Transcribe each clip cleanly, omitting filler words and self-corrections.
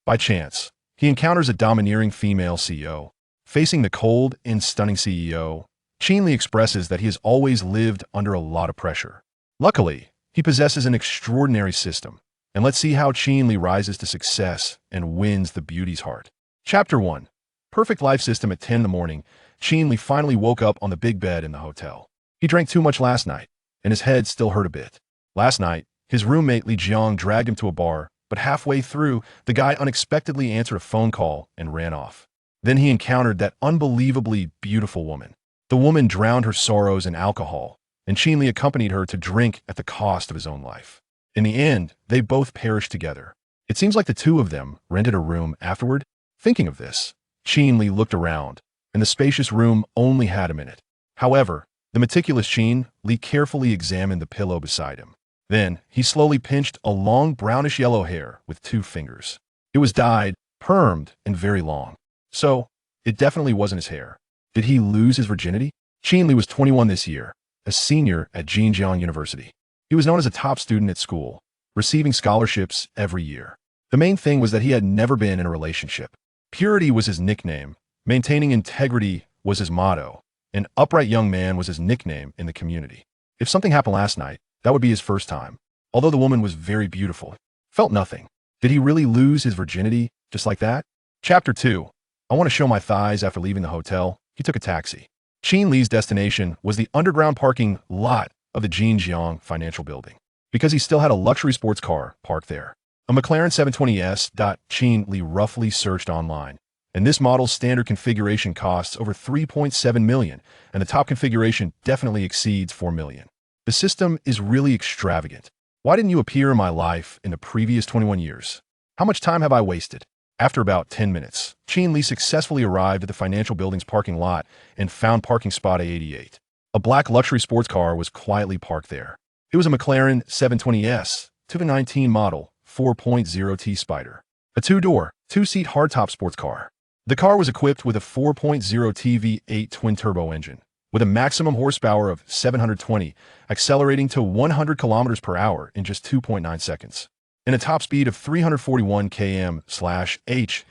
By chance, he encounters a domineering female CEO. Facing the cold and stunning CEO, Qin Li expresses that he has always lived under a lot of pressure. Luckily, he possesses an extraordinary system, and let's see how Qin Li rises to success and wins the beauty's heart. Chapter 1. Perfect life system. At 10 in the morning, Qin Li finally woke up on the big bed in the hotel. He drank too much last night, and his head still hurt a bit. Last night, his roommate Li Jiang dragged him to a bar, but halfway through, the guy unexpectedly answered a phone call and ran off. Then he encountered that unbelievably beautiful woman. The woman drowned her sorrows in alcohol, and Qin Li accompanied her to drink at the cost of his own life. In the end, they both perished together. It seems like the two of them rented a room afterward. Thinking of this, Qin Li looked around, and the spacious room only had him in it. However, the meticulous Qin Li carefully examined the pillow beside him. Then, he slowly pinched a long brownish-yellow hair with 2 fingers. It was dyed, permed, and very long. So, it definitely wasn't his hair. Did he lose his virginity? Qin Li was 21 this year, a senior at Jinjiang University. He was known as a top student at school, receiving scholarships every year. The main thing was that he had never been in a relationship. Purity was his nickname, maintaining integrity was his motto, and upright young man was his nickname in the community. If something happened last night, that would be his first time. Although the woman was very beautiful, felt nothing. Did he really lose his virginity just like that? Chapter 2. I want to show my thighs. After leaving the hotel, he took a taxi. Qin Li's destination was the underground parking lot of the Jinjiang Financial Building, because he still had a luxury sports car parked there. A McLaren 720S. Qin Li roughly searched online, and this model's standard configuration costs over 3.7 million, and the top configuration definitely exceeds 4 million. The system is really extravagant. Why didn't you appear in my life in the previous 21 years? How much time have I wasted? After about 10 minutes, Qin Li successfully arrived at the financial building's parking lot and found parking spot A88. A black luxury sports car was quietly parked there. It was a McLaren 720S, 2019 model, 4.0T Spider. A 2-door, 2-seat hardtop sports car. The car was equipped with a 4.0T V8 twin-turbo engine, with a maximum horsepower of 720, accelerating to 100 kilometers per hour in just 2.9 seconds. And a top speed of 341 km/h.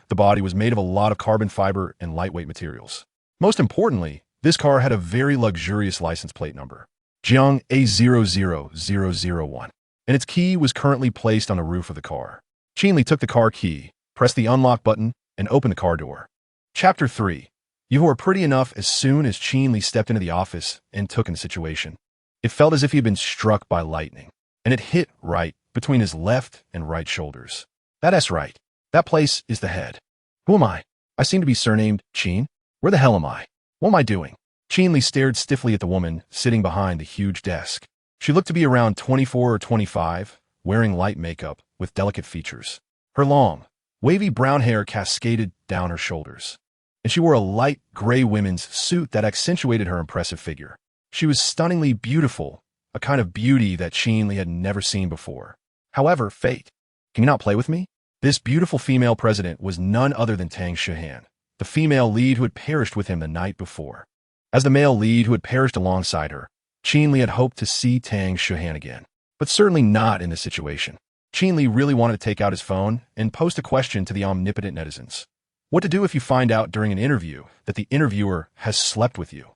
The body was made of a lot of carbon fiber and lightweight materials. Most importantly, this car had a very luxurious license plate number, Jiang A00001, and its key was currently placed on the roof of the car. Qin Li took the car key, pressed the unlock button, and opened the car door. Chapter 3. You were pretty enough. As soon as Qin Li stepped into the office and took in the situation, it felt as if he had been struck by lightning, and it hit right between his left and right shoulders. That's right. That place is the head. Who am I? I seem to be surnamed Qin. Where the hell am I? What am I doing? Qin Li stared stiffly at the woman sitting behind the huge desk. She looked to be around 24 or 25, wearing light makeup with delicate features. Her long, wavy brown hair cascaded down her shoulders, and she wore a light gray women's suit that accentuated her impressive figure. She was stunningly beautiful, a kind of beauty that Qin Li had never seen before. However, fate. Can you not play with me? This beautiful female president was none other than Tang Shuhan, the female lead who had perished with him the night before. As the male lead who had perished alongside her, Qin Li had hoped to see Tang Shuhan again, but certainly not in this situation. Qin Li really wanted to take out his phone and post a question to the omnipotent netizens. What to do if you find out during an interview that the interviewer has slept with you?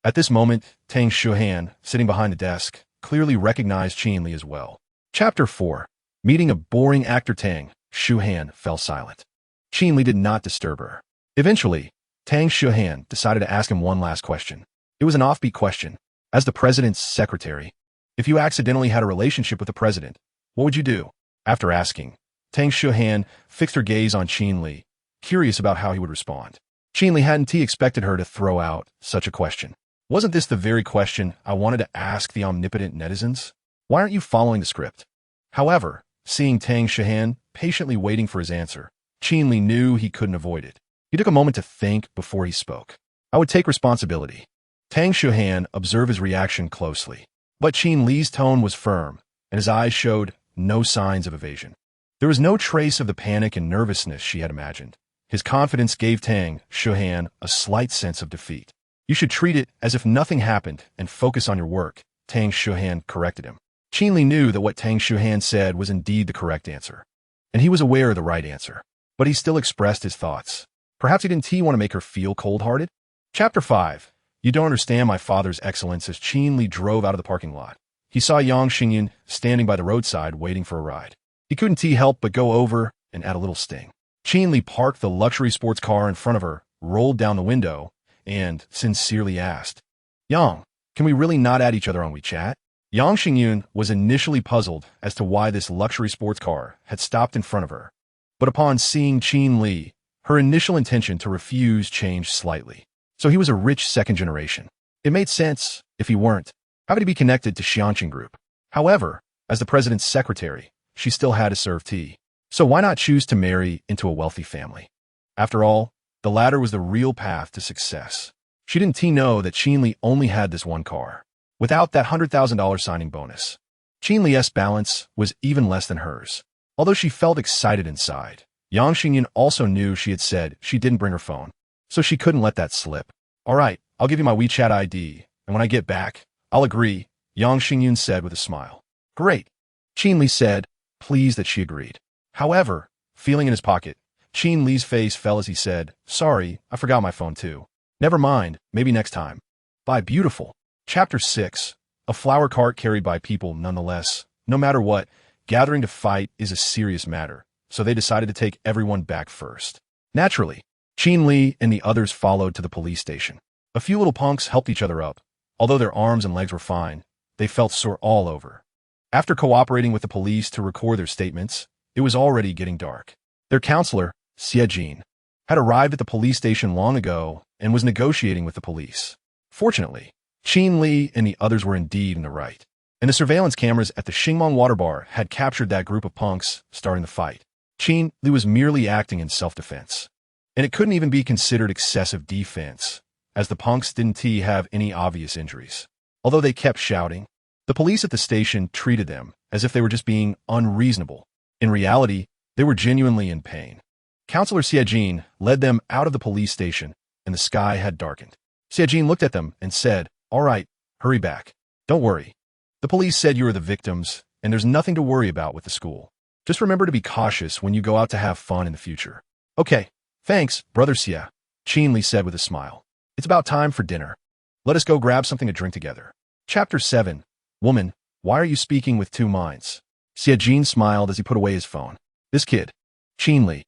At this moment, Tang Shuhan, sitting behind the desk, clearly recognized Qin Li as well. Chapter 4. Meeting a boring actor. Tang Shuhan fell silent. Qin Li did not disturb her. Eventually, Tang Shuhan decided to ask him one last question. It was an offbeat question. As the president's secretary, if you accidentally had a relationship with the president, what would you do? After asking, Tang Shuhan fixed her gaze on Qin Li, curious about how he would respond. Qin Li hadn't expected her to throw out such a question. Wasn't this the very question I wanted to ask the omnipotent netizens? Why aren't you following the script? However, seeing Tang Shuhan patiently waiting for his answer, Qin Li knew he couldn't avoid it. He took a moment to think before he spoke. I would take responsibility. Tang Shuhan observed his reaction closely, but Qin Li's tone was firm, and his eyes showed no signs of evasion. There was no trace of the panic and nervousness she had imagined. His confidence gave Tang Shuhan a slight sense of defeat. You should treat it as if nothing happened and focus on your work, Tang Shuhan corrected him. Qin Li knew that what Tang Shuhan said was indeed the correct answer. and he was aware of the right answer. But he still expressed his thoughts. Perhaps he didn't want to make her feel cold-hearted? Chapter 5. You don't understand my father's excellence. As Qin Li drove out of the parking lot, he saw Qin standing by the roadside waiting for a ride. He couldn't help but go over and add a little sting. Qin Li parked the luxury sports car in front of her, rolled down the window, and sincerely asked, "Yang, can we really not add each other on WeChat?" Qin was initially puzzled as to why this luxury sports car had stopped in front of her. But upon seeing Qin Li, her initial intention to refuse changed slightly. So he was a rich second generation. It made sense if he weren't. How would he be connected to Xianqing Group? However, as the president's secretary, she still had to serve tea. So why not choose to marry into a wealthy family? After all, the latter was the real path to success. She didn't know that Qin Li only had this one car. Without that $100,000 signing bonus, Qin Li's balance was even less than hers. Although she felt excited inside, Qin also knew she had said she didn't bring her phone, so she couldn't let that slip. "All right, I'll give you my WeChat ID, and when I get back, I'll agree," Qin said with a smile. "Great," Qin Li said, pleased that she agreed. However, feeling in his pocket, Qin Li's face fell as he said, "Sorry, I forgot my phone too." "Never mind, maybe next time." Bye, beautiful. Chapter 6. A flower cart carried by people nonetheless. No matter what, gathering to fight is a serious matter, so they decided to take everyone back first. Naturally, Qin Li and the others followed to the police station. A few little punks helped each other up. Although their arms and legs were fine, they felt sore all over. After cooperating with the police to record their statements, it was already getting dark. Their counselor, Jin, had arrived at the police station long ago and was negotiating with the police. Fortunately, Qin Li and the others were indeed in the right, and the surveillance cameras at the Xingmong water bar had captured that group of punks starting the fight. Qin Li was merely acting in self-defense, and it couldn't even be considered excessive defense, as the punks didn't have any obvious injuries. Although they kept shouting, the police at the station treated them as if they were just being unreasonable. In reality, they were genuinely in pain. Counselor Jin led them out of the police station, and the sky had darkened. Jin looked at them and said, "All right, hurry back. Don't worry. The police said you are the victims, and there's nothing to worry about with the school. Just remember to be cautious when you go out to have fun in the future." "Okay, thanks, Brother Xia," Qin Li said with a smile. "It's about time for dinner. Let us go grab something to drink together." Chapter 7. Woman, why are you speaking with two minds? Jin smiled as he put away his phone. "This kid." Qin Li.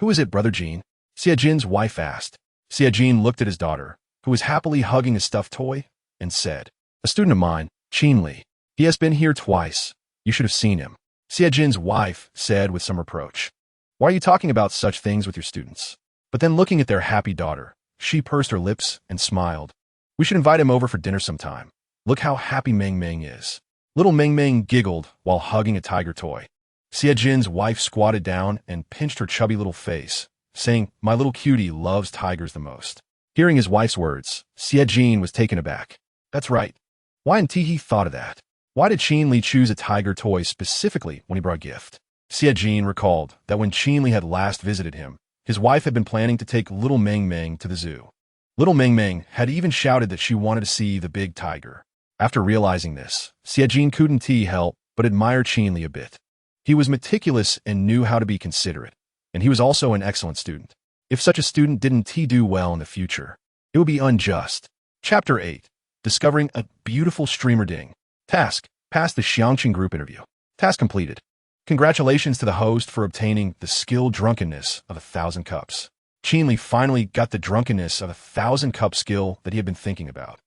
"Who is it, Brother Jin?" Jin's wife asked. Jin looked at his daughter, who was happily hugging a stuffed toy, and said, "A student of mine, Qin Li. He has been here twice. You should have seen him." Jin's wife said with some reproach, "Why are you talking about such things with your students?" But then looking at their happy daughter, she pursed her lips and smiled. "We should invite him over for dinner sometime. Look how happy Meng is." Little Meng giggled while hugging a tiger toy. Jin's wife squatted down and pinched her chubby little face, saying, "My little cutie loves tigers the most." Hearing his wife's words, Jin was taken aback. That's right. Why hadn't he thought of that? Why did Qin Li choose a tiger toy specifically when he brought a gift? Jin recalled that when Qin Li had last visited him, his wife had been planning to take little Meng to the zoo. Little Meng had even shouted that she wanted to see the big tiger. After realizing this, Jin couldn't help but admire Qin Li a bit. He was meticulous and knew how to be considerate, and he was also an excellent student. If such a student didn't do well in the future, it would be unjust. Chapter 8. Discovering a beautiful streamer ding. Task. Pass the Xianqing Group interview. Task completed. Congratulations to the host for obtaining the skill drunkenness of 1,000 cups. Qin Li finally got the drunkenness of 1,000 cup skill that he had been thinking about.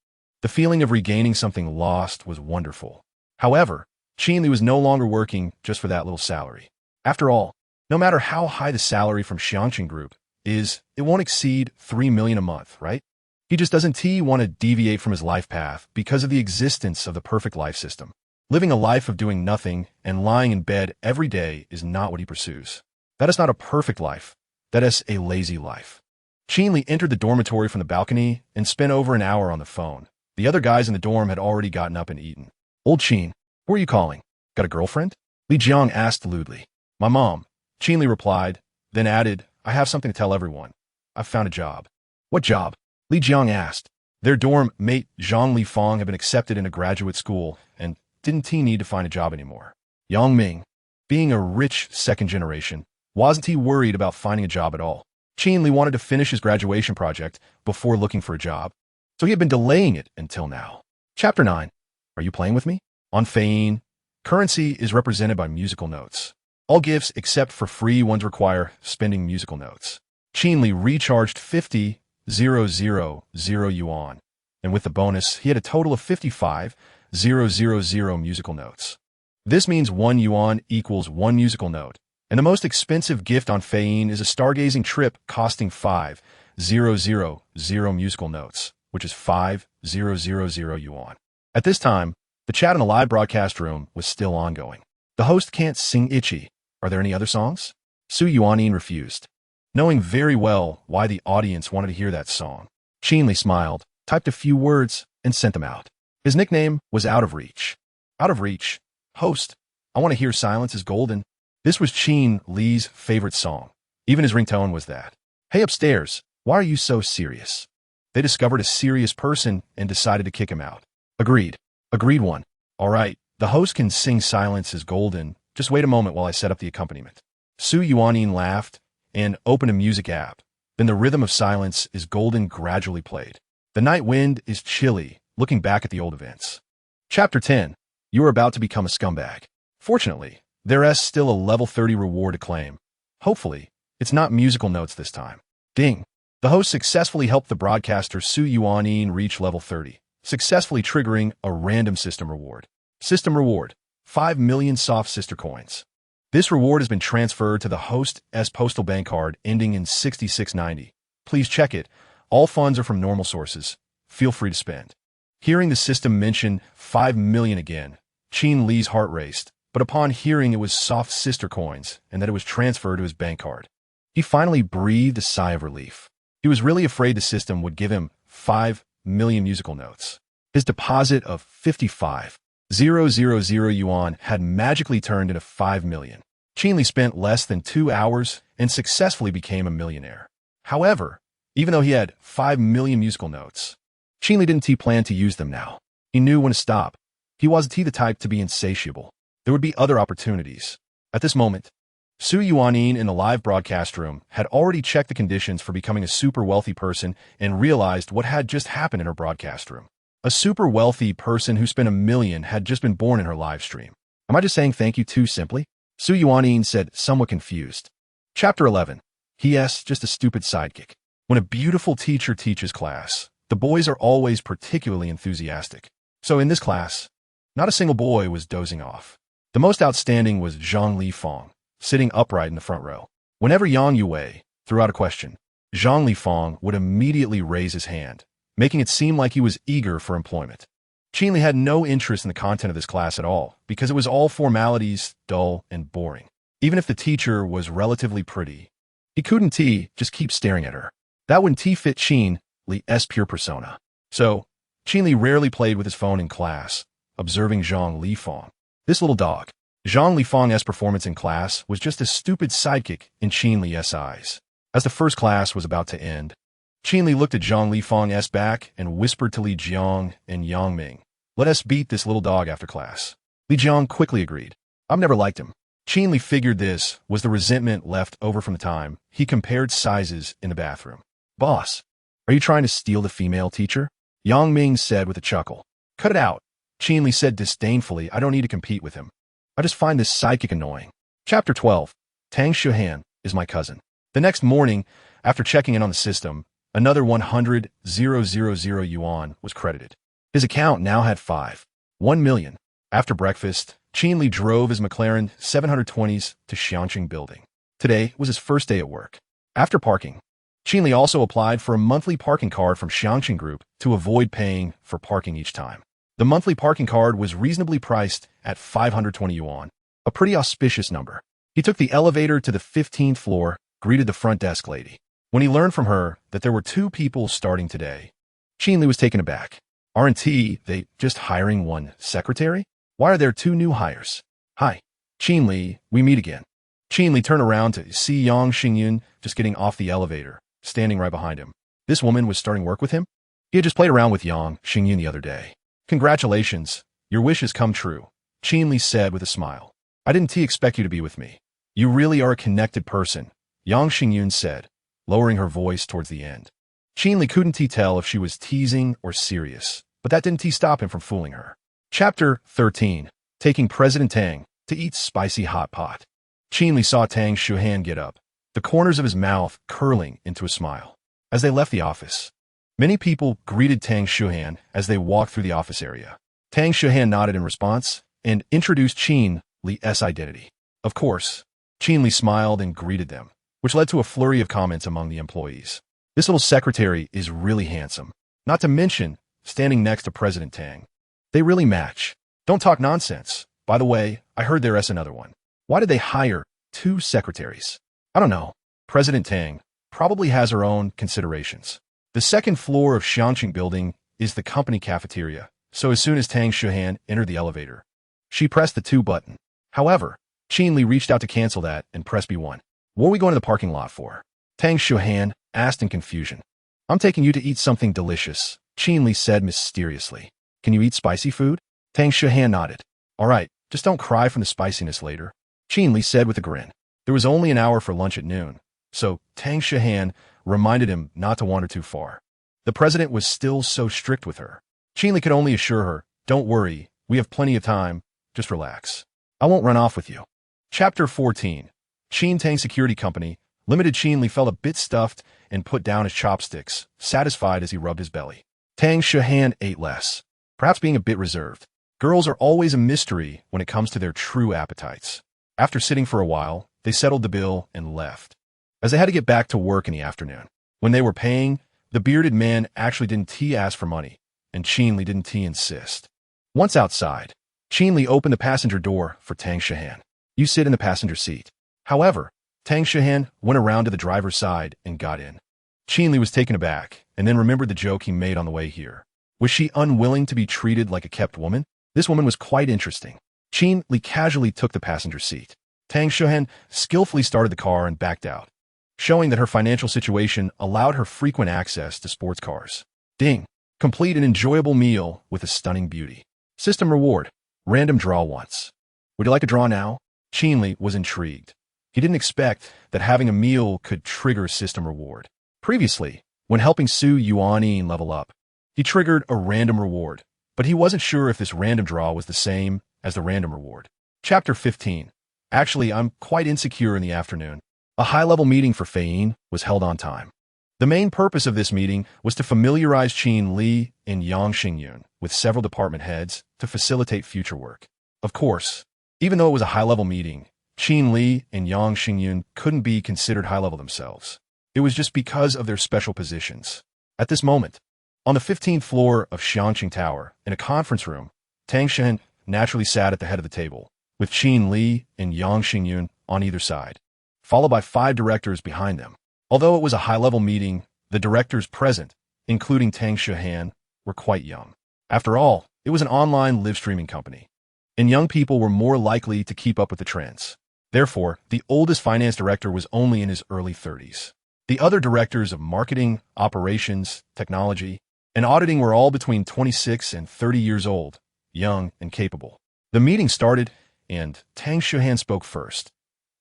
The feeling of regaining something lost was wonderful. However, Qin Li was no longer working just for that little salary. After all, no matter how high the salary from Xianqing Group is, it won't exceed 3 million a month, right? He just doesn't want to deviate from his life path because of the existence of the perfect life system. Living a life of doing nothing and lying in bed every day is not what he pursues. That is not a perfect life. That is a lazy life. Qin Li entered the dormitory from the balcony and spent over an hour on the phone. The other guys in the dorm had already gotten up and eaten. "Old Qin, who are you calling? Got a girlfriend?" Li Jiang asked lewdly. "My mom," Qin Li replied, then added, "I have something to tell everyone. I've found a job." "What job?" Li Jiang asked. Their dorm mate Zhang Lifang had been accepted into graduate school and didn't need to find a job anymore. "Yang Ming." Being a rich second generation, wasn't he worried about finding a job at all? Qin Li wanted to finish his graduation project before looking for a job, so he had been delaying it until now. Chapter 9. Are you playing with me? On Fein, currency is represented by musical notes. All gifts except for free ones require spending musical notes. Qin Li recharged 50,000 yuan, and with the bonus, he had a total of 55,000 musical notes. This means 1 yuan equals 1 musical note, and the most expensive gift on Fein is a stargazing trip costing 5,000 musical notes, which is 5,000 yuan. At this time, the chat in the live broadcast room was still ongoing. The host can't sing itchy. Are there any other songs? Su Yuanin refused, knowing very well why the audience wanted to hear that song. Qin Li smiled, typed a few words, and sent them out. His nickname was Out of Reach. Out of Reach. Host, I want to hear Silence is Golden. This was Qin Li's favorite song. Even his ringtone was that. Hey upstairs, why are you so serious? They discovered a serious person and decided to kick him out. Agreed. Agreed one. All right, the host can sing Silence is Golden. Just wait a moment while I set up the accompaniment. Su Yuanin laughed and opened a music app. Then the rhythm of Silence is Golden gradually played. The night wind is chilly, looking back at the old events. Chapter 10. You are about to become a scumbag. Fortunately, there's still a level 30 reward to claim. Hopefully, it's not musical notes this time. Ding. The host successfully helped the broadcaster Su Yuanin reach level 30, successfully triggering a random system reward. System reward, 5 million soft sister coins. This reward has been transferred to the host's postal bank card ending in 6690. Please check it. All funds are from normal sources. Feel free to spend. Hearing the system mention 5 million again, Qin Li's heart raced, but upon hearing it was soft sister coins and that it was transferred to his bank card, he finally breathed a sigh of relief. He was really afraid the system would give him 5 million musical notes. His deposit of 55,000 yuan had magically turned into 5 million. Qin Li spent less than 2 hours and successfully became a millionaire. However, even though he had 5 million musical notes, Qin Li didn't plan to use them now. He knew when to stop. He wasn't the type to be insatiable. There would be other opportunities. At this moment, Su Yuanin in the live broadcast room had already checked the conditions for becoming a super wealthy person and realized what had just happened in her broadcast room. A super wealthy person who spent 1 million had just been born in her live stream. Am I just saying thank you too simply? Su Yuanin said, somewhat confused. Chapter 11. He.S. just a stupid sidekick. When a beautiful teacher teaches class, the boys are always particularly enthusiastic. So in this class, not a single boy was dozing off. The most outstanding was Zhang Lifeng, sitting upright in the front row. Whenever Yang Yue threw out a question, Zhang Lifeng would immediately raise his hand, making it seem like he was eager for employment. Qin Li had no interest in the content of this class at all, because it was all formalities, dull, and boring. Even if the teacher was relatively pretty, he couldn't just keep staring at her. That wouldn't fit Qin Li's pure persona. So, Qin Li rarely played with his phone in class, observing Zhang Lifeng. This little dog. Zhang Lifeng's performance in class was just a stupid sidekick in Qin Li's eyes. As the first class was about to end, Qin Li looked at Zhang Lifeng's back and whispered to Li Jiang and Yang Ming, "Let us beat this little dog after class." Li Jiang quickly agreed. I've never liked him. Qin Li figured this was the resentment left over from the time he compared sizes in the bathroom. Boss, are you trying to steal the female teacher? Yang Ming said with a chuckle. Cut it out. Qin Li said disdainfully, I don't need to compete with him. I just find this sidekick annoying. Chapter 12. Tang Shuhan is my cousin. The next morning, after checking in on the system, another 100,000 yuan was credited. His account now had 1 million. After breakfast, Qin Li drove his McLaren 720s to Xiangqing building. Today was his first day at work. After parking, Qin Li also applied for a monthly parking card from Xiangqing Group to avoid paying for parking each time. The monthly parking card was reasonably priced at 520 yuan, a pretty auspicious number. He took the elevator to the 15th floor, greeted the front desk lady. When he learned from her that there were 2 people starting today, Qin Li was taken aback. Aren't they just hiring 1 secretary? Why are there 2 new hires? Hi, Qin Li, we meet again. Qin Li turned around to see Yang Xingyun just getting off the elevator, standing right behind him. This woman was starting work with him? He had just played around with Yang Xingyun the other day. Congratulations, your wish has come true, Qin Li said with a smile. I didn't expect you to be with me. You really are a connected person, Yang Xingyun said, lowering her voice towards the end. Qin Li couldn't tell if she was teasing or serious, but that didn't stop him from fooling her. Chapter 13. Taking President Tang to eat spicy hot pot. Qin Li saw Tang Shuhan get up, the corners of his mouth curling into a smile. As they left the office, many people greeted Tang Shuhan as they walked through the office area. Tang Shuhan nodded in response and introduced Qin Li's identity. Of course, Qin Li smiled and greeted them, which led to a flurry of comments among the employees. This little secretary is really handsome, not to mention standing next to President Tang. They really match. Don't talk nonsense. By the way, I heard there's another one. Why did they hire 2 secretaries? I don't know. President Tang probably has her own considerations. The second floor of Xiangqing building is the company cafeteria, so as soon as Tang Shuhan entered the elevator, she pressed the 2 button. However, Qin Li reached out to cancel that and pressed B1. What are we going to the parking lot for? Tang Shuhan asked in confusion. I'm taking you to eat something delicious, Qin Li said mysteriously. Can you eat spicy food? Tang Shuhan nodded. All right, just don't cry from the spiciness later, Qin Li said with a grin. There was only an hour for lunch at noon, so Tang Shuhan reminded him not to wander too far. The president was still so strict with her. Qin Li could only assure her, don't worry, we have plenty of time, just relax. I won't run off with you. Chapter 14. Qin Tang Security Company, Limited. Qin Li felt a bit stuffed and put down his chopsticks, satisfied as he rubbed his belly. Tang Shuhan ate less, perhaps being a bit reserved. Girls are always a mystery when it comes to their true appetites. After sitting for a while, they settled the bill and left. As they had to get back to work in the afternoon, when they were paying, the bearded man actually didn't ask for money, and Qin Li didn't insist. Once outside, Qin Li opened the passenger door for Tang Shuhan. You sit in the passenger seat. However, Tang Shuhan went around to the driver's side and got in. Qin Li was taken aback and then remembered the joke he made on the way here. Was she unwilling to be treated like a kept woman? This woman was quite interesting. Qin Li casually took the passenger seat. Tang Shuhan skillfully started the car and backed out, showing that her financial situation allowed her frequent access to sports cars. Ding! Complete an enjoyable meal with a stunning beauty. System reward. Random draw once. Would you like a draw now? Qin Li was intrigued. He didn't expect that having a meal could trigger system reward. Previously, when helping Su Yuanin level up, he triggered a random reward, but he wasn't sure if this random draw was the same as the random reward. Chapter 15. Actually, I'm quite insecure in the afternoon. A high-level meeting for Feiyin was held on time. The main purpose of this meeting was to familiarize Qin Li and Yang Xingyun with several department heads to facilitate future work. Of course, even though it was a high-level meeting, Qin Li and Yang Xingyun couldn't be considered high-level themselves. It was just because of their special positions. At this moment, on the 15th floor of Xiangqing Tower, in a conference room, Tang Shuhan naturally sat at the head of the table, with Qin Li and Yang Xingyun on either side, followed by 5 directors behind them. Although it was a high-level meeting, the directors present, including Tang Shuhan, were quite young. After all, it was an online live-streaming company, and young people were more likely to keep up with the trends. Therefore, the oldest finance director was only in his early 30s. The other directors of marketing, operations, technology, and auditing were all between 26 and 30 years old, young and capable. The meeting started, and Tang Shuhan spoke first.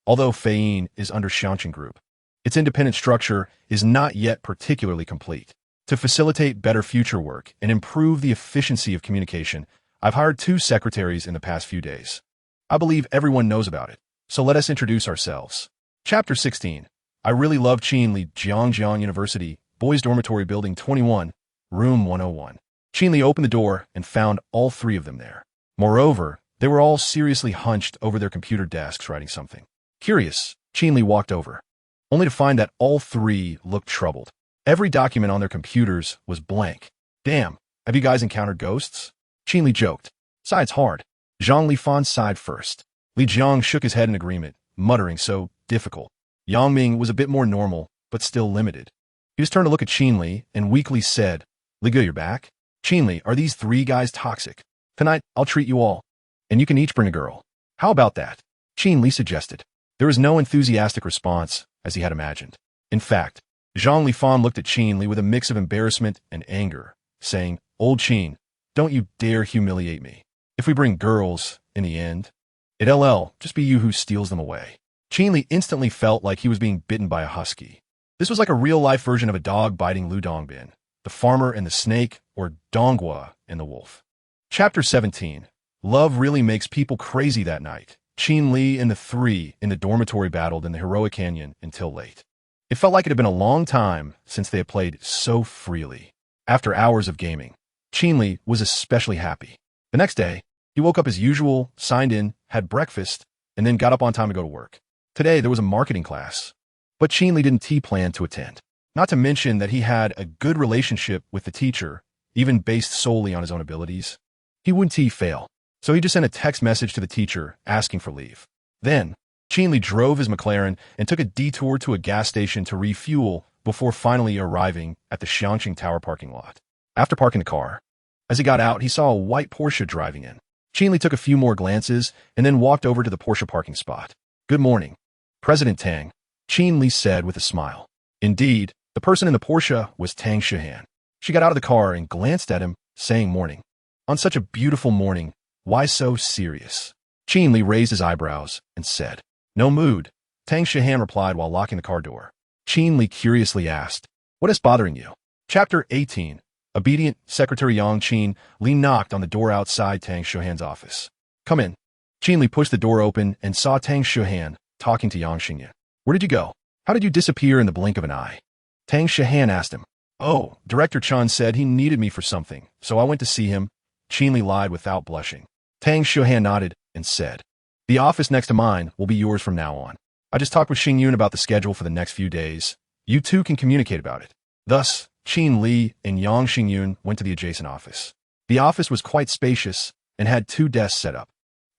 Although Feiyin is under Xiangqing Group, its independent structure is not yet particularly complete. To facilitate better future work and improve the efficiency of communication, I've hired 2 secretaries in the past few days. I believe everyone knows about it, so let us introduce ourselves. Chapter 16. I really love Qin Li. Jiangjiang University, Boys Dormitory Building 21, Room 101. Qin Li opened the door and found all 3 of them there. Moreover, they were all seriously hunched over their computer desks writing something. Curious, Qin Li walked over, only to find that all 3 looked troubled. Every document on their computers was blank. Damn, have you guys encountered ghosts? Qin Li joked. Sigh, it's hard. Zhang Lifan sighed first. Li Jiang shook his head in agreement, muttering, so difficult. Yang Ming was a bit more normal, but still limited. He just turned to look at Qin Li and weakly said, Li Ge, you're back? Qin Li, are these 3 guys toxic? Tonight, I'll treat you all, and you can each bring a girl. How about that? Qin Li suggested. There was no enthusiastic response, as he had imagined. In fact, Zhang Lifan looked at Qin Li with a mix of embarrassment and anger, saying, Old Qin, don't you dare humiliate me. If we bring girls, in the end, It'll just be you who steals them away. Qin Li instantly felt like he was being bitten by a husky. This was like a real-life version of a dog biting Lu Dongbin, the farmer and the snake, or Donghua and the wolf. Chapter 17. Love really makes people crazy that night. Qin Li and the three in the dormitory battled in the heroic canyon until late. It felt like it had been a long time since they had played so freely. After hours of gaming, Qin Li was especially happy. The next day, he woke up as usual, signed in, had breakfast, and then got up on time to go to work. Today, there was a marketing class, but Qin Li didn't plan to attend. Not to mention that he had a good relationship with the teacher, even based solely on his own abilities. He wouldn't fail, so he just sent a text message to the teacher asking for leave. Then, Qin Li drove his McLaren and took a detour to a gas station to refuel before finally arriving at the Xiangqing Tower parking lot. After parking the car, as he got out, he saw a white Porsche driving in. Qin Li took a few more glances and then walked over to the Porsche parking spot. "Good morning, President Tang," Qin Li said with a smile. Indeed, the person in the Porsche was Tang Shihan. She got out of the car and glanced at him, saying morning. On such a beautiful morning, why so serious? Qin Li raised his eyebrows and said, "No mood," Tang Shihan replied while locking the car door. Qin Li curiously asked, "What is bothering you?" Chapter 18. Obedient Secretary Qin Li knocked on the door outside Tang Shihan's office. "Come in." Qin Li pushed the door open and saw Tang Shihan talking to Qin. "Where did you go? How did you disappear in the blink of an eye?" Tang Shihan asked him. "Oh, Director Chun said he needed me for something, so I went to see him," Qin Li lied without blushing. Tang Shihan nodded and said, "The office next to mine will be yours from now on. I just talked with Xingyun about the schedule for the next few days. You two can communicate about it." Thus, Qin Li and Yang Xingyun went to the adjacent office. The office was quite spacious and had 2 desks set up.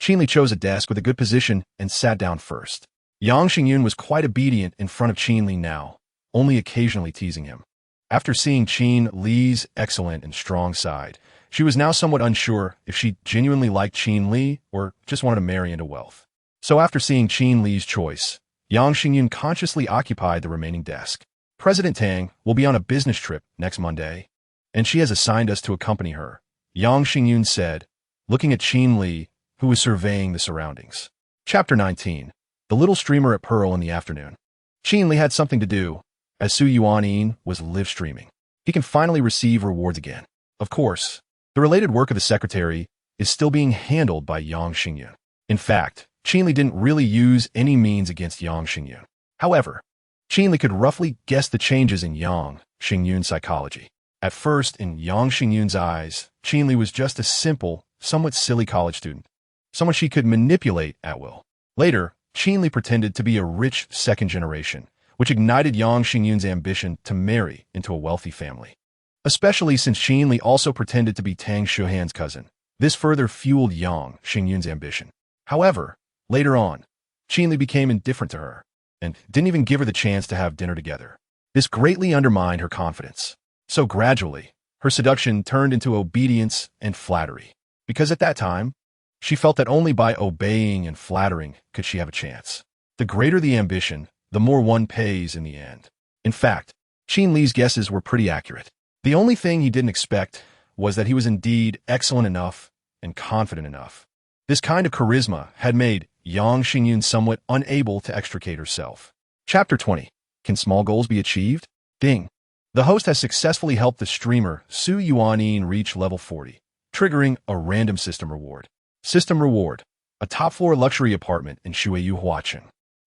Qin Li chose a desk with a good position and sat down first. Yang Xingyun was quite obedient in front of Qin Li now, only occasionally teasing him. After seeing Qin Li's excellent and strong side, she was now somewhat unsure if she genuinely liked Qin Li or just wanted to marry into wealth. So after seeing Qin Li's choice, Yang Xingyun consciously occupied the remaining desk. "President Tang will be on a business trip next Monday, and she has assigned us to accompany her," Yang Xingyun said, looking at Qin Li, who was surveying the surroundings. Chapter 19. The little streamer at Pearl in the afternoon. Qin Li had something to do, as Su Yuanyin was live streaming. He can finally receive rewards again. Of course, the related work of the secretary is still being handled by Yang Xingyun. In fact, Qin Li didn't really use any means against Yang Xingyun. However, Qin Li could roughly guess the changes in Yang Xingyun's psychology. At first, in Yang Xingyun's eyes, Qin Li was just a simple, somewhat silly college student, someone she could manipulate at will. Later, Qin Li pretended to be a rich second generation, which ignited Yang Xingyun's ambition to marry into a wealthy family. Especially since Qin Li also pretended to be Tang Shihan's cousin. This further fueled Yang Xingyun's ambition. However, later on, Qin Li became indifferent to her and didn't even give her the chance to have dinner together. This greatly undermined her confidence. So gradually, her seduction turned into obedience and flattery, because at that time, she felt that only by obeying and flattering could she have a chance. The greater the ambition, the more one pays in the end. In fact, Qin Li's guesses were pretty accurate. The only thing he didn't expect was that he was indeed excellent enough and confident enough. This kind of charisma had made Yang Xingyun somewhat unable to extricate herself. Chapter 20. Can small goals be achieved? Ding. The host has successfully helped the streamer Su Yuanyin reach level 40, triggering a random system reward. System reward: a top-floor luxury apartment in Shuiyu Huaqing.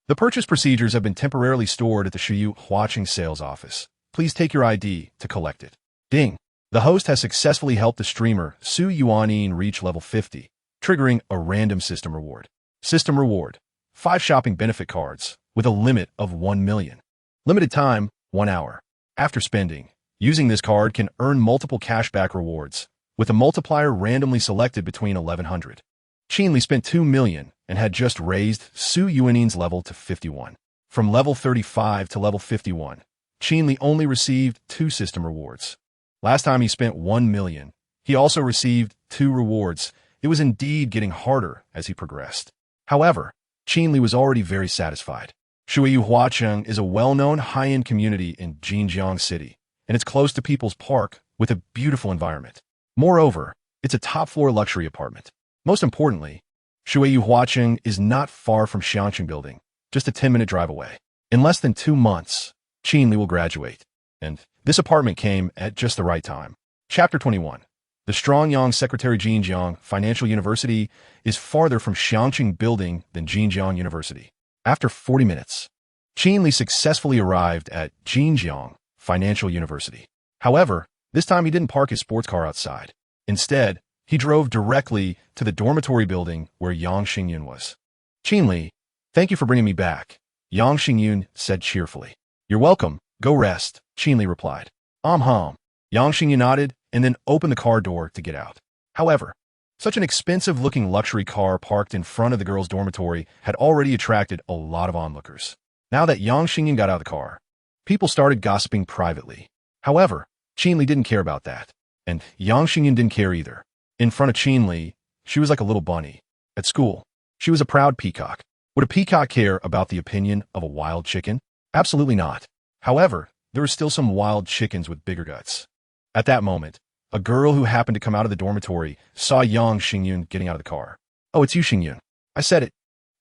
The purchase procedures have been temporarily stored at the Shuiyu Huaqing sales office. Please take your ID to collect it. Ding. The host has successfully helped the streamer Su Yuanyin reach level 50, triggering a random system reward. System reward: 5 shopping benefit cards with a limit of 1 million. Limited time, 1 hour. After spending, using this card can earn multiple cashback rewards, with a multiplier randomly selected between 1100. Qin Li spent 2 million and had just raised Su Yuanyin's level to 51. From level 35 to level 51, Qin Li only received 2 system rewards. Last time he spent 1 million, he also received 2 rewards. It was indeed getting harder as he progressed. However, Qin Li was already very satisfied. Shuiyu Huaqing is a well-known high-end community in Jinjiang City, and it's close to People's Park with a beautiful environment. Moreover, it's a top-floor luxury apartment. Most importantly, Shui Huacheng is not far from Xiangqing Building, just a 10-minute drive away. In less than 2 months, Qin Li will graduate, and this apartment came at just the right time. Chapter 21. The Strongyang Secretary Jinjiang Financial University is farther from Xiangqing Building than Jinjiang University. After 40 minutes, Qin Li successfully arrived at Jinjiang Financial University. However, this time he didn't park his sports car outside. Instead, he drove directly to the dormitory building where Yang Xingyun was. Qin Li, thank you for bringing me back, Yang Xingyun said cheerfully. You're welcome. Go rest, Qin Li replied. Yang Xingyun nodded and then opened the car door to get out. However, such an expensive-looking luxury car parked in front of the girls' dormitory had already attracted a lot of onlookers. Now that Yang Xingyun got out of the car, people started gossiping privately. However, Qin Li didn't care about that, and Yang Xingyun didn't care either. In front of Qin Li, she was like a little bunny. At school, she was a proud peacock. Would a peacock care about the opinion of a wild chicken? Absolutely not. However, there were still some wild chickens with bigger guts. At that moment, a girl who happened to come out of the dormitory saw Yang Xingyun getting out of the car. Oh, it's you, Xingyun. I said it.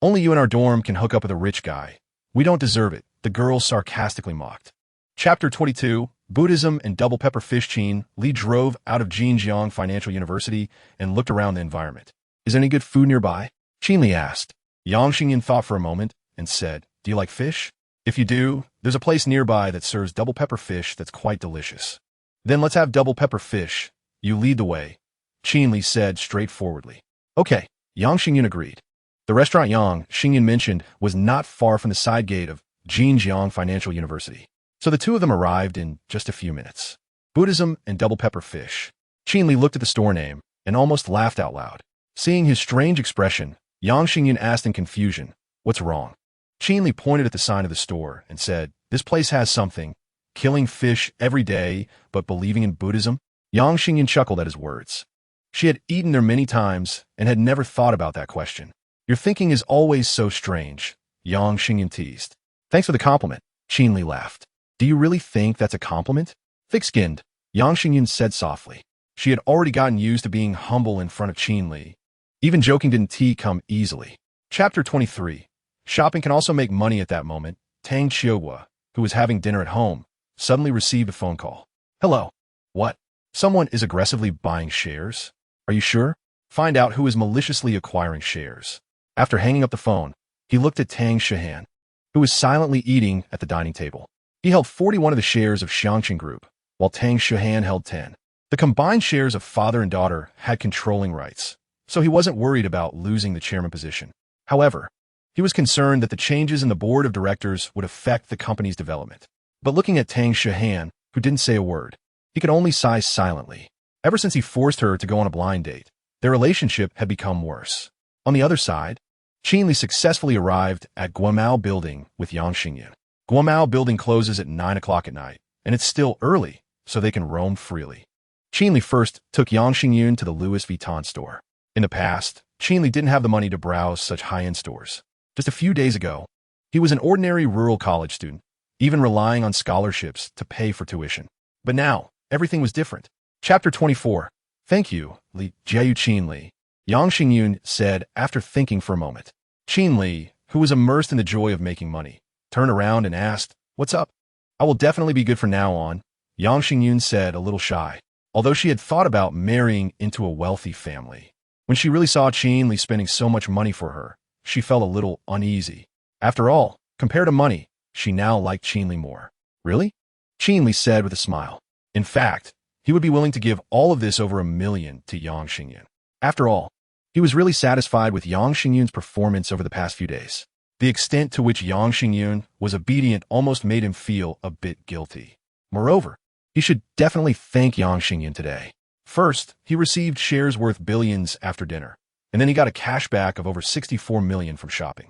Only you in our dorm can hook up with a rich guy. We don't deserve it, the girl sarcastically mocked. Chapter 22. Buddhism and double pepper fish. Qin Li drove out of Jinjiang Financial University and looked around the environment. Is there any good food nearby? Qin Li asked. Yang Xingyun thought for a moment and said, do you like fish? If you do, there's a place nearby that serves double pepper fish that's quite delicious. Then let's have double pepper fish. You lead the way, Qin Li said straightforwardly. Okay, Yang Xingyun agreed. The restaurant Yang Xingyun mentioned was not far from the side gate of Jinjiang Financial University. So the two of them arrived in just a few minutes. Buddhism and double pepper fish. Qin Li looked at the store name and almost laughed out loud. Seeing his strange expression, Yang Xingyun asked in confusion, what's wrong? Qin Li pointed at the sign of the store and said, this place has something, killing fish every day, but believing in Buddhism? Yang Xingyun chuckled at his words. She had eaten there many times and had never thought about that question. Your thinking is always so strange, Yang Xingyun teased. Thanks for the compliment, Qin Li laughed. Do you really think that's a compliment? Thick-skinned, Yang Xingyun said softly. She had already gotten used to being humble in front of Qin Li. Even joking didn't come easily. Chapter 23. Shopping can also make money. At that moment, Tang Qiuhua, who was having dinner at home, suddenly received a phone call. Hello. What? Someone is aggressively buying shares? Are you sure? Find out who is maliciously acquiring shares. After hanging up the phone, he looked at Tang Shihan, who was silently eating at the dining table. He held 41 of the shares of Xiangqing Group, while Tang Shihan held 10. The combined shares of father and daughter had controlling rights, so he wasn't worried about losing the chairman position. However, he was concerned that the changes in the board of directors would affect the company's development. But looking at Tang Shihan, who didn't say a word, he could only sigh silently. Ever since he forced her to go on a blind date, their relationship had become worse. On the other side, Qin Li successfully arrived at Guomao Building with Yang Xingyun. Guomao Building closes at 9 o'clock at night, and it's still early, so they can roam freely. Qin Li first took Yang Xingyun to the Louis Vuitton store. In the past, Qin Li didn't have the money to browse such high-end stores. Just a few days ago, he was an ordinary rural college student, even relying on scholarships to pay for tuition. But now, everything was different. Chapter 24. Thank you, Li Jiayu Qin Li, Yang Xingyun said after thinking for a moment. Qin Li, who was immersed in the joy of making money, turned around and asked, what's up? I will definitely be good from now on, Yang Xingyun said, a little shy, although she had thought about marrying into a wealthy family. When she really saw Qin Li spending so much money for her, she felt a little uneasy. After all, compared to money, she now liked Qin Li more. Really? Qin Li said with a smile. In fact, he would be willing to give all of this over $1 million to Yang Xingyun. After all, he was really satisfied with Yang Xingyun's performance over the past few days. The extent to which Yang Xingyun was obedient almost made him feel a bit guilty. Moreover, he should definitely thank Yang Xingyun today. First, he received shares worth billions after dinner, and then he got a cashback of over $64 million from shopping.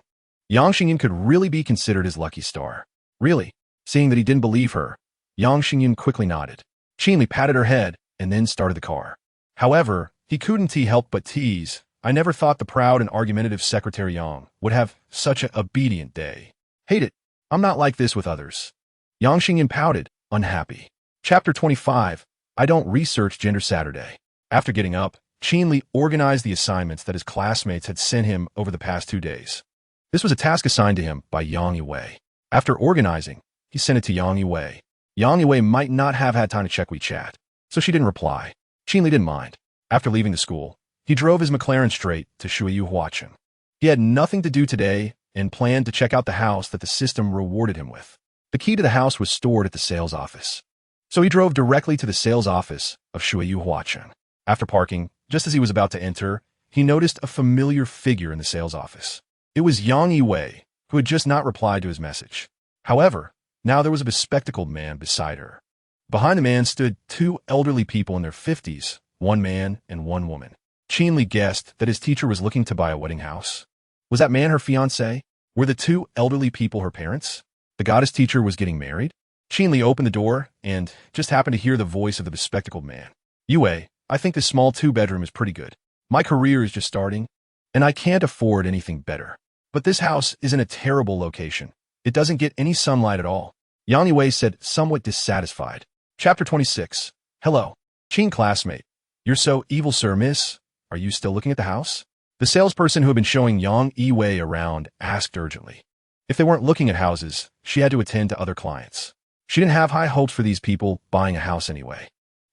Yang Xingyun could really be considered his lucky star. Really? Seeing that he didn't believe her, Yang Xingyun quickly nodded. Qin Li patted her head and then started the car. However, he couldn't help but tease. I never thought the proud and argumentative Secretary Yang would have such an obedient day. Hate it. I'm not like this with others. Yang Xingyun pouted, unhappy. Chapter 25. I don't research gender Saturday. After getting up, Qin Li organized the assignments that his classmates had sent him over the past 2 days. This was a task assigned to him by Yang Yue. After organizing, he sent it to Yang Yue. Yang Yue might not have had time to check WeChat, so she didn't reply. Qin Li didn't mind. After leaving the school, he drove his McLaren straight to him.Qin. He had nothing to do today and planned to check out the house that the system rewarded him with. The key to the house was stored at the sales office. So he drove directly to the sales office of him.Qin. After parking, just as he was about to enter, he noticed a familiar figure in the sales office. It was Yang Yue, who had just not replied to his message. However, now there was a bespectacled man beside her. Behind the man stood 2 elderly people in their 50s, 1 man and 1 woman. Qin Li guessed that his teacher was looking to buy a wedding house. Was that man her fiancé? Were the 2 elderly people her parents? The goddess teacher was getting married? Qin Li opened the door and just happened to hear the voice of the bespectacled man. Yue, I think this small 2-bedroom is pretty good. My career is just starting, and I can't afford anything better. But this house is in a terrible location. It doesn't get any sunlight at all. Yang Yue said, somewhat dissatisfied. Chapter 26. Hello. Qin classmate. You're so evil, sir, miss. Are you still looking at the house? The salesperson who had been showing Yang Yue around asked urgently. If they weren't looking at houses, she had to attend to other clients. She didn't have high hopes for these people buying a house anyway.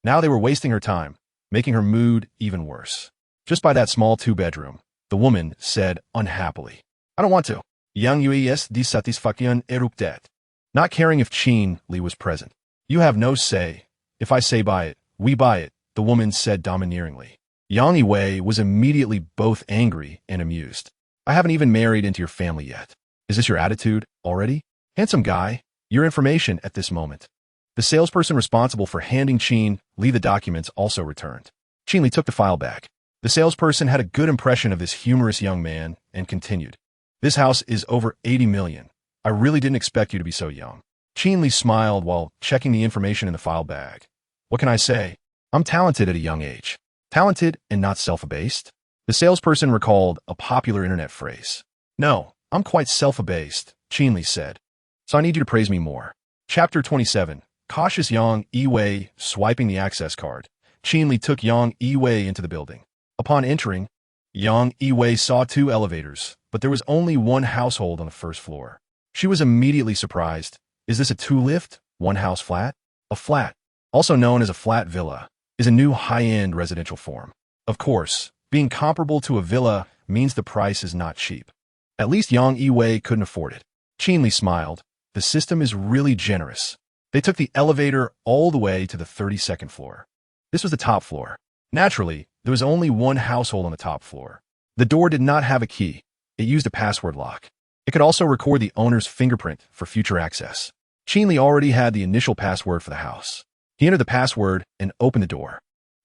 Now they were wasting her time, making her mood even worse. Just by that small 2-bedroom, the woman said unhappily. I don't want to. Yang Yue es dissatisfaction eruptet. Not caring if Qin Li was present. You have no say. If I say buy it, we buy it, the woman said domineeringly. Yang Yue was immediately both angry and amused. I haven't even married into your family yet. Is this your attitude already? Handsome guy, your information at this moment. The salesperson responsible for handing Qin Li the documents also returned. Qin Li took the file back. The salesperson had a good impression of this humorous young man and continued. This house is over 80 million. I really didn't expect you to be so young. Qin Li smiled while checking the information in the file bag. What can I say? I'm talented at a young age. Talented and not self-abased? The salesperson recalled a popular internet phrase. No, I'm quite self-abased, Qin Li said. So I need you to praise me more. Chapter 27. Cautious Yang Yue swiping the access card. Qin Li took Yang Yue into the building. Upon entering, Yang Yue saw 2 elevators, but there was only 1 household on the first floor. She was immediately surprised. Is this a 2-lift, 1-house flat? A flat, also known as a flat villa, is a new high-end residential form. Of course, being comparable to a villa means the price is not cheap. At least Yang Yue couldn't afford it. Qin Li smiled. The system is really generous. They took the elevator all the way to the 32nd floor. This was the top floor. Naturally, there was only 1 household on the top floor. The door did not have a key. It used a password lock. It could also record the owner's fingerprint for future access. Qin Li already had the initial password for the house. He entered the password and opened the door.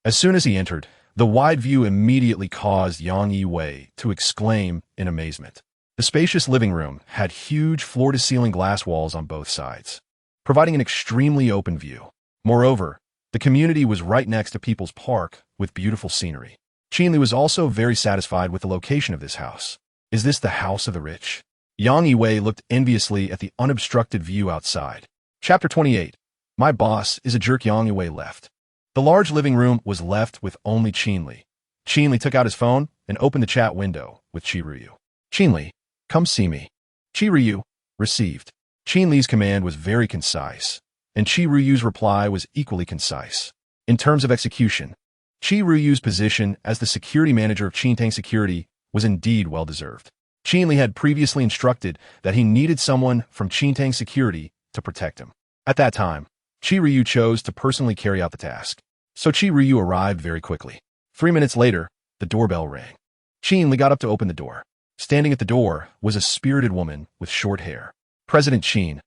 As soon as he entered, the wide view immediately caused Yang Yue to exclaim in amazement. The spacious living room had huge floor-to-ceiling glass walls on both sides, providing an extremely open view. Moreover, the community was right next to People's Park with beautiful scenery. Qin Li was also very satisfied with the location of this house. Is this the house of the rich? Yang Yue looked enviously at the unobstructed view outside. Chapter 28. My boss is a jerk. Yang Yue left. The large living room was left with only Qin Li. Qin Li took out his phone and opened the chat window with Qin. Qin Li, come see me. Qin received. Qin Li's command was very concise, and Qin reply was equally concise. In terms of execution, Qin position as the security manager of Qintang Security was indeed well-deserved. Qin Li had previously instructed that he needed someone from Qintang Security to protect him. At that time, Qin chose to personally carry out the task. So Qin arrived very quickly. 3 minutes later, the doorbell rang. Qin Li got up to open the door. Standing at the door was a spirited woman with short hair. President Qin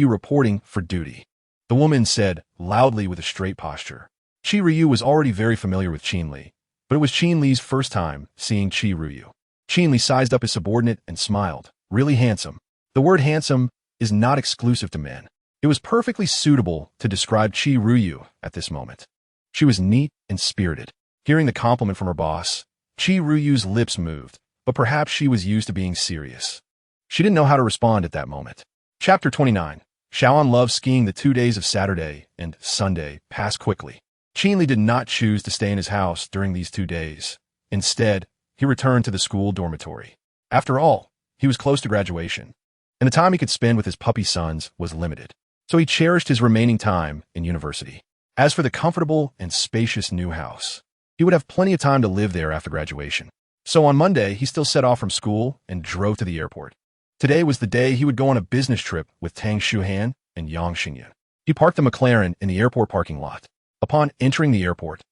reporting for duty. The woman said loudly with a straight posture. Qin was already very familiar with Qin Li, but it was Qin Li's first time seeing Qin. Qin Li sized up his subordinate and smiled. Really handsome. The word handsome is not exclusive to men. It was perfectly suitable to describe Qin at this moment. She was neat and spirited. Hearing the compliment from her boss, Qin lips moved, but perhaps she was used to being serious. She didn't know how to respond at that moment. Chapter 29. Xiaoan loved skiing. The 2 days of Saturday and Sunday passed quickly. Qin Li did not choose to stay in his house during these 2 days. Instead, he returned to the school dormitory. After all, he was close to graduation, and the time he could spend with his puppy sons was limited. So he cherished his remaining time in university. As for the comfortable and spacious new house, he would have plenty of time to live there after graduation. So on Monday, he still set off from school and drove to the airport. Today was the day he would go on a business trip with Tang Shuhan and Yang Xingyun. He parked the McLaren in the airport parking lot. Upon entering the airport,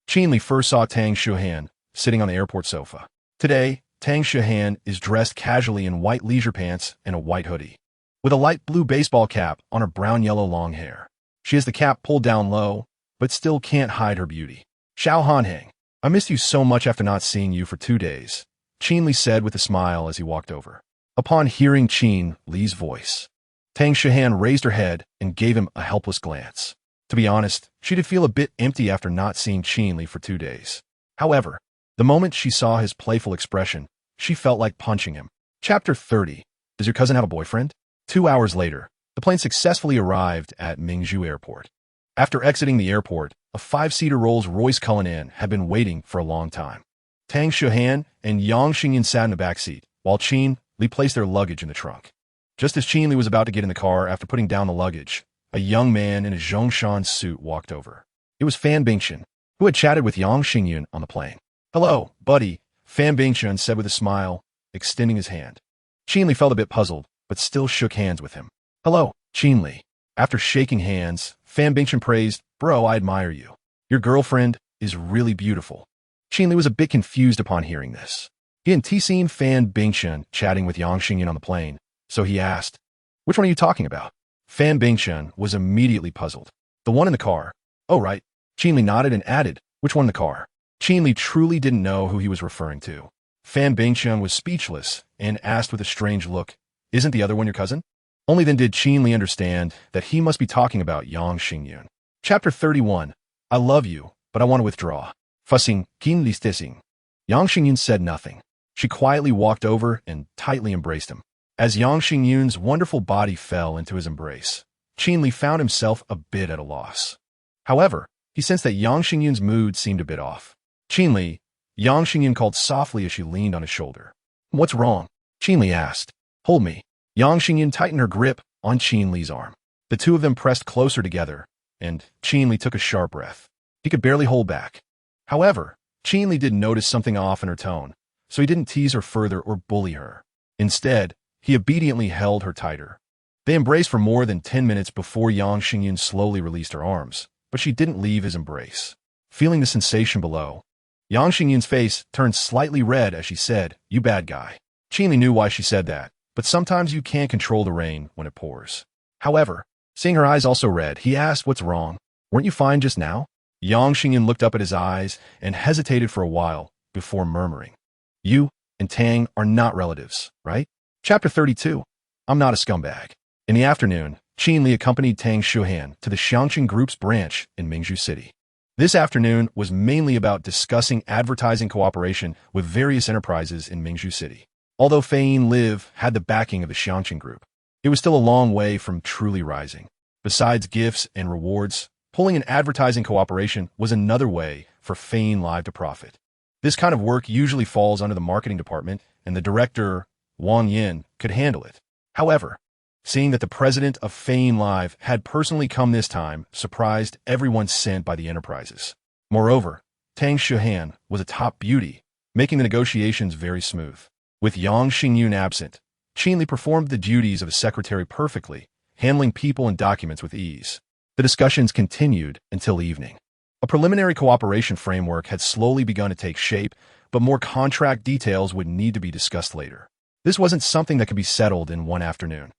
Qin Li first saw Tang Shuhan sitting on the airport sofa. Today, Tang Shuhan is dressed casually in white leisure pants and a white hoodie, with a light blue baseball cap on her brown-yellow long hair. She has the cap pulled down low, but still can't hide her beauty. Xiao Hanheng, I missed you so much after not seeing you for 2 days, Qin Li said with a smile as he walked over. Upon hearing Qin Li's voice, Tang Shuhan raised her head and gave him a helpless glance. To be honest, she did feel a bit empty after not seeing Qin Li for 2 days. However, the moment she saw his playful expression, she felt like punching him. Chapter 30. Does your cousin have a boyfriend? 2 hours later, the plane successfully arrived at Mingzhou Airport. After exiting the airport, a 5-seater Rolls-Royce Cullinan had been waiting for a long time. Tang Shuhan and Yang Xingyun sat in the back seat, while Qin Li placed their luggage in the trunk. Just as Qin Li was about to get in the car after putting down the luggage, a young man in a Zhongshan suit walked over. It was Fan Bingchen, who had chatted with Yang Xingyun on the plane. "Hello, buddy," Fan Bingchen said with a smile, extending his hand. Qin Li felt a bit puzzled, but still shook hands with him. "Hello, Qin Li." After shaking hands, Fan Bingchen praised, "Bro, I admire you. Your girlfriend is really beautiful." Qin Li was a bit confused upon hearing this. He hadn't seen Fan Bingchen chatting with Yang Xingyun on the plane, so he asked, "Which one are you talking about?" Fan Bingchen was immediately puzzled. "The one in the car." "Oh, right." Qin Li nodded and added, "Which one in the car?" Qin Li truly didn't know who he was referring to. Fan Bingchen was speechless and asked with a strange look, "Isn't the other one your cousin?" Only then did Qin Li understand that he must be talking about Yang Xingyun. Chapter 31. I love you, but I want to withdraw. Fussing, Qin Li stissing. Yang Xingyun said nothing. She quietly walked over and tightly embraced him. As Yang Xingyun's wonderful body fell into his embrace, Qin Li found himself a bit at a loss. However, he sensed that Yang Xingyun's mood seemed a bit off. "Qin Li," Yang Xingyun called softly as she leaned on his shoulder. "What's wrong?" Qin Li asked. "Hold me." Yang Xingyun tightened her grip on Qin Li's arm. The two of them pressed closer together, and Qin Li took a sharp breath. He could barely hold back. However, Qin Li did notice something off in her tone, so he didn't tease her further or bully her. Instead, he obediently held her tighter. They embraced for more than 10 minutes before Yang Xingyun slowly released her arms, but she didn't leave his embrace. Feeling the sensation below, Yang Xingyun's face turned slightly red as she said, "You bad guy." Qin Li knew why she said that, but sometimes you can't control the rain when it pours. However, seeing her eyes also red, he asked, "What's wrong? Weren't you fine just now?" Yang Xingyun looked up at his eyes and hesitated for a while before murmuring, "You and Tang are not relatives, right?" Chapter 32. I'm not a scumbag. In the afternoon, Qin Li accompanied Tang Shuhan to the Xiangqing Group's branch in Mingzhou City. This afternoon was mainly about discussing advertising cooperation with various enterprises in Mingzhou City. Although Fein Live had the backing of the Xiangqing Group, it was still a long way from truly rising. Besides gifts and rewards, pulling an advertising cooperation was another way for Fein Live to profit. This kind of work usually falls under the marketing department, and the director, Wang Yin, could handle it. However, seeing that the president of Fein Live had personally come this time surprised everyone sent by the enterprises. Moreover, Tang Shuhan was a top beauty, making the negotiations very smooth. With Yang Xingyun absent, Qin Li performed the duties of a secretary perfectly, handling people and documents with ease. The discussions continued until evening. A preliminary cooperation framework had slowly begun to take shape, but more contract details would need to be discussed later. This wasn't something that could be settled in one afternoon.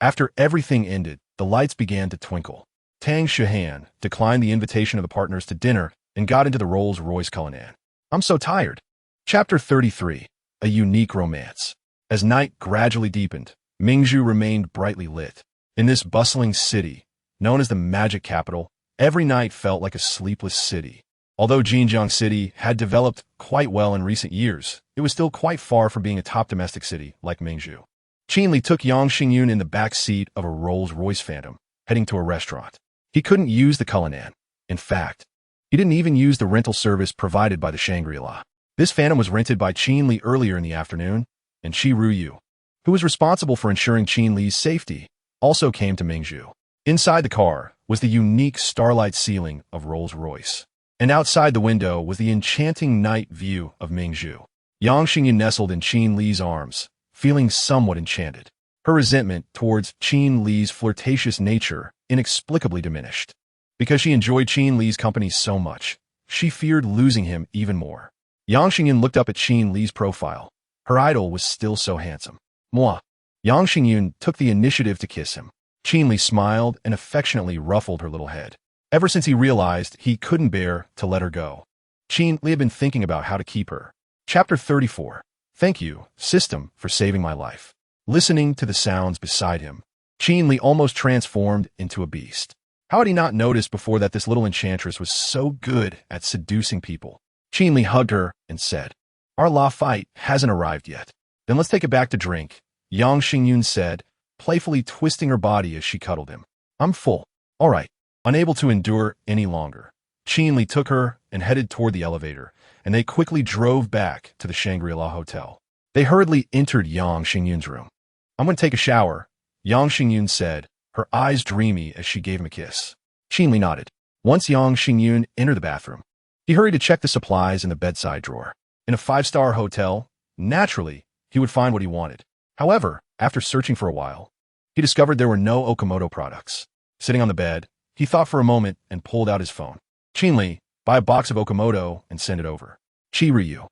After everything ended, the lights began to twinkle. Tang Shuhan declined the invitation of the partners to dinner and got into the Rolls-Royce Cullinan. I'm so tired. Chapter 33. A unique romance. As night gradually deepened, Mingzhou remained brightly lit. In this bustling city, known as the Magic Capital, every night felt like a sleepless city. Although Jinjiang City had developed quite well in recent years, it was still quite far from being a top domestic city like Mingzhou. Qin Li took Yang Xingyun in the back seat of a Rolls-Royce Phantom, heading to a restaurant. He couldn't use the Cullinan. In fact, He didn't even use the rental service provided by the Shangri-La. This phantom was rented by Qin Li earlier in the afternoon, and Qi Ruyu, who was responsible for ensuring Qin Li's safety, also came to Mingzhu. Inside the car was the unique starlight ceiling of Rolls-Royce, and outside the window was the enchanting night view of Mingzhu. Yang Xingyan nestled in Qin Li's arms, feeling somewhat enchanted. Her resentment towards Qin Li's flirtatious nature inexplicably diminished. Because she enjoyed Qin Li's company so much, she feared losing him even more. Yang Xingyan looked up at Qin Li's profile. Her idol was still so handsome. Moi. Yang Xingyan took the initiative to kiss him. Qin Li smiled and affectionately ruffled her little head. Ever since he realized he couldn't bear to let her go, Qin Li had been thinking about how to keep her. Chapter 34. Thank you, System, for saving my life. Listening to the sounds beside him, Qin Li almost transformed into a beast. How had he not noticed before that this little enchantress was so good at seducing people? Qin Li hugged her and said, "Our law fight hasn't arrived yet. Then let's take it back to drink," Yang Xingyun said, playfully twisting her body as she cuddled him. "I'm full." "All right." Unable to endure any longer, Qin Li took her and headed toward the elevator, and they quickly drove back to the Shangri-La Hotel. They hurriedly entered Yang Xingyun's room. "I'm going to take a shower," Yang Xingyun said, her eyes dreamy as she gave him a kiss. Qin Li nodded. Once Yang Xingyun entered the bathroom, he hurried to check the supplies in the bedside drawer. In a five-star hotel, naturally, he would find what he wanted. However, after searching for a while, he discovered there were no Okamoto products. Sitting on the bed, he thought for a moment and pulled out his phone. "Qin Li, buy a box of Okamoto and send it over." "Qi Ryu.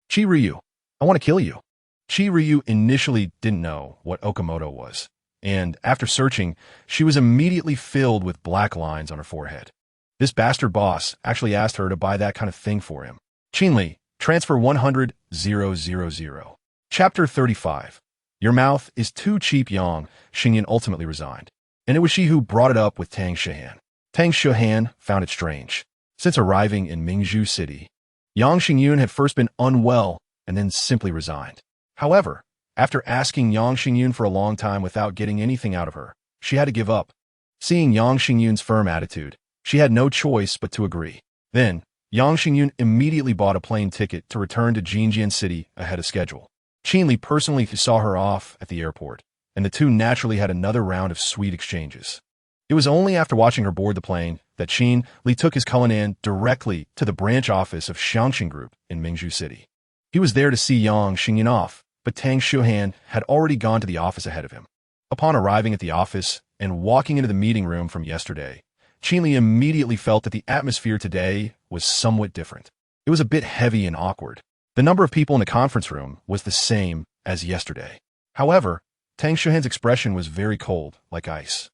Qi Ryu, I want to kill you." Qi Ryu initially didn't know what Okamoto was, and after searching, she was immediately filled with black lines on her forehead. This bastard boss actually asked her to buy that kind of thing for him. "Qin Li, transfer 100,000. Chapter 35. Your mouth is too cheap. Yang Xingyan ultimately resigned, and it was she who brought it up with Tang Shihan. Tang Shihan found it strange. Since arriving in Mingzhu City, Yang Xingyun had first been unwell and then simply resigned. However, after asking Yang Xingyun for a long time without getting anything out of her, she had to give up. Seeing Yang Xingyun's firm attitude, she had no choice but to agree. Then, Yang Xingyun immediately bought a plane ticket to return to Jinjian City ahead of schedule. Qin Li personally saw her off at the airport, and the two naturally had another round of sweet exchanges. It was only after watching her board the plane that Qin Li took his Cullinan directly to the branch office of Xiangxin Group in Mingzhu City. He was there to see Yang Xingyun off, but Tang Shihan had already gone to the office ahead of him. Upon arriving at the office and walking into the meeting room from yesterday, Qin Li immediately felt that the atmosphere today was somewhat different. It was a bit heavy and awkward. The number of people in the conference room was the same as yesterday. However, Tang Shihan's expression was very cold, like ice.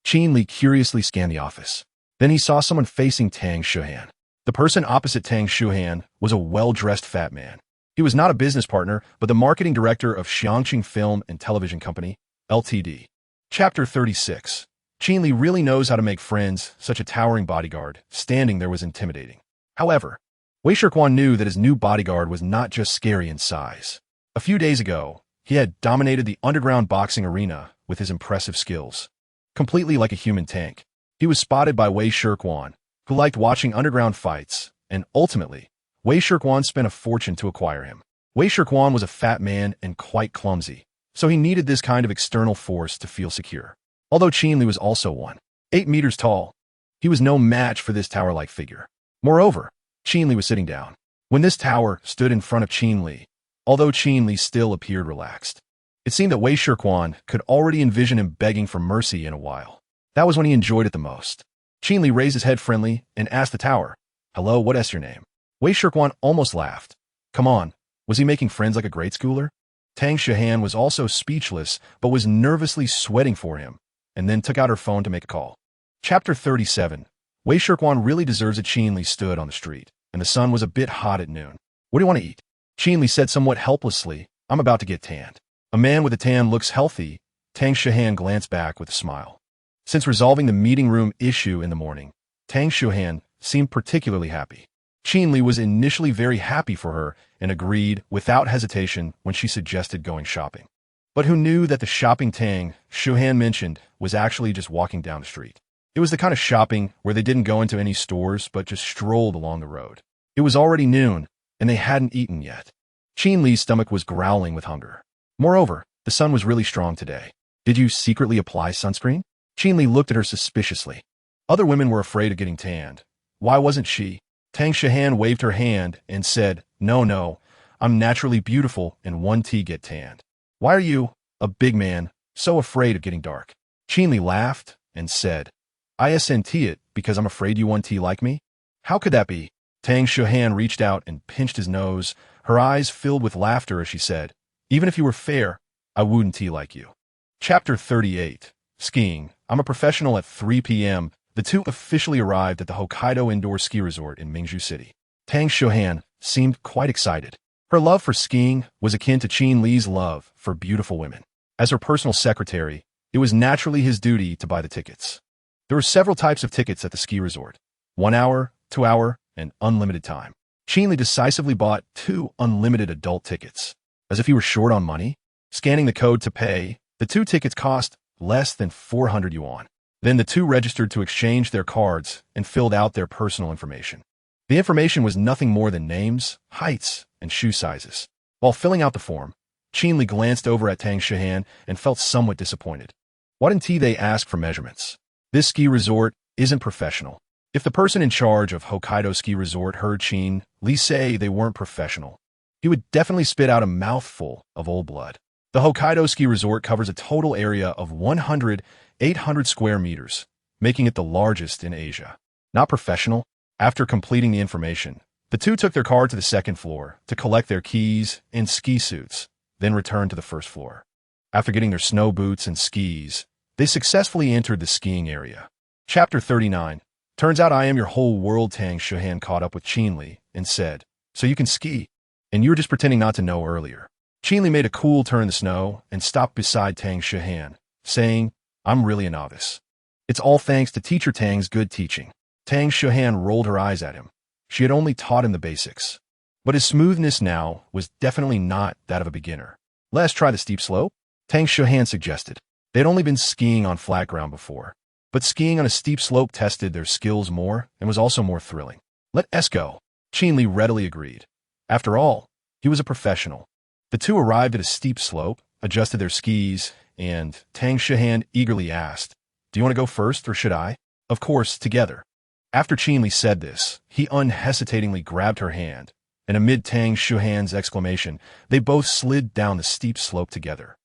Qin Li curiously scanned the office. Then he saw someone facing Tang Shihan. The person opposite Tang Shihan was a well-dressed fat man. He was not a business partner, but the marketing director of Xiangqing Film and Television Company, Ltd. Chapter 36. Qin Li really knows how to make friends. Such a towering bodyguard standing there was intimidating. However, Wei Shirquan knew that his new bodyguard was not just scary in size. A few days ago, he had dominated the underground boxing arena with his impressive skills. Completely like a human tank, he was spotted by Wei Shirquan, who liked watching underground fights, and ultimately, Wei Shirquan spent a fortune to acquire him. Wei Shirquan was a fat man and quite clumsy, so he needed this kind of external force to feel secure. Although Qin Li was also 1.8 meters tall, he was no match for this tower-like figure. Moreover, Qin Li was sitting down. When this tower stood in front of Qin Li, although Qin Li still appeared relaxed, it seemed that Wei Shirquan could already envision him begging for mercy in a while. That was when he enjoyed it the most. Qin Li raised his head friendly and asked the tower, "Hello, what is your name?" Wei Shirquan almost laughed. Come on, was he making friends like a grade schooler? Tang Shihan was also speechless, but was nervously sweating for him, and then took out her phone to make a call. Chapter 37. Wei Shirquan really deserves it. Qin Li stood on the street, and the sun was a bit hot at noon. "What do you want to eat?" Qin Li said somewhat helplessly, "I'm about to get tanned." A man with a tan looks healthy. Tang Shihan glanced back with a smile. Since resolving the meeting room issue in the morning, Tang Shihan seemed particularly happy. Qin Li was initially very happy for her and agreed without hesitation when she suggested going shopping. But who knew that the shopping Tang Shihan mentioned was actually just walking down the street? It was the kind of shopping where they didn't go into any stores but just strolled along the road. It was already noon, and they hadn't eaten yet. Qin Li's stomach was growling with hunger. Moreover, the sun was really strong today. Did you secretly apply sunscreen? Qin Li looked at her suspiciously. Other women were afraid of getting tanned. Why wasn't she? Qin waved her hand and said, No, I'm naturally beautiful and 1T get tanned. Why are you, a big man, so afraid of getting dark? Qin Li laughed and said, ISNT it because I'm afraid you 1T like me? How could that be? Qin reached out and pinched his nose, her eyes filled with laughter as she said, Even if you were fair, I wouldn't T like you. Chapter 38. Skiing. I'm a professional at 3 p.m. The two officially arrived at the Hokkaido Indoor Ski Resort in Mingzhu City. Qin seemed quite excited. Her love for skiing was akin to Qin Li's love for beautiful women. As her personal secretary, it was naturally his duty to buy the tickets. There were several types of tickets at the ski resort: 1 hour, 2 hour, and unlimited time. Qin Li decisively bought 2 unlimited adult tickets. As if he were short on money, scanning the code to pay, the 2 tickets cost less than 400 yuan. Then the 2 registered to exchange their cards and filled out their personal information. The information was nothing more than names, heights, and shoe sizes. While filling out the form, Qin Li glanced over at Qin and felt somewhat disappointed. Why didn't they ask for measurements? This ski resort isn't professional. If the person in charge of Hokkaido Ski Resort heard Qin Li say they weren't professional, he would definitely spit out a mouthful of old blood. The Hokkaido Ski Resort covers a total area of 800 square meters, making it the largest in Asia. Not professional? After completing the information, the 2 took their car to the 2nd floor to collect their keys and ski suits, then returned to the 1st floor. After getting their snow boots and skis, they successfully entered the skiing area. Chapter 39. Turns out I am your whole world. Qin caught up with Qin Li and said, So you can ski? And you were just pretending not to know earlier. Qin Li made a cool turn in the snow and stopped beside Qin, saying, I'm really a novice. It's all thanks to Teacher Tang's good teaching. Qin rolled her eyes at him. She had only taught him the basics. But his smoothness now was definitely not that of a beginner. Let's try the steep slope? Qin suggested. They'd only been skiing on flat ground before, but skiing on a steep slope tested their skills more and was also more thrilling. Let's go. Qin Li readily agreed. After all, he was a professional. The 2 arrived at a steep slope, adjusted their skis, and Qin eagerly asked, Do you want to go first or should I? Of course, together. After Qin Li said this, he unhesitatingly grabbed her hand, and amid Qin's exclamation, they both slid down the steep slope together.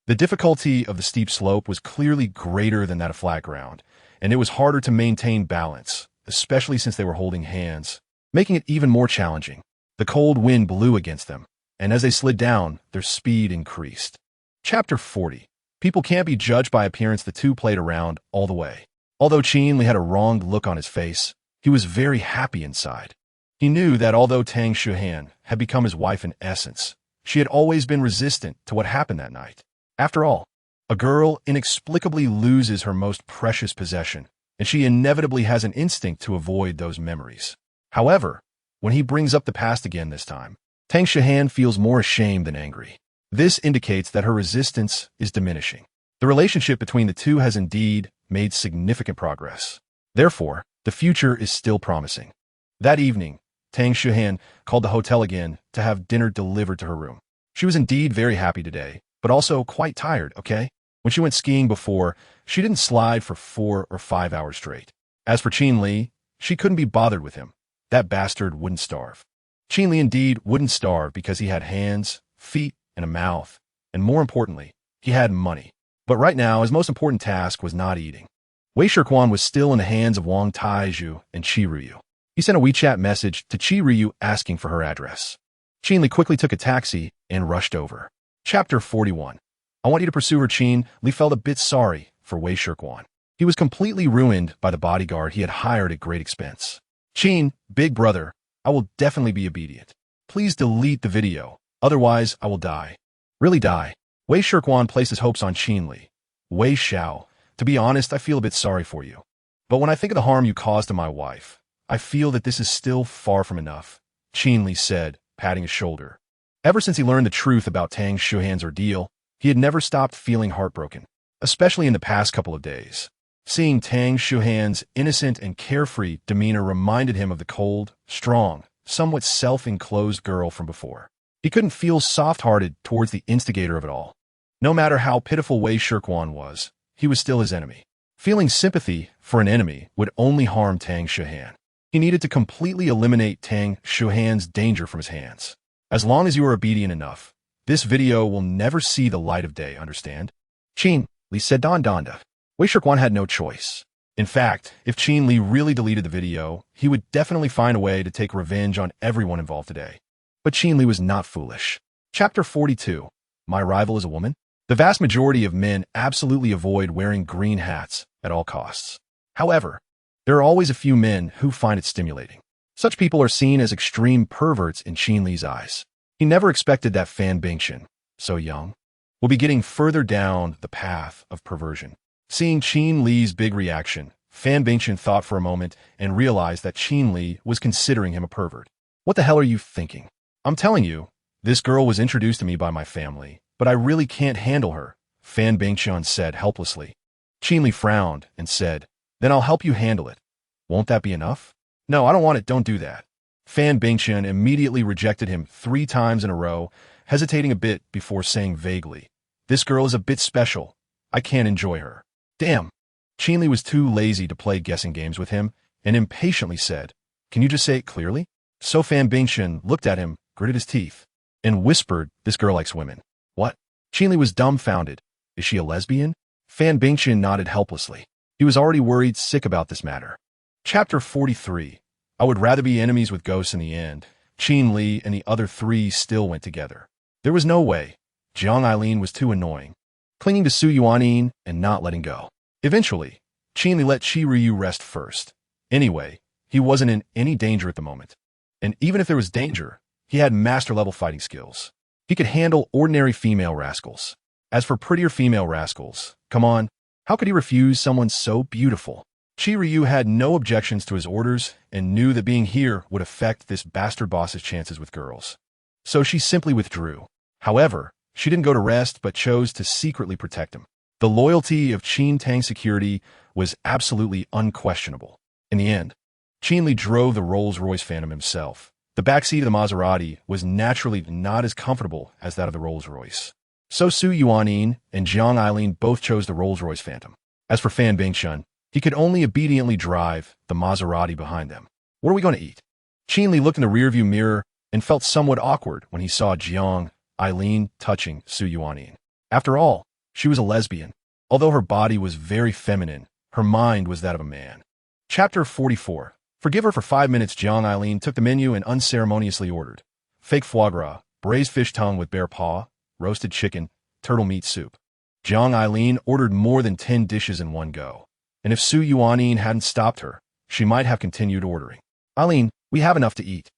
The difficulty of the steep slope was clearly greater than that of flat ground, and it was harder to maintain balance, especially since they were holding hands, making it even more challenging. The cold wind blew against them, and as they slid down, their speed increased. Chapter 40. People can't be judged by appearance. The 2 played around all the way. Although Qin Li had a wronged look on his face, he was very happy inside. He knew that although Qin had become his wife in essence, she had always been resistant to what happened that night. After all, a girl inexplicably loses her most precious possession, and she inevitably has an instinct to avoid those memories. However, when he brings up the past again this time, Qin feels more ashamed than angry. This indicates that her resistance is diminishing. The relationship between the 2 has indeed made significant progress. Therefore, the future is still promising. That evening, Qin called the hotel again to have dinner delivered to her room. She was indeed very happy today, but also quite tired, okay? When she went skiing before, she didn't slide for 4 or 5 hours straight. As for Qin Li, she couldn't be bothered with him. That bastard wouldn't starve. Qin Li indeed wouldn't starve because he had hands, feet, and a mouth, and more importantly, he had money. But right now, his most important task was not eating. Wei Shirquan was still in the hands of Wang Taizhu and Qi Ruyu. He sent a WeChat message to Qi Ruyu asking for her address. Qin Li quickly took a taxi and rushed over. Chapter 41. I want you to pursue her. Qin Li felt a bit sorry for Wei Shirquan. He was completely ruined by the bodyguard he had hired at great expense. Qin, big brother, I will definitely be obedient. Please delete the video, otherwise I will die. Really die. Wei Shirquan placed his hopes on Qin Li. Wei Xiao, to be honest, I feel a bit sorry for you. But when I think of the harm you caused to my wife, I feel that this is still far from enough, Qin Li said, patting his shoulder. Ever since he learned the truth about Qin's ordeal, he had never stopped feeling heartbroken, especially in the past couple of days. Seeing Tang Shuhan's innocent and carefree demeanor reminded him of the cold, strong, somewhat self-enclosed girl from before. He couldn't feel soft-hearted towards the instigator of it all. No matter how pitiful Wei Shirquan was, he was still his enemy. Feeling sympathy for an enemy would only harm Tang Shuhan. He needed to completely eliminate Tang Shuhan's danger from his hands. As long as you are obedient enough, this video will never see the light of day, understand? Qin Li said Donda. Wei Shirquan had no choice. In fact, if Qin Li really deleted the video, he would definitely find a way to take revenge on everyone involved today. But Qin Li was not foolish. Chapter 42. My rival is a woman? The vast majority of men absolutely avoid wearing green hats at all costs. However, there are always a few men who find it stimulating. Such people are seen as extreme perverts in Qin Li's eyes. He never expected that him.Qin, so young, will be getting further down the path of perversion. Seeing Qin Li's big reaction, him.Qin thought for a moment and realized that Qin Li was considering him a pervert. What the hell are you thinking? I'm telling you, this girl was introduced to me by my family, but I really can't handle her, him.Qin said helplessly. Qin Li frowned and said, then I'll help you handle it. Won't that be enough? No, I don't want it, don't do that. him.Qin immediately rejected him 3 times in a row, hesitating a bit before saying vaguely, this girl is a bit special. I can't enjoy her. Damn. Qin Li was too lazy to play guessing games with him and impatiently said, can you just say it clearly? So him.Qin looked at him, gritted his teeth, and whispered, this girl likes women. What? Qin Li was dumbfounded. Is she a lesbian? him.Qin nodded helplessly. He was already worried sick about this matter. Chapter 43. I would rather be enemies with ghosts in the end. Qin Li and the other 3 still went together. There was no way. Jiang Eileen was too annoying, clinging to Su Yuanin and not letting go. Eventually, Qin Li let Qi Ryu rest first. Anyway, he wasn't in any danger at the moment. And even if there was danger, he had master-level fighting skills. He could handle ordinary female rascals. As for prettier female rascals, come on, how could he refuse someone so beautiful? Qi Ryu had no objections to his orders and knew that being here would affect this bastard boss's chances with girls. So she simply withdrew. However, she didn't go to rest but chose to secretly protect him. The loyalty of Qin Tang security was absolutely unquestionable. In the end, Qin Li drove the Rolls-Royce Phantom himself. The backseat of the Maserati was naturally not as comfortable as that of the Rolls-Royce. So Su Yuanin and Jiang Eileen both chose the Rolls-Royce Phantom. As for him.Qin, he could only obediently drive the Maserati behind them. What are we going to eat? Qin Li looked in the rearview mirror and felt somewhat awkward when he saw Jiang Eileen touching Su Yuanin. After all, she was a lesbian. Although her body was very feminine, her mind was that of a man. Chapter 44. Forgive her for 5 minutes. Jiang Eileen took the menu and unceremoniously ordered fake foie gras, braised fish tongue with bear paw, roasted chicken, turtle meat soup. Jiang Eileen ordered more than 10 dishes in one go. And if Su Yuanin hadn't stopped her, she might have continued ordering. Eileen, we have enough to eat.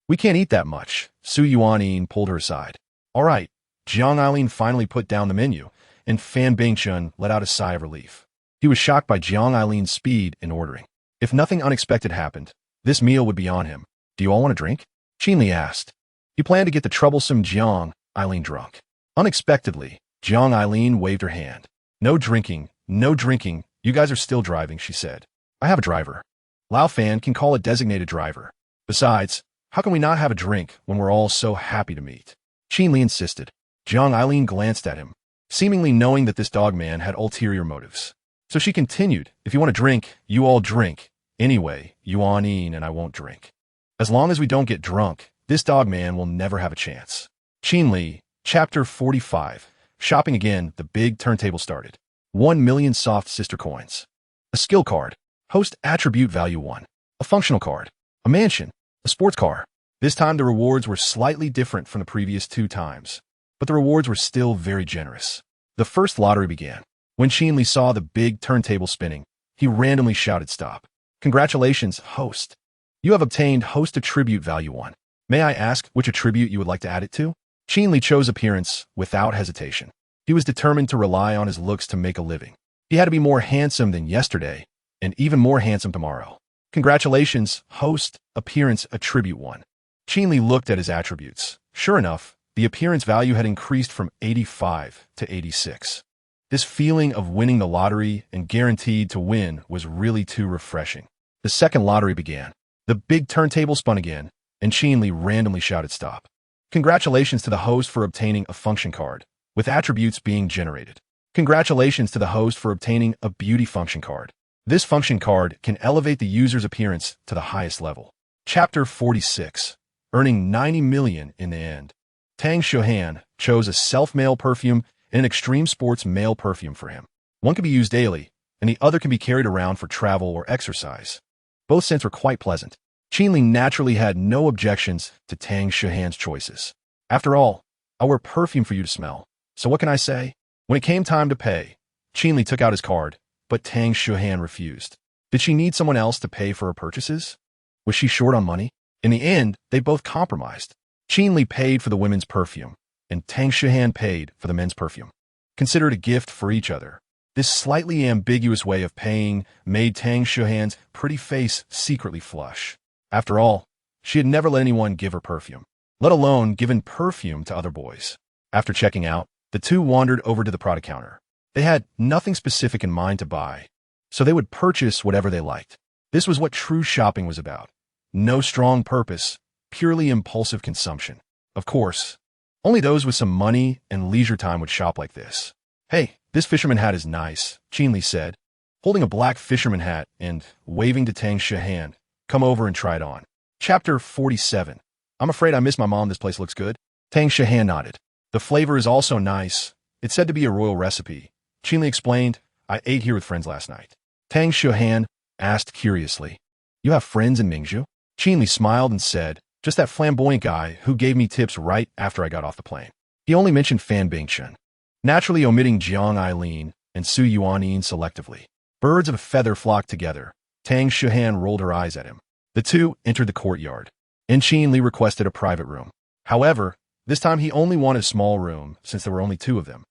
We can't eat that much. Su Yuanin pulled her aside. All right. Jiang Eileen finally put down the menu, and him.Qin let out a sigh of relief. He was shocked by Jiang Eileen's speed in ordering. If nothing unexpected happened, this meal would be on him. Do you all want a drink? Qin Li asked. He planned to get the troublesome Jiang Eileen drunk. Unexpectedly, Jiang Eileen waved her hand. No drinking, no drinking. You guys are still driving, she said. I have a driver. Lao Fan can call a designated driver. Besides, how can we not have a drink when we're all so happy to meet? Qin Li insisted. Jiang Eileen glanced at him, seemingly knowing that this dogman had ulterior motives. So she continued, if you want to drink, you all drink. Anyway, Yuanin and I won't drink. As long as we don't get drunk, this dogman will never have a chance. Qin Li, Chapter 45. Shopping again, the big turntable started. 1 million soft sister coins. A skill card. Host attribute value 1. A functional card. A mansion. A sports car. This time the rewards were slightly different from the previous 2 times, but the rewards were still very generous. The first lottery began. When Qin Li saw the big turntable spinning, he randomly shouted stop. Congratulations, host. You have obtained host attribute value 1. May I ask which attribute you would like to add it to? Qin Li chose appearance without hesitation. He was determined to rely on his looks to make a living. He had to be more handsome than yesterday, and even more handsome tomorrow. Congratulations, host appearance attribute 1. Qin Li looked at his attributes. Sure enough, the appearance value had increased from 85 to 86. This feeling of winning the lottery and guaranteed to win was really too refreshing. The second lottery began. The big turntable spun again, and Qin Li randomly shouted stop. Congratulations to the host for obtaining a function card, with attributes being generated. Congratulations to the host for obtaining a beauty function card. This function card can elevate the user's appearance to the highest level. Chapter 46. Earning 90 million in the end. Tang Xuhan chose a self-male perfume and an extreme sports male perfume for him. One can be used daily, and the other can be carried around for travel or exercise. Both scents were quite pleasant. Qin Li naturally had no objections to Tang Xuhan's choices. After all, I wear perfume for you to smell, so what can I say? When it came time to pay, Qin Li took out his card, but Tang Xuhan refused. Did she need someone else to pay for her purchases? Was she short on money? In the end, they both compromised. Qin Li paid for the women's perfume, and Tang Xuhan paid for the men's perfume. Considered a gift for each other. This slightly ambiguous way of paying made Tang Xuhan's pretty face secretly flush. After all, she had never let anyone give her perfume, let alone given perfume to other boys. After checking out, the two wandered over to the product counter. They had nothing specific in mind to buy, so they would purchase whatever they liked. This was what true shopping was about. No strong purpose, purely impulsive consumption. Of course, only those with some money and leisure time would shop like this. Hey, this fisherman hat is nice, Qin Li said, holding a black fisherman hat and waving to Tang Xuhan. Come over and try it on. Chapter 47. I'm afraid I miss my mom. This place looks good. Tang Xuhan nodded. The flavor is also nice. It's said to be a royal recipe. Qin Li explained, I ate here with friends last night. Tang Xuhan asked curiously, You have friends in Mingzhu? Qin Li smiled and said, Just that flamboyant guy who gave me tips right after I got off the plane. He only mentioned Fan Bingchen, naturally omitting Jiang Eileen and Su Yuanin selectively. Birds of a feather flocked together. Tang Xuhan rolled her eyes at him. The two entered the courtyard, and Qin Li requested a private room. However, this time he only wanted a small room, since there were only two of them.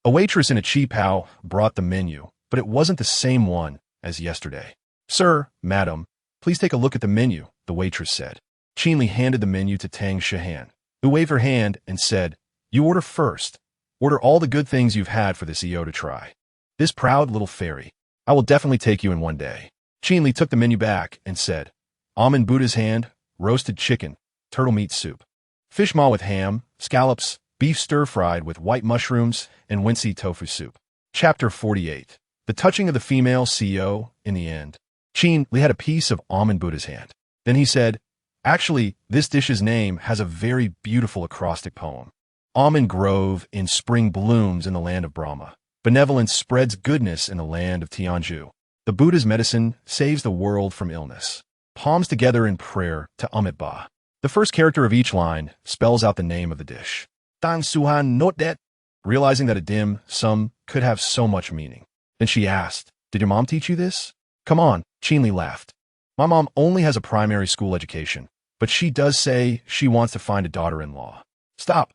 A waitress in a qipao brought the menu, but it wasn't the same one as yesterday. Sir, madam, please take a look at the menu, the waitress said. Qin Li handed the menu to Tang Xuhan, who waved her hand and said, You order first. Order all the good things you've had for this EO to try. This proud little fairy. I will definitely take you in one day. Qin Li took the menu back and said, Almond Buddha's hand, roasted chicken, turtle meat soup, fish maw with ham, scallops, beef stir-fried with white mushrooms, and wincy tofu soup. Chapter 48. The touching of the female CEO in the end. Qin Li had a piece of Almond Buddha's hand. Then he said, Actually, this dish's name has a very beautiful acrostic poem. Almond grove in spring blooms in the land of Brahma. Benevolence spreads goodness in the land of Tianzhu. The Buddha's medicine saves the world from illness. Palms together in prayer to Amitabha. The first character of each line spells out the name of the dish. Tang Xuhan note that, realizing that a dim sum could have so much meaning. Then she asked, Did your mom teach you this? Come on, Qin Li laughed. My mom only has a primary school education, but she does say she wants to find a daughter-in-law. Stop,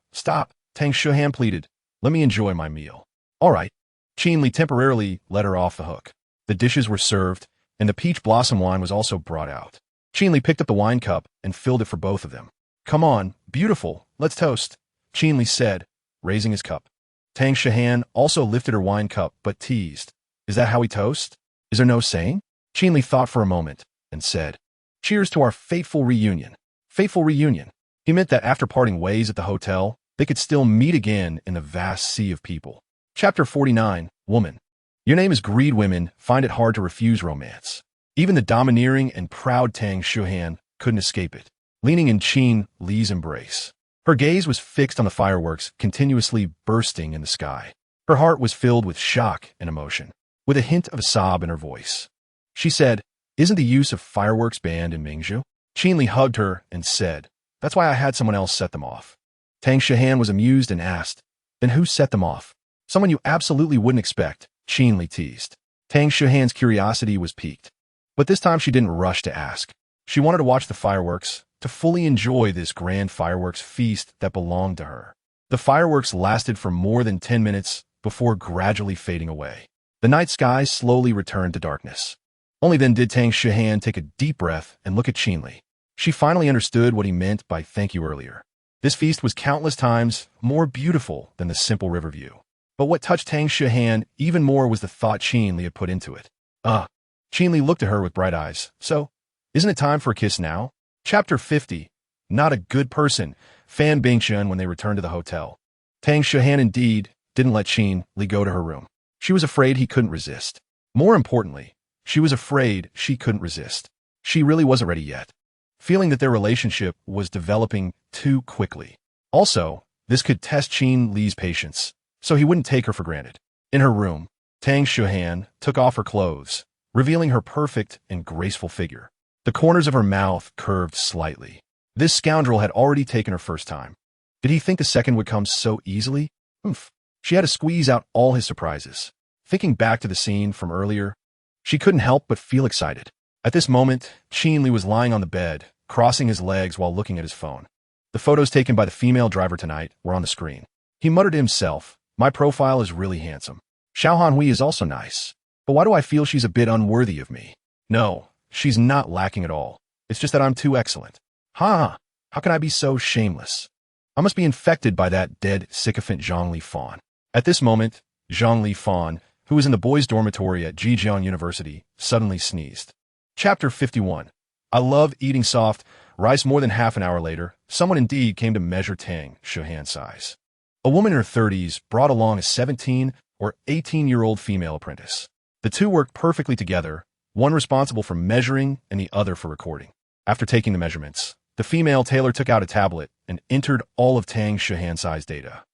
Tang Xuhan pleaded. Let me enjoy my meal. All right. Qin Li temporarily let her off the hook. The dishes were served, and the peach blossom wine was also brought out. Qin Li picked up the wine cup and filled it for both of them. Come on, beautiful, let's toast, Qin Li said, raising his cup. Tang Xuhan also lifted her wine cup but teased. Is that how we toast? Is there no saying? Qin Li thought for a moment and said, Cheers to our fateful reunion. Fateful reunion. He meant that after parting ways at the hotel, they could still meet again in the vast sea of people. Chapter 49. Woman. Your name is greed. Women find it hard to refuse romance. Even the domineering and proud Tang Xuhan couldn't escape it, leaning in Qin Li's embrace. Her gaze was fixed on the fireworks continuously bursting in the sky. Her heart was filled with shock and emotion, with a hint of a sob in her voice. She said, Isn't the use of fireworks banned in Mingzhu? Qin Li hugged her and said, That's why I had someone else set them off. Tang Xuhan was amused and asked, Then who set them off? Someone you absolutely wouldn't expect, Qin Li teased. Tang Xuhan's curiosity was piqued. But this time she didn't rush to ask. She wanted to watch the fireworks, to fully enjoy this grand fireworks feast that belonged to her. The fireworks lasted for more than 10 minutes before gradually fading away. The night sky slowly returned to darkness. Only then did Tang Xuhan take a deep breath and look at Qin Li. She finally understood what he meant by thank you earlier. This feast was countless times more beautiful than the simple river view. But what touched Tang Shihan even more was the thought Qin Li had put into it. Qin Li looked at her with bright eyes. So, isn't it time for a kiss now? Chapter 50. Not a good person, Fan Bingchun when they returned to the hotel. Tang Shihan indeed didn't let Qin Li go to her room. She was afraid he couldn't resist. More importantly, she was afraid she couldn't resist. She really wasn't ready yet, feeling that their relationship was developing too quickly. Also, this could test Qin Li's patience, so he wouldn't take her for granted. In her room, Tang Shihan took off her clothes, revealing her perfect and graceful figure. The corners of her mouth curved slightly. This scoundrel had already taken her first time. Did he think the second would come so easily? Oomph. She had to squeeze out all his surprises. Thinking back to the scene from earlier, she couldn't help but feel excited. At this moment, Qin Li was lying on the bed, crossing his legs while looking at his phone. The photos taken by the female driver tonight were on the screen. He muttered to himself, "My profile is really handsome. Xiao Hanhui is also nice. But why do I feel she's a bit unworthy of me? No, she's not lacking at all. It's just that I'm too excellent. How can I be so shameless? I must be infected by that dead sycophant Zhang Li Fan." At this moment, Zhang Li Fan, who was in the boys' dormitory at Zhejiang University, suddenly sneezed. Chapter 51. I love eating soft rice. More than half an hour later, someone indeed came to measure Tang Shihan's size. A woman in her 30s brought along a 17 or 18-year-old female apprentice. The two worked perfectly together, one responsible for measuring and the other for recording. After taking the measurements, the female tailor took out a tablet and entered all of Tang Shihan's size data.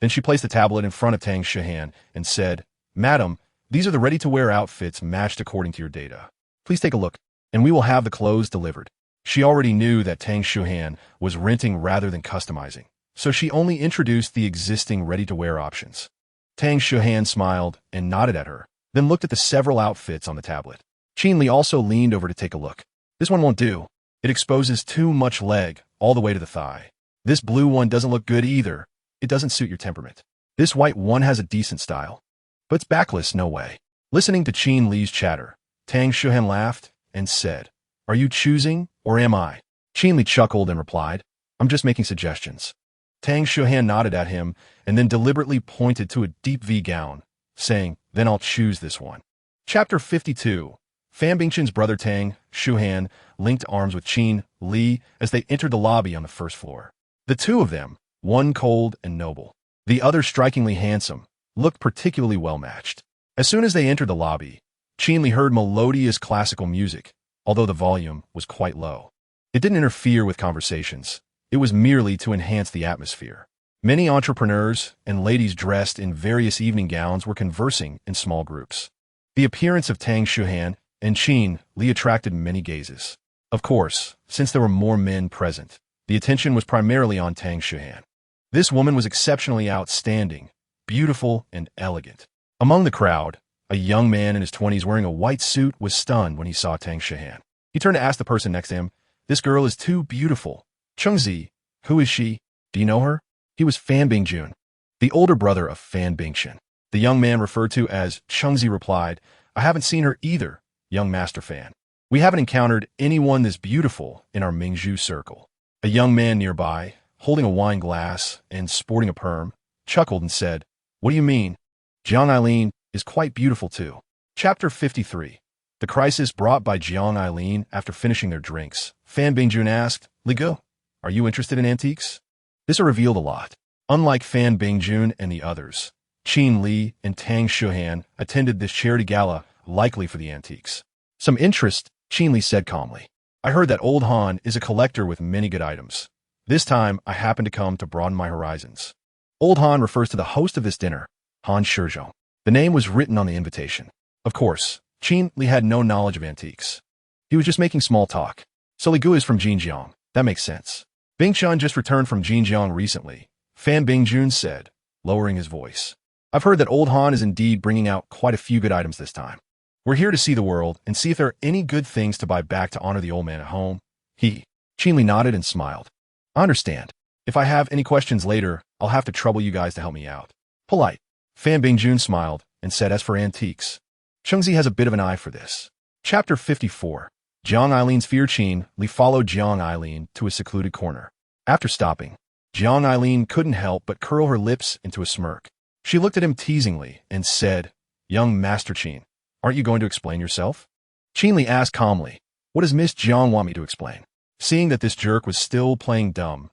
Then she placed the tablet in front of Tang Shihan and said, "Madam, these are the ready-to-wear outfits matched according to your data. Please take a look, and we will have the clothes delivered." She already knew that Tang Shihan was renting rather than customizing, so she only introduced the existing ready-to-wear options. Tang Shihan smiled and nodded at her, then looked at the several outfits on the tablet. Qin Li also leaned over to take a look. "This one won't do. It exposes too much leg, all the way to the thigh. This blue one doesn't look good either. It doesn't suit your temperament. This white one has a decent style. But it's backless, no way." Listening to Qin Li's chatter, Tang Shihan laughed and said, "Are you choosing, or am I?" Qin Li chuckled and replied, "I'm just making suggestions." Tang Shihan nodded at him and then deliberately pointed to a deep V gown, saying, "Then I'll choose this one." Chapter 52. Fan Bingchun's brother Tang Shihan linked arms with Qin Li as they entered the lobby on the first floor. The two of them, one cold and noble, the other strikingly handsome, looked particularly well-matched. As soon as they entered the lobby, Qin Li heard melodious classical music, although the volume was quite low. It didn't interfere with conversations. It was merely to enhance the atmosphere. Many entrepreneurs and ladies dressed in various evening gowns were conversing in small groups. The appearance of Tang Shihan and Qin Li attracted many gazes. Of course, since there were more men present, the attention was primarily on Tang Shihan. This woman was exceptionally outstanding, beautiful, and elegant. Among the crowd, a young man in his 20s wearing a white suit was stunned when he saw Tang Shihan. He turned to ask the person next to him, "This girl is too beautiful. Chengzi, who is she? Do you know her?" He was Fan Bingjun, the older brother of Fan Bingchun. The young man referred to as Chengzi replied, "I haven't seen her either, young master Fan. We haven't encountered anyone this beautiful in our Mingzhu circle." A young man nearby, holding a wine glass and sporting a perm, chuckled and said, "What do you mean? Jiang Eileen is quite beautiful too." Chapter 53. The crisis brought by Jiang Eileen after finishing their drinks. Fan Bingjun asked, "Ligu, are you interested in antiques?" This revealed a lot. Unlike Fan Bingjun and the others, Qin Li and Tang Shihan attended this charity gala likely for the antiques. "Some interest," Qin Li said calmly. "I heard that old Han is a collector with many good items. This time, I happened to come to broaden my horizons." Old Han refers to the host of this dinner, Han Shizhong. The name was written on the invitation. Of course, Qin Li had no knowledge of antiques. He was just making small talk. "So Ligu is from Xinjiang. That makes sense. Bingchun just returned from Xinjiang recently," Fan Bingjun said, lowering his voice. "I've heard that old Han is indeed bringing out quite a few good items this time. We're here to see the world and see if there are any good things to buy back to honor the old man at home." Qin Li nodded and smiled. "I understand. If I have any questions later, I'll have to trouble you guys to help me out." Polite. Fan Bingjun smiled and said, "As for antiques, Chengzi has a bit of an eye for this." Chapter 54. Jiang Eileen's fear. Qin Li followed Jiang Eileen to a secluded corner. After stopping, Jiang Eileen couldn't help but curl her lips into a smirk. She looked at him teasingly and said, "Young Master Qin, aren't you going to explain yourself?" Qin Li asked calmly, "What does Miss Jiang want me to explain?" Seeing that this jerk was still playing dumb,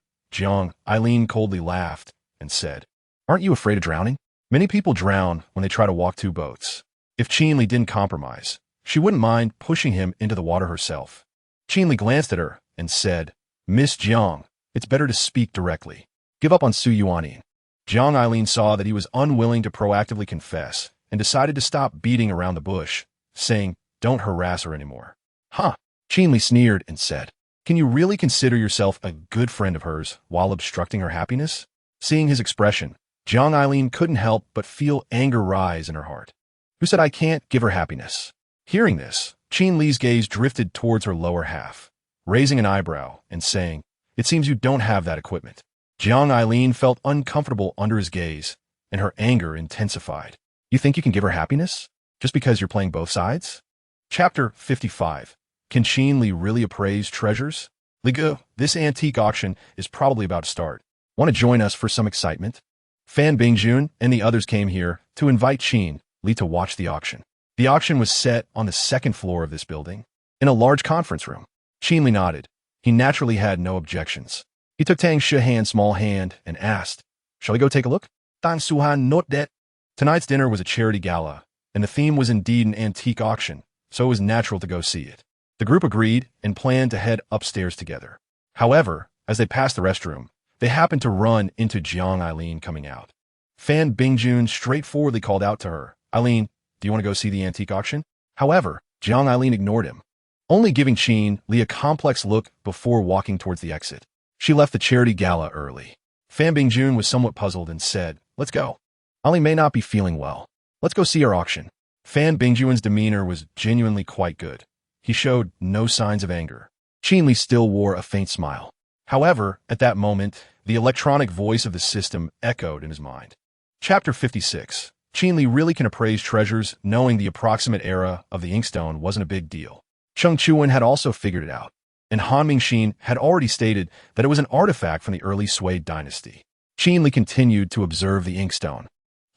Eileen coldly laughed and said, "Aren't you afraid of drowning? Many people drown when they try to walk two boats. If Qin Li didn't compromise, she wouldn't mind pushing him into the water herself." Qin Li glanced at her and said, "Miss Jiang, it's better to speak directly. Give up on Su Yuanin." Eileen saw that he was unwilling to proactively confess and decided to stop beating around the bush, saying, "Don't harass her anymore." "Huh." Qin Li sneered and said, "Can you really consider yourself a good friend of hers while obstructing her happiness?" Seeing his expression, Eileen couldn't help but feel anger rise in her heart. "Who said I can't give her happiness?" Hearing this, Qin Li's gaze drifted towards her lower half, raising an eyebrow and saying, "It seems you don't have that equipment." Eileen felt uncomfortable under his gaze, and her anger intensified. "You think you can give her happiness? Just because you're playing both sides?" Chapter 55. Can Qin Li really appraise treasures? Ligu, this antique auction is probably about to start. Want to join us for some excitement? Fan Bingjun and the others came here to invite Qin Li to watch the auction. The auction was set on the second floor of this building, in a large conference room. Qin Li nodded. He naturally had no objections. He took Tang Shihan's small hand and asked, "Shall we go take a look?" Tang Suhan note that. Tonight's dinner was a charity gala, and the theme was indeed an antique auction, so it was natural to go see it. The group agreed and planned to head upstairs together. However, as they passed the restroom, they happened to run into Eileen coming out. Fan Bingjun straightforwardly called out to her, "Eileen, do you want to go see the antique auction?" However, Eileen ignored him, only giving Qin Li a complex look before walking towards the exit. She left the charity gala early. Fan Bingjun was somewhat puzzled and said, "Let's go. Eileen may not be feeling well. Let's go see our auction." Fan Bingjun's demeanor was genuinely quite good. He showed no signs of anger. Qin Li still wore a faint smile. However, at that moment, the electronic voice of the system echoed in his mind. Chapter 56. Qin Li really can appraise treasures, knowing the approximate era of the inkstone wasn't a big deal. Cheng Chuan had also figured it out, and Han Mingxin had already stated that it was an artifact from the early Sui dynasty. Qin Li continued to observe the inkstone,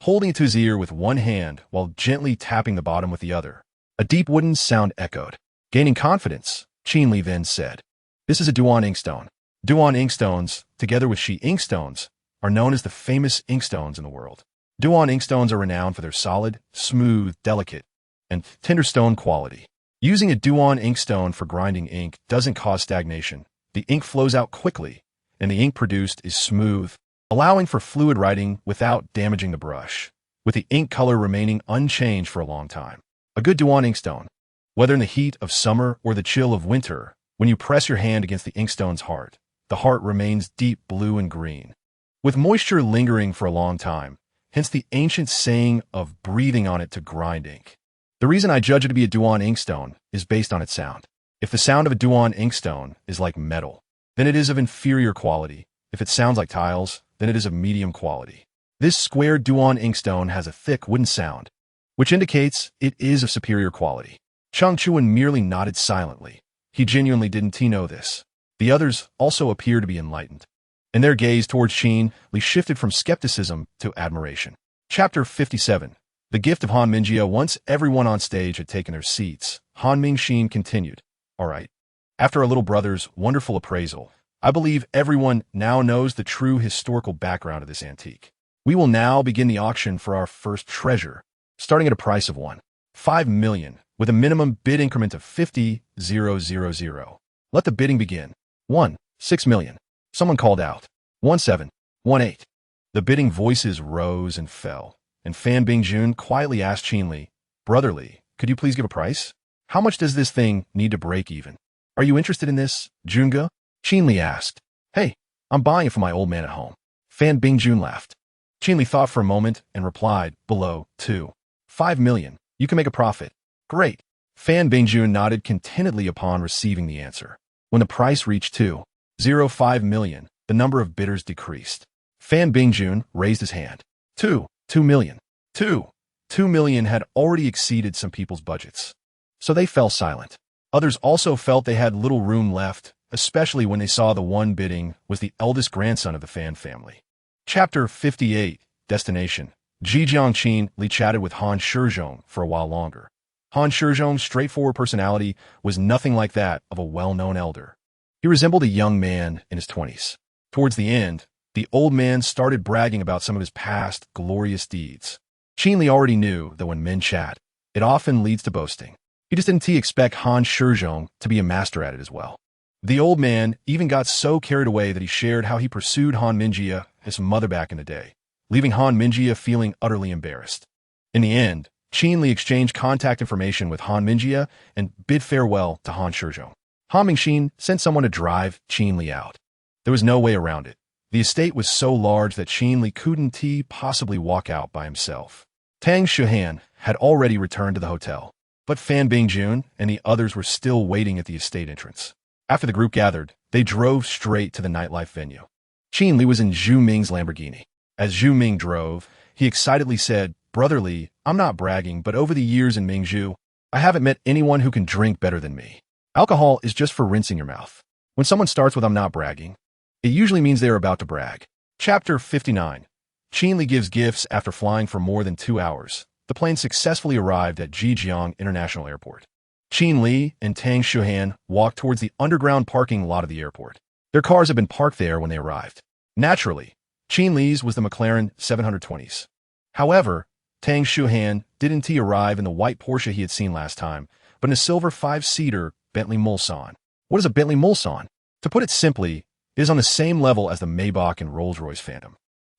holding it to his ear with one hand while gently tapping the bottom with the other. A deep wooden sound echoed. Gaining confidence, Qin Li then said, "This is a Duan inkstone. Duan inkstones, together with Shi inkstones, are known as the famous inkstones in the world. Duan inkstones are renowned for their solid, smooth, delicate, and tender stone quality. Using a Duan inkstone for grinding ink doesn't cause stagnation. The ink flows out quickly, and the ink produced is smooth, allowing for fluid writing without damaging the brush, with the ink color remaining unchanged for a long time. A good Duan inkstone, whether in the heat of summer or the chill of winter, when you press your hand against the inkstone's heart, the heart remains deep blue and green, with moisture lingering for a long time, hence the ancient saying of breathing on it to grind ink. The reason I judge it to be a Duan inkstone is based on its sound. If the sound of a Duan inkstone is like metal, then it is of inferior quality. If it sounds like tiles, then it is of medium quality. This square Duan inkstone has a thick wooden sound, which indicates it is of superior quality." Cheng Chuan merely nodded silently. He genuinely didn't know this. The others also appeared to be enlightened, and their gaze towards Qin Li shifted from skepticism to admiration. Chapter 57. The gift of Han Mingjia. Once everyone on stage had taken their seats, Han Mingxin continued, "All right. After our little brother's wonderful appraisal, I believe everyone now knows the true historical background of this antique. We will now begin the auction for our first treasure, starting at a price of 1.5 million, with a minimum bid increment of 50,000. Let the bidding begin." 1.6 million. Someone called out. 1.7. 1.8. The bidding voices rose and fell, and Fan Bingjun quietly asked Qin Li, "Brother Li, could you please give a price? How much does this thing need to break even? Are you interested in this, Junga?" Qin Li asked. "Hey, I'm buying it for my old man at home." Fan Bingjun laughed. Qin Li thought for a moment and replied, "Below 2.5 million. You can make a profit." "Great." Fan Bingjun nodded contentedly upon receiving the answer. When the price reached 2.05 million, the number of bidders decreased. Fan Bingjun raised his hand. 2 million. 2 million had already exceeded some people's budgets, so they fell silent. Others also felt they had little room left, especially when they saw the one bidding was the eldest grandson of the Fan family. Chapter 58. Destination. Qin Li chatted with Han Shizhong for a while longer. Han Shizhong's straightforward personality was nothing like that of a well-known elder. He resembled a young man in his 20s. Towards the end, the old man started bragging about some of his past glorious deeds. Qin Li already knew that when men chat, it often leads to boasting. He just didn't expect Han Shizhong to be a master at it as well. The old man even got so carried away that he shared how he pursued Han Minjia, his mother back in the day, leaving Han Minjia feeling utterly embarrassed. In the end, Qin Li exchanged contact information with Han Minjia and bid farewell to Han Shizhong. Han Mingxin sent someone to drive Qin Li out. There was no way around it. The estate was so large that Qin Li couldn't possibly walk out by himself. Tang Shuhan had already returned to the hotel, but Fan Bingjun and the others were still waiting at the estate entrance. After the group gathered, they drove straight to the nightlife venue. Qin Li was in Zhu Ming's Lamborghini. As Zhu Ming drove, he excitedly said, "Brother Li, I'm not bragging, but over the years in Mingzhu, I haven't met anyone who can drink better than me. Alcohol is just for rinsing your mouth. When someone starts with 'I'm not bragging,' it usually means they are about to brag." Chapter 59. Qin Li gives gifts after flying for more than 2 hours. The plane successfully arrived at Zhejiang International Airport. Qin Li and Tang Shuhan walked towards the underground parking lot of the airport. Their cars had been parked there when they arrived. Naturally, Qin Li's was the McLaren 720s. However, Tang Shuhan didn't arrive in the white Porsche he had seen last time, but in a silver 5-seater Bentley Mulsanne. What is a Bentley Mulsanne? To put it simply, it is on the same level as the Maybach and Rolls-Royce Phantom.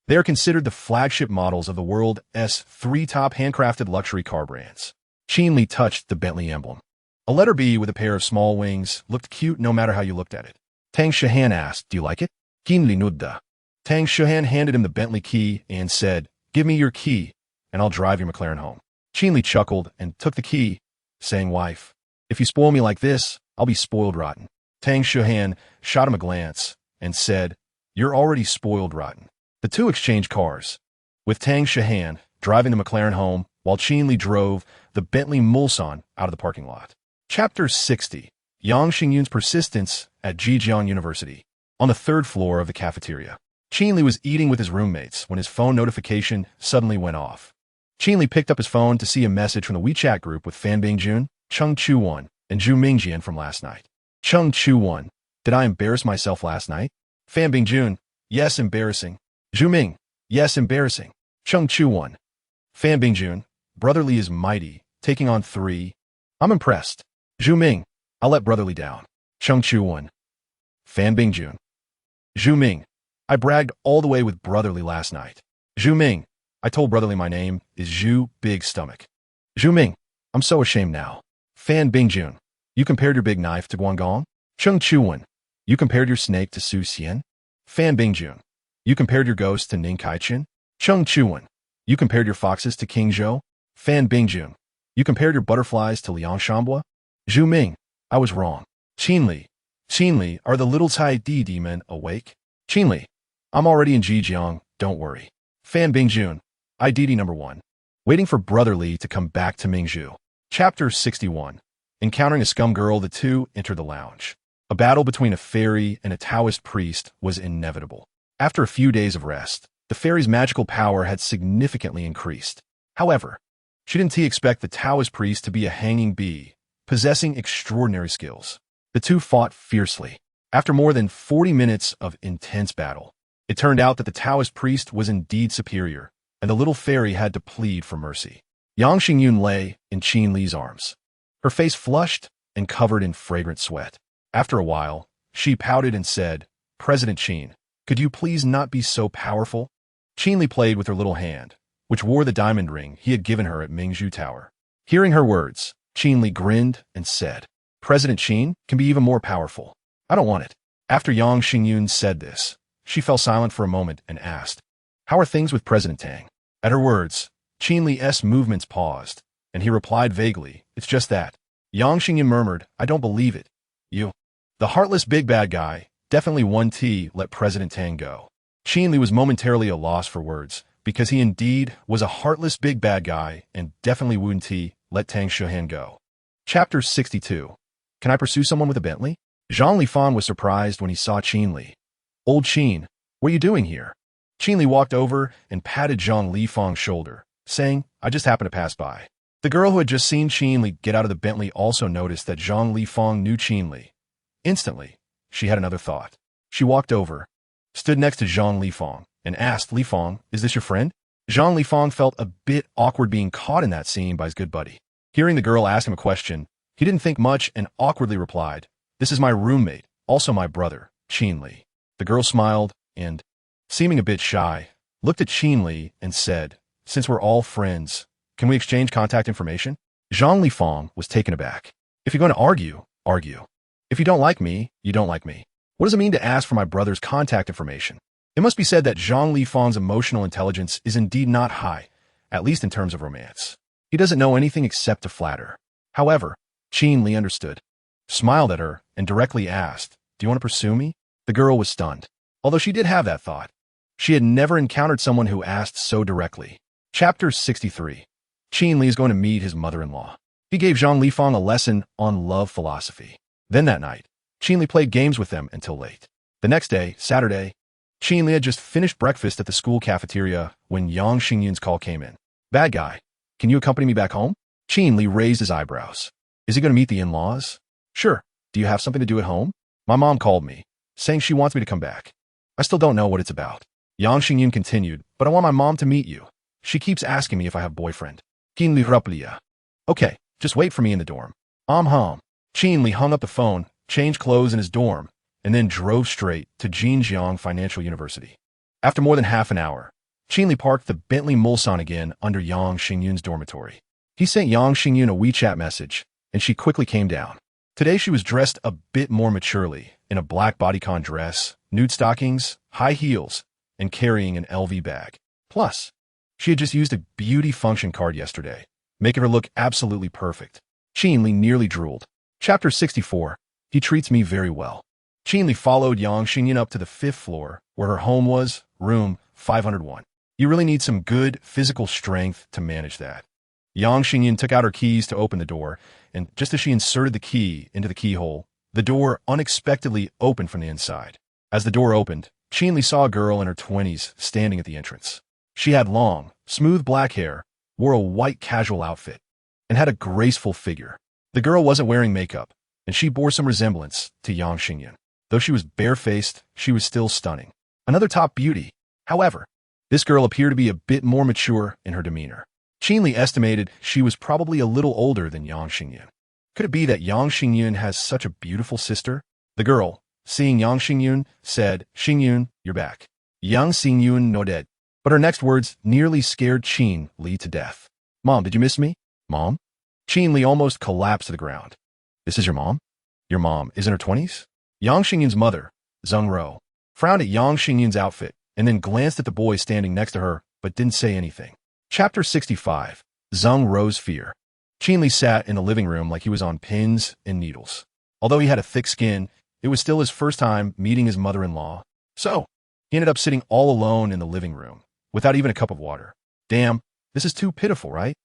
They are considered the flagship models of the world's 3 top handcrafted luxury car brands. Qin Li touched the Bentley emblem. A letter B with a pair of small wings looked cute no matter how you looked at it. Tang Shuhan asked, "Do you like it?" Qin Li nudda. Tang Shuhan handed him the Bentley key and said, "Give me your key, and I'll drive your McLaren home." Qin Li chuckled and took the key, saying, "Wife, if you spoil me like this, I'll be spoiled rotten." Tang Shuhan shot him a glance and said, "You're already spoiled rotten." The two exchanged cars, with Tang Shuhan driving the McLaren home while Qin Li drove the Bentley Mulsanne out of the parking lot. Chapter 60. Yang Xingyun's persistence at Zhejiang University. On the 3rd floor of the cafeteria, Qin Li was eating with his roommates when his phone notification suddenly went off. Qin Li picked up his phone to see a message from the WeChat group with Fan Bingjun, Cheng Chuan, and Zhu Mingjian from last night. Cheng Chuan, "Did I embarrass myself last night?" Fan Bingjun, "Yes, embarrassing." Zhu Ming, "Yes, embarrassing." Cheng Chuan, Fan Bingjun, "Brother Li is mighty, taking on 3. I'm impressed." Zhu Ming, "I'll let Brother Li down." Cheng Chuan, Fan Bingjun, Zhu Ming, "I bragged all the way with Brother Li last night." Zhu Ming, "I told Brother Li my name is Zhu Big Stomach." Zhu Ming, "I'm so ashamed now." Fan Bingjun, "You compared your big knife to Guanggong?" Cheng Chuan, "You compared your snake to Su Xian?" Fan Bingjun, "You compared your ghost to Ning Kaichen?" Cheng Chuan, "You compared your foxes to King Zhou?" Fan Bingjun, "You compared your butterflies to Liang Shambua?" Zhu Ming, "I was wrong." Qin Li, "Are the little Tai Di demon awake?" Qin Li, "I'm already in Zhejiang, don't worry." Fan Bingjun, IDD number 1. Waiting for Brother Li to come back to Mingzhu. Chapter 61. Encountering a scum girl, the two entered the lounge. A battle between a fairy and a Taoist priest was inevitable. After a few days of rest, the fairy's magical power had significantly increased. However, she didn't expect the Taoist priest to be a hanging bee, possessing extraordinary skills. The two fought fiercely. After more than 40 minutes of intense battle, it turned out that the Taoist priest was indeed superior, and the little fairy had to plead for mercy. Yang Xingyun lay in Qin Li's arms, her face flushed and covered in fragrant sweat. After a while, she pouted and said, "President Qin, could you please not be so powerful?" Qin Li played with her little hand, which wore the diamond ring he had given her at Mingzhu Tower. Hearing her words, Qin Li grinned and said, "President Qin can be even more powerful. I don't want it." After Yang Xingyun said this, she fell silent for a moment and asked, "How are things with President Tang?" At her words, Qin Li's movements paused, and he replied vaguely, "It's just that." Yang Xingyun murmured, "I don't believe it. You, the heartless big bad guy, definitely let President Tang go." Qin Li was momentarily at a loss for words, because he indeed was a heartless big bad guy and definitely let Tang Shuhan go. Chapter 62. Can I pursue someone with a Bentley? Zhang Lifan was surprised when he saw Qin Li. "Old Qin, what are you doing here?" Qin Li walked over and patted Zhang Lifang's shoulder, saying, "I just happened to pass by." The girl who had just seen Qin Li get out of the Bentley also noticed that Zhang Lifang knew Qin Li. Instantly, she had another thought. She walked over, stood next to Zhang Lifang, and asked, "Lifang, is this your friend?" Zhang Lifang felt a bit awkward being caught in that scene by his good buddy. Hearing the girl ask him a question, he didn't think much and awkwardly replied, "This is my roommate, also my brother, Qin Li." The girl smiled and, seeming a bit shy, looked at Qin Li and said, "Since we're all friends, can we exchange contact information?" Zhang Lifang was taken aback. "If you're going to argue, argue. If you don't like me, you don't like me. What does it mean to ask for my brother's contact information?" It must be said that Zhang Lifang's emotional intelligence is indeed not high, at least in terms of romance. He doesn't know anything except to flatter. However, Qin Li understood, smiled at her, and directly asked, "Do you want to pursue me?" The girl was stunned. Although she did have that thought, she had never encountered someone who asked so directly. Chapter 63. Qin Li is going to meet his mother-in-law. He gave Zhang Lifang a lesson on love philosophy. Then that night, Qin Li played games with them until late. The next day, Saturday, Qin Li had just finished breakfast at the school cafeteria when Yang Xingyun's call came in. "Bad guy, can you accompany me back home?" Qin Li raised his eyebrows. "Is he going to meet the in-laws?" "Sure. Do you have something to do at home?" "My mom called me, saying she wants me to come back. I still don't know what it's about." Yang Xingyun continued, "But I want my mom to meet you. She keeps asking me if I have a boyfriend." Qin Li replied, "Okay, just wait for me in the dorm." Hum. Qin Li hung up the phone, changed clothes in his dorm, and then drove straight to Jinjiang Financial University. After more than half an hour, Qin Li parked the Bentley Mulsanne again under Yang Xingyun's dormitory. He sent Yang Xingyun a WeChat message, and she quickly came down. Today she was dressed a bit more maturely, in a black bodycon dress, nude stockings, high heels, and carrying an LV bag. Plus, she had just used a beauty function card yesterday, making her look absolutely perfect. Qin Li nearly drooled. Chapter 64. He treats me very well. Qin Li followed Yang Xingyun up to the 5th floor, where her home was, room 501. You really need some good physical strength to manage that. Yang Xingyun took out her keys to open the door, and just as she inserted the key into the keyhole, the door unexpectedly opened from the inside. As the door opened, Qin Li saw a girl in her 20s standing at the entrance. She had long, smooth black hair, wore a white casual outfit, and had a graceful figure. The girl wasn't wearing makeup, and she bore some resemblance to Yang Xingyun. Though she was barefaced, she was still stunning. Another top beauty. However, this girl appeared to be a bit more mature in her demeanor. Qin Li estimated she was probably a little older than Yang Xingyun. Could it be that Yang Xingyun has such a beautiful sister? The girl, seeing Yang Xingyun, said, "Xingyun, you're back." Yang Xingyun nodded, but her next words nearly scared Qin Li to death. "Mom, did you miss me?" "Mom?" Qin Li almost collapsed to the ground. "This is your mom? Your mom is in her 20s? Yang Xingyun's mother, Zheng Ro, frowned at Yang Xingyun's outfit and then glanced at the boy standing next to her but didn't say anything. Chapter 65. Zheng Ro's Fear. Qin Li sat in the living room like he was on pins and needles. Although he had a thick skin, it was still his first time meeting his mother-in-law. So, he ended up sitting all alone in the living room, without even a cup of water. Damn, this is too pitiful, right?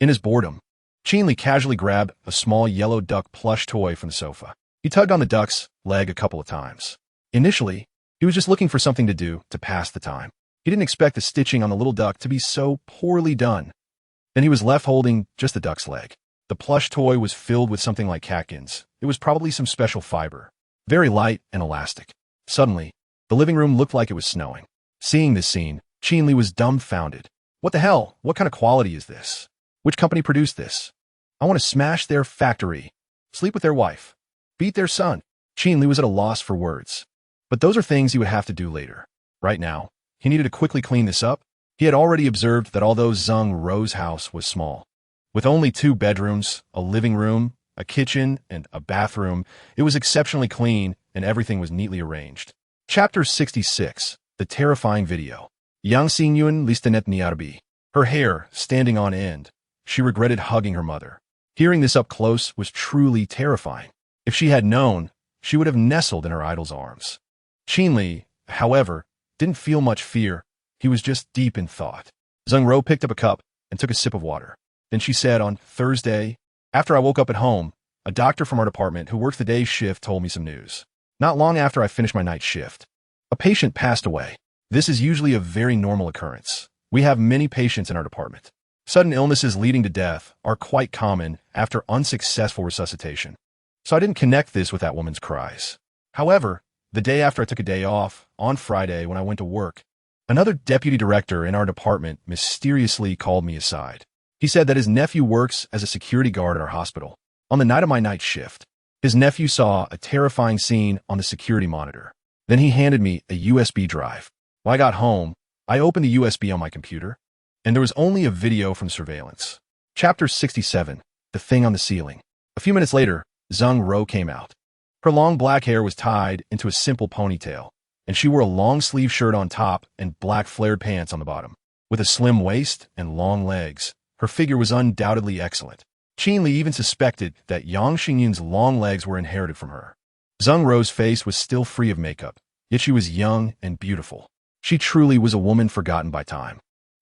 In his boredom, Qin Li casually grabbed a small yellow duck plush toy from the sofa. He tugged on the duck's leg a couple of times. Initially, he was just looking for something to do to pass the time. He didn't expect the stitching on the little duck to be so poorly done. Then he was left holding just the duck's leg. The plush toy was filled with something like catkins. It was probably some special fiber, very light and elastic. Suddenly, the living room looked like it was snowing. Seeing this scene, Qin Li was dumbfounded. What the hell? What kind of quality is this? Which company produced this? I want to smash their factory, sleep with their wife, beat their son. Qin Li was at a loss for words. But those are things he would have to do later. Right now, he needed to quickly clean this up. He had already observed that although Zheng Ro's house was small, with only 2 bedrooms, a living room, a kitchen, and a bathroom, it was exceptionally clean and everything was neatly arranged. Chapter 66. The Terrifying Video. Yang Xingyun listenet niarbi. Her hair standing on end. She regretted hugging her mother. Hearing this up close was truly terrifying. If she had known, she would have nestled in her idol's arms. Qin Li, however, didn't feel much fear. He was just deep in thought. Zheng Ro picked up a cup and took a sip of water. Then she said, "On Thursday, after I woke up at home, a doctor from our department who works the day shift told me some news. Not long after I finished my night shift, a patient passed away. This is usually a very normal occurrence. We have many patients in our department. Sudden illnesses leading to death are quite common after unsuccessful resuscitation. So I didn't connect this with that woman's cries. However, the day after I took a day off, on Friday when I went to work, another deputy director in our department mysteriously called me aside. He said that his nephew works as a security guard at our hospital. On the night of my night shift, his nephew saw a terrifying scene on the security monitor. Then he handed me a USB drive. When I got home, I opened the USB on my computer, and there was only a video from surveillance. Chapter 67, The Thing on the Ceiling. A few minutes later, Zheng Ro came out. Her long black hair was tied into a simple ponytail, and she wore a long-sleeve shirt on top and black flared pants on the bottom. With a slim waist and long legs, her figure was undoubtedly excellent. Qin Li even suspected that Yang-Xingyun's long legs were inherited from her. Zheng Ro's face was still free of makeup, yet she was young and beautiful. She truly was a woman forgotten by time.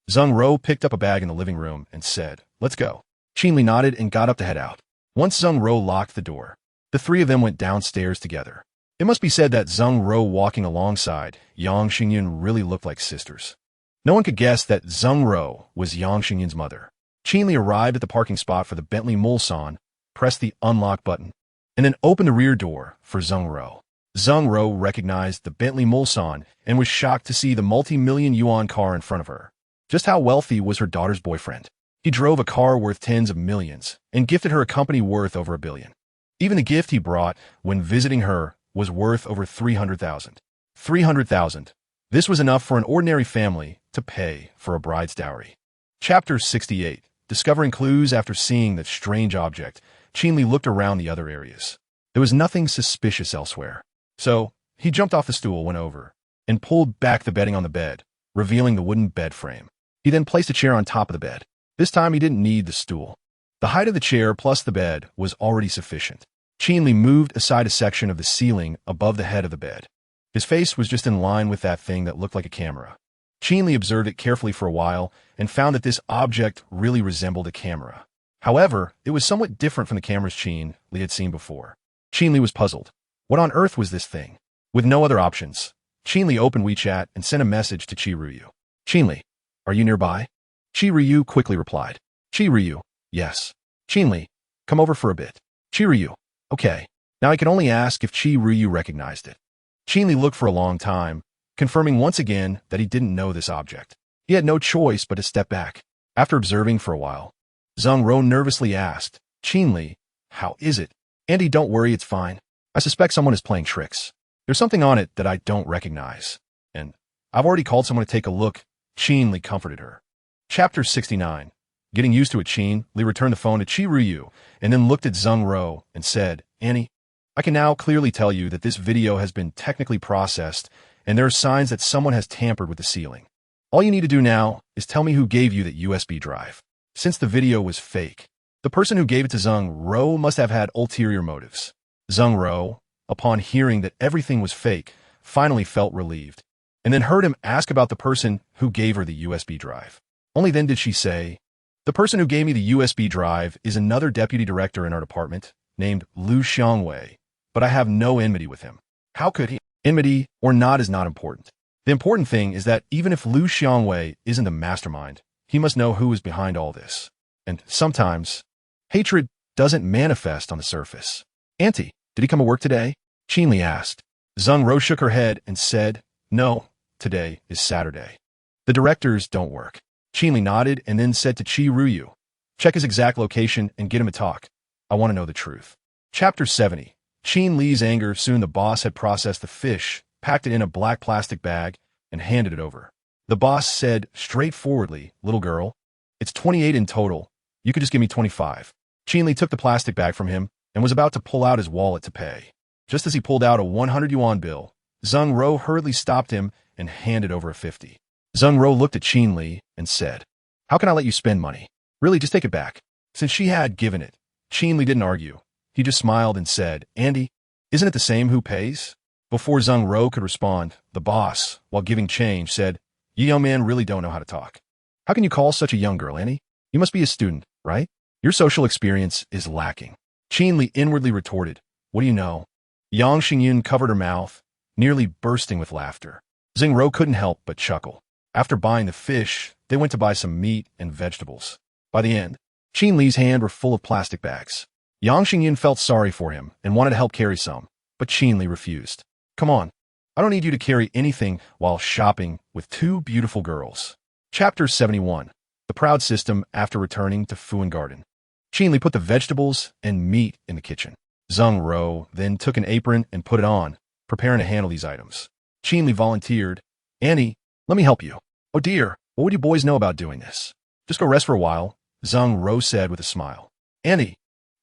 Zheng Ro picked up a bag in the living room and said, "Let's go." Qin Li nodded and got up to head out. Once Zheng Ro locked the door, the three of them went downstairs together. It must be said that Zheng Ro walking alongside Yang Xingyun really looked like sisters. No one could guess that Zheng Ro was Yang Xingyun's mother. Qin Li arrived at the parking spot for the Bentley Mulsanne, pressed the unlock button, and then opened the rear door for Zheng Ro. Zheng Ro recognized the Bentley Mulsanne and was shocked to see the multi-million yuan car in front of her. Just how wealthy was her daughter's boyfriend? He drove a car worth tens of millions and gifted her a company worth over $1 billion. Even the gift he brought when visiting her was worth over 300,000. 300,000. This was enough for an ordinary family to pay for a bride's dowry. Chapter 68. Discovering clues after seeing that strange object, Qin Li looked around the other areas. There was nothing suspicious elsewhere. So, he jumped off the stool, went over, and pulled back the bedding on the bed, revealing the wooden bed frame. He then placed a chair on top of the bed. This time he didn't need the stool. The height of the chair plus the bed was already sufficient. Qin Li moved aside a section of the ceiling above the head of the bed. His face was just in line with that thing that looked like a camera. Qin Li observed it carefully for a while and found that this object really resembled a camera. However, it was somewhat different from the cameras Qin Li had seen before. Qin Li was puzzled. What on earth was this thing? With no other options, Qin Li opened WeChat and sent a message to Qi Ruyu. "Qin Li, are you nearby?" Qi Ruyu quickly replied. "Qi Ruyu, yes." "Qin Li, come over for a bit." "Qi Ruyu, okay." Now I can only ask if Qi Ruyu recognized it. Qin Li looked for a long time, confirming once again that he didn't know this object. He had no choice but to step back. After observing for a while, Zheng Ro nervously asked, "Qin Li, how is it?" "Andy, don't worry, it's fine. I suspect someone is playing tricks. There's something on it that I don't recognize. And I've already called someone to take a look." Qin Li comforted her. Chapter 69. Getting used to it, Qin Li returned the phone to Qi Ruyu and then looked at Zheng Ro and said, "Annie, I can now clearly tell you that this video has been technically processed and there are signs that someone has tampered with the ceiling. All you need to do now is tell me who gave you that USB drive. Since the video was fake, the person who gave it to Zheng Ro must have had ulterior motives." Zheng Ro, upon hearing that everything was fake, finally felt relieved, and then heard him ask about the person who gave her the USB drive. Only then did she say, "The person who gave me the USB drive is another deputy director in our department named Lu Xiangwei, but I have no enmity with him." "How could he?" "Enmity or not is not important. The important thing is that even if Lu Xiangwei isn't the mastermind, he must know who is behind all this. And sometimes, hatred doesn't manifest on the surface." "Auntie, did he come to work today?" Qin Li asked. Zheng Ro shook her head and said, "No, today is Saturday. The directors don't work." Qin Li nodded and then said to Qi Ruyu, "Check his exact location and get him to talk. I want to know the truth." Chapter 70. Qin Li's anger. Soon the boss had processed the fish, packed it in a black plastic bag, and handed it over. The boss said straightforwardly, "Little girl, it's 28 in total. You could just give me 25. Qin Li took the plastic bag from him and was about to pull out his wallet to pay. Just as he pulled out a 100 yuan bill, Zheng Ro hurriedly stopped him and handed over a 50. Zheng Ro looked at Qin Li and said, "How can I let you spend money? Really, just take it back." Since she had given it, Qin Li didn't argue. He just smiled and said, "Andy, isn't it the same who pays?" Before Zheng Ro could respond, the boss, while giving change, said, "You young man really don't know how to talk. How can you call such a young girl, Annie? You must be a student, right? Your social experience is lacking." Qin Li inwardly retorted, "What do you know?" Yang Xingyun covered her mouth, nearly bursting with laughter. Ro couldn't help but chuckle. After buying the fish, they went to buy some meat and vegetables. By the end, Qin Li's hands were full of plastic bags. Qingyun felt sorry for him and wanted to help carry some, but Qin Li refused. Come on, I don't need you to carry anything while shopping with two beautiful girls. Chapter 71. The Proud System after returning to Fuan Garden. Qin Li put the vegetables and meat in the kitchen. Ro then took an apron and put it on, preparing to handle these items. Qin Li volunteered, Annie, let me help you. Oh dear, what would you boys know about doing this? Just go rest for a while, Ro said with a smile. Annie,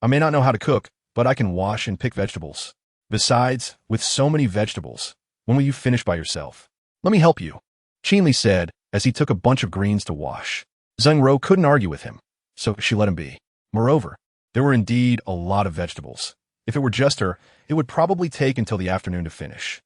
I may not know how to cook, but I can wash and pick vegetables. Besides, with so many vegetables, when will you finish by yourself? Let me help you, Qin Li said as he took a bunch of greens to wash. Ro couldn't argue with him, so she let him be. Moreover, there were indeed a lot of vegetables. If it were just her, it would probably take until the afternoon to finish.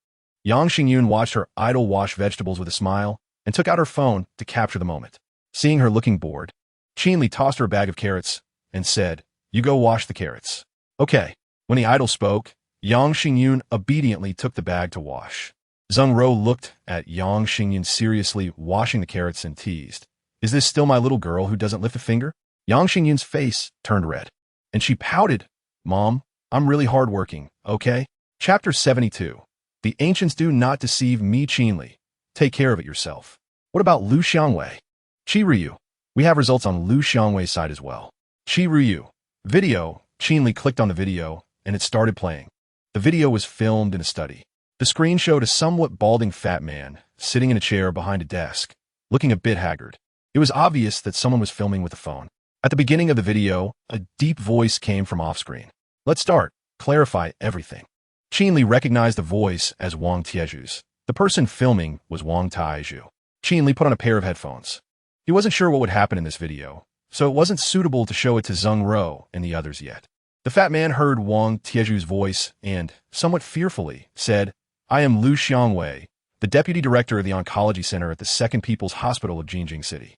Qingyun watched her idle wash vegetables with a smile and took out her phone to capture the moment. Seeing her looking bored, Qin Li tossed her a bag of carrots and said, You go wash the carrots. Okay. When the idol spoke, Qingyun obediently took the bag to wash. Ro looked at Qingyun seriously washing the carrots and teased, Is this still my little girl who doesn't lift a finger? Qingyun's face turned red, and she pouted, Mom, I'm really hardworking, okay? Chapter 72. The ancients do not deceive me, Qin Li. Take care of it yourself. What about Lu Xiangwei? Qi Ryu. We have results on Lu Xiangwei's side as well. Qi Ryu. Video. Qin Li clicked on the video, and it started playing. The video was filmed in a study. The screen showed a somewhat balding fat man sitting in a chair behind a desk, looking a bit haggard. It was obvious that someone was filming with a phone. At the beginning of the video, a deep voice came from off-screen. Let's start. Clarify everything. Qin Li recognized the voice as Wang Tieju's. The person filming was Wang Taizhu. Qin Li put on a pair of headphones. He wasn't sure what would happen in this video, so it wasn't suitable to show it to Ro and the others yet. The fat man heard Wang Tieju's voice and, somewhat fearfully, said, I am Lu Xiangwei, the deputy director of the oncology center at the Second People's Hospital of Jingjing City.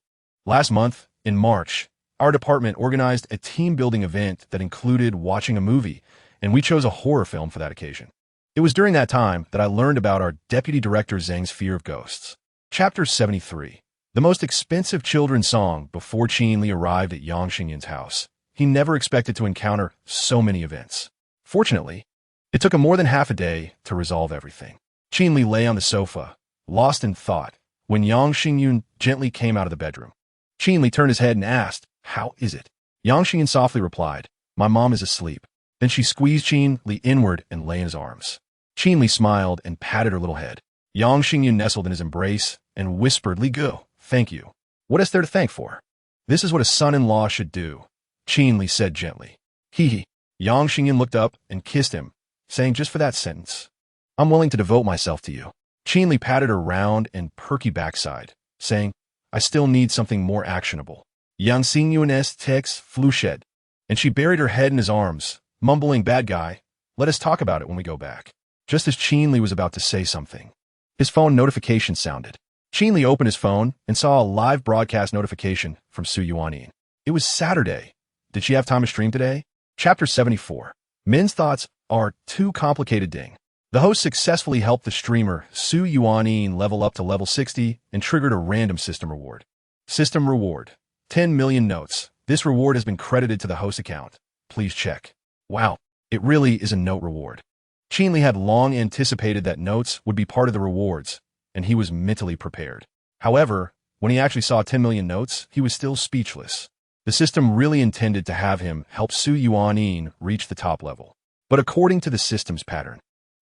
Last month, in March, our department organized a team-building event that included watching a movie, and we chose a horror film for that occasion. It was during that time that I learned about our deputy director Zhang's fear of ghosts. Chapter 73. The most expensive children's song before Qin Li arrived at Qingyun's house. He never expected to encounter so many events. Fortunately, it took him more than half a day to resolve everything. Qin Li lay on the sofa, lost in thought, when Qingyun gently came out of the bedroom. Qin Li turned his head and asked, How is it? Qingyun softly replied, My mom is asleep. Then she squeezed Qin Li inward and lay in his arms. Qin Li smiled and patted her little head. Qingyun nestled in his embrace and whispered, Li Gu, thank you. What is there to thank for? This is what a son-in-law should do, Qin Li said gently. Hee. Qingyun looked up and kissed him, saying just for that sentence, I'm willing to devote myself to you. Qin Li patted her round and perky backside, saying, I still need something more actionable. Qingyun's text flushed, and she buried her head in his arms, mumbling, Bad guy, let us talk about it when we go back. Just as Qin Li was about to say something, his phone notification sounded. Qin Li opened his phone and saw a live broadcast notification from Su Yuanin. It was Saturday. Did she have time to stream today? Chapter 74. Men's thoughts are too complicated ding. The host successfully helped the streamer Su Yuanin level up to level 60 and triggered a random system reward. System reward. 10 million notes. This reward has been credited to the host account. Please check. Wow, it really is a note reward. Qin Li had long anticipated that notes would be part of the rewards, and he was mentally prepared. However, when he actually saw 10 million notes, he was still speechless. The system really intended to have him help Su Yuanin reach the top level. But according to the system's pattern,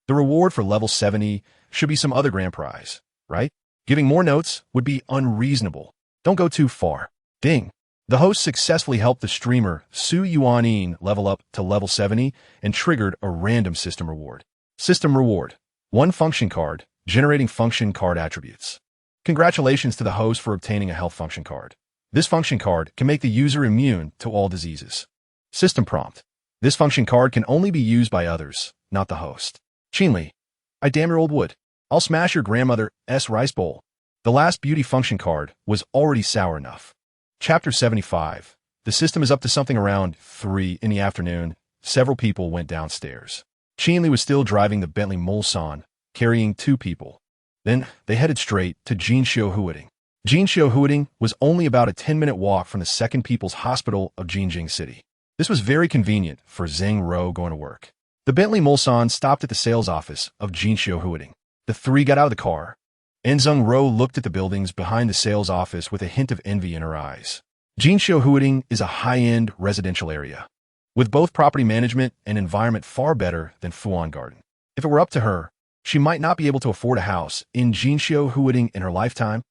the reward for level 70 should be some other grand prize, right? Giving more notes would be unreasonable. Don't go too far. Ding. The host successfully helped the streamer Su Yuanin level up to level 70 and triggered a random system reward. System reward. 1 function card, generating function card attributes. Congratulations to the host for obtaining a health function card. This function card can make the user immune to all diseases. System prompt. This function card can only be used by others, not the host. Qin Li, I damn your old wood. I'll smash your grandmother's rice bowl. The last beauty function card was already sour enough. Chapter 75. The system is up to something around 3 in the afternoon. Several people went downstairs. Qin Li was still driving the Bentley Mulsanne, carrying 2 people. Then they headed straight to Jinxiu. Jinxiu was only about a 10-minute walk from the Second People's Hospital of Jinjing City. This was very convenient for Zheng Ro going to work. The Bentley Mulsanne stopped at the sales office of Jinxiu. The three got out of the car, and Zheng Ro looked at the buildings behind the sales office with a hint of envy in her eyes. Jinxiu is a high-end residential area, with both property management and environment far better than Fuan Garden. If it were up to her, she might not be able to afford a house in Jinxiu in her lifetime,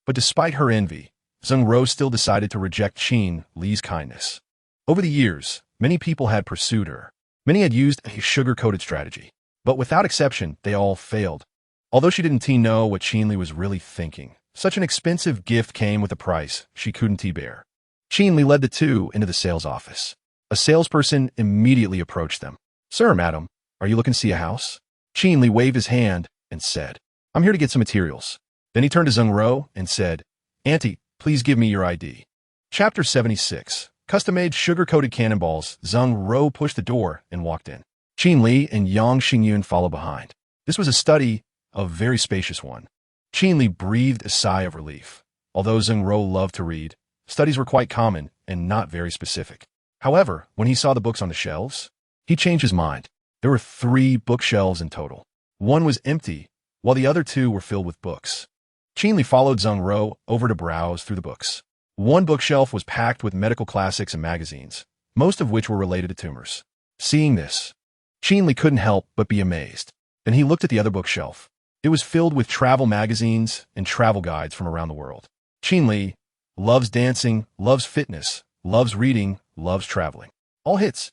but despite her envy, Zheng Ro still decided to reject Qin Li's kindness. Over the years, many people had pursued her. Many had used a sugar-coated strategy, but without exception, they all failed. Although she didn't know what Qin Li was really thinking, such an expensive gift came with a price she couldn't bear. Qin Li led the two into the sales office. A salesperson immediately approached them. "Sir, madam, are you looking to see a house?" Qin Li waved his hand and said, "I'm here to get some materials." Then he turned to Zheng Ro and said, "Auntie, please give me your ID." Chapter 76. Custom-made sugar-coated cannonballs. Zheng Ro pushed the door and walked in. Qin Li and Yang Xingyun followed behind. This was a study, a very spacious one. Qin Li breathed a sigh of relief. Although Zheng Ro loved to read, studies were quite common and not very specific. However, when he saw the books on the shelves, he changed his mind. There were 3 bookshelves in total. One was empty, while the other 2 were filled with books. Qin Li followed Zheng Ro over to browse through the books. One bookshelf was packed with medical classics and magazines, most of which were related to tumors. Seeing this, Qin Li couldn't help but be amazed. Then he looked at the other bookshelf. It was filled with travel magazines and travel guides from around the world. Qin Li loves dancing, loves fitness, loves reading, loves traveling. All hits.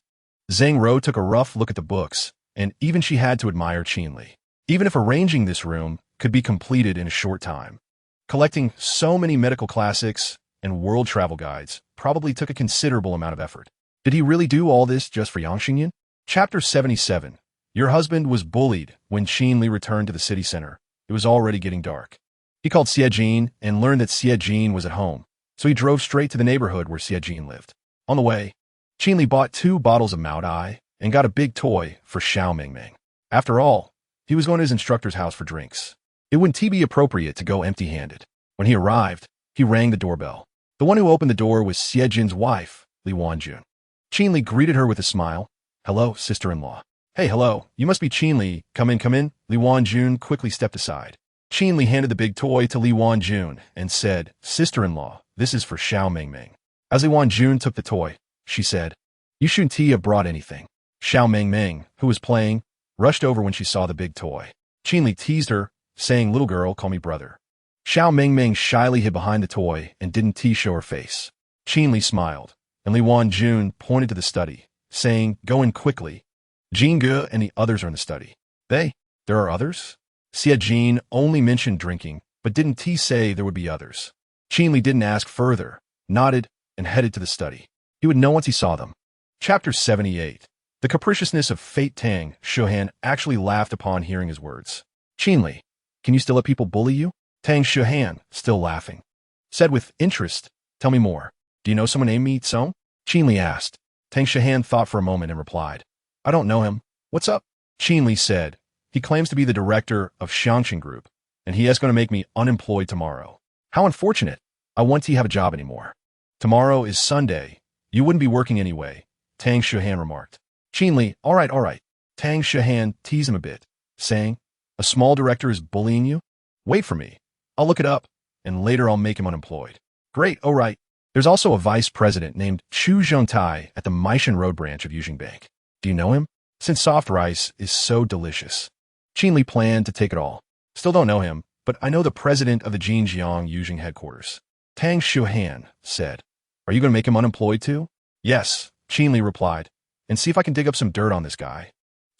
Zheng Ro took a rough look at the books, and even she had to admire Qin Li. Even if arranging this room could be completed in a short time, collecting so many medical classics and world travel guides probably took a considerable amount of effort. Did he really do all this just for Yang Xingyun? Chapter 77. Your husband was bullied when Qin Li returned to the city center. It was already getting dark. He called Xiejin and learned that Xiejin was at home, so he drove straight to the neighborhood where Xiejin lived. On the way, Qin Li bought 2 bottles of Maodai and got a big toy for Xiao Mingming. After all, he was going to his instructor's house for drinks. It wouldn't be appropriate to go empty-handed. When he arrived, he rang the doorbell. The one who opened the door was Xiejin's wife, Li Wanjun. Qin Li greeted her with a smile. "Hello, sister-in-law." "Hey, hello, you must be Qin Li. Come in, come in." Li Wanjun quickly stepped aside. Qin Li handed the big toy to Li Wanjun and said, "Sister-in-law, this is for Xiao Mingming." As Li Wanjun took the toy, she said, "You shouldn't have brought anything." Xiao Mingming, who was playing, rushed over when she saw the big toy. Qin Li teased her, saying, "Little girl, call me brother." Xiao Mingming shyly hid behind the toy and didn't show her face. Qin Li smiled, and Li Wanjun pointed to the study, saying, "Go in quickly. Jingge and the others are in the study." There are others? Xiejin only mentioned drinking, but didn't say there would be others. Qin Li didn't ask further, nodded, and headed to the study. He would know once he saw them. Chapter 78. The capriciousness of fate. Tang Shuhan actually laughed upon hearing his words. "Qin Li, can you still let people bully you?" Tang Shuhan, still laughing, said with interest, "Tell me more. Do you know someone named Mi Tsong?" Qin Li asked. Tang Shuhan thought for a moment and replied, "I don't know him. What's up?" Qin Li said, "He claims to be the director of Xiangqin Group, and he is going to make me unemployed tomorrow." "How unfortunate. I want to have a job anymore." "Tomorrow is Sunday. You wouldn't be working anyway," Tang Shuhan remarked. Qin Li, all right. Tang Shuhan teased him a bit, saying, "A small director is bullying you? Wait for me. I'll look it up, and later I'll make him unemployed." "Great, all right." There's also a vice president named Chu Zhongtai at the Meishan Road branch of Yujing Bank. Do you know him? Since soft rice is so delicious. Qin Li planned to take it all. Still don't know him, but I know the president of the Jinjiang Yujing headquarters. Tang Shuhan said, "Are you going to make him unemployed too?" "Yes," Qin Li replied, "and see if I can dig up some dirt on this guy.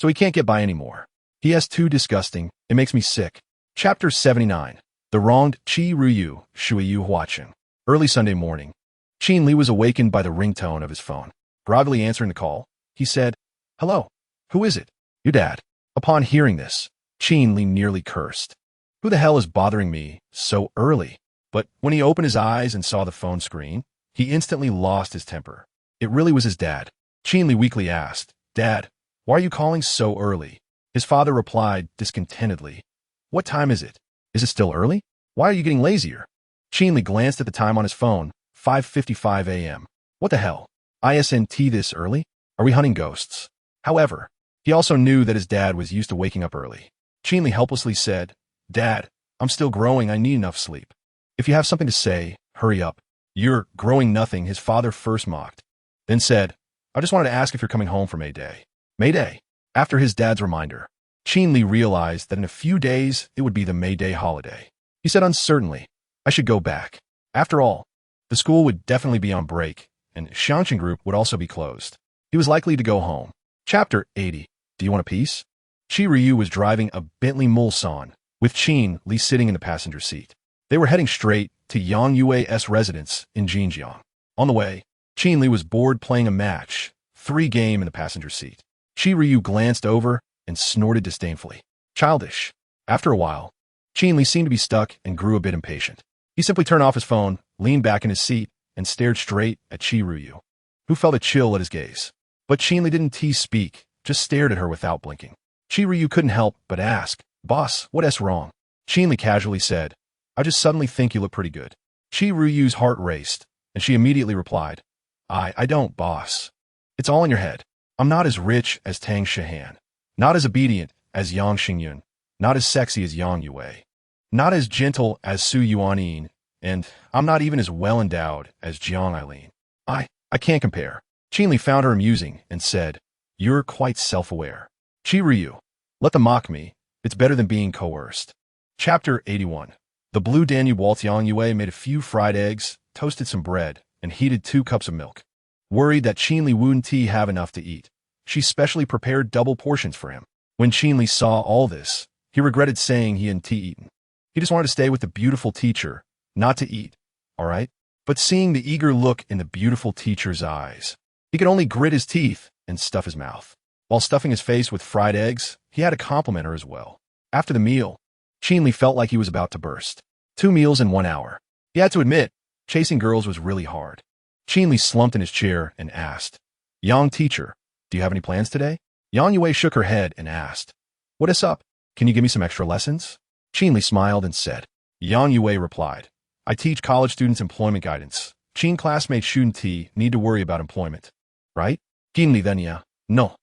So he can't get by anymore. He is too disgusting. It makes me sick." Chapter 79. The wronged Qi Ruyu Shuiyu Huacheng. Early Sunday morning, Qin Li was awakened by the ringtone of his phone. Groggily answering the call, he said, "Hello, who is it?" "Your dad." Upon hearing this, Qin Li nearly cursed. Who the hell is bothering me so early? But when he opened his eyes and saw the phone screen, he instantly lost his temper. It really was his dad. Qin Li weakly asked, "Dad, why are you calling so early?" His father replied discontentedly, "What time is it?" Is it still early? Why are you getting lazier? Qin Li glanced at the time on his phone, 5:55 a.m. What the hell? Isn't this early? Are we hunting ghosts? However, he also knew that his dad was used to waking up early. Qin Li helplessly said, Dad, I'm still growing, I need enough sleep. If you have something to say, hurry up. You're growing nothing, his father first mocked. Then said, I just wanted to ask if you're coming home for May Day. May Day. After his dad's reminder, Qin Li realized that in a few days it would be the May Day holiday. He said uncertainly, I should go back. After all, the school would definitely be on break, and Xiangqin Group would also be closed. He was likely to go home. Chapter 80. Do you want a piece? Qi Ryu was driving a Bentley Mulsanne, with Qin Li sitting in the passenger seat. They were heading straight to Yang Yue's residence in Xinjiang. On the way, Qin Li was bored playing a match, 3 game in the passenger seat. Qi Ryu glanced over and snorted disdainfully. Childish. After a while, Qin Li seemed to be stuck and grew a bit impatient. He simply turned off his phone, leaned back in his seat, and stared straight at Qi Ryu, who felt a chill at his gaze. But Qin Li didn't speak, just stared at her without blinking. Qi Ryu couldn't help but ask, Boss, what's wrong? Qin Li casually said, I just suddenly think you look pretty good. Qi Ryu's heart raced, and she immediately replied, I don't, boss. It's all in your head. I'm not as rich as Tang Shihan, not as obedient as Yang Xingyun, not as sexy as Yang Yue, not as gentle as Su Yuanin, and I'm not even as well endowed as Jiang Eileen. I can't compare. Qin Li found her amusing and said, You're quite self-aware. Qi Ryu, let them mock me. It's better than being coerced. Chapter 81. The Blue Danube waltz. Yang Yue made a few fried eggs, toasted some bread, and heated 2 cups of milk. Worried that Qin Li wouldn't have enough to eat, she specially prepared double portions for him. When Qin Li saw all this, he regretted saying he hadn't eaten. He just wanted to stay with the beautiful teacher, not to eat, all right? But seeing the eager look in the beautiful teacher's eyes, he could only grit his teeth and stuff his mouth. While stuffing his face with fried eggs, he had to compliment her as well. After the meal, Qin Li felt like he was about to burst. 2 meals in 1 hour. He had to admit, chasing girls was really hard. Qin Li slumped in his chair and asked, Yang teacher, do you have any plans today? Yang Yue shook her head and asked, What is up? Can you give me some extra lessons? Qin Li smiled and said. Yang Yue replied, I teach college students employment guidance. Qin classmates shouldn't need to worry about employment. Right? Qin Li then yeah. No.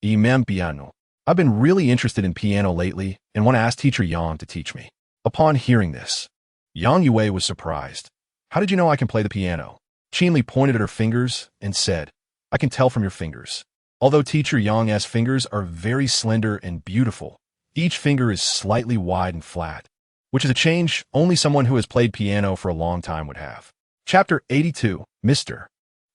Him.Piano. I've been really interested in piano lately and want to ask teacher Yang to teach me. Upon hearing this, Yang Yue was surprised. How did you know I can play the piano? Qin Li pointed at her fingers and said, I can tell from your fingers. Although teacher Yang's fingers are very slender and beautiful, each finger is slightly wide and flat, which is a change only someone who has played piano for a long time would have. Chapter 82. Mr.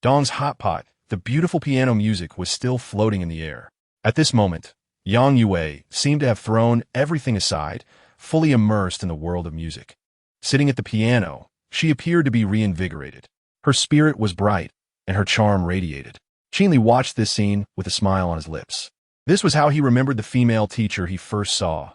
Dong's hot pot. The beautiful piano music was still floating in the air. At this moment, Yang Yue seemed to have thrown everything aside, fully immersed in the world of music. Sitting at the piano, she appeared to be reinvigorated. Her spirit was bright, and her charm radiated. Qin Li watched this scene with a smile on his lips. This was how he remembered the female teacher he first saw.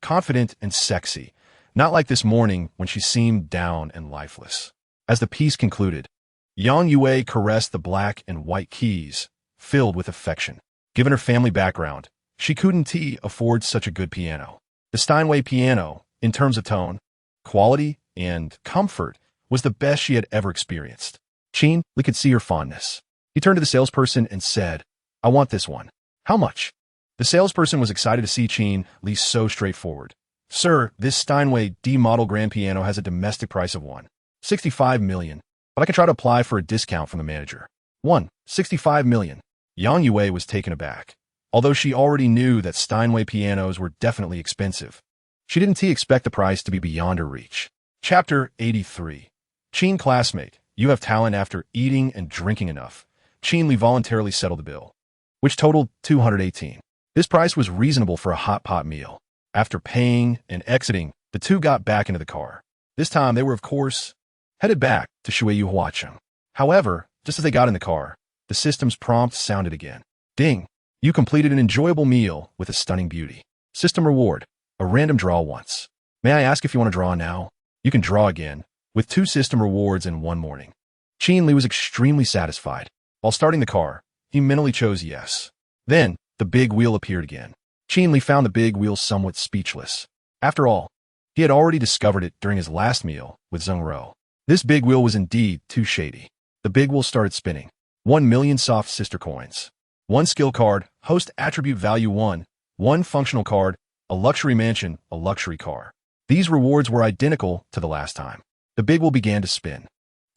Confident and sexy, not like this morning when she seemed down and lifeless. As the piece concluded, Yang Yue caressed the black and white keys, filled with affection. Given her family background, she couldn't afford such a good piano. The Steinway piano, in terms of tone, quality, and comfort, was the best she had ever experienced. Qin Li could see her fondness. He turned to the salesperson and said, I want this one. How much? The salesperson was excited to see Qin Li so straightforward. Sir, this Steinway D model grand piano has a domestic price of 1.65 million, but I can try to apply for a discount from the manager. 1.65 million. Yang Yue was taken aback. Although she already knew that Steinway pianos were definitely expensive, she didn't expect the price to be beyond her reach. Chapter 83. Qin classmate, you have talent. After eating and drinking enough, Qin Li voluntarily settled the bill, which totaled 218. This price was reasonable for a hot pot meal. After paying and exiting, the two got back into the car. This time they were, of course, headed back to Shuiyu Huacheng. However, just as they got in the car, the system's prompt sounded again. Ding! You completed an enjoyable meal with a stunning beauty. System reward. A random draw once. May I ask if you want to draw now? You can draw again, with 2 system rewards in 1 morning. Qin Li was extremely satisfied. While starting the car, he mentally chose yes. Then, the big wheel appeared again. Qin Li found the big wheel somewhat speechless. After all, he had already discovered it during his last meal with Zheng Ro. This big wheel was indeed too shady. The big wheel started spinning. 1,000,000 soft sister coins. 1 skill card, host attribute value 1. 1 functional card, a luxury mansion, a luxury car. These rewards were identical to the last time. The big wheel began to spin.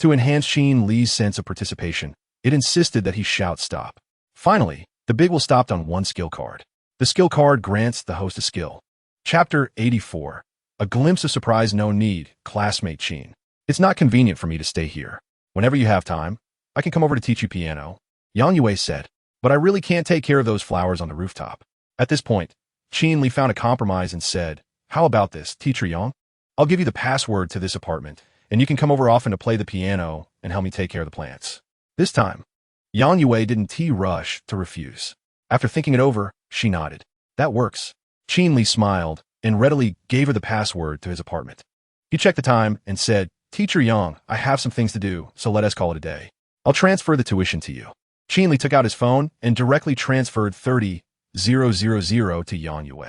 To enhance Qin Li's sense of participation, it insisted that he shout stop. Finally, the big wheel stopped on 1 skill card. The skill card grants the host a skill. Chapter 84. A glimpse of surprise. No need, classmate Qin. It's not convenient for me to stay here. Whenever you have time, I can come over to teach you piano, Yang Yue said, but I really can't take care of those flowers on the rooftop. At this point, Qin Li found a compromise and said, how about this, Teacher Yang? I'll give you the password to this apartment, and you can come over often to play the piano and help me take care of the plants. This time, Yang Yue didn't rush to refuse. After thinking it over, she nodded. That works. Qin Li smiled and readily gave her the password to his apartment. He checked the time and said, Teacher Yang, I have some things to do, so let us call it a day. I'll transfer the tuition to you. Qin Li took out his phone and directly transferred 30,000 to Yang Yue.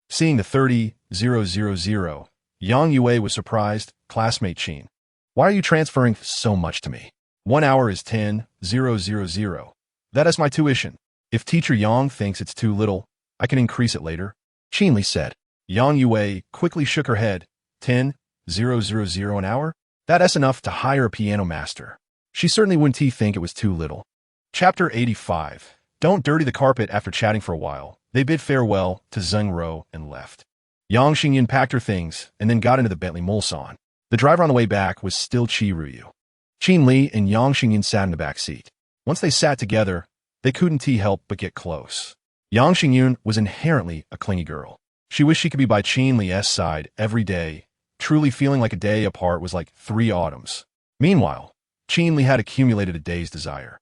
Seeing the 30,000, Yang Yue was surprised. Classmate Qin, why are you transferring so much to me? 1 hour is 10,000. That is my tuition. If Teacher Yang thinks it's too little, I can increase it later. Qin Li said. Yang Yue quickly shook her head. 10,000 an hour? That's enough to hire a piano master. She certainly wouldn't think it was too little. Chapter 85. Don't dirty the carpet. After chatting for a while, they bid farewell to Zheng Ro and left. Yang Xingyan packed her things and then got into the Bentley Mulsanne. The driver on the way back was still Qin Li and Yang Xingyan sat in the back seat. Once they sat together, they couldn't help but get close. Yang Xingyan was inherently a clingy girl. She wished she could be by Qin Li's side every day, truly feeling like a day apart was like 3 autumns. Meanwhile, Qin Li had accumulated a day's desire.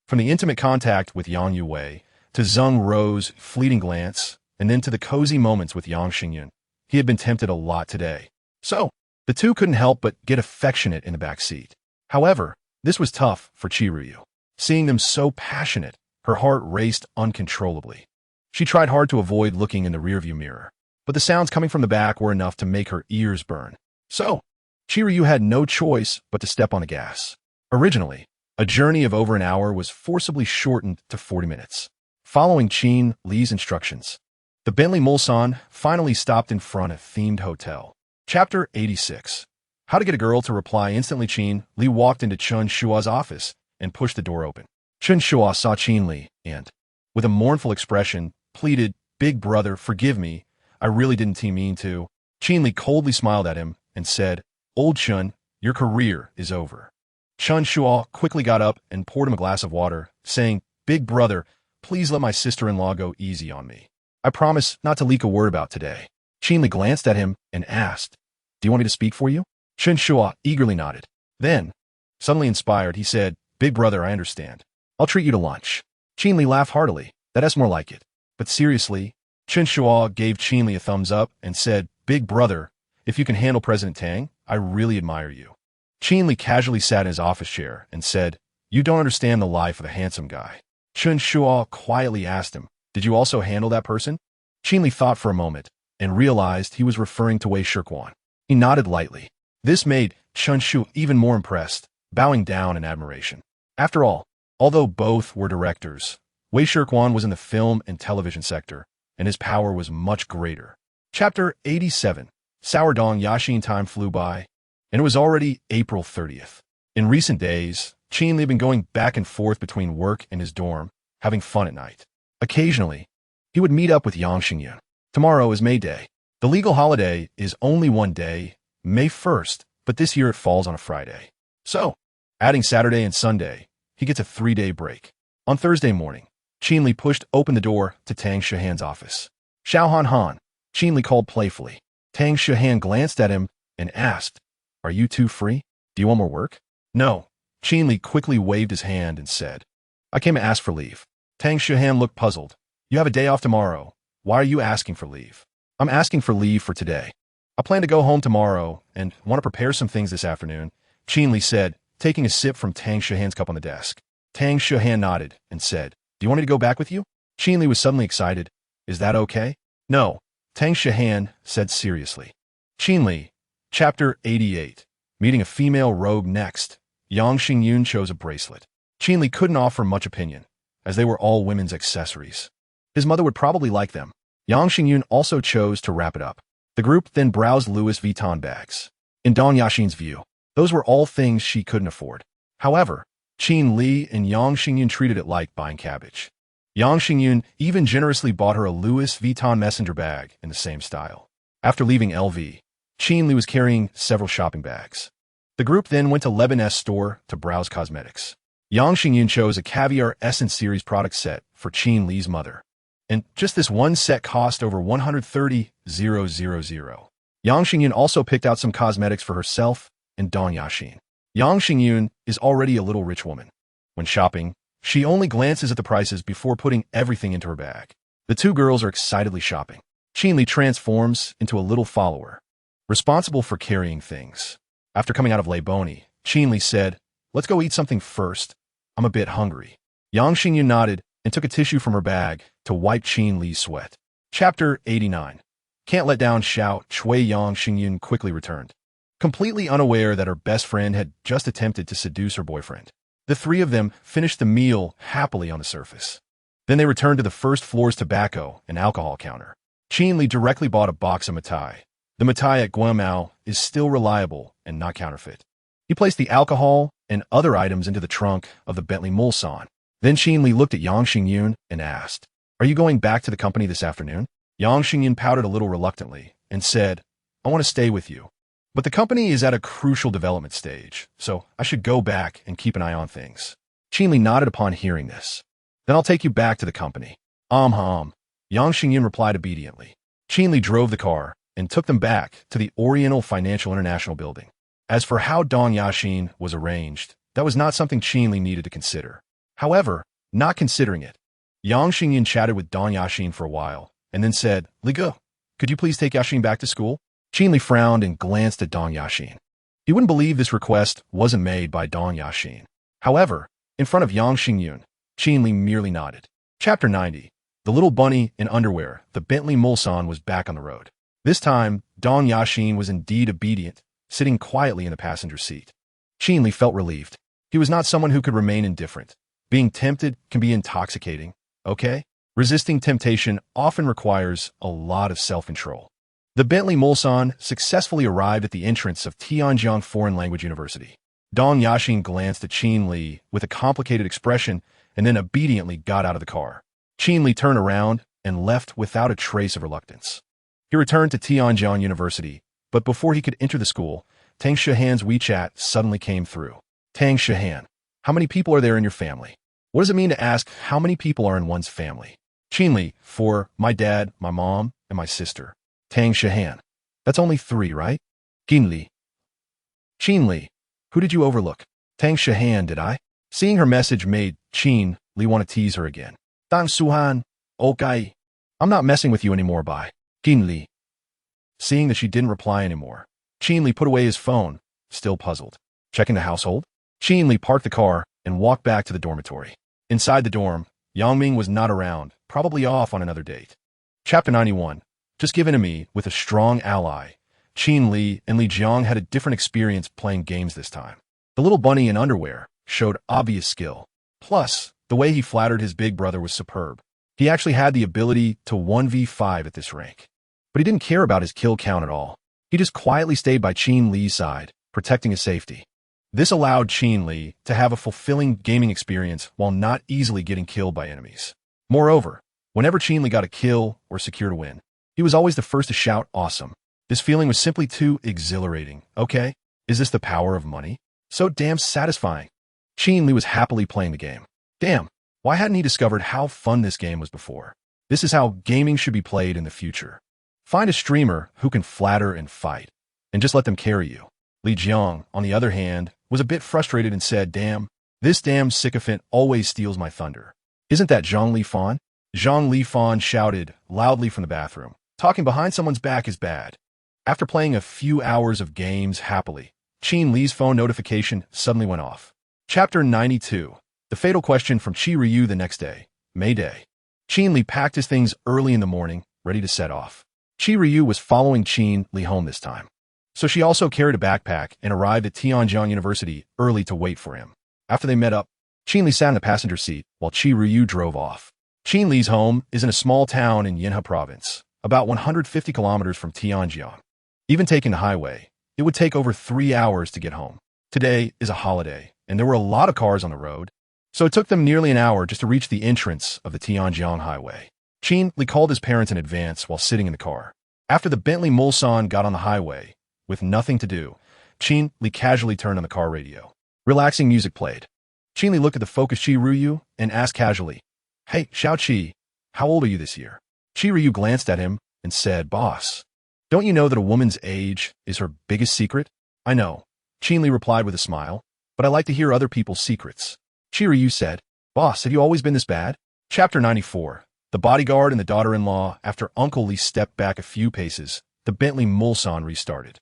From the intimate contact with Yang Yue, to Zheng Ro's fleeting glance, and then to the cozy moments with Yang Xingyan, he had been tempted a lot today. So, the two couldn't help but get affectionate in the back seat. However, this was tough for Qin. Seeing them so passionate, her heart raced uncontrollably. She tried hard to avoid looking in the rearview mirror, but the sounds coming from the back were enough to make her ears burn. So, Qin had no choice but to step on the gas. Originally, a journey of over an hour was forcibly shortened to 40 minutes. Following Qin Li's instructions, the Bentley Mulsanne finally stopped in front of a themed hotel. Chapter 86. How to get a girl to reply instantly. Qin Li walked into Chen Shua's office and pushed the door open. Chen Shua saw Qin Li and, with a mournful expression, pleaded, Big brother, forgive me. I really didn't mean to. Qin Li coldly smiled at him and said, Old Chen, your career is over. Chen Shua quickly got up and poured him a glass of water, saying, Big brother, please let my sister-in-law go easy on me. I promise not to leak a word about today. Qin Li glanced at him and asked, Do you want me to speak for you? Chen Shua eagerly nodded. Then, suddenly inspired, he said, Big brother, I understand. I'll treat you to lunch. Qin Li laughed heartily. That's more like it. But seriously, Chen Shua gave Qin Li a thumbs up and said, Big brother, if you can handle President Tang, I really admire you. Qin Li casually sat in his office chair and said, You don't understand the life of a handsome guy. Chen Shua quietly asked him, Did you also handle that person? Qin Li thought for a moment and realized he was referring to Wei Shirquan. He nodded lightly. This made Chen Shua even more impressed, bowing down in admiration. After all, although both were directors, Wei Shirquan was in the film and television sector, and his power was much greater. Chapter 87. Sourdong Yashin. Time flew by, and it was already April 30th. In recent days, Qin Li had been going back and forth between work and his dorm, having fun at night. Occasionally, he would meet up with Yang Xingyan. Tomorrow is May Day. The legal holiday is only one day, May 1st, but this year it falls on a Friday. So, adding Saturday and Sunday, he gets a 3-day break. On Thursday morning, Qin Li pushed open the door to Tang Shihan's office. Xiao Han Han, Qin Li called playfully. Tang Shihan glanced at him and asked, Are you two free? Do you want more work? No. Qin Li quickly waved his hand and said, I came to ask for leave. Tang Shihan looked puzzled. You have a day off tomorrow. Why are you asking for leave? I'm asking for leave for today. I plan to go home tomorrow and want to prepare some things this afternoon, Qin Li said, taking a sip from Tang Shihan's cup on the desk. Tang Shihan nodded and said, Do you want me to go back with you? Qin Li was suddenly excited. Is that okay? No. Tang Shihan said seriously. Qin Li, Chapter 88. Meeting a female rogue next. Yang Xingyun chose a bracelet. Qin Li couldn't offer much opinion, as they were all women's accessories. His mother would probably like them. Yang Xingyun also chose to wrap it up. The group then browsed Louis Vuitton bags. In Dong Yaxin's view, those were all things she couldn't afford. However, Qin Li and Yang Xingyun treated it like buying cabbage. Yang Xingyun even generously bought her a Louis Vuitton messenger bag in the same style. After leaving LV, Qin Li was carrying several shopping bags. The group then went to Lebanese store to browse cosmetics. Yang Xingyun chose a Caviar Essence series product set for Qin Li's mother. And just this one set cost over 130,000. Yang Xingyun also picked out some cosmetics for herself and Dong Yaxin. Yang Xingyun is already a little rich woman. When shopping, she only glances at the prices before putting everything into her bag. The two girls are excitedly shopping. Qin Li transforms into a little follower, responsible for carrying things. After coming out of Le Boni, Qin Li said, "Let's go eat something first. I'm a bit hungry." Yang Xingyun nodded and took a tissue from her bag to wipe Qin Li's sweat. Chapter 89. Can't let down shout. Chui. Yang Xingyun quickly returned, completely unaware that her best friend had just attempted to seduce her boyfriend. The three of them finished the meal happily on the surface. Then they returned to the first floor's tobacco and alcohol counter. Qin Li directly bought a box of mitai. The mitai at Guamao is still reliable and not counterfeit. He placed the alcohol and other items into the trunk of the Bentley Mulsanne. Then Qin Li looked at Yang Xingyun and asked, "Are you going back to the company this afternoon?" Yang Xingyun pouted a little reluctantly and said, "I want to stay with you. But the company is at a crucial development stage, so I should go back and keep an eye on things." Qin Li nodded upon hearing this. "Then I'll take you back to the company." Yang Xingyun replied obediently. Qin Li drove the car and took them back to the Oriental Financial International building. As for how Dong Yaxin was arranged, that was not something Qin Li needed to consider. However, not considering it, Yang Xingyun chatted with Dong Yaxin for a while, and then said, "Li Ge, could you please take Yaxin back to school?" Qin Li frowned and glanced at Dong Yaxin. He wouldn't believe this request wasn't made by Dong Yaxin. However, in front of Yang Xingyun, Qin Li merely nodded. Chapter 90. The little bunny in underwear, the Bentley Mulsanne was back on the road. This time, Dong Yaxin was indeed obedient, sitting quietly in the passenger seat. Qin Li felt relieved. He was not someone who could remain indifferent. Being tempted can be intoxicating, okay? Resisting temptation often requires a lot of self-control. The Bentley Mulsanne successfully arrived at the entrance of Tianjiang Foreign Language University. Dong Yaxin glanced at Qin Li with a complicated expression and then obediently got out of the car. Qin Li turned around and left without a trace of reluctance. He returned to Tianjiang University, but before he could enter the school, Tang Shihan's WeChat suddenly came through. "Tang Shihan, how many people are there in your family?" What does it mean to ask how many people are in one's family? Qin Li, "For my dad, my mom, and my sister." Tang Shihan, "That's only 3, right?" Qin Li, "Qin Li, who did you overlook?" Tang Shihan, "Did I?" Seeing her message made Qin Li want to tease her again. "Dang Suhan, okay. I'm not messing with you anymore, bye." Qin Li. Seeing that she didn't reply anymore, Qin Li put away his phone, still puzzled. Checking the household? Qin Li parked the car and walked back to the dormitory. Inside the dorm, Yang Ming was not around, probably off on another date. Chapter 91. Just given to me with a strong ally, Qin Li and Li Jiang had a different experience playing games this time. The little bunny in underwear showed obvious skill. Plus, the way he flattered his big brother was superb. He actually had the ability to 1v5 at this rank. But he didn't care about his kill count at all. He just quietly stayed by Qin Li's side, protecting his safety. This allowed Qin Li to have a fulfilling gaming experience while not easily getting killed by enemies. Moreover, whenever Qin Li got a kill or secured a win, he was always the first to shout, "Awesome." This feeling was simply too exhilarating, okay? Is this the power of money? So damn satisfying. Qin Li was happily playing the game. Damn, why hadn't he discovered how fun this game was before? This is how gaming should be played in the future. Find a streamer who can flatter and fight, and just let them carry you. Li Jiang, on the other hand, was a bit frustrated and said, "Damn, this damn sycophant always steals my thunder." Isn't that Zhang Li Fan? Zhang Li Fan shouted loudly from the bathroom. Talking behind someone's back is bad. After playing a few hours of games happily, Qin Li's phone notification suddenly went off. Chapter 92. The fatal question from Qi Ryu the next day, May Day. Qin Li packed his things early in the morning, ready to set off. Qi Ryu was following Qin Li home this time. So she also carried a backpack and arrived at Tianjin University early to wait for him. After they met up, Qin Li sat in the passenger seat while Qi Ryu drove off. Qin Li's home is in a small town in Yinhe province, about 150 kilometers from Tianjin. Even taking the highway, it would take over 3 hours to get home. Today is a holiday, and there were a lot of cars on the road, so it took them nearly an hour just to reach the entrance of the Tianjin highway. Qin Li called his parents in advance while sitting in the car. After the Bentley Mulsanne got on the highway, with nothing to do, Qin Li casually turned on the car radio. Relaxing music played. Qin Li looked at the focused Qi Ryu and asked casually, "Hey, Xiao Qi, how old are you this year?" Qi Ryu glanced at him and said, "Boss, don't you know that a woman's age is her biggest secret?" "I know," Qin Li replied with a smile, "but I like to hear other people's secrets." Qi Ryu said, "Boss, have you always been this bad?" Chapter 94. The bodyguard and the daughter-in-law. After Uncle Li stepped back a few paces, the Bentley Mulsanne restarted.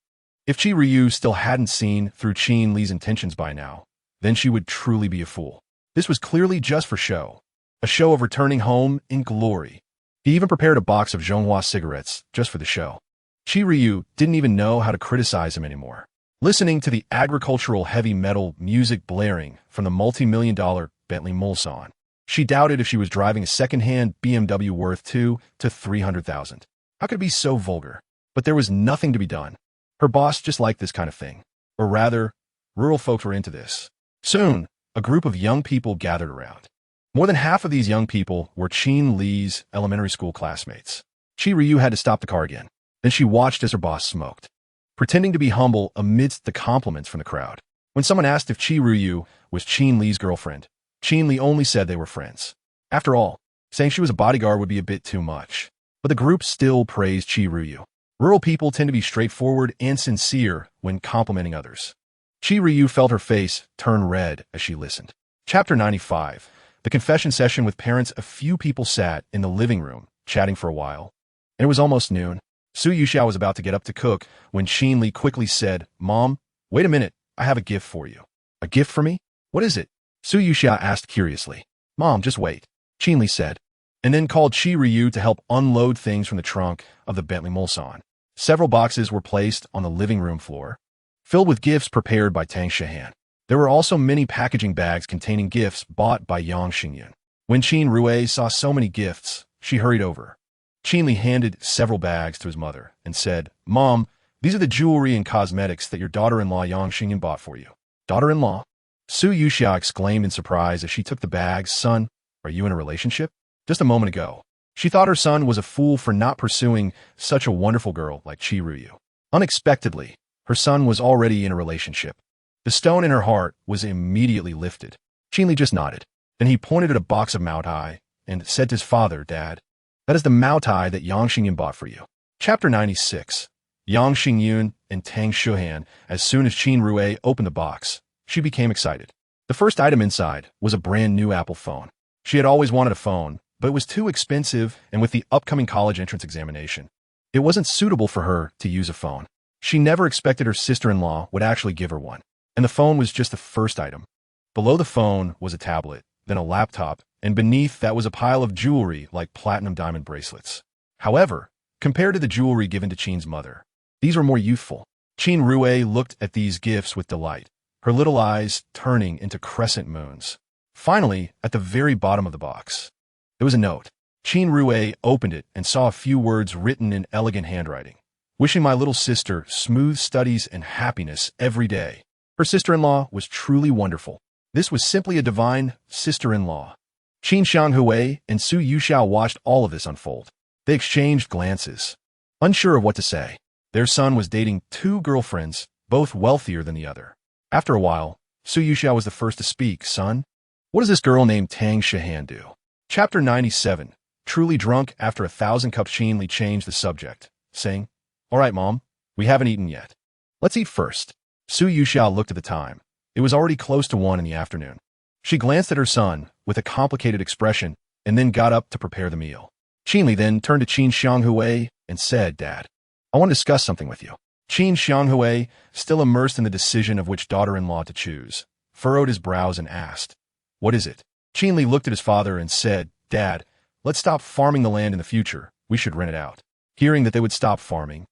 If Qi Ryu still hadn't seen through Qin Li's intentions by now, then she would truly be a fool. This was clearly just for show. A show of returning home in glory. He even prepared a box of Zhonghua cigarettes just for the show. Qi Ryu didn't even know how to criticize him anymore. Listening to the agricultural heavy metal music blaring from the multi-million-dollar Bentley Mulsanne, she doubted if she was driving a second-hand BMW worth $200,000 to $300,000. How could it be so vulgar? But there was nothing to be done. Her boss just liked this kind of thing. Or rather, rural folks were into this. Soon, a group of young people gathered around. More than half of these young people were Qin Li's elementary school classmates. Qi Ryu had to stop the car again. Then she watched as her boss smoked, pretending to be humble amidst the compliments from the crowd. When someone asked if Qi Ryu was Qin Li's girlfriend, Qin Li only said they were friends. After all, saying she was a bodyguard would be a bit too much. But the group still praised Qi Ryu. Rural people tend to be straightforward and sincere when complimenting others. Qi Ryu felt her face turn red as she listened. Chapter 95. The confession session with parents. A few people sat in the living room, chatting for a while. And it was almost noon. Su Yuxiao was about to get up to cook when Qin Li quickly said, "Mom, wait a minute, I have a gift for you." "A gift for me? What is it?" Su Yuxiao asked curiously. "Mom, just wait," Qin Li said, and then called Qi Ryu to help unload things from the trunk of the Bentley Mulsanne. Several boxes were placed on the living room floor, filled with gifts prepared by Tang Shihan. There were also many packaging bags containing gifts bought by Yang Xingyun. When Qin Rui saw so many gifts, she hurried over. Qin Li handed several bags to his mother and said, "Mom, these are the jewelry and cosmetics that your daughter-in-law Yang Xingyun bought for you." "Daughter-in-law?" Su Yuxiao exclaimed in surprise as she took the bags. "Son, are you in a relationship?" Just a moment ago, she thought her son was a fool for not pursuing such a wonderful girl like Qi Ryu. Unexpectedly, her son was already in a relationship. The stone in her heart was immediately lifted. Qin Li just nodded. Then he pointed at a box of Mao-Tai and said to his father, "Dad, that is the Mao-Tai that Yang Xingyun bought for you." Chapter 96. Yang Xingyun and Tang Shihan. As soon as Qin Rui opened the box, she became excited. The first item inside was a brand new Apple phone. She had always wanted a phone, but it was too expensive, and with the upcoming college entrance examination, it wasn't suitable for her to use a phone. She never expected her sister-in-law would actually give her one, and the phone was just the first item. Below the phone was a tablet, then a laptop, and beneath that was a pile of jewelry like platinum diamond bracelets. However, compared to the jewelry given to Qin's mother, these were more youthful. Qin Rui looked at these gifts with delight, her little eyes turning into crescent moons. Finally, at the very bottom of the box, there was a note. Qin Rui opened it and saw a few words written in elegant handwriting. "Wishing my little sister smooth studies and happiness every day." Her sister-in-law was truly wonderful. This was simply a divine sister-in-law. Qin Xianghui and Su Yuxiao watched all of this unfold. They exchanged glances, unsure of what to say. Their son was dating 2 girlfriends, both wealthier than the other. After a while, Su Yuxiao was the first to speak. "Son, what does this girl named Tang Shihan do?" Chapter 97. Truly drunk after 1,000 cups, Qin Li changed the subject, saying, "All right, Mom, we haven't eaten yet. Let's eat first." Su Yuxiao looked at the time. It was already close to 1 in the afternoon. She glanced at her son with a complicated expression and then got up to prepare the meal. Qin Li then turned to Qin Xianghui and said, "Dad, I want to discuss something with you." Qin Xianghui, still immersed in the decision of which daughter-in-law to choose, furrowed his brows and asked, "What is it?" Qin Li looked at his father and said, "Dad, let's stop farming the land in the future. We should rent it out." Hearing that they would stop farming,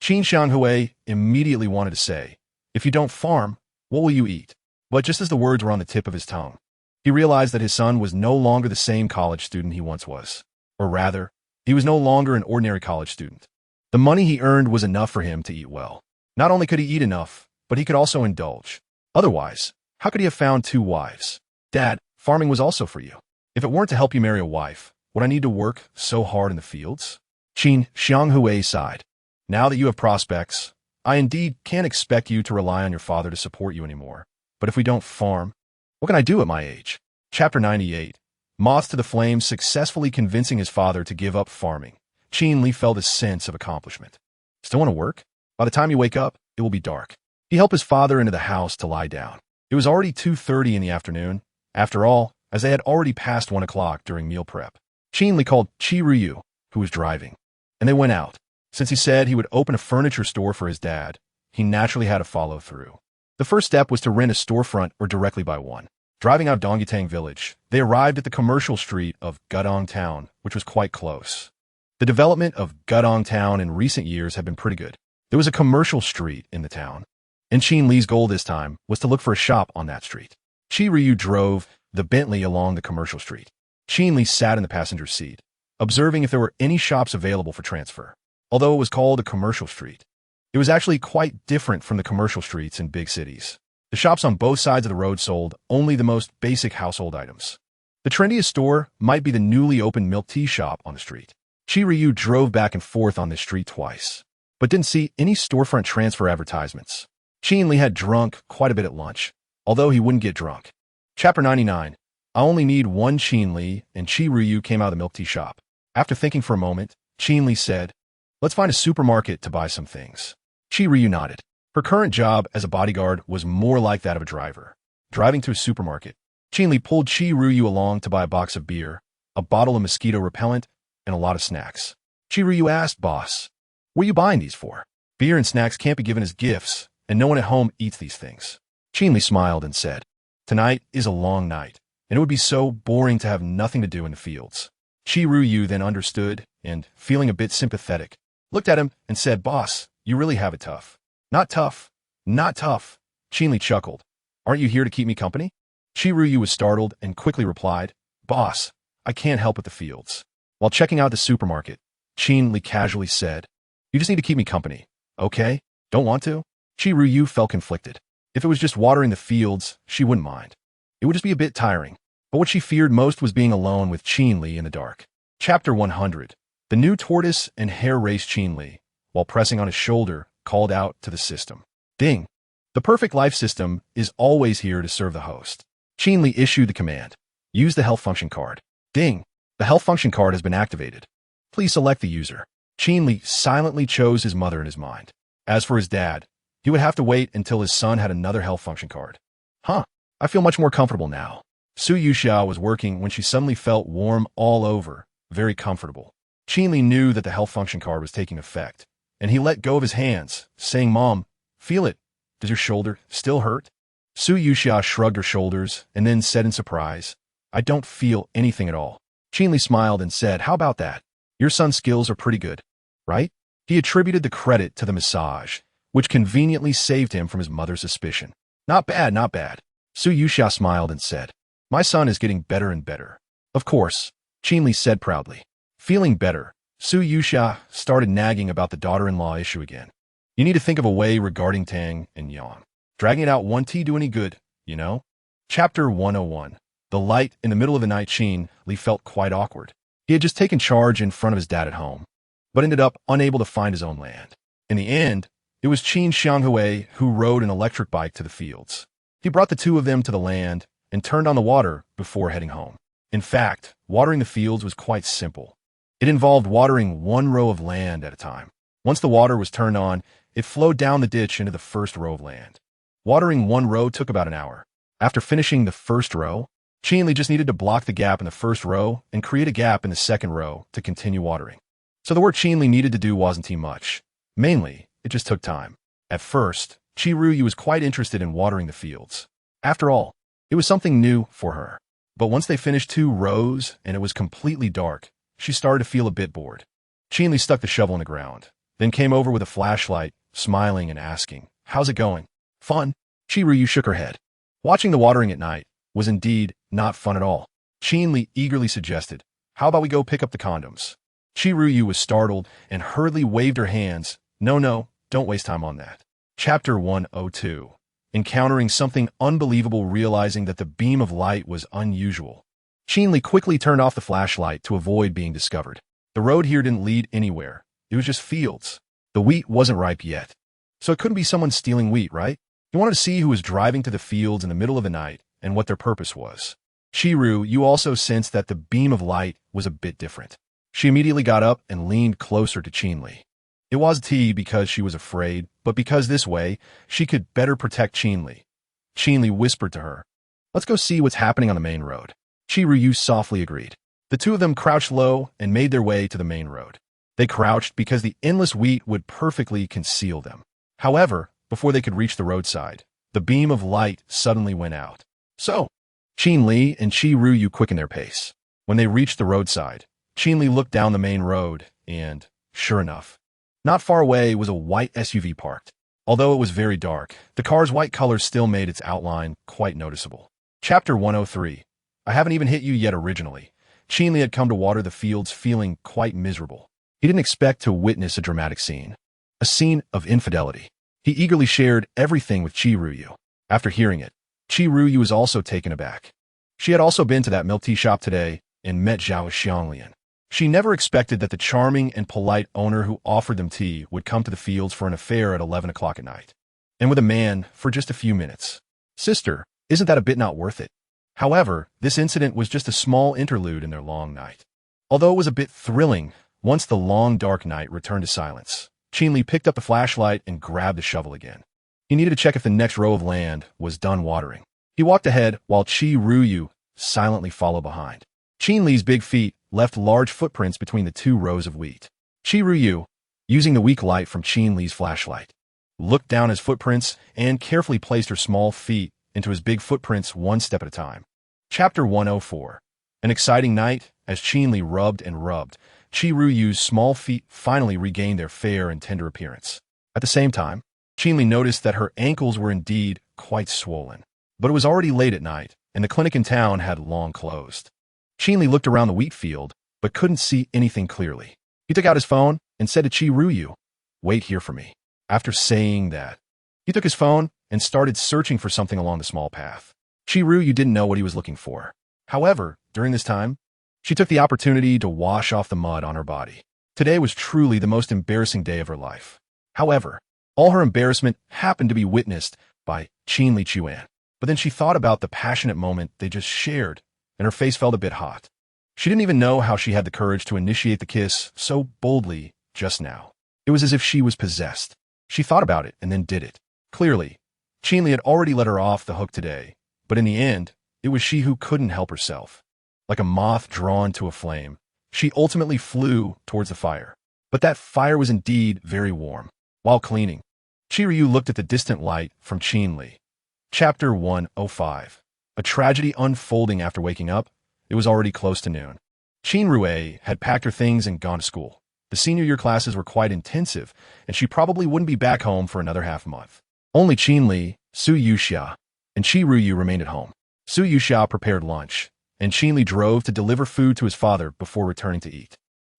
Qin Xianghui immediately wanted to say, "If you don't farm, what will you eat?" But just as the words were on the tip of his tongue, he realized that his son was no longer the same college student he once was. Or rather, he was no longer an ordinary college student. The money he earned was enough for him to eat well. Not only could he eat enough, but he could also indulge. Otherwise, how could he have found 2 wives? "Dad, farming was also for you. If it weren't to help you marry a wife, would I need to work so hard in the fields?" Qin Xianghui sighed. "Now that you have prospects, I indeed can't expect you to rely on your father to support you anymore. But if we don't farm, what can I do at my age?" Chapter 98. Moth to the Flames successfully convincing his father to give up farming. Qin Li felt a sense of accomplishment. Still want to work? By the time you wake up, it will be dark. He helped his father into the house to lie down. It was already 2:30 in the afternoon. After all, as they had already passed 1 o'clock during meal prep. Qin Li called Qi Ryu, who was driving, and they went out. Since he said he would open a furniture store for his dad, he naturally had to follow through. The first step was to rent a storefront or directly buy one. Driving out of Dongyutang village, they arrived at the commercial street of Gudong Town, which was quite close. The development of Gudong Town in recent years had been pretty good. There was a commercial street in the town, and Qin Li's goal this time was to look for a shop on that street. Qi Ryu drove the Bentley along the commercial street. Qin Li sat in the passenger seat, observing if there were any shops available for transfer. Although it was called a commercial street, it was actually quite different from the commercial streets in big cities. The shops on both sides of the road sold only the most basic household items. The trendiest store might be the newly opened milk tea shop on the street. Qi Ryu drove back and forth on this street twice, but didn't see any storefront transfer advertisements. Qin Li had drunk quite a bit at lunch, although he wouldn't get drunk. Chapter 99. I only need one. Qin Li and Qi Ryu came out of the milk tea shop. After thinking for a moment, Qin Li said, "Let's find a supermarket to buy some things." Qi Ryu nodded. Her current job as a bodyguard was more like that of a driver. Driving to a supermarket, Qin Li pulled Qi Ryu along to buy a box of beer, a bottle of mosquito repellent, and a lot of snacks. Qi Ryu asked, "Boss, what are you buying these for? Beer and snacks can't be given as gifts, and no one at home eats these things." Qin Li smiled and said, "Tonight is a long night, and it would be so boring to have nothing to do in the fields." Qi Ryu then understood, and, feeling a bit sympathetic, looked at him and said, "Boss, you really have it tough." "Not tough. Not tough." Qin Li chuckled. "Aren't you here to keep me company?" Qi Ryu was startled and quickly replied, "Boss, I can't help with the fields." While checking out the supermarket, Qin Li casually said, "You just need to keep me company, okay? Don't want to?" Qi Ryu felt conflicted. If it was just watering the fields, she wouldn't mind. It would just be a bit tiring. But what she feared most was being alone with Qin Li in the dark. Chapter 100. The new tortoise and hare race. Qin Li, while pressing on his shoulder, called out to the system. "Ding! The perfect life system is always here to serve the host." Qin Li issued the command. "Use the health function card." Ding! The health function card has been activated. Please select the user. Qin Li silently chose his mother in his mind. As for his dad, he would have to wait until his son had another health function card. I feel much more comfortable now. Su Yuxia was working when she suddenly felt warm all over, very comfortable. Qin Li knew that the health function card was taking effect, and he let go of his hands, saying, "Mom, feel it. Does your shoulder still hurt?" Su Yuxia shrugged her shoulders and then said in surprise, "I don't feel anything at all." Qin Li smiled and said, "How about that? Your son's skills are pretty good, right?" He attributed the credit to the massage, which conveniently saved him from his mother's suspicion. "Not bad, not bad." Su Yuxia smiled and said, "My son is getting better and better." "Of course," Qin Li said proudly. Feeling better, Su Yuxia started nagging about the daughter-in-law issue again. "You need to think of a way regarding Tang and Yang. Dragging it out won't do any good, you know?" Chapter 101. The light in the middle of the night. Qin Li felt quite awkward. He had just taken charge in front of his dad at home, but ended up unable to find his own land. In the end, it was Qin Xianghui who rode an electric bike to the fields. He brought the two of them to the land and turned on the water before heading home. In fact, watering the fields was quite simple. It involved watering one row of land at a time. Once the water was turned on, it flowed down the ditch into the first row of land. Watering one row took about an hour. After finishing the first row, Qin Li just needed to block the gap in the first row and create a gap in the second row to continue watering. So the work Qin Li needed to do wasn't too much. Mainly, it just took time. At first, Qi Ryu was quite interested in watering the fields. After all, it was something new for her. But once they finished 2 rows and it was completely dark, she started to feel a bit bored. Qin Li stuck the shovel in the ground, then came over with a flashlight, smiling and asking, "How's it going?" "Fun." Qi Ruyu shook her head. Watching the watering at night was indeed not fun at all. Qin Li eagerly suggested, "How about we go pick up the condoms?" Qi Ruyu was startled and hurriedly waved her hands. No, don't waste time on that. Chapter 102. Encountering something unbelievable, realizing that the beam of light was unusual. Qin Li quickly turned off the flashlight to avoid being discovered. The road here didn't lead anywhere. It was just fields. The wheat wasn't ripe yet. So it couldn't be someone stealing wheat, right? He wanted to see who was driving to the fields in the middle of the night and what their purpose was. Qi Ruyu also sensed that the beam of light was a bit different. She immediately got up and leaned closer to Qin Li. It wasn't because she was afraid, but because this way, she could better protect Qin Li. Qin Li whispered to her, "Let's go see what's happening on the main road." Qi Ruyu softly agreed. The two of them crouched low and made their way to the main road. They crouched because the endless wheat would perfectly conceal them. However, before they could reach the roadside, the beam of light suddenly went out. So, Qin Li and Qi Ruyu quickened their pace. When they reached the roadside, Qin Li looked down the main road and, sure enough, not far away was a white SUV parked. Although it was very dark, the car's white color still made its outline quite noticeable. Chapter 103. I haven't even hit you yet. Originally, Qin Li had come to water the fields feeling quite miserable. He didn't expect to witness a dramatic scene. A scene of infidelity. He eagerly shared everything with Qi Ruyu. After hearing it, Qi Ruyu was also taken aback. She had also been to that milk tea shop today and met Zhao Xianglian. She never expected that the charming and polite owner who offered them tea would come to the fields for an affair at 11 o'clock at night. And with a man for just a few minutes. Sister, isn't that a bit not worth it? However, this incident was just a small interlude in their long night. Although it was a bit thrilling, once the long dark night returned to silence, Qin Li picked up the flashlight and grabbed the shovel again. He needed to check if the next row of land was done watering. He walked ahead while Qi Ruyu silently followed behind. Qin Li's big feet left large footprints between the two rows of wheat. Qi Ruyu, using the weak light from Qin Li's flashlight, looked down his footprints and carefully placed her small feet into his big footprints one step at a time. Chapter 104. An exciting night. As Qin Li rubbed and rubbed, Qi Ruyu's small feet finally regained their fair and tender appearance. At the same time, Qin Li noticed that her ankles were indeed quite swollen. But it was already late at night, and the clinic in town had long closed. Qin Li looked around the wheat field, but couldn't see anything clearly. He took out his phone and said to Qi Ruyu, "Wait here for me." After saying that, he took his phone and started searching for something along the small path. Qi Ruyu didn't know what he was looking for. However, during this time, she took the opportunity to wash off the mud on her body. Today was truly the most embarrassing day of her life. However, all her embarrassment happened to be witnessed by Qin Li Chuan. But then she thought about the passionate moment they just shared, and her face felt a bit hot. She didn't even know how she had the courage to initiate the kiss so boldly just now. It was as if she was possessed. She thought about it and then did it. Clearly, Qin Li had already let her off the hook today, but in the end, it was she who couldn't help herself. Like a moth drawn to a flame, she ultimately flew towards the fire. But that fire was indeed very warm. While cleaning, Qi Ruyu looked at the distant light from Qin Li. Chapter 105. A tragedy unfolding after waking up. It was already close to noon. Qin Ruyu had packed her things and gone to school. The senior year classes were quite intensive, and she probably wouldn't be back home for another half month. Only Qin Li, Su Yuxia, and Qi Ruyu remained at home. Su Yuxia prepared lunch, and Qin Li drove to deliver food to his father before returning to eat.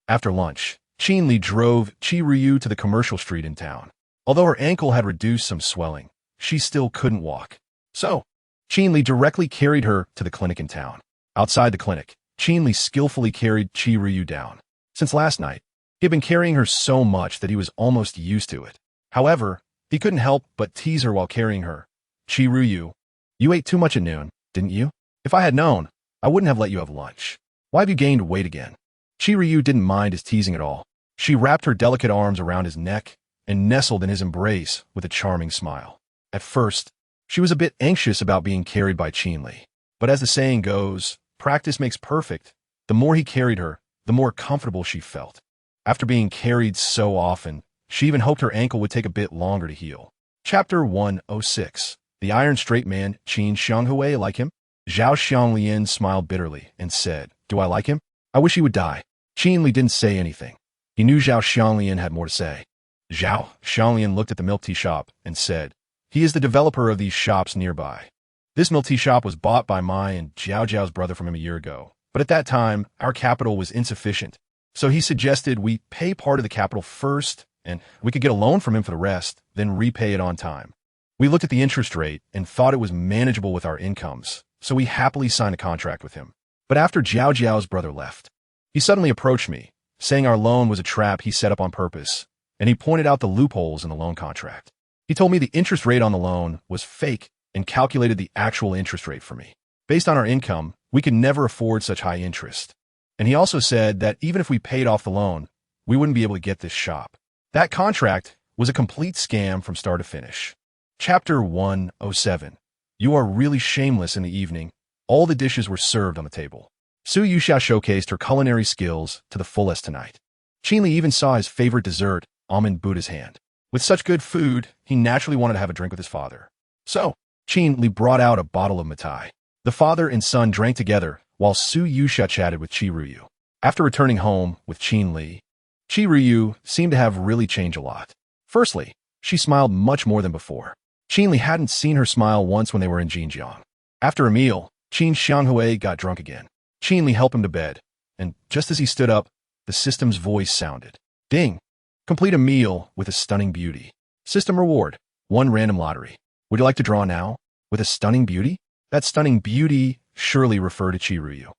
After lunch, Qin Li drove Qi Ruyu to the commercial street in town. Although her ankle had reduced some swelling, she still couldn't walk. So, Qin Li directly carried her to the clinic in town. Outside the clinic, Qin Li skillfully carried Qi Ruyu down. Since last night, he had been carrying her so much that he was almost used to it. However, he couldn't help but tease her while carrying her. "Qi Ruyu, you ate too much at noon, didn't you? If I had known, I wouldn't have let you have lunch. Why have you gained weight again?" Qi Ruyu didn't mind his teasing at all. She wrapped her delicate arms around his neck and nestled in his embrace with a charming smile. At first, she was a bit anxious about being carried by Qin Li. But as the saying goes, practice makes perfect. The more he carried her, the more comfortable she felt. After being carried so often, she even hoped her ankle would take a bit longer to heal. Chapter 106. The Iron Straight Man, Qin Xianghui, like him? Zhao Xianglian smiled bitterly and said, "Do I like him? I wish he would die." Qin Li didn't say anything. He knew Zhao Xianglian had more to say. Zhao Xianglian looked at the milk tea shop and said, "He is the developer of these shops nearby. This milk tea shop was bought by my and Zhao Zhao's brother from him a year ago, but at that time, our capital was insufficient. So he suggested we pay part of the capital first, and we could get a loan from him for the rest, then repay it on time. We looked at the interest rate and thought it was manageable with our incomes, so we happily signed a contract with him. But after Zhao Zhao's brother left, he suddenly approached me, saying our loan was a trap he set up on purpose, and he pointed out the loopholes in the loan contract. He told me the interest rate on the loan was fake and calculated the actual interest rate for me. Based on our income, we could never afford such high interest. And he also said that even if we paid off the loan, we wouldn't be able to get this shop. That contract was a complete scam from start to finish." Chapter 107. You are really shameless. In the evening, all the dishes were served on the table. Su Yuxia showcased her culinary skills to the fullest tonight. Qin Li even saw his favorite dessert, almond Buddha's hand. With such good food, he naturally wanted to have a drink with his father. So, Qin Li brought out a bottle of mitai. The father and son drank together while Su Yuxia chatted with Qi Ruyu. After returning home with Qin Li, Qi Ruyu seemed to have really changed a lot. Firstly, she smiled much more than before. Qin Li hadn't seen her smile once when they were in Jinjiang. After a meal, Qin Xianghui got drunk again. Qin Li helped him to bed, and just as he stood up, the system's voice sounded. Ding! Complete a meal with a stunning beauty. System reward, 1 random lottery. Would you like to draw now? With a stunning beauty? That stunning beauty surely referred to Qi Ruyu.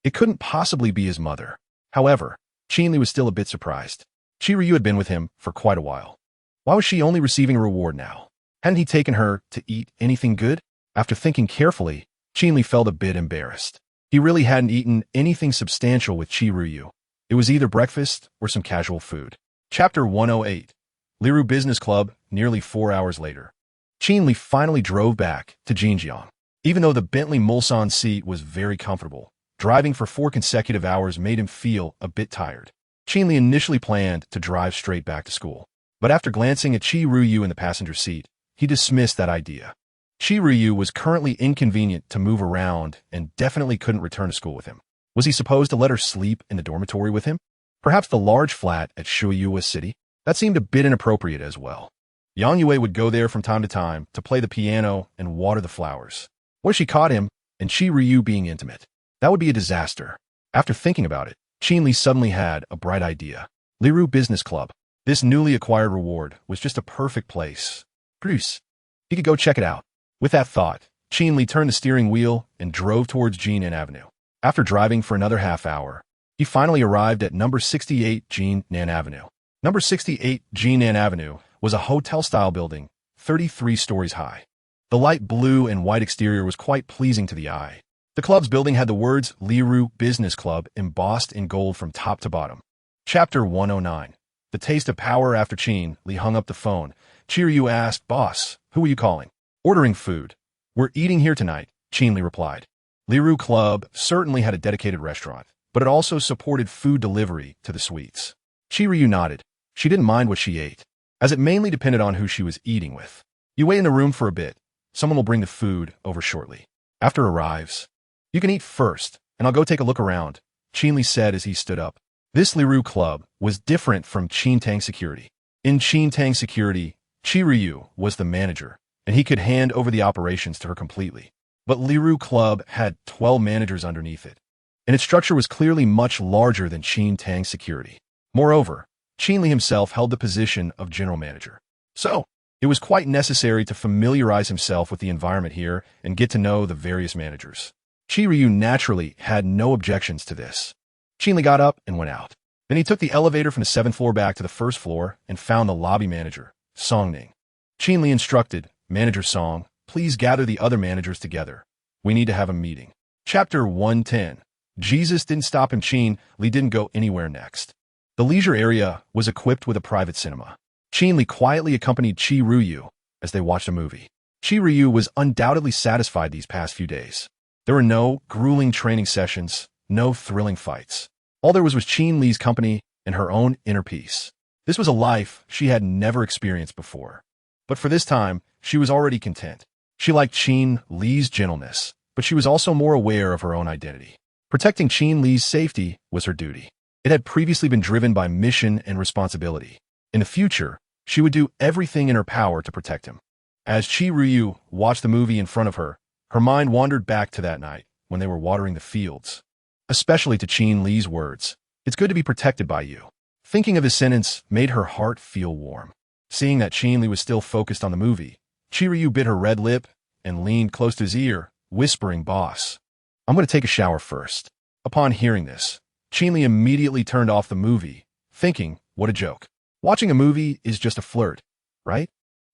It couldn't possibly be his mother. However, Qin Li was still a bit surprised. Qi Ruyu had been with him for quite a while. Why was she only receiving a reward now? Hadn't he taken her to eat anything good? After thinking carefully, Qin Li felt a bit embarrassed. He really hadn't eaten anything substantial with Qi Ruyu. It was either breakfast or some casual food. Chapter 108. Liru Business Club, nearly 4 hours later. Qin Li finally drove back to Jinjiang. Even though the Bentley Mulsanne seat was very comfortable, driving for 4 consecutive hours made him feel a bit tired. Qin Li initially planned to drive straight back to school, but after glancing at Qi Ruyu in the passenger seat, he dismissed that idea. Qi Ruyu was currently inconvenient to move around and definitely couldn't return to school with him. Was he supposed to let her sleep in the dormitory with him? Perhaps the large flat at Shuiyue City? That seemed a bit inappropriate as well. Yang Yue would go there from time to play the piano and water the flowers. What if she caught him and Qi Ruyu being intimate? That would be a disaster. After thinking about it, Qin Li suddenly had a bright idea. Liru Business Club. This newly acquired reward was just a perfect place. Bruce. He could go check it out. With that thought, Qin Li turned the steering wheel and drove towards Jinan Avenue. After driving for another half hour, he finally arrived at number 68 Jinan Avenue. Number 68 Jinan Avenue was a hotel-style building, 33 stories high. The light blue and white exterior was quite pleasing to the eye. The club's building had the words Liru Business Club embossed in gold from top to bottom. Chapter 109. The taste of power. After Qin Li hung up the phone, Qi Ruyu asked, "Boss, who are you calling?" "Ordering food." "We're eating here tonight," Qin Li replied. Liru Club certainly had a dedicated restaurant, but it also supported food delivery to the suites. Qi Ruyu nodded. She didn't mind what she ate, as it mainly depended on who she was eating with. "You wait in the room for a bit. Someone will bring the food over shortly." After arrives, "You can eat first, and I'll go take a look around," Qin Li said as he stood up. This Liru Club was different from Qin Tang Security. In Qin Tang Security, Qi Ruyu was the manager, and he could hand over the operations to her completely. But Liru Club had 12 managers underneath it, and its structure was clearly much larger than Qin Tang Security. Moreover, Qin Li himself held the position of general manager. So, it was quite necessary to familiarize himself with the environment here and get to know the various managers. Qi Ruyu naturally had no objections to this. Qin Li got up and went out. Then he took the elevator from the 7th floor back to the 1st floor and found the lobby manager, Song Ning. Qin Li instructed, "Manager Song, please gather the other managers together. We need to have a meeting." Chapter 110. Jesus didn't stop him. Qin Li didn't go anywhere next. The leisure area was equipped with a private cinema. Qin Li quietly accompanied Qi Ruyu as they watched a movie. Qi Ruyu was undoubtedly satisfied these past few days. There were no grueling training sessions, no thrilling fights. All there was Qin Li's company and her own inner peace. This was a life she had never experienced before. But for this time, she was already content. She liked Qin Li's gentleness, but she was also more aware of her own identity. Protecting Qin Li's safety was her duty. It had previously been driven by mission and responsibility. In the future, she would do everything in her power to protect him. As Qin Li watched the movie in front of her, her mind wandered back to that night when they were watering the fields. Especially to Qin Li's words, "It's good to be protected by you." Thinking of his sentence made her heart feel warm. Seeing that Qin Li was still focused on the movie, Qin Li bit her red lip and leaned close to his ear, whispering, "Boss, I'm going to take a shower first." Upon hearing this, Qin Li immediately turned off the movie, thinking, what a joke. Watching a movie is just a flirt, right?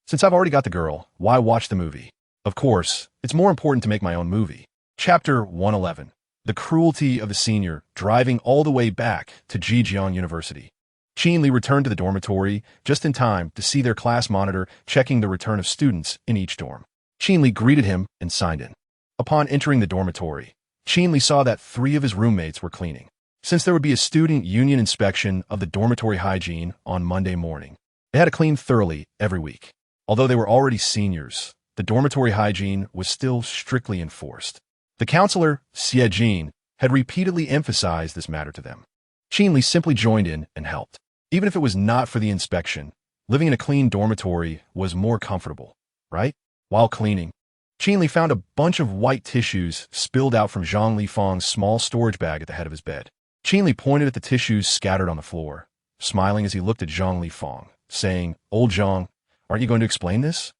Since I've already got the girl, why watch the movie? Of course, it's more important to make my own movie. Chapter 111. The cruelty of the senior driving all the way back to Zhejiang University. Qin Li returned to the dormitory just in time to see their class monitor checking the return of students in each dorm. Qin Li greeted him and signed in. Upon entering the dormitory, Qin Li saw that 3 of his roommates were cleaning. Since there would be a student union inspection of the dormitory hygiene on Monday morning, they had to clean thoroughly every week. Although they were already seniors, the dormitory hygiene was still strictly enforced. The counselor, Xie Jin, had repeatedly emphasized this matter to them. Qin Li simply joined in and helped. Even if it was not for the inspection, living in a clean dormitory was more comfortable, right? While cleaning, Qin Li found a bunch of white tissues spilled out from Zhang Lifang's small storage bag at the head of his bed. Qin Li pointed at the tissues scattered on the floor, smiling as he looked at Zhang Lifang, saying, "Old Zhang, aren't you going to explain this?"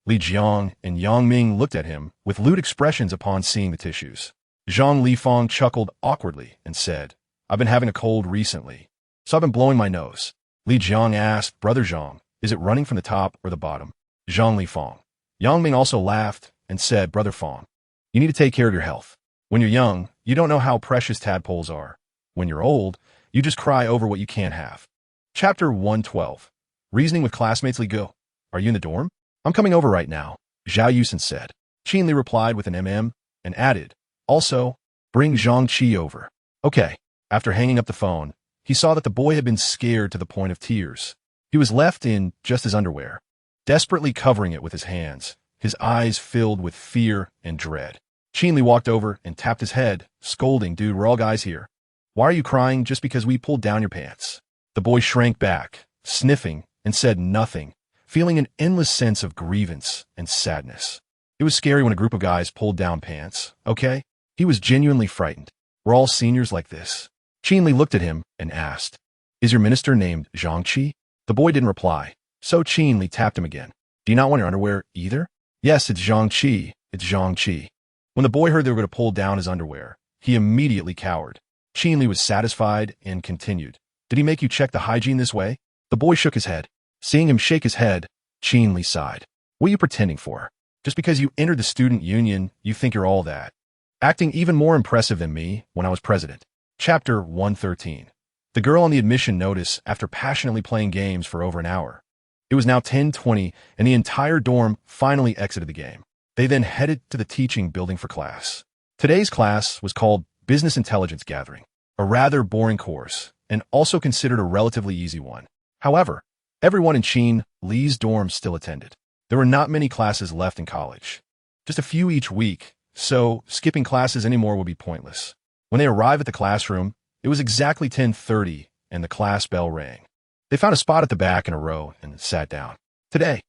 Li Jiang and Yang Ming looked at him with lewd expressions upon seeing the tissues. Zhang Lifang chuckled awkwardly and said, "I've been having a cold recently, so I've been blowing my nose." Li Jiang asked, "Brother Zhang, is it running from the top or the bottom?" Zhang Lifang. Yang Ming also laughed and said, "Brother Fang, you need to take care of your health. When you're young, you don't know how precious tadpoles are. When you're old, you just cry over what you can't have." Chapter 112. Reasoning with classmates. Li Go, are you in the dorm? "I'm coming over right now," Zhao Yusen said. Qin Li replied with an and added, "Also, bring Zhang Qi over." Okay. After hanging up the phone, he saw that the boy had been scared to the point of tears. He was left in just his underwear, desperately covering it with his hands, his eyes filled with fear and dread. Qin Li walked over and tapped his head, scolding, "Dude, we're all guys here. Why are you crying just because we pulled down your pants?" The boy shrank back, sniffing, and said nothing, feeling an endless sense of grievance and sadness. It was scary when a group of guys pulled down pants, okay? He was genuinely frightened. We're all seniors like this. Qin Li looked at him and asked, "Is your minister named Zhang Qi?" The boy didn't reply, so Qin Li tapped him again. "Do you not want your underwear either?" "Yes, it's Zhang Qi. It's Zhang Qi." When the boy heard they were going to pull down his underwear, he immediately cowered. Qin Li was satisfied and continued, "Did he make you check the hygiene this way?" The boy shook his head. Seeing him shake his head, Qin Li sighed. "What are you pretending for? Just because you entered the student union, you think you're all that. Acting even more impressive than me when I was president." Chapter 113. The girl on the admission notice after passionately playing games for over an hour. It was now 10:20, and the entire dorm finally exited the game. They then headed to the teaching building for class. Today's class was called Business Intelligence Gathering, a rather boring course, and also considered a relatively easy one. However, everyone in Qin Li's dorm still attended. There were not many classes left in college, just a few each week, so skipping classes anymore would be pointless. When they arrived at the classroom, it was exactly 10:30 and the class bell rang. They found a spot at the back in a row and sat down. Today,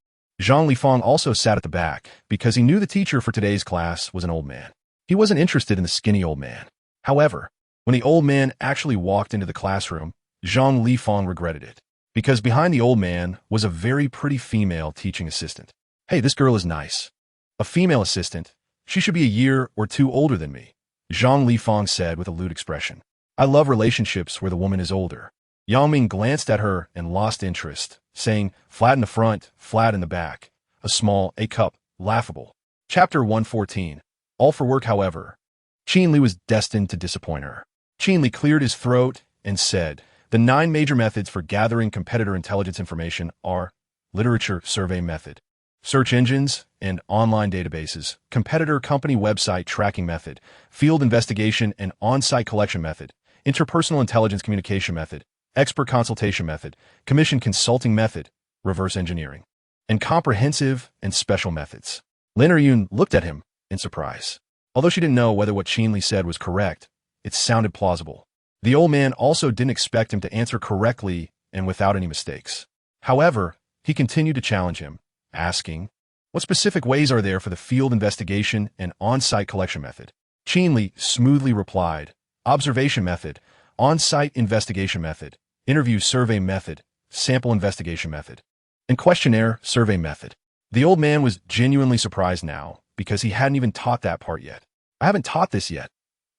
Zhang Lifang also sat at the back because he knew the teacher for today's class was an old man. He wasn't interested in the skinny old man. However, when the old man actually walked into the classroom, Zhang Lifang regretted it, because behind the old man was a very pretty female teaching assistant. "Hey, this girl is nice." "A female assistant? She should be a year or two older than me," Zhang Lifang said with a lewd expression. "I love relationships where the woman is older." Yang Ming glanced at her and lost interest, saying, "Flat in the front, flat in the back. A small, a cup, laughable." Chapter 114. All for work, however. Qin Li was destined to disappoint her. Qin Li cleared his throat and said, "The 9 major methods for gathering competitor intelligence information are literature survey method, search engines and online databases, competitor company website tracking method, field investigation and on-site collection method, interpersonal intelligence communication method, expert consultation method, commission consulting method, reverse engineering, and comprehensive and special methods." Lin Yun looked at him in surprise. Although she didn't know whether what Qin Li said was correct, it sounded plausible. The old man also didn't expect him to answer correctly and without any mistakes. However, he continued to challenge him, asking, "What specific ways are there for the field investigation and on-site collection method?" Qin Li smoothly replied, "Observation method, on-site investigation method, interview survey method, sample investigation method, and questionnaire survey method." The old man was genuinely surprised now because he hadn't even taught that part yet. "I haven't taught this yet.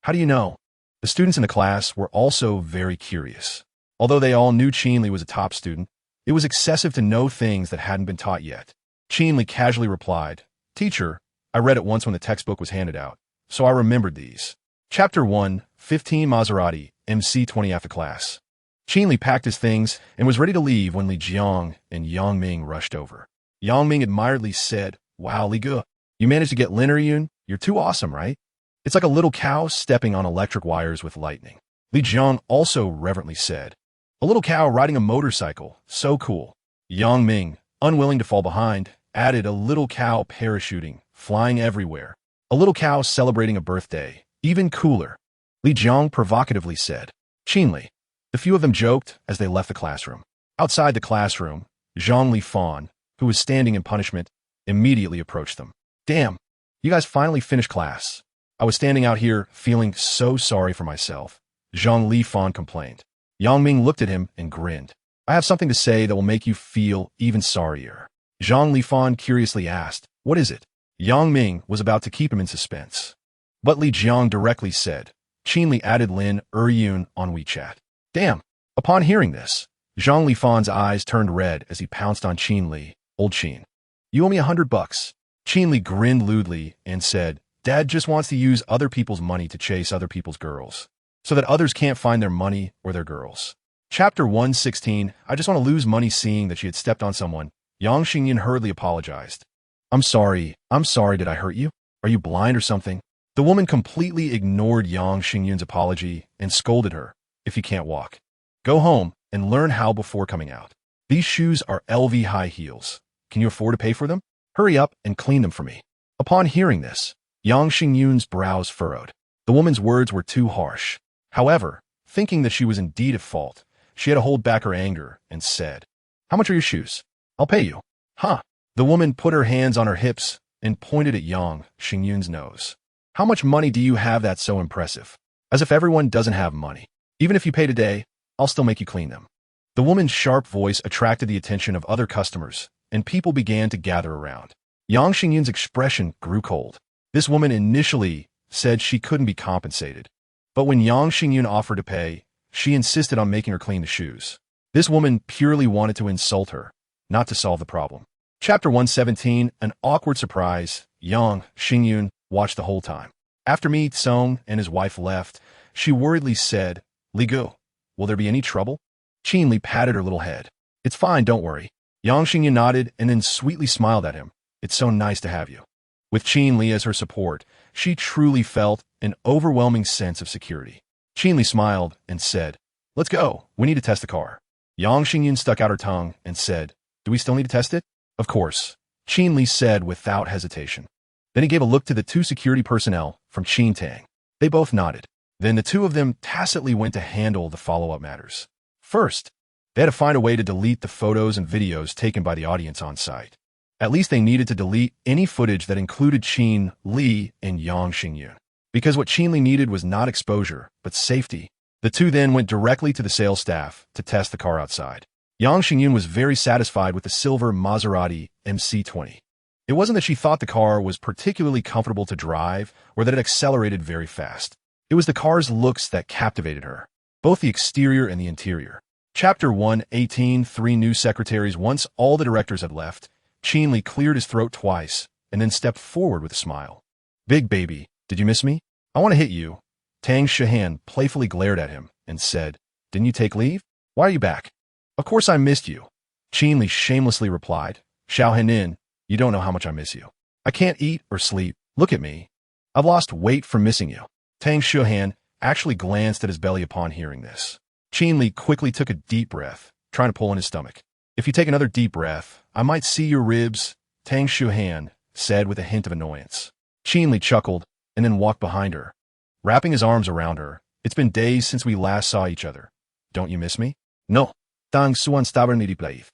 How do you know?" The students in the class were also very curious. Although they all knew Qin Li was a top student, it was excessive to know things that hadn't been taught yet. Qin Li casually replied, "Teacher, I read it once when the textbook was handed out, so I remembered these." Chapter 1, 15 Maserati, MC20 after class. Qin Li packed his things and was ready to leave when Li Jiang and Yang Ming rushed over. Yang Ming admiredly said, "Wow, Li Ge, you managed to get Lin Yun? You're too awesome, right? It's like a little cow stepping on electric wires with lightning." Li Jiang also reverently said, "A little cow riding a motorcycle, so cool." Yang Ming, unwilling to fall behind, added, "A little cow parachuting, flying everywhere. A little cow celebrating a birthday, even cooler." Li Jiang provocatively said, "Qin Li." The few of them joked as they left the classroom. Outside the classroom, Zhang Lifan, who was standing in punishment, immediately approached them. "Damn, you guys finally finished class. I was standing out here feeling so sorry for myself," Zhang Lifan complained. Yang Ming looked at him and grinned. "I have something to say that will make you feel even sorrier." Zhang Lifan curiously asked, "What is it?" Yang Ming was about to keep him in suspense. But Li Jiang directly said, "Qin Li added Lin Yun on WeChat." Damn. Upon hearing this, Zhang Lifan's eyes turned red as he pounced on Qin Li. "Old Qin, you owe me $100. Qin Li grinned lewdly and said, "Dad just wants to use other people's money to chase other people's girls, so that others can't find their money or their girls." Chapter 116, I just want to lose money seeing that she had stepped on someone. Yang Xingyin hurriedly apologized. I'm sorry, did I hurt you? Are you blind or something?" The woman completely ignored Yang Xingyun's apology and scolded her. "If you can't walk, go home and learn how before coming out. These shoes are LV high heels. Can you afford to pay for them? Hurry up and clean them for me." Upon hearing this, Yang Xingyun's brows furrowed. The woman's words were too harsh. However, thinking that she was indeed at fault, she had to hold back her anger and said, "How much are your shoes? I'll pay you." "Huh." The woman put her hands on her hips and pointed at Yang Xingyun's nose. "How much money do you have that's so impressive? As if everyone doesn't have money. Even if you pay today, I'll still make you clean them." The woman's sharp voice attracted the attention of other customers, and people began to gather around. Yang Xingyun's expression grew cold. This woman initially said she couldn't be compensated, but when Yang Xingyun offered to pay, she insisted on making her clean the shoes. This woman purely wanted to insult her, not to solve the problem. Chapter 117, an awkward surprise. Yang Xingyun watched the whole time. After Mi Tsong and his wife left, she worriedly said, "Li Gu, will there be any trouble?" Qin Li patted her little head. "It's fine, don't worry." Yang Xingyun nodded and then sweetly smiled at him. "It's so nice to have you." With Qin Li as her support, she truly felt an overwhelming sense of security. Qin Li smiled and said, "Let's go. We need to test the car." Yang Xingyun stuck out her tongue and said, "Do we still need to test it?" "Of course," Qin Li said without hesitation. Then he gave a look to the two security personnel from Qin Tang. They both nodded. Then the two of them tacitly went to handle the follow-up matters. First, they had to find a way to delete the photos and videos taken by the audience on site. At least they needed to delete any footage that included Qin Li and Yang Xingyun. Because what Qin Li needed was not exposure, but safety. The two then went directly to the sales staff to test the car outside. Yang Xingyun was very satisfied with the silver Maserati MC20. It wasn't that she thought the car was particularly comfortable to drive or that it accelerated very fast. It was the car's looks that captivated her, both the exterior and the interior. Chapter 118, 3 new secretaries. Once all the directors had left, Qin Li cleared his throat twice and then stepped forward with a smile. "Big baby, did you miss me? I want to hit you." Tang Shihan playfully glared at him and said, "Didn't you take leave? Why are you back?" "Of course I missed you," Qin Li shamelessly replied. "Xiao Henin, you don't know how much I miss you. I can't eat or sleep. Look at me. I've lost weight from missing you." Tang Shihan actually glanced at his belly upon hearing this. Qin Li quickly took a deep breath, trying to pull in his stomach. "If you take another deep breath, I might see your ribs," Tang Shihan said with a hint of annoyance. Qin Li chuckled and then walked behind her. Wrapping his arms around her, It's been days since we last saw each other. Don't you miss me? No. Tang Suan stubbornly brave.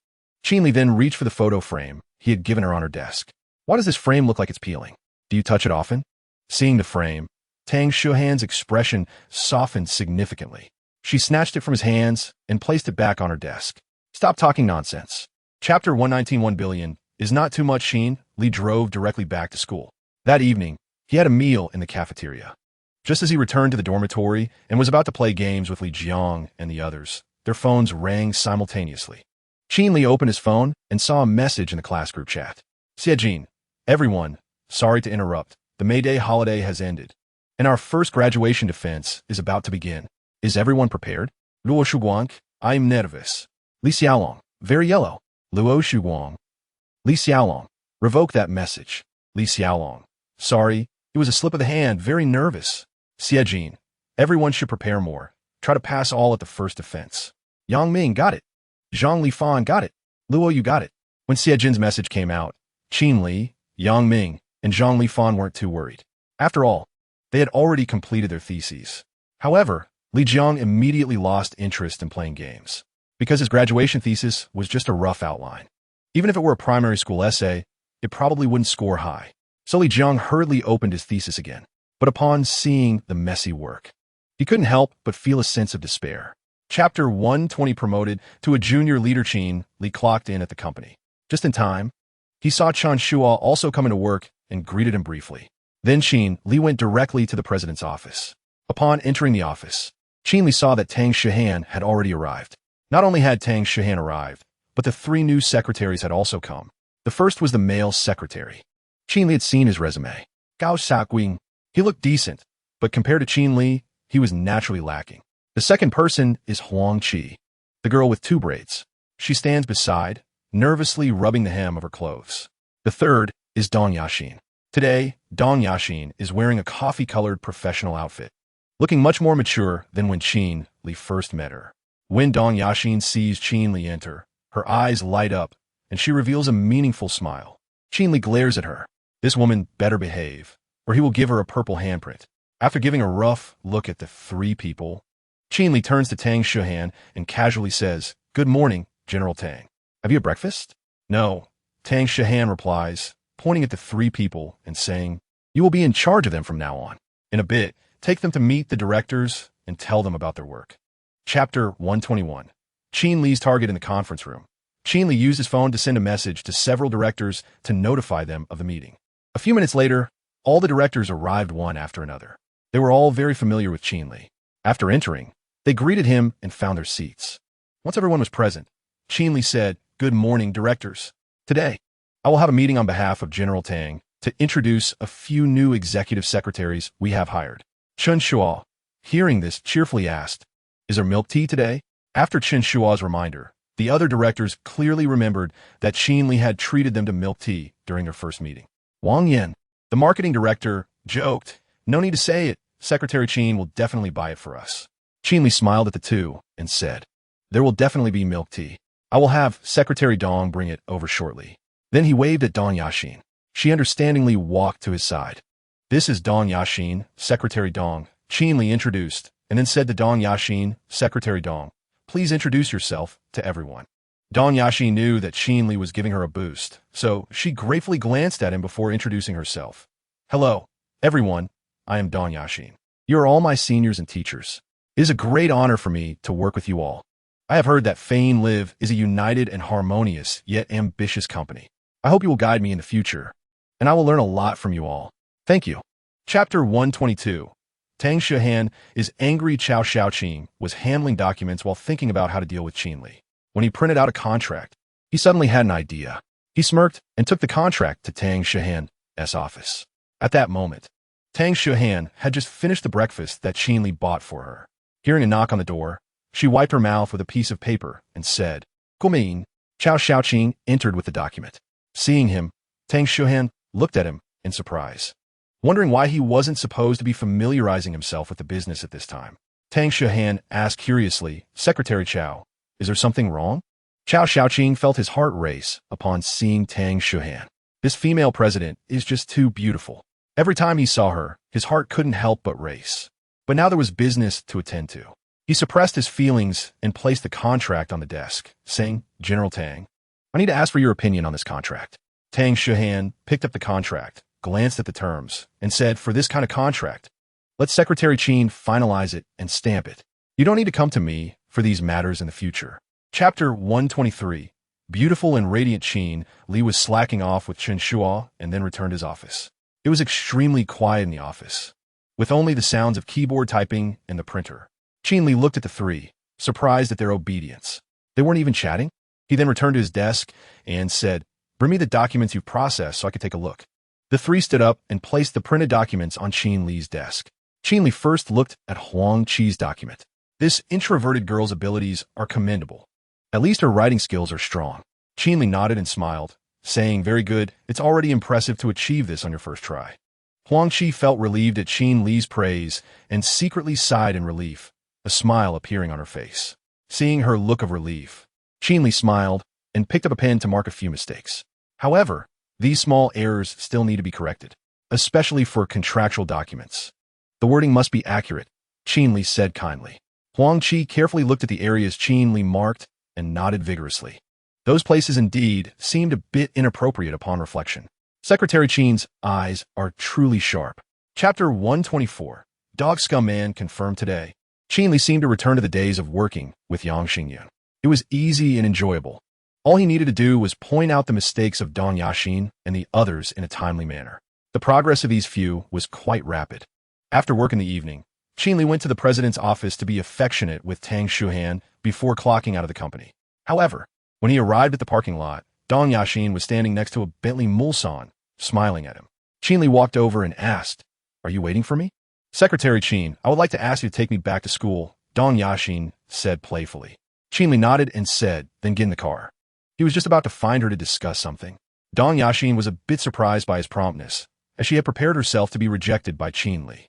Qin Li then reached for the photo frame he had given her on her desk. Why does this frame look like it's peeling? Do you touch it often? Seeing the frame, Tang Shuhan's expression softened significantly. She snatched it from his hands and placed it back on her desk. Stop talking nonsense. Chapter 119 1 billion is not too much. Qin Li drove directly back to school. That evening, he had a meal in the cafeteria. Just as he returned to the dormitory and was about to play games with Li Jiang and the others, their phones rang simultaneously. Qin Li opened his phone and saw a message in the class group chat. Jin, everyone, sorry to interrupt. The May Day holiday has ended, and our first graduation defense is about to begin. Is everyone prepared? Luo Shuguang, I'm nervous. Li Xiaolong, very yellow. Luo Shuguang. Li Xiaolong, revoke that message. Li Xiaolong, sorry, it was a slip of the hand, very nervous. Jin, everyone should prepare more. Try to pass all at the first defense. Yang Ming got it. Zhang Lifan got it. Luo, you got it. When Jin's message came out, Qin Li, Yang Ming, and Zhang Lifan weren't too worried. After all, they had already completed their theses. However, Li Jiang immediately lost interest in playing games, because his graduation thesis was just a rough outline. Even if it were a primary school essay, it probably wouldn't score high. So Li Jiang hurriedly opened his thesis again, but upon seeing the messy work, he couldn't help but feel a sense of despair. Chapter 120 promoted to a junior leader. Qin Li clocked in at the company. Just in time, he saw Chen Shua also come into work and greeted him briefly. Then Qin Li went directly to the president's office. Upon entering the office, Qin Li saw that Tang Shuhan had already arrived. Not only had Tang Shuhan arrived, but the 3 new secretaries had also come. The first was the male secretary. Qin Li had seen his resume. Gao Xiaoqing. He looked decent, but compared to Qin Li, he was naturally lacking. The second person is Huang Qi, the girl with 2 braids. She stands beside, nervously rubbing the hem of her clothes. The third is Dong Yaxin. Today, Dong Yaxin is wearing a coffee-colored professional outfit, looking much more mature than when Qin Li first met her. When Dong Yaxin sees Qin Li enter, her eyes light up, and she reveals a meaningful smile. Qin Li glares at her. This woman better behave, or he will give her a purple handprint. After giving a rough look at the 3 people, Qin Li turns to Tang Shuhan and casually says, "Good morning, General Tang. Have you had breakfast?" "No," Tang Shuhan replies, pointing at the 3 people and saying, "You will be in charge of them from now on. In a bit, take them to meet the directors and tell them about their work." Chapter 121. Qin Li's target in the conference room. Qin Li used his phone to send a message to several directors to notify them of the meeting. A few minutes later, all the directors arrived one after another. They were all very familiar with Qin Li. After entering, they greeted him and found their seats. Once everyone was present, Qin Li said, "Good morning, directors. Today, I will have a meeting on behalf of General Tang to introduce a few new executive secretaries we have hired." Chen Shua, hearing this, cheerfully asked, "Is there milk tea today?" After Chen Shua's reminder, the other directors clearly remembered that Qin Li had treated them to milk tea during their first meeting. Wang Yan, the marketing director, joked, "No need to say it. Secretary Qin will definitely buy it for us." Qin Li smiled at the 2 and said, "There will definitely be milk tea. I will have Secretary Dong bring it over shortly." Then he waved at Dong Yaxin. She understandingly walked to his side. "This is Dong Yaxin, Secretary Dong," Qin Li introduced, and then said to Dong Yaxin, "Secretary Dong, please introduce yourself to everyone." Dong Yaxin knew that Qin Li was giving her a boost, so she gratefully glanced at him before introducing herself. "Hello, everyone. I am Dong Yaxin. You are all my seniors and teachers. It is a great honor for me to work with you all. I have heard that Fein Live is a united and harmonious, yet ambitious company. I hope you will guide me in the future, and I will learn a lot from you all. Thank you." Chapter 122. Tang Shuhan is angry. Chao Xiaoqing was handling documents while thinking about how to deal with Qin Li. When he printed out a contract, he suddenly had an idea. He smirked and took the contract to Tang Shuhan's office. At that moment, Tang Shuhan had just finished the breakfast that Qin Li bought for her. Hearing a knock on the door, she wiped her mouth with a piece of paper and said, "Come in." Chao Xiaoqing entered with the document. Seeing him, Tang Shuhan looked at him in surprise, wondering why he wasn't supposed to be familiarizing himself with the business at this time. Tang Shuhan asked curiously, "Secretary Chao, is there something wrong?" Chao Xiaoqing felt his heart race upon seeing Tang Shuhan. This female president is just too beautiful. Every time he saw her, his heart couldn't help but race. But now there was business to attend to. He suppressed his feelings and placed the contract on the desk, saying, "General Tang, I need to ask for your opinion on this contract." Tang Shuhan picked up the contract, glanced at the terms, and said, "For this kind of contract, let Secretary Qin finalize it and stamp it. You don't need to come to me for these matters in the future." Chapter 123. Beautiful and radiant Qin Li was slacking off with Chen Shuo and then returned to his office. It was extremely quiet in the office, with only the sounds of keyboard typing and the printer. Qin Li looked at the three, surprised at their obedience. They weren't even chatting? He then returned to his desk and said, "Bring me the documents you've processed so I could take a look." The three stood up and placed the printed documents on Qin Li's desk. Qin Li first looked at Huang Qi's document. This introverted girl's abilities are commendable. At least her writing skills are strong. Qin Li nodded and smiled, saying, "Very good, it's already impressive to achieve this on your first try." Huang Qi felt relieved at Qin Li's praise and secretly sighed in relief, a smile appearing on her face. Seeing her look of relief, Qin Li smiled and picked up a pen to mark a few mistakes. However, these small errors still need to be corrected, especially for contractual documents. "The wording must be accurate," Qin Li said kindly. Huang Qi carefully looked at the areas Qin Li marked and nodded vigorously. Those places indeed seemed a bit inappropriate upon reflection. Secretary Qin's eyes are truly sharp. Chapter 124. Dog Scum Man confirmed today. Qin Li seemed to return to the days of working with Yang Xingyun. It was easy and enjoyable. All he needed to do was point out the mistakes of Dong Yaxin and the others in a timely manner. The progress of these few was quite rapid. After work in the evening, Qin Li went to the president's office to be affectionate with Tang Shuhan before clocking out of the company. However, when he arrived at the parking lot, Dong Yaxin was standing next to a Bentley Mulsanne, smiling at him. Qin Li walked over and asked, "Are you waiting for me?" "Secretary Qin, I would like to ask you to take me back to school," Dong Yaxin said playfully. Qin Li nodded and said, "Then get in the car." He was just about to find her to discuss something. Dong Yaxin was a bit surprised by his promptness, as she had prepared herself to be rejected by Qin Li.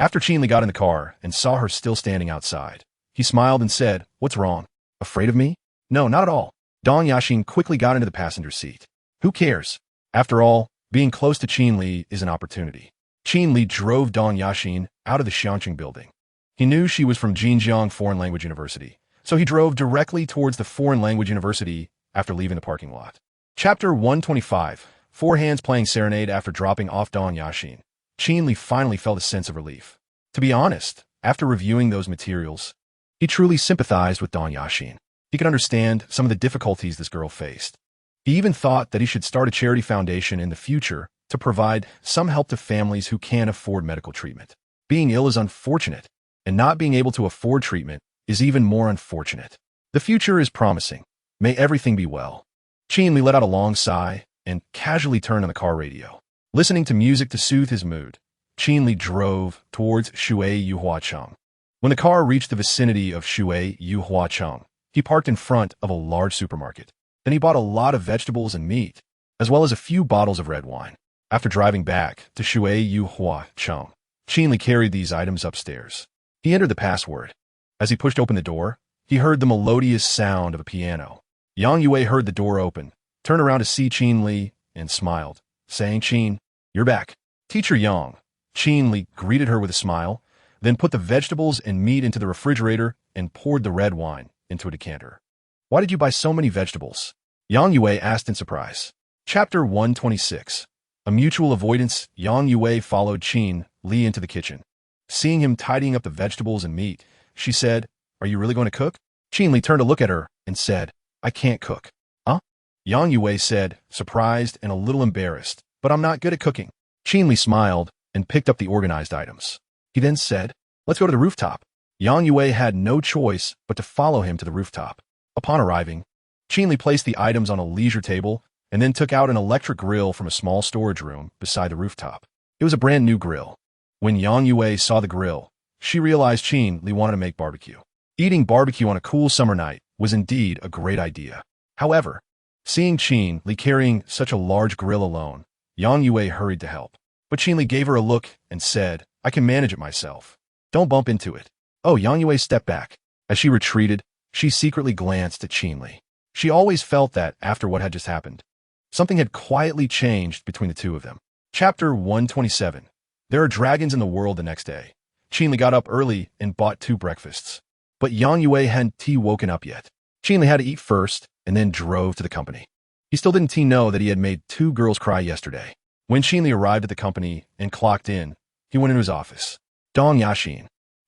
After Qin Li got in the car and saw her still standing outside, he smiled and said, "What's wrong? Afraid of me?" "No, not at all." Dong Yaxin quickly got into the passenger seat. Who cares? After all, being close to Qin Li is an opportunity. Qin Li drove Dong Yaxin out of the Xiangqing building. He knew she was from Jinjiang Foreign Language University, so he drove directly towards the Foreign Language University after leaving the parking lot. Chapter 125. Four hands playing serenade after dropping off Dong Yaxin. Qin Li finally felt a sense of relief. To be honest, after reviewing those materials, he truly sympathized with Dong Yaxin. He could understand some of the difficulties this girl faced. He even thought that he should start a charity foundation in the future to provide some help to families who can't afford medical treatment. Being ill is unfortunate, and not being able to afford treatment is even more unfortunate. The future is promising. May everything be well. Qin Li let out a long sigh and casually turned on the car radio. Listening to music to soothe his mood, Qin Li drove towards Shui Yuhuacheng. When the car reached the vicinity of Shui Yuhuacheng, he parked in front of a large supermarket. Then he bought a lot of vegetables and meat, as well as a few bottles of red wine. After driving back to Shui Yuhuacheng, Qin Li carried these items upstairs. He entered the password. As he pushed open the door, he heard the melodious sound of a piano. Yang Yue heard the door open, turned around to see Qin Li, and smiled, saying, "Qin, you're back." "Teacher Yang." Qin Li greeted her with a smile, then put the vegetables and meat into the refrigerator and poured the red wine into a decanter. "Why did you buy so many vegetables?" Yang Yue asked in surprise. Chapter 126. A mutual avoidance. Yang Yue followed Qin Li into the kitchen. Seeing him tidying up the vegetables and meat, she said, "Are you really going to cook?" Qin Li turned to look at her and said, "I can't cook." "Huh?" Yang Yue said, surprised and a little embarrassed, "But I'm not good at cooking." Qin Li smiled and picked up the organized items. He then said, "Let's go to the rooftop." Yang Yue had no choice but to follow him to the rooftop. Upon arriving, Qin Li placed the items on a leisure table and then took out an electric grill from a small storage room beside the rooftop. It was a brand new grill. When Yang Yue saw the grill, she realized Qin Li wanted to make barbecue. Eating barbecue on a cool summer night was indeed a great idea. However, seeing Qin Li carrying such a large grill alone, Yang Yue hurried to help. But Qin Li gave her a look and said, "I can manage it myself. Don't bump into it." Oh, Yang Yue stepped back. As she retreated, she secretly glanced at Qin Li. She always felt that after what had just happened, something had quietly changed between the two of them. Chapter 127. There are dragons in the world the next day. Qin Li got up early and bought 2 breakfasts. But Yang Yue hadn't woken up yet. Qin Li had to eat first and then drove to the company. He still didn't know that he had made 2 girls cry yesterday. When Qin Li arrived at the company and clocked in, he went into his office. Dong Yaxin,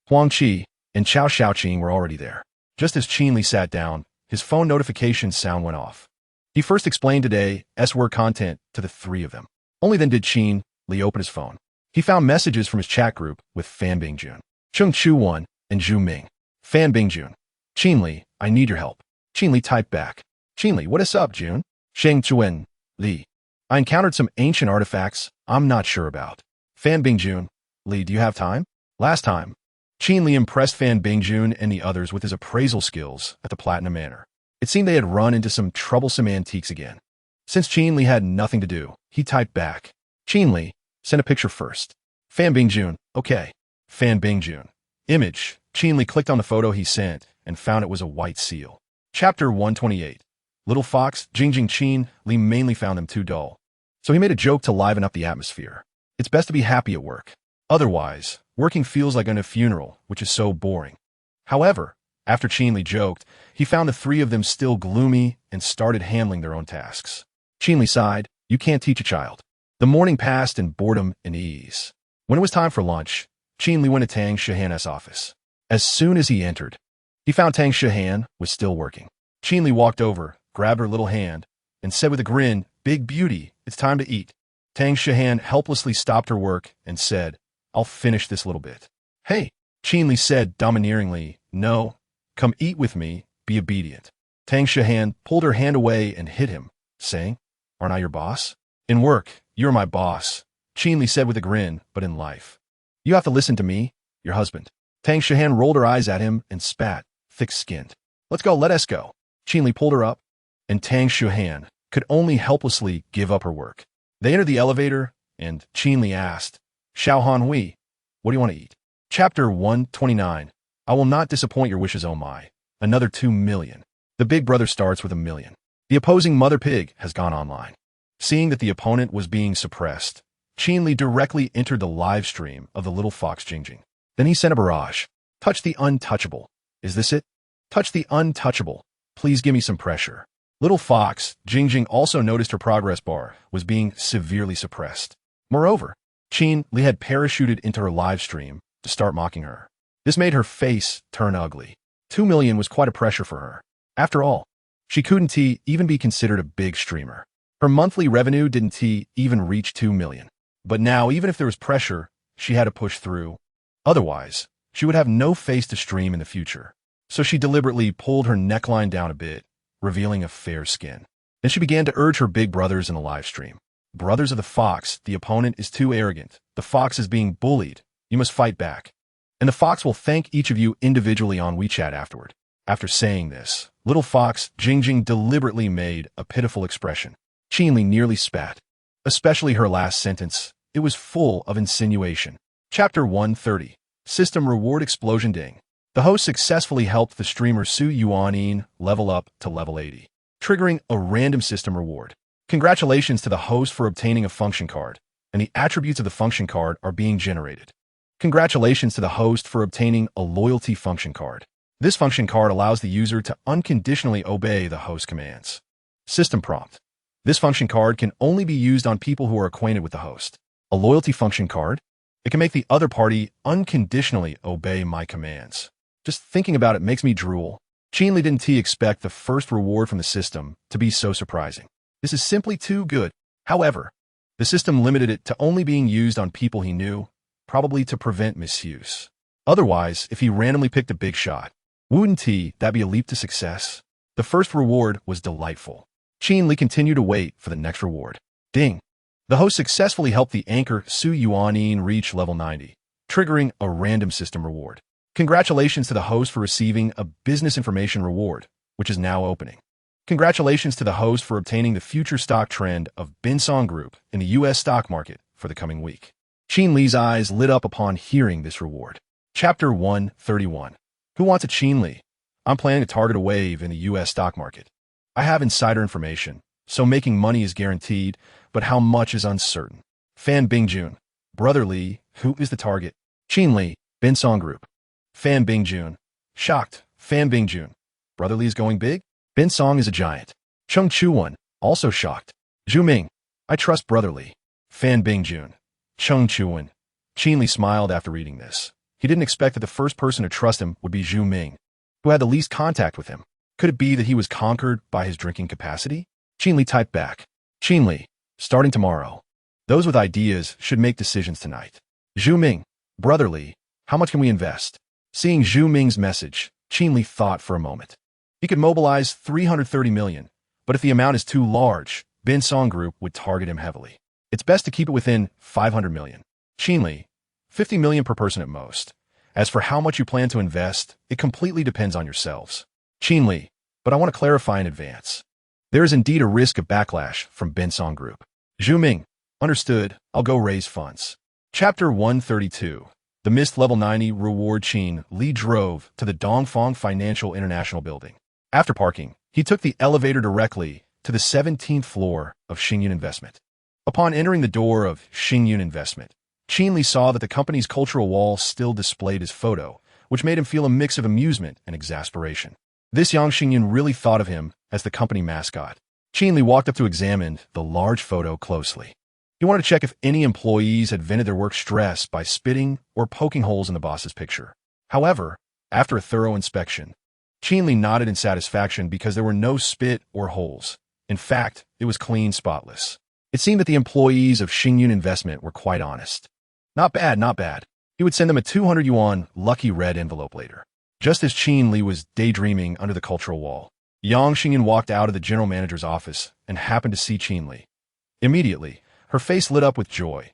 Huang Qi, and Chao Xiaoqing were already there. Just as Qin Li sat down, his phone notification sound went off. He first explained today's work content to the 3 of them. Only then did Qin Li open his phone. He found messages from his chat group with Fan Bingjun, Chung Chu-1, and Zhu Ming. Fan Bingjun, Qin Li, I need your help. Qin Li typed back. Qin Li, what is up, Jun? Sheng Chuen, Li. I encountered some ancient artifacts I'm not sure about. Fan Bingjun, Li, do you have time? Last time, Qin Li impressed Fan Bingjun and the others with his appraisal skills at the Platinum Manor. It seemed they had run into some troublesome antiques again. Since Qin Li had nothing to do, he typed back. Qin Li, send a picture first. Fan Bingjun, okay. Fan Bingjun. Image. Qin Li clicked on the photo he sent and found it was a white seal. Chapter 128. Little Fox, Jingjing Qin Li mainly found them too dull. So he made a joke to liven up the atmosphere. It's best to be happy at work. Otherwise, working feels like a funeral, which is so boring. However, after Qin Li joked, he found the 3 of them still gloomy and started handling their own tasks. Qin Li sighed, you can't teach a child. The morning passed in boredom and ease. When it was time for lunch, Qin Li went to Tang Shihan's office. As soon as he entered, he found Tang Shihan was still working. Qin Li walked over, grabbed her little hand, and said with a grin, Big beauty, it's time to eat. Tang Shihan helplessly stopped her work and said, I'll finish this little bit. Hey, Qin Li said domineeringly, no, come eat with me, be obedient. Tang Shihan pulled her hand away and hit him, saying, aren't I your boss? In work, you're my boss, Qin Li said with a grin, but in life, you have to listen to me, your husband. Tang Shihan rolled her eyes at him and spat, thick-skinned. Let's go, let us go. Qin Li pulled her up, and Tang Shihan could only helplessly give up her work. They entered the elevator, and Qin Li asked, Xiao Han Hui, what do you want to eat? Chapter 129. I will not disappoint your wishes, oh my. Another 2 million. The big brother starts with 1 million. The opposing mother pig has gone online. Seeing that the opponent was being suppressed, Qin Li directly entered the live stream of the little fox Jingjing. Then he sent a barrage. Touch the untouchable. Is this it? Touch the untouchable. Please give me some pressure. Little fox Jingjing also noticed her progress bar was being severely suppressed. Moreover, Qin Li had parachuted into her live stream to start mocking her. This made her face turn ugly. 2 million was quite a pressure for her. After all, she couldn't even be considered a big streamer. Her monthly revenue didn't even reach 2 million. But now, even if there was pressure, she had to push through. Otherwise, she would have no face to stream in the future. So she deliberately pulled her neckline down a bit, revealing a fair skin. Then she began to urge her big brothers in the live stream. Brothers of the fox, the opponent is too arrogant. The fox is being bullied. You must fight back. And the fox will thank each of you individually on WeChat afterward. After saying this, little fox Jingjing deliberately made a pitiful expression. Qin Li nearly spat. Especially her last sentence. It was full of insinuation. Chapter 130. System Reward Explosion Ding. The host successfully helped the streamer Su Yuanin level up to level 80, triggering a random system reward. Congratulations to the host for obtaining a function card, and the attributes of the function card are being generated. Congratulations to the host for obtaining a loyalty function card. This function card allows the user to unconditionally obey the host commands. System prompt. This function card can only be used on people who are acquainted with the host. A loyalty function card? It can make the other party unconditionally obey my commands. Just thinking about it makes me drool. Qin Li didn't expect the first reward from the system to be so surprising. This is simply too good. However, the system limited it to only being used on people he knew, probably to prevent misuse. Otherwise, if he randomly picked a big shot, wouldn't that be a leap to success? The first reward was delightful. Qin Li continued to wait for the next reward. Ding! The host successfully helped the anchor Su Yuanin reach level 90, triggering a random system reward. Congratulations to the host for receiving a business information reward, which is now opening. Congratulations to the host for obtaining the future stock trend of Binsong Group in the U.S. stock market for the coming week. Qin Li's eyes lit up upon hearing this reward. Chapter 131. Who wants a Qin Li? I'm planning to target a wave in the U.S. stock market. I have insider information, so making money is guaranteed, but how much is uncertain. Fan Bingjun. Brother Li, who is the target? Qin Li. Bin Song Group. Fan Bingjun. Shocked. Fan Bingjun. Brother Li is going big? Bin Song is a giant. Chung Chuan, also shocked. Zhu Ming. I trust Brother Li. Fan Bingjun. Chung Chuan. Qin Li smiled after reading this. He didn't expect that the first person to trust him would be Zhu Ming, who had the least contact with him. Could it be that he was conquered by his drinking capacity? Qin Li typed back. Qin Li, starting tomorrow. Those with ideas should make decisions tonight. Zhu Ming. Brother Li, how much can we invest? Seeing Zhu Ming's message, Qin Li thought for a moment. He could mobilize 330 million, but if the amount is too large, Bin Song Group would target him heavily. It's best to keep it within 500 million. Qin Li, 50 million per person at most. As for how much you plan to invest, it completely depends on yourselves. Qin Li, but I want to clarify in advance. There is indeed a risk of backlash from Bin Song Group. Zhu Ming, understood, I'll go raise funds. Chapter 132. The missed level 90 reward. Qin Li drove to the Dongfang Financial International building. After parking, he took the elevator directly to the 17th floor of Xingyun Investment. Upon entering the door of Xingyun Investment, Qin Li saw that the company's cultural wall still displayed his photo, which made him feel a mix of amusement and exasperation. This young Xingyun really thought of him as the company mascot. Qin Li walked up to examine the large photo closely. He wanted to check if any employees had vented their work stress by spitting or poking holes in the boss's picture. However, after a thorough inspection, Qin Li nodded in satisfaction because there were no spit or holes. In fact, it was clean, spotless. It seemed that the employees of Xingyun Investment were quite honest. Not bad, not bad. He would send them a 200 yuan lucky red envelope later. Just as Qin Li was daydreaming under the cultural wall, Yang Xingyun walked out of the general manager's office and happened to see Qin Li. Immediately, her face lit up with joy.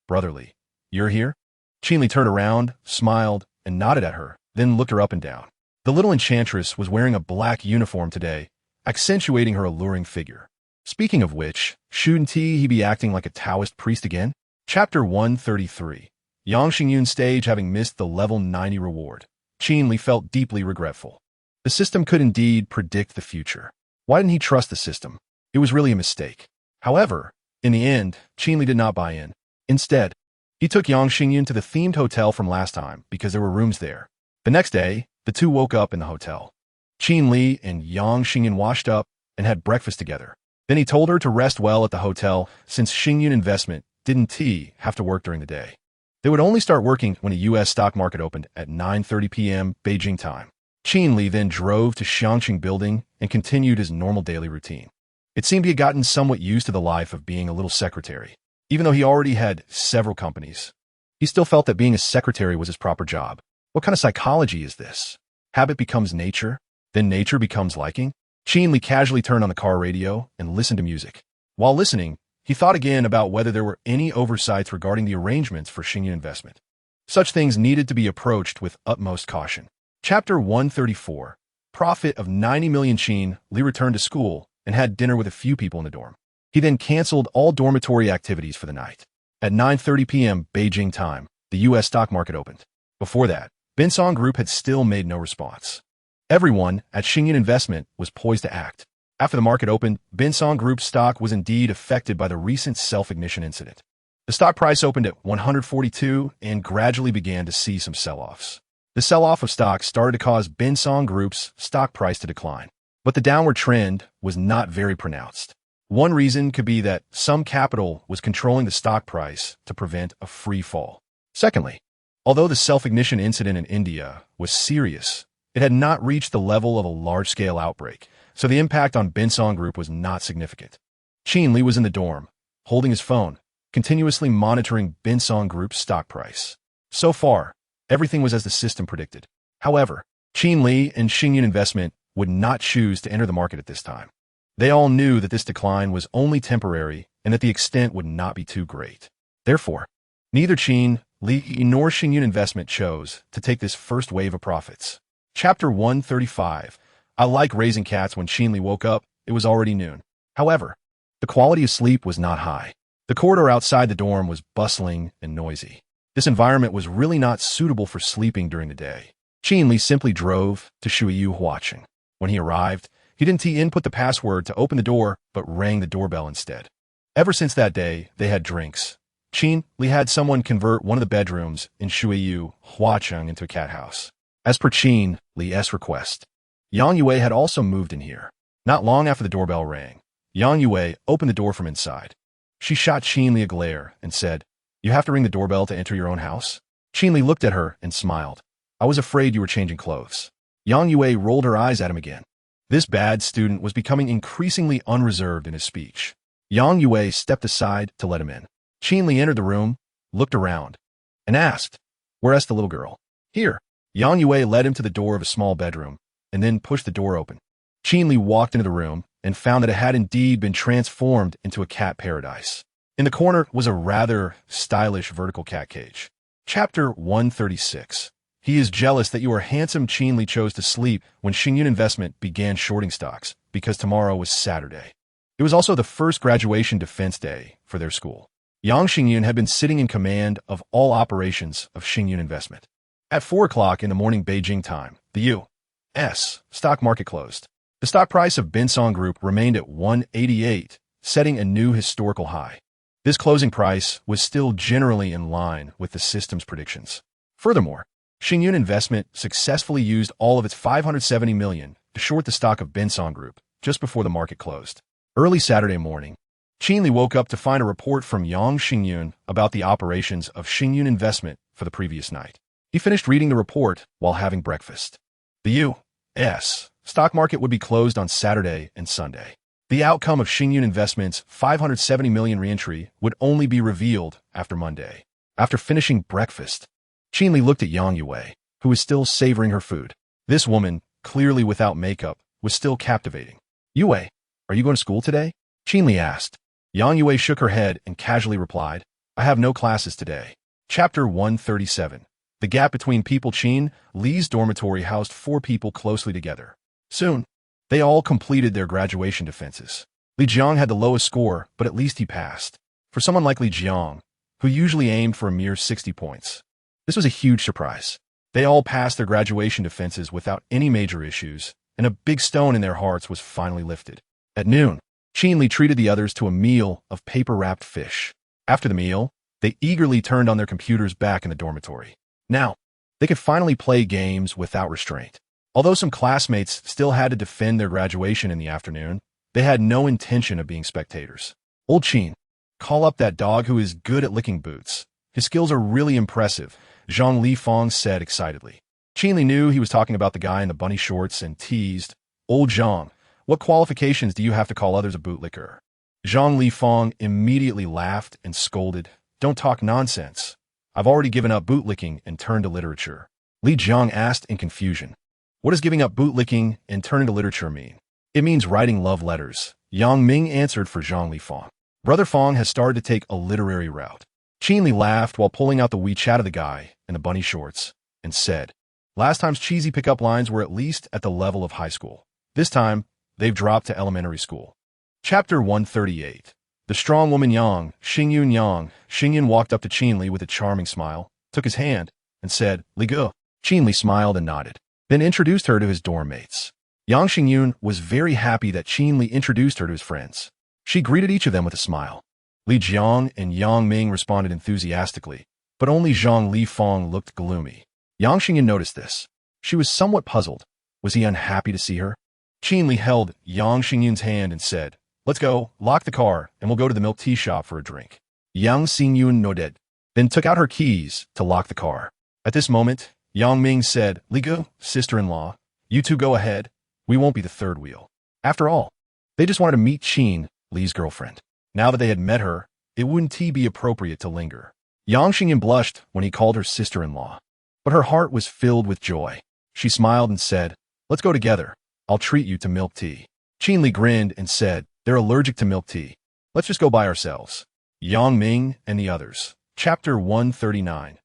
Brother Li, you're here? Qin Li turned around, smiled, and nodded at her, then looked her up and down. The little enchantress was wearing a black uniform today, accentuating her alluring figure. Speaking of which, shouldn't he be acting like a Taoist priest again? Chapter 133. Yang Xingyun's stage having missed the level 90 reward. Qin Li felt deeply regretful. The system could indeed predict the future. Why didn't he trust the system? It was really a mistake. However, in the end, Qin Li did not buy in. Instead, he took Yang Xingyun to the themed hotel from last time because there were rooms there. The next day, the two woke up in the hotel. Qin Li and Yang Xingyun washed up and had breakfast together. Then he told her to rest well at the hotel since Xingyun Investment didn't have to work during the day. They would only start working when the U.S. stock market opened at 9:30 p.m. Beijing time. Qin Li then drove to Xiangqing building and continued his normal daily routine. It seemed he had gotten somewhat used to the life of being a little secretary. Even though he already had several companies, he still felt that being a secretary was his proper job. What kind of psychology is this? Habit becomes nature, then nature becomes liking? Qin Li casually turned on the car radio and listened to music. While listening, he thought again about whether there were any oversights regarding the arrangements for Xingyun Investment. Such things needed to be approached with utmost caution. Chapter 134. Profit of 90 million. Qin Li returned to school and had dinner with a few people in the dorm. He then canceled all dormitory activities for the night. At 9:30 p.m. Beijing time, the U.S. stock market opened. Before that, Bin Song Group had still made no response. Everyone at Xingyun Investment was poised to act. After the market opened, Bin Song Group's stock was indeed affected by the recent self-ignition incident. The stock price opened at 142 and gradually began to see some sell-offs. The sell-off of stocks started to cause Bin Song Group's stock price to decline. But the downward trend was not very pronounced. One reason could be that some capital was controlling the stock price to prevent a free fall. Secondly, although the self-ignition incident in India was serious, it had not reached the level of a large-scale outbreak, so the impact on Bin Song Group was not significant. Qin Li was in the dorm, holding his phone, continuously monitoring Bin Song Group's stock price. So far, everything was as the system predicted. However, Qin Li and Xingyun Investment would not choose to enter the market at this time. They all knew that this decline was only temporary and that the extent would not be too great. Therefore, neither Qin Li nor Xingyun Investment chose to take this first wave of profits. Chapter 135. I like raising cats. When Qin Li woke up, it was already noon. However, the quality of sleep was not high. The corridor outside the dorm was bustling and noisy. This environment was really not suitable for sleeping during the day. Qin Li simply drove to Shuiyu Huaqing. When he arrived, he didn't input the password to open the door, but rang the doorbell instead. Ever since that day, they had drinks, Qin Li had someone convert one of the bedrooms in Shuiyu, Huacheng into a cat house. As per Qin Li's request, Yang Yue had also moved in here. Not long after the doorbell rang, Yang Yue opened the door from inside. She shot Qin Li a glare and said, "You have to ring the doorbell to enter your own house?" Qin Li looked at her and smiled. "I was afraid you were changing clothes." Yang Yue rolled her eyes at him again. This bad student was becoming increasingly unreserved in his speech. Yang Yue stepped aside to let him in. Qin Li entered the room, looked around, and asked, "Where's the little girl?" "Here." Yang Yue led him to the door of a small bedroom, and then pushed the door open. Qin Li walked into the room and found that it had indeed been transformed into a cat paradise. In the corner was a rather stylish vertical cat cage. Chapter 136. He is jealous that you are handsome. Qin Li chose to sleep when Xingyun Investment began shorting stocks, because tomorrow was Saturday. It was also the first graduation defense day for their school. Yang Xingyun had been sitting in command of all operations of Xingyun Investment. At 4 o'clock in the morning Beijing time, the U.S. stock market closed. The stock price of Binsong Group remained at 188, setting a new historical high. This closing price was still generally in line with the system's predictions. Furthermore, Xingyun Investment successfully used all of its $570 million to short the stock of Binsong Group just before the market closed. Early Saturday morning, Qin Li woke up to find a report from Yang Xingyun about the operations of Xingyun Investment for the previous night. He finished reading the report while having breakfast. The U.S. stock market would be closed on Saturday and Sunday. The outcome of Xingyun Investment's $570 million reentry would only be revealed after Monday. After finishing breakfast, Qin Li looked at Yang Yue, who was still savoring her food. This woman, clearly without makeup, was still captivating. "Yue, are you going to school today?" Qin Li asked. Yang Yue shook her head and casually replied, "I have no classes today." Chapter 137. The gap between people. Qin Li's dormitory housed 4 people closely together. Soon, they all completed their graduation defenses. Li Jiang had the lowest score, but at least he passed. For someone like Li Jiang, who usually aimed for a mere 60 points, this was a huge surprise. They all passed their graduation defenses without any major issues, and a big stone in their hearts was finally lifted. At noon, Qin Li treated the others to a meal of paper-wrapped fish. After the meal, they eagerly turned on their computers back in the dormitory. Now, they could finally play games without restraint. Although some classmates still had to defend their graduation in the afternoon, they had no intention of being spectators. "Old Qin, call up that dog who is good at licking boots. His skills are really impressive," Zhang Lifang said excitedly. Qin Li knew he was talking about the guy in the bunny shorts and teased, "Old Zhang, what qualifications do you have to call others a bootlicker?" Zhang Lifang immediately laughed and scolded, "Don't talk nonsense. I've already given up bootlicking and turned to literature." Li Jiang asked in confusion, "What does giving up bootlicking and turning to literature mean?" "It means writing love letters," Yang Ming answered for Zhang Lifang. Brother Fang has started to take a literary route. Qin Li laughed while pulling out the WeChat of the guy in the bunny shorts and said, "Last time's cheesy pickup lines were at least at the level of high school. This time, they've dropped to elementary school." Chapter 138. The strong woman Yang Xingyun walked up to Qin Li with a charming smile, took his hand, and said, "Li Ge." Qin Li smiled and nodded, then introduced her to his dorm mates. Yang Xingyun was very happy that Qin Li introduced her to his friends. She greeted each of them with a smile. Li Jiang and Yang Ming responded enthusiastically, but only Zhang Lifang looked gloomy. Yang Xingyun noticed this. She was somewhat puzzled. Was he unhappy to see her? Qin Li held Yang Xingyun's hand and said, "Let's go, lock the car, and we'll go to the milk tea shop for a drink." Yang Xingyun nodded, then took out her keys to lock the car. At this moment, Yang Ming said, "Li Ge, sister-in-law, you two go ahead. We won't be the third wheel." After all, they just wanted to meet Qin Li's girlfriend. Now that they had met her, it wouldn't be appropriate to linger. Yang Xingyun blushed when he called her sister-in-law, but her heart was filled with joy. She smiled and said, "Let's go together. I'll treat you to milk tea." Qin Li grinned and said, "They're allergic to milk tea. Let's just go by ourselves." Yang Ming and the others. Chapter 139.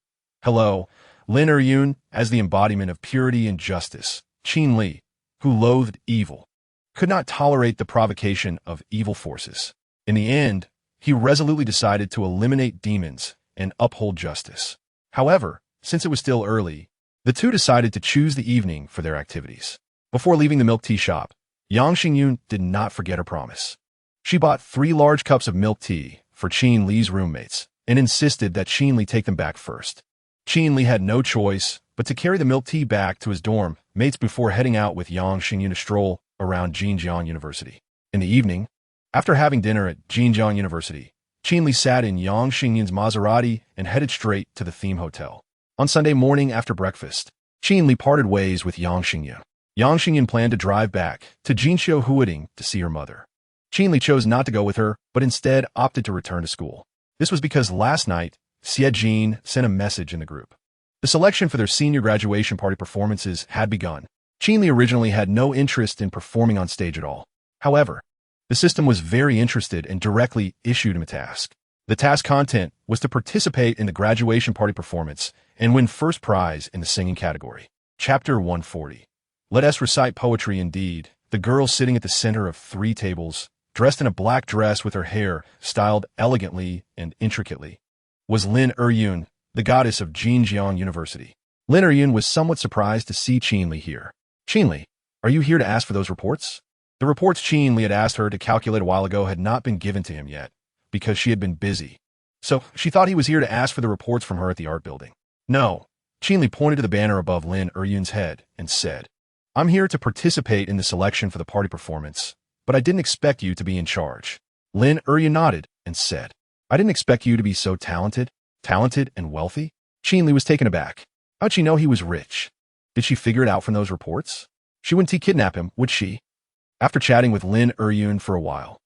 Hello, Lin Yun, as the embodiment of purity and justice. Qin Li, who loathed evil, could not tolerate the provocation of evil forces. In the end, he resolutely decided to eliminate demons and uphold justice. However, since it was still early, the two decided to choose the evening for their activities. Before leaving the milk tea shop, Yang Xingyun did not forget her promise. She bought 3 large cups of milk tea for Qin Li's roommates and insisted that Qin Li take them back first. Qin Li had no choice but to carry the milk tea back to his dorm mates before heading out with Yang Xingyun to stroll around Jinjiang University. In the evening, after having dinner at Jinjiang University, Qin Li sat in Yang Xingyun's Maserati and headed straight to the theme hotel. On Sunday morning after breakfast, Qin Li parted ways with Yang Xingyun. Yang Xingyun planned to drive back to Jinxiu Huading to see her mother. Qin Li chose not to go with her, but instead opted to return to school. This was because last night, Xie Jin sent a message in the group. The selection for their senior graduation party performances had begun. Qin Li originally had no interest in performing on stage at all. However, the system was very interested and directly issued him a task. The task content was to participate in the graduation party performance and win first prize in the singing category. Chapter 140. Let us recite poetry indeed. The girl sitting at the center of 3 tables, dressed in a black dress with her hair styled elegantly and intricately, was Lin Eryun, the goddess of Jinjiang University. Lin Eryun was somewhat surprised to see Qin Li here. Qin Li, are you here to ask for those reports? The reports Qin Li had asked her to calculate a while ago had not been given to him yet, because she had been busy. So she thought he was here to ask for the reports from her at the art building. No. Qin Li pointed to the banner above Lin Eryun's head and said, I'm here to participate in the selection for the party performance, but I didn't expect you to be in charge. Lin Eryun nodded and said, I didn't expect you to be so talented and wealthy. Qin Li was taken aback. How'd she know he was rich? Did she figure it out from those reports? She wouldn't kidnap him, would she? After chatting with Lin Eryun for a while,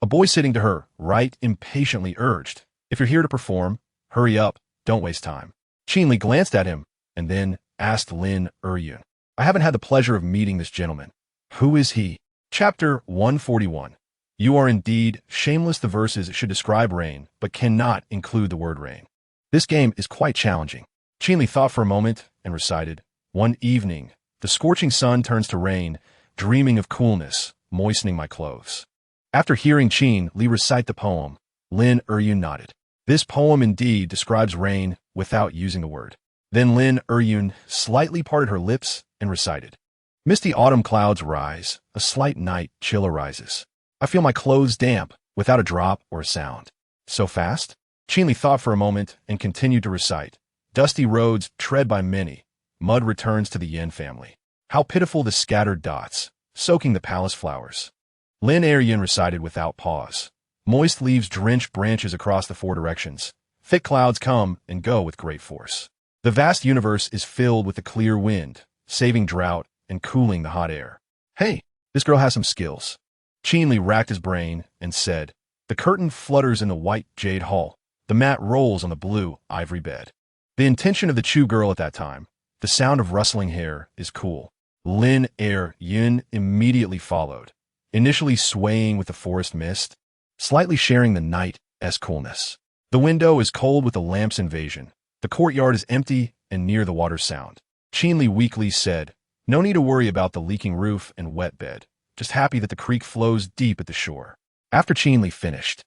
a boy sitting to her right impatiently urged, if you're here to perform, hurry up, don't waste time. Qin Li glanced at him and then asked Lin Eryun, I haven't had the pleasure of meeting this gentleman. Who is he? Chapter 141. You are indeed shameless. The verses should describe rain, but cannot include the word rain. This game is quite challenging. Qin Li thought for a moment and recited, One evening, the scorching sun turns to rain, dreaming of coolness, moistening my clothes. After hearing Qin Li recite the poem, Lin Eryun nodded. This poem indeed describes rain without using the word. Then Lin Eryun slightly parted her lips and recited, Misty autumn clouds rise, a slight night chill arises. I feel my clothes damp, without a drop or a sound. So fast? Qin Li thought for a moment and continued to recite, Dusty roads tread by many, mud returns to the Yin family. How pitiful the scattered dots, soaking the palace flowers. Lin Eryun recited without pause. Moist leaves drench branches across the 4 directions. Thick clouds come and go with great force. The vast universe is filled with the clear wind, saving drought and cooling the hot air. Hey, this girl has some skills. Qin Li racked his brain and said, The curtain flutters in the white jade hall. The mat rolls on the blue ivory bed. The intention of the Chu girl at that time, the sound of rustling hair, is cool. Lin Eryun immediately followed, initially swaying with the forest mist, slightly sharing the night's coolness. The window is cold with the lamp's invasion. The courtyard is empty and near the water's sound. Qin Li weakly said, No need to worry about the leaking roof and wet bed. Just happy that the creek flows deep at the shore. After Qin Li finished,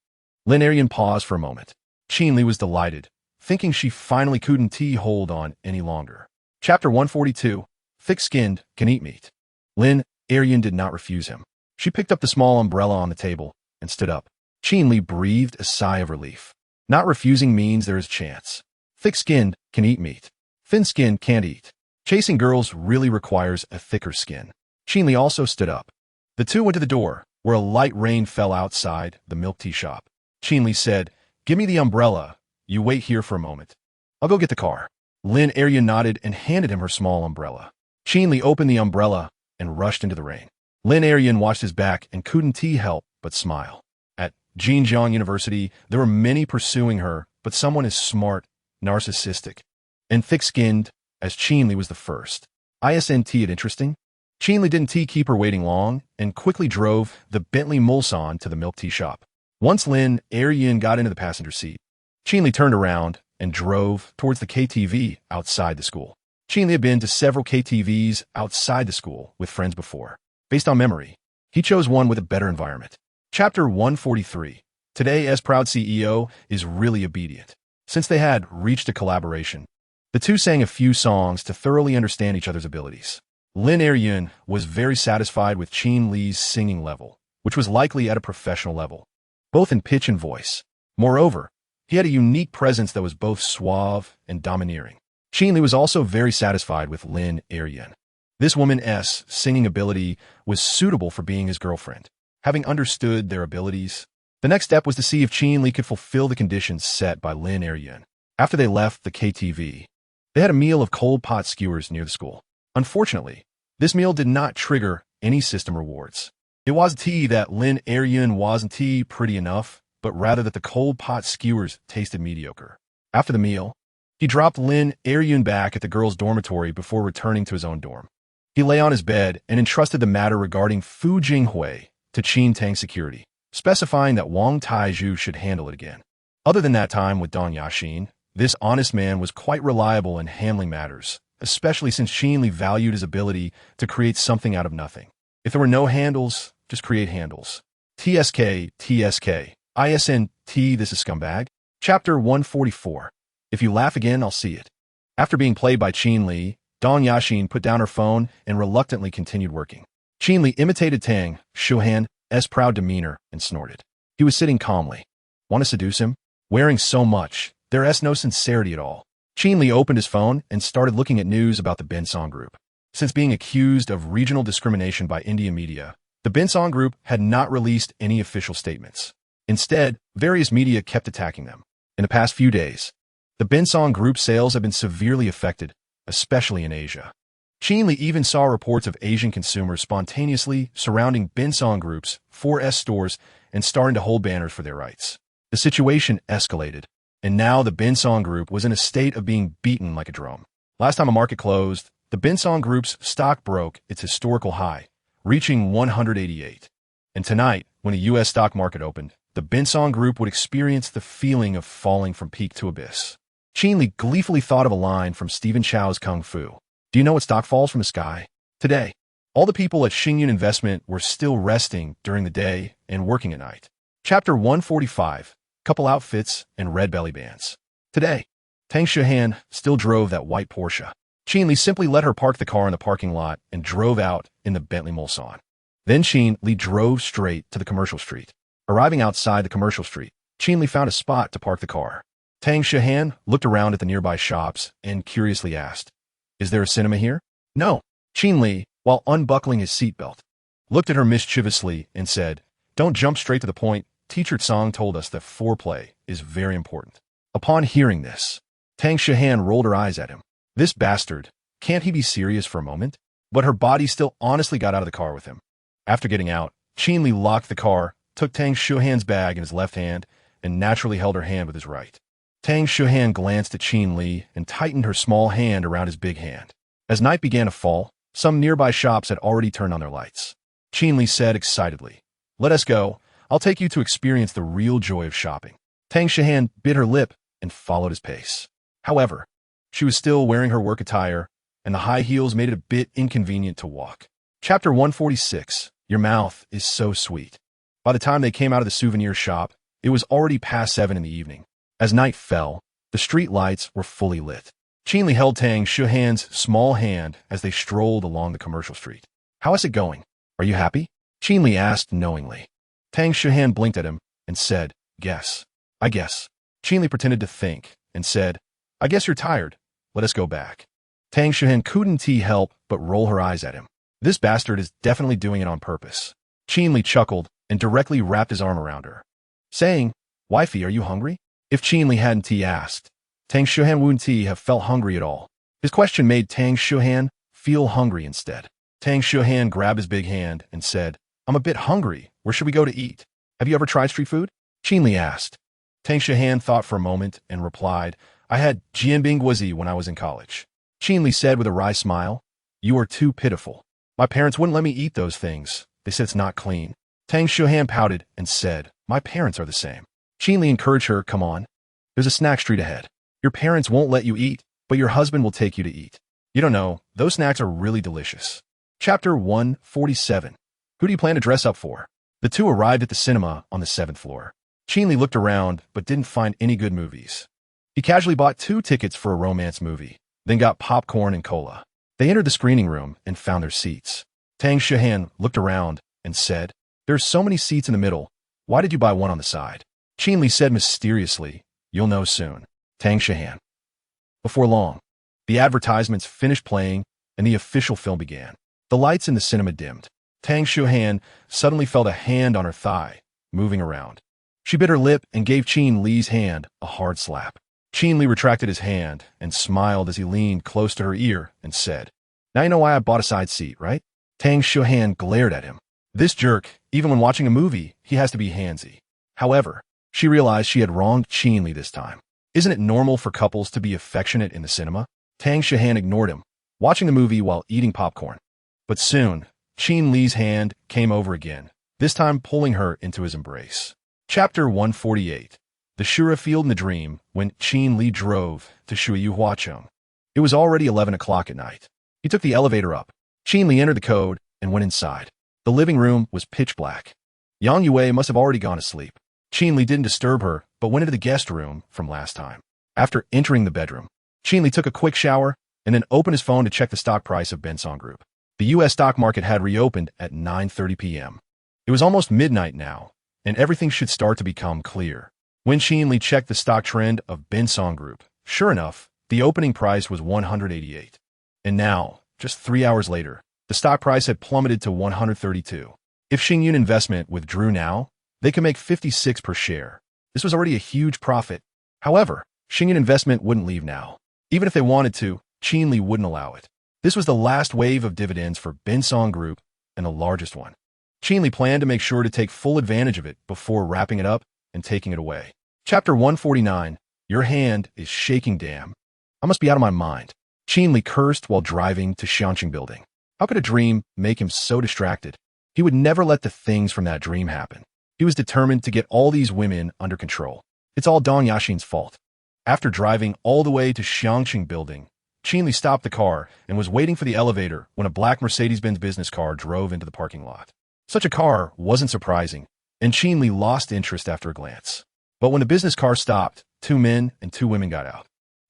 Lin Eryun paused for a moment. Qin Li was delighted, thinking she finally couldn't hold on any longer. Chapter 142. Thick-skinned, can eat meat. Lin Eryun did not refuse him. She picked up the small umbrella on the table and stood up. Qin Li breathed a sigh of relief. Not refusing means there is a chance. Thick-skinned can eat meat. Thin-skinned can't eat. Chasing girls really requires a thicker skin. Qin Li also stood up. The two went to the door, where a light rain fell outside the milk tea shop. Qin Li said, Give me the umbrella. You wait here for a moment. I'll go get the car. Lin Eryun nodded and handed him her small umbrella. Qin Li opened the umbrella and rushed into the rain. Lin Eryun watched his back and couldn't help but smile. At Jinjiang University, there were many pursuing her, but someone as smart, narcissistic, and thick-skinned as Qin Li was the first. Isn't it interesting? Qin Li didn't keep her waiting long and quickly drove the Bentley Mulsanne to the milk tea shop. Once Lin Eryun got into the passenger seat, Qin Li turned around and drove towards the KTV outside the school. Qin Li had been to several KTVs outside the school with friends before. Based on memory, he chose one with a better environment. Chapter 143. Today, as proud CEO, is really obedient. Since they had reached a collaboration, the two sang a few songs to thoroughly understand each other's abilities. Lin Eryun was very satisfied with Qin Li's singing level, which was likely at a professional level, both in pitch and voice. Moreover, He had a unique presence that was both suave and domineering. Qin Li was also very satisfied with Lin Er-yen. This woman's singing ability was suitable for being his girlfriend. Having understood their abilities, the next step was to see if Qin Li could fulfill the conditions set by Lin Er-yen. After they left the KTV, they had a meal of cold pot skewers near the school. Unfortunately, this meal did not trigger any system rewards. It wasn't that Lin Er-yen wasn't pretty enough, but rather that the cold pot skewers tasted mediocre. After the meal, he dropped Lin Er-yen back at the girls' dormitory before returning to his own dorm. He lay on his bed and entrusted the matter regarding Fu Jinghui to Qin Tang security, specifying that Wang Taizhu should handle it again. Other than that time with Dong Yaxin, this honest man was quite reliable in handling matters, especially since Qin Li valued his ability to create something out of nothing. If there were no handles, just create handles. TSK, ISNT, this is scumbag. Chapter 144. If you laugh again, I'll see it. After being played by Qin Li, Dong Yaxin put down her phone and reluctantly continued working. Qin Li imitated Tang Shuhan's proud demeanor and snorted. He was sitting calmly. Want to seduce him? Wearing so much, there's no sincerity at all. Qin Li opened his phone and started looking at news about the Bensong Group. Since being accused of regional discrimination by India media, the Bensong Group had not released any official statements. Instead, various media kept attacking them. In the past few days, the Bensong Group sales have been severely affected, especially in Asia. Qin Li even saw reports of Asian consumers spontaneously surrounding Bensong Group's 4S stores and starting to hold banners for their rights. The situation escalated, and now the Bensong Group was in a state of being beaten like a drum. Last time a market closed, the Bensong Group's stock broke its historical high, reaching 188. And tonight, when the U.S. stock market opened, the Bensong Group would experience the feeling of falling from peak to abyss. Qin Li gleefully thought of a line from Stephen Chow's Kung Fu. Do you know what stock falls from the sky? Today, all the people at Xingyun Investment were still resting during the day and working at night. Chapter 145. Couple outfits and red belly bands. Today, Tang Shuhan still drove that white Porsche. Qin Li simply let her park the car in the parking lot and drove out in the Bentley Mulsanne. Then Qin Li drove straight to the commercial street. Arriving outside the commercial street, Qin Li found a spot to park the car. Tang Shuhan looked around at the nearby shops and curiously asked, "Is there a cinema here?" "No." Qin Li, while unbuckling his seatbelt, looked at her mischievously and said, "Don't jump straight to the point. Teacher Tsang told us that foreplay is very important." Upon hearing this, Tang Shuhan rolled her eyes at him. This bastard, can't he be serious for a moment? But her body still honestly got out of the car with him. After getting out, Qin Li locked the car, took Tang Shuhan's bag in his left hand, and naturally held her hand with his right. Tang Shuhan glanced at Qin Li and tightened her small hand around his big hand. As night began to fall, some nearby shops had already turned on their lights. Qin Li said excitedly, "Let us go. I'll take you to experience the real joy of shopping." Tang Shuhan bit her lip and followed his pace. However, she was still wearing her work attire, and the high heels made it a bit inconvenient to walk. Chapter 146. Your mouth is so sweet. By the time they came out of the souvenir shop, it was already past 7 in the evening. As night fell, the street lights were fully lit. Qin Li held Tang Shuhan's small hand as they strolled along the commercial street. "How is it going? Are you happy?" Qin Li asked knowingly. Tang Shuhan blinked at him and said, I guess. Qin Li pretended to think and said, "I guess you're tired. Let us go back." Tang Shuhan couldn't help but roll her eyes at him. This bastard is definitely doing it on purpose. Qin Li chuckled and directly wrapped his arm around her, saying, "Wifey, are you hungry?" If Qin Li hadn't asked, Tang Shuhan wouldn't have felt hungry at all. His question made Tang Shuhan feel hungry instead. Tang Shuhan grabbed his big hand and said, "I'm a bit hungry. Where should we go to eat? Have you ever tried street food?" Qin Li asked. Tang Shuhan thought for a moment and replied, "I had jianbingguozi when I was in college." Qin Li said with a wry smile, "You are too pitiful. My parents wouldn't let me eat those things. They said it's not clean." Tang Shuhan pouted and said, "My parents are the same." Qin Li encouraged her, "Come on. There's a snack street ahead. Your parents won't let you eat, but your husband will take you to eat. You don't know, those snacks are really delicious." Chapter 147. Who do you plan to dress up for? The two arrived at the cinema on the 7th floor. Qin Li looked around but didn't find any good movies. He casually bought 2 tickets for a romance movie, then got popcorn and cola. They entered the screening room and found their seats. Tang Shuhan looked around and said, "There's so many seats in the middle. Why did you buy one on the side?" Qin Li said mysteriously, You'll know soon. Tang Shihan. Before long, the advertisements finished playing and the official film began. The lights in the cinema dimmed. Tang Shihan suddenly felt a hand on her thigh, moving around. She bit her lip and gave Qin Li's hand a hard slap. Qin Li retracted his hand and smiled as he leaned close to her ear and said, "Now you know why I bought a side seat, right?" Tang Shihan glared at him. This jerk, even when watching a movie, he has to be handsy. However, she realized she had wronged Qin Li this time. Isn't it normal for couples to be affectionate in the cinema? Tang Shihan ignored him, watching the movie while eating popcorn. But soon, Qin Li's hand came over again, this time pulling her into his embrace. Chapter 148. The Shura Field in the Dream when Qin Li drove to Shuiyuhuacheng. It was already 11 o'clock at night. He took the elevator up. Qin Li entered the code and went inside. The living room was pitch black. Yang Yue must have already gone to sleep. Qin Li didn't disturb her, but went into the guest room from last time. After entering the bedroom, Qin Li took a quick shower and then opened his phone to check the stock price of Benson Group. The U.S. stock market had reopened at 9:30 p.m. It was almost midnight now, and everything should start to become clear. When Qin Li checked the stock trend of Benson Group, sure enough, the opening price was 188. And now, just 3 hours later, the stock price had plummeted to 132. If Xingyun Investment withdrew now, they could make 56 per share. This was already a huge profit. However, Xingyun Investment wouldn't leave now. Even if they wanted to, Qin Li wouldn't allow it. This was the last wave of dividends for Benson Group and the largest one. Qin Li planned to make sure to take full advantage of it before wrapping it up and taking it away. Chapter 149. Your hand is shaking, damn. I must be out of my mind. Qin Li cursed while driving to Xiangqing Building. How could a dream make him so distracted? He would never let the things from that dream happen. He was determined to get all these women under control. It's all Dong Yaxin's fault. After driving all the way to Xiangqing Building, Qin Li stopped the car and was waiting for the elevator when a black Mercedes-Benz business car drove into the parking lot. Such a car wasn't surprising, and Qin Li lost interest after a glance. But when the business car stopped, 2 men and 2 women got out.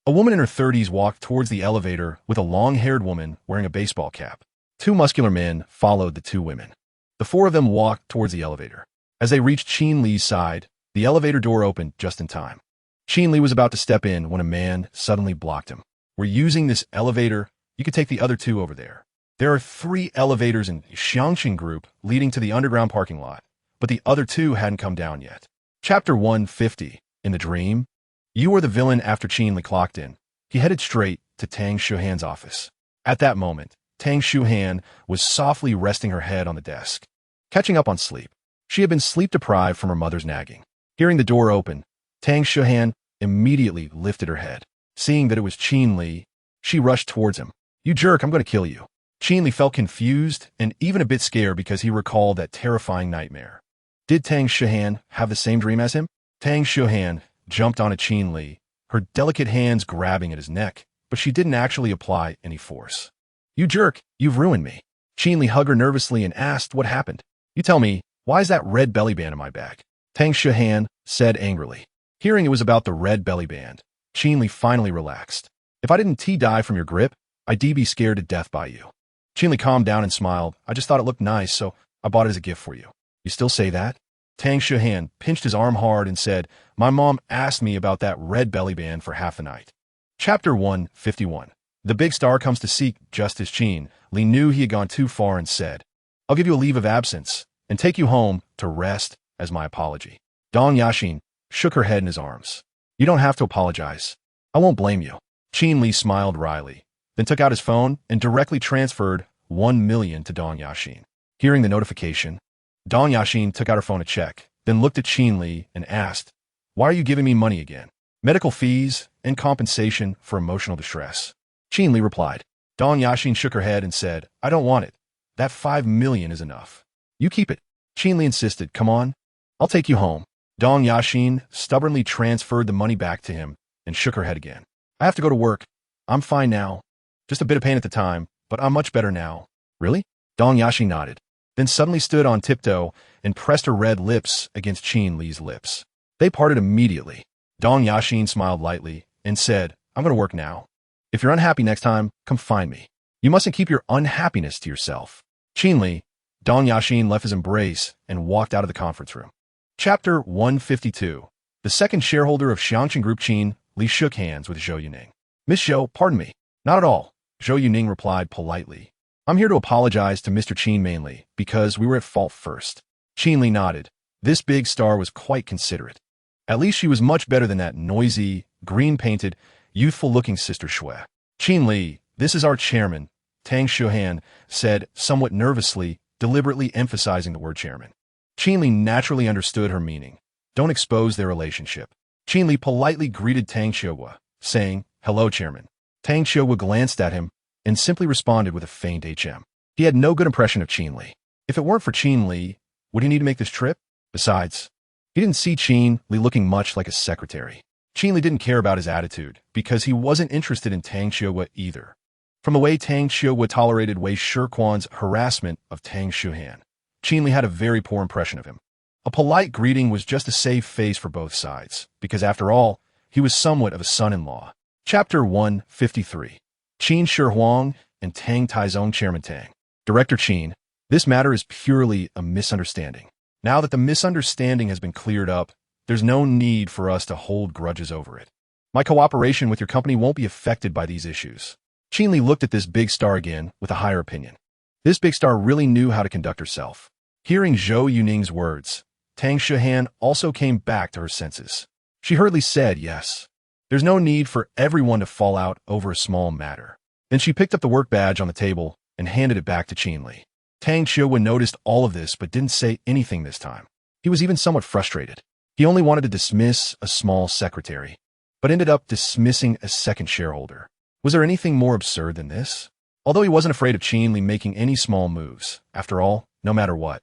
A woman in her 30s walked towards the elevator with a long-haired woman wearing a baseball cap. 2 muscular men followed the 2 women. The 4 of them walked towards the elevator. As they reached Qin Li's side, the elevator door opened just in time. Qin Li was about to step in when a man suddenly blocked him. "We're using this elevator. You could take the other 2 over there. There are 3 elevators in Xiangqing Group leading to the underground parking lot, but the other 2 hadn't come down yet." Chapter 150. In the Dream. You were the villain. After Qin Li clocked in, he headed straight to Tang Shihan's office. At that moment, Tang Shihan was softly resting her head on the desk, catching up on sleep. She had been sleep-deprived from her mother's nagging. Hearing the door open, Tang Shihan immediately lifted her head. Seeing that it was Qin Li, she rushed towards him. "You jerk, I'm going to kill you." Qin Li felt confused and even a bit scared because he recalled that terrifying nightmare. Did Tang Shihan have the same dream as him? Tang Shihan jumped onto Qin Li, her delicate hands grabbing at his neck, but she didn't actually apply any force. "You jerk, you've ruined me." Qin Li hugged her nervously and asked what happened. "You tell me, why is that red belly band in my bag?" Tang Shihan said angrily. Hearing it was about the red belly band, Qin Li finally relaxed. "If I didn't die from your grip, I'd be scared to death by you." Qin Li calmed down and smiled. "I just thought it looked nice, so I bought it as a gift for you." "You still say that?" Tang Shihan pinched his arm hard and said, "My mom asked me about that red belly band for half the night." Chapter 151. The big star comes to seek justice. Qin Li knew he had gone too far and said, "I'll give you a leave of absence and take you home to rest as my apology." Dong Yaxin shook her head in his arms. "You don't have to apologize. I won't blame you." Qin Li smiled wryly, then took out his phone and directly transferred 1 million to Dong Yaxin. Hearing the notification, Dong Yaxin took out her phone to check, then looked at Qin Li and asked, "Why are you giving me money again?" "Medical fees and compensation for emotional distress." Qin Li replied. Dong Yaxin shook her head and said, "I don't want it. That 5 million is enough. You keep it." Qin Li insisted, "Come on, I'll take you home." Dong Yaxin stubbornly transferred the money back to him and shook her head again. "I have to go to work. I'm fine now. Just a bit of pain at the time, but I'm much better now." "Really?" Dong Yaxin nodded, then suddenly stood on tiptoe and pressed her red lips against Qin Li's lips. They parted immediately. Dong Yaxin smiled lightly and said, "I'm going to work now. If you're unhappy next time, come find me. You mustn't keep your unhappiness to yourself." Qin Li, Dong Yaxin left his embrace and walked out of the conference room. Chapter 152. The second shareholder of Xiangqin Group, Qin Li, shook hands with Zhou Yuning. Miss Zhou, pardon me. Not at all, Zhou Yuning replied politely. I'm here to apologize to Mr. Qin mainly because we were at fault first. Qin Li nodded. This big star was quite considerate. At least she was much better than that noisy, green-painted, youthful-looking sister Shui. Qin Li, this is our chairman, Tang Shuhan said, somewhat nervously, deliberately emphasizing the word chairman. Qin Li naturally understood her meaning. Don't expose their relationship. Qin Li politely greeted Tang Xiuhua, saying, hello, chairman. Tang Xiuhua glanced at him and simply responded with a faint HM. He had no good impression of Qin Li. If it weren't for Qin Li, would he need to make this trip? Besides, he didn't see Qin Li looking much like a secretary. Qin Li didn't care about his attitude because he wasn't interested in Tang Xiuhua either. From the way Tang Xiuhua tolerated Wei Shirquan's harassment of Tang Shuhan, Qin Li had a very poor impression of him. A polite greeting was just a safe face for both sides, because after all, he was somewhat of a son-in-law. Chapter 153. Qin Shi and Tang Taizong. Chairman Tang. Director Qin, this matter is purely a misunderstanding. Now that the misunderstanding has been cleared up, there's no need for us to hold grudges over it. My cooperation with your company won't be affected by these issues. Qin Li looked at this big star again with a higher opinion. This big star really knew how to conduct herself. Hearing Zhou Yuning's words, Tang Shuhan also came back to her senses. She hurriedly said yes. There's no need for everyone to fall out over a small matter. Then she picked up the work badge on the table and handed it back to Qin Li. Tang Xiuhua noticed all of this but didn't say anything this time. He was even somewhat frustrated. He only wanted to dismiss a small secretary, but ended up dismissing a second shareholder. Was there anything more absurd than this? Although he wasn't afraid of Qin Li making any small moves, after all, no matter what,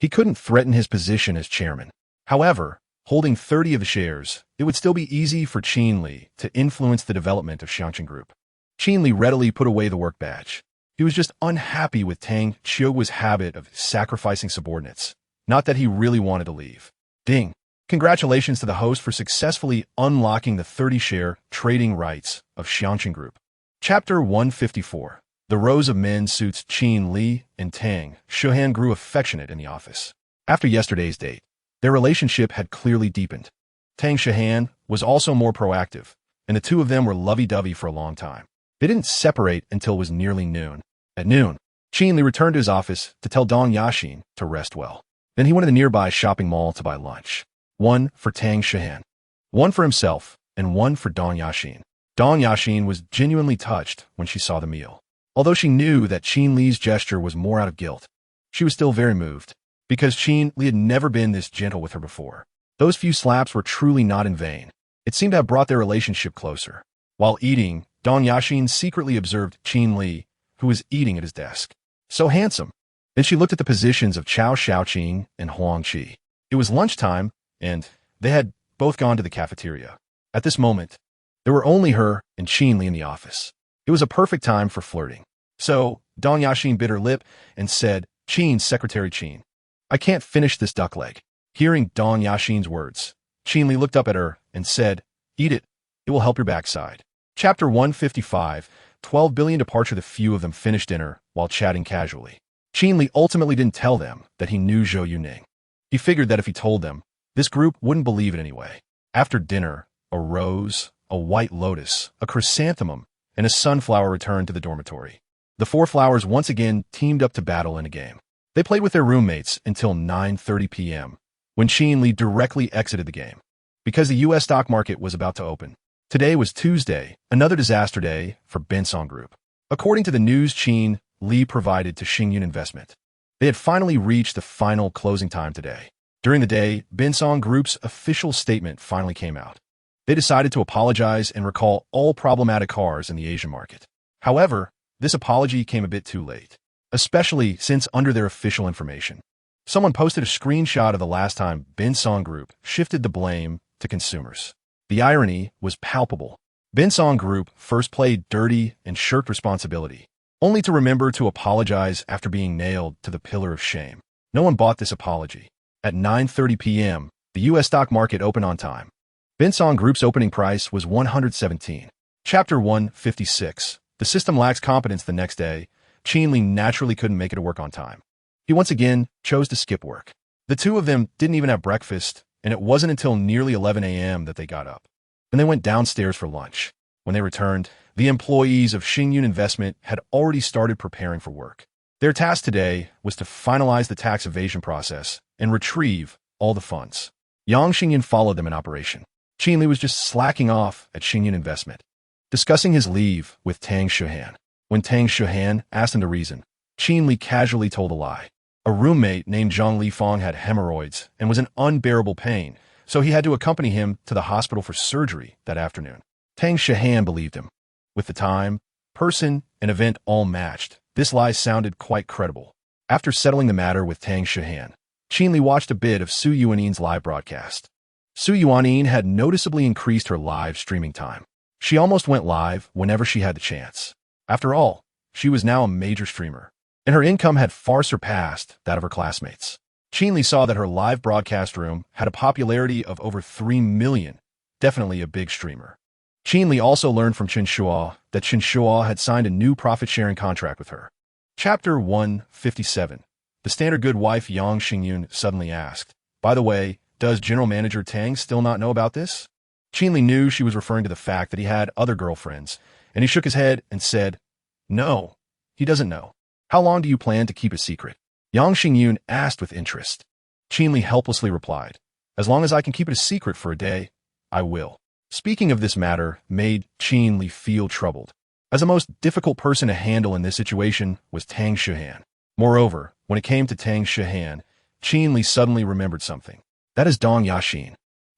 he couldn't threaten his position as chairman. However, holding 30 of the shares, it would still be easy for Qin Li to influence the development of Xiangqin Group. Qin Li readily put away the work badge. He was just unhappy with Tang Xiuhua's habit of sacrificing subordinates, not that he really wanted to leave. Ding! Congratulations to the host for successfully unlocking the 30-share trading rights of Xiangqin Group. Chapter 154. The rows of men suits Qin Li and Tang Shuhan grew affectionate in the office. After yesterday's date, their relationship had clearly deepened. Tang Shuhan was also more proactive, and the two of them were lovey-dovey for a long time. They didn't separate until it was nearly noon. At noon, Qin Li returned to his office to tell Dong Yaxin to rest well. Then he went to the nearby shopping mall to buy lunch. One for Tang Shuhan, one for himself, and one for Dong Yaxin. Dong Yaxin was genuinely touched when she saw the meal. Although she knew that Qin Li's gesture was more out of guilt, she was still very moved, because Qin Li had never been this gentle with her before. Those few slaps were truly not in vain. It seemed to have brought their relationship closer. While eating, Dong Yaxin secretly observed Qin Li, who was eating at his desk. So handsome. Then she looked at the positions of Chao Xiaoqing and Huang Qi. It was lunchtime, and they had both gone to the cafeteria. At this moment, there were only her and Qin Li in the office. It was a perfect time for flirting. So, Dong Yaxin bit her lip and said, Qin, Secretary Qin, I can't finish this duck leg. Hearing Dong Yaxin's words, Qin Li looked up at her and said, eat it. It will help your backside. Chapter 155, 12 billion departure. The few of them finished dinner while chatting casually. Qin Li ultimately didn't tell them that he knew Zhou Yuning. He figured that if he told them, this group wouldn't believe it anyway. After dinner, a rose, a white lotus, a chrysanthemum, and a sunflower returned to the dormitory. The four flowers once again teamed up to battle in a game. They played with their roommates until 9:30 p.m., when Qin Li directly exited the game. Because the U.S. stock market was about to open. Today was Tuesday, another disaster day for Binson Group. According to the news Qin Li provided to Xingyun Investment, they had finally reached the final closing time today. During the day, Binson Group's official statement finally came out. They decided to apologize and recall all problematic cars in the Asian market. However, this apology came a bit too late, especially since under their official information, someone posted a screenshot of the last time Binson Group shifted the blame to consumers. The irony was palpable. Binson Group first played dirty and shirked responsibility, only to remember to apologize after being nailed to the pillar of shame. No one bought this apology. At 9:30 p.m., the U.S. stock market opened on time. Binson Group's opening price was 117. Chapter 156. The system lacks competence. The next day, Qin Li naturally couldn't make it to work on time. He once again chose to skip work. The two of them didn't even have breakfast and it wasn't until nearly 11 a.m. that they got up. Then they went downstairs for lunch. When they returned, the employees of Xingyun Investment had already started preparing for work. Their task today was to finalize the tax evasion process and retrieve all the funds. Yang Xingyun followed them in operation. Qin Li was just slacking off at Xingyun Investment, discussing his leave with Tang Shuhan. When Tang Shuhan asked him the reason, Qin Li casually told a lie. A roommate named Zhang Lifang had hemorrhoids and was in unbearable pain, so he had to accompany him to the hospital for surgery that afternoon. Tang Shuhan believed him. With the time, person, and event all matched, this lie sounded quite credible. After settling the matter with Tang Shuhan, Qin Li watched a bit of Su Yuanin's live broadcast. Su Yuanin had noticeably increased her live streaming time. She almost went live whenever she had the chance. After all, she was now a major streamer, and her income had far surpassed that of her classmates. Qin Li saw that her live broadcast room had a popularity of over 3 million, definitely a big streamer. Qin Li also learned from Chen Shuo that Chen Shuo had signed a new profit-sharing contract with her. Chapter 157. The standard good wife Yang Xingyun suddenly asked, "By the way, does General Manager Tang still not know about this?" Qin Li knew she was referring to the fact that he had other girlfriends, and he shook his head and said, "No, he doesn't know. How long do you plan to keep a secret?" Yang Xingyun asked with interest. Qin Li helplessly replied, "As long as I can keep it a secret for a day, I will." Speaking of this matter made Qin Li feel troubled, as the most difficult person to handle in this situation was Tang Shuhan. Moreover, when it came to Tang Shuhan, Qin Li suddenly remembered something. That is Dong Yaxin.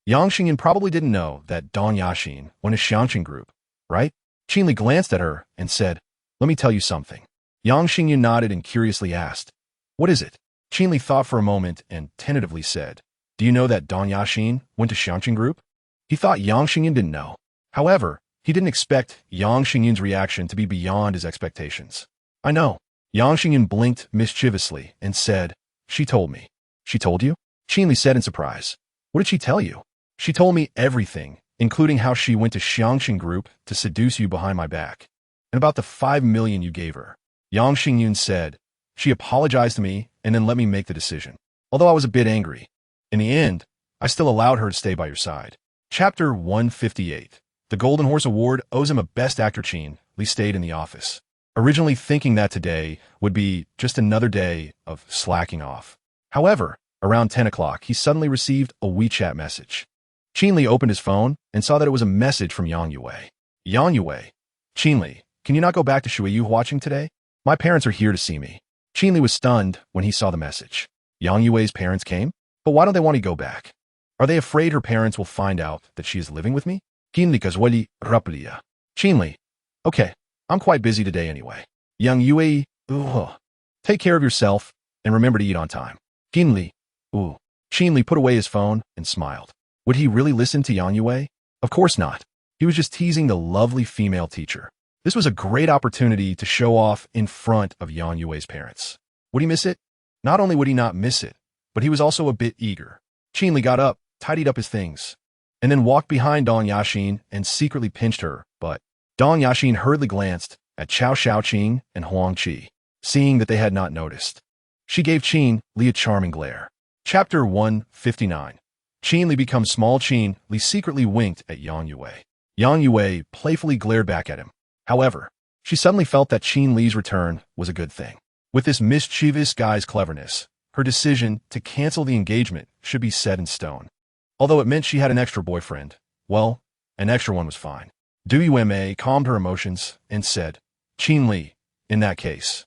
Yang Xingyun probably didn't know that Dong Yaxin went to Xiangqin Group, right? Qin Li glanced at her and said, "Let me tell you something." Yang Xingyun nodded and curiously asked, "What is it?" Qin Li thought for a moment and tentatively said, "Do you know that Dong Yaxin went to Xiangqin Group?" He thought Yang Xingyun didn't know. However, he didn't expect Yang Xingyun's reaction to be beyond his expectations. "I know." Yang Xingyun blinked mischievously and said, "She told me." "She told you?" Qin Li said in surprise. "What did she tell you?" "She told me everything, including how she went to Xiangqin Group to seduce you behind my back, and about the 5 million you gave her." Yang Xingyun said, "She apologized to me and then let me make the decision. Although I was a bit angry. In the end, I still allowed her to stay by your side." Chapter 158. The Golden Horse Award owes him a Best Actor. Qin Li stayed in the office, originally thinking that today would be just another day of slacking off. However, around 10 o'clock, he suddenly received a WeChat message. Qin Li opened his phone and saw that it was a message from Yang Yue. "Yang Yue, Qin Li, can you not go back to Shuiyu watching today? My parents are here to see me." Qin Li was stunned when he saw the message. Yang Yue's parents came? But why don't they want to go back? Are they afraid her parents will find out that she is living with me? Qin Li kazweli raplia. Qin Li, okay, I'm quite busy today anyway. Yang Yue, take care of yourself and remember to eat on time. Qin Li, Qin Li put away his phone and smiled. Would he really listen to Yang Yue? Of course not. He was just teasing the lovely female teacher. This was a great opportunity to show off in front of Yang Yue's parents. Would he miss it? Not only would he not miss it, but he was also a bit eager. Qin Li got up, tidied up his things, and then walked behind Dong Yaxin and secretly pinched her, but Dong Yaxin hurriedly glanced at Chao Xiaoqing and Huang Qi, seeing that they had not noticed. She gave Qin Li a charming glare. Chapter 159. Qin Li becomes small. Qin Li secretly winked at Yang Yue. Yang Yue playfully glared back at him. However, she suddenly felt that Qin Li's return was a good thing. With this mischievous guy's cleverness, her decision to cancel the engagement should be set in stone. Although it meant she had an extra boyfriend, well, an extra one was fine. Du Yueme calmed her emotions and said, "Qin Li, in that case,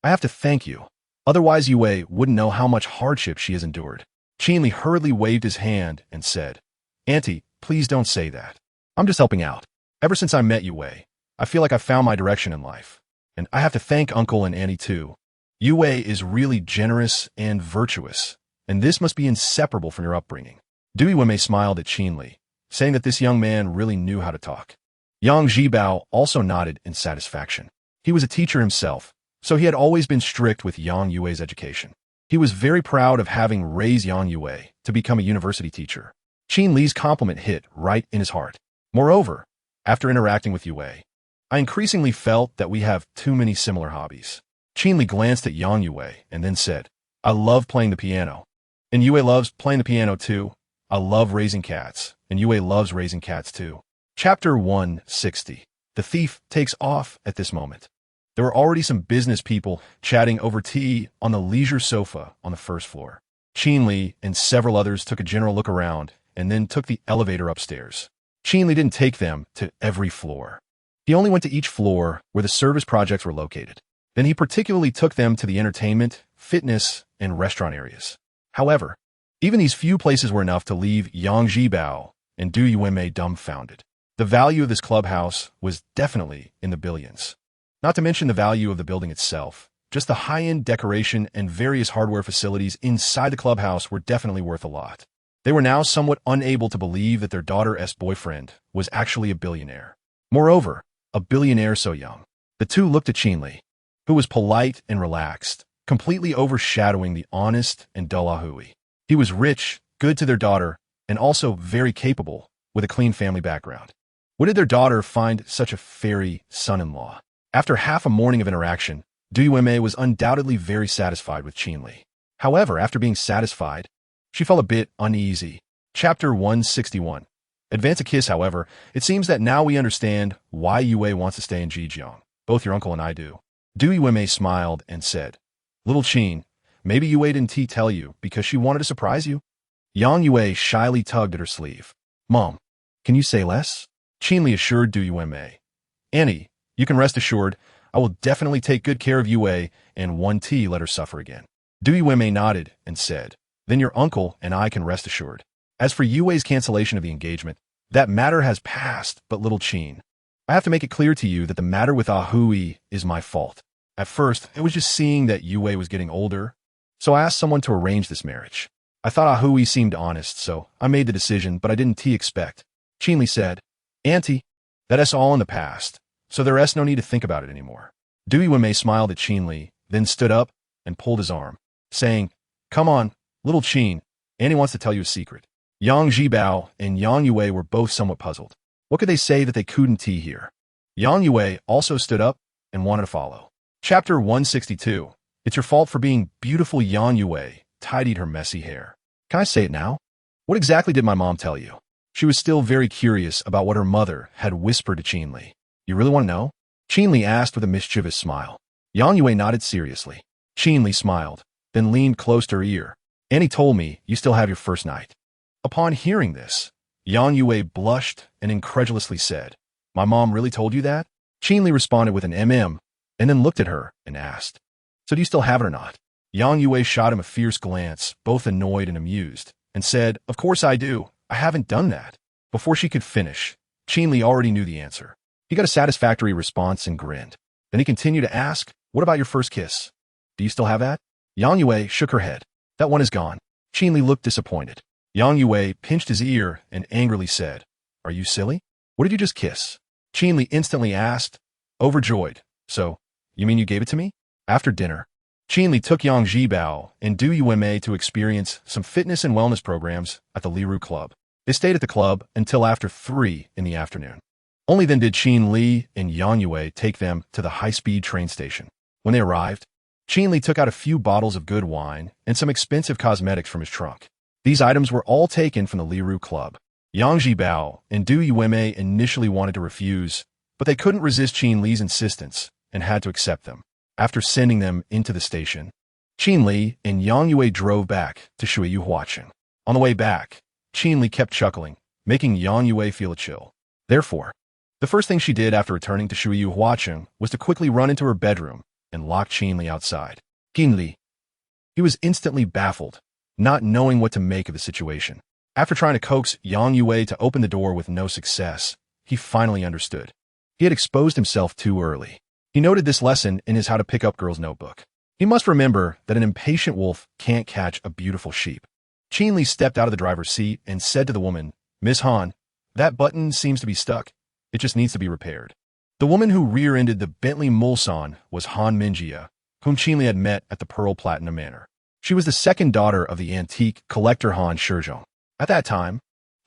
I have to thank you. Otherwise Yue wouldn't know how much hardship she has endured." Qin Li hurriedly waved his hand and said, "Auntie, please don't say that. I'm just helping out. Ever since I met Yue, I feel like I found my direction in life. And I have to thank Uncle and Auntie too. Yue is really generous and virtuous, and this must be inseparable from your upbringing." Du Yueme smiled at Qin Li, saying that this young man really knew how to talk. Yang Zhibao also nodded in satisfaction. He was a teacher himself, so he had always been strict with Yang Yue's education. He was very proud of having raised Yang Yue to become a university teacher. Qin Li's compliment hit right in his heart. Moreover, after interacting with Yue, I increasingly felt that we have too many similar hobbies. Qin Li glanced at Yang Yue and then said, "I love playing the piano. And Yue loves playing the piano too. I love raising cats, and Yue loves raising cats too. Chapter 160. The thief takes off at this moment. There were already some business people chatting over tea on the leisure sofa on the first floor. Qin Li and several others took a general look around and then took the elevator upstairs. Qin Li didn't take them to every floor. He only went to each floor where the service projects were located. Then he particularly took them to the entertainment, fitness, and restaurant areas. However, even these few places were enough to leave Yang Zhibao and Du Yuanmei dumbfounded. The value of this clubhouse was definitely in the billions. Not to mention the value of the building itself. Just the high-end decoration and various hardware facilities inside the clubhouse were definitely worth a lot. They were now somewhat unable to believe that their daughter's boyfriend was actually a billionaire. Moreover, a billionaire so young. The two looked at Qin Li, who was polite and relaxed, completely overshadowing the honest and dull Ahui. He was rich, good to their daughter, and also very capable, with a clean family background. What did their daughter find such a fairy son-in-law? After half a morning of interaction, Du Yuanmei was undoubtedly very satisfied with Qin Li. However, after being satisfied, she felt a bit uneasy. Chapter 161. Advance a kiss, however, it seems that now we understand why Yue wants to stay in Zhejiang. Both your uncle and I do. Du Yuanmei smiled and said, Little Qin, maybe Yue didn't tell you because she wanted to surprise you? Yang Yue shyly tugged at her sleeve. Mom, can you say less? Qin Li assured Du Yuanmei. Annie, you can rest assured, I will definitely take good care of Yue and won't let her suffer again. Du Yuanmei nodded and said, Then your uncle and I can rest assured. As for Yue's cancellation of the engagement, that matter has passed, but little Qin, I have to make it clear to you that the matter with Ahui is my fault. At first, it was just seeing that Yue was getting older, so I asked someone to arrange this marriage. I thought Ahui seemed honest, so I made the decision, but I didn't expect. Qin Li said, Auntie, that is all in the past, so there is no need to think about it anymore. Du Yuanmei smiled at Qin Li, then stood up and pulled his arm, saying, Come on, little Qin, Annie wants to tell you a secret. Yang Zhibao and Yang Yue were both somewhat puzzled. What could they say that they couldn't hear? Yang Yue also stood up and wanted to follow. Chapter 162. It's your fault for being beautiful. Yang Yue tidied her messy hair. Can I say it now? What exactly did my mom tell you? She was still very curious about what her mother had whispered to Qin Li. You really want to know? Qin Li asked with a mischievous smile. Yang Yue nodded seriously. Qin Li smiled, then leaned close to her ear. Annie told me you still have your first night. Upon hearing this, Yang Yue blushed and incredulously said, My mom really told you that? Qin Li responded with an and then looked at her and asked, So do you still have it or not? Yang Yue shot him a fierce glance, both annoyed and amused, and said, Of course I do. I haven't done that. Before she could finish, Qin Li already knew the answer. He got a satisfactory response and grinned. Then he continued to ask, What about your first kiss? Do you still have that? Yang Yue shook her head. That one is gone. Qin Li looked disappointed. Yang Yue pinched his ear and angrily said, Are you silly? What did you just kiss? Qin Li instantly asked, overjoyed, So, you mean you gave it to me? After dinner, Qin Li took Yang Zhibao and Du Yuanmei to experience some fitness and wellness programs at the Liru Club. They stayed at the club until after 3 in the afternoon. Only then did Qin Li and Yang Yue take them to the high-speed train station. When they arrived, Qin Li took out a few bottles of good wine and some expensive cosmetics from his trunk. These items were all taken from the Liru Club. Yang Zhibao and Du Yuanmei initially wanted to refuse, but they couldn't resist Qin Li's insistence and had to accept them. After sending them into the station, Qin Li and Yang Yue drove back to Huachen. On the way back, Qin Li kept chuckling, making Yang Yue feel a chill. Therefore, the first thing she did after returning to Huachen was to quickly run into her bedroom and lock Qin Li outside. Qin Li. He was instantly baffled, not knowing what to make of the situation. After trying to coax Yang Yue to open the door with no success, he finally understood. He had exposed himself too early. He noted this lesson in his How to Pick Up Girls notebook. He must remember that an impatient wolf can't catch a beautiful sheep. Qin Li stepped out of the driver's seat and said to the woman, Miss Han, that button seems to be stuck. It just needs to be repaired. The woman who rear-ended the Bentley Mulsanne was Han Minjia, whom Qin Li had met at the Pearl Platinum Manor. She was the second daughter of the antique collector Han Shizhong. At that time,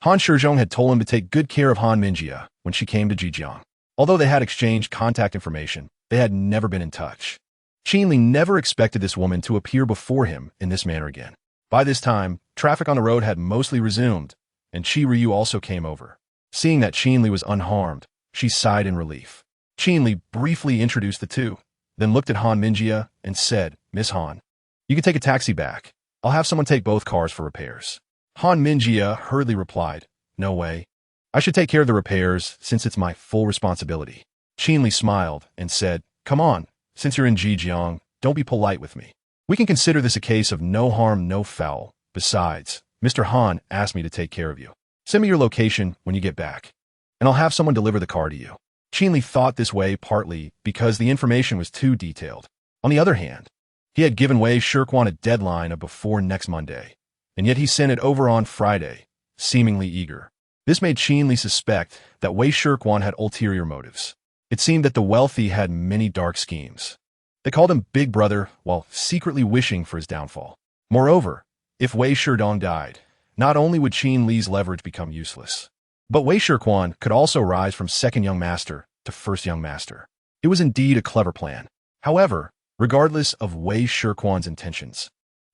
Han Shizhong had told him to take good care of Han Minjia when she came to Zhejiang. Although they had exchanged contact information, they had never been in touch. Qin Li never expected this woman to appear before him in this manner again. By this time, Traffic on the road had mostly resumed, and Qi Ryu also came over. Seeing that Qin Li was unharmed, she sighed in relief. Qin Li briefly introduced the two, then looked at Han Minjia and said, "Miss Han, you can take a taxi back. I'll have someone take both cars for repairs." Han Minjia hurriedly replied, "No way. I should take care of the repairs since it's my full responsibility." Qin Li smiled and said, "Come on, since you're in Zhejiang, don't be polite with me. We can consider this a case of no harm, no foul. Besides, Mr. Han asked me to take care of you. Send me your location when you get back, and I'll have someone deliver the car to you." Qin Li thought this way partly because the information was too detailed. On the other hand, he had given Wei Shirquan a deadline of before next Monday, and yet he sent it over on Friday, seemingly eager. This made Qin Li suspect that Wei Shirquan had ulterior motives. It seemed that the wealthy had many dark schemes. They called him Big Brother while secretly wishing for his downfall. Moreover, if Wei Sherdong died, not only would Qin Li's leverage become useless, but Wei Shirquan could also rise from second young master to first young master. It was indeed a clever plan. However, regardless of Wei Shirquan's intentions,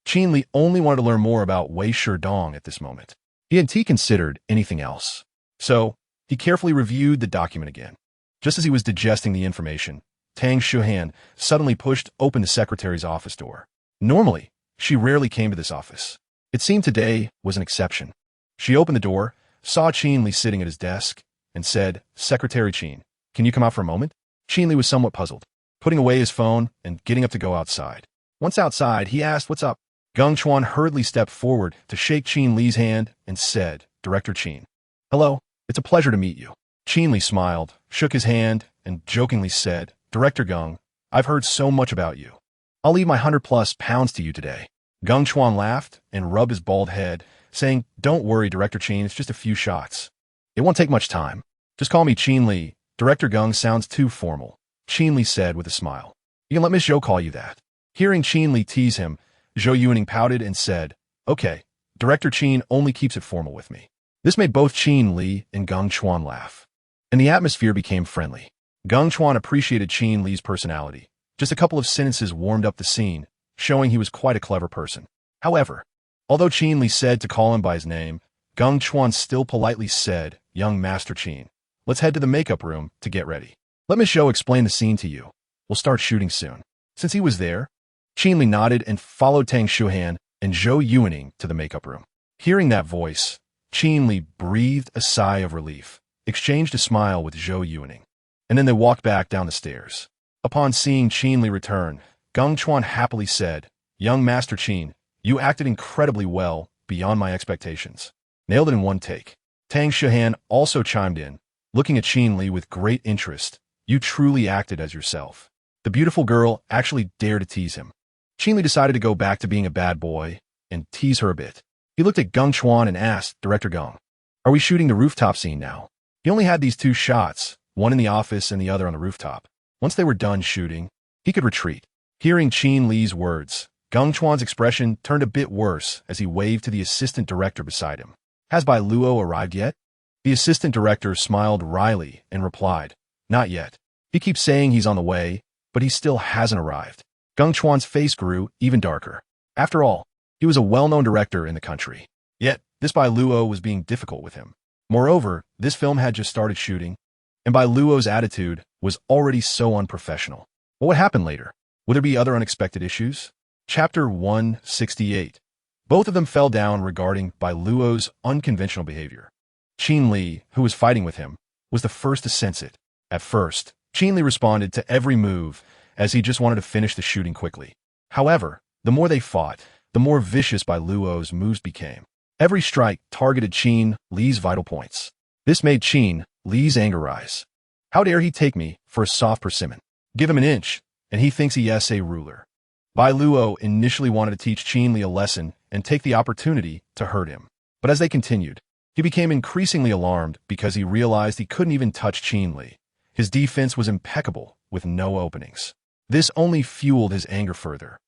Qin Li only wanted to learn more about Wei Sherdong at this moment. He hadn't considered anything else. So, he carefully reviewed the document again. Just as he was digesting the information, Tang Shuhan suddenly pushed open the secretary's office door. Normally, she rarely came to this office. It seemed today was an exception. She opened the door, saw Qin Li sitting at his desk, and said, "Secretary Qin, can you come out for a moment?" Qin Li was somewhat puzzled, putting away his phone and getting up to go outside. Once outside, he asked, "What's up?" Geng Chuan hurriedly stepped forward to shake Qin Li's hand and said, "Director Qin. Hello, it's a pleasure to meet you." Qin Li smiled, shook his hand, and jokingly said, "Director Geng, I've heard so much about you. I'll leave my 100+ pounds to you today." Geng Chuan laughed and rubbed his bald head, saying, "Don't worry, Director Qin, it's just a few shots. It won't take much time. Just call me Qin Li. Director Geng sounds too formal," Qin Li said with a smile. "You can let Miss Zhou call you that." Hearing Qin Li tease him, Zhou Yuning pouted and said, "Okay, Director Qin only keeps it formal with me." This made both Qin Li and Geng Chuan laugh, and the atmosphere became friendly. Geng Chuan appreciated Qin Li's personality. Just a couple of sentences warmed up the scene, showing he was quite a clever person. However, although Qin Li said to call him by his name, Geng Chuan still politely said, "Young Master Qin, let's head to the makeup room to get ready. Let Miss Zhou explain the scene to you. We'll start shooting soon." Since he was there, Qin Li nodded and followed Tang Shuhan and Zhou Yuning to the makeup room. Hearing that voice, Qin Li breathed a sigh of relief, exchanged a smile with Zhou Yuning, and then they walked back down the stairs. Upon seeing Qin Li return, Geng Chuan happily said, "Young Master Qin, you acted incredibly well, beyond my expectations. Nailed it in one take." Tang Shuhan also chimed in, looking at Qin Li with great interest. "You truly acted as yourself." The beautiful girl actually dared to tease him. Qin Li decided to go back to being a bad boy and tease her a bit. He looked at Geng Chuan and asked, "Director Geng, are we shooting the rooftop scene now?" He only had these two shots, one in the office and the other on the rooftop. Once they were done shooting, he could retreat. Hearing Qin Li's words, Geng Chuan's expression turned a bit worse as he waved to the assistant director beside him. "Has Bai Luo arrived yet?" The assistant director smiled wryly and replied, "Not yet. He keeps saying he's on the way, but he still hasn't arrived." Geng Chuan's face grew even darker. After all, he was a well-known director in the country. Yet, this Bai Luo was being difficult with him. Moreover, this film had just started shooting, and Bai Luo's attitude was already so unprofessional. What would happen later? Would there be other unexpected issues? Chapter 168. Both of them fell down regarding Bai Luo's unconventional behavior. Qin Li, who was fighting with him, was the first to sense it. At first, Qin Li responded to every move as he just wanted to finish the shooting quickly. However, the more they fought, the more vicious Bai Luo's moves became. Every strike targeted Qin Li's vital points. This made Qin Li's anger rise. How dare he take me for a soft persimmon? Give him an inch, and he thinks he is a ruler. Bai Luo initially wanted to teach Qin Li a lesson and take the opportunity to hurt him. But as they continued, he became increasingly alarmed because he realized he couldn't even touch Qin Li. His defense was impeccable, with no openings. This only fueled his anger further,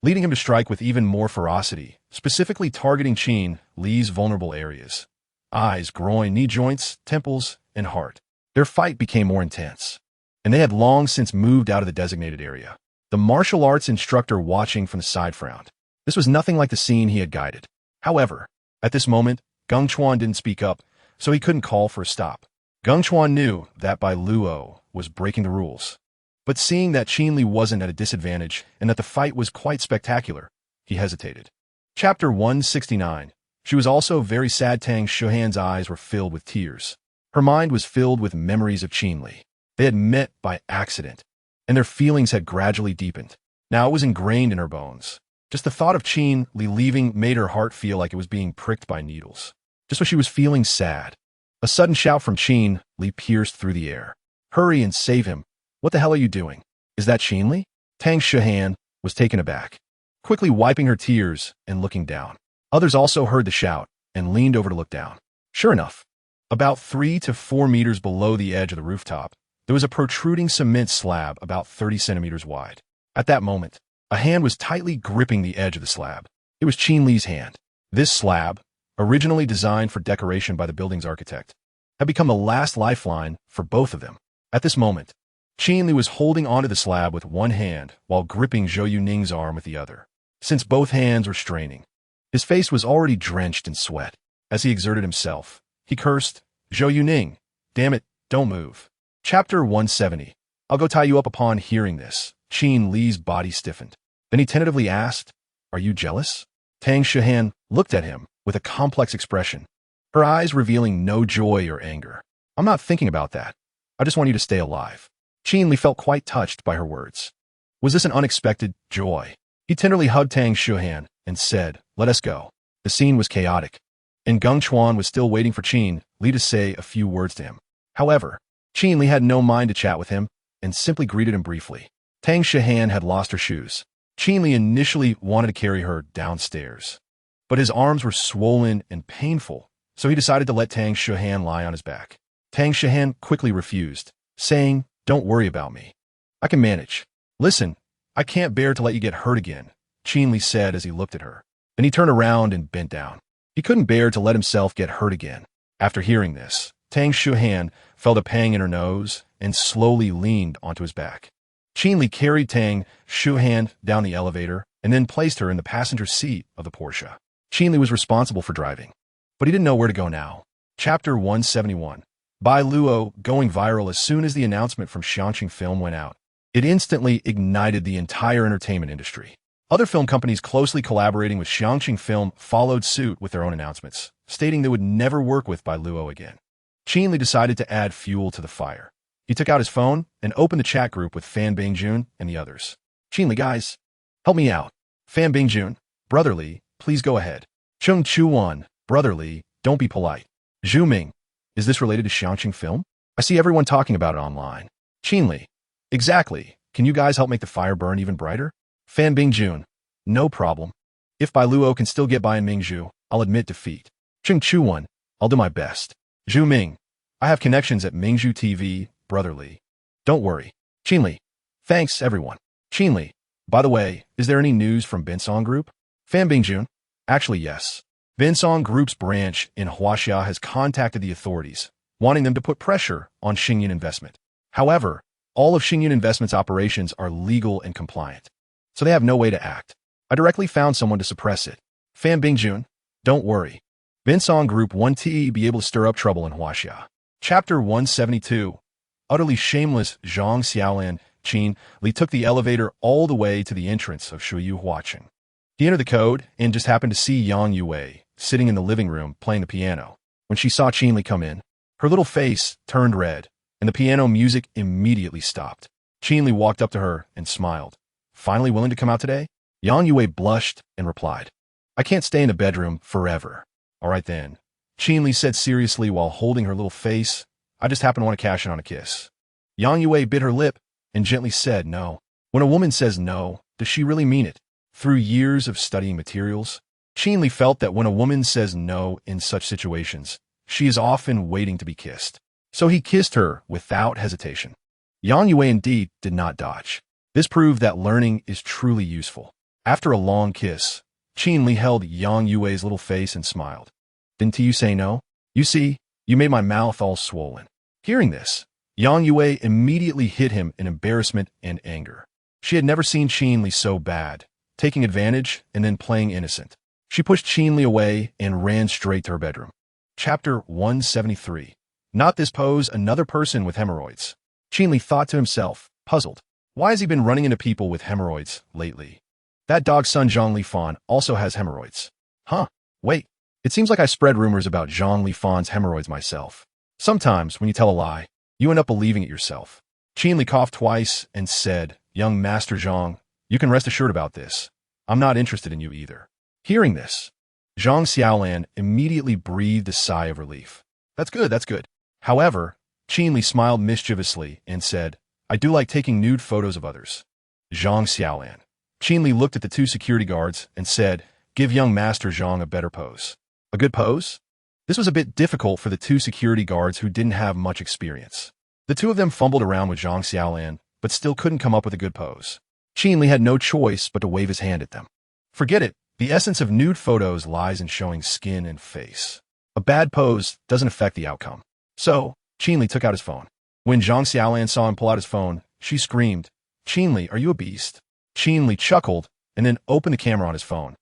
leading him to strike with even more ferocity, specifically targeting Qin Li's vulnerable areas: eyes, groin, knee joints, temples, and heart. Their fight became more intense, and they had long since moved out of the designated area. The martial arts instructor watching from the side frowned. This was nothing like the scene he had guided. However, at this moment, Gengchuan didn't speak up, so he couldn't call for a stop. Gengchuan knew that Bai Luo was breaking the rules. But seeing that Qin Li wasn't at a disadvantage and that the fight was quite spectacular, he hesitated. Chapter 169. She was also very sad. Tang Shuhan's eyes were filled with tears. Her mind was filled with memories of Qin Li. They had met by accident, and their feelings had gradually deepened. Now it was ingrained in her bones. Just the thought of Qin Li leaving made her heart feel like it was being pricked by needles. Just when she was feeling sad, a sudden shout from Qin Li pierced through the air. "Hurry and save him. What the hell are you doing? Is that Qin Li?" Tang Shuhan was taken aback, quickly wiping her tears and looking down. Others also heard the shout and leaned over to look down. Sure enough, about 3 to 4 meters below the edge of the rooftop, there was a protruding cement slab about 30 centimeters wide. At that moment, a hand was tightly gripping the edge of the slab. It was Qin Li's hand. This slab, originally designed for decoration by the building's architect, had become the last lifeline for both of them. At this moment, Qin Li was holding onto the slab with one hand while gripping Zhou Yuning's arm with the other. Since both hands were straining, his face was already drenched in sweat. As he exerted himself, he cursed, "Zhou Yuning, damn it, don't move." Chapter 170. "I'll go tie you up." Upon hearing this, Qin Li's body stiffened. Then he tentatively asked, "Are you jealous?" Tang Shuhan looked at him with a complex expression, her eyes revealing no joy or anger. "I'm not thinking about that. I just want you to stay alive." Qin Li felt quite touched by her words. Was this an unexpected joy? He tenderly hugged Tang Shuhan and said, "Let us go." The scene was chaotic, and Gengchuan was still waiting for Qin Li to say a few words to him. However, Qin Li had no mind to chat with him and simply greeted him briefly. Tang Shuhan had lost her shoes. Qin Li initially wanted to carry her downstairs, but his arms were swollen and painful, so he decided to let Tang Shuhan lie on his back. Tang Shuhan quickly refused, saying, "Don't worry about me. I can manage." "Listen, I can't bear to let you get hurt again," Qin Li said as he looked at her. Then he turned around and bent down. He couldn't bear to let himself get hurt again. After hearing this, Tang Shuhan felt a pang in her nose and slowly leaned onto his back. Qin Li carried Tang Shuhan down the elevator and then placed her in the passenger seat of the Porsche. Qin Li was responsible for driving, but he didn't know where to go now. Chapter 171. Bai Luo going viral. As soon as the announcement from Xiangqing Film went out, it instantly ignited the entire entertainment industry. Other film companies closely collaborating with Xiangqing Film followed suit with their own announcements, stating they would never work with Bai Luo again. Qin Li decided to add fuel to the fire. He took out his phone and opened the chat group with Fan Bingjun and the others. "Qin Li, guys, help me out. Fan Bingjun, Brother Li, please go ahead. Chung Chuan, Brother Li, don't be polite. Zhu Ming, is this related to Xiangqing Film? I see everyone talking about it online." Qin Li, "Exactly. Can you guys help make the fire burn even brighter?" Fan Bingjun, "No problem. If Bai Luo can still get by in Mingzhu, I'll admit defeat." Chung Chuan, "I'll do my best." Zhu Ming, "I have connections at Mingzhu TV, Brother Li. Don't worry." Qin Li, "Thanks, everyone." Qin Li, "By the way, is there any news from Binsong Group?" Fan Bingjun, "Actually, yes. Binsong Group's branch in Huaxia has contacted the authorities, wanting them to put pressure on Xingyun Investment. However, all of Xingyun Investment's operations are legal and compliant, so they have no way to act. I directly found someone to suppress it." Fan Bingjun, "Don't worry. Binsong Group won't be able to stir up trouble in Huaxia." Chapter 172. Utterly shameless Zhang Xiaolan, Qin Li took the elevator all the way to the entrance of Shuyu Huaqing. He entered the code and just happened to see Yang Yue sitting in the living room playing the piano. When she saw Qin Li come in, her little face turned red, and the piano music immediately stopped. Qin Li walked up to her and smiled. "Finally willing to come out today?" Yang Yue blushed and replied, "I can't stay in the bedroom forever." "All right then," Qin Li said seriously while holding her little face. "I just happen to want to cash in on a kiss." Yang Yue bit her lip and gently said no. When a woman says no, does she really mean it? Through years of studying materials, Qin Li felt that when a woman says no in such situations, she is often waiting to be kissed. So he kissed her without hesitation. Yang Yue indeed did not dodge. This proved that learning is truly useful. After a long kiss, Qin Li held Yang Yue's little face and smiled. "Didn't you say no? You see, you made my mouth all swollen." Hearing this, Yang Yue immediately hit him in embarrassment and anger. She had never seen Qin Li so bad, taking advantage and then playing innocent. She pushed Qin Li away and ran straight to her bedroom. Chapter 173. Not this pose, another person with hemorrhoids. Qin Li thought to himself, puzzled. Why has he been running into people with hemorrhoids lately? That dog's son Zhang Li Fan also has hemorrhoids. Huh, wait. It seems like I spread rumors about Zhang Li Fan's hemorrhoids myself. Sometimes, when you tell a lie, you end up believing it yourself. Qin Li coughed twice and said, Young Master Zhang, you can rest assured about this. I'm not interested in you either. Hearing this, Zhang Xiaolan immediately breathed a sigh of relief. That's good, that's good. However, Qin Li smiled mischievously and said, I do like taking nude photos of others. Zhang Xiaolan. Qin Li looked at the two security guards and said, Give young Master Zhang a better pose. A good pose? This was a bit difficult for the two security guards who didn't have much experience. The two of them fumbled around with Zhang Xiaolan, but still couldn't come up with a good pose. Qin Li had no choice but to wave his hand at them. Forget it. The essence of nude photos lies in showing skin and face. A bad pose doesn't affect the outcome. So, Qin Li took out his phone. When Zhang Xiaolan saw him pull out his phone, she screamed, Qin Li, are you a beast? Qin Li chuckled and then opened the camera on his phone,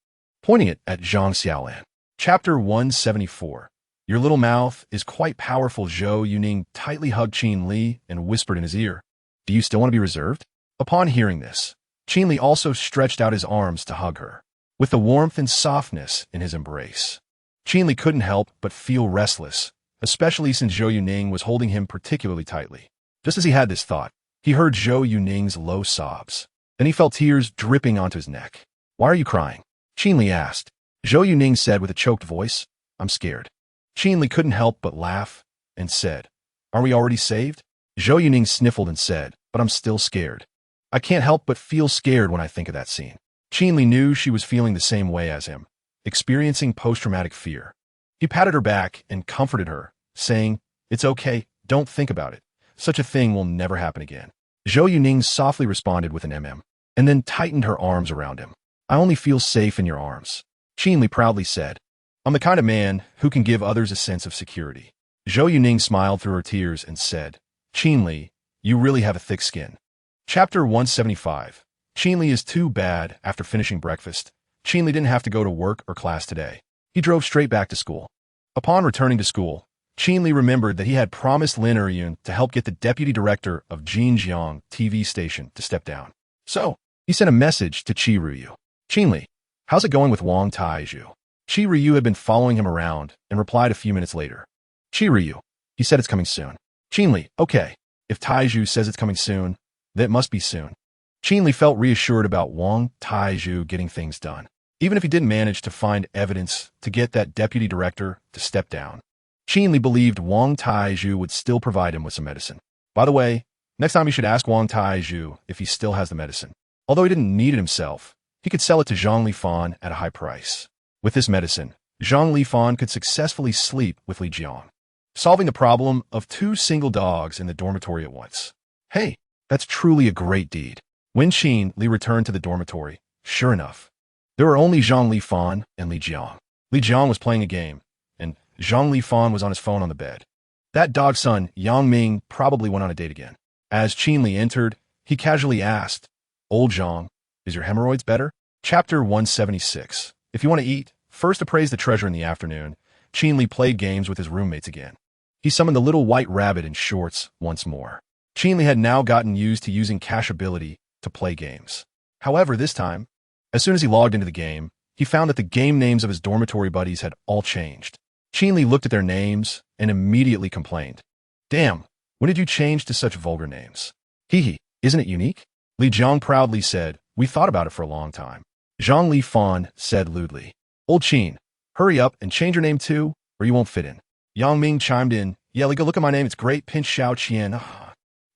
pointing it at Zhang Xiaolan. Chapter 174. Your little mouth is quite powerful. Zhou Yuning tightly hugged Qin Li and whispered in his ear, Do you still want to be reserved? Upon hearing this, Qin Li also stretched out his arms to hug her, with the warmth and softness in his embrace. Qin Li couldn't help but feel restless, especially since Zhou Yuning was holding him particularly tightly. Just as he had this thought, he heard Zhou Yuning's low sobs. Then he felt tears dripping onto his neck. Why are you crying? Qin Li asked. Zhou Yuning said with a choked voice, I'm scared. Qin Li couldn't help but laugh and said, Are we already saved? Zhou Yuning sniffled and said, But I'm still scared. I can't help but feel scared when I think of that scene. Qin Li knew she was feeling the same way as him, experiencing post-traumatic fear. He patted her back and comforted her, saying, It's okay, don't think about it. Such a thing will never happen again. Zhou Yuning softly responded with an and then tightened her arms around him. I only feel safe in your arms. Qin Li proudly said, I'm the kind of man who can give others a sense of security. Zhou Yuning smiled through her tears and said, Qin Li, you really have a thick skin. Chapter 175. Qin Li is too bad. After finishing breakfast, Qin Li didn't have to go to work or class today. He drove straight back to school. Upon returning to school, Qin Li remembered that he had promised Lin Eryun to help get the deputy director of Jinjiang TV station to step down. So, he sent a message to Qi Ruyu. Qin Li, how's it going with Wang Taizhu? Qi Ruyu had been following him around and replied a few minutes later. Qi Ruyu, he said it's coming soon. Qin Li, okay. If Taizhu says it's coming soon, then it must be soon. Qin Li felt reassured about Wang Taizhu getting things done, even if he didn't manage to find evidence to get that deputy director to step down. Qin Li believed Wang Taizhu would still provide him with some medicine. By the way, next time you should ask Wang Taizhu if he still has the medicine. Although he didn't need it himself, he could sell it to Zhang Li Fan at a high price. With this medicine, Zhang Li Fan could successfully sleep with Li Jiang, solving the problem of two single dogs in the dormitory at once. Hey, that's truly a great deed. When Qin Li returned to the dormitory, sure enough, there were only Zhang Li Fan and Li Jiang. Li Jiang was playing a game, and Zhang Li Fan was on his phone on the bed. That dog's son, Yang Ming, probably went on a date again. As Qin Li entered, he casually asked, Old Zhang, is your hemorrhoids better? Chapter 176. If you want to eat, first appraise the treasure in the afternoon. Qin Li played games with his roommates again. He summoned the little white rabbit in shorts once more. Qin Li had now gotten used to using cash ability to play games. However, this time, as soon as he logged into the game, he found that the game names of his dormitory buddies had all changed. Qin Li looked at their names and immediately complained. Damn, when did you change to such vulgar names? Hee, isn't it unique? Li Jiang proudly said, We thought about it for a long time. Zhang Li Fan said lewdly, Old Qin, hurry up and change your name too, or you won't fit in. Yang Ming chimed in, Yeah, go look at my name, it's great, Pinch Xiao Qian.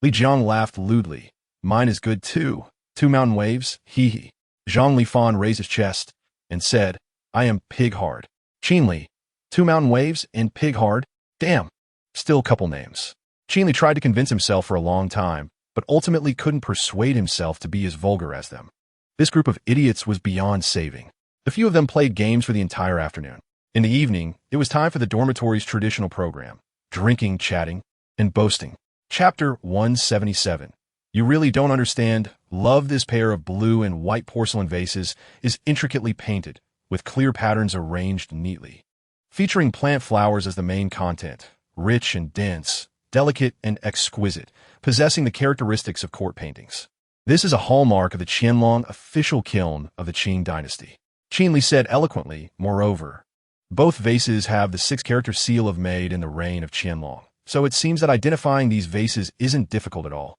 Li Jiang laughed lewdly. Mine is good too. 2 mountain waves, hee. Zhang Li Fan raised his chest and said, I am pig hard. Qin Li, 2 mountain waves and pig hard? Damn. Still a couple names. Qin Li tried to convince himself for a long time, but ultimately couldn't persuade himself to be as vulgar as them. This group of idiots was beyond saving. The few of them played games for the entire afternoon. In the evening, it was time for the dormitory's traditional program, drinking, chatting, and boasting. Chapter 177. You really don't understand. Love this pair of blue and white porcelain vases is intricately painted, with clear patterns arranged neatly. Featuring plant flowers as the main content, rich and dense, delicate and exquisite, possessing the characteristics of court paintings. This is a hallmark of the Qianlong official kiln of the Qin dynasty. Qin Li said eloquently, moreover. Both vases have the 6-character seal of made in the reign of Qianlong, so it seems that identifying these vases isn't difficult at all.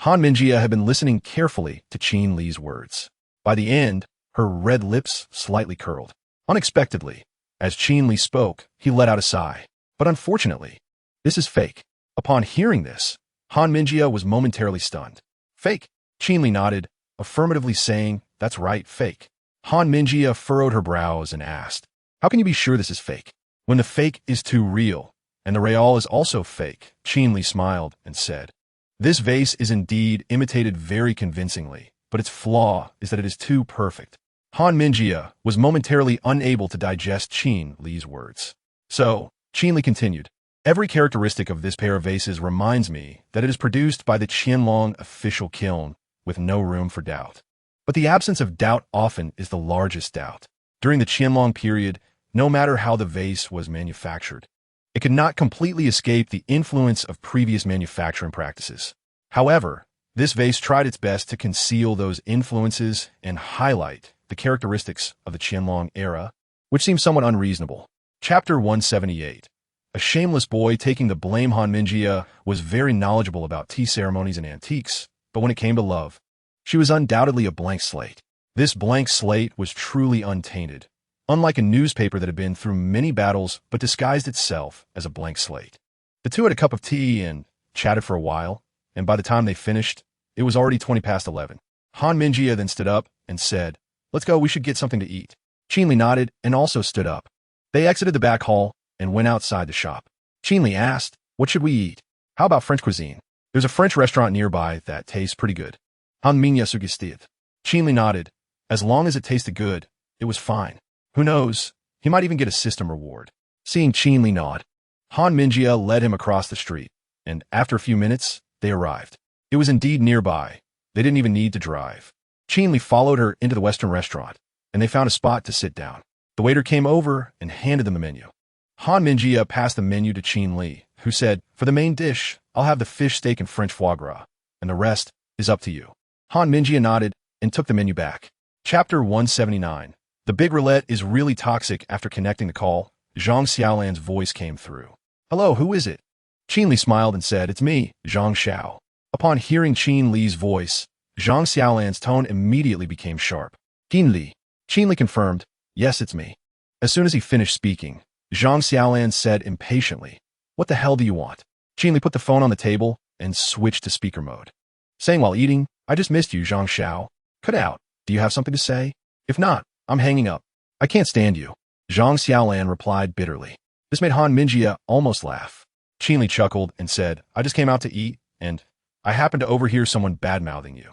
Han Mingjie had been listening carefully to Qin Li's words. By the end, her red lips slightly curled. Unexpectedly, as Qin Li spoke, he let out a sigh. But unfortunately, this is fake. Upon hearing this, Han Mingjie was momentarily stunned. Fake? Qin Li nodded, affirmatively saying, that's right, fake. Han Mingjie furrowed her brows and asked, how can you be sure this is fake? When the fake is too real, and the real is also fake, Qin Li smiled and said, this vase is indeed imitated very convincingly, but its flaw is that it is too perfect. Han Mingjie was momentarily unable to digest Qin Li's words. So, Qin Li continued, every characteristic of this pair of vases reminds me that it is produced by the Qianlong official kiln, with no room for doubt. But the absence of doubt often is the largest doubt. During the Qianlong period, no matter how the vase was manufactured, it could not completely escape the influence of previous manufacturing practices. However, this vase tried its best to conceal those influences and highlight the characteristics of the Qianlong era, which seems somewhat unreasonable. Chapter 178. A shameless boy taking the blame. Han Mingjie was very knowledgeable about tea ceremonies and antiques, but when it came to love, she was undoubtedly a blank slate. This blank slate was truly untainted, unlike a newspaper that had been through many battles but disguised itself as a blank slate. The two had a cup of tea and chatted for a while, and by the time they finished, it was already 20 past 11. Han Mingjie then stood up and said, let's go, we should get something to eat. Qin Li nodded and also stood up. They exited the back hall and went outside the shop. Qin Li asked, what should we eat? How about French cuisine? There's a French restaurant nearby that tastes pretty good. Han Mingjie suggested. Qin Li nodded. As long as it tasted good, it was fine. Who knows, he might even get a system reward. Seeing Qin Li nod, Han Mingjie led him across the street, and after a few minutes, they arrived. It was indeed nearby. They didn't even need to drive. Qin Li followed her into the Western restaurant, and they found a spot to sit down. The waiter came over and handed them the menu. Han Mingjie passed the menu to Qin Li, who said, for the main dish, I'll have the fish steak and French foie gras, and the rest is up to you. Han Mingjie nodded and took the menu back. Chapter 179. The big roulette is really toxic. After connecting the call, Zhang Xiaolan's voice came through. Hello, who is it? Qin Li smiled and said, it's me, Zhang Xiao. Upon hearing Qin Li's voice, Zhang Xiaolan's tone immediately became sharp. Qin Li. Qin Li confirmed, yes, it's me. As soon as he finished speaking, Zhang Xiaolan said impatiently, what the hell do you want? Qin Li put the phone on the table and switched to speaker mode. Saying while eating, I just missed you, Zhang Xiao. Cut out. Do you have something to say? If not, I'm hanging up. I can't stand you. Zhang Xiaolan replied bitterly. This made Han Mingjie almost laugh. Qin Li chuckled and said, I just came out to eat, and I happened to overhear someone bad-mouthing you.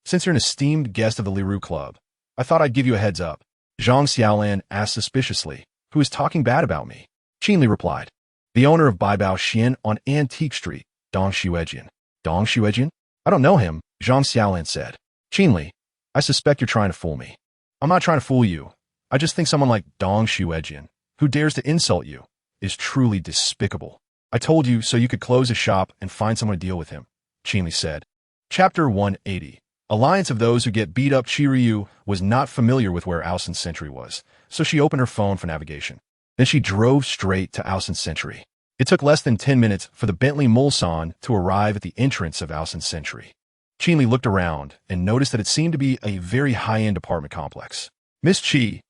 Since you're an esteemed guest of the Liru Club, I thought I'd give you a heads up. Zhang Xiaolan asked suspiciously, who is talking bad about me? Qin Li replied, the owner of Baibao Xian on Antique Street, Dong Xuejian. Dong Xuejian? I don't know him, Zhang Xiaolan said. Qin Li, I suspect you're trying to fool me. I'm not trying to fool you. I just think someone like Dong Xuejian, who dares to insult you, is truly despicable. I told you so you could close a shop and find someone to deal with him, Qin Li said. Chapter 180. Alliance of those who get beat up. Qiryu was not familiar with where Aosun Century was, so she opened her phone for navigation. Then she drove straight to Aosun Century. It took less than 10 minutes for the Bentley Mulsanne to arrive at the entrance of Aosun Century. Qin Li looked around and noticed that it seemed to be a very high-end apartment complex. Miss Qin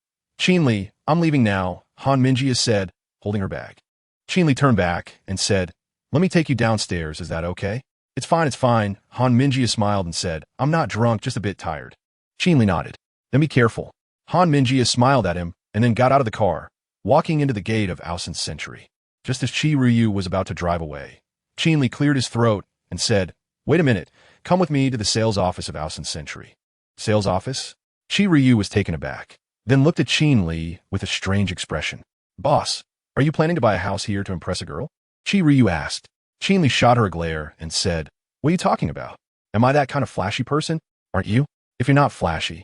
Li, I'm leaving now, Han Mingjie said, holding her bag. Qin Li turned back and said, let me take you downstairs, is that okay? It's fine, Han Mingjie smiled and said, I'm not drunk, just a bit tired. Qin Li nodded. Then be careful. Han Mingjie smiled at him and then got out of the car, walking into the gate of Aosun Century. Just as Qiryu was about to drive away, Qin Li cleared his throat and said, wait a minute, come with me to the sales office of Aosun Century. Sales office? Qiryu was taken aback, then looked at Qin Li with a strange expression. Boss, are you planning to buy a house here to impress a girl? Qiryu asked. Qin Li shot her a glare and said, what are you talking about? Am I that kind of flashy person? Aren't you? If you're not flashy,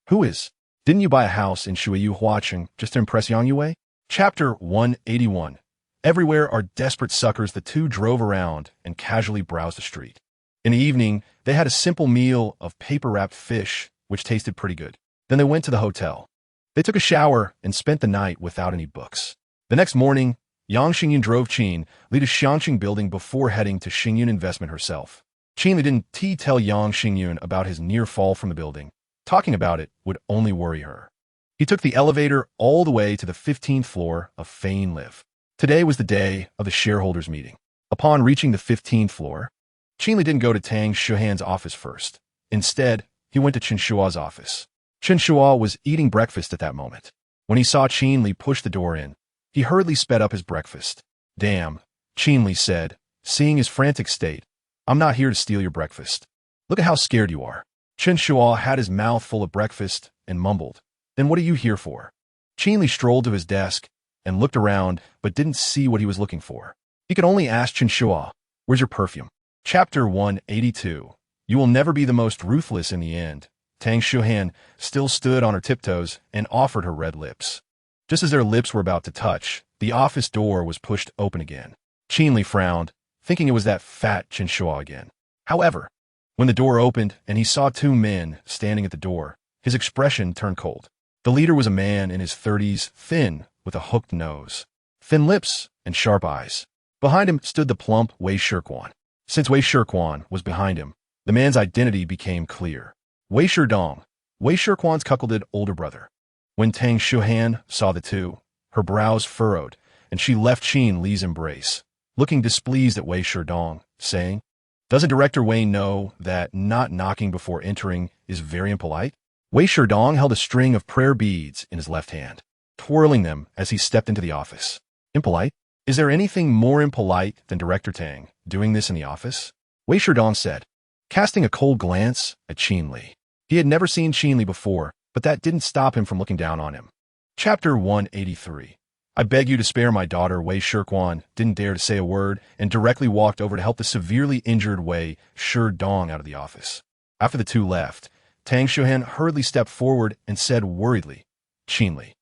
who is? Didn't you buy a house in Shuiyu Huacheng just to impress Yang Yue? Chapter 181. Everywhere are desperate suckers. The two drove around and casually browsed the street. In the evening, they had a simple meal of paper-wrapped fish, which tasted pretty good. Then they went to the hotel. They took a shower and spent the night without any books. The next morning, Yang Xingyun drove Qin Li to Xiangqing building before heading to Xingyun Investment herself. Qin Li didn't tell Yang Xingyun about his near fall from the building. Talking about it would only worry her. He took the elevator all the way to the 15th floor of Fein Live. Today was the day of the shareholders' meeting. Upon reaching the 15th floor, Qin Li didn't go to Tang Shuhan's office first. Instead, he went to Chen Shua's office. Chen Shua was eating breakfast at that moment. When he saw Qin Li push the door in, he hurriedly sped up his breakfast. Damn, Qin Li said, seeing his frantic state. I'm not here to steal your breakfast. Look at how scared you are. Chen Shua had his mouth full of breakfast and mumbled. Then what are you here for? Qin Li strolled to his desk and looked around but didn't see what he was looking for. He could only ask Chen Shua, where's your perfume? Chapter 182. You will never be the most ruthless in the end. Tang Shuhan still stood on her tiptoes and offered her red lips. Just as their lips were about to touch, the office door was pushed open again. Qin Li frowned, thinking it was that fat Chen Shua again. However, when the door opened and he saw two men standing at the door, his expression turned cold. The leader was a man in his 30s, thin, with a hooked nose, thin lips, and sharp eyes. Behind him stood the plump Wei Shirquan. Since Wei Shirquan was behind him, the man's identity became clear. Wei Shidong, Wei Shirquan's cuckolded older brother. When Tang Shuhan saw the two, her brows furrowed, and she left Qin Li's embrace, looking displeased at Wei Shidong, saying, doesn't Director Wei know that not knocking before entering is very impolite? Wei Shidong held a string of prayer beads in his left hand, twirling them as he stepped into the office. Impolite? Is there anything more impolite than Director Tang doing this in the office? Wei Shidong said, casting a cold glance at Qin Li. He had never seen Qin Li before, but that didn't stop him from looking down on him. Chapter 183. I beg you to spare my daughter. Wei Shirquan didn't dare to say a word and directly walked over to help the severely injured Wei Shidong out of the office. After the two left, Tang Shuhan hurriedly stepped forward and said worriedly, Qin Li.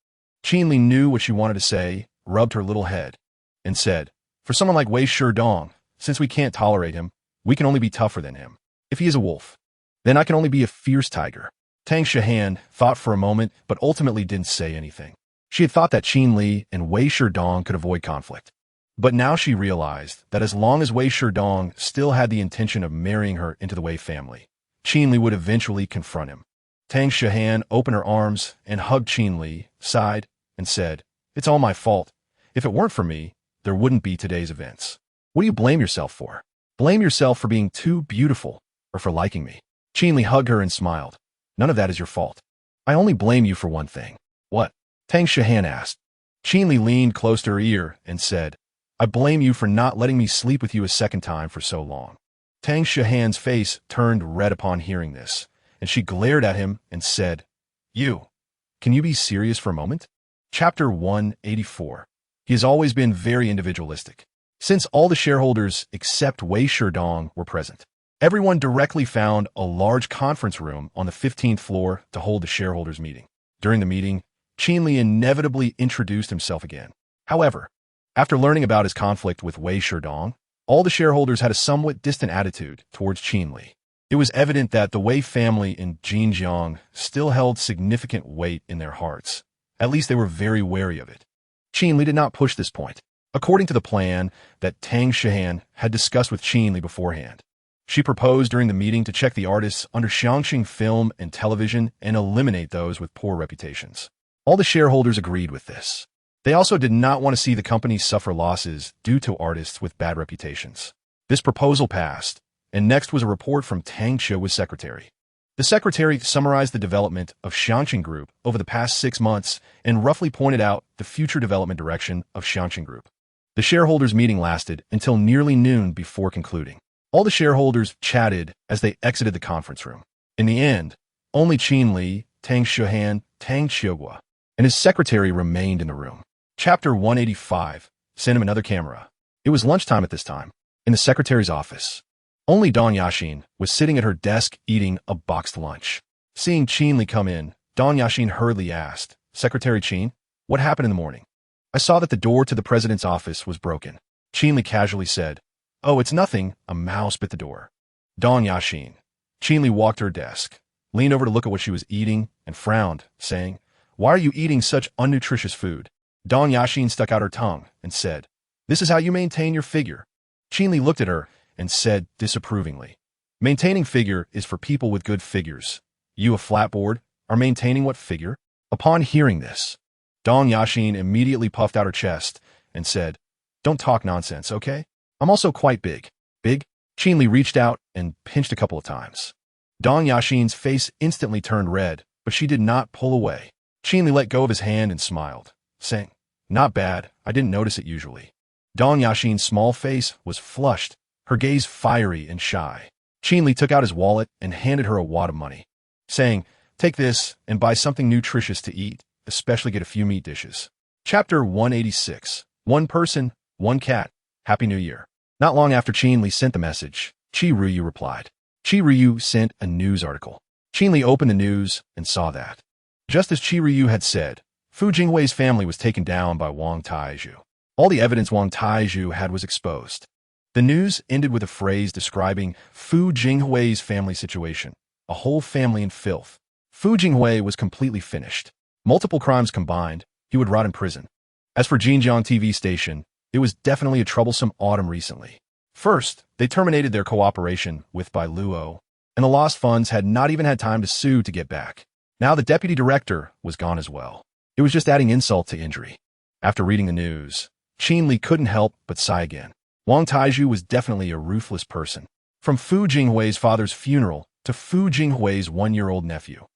Qin Li knew what she wanted to say, rubbed her little head, and said, for someone like Wei Shidong, since we can't tolerate him, we can only be tougher than him. If he is a wolf, then I can only be a fierce tiger. Tang Shuhan thought for a moment, but ultimately didn't say anything. She had thought that Qin Li and Wei Shidong could avoid conflict. But now she realized that as long as Wei Shidong still had the intention of marrying her into the Wei family, Qin Li would eventually confront him. Tang Shuhan opened her arms and hugged Qin Li, sighed, and said, it's all my fault. If it weren't for me, there wouldn't be today's events. What do you blame yourself for? Blame yourself for being too beautiful or for liking me. Qin Li hugged her and smiled. None of that is your fault. I only blame you for one thing. What? Tang Shuhan asked. Qin Li leaned close to her ear and said, I blame you for not letting me sleep with you a second time for so long. Tang Shuhan's face turned red upon hearing this, and she glared at him and said, can you be serious for a moment? Chapter 184. He has always been very individualistic. Since all the shareholders except Wei Shidong were present, everyone directly found a large conference room on the 15th floor to hold the shareholders' meeting. During the meeting, Qin Li inevitably introduced himself again. However, after learning about his conflict with Wei Shidong, all the shareholders had a somewhat distant attitude towards Qin Li. It was evident that the Wei family in Xinjiang still held significant weight in their hearts. At least they were very wary of it. Qin Li did not push this point, according to the plan that Tang Shuhan had discussed with Qin Li beforehand. She proposed during the meeting to check the artists under Xiangqing Film and Television and eliminate those with poor reputations. All the shareholders agreed with this. They also did not want to see the company suffer losses due to artists with bad reputations. This proposal passed, and next was a report from Tang Shua's secretary. The secretary summarized the development of Xiangqing Group over the past 6 months and roughly pointed out the future development direction of Xiangqing Group. The shareholders' meeting lasted until nearly noon before concluding. All the shareholders chatted as they exited the conference room. In the end, only Qin Li, Tang Shuhan, Tang Qiugua, and his secretary remained in the room. Chapter 185. Send him another camera. It was lunchtime at this time, in the secretary's office. Only Dong Yaxin was sitting at her desk eating a boxed lunch. Seeing Qin Li come in, Don Yashin hurriedly asked, Secretary Qin, what happened in the morning? I saw that the door to the president's office was broken. Qin Li casually said, Oh, it's nothing. A mouse bit the door. Don Yashin. Qin Li walked to her desk, leaned over to look at what she was eating, and frowned, saying, Why are you eating such unnutritious food? Don Yashin stuck out her tongue and said, This is how you maintain your figure. Qin Li looked at her and said disapprovingly, Maintaining figure is for people with good figures. You, a flatboard, are maintaining what figure? Upon hearing this, Don Yashin immediately puffed out her chest and said, Don't talk nonsense, okay? I'm also quite big. Big? Qin Li reached out and pinched a couple of times. Don Yashin's face instantly turned red, but she did not pull away. Qin Li let go of his hand and smiled, saying, Not bad, I didn't notice it usually. Don Yashin's small face was flushed, her gaze fiery and shy. Qin Li took out his wallet and handed her a wad of money, saying, Take this and buy something nutritious to eat, especially get a few meat dishes. Chapter 186. One person, one cat. Happy New Year. Not long after Qin Li sent the message, Qi Ruyu replied. Qi Ruyu sent a news article. Qin Li opened the news and saw that, just as Qi Ruyu had said, Fu Jinghui's family was taken down by Wang Taizhu. All the evidence Wang Taizhu had was exposed. The news ended with a phrase describing Fu Jinghui's family situation, a whole family in filth. Fu Jinghui was completely finished. Multiple crimes combined, he would rot in prison. As for Jinjiang TV station, it was definitely a troublesome autumn recently. First, they terminated their cooperation with Bai Luo, and the lost funds had not even had time to sue to get back. Now the deputy director was gone as well. It was just adding insult to injury. After reading the news, Qin Li couldn't help but sigh again. Wang Taizhu was definitely a ruthless person. From Fu Jinghui's father's funeral to Fu Jinghui's one-year-old nephew,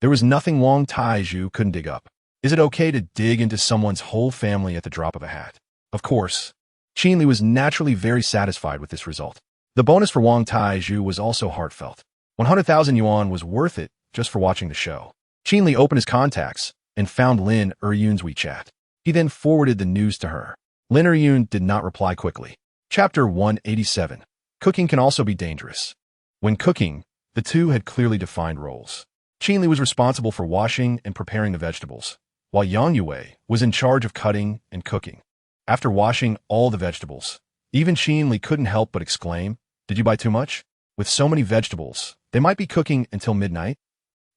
there was nothing Wang Taizhu couldn't dig up. Is it okay to dig into someone's whole family at the drop of a hat? Of course, Qin Li was naturally very satisfied with this result. The bonus for Wang Taizhu was also heartfelt. 100,000 yuan was worth it just for watching the show. Qin Li opened his contacts and found Lin Eryun's WeChat. He then forwarded the news to her. Lin Eryun did not reply quickly. Chapter 187. Cooking can also be dangerous. When cooking, the two had clearly defined roles. Qin Li was responsible for washing and preparing the vegetables, while Yang Yue was in charge of cutting and cooking. After washing all the vegetables, even Qin Li couldn't help but exclaim, Did you buy too much? With so many vegetables, they might be cooking until midnight.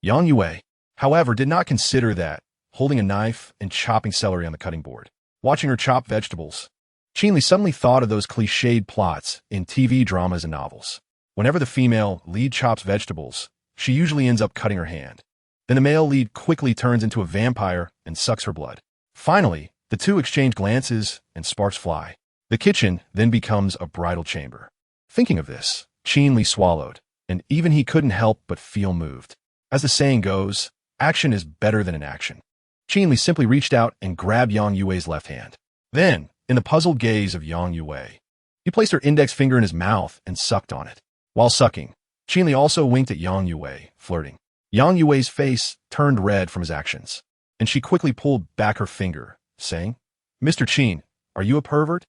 Yang Yue, however, did not consider that, holding a knife and chopping celery on the cutting board. Watching her chop vegetables, Qin Li suddenly thought of those cliched plots in TV dramas and novels. Whenever the female lead chops vegetables, she usually ends up cutting her hand. Then the male lead quickly turns into a vampire and sucks her blood. Finally, the two exchange glances and sparks fly. The kitchen then becomes a bridal chamber. Thinking of this, Qin Li swallowed, and even he couldn't help but feel moved. As the saying goes, action is better than inaction. Qin Li simply reached out and grabbed Yang Yue's left hand. Then, in the puzzled gaze of Yang Yue, he placed her index finger in his mouth and sucked on it. While sucking, Qin Li also winked at Yang Yue, flirting. Yang Yue's face turned red from his actions, and she quickly pulled back her finger, saying, Mr. Qin, are you a pervert?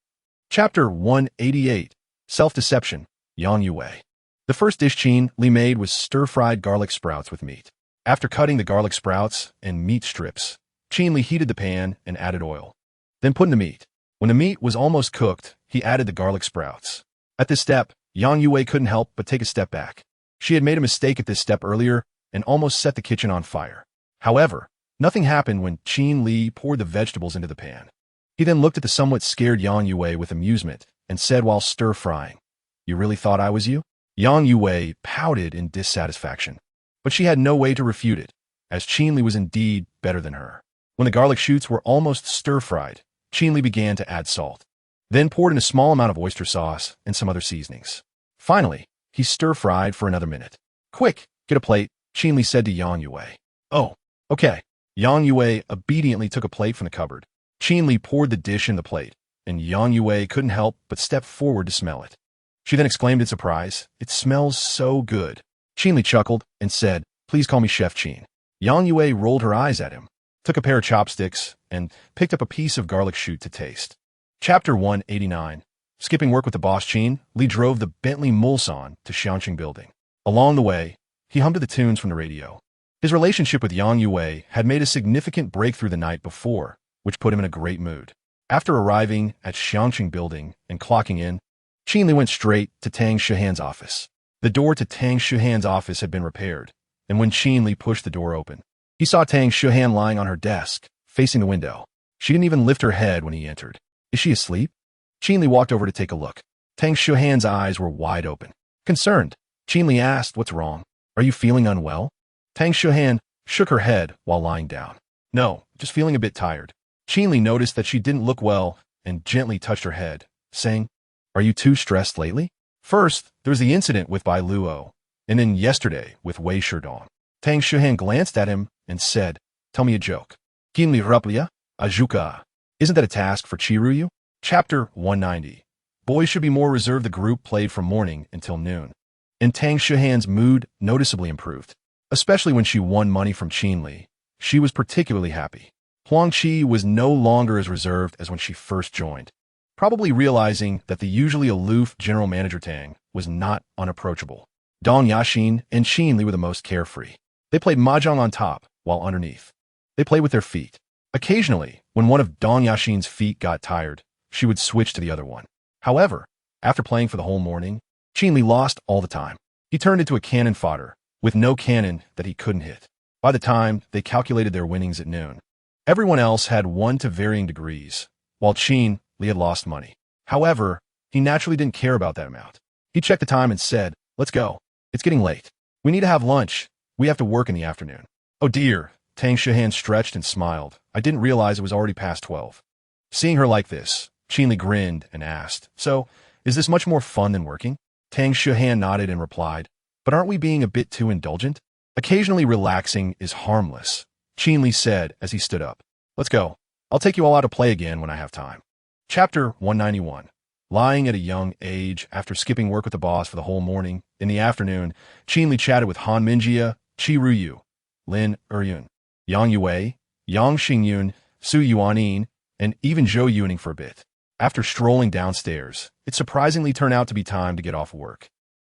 Chapter 188. Self-Deception, Yang Yue. The first dish Qin Li made was stir-fried garlic sprouts with meat. After cutting the garlic sprouts and meat strips, Qin Li heated the pan and added oil, then put in the meat. When the meat was almost cooked, he added the garlic sprouts. At this step, Yang Yue couldn't help but take a step back. She had made a mistake at this step earlier and almost set the kitchen on fire. However, nothing happened when Qin Li poured the vegetables into the pan. He then looked at the somewhat scared Yang Yue with amusement and said while stir-frying, You really thought I was you? Yang Yue pouted in dissatisfaction, but she had no way to refute it, as Qin Li was indeed better than her. When the garlic shoots were almost stir-fried, Qin Li began to add salt, then poured in a small amount of oyster sauce and some other seasonings. Finally, he stir-fried for another minute. Quick, get a plate, Qin Li said to Yang Yue. Oh, okay. Yang Yue obediently took a plate from the cupboard. Qin Li poured the dish in the plate, and Yang Yue couldn't help but step forward to smell it. She then exclaimed in surprise, It smells so good. Qin Li chuckled and said, Please call me Chef Qin. Yang Yue rolled her eyes at him, took a pair of chopsticks, and picked up a piece of garlic shoot to taste. Chapter 189. Skipping work with the boss Qin, Li drove the Bentley Mulsanne to Xianqing Building. Along the way, he hummed to the tunes from the radio. His relationship with Yang Yue had made a significant breakthrough the night before, which put him in a great mood. After arriving at Xiangqing building and clocking in, Qin Li went straight to Tang Shihan's office. The door to Tang Shihan's office had been repaired, and when Qin Li pushed the door open, he saw Tang Shihan lying on her desk, facing the window. She didn't even lift her head when he entered. Is she asleep? Qin Li walked over to take a look. Tang Shihan's eyes were wide open. Concerned, Qin Li asked, "What's wrong? Are you feeling unwell?" Tang Shihan shook her head while lying down. "No, just feeling a bit tired." Qin Li noticed that she didn't look well and gently touched her head, saying, "Are you too stressed lately? First, there was the incident with Bai Luo, and then yesterday with Wei Sherdong." Tang Shihan glanced at him and said, "Tell me a joke." Qin Li Ruplia, Ajuka. Isn't that a task for Chiruyu? Chapter 190. Boys should be more reserved. The group played from morning until noon, and Tang Shihan's mood noticeably improved, especially when she won money from Qin Li. She was particularly happy. Huang Qi was no longer as reserved as when she first joined, probably realizing that the usually aloof general manager Tang was not unapproachable. Dong Yaxin and Qin Li were the most carefree. They played mahjong on top, while underneath, they played with their feet. Occasionally, when one of Dong Yaxin's feet got tired, she would switch to the other one. However, after playing for the whole morning, Qin Li lost all the time. He turned into a cannon fodder, with no cannon that he couldn't hit. By the time they calculated their winnings at noon, everyone else had won to varying degrees, while Qin Li had lost money. However, he naturally didn't care about that amount. He checked the time and said, "Let's go. It's getting late. We need to have lunch. We have to work in the afternoon." "Oh dear." Tang Shihan stretched and smiled. "I didn't realize it was already past 12. Seeing her like this, Qin Li grinned and asked, "So, is this much more fun than working?" Tang Shihan nodded and replied, "But aren't we being a bit too indulgent? Occasionally relaxing is harmless," Qin Li said as he stood up. "Let's go. I'll take you all out to play again when I have time." Chapter 191. Lying at a young age after skipping work with the boss for the whole morning, in the afternoon, Qin Li chatted with Han Minjia, Qi Ruyu, Lin Eryun, Yang Yue, Yang Xingyun, Su Yuanin, and even Zhou Yuning for a bit. After strolling downstairs, it surprisingly turned out to be time to get off work.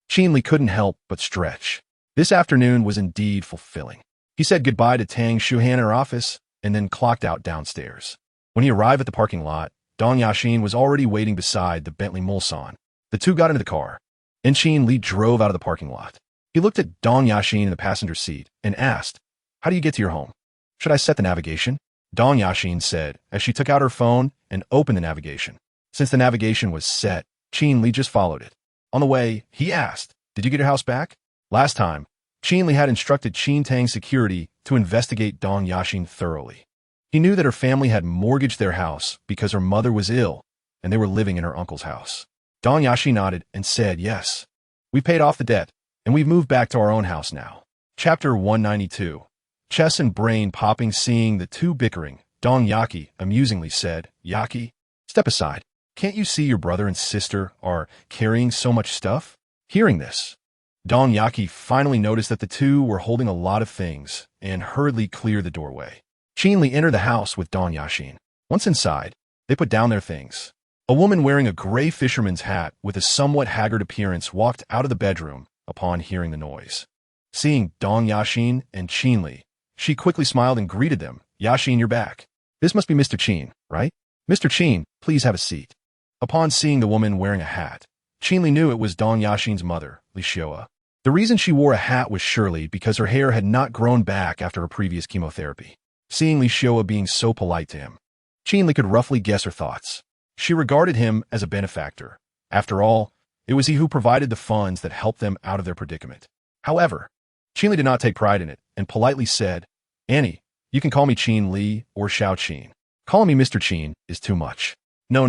Qin Li couldn't help but stretch. This afternoon was indeed fulfilling. He said goodbye to Tang Shihan in her office and then clocked out downstairs. When he arrived at the parking lot, Dong Yaxin was already waiting beside the Bentley Mulsanne. The two got into the car, and Qin Li drove out of the parking lot. He looked at Dong Yaxin in the passenger seat and asked, "How do you get to your home? Should I set the navigation?" Dong Yaxin said as she took out her phone and opened the navigation. Since the navigation was set, Qin Li just followed it. On the way, he asked, "Did you get your house back?" Last time, Qin Li had instructed Qin Tang Security to investigate Dong Yaxin thoroughly. He knew that her family had mortgaged their house because her mother was ill and they were living in her uncle's house. Dong Yaxin nodded and said, "Yes, we paid off the debt and we've moved back to our own house now." Chapter 192. Chess and brain popping. Seeing the two bickering, Dong Yaki amusingly said, "Yaki, step aside. Can't you see your brother and sister are carrying so much stuff?" Hearing this, Dong Yaki finally noticed that the two were holding a lot of things and hurriedly cleared the doorway. Qin Li entered the house with Dong Yaxin. Once inside, they put down their things. A woman wearing a gray fisherman's hat with a somewhat haggard appearance walked out of the bedroom upon hearing the noise. Seeing Dong Yaxin and Qin Li, she quickly smiled and greeted them. "Yaxin, you're back. This must be Mr. Qin, right? Mr. Qin, please have a seat." Upon seeing the woman wearing a hat, Qin Li knew it was Dong Yaxin's mother, Li Xiao. The reason she wore a hat was surely because her hair had not grown back after her previous chemotherapy. Seeing Li Xiao being so polite to him, Qin Li could roughly guess her thoughts. She regarded him as a benefactor. After all, it was he who provided the funds that helped them out of their predicament. However, Qin Li did not take pride in it and politely said, "Annie, you can call me Qin Li or Xiao Qin. Calling me Mr. Qin is too much." No,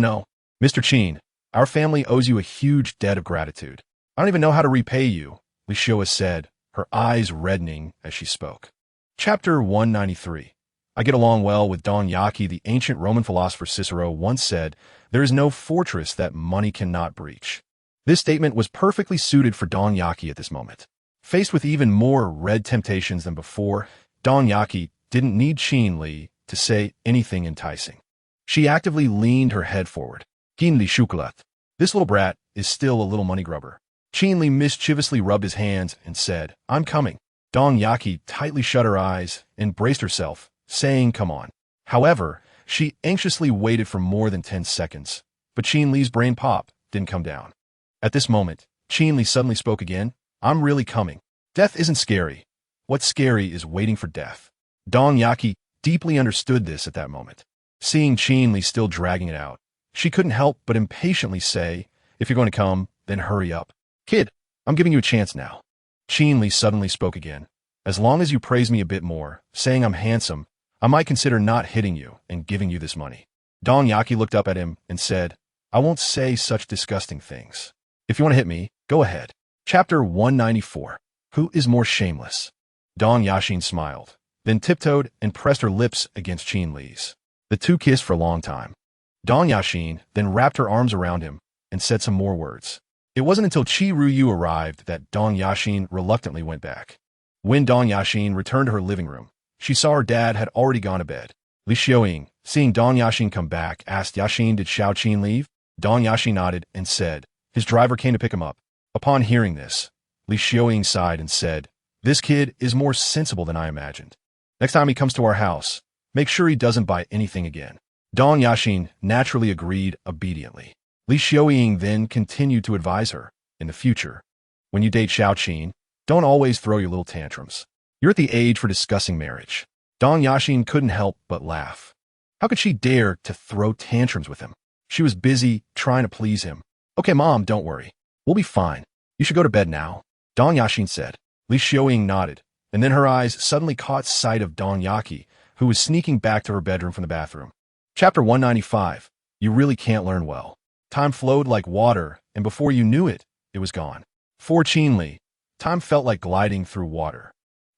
Mr. Qin, our family owes you a huge debt of gratitude. I don't even know how to repay you, Li Xiao said, her eyes reddening as she spoke. Chapter 193. I get along well with Dong Yaki. The ancient Roman philosopher Cicero once said, "There is no fortress that money cannot breach." This statement was perfectly suited for Dong Yaki at this moment. Faced with even more red temptations than before, Dong Yaki didn't need Qin Li to say anything enticing. She actively leaned her head forward. "Qin Li Chocolat. This little brat is still a little money grubber." Qin Li mischievously rubbed his hands and said, "I'm coming." Dong Yaki tightly shut her eyes and braced herself, saying, "Come on." However, she anxiously waited for more than 10 seconds, but Qin Li's brain pop didn't come down. At this moment, Qin Li suddenly spoke again. "I'm really coming. Death isn't scary. What's scary is waiting for death." Dong Yaki deeply understood this at that moment. Seeing Qin Li still dragging it out, she couldn't help but impatiently say, "If you're going to come, then hurry up. Kid, I'm giving you a chance now." Qin Li suddenly spoke again. "As long as you praise me a bit more, saying I'm handsome, I might consider not hitting you and giving you this money." Dong Yaki looked up at him and said, "I won't say such disgusting things. If you want to hit me, go ahead." Chapter 194. Who is more shameless? Dong Yashin smiled, then tiptoed and pressed her lips against Qin Li's. The two kissed for a long time. Dong Yashin then wrapped her arms around him and said some more words. It wasn't until Qi Ruyu arrived that Dong Yashin reluctantly went back. When Dong Yashin returned to her living room, she saw her dad had already gone to bed. Li Xiaoying, seeing Dong Yashin come back, asked Yashin, "Did Xiao Qin leave?" Dong Yashin nodded and said, "His driver came to pick him up." Upon hearing this, Li Xiaoying sighed and said, "This kid is more sensible than I imagined. Next time he comes to our house, make sure he doesn't buy anything again." Dong Yashin naturally agreed obediently. Li Xiaoying then continued to advise her, "In the future, when you date Xiao Qin, don't always throw your little tantrums. You're at the age for discussing marriage." Dong Yashin couldn't help but laugh. How could she dare to throw tantrums with him? She was busy trying to please him. "Okay, Mom, don't worry. We'll be fine. You should go to bed now," Dong Yashin said. Li Xiaoying nodded, and then her eyes suddenly caught sight of Dong Yaki, who was sneaking back to her bedroom from the bathroom. Chapter 195. You really can't learn well. Time flowed like water, and before you knew it, it was gone. For Qin Li, time felt like gliding through water.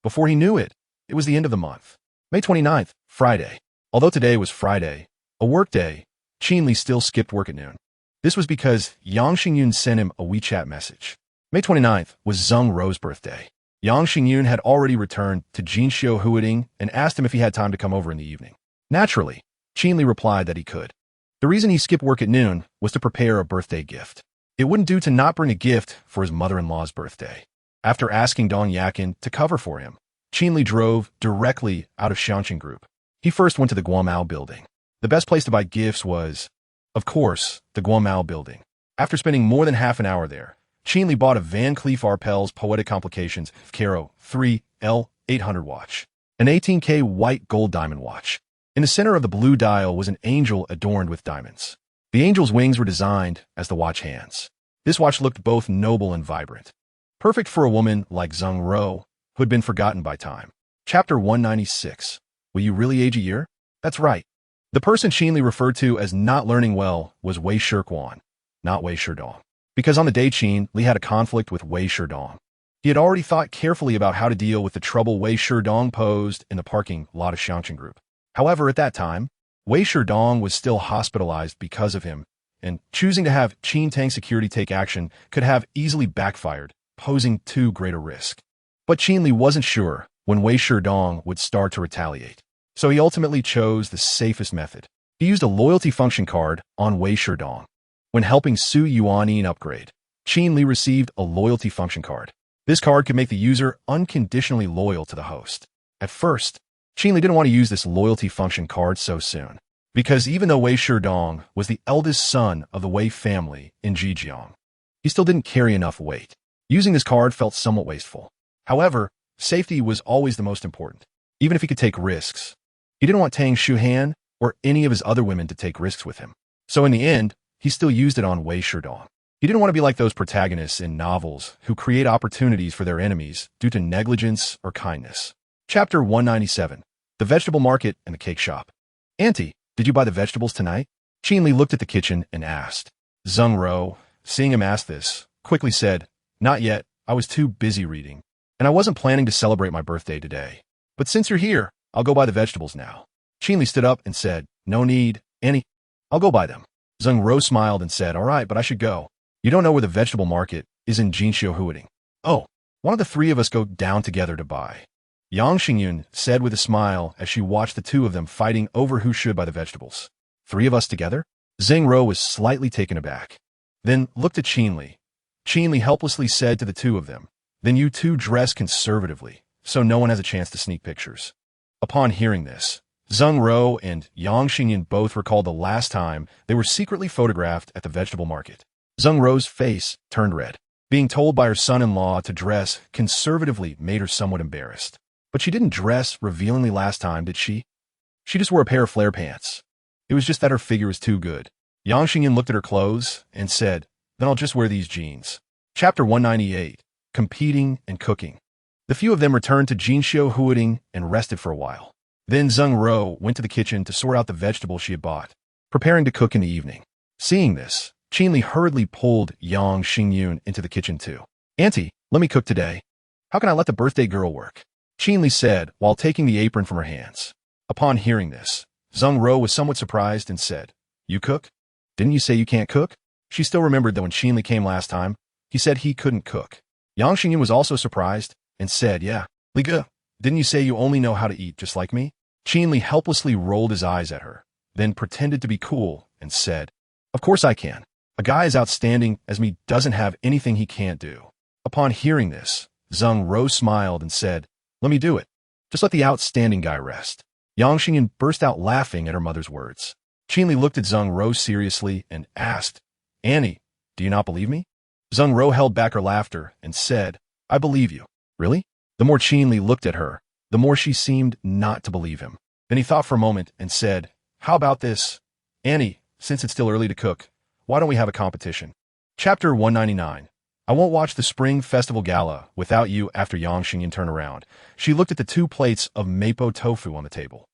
Before he knew it, it was the end of the month. May 29th, Friday. Although today was Friday, a work day, Qin Li still skipped work at noon. This was because Yang Xingyun sent him a WeChat message. May 29th was Zheng Rou's birthday. Yang Xingyun had already returned to Jinxiu Huading and asked him if he had time to come over in the evening. Naturally, Qin Li replied that he could. The reason he skipped work at noon was to prepare a birthday gift. It wouldn't do to not bring a gift for his mother-in-law's birthday. After asking Dong Yakin to cover for him, Qin Li drove directly out of Xiangqing Group. He first went to the Guomao building. The best place to buy gifts was, of course, the Guomao building. After spending more than half an hour there, Qin Li bought a Van Cleef Arpels Poetic Complications Caro 3L 800 watch, an 18K white gold diamond watch. In the center of the blue dial was an angel adorned with diamonds. The angel's wings were designed as the watch hands. This watch looked both noble and vibrant, perfect for a woman like Zheng Rou, who had been forgotten by time. Chapter 196. Will you really age a year? That's right. The person Qin Li referred to as not learning well was Wei Shirquan, not Wei Sherdong. Because on the day Qin Li had a conflict with Wei Sherdong, he had already thought carefully about how to deal with the trouble Wei Sherdong posed in the parking lot of Xiangqing Group. However, at that time, Wei Sherdong was still hospitalized because of him, and choosing to have Qin Tang security take action could have easily backfired, posing too great a risk. But Qin Li wasn't sure when Wei Sherdong would start to retaliate, so he ultimately chose the safest method. He used a loyalty function card on Wei Sherdong. When helping Su Yuanin upgrade, Qin Li received a loyalty function card. This card could make the user unconditionally loyal to the host. At first, Qin Li didn't want to use this loyalty function card so soon, because even though Wei Sherdong was the eldest son of the Wei family in Zhejiang, he still didn't carry enough weight. Using this card felt somewhat wasteful. However, safety was always the most important, even if he could take risks. He didn't want Tang Shuhan or any of his other women to take risks with him. So in the end, he still used it on Wei Sherdong. He didn't want to be like those protagonists in novels who create opportunities for their enemies due to negligence or kindness. Chapter 197. The Vegetable Market and the Cake Shop. Auntie, did you buy the vegetables tonight? Qin Li looked at the kitchen and asked. Zheng Rou, seeing him ask this, quickly said, "Not yet. I was too busy reading, and I wasn't planning to celebrate my birthday today. But since you're here, I'll go buy the vegetables now." Qin Li stood up and said, "No need, Annie. I'll go buy them." Zheng Rou smiled and said, "All right, but I should go. You don't know where the vegetable market is in Jinxiu Huading." "Oh, why don't the three of us go down together to buy?" Yang Xingyun said with a smile as she watched the two of them fighting over who should buy the vegetables. "Three of us together?" Zheng Rou was slightly taken aback, then looked at Qin Li. Qin Li helplessly said to the two of them, "Then you two dress conservatively, so no one has a chance to sneak pictures. Upon hearing this, Zheng Ro and Yang Xingyan both recalled the last time they were secretly photographed at the vegetable market. Zheng Ro's face turned red. Being told by her son-in-law to dress conservatively made her somewhat embarrassed. But she didn't dress revealingly last time, did she? She just wore a pair of flare pants. It was just that her figure was too good. Yang Xingyan looked at her clothes and said, "Then I'll just wear these jeans." Chapter 198. Competing and Cooking. The few of them returned to Jinxiu Huading and rested for a while. Then Zheng Ro went to the kitchen to sort out the vegetables she had bought, preparing to cook in the evening. Seeing this, Qin Li hurriedly pulled Yang Xingyun into the kitchen too. "Auntie, let me cook today. How can I let the birthday girl work?" Qin Li said while taking the apron from her hands. Upon hearing this, Zheng Ro was somewhat surprised and said, "You cook? Didn't you say you can't cook?" She still remembered that when Qin Li came last time, he said he couldn't cook. Yang Xingyun was also surprised and said, "Yeah, Li Ge, didn't you say you only know how to eat just like me?" Qin Li helplessly rolled his eyes at her, then pretended to be cool and said, "Of course I can. A guy as outstanding as me doesn't have anything he can't do." Upon hearing this, Zheng Ro smiled and said, "Let me do it. Just let the outstanding guy rest." Yang Xingyan burst out laughing at her mother's words. Qin Li looked at Zheng Ro seriously and asked, "Annie, do you not believe me?" Zheng Ro held back her laughter and said, "I believe you." "Really?" The more Qin Li looked at her, the more she seemed not to believe him. Then he thought for a moment and said, "How about this? Annie, since it's still early to cook, why don't we have a competition?" Chapter 199. I won't watch the Spring Festival Gala without you. After Yang Xingyan turned around, she looked at the 2 plates of mapo tofu on the table.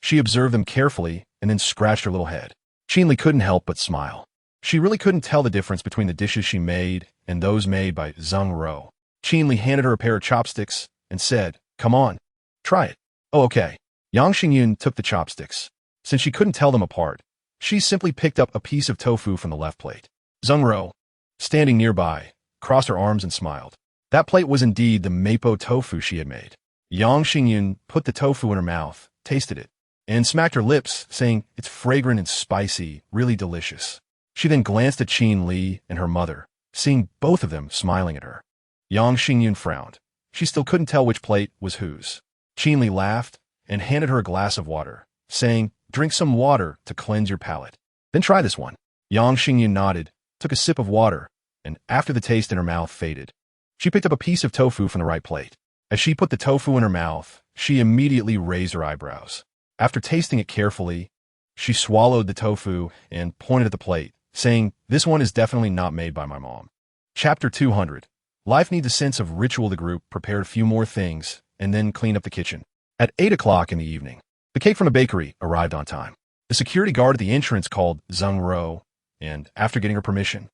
She observed them carefully and then scratched her little head. Qin Li couldn't help but smile. She really couldn't tell the difference between the dishes she made and those made by Zheng Ro. Qin Li handed her a pair of chopsticks and said, "Come on, try it." "Oh, okay." Yang Xingyun took the chopsticks. Since she couldn't tell them apart, she simply picked up a piece of tofu from the left plate. Zheng Ro, standing nearby, crossed her arms and smiled. That plate was indeed the mapo tofu she had made. Yang Xingyun put the tofu in her mouth, tasted it, and smacked her lips, saying, "It's fragrant and spicy, really delicious." She then glanced at Qin Li and her mother, seeing both of them smiling at her. Yang Xingyun frowned. She still couldn't tell which plate was whose. Qin Li laughed and handed her a glass of water, saying, "Drink some water to cleanse your palate. Then try this one." Yang Xingyun nodded, took a sip of water, and after the taste in her mouth faded, she picked up a piece of tofu from the right plate. As she put the tofu in her mouth, she immediately raised her eyebrows. After tasting it carefully, she swallowed the tofu and pointed at the plate, saying, "This one is definitely not made by my mom." Chapter 200. Life needs a sense of ritual. The group prepared a few more things and then cleaned up the kitchen. At 8 o'clock in the evening, the cake from the bakery arrived on time. The security guard at the entrance called Zheng Ro, and after getting her permission,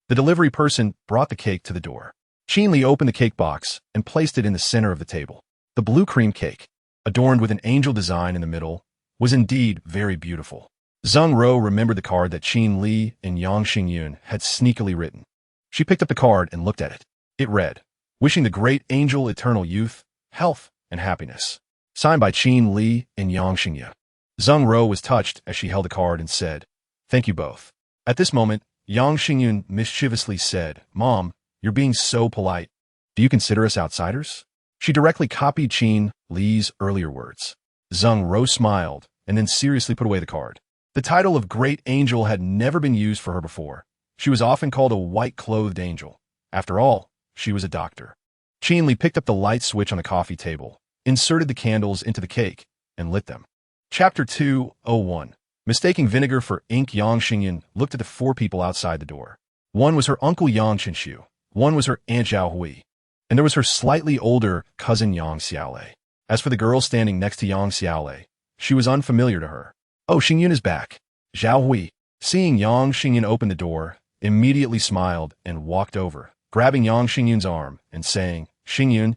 the delivery person brought the cake to the door. Qin Li opened the cake box and placed it in the center of the table. The blue cream cake, adorned with an angel design in the middle, was indeed very beautiful. Zheng Ro remembered the card that Qin Li and Yang Xingyun had sneakily written. She picked up the card and looked at it. It read, "Wishing the great angel eternal youth, health, and happiness." Signed by Qin Li and Yang Xingyun. Zheng Ro was touched as she held the card and said, "Thank you both." At this moment, Yang Xingyun mischievously said, "Mom, you're being so polite. Do you consider us outsiders?" She directly copied Qin Li's earlier words. Zheng Ro smiled and then seriously put away the card. The title of Great Angel had never been used for her before. She was often called a white-clothed angel. After all, she was a doctor. Qin Li picked up the light switch on the coffee table, inserted the candles into the cake, and lit them. Chapter 201. Mistaking vinegar for ink. Yang Xingyun looked at the 4 people outside the door. One was her uncle Yang Qinshu, one was her aunt Zhao Hui, and there was her slightly older cousin Yang Xiaolei. As for the girl standing next to Yang Xiaolei, she was unfamiliar to her. "Oh, Xingyun is back." Zhao Hui, seeing Yang Xingyun open the door, immediately smiled and walked over, grabbing Yang Xingyun's arm and saying, "Xingyun,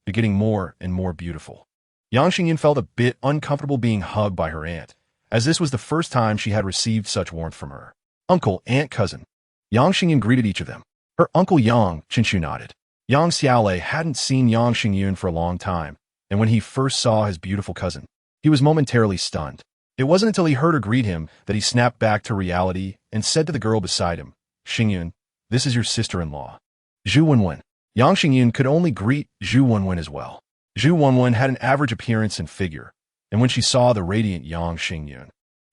you're getting more and more beautiful." Yang Xingyun felt a bit uncomfortable being hugged by her aunt, as this was the first time she had received such warmth from her. "Uncle, aunt, cousin." Yang Xingyun greeted each of them. Her uncle Yang Qinshu nodded. Yang Xiaolei hadn't seen Yang Xingyun for a long time, and when he first saw his beautiful cousin, he was momentarily stunned. It wasn't until he heard her greet him that he snapped back to reality and said to the girl beside him, "Xingyun, this is your sister-in-law, Zhu Wenwen." Yang Xingyun could only greet Zhu Wenwen as well. Zhu Wenwen had an average appearance and figure, and when she saw the radiant Yang Xingyun,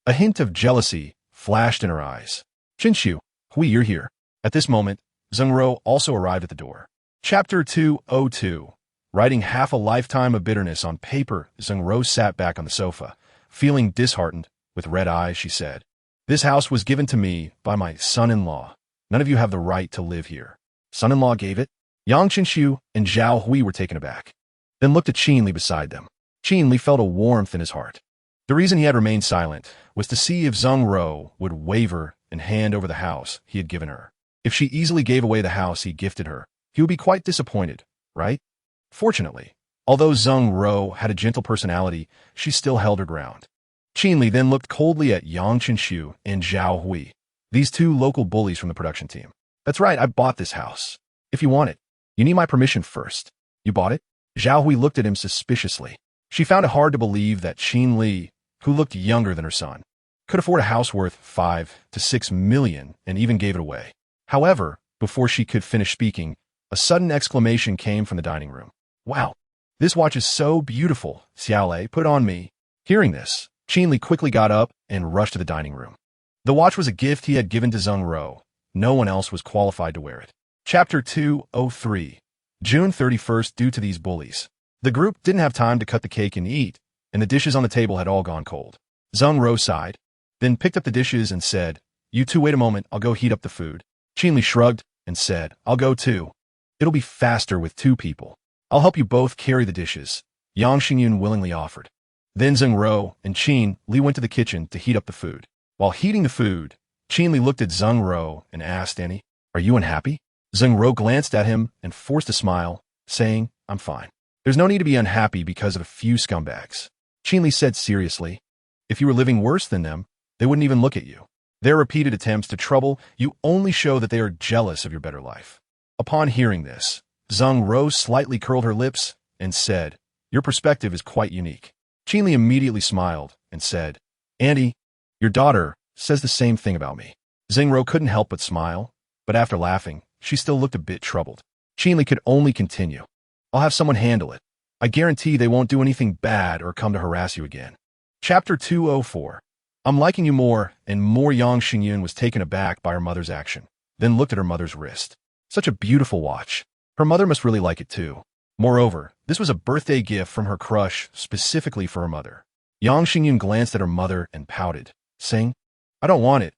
a hint of jealousy flashed in her eyes. Qinshu, Hui, you're here. At this moment, Zheng Ro also arrived at the door. Chapter 202. Writing half a lifetime of bitterness on paper, Zheng Ro sat back on the sofa. Feeling disheartened, with red eyes, she said, "This house was given to me by my son-in-law. None of you have the right to live here." Son-in-law gave it? Yang Qinshu and Zhao Hui were taken aback, then looked at Qin Li beside them. Qin Li felt a warmth in his heart. The reason he had remained silent was to see if Zheng Ro would waver and hand over the house he had given her. If she easily gave away the house he gifted her, he would be quite disappointed, right? Fortunately, although Zheng Ro had a gentle personality, she still held her ground. Qin Li then looked coldly at Yang Qinshu and Zhao Hui, these two local bullies from the production team. "That's right, I bought this house. If you want it, you need my permission first." "You bought it?" Zhao Hui looked at him suspiciously. She found it hard to believe that Qin Li, who looked younger than her son, could afford a house worth 5 to 6 million and even gave it away. However, before she could finish speaking, a sudden exclamation came from the dining room. "Wow, this watch is so beautiful. Xiaolei, put it on me." Hearing this, Qin Li quickly got up and rushed to the dining room. The watch was a gift he had given to Zheng Ro. No one else was qualified to wear it. Chapter 203. June 31st. Due to these bullies, the group didn't have time to cut the cake and eat, and the dishes on the table had all gone cold. Zheng Ro sighed, then picked up the dishes and said, "You two wait a moment, I'll go heat up the food." Qin Li shrugged and said, "I'll go too. It'll be faster with 2 people. I'll help you both carry the dishes," Yang Xingyun willingly offered. Then Zheng Ro and Qin Li went to the kitchen to heat up the food. While heating the food, Qin Li looked at Zheng Ro and asked, "Annie, are you unhappy?" Zheng Ro glanced at him and forced a smile, saying, "I'm fine. There's no need to be unhappy because of a few scumbags." Qin Li said seriously, "If you were living worse than them, they wouldn't even look at you. Their repeated attempts to trouble you only show that they are jealous of your better life." Upon hearing this, Zheng Ro slightly curled her lips and said, "Your perspective is quite unique." Qin Li immediately smiled and said, "Auntie, your daughter says the same thing about me." Zheng Ro couldn't help but smile, but after laughing, she still looked a bit troubled. Qin Li could only continue, "I'll have someone handle it. I guarantee they won't do anything bad or come to harass you again." Chapter 204. "I'm liking you more and more." Yang Xingyun was taken aback by her mother's action, then looked at her mother's wrist. Such a beautiful watch. Her mother must really like it too. Moreover, this was a birthday gift from her crush specifically for her mother. Yang Xingyun glanced at her mother and pouted, saying, "I don't want it.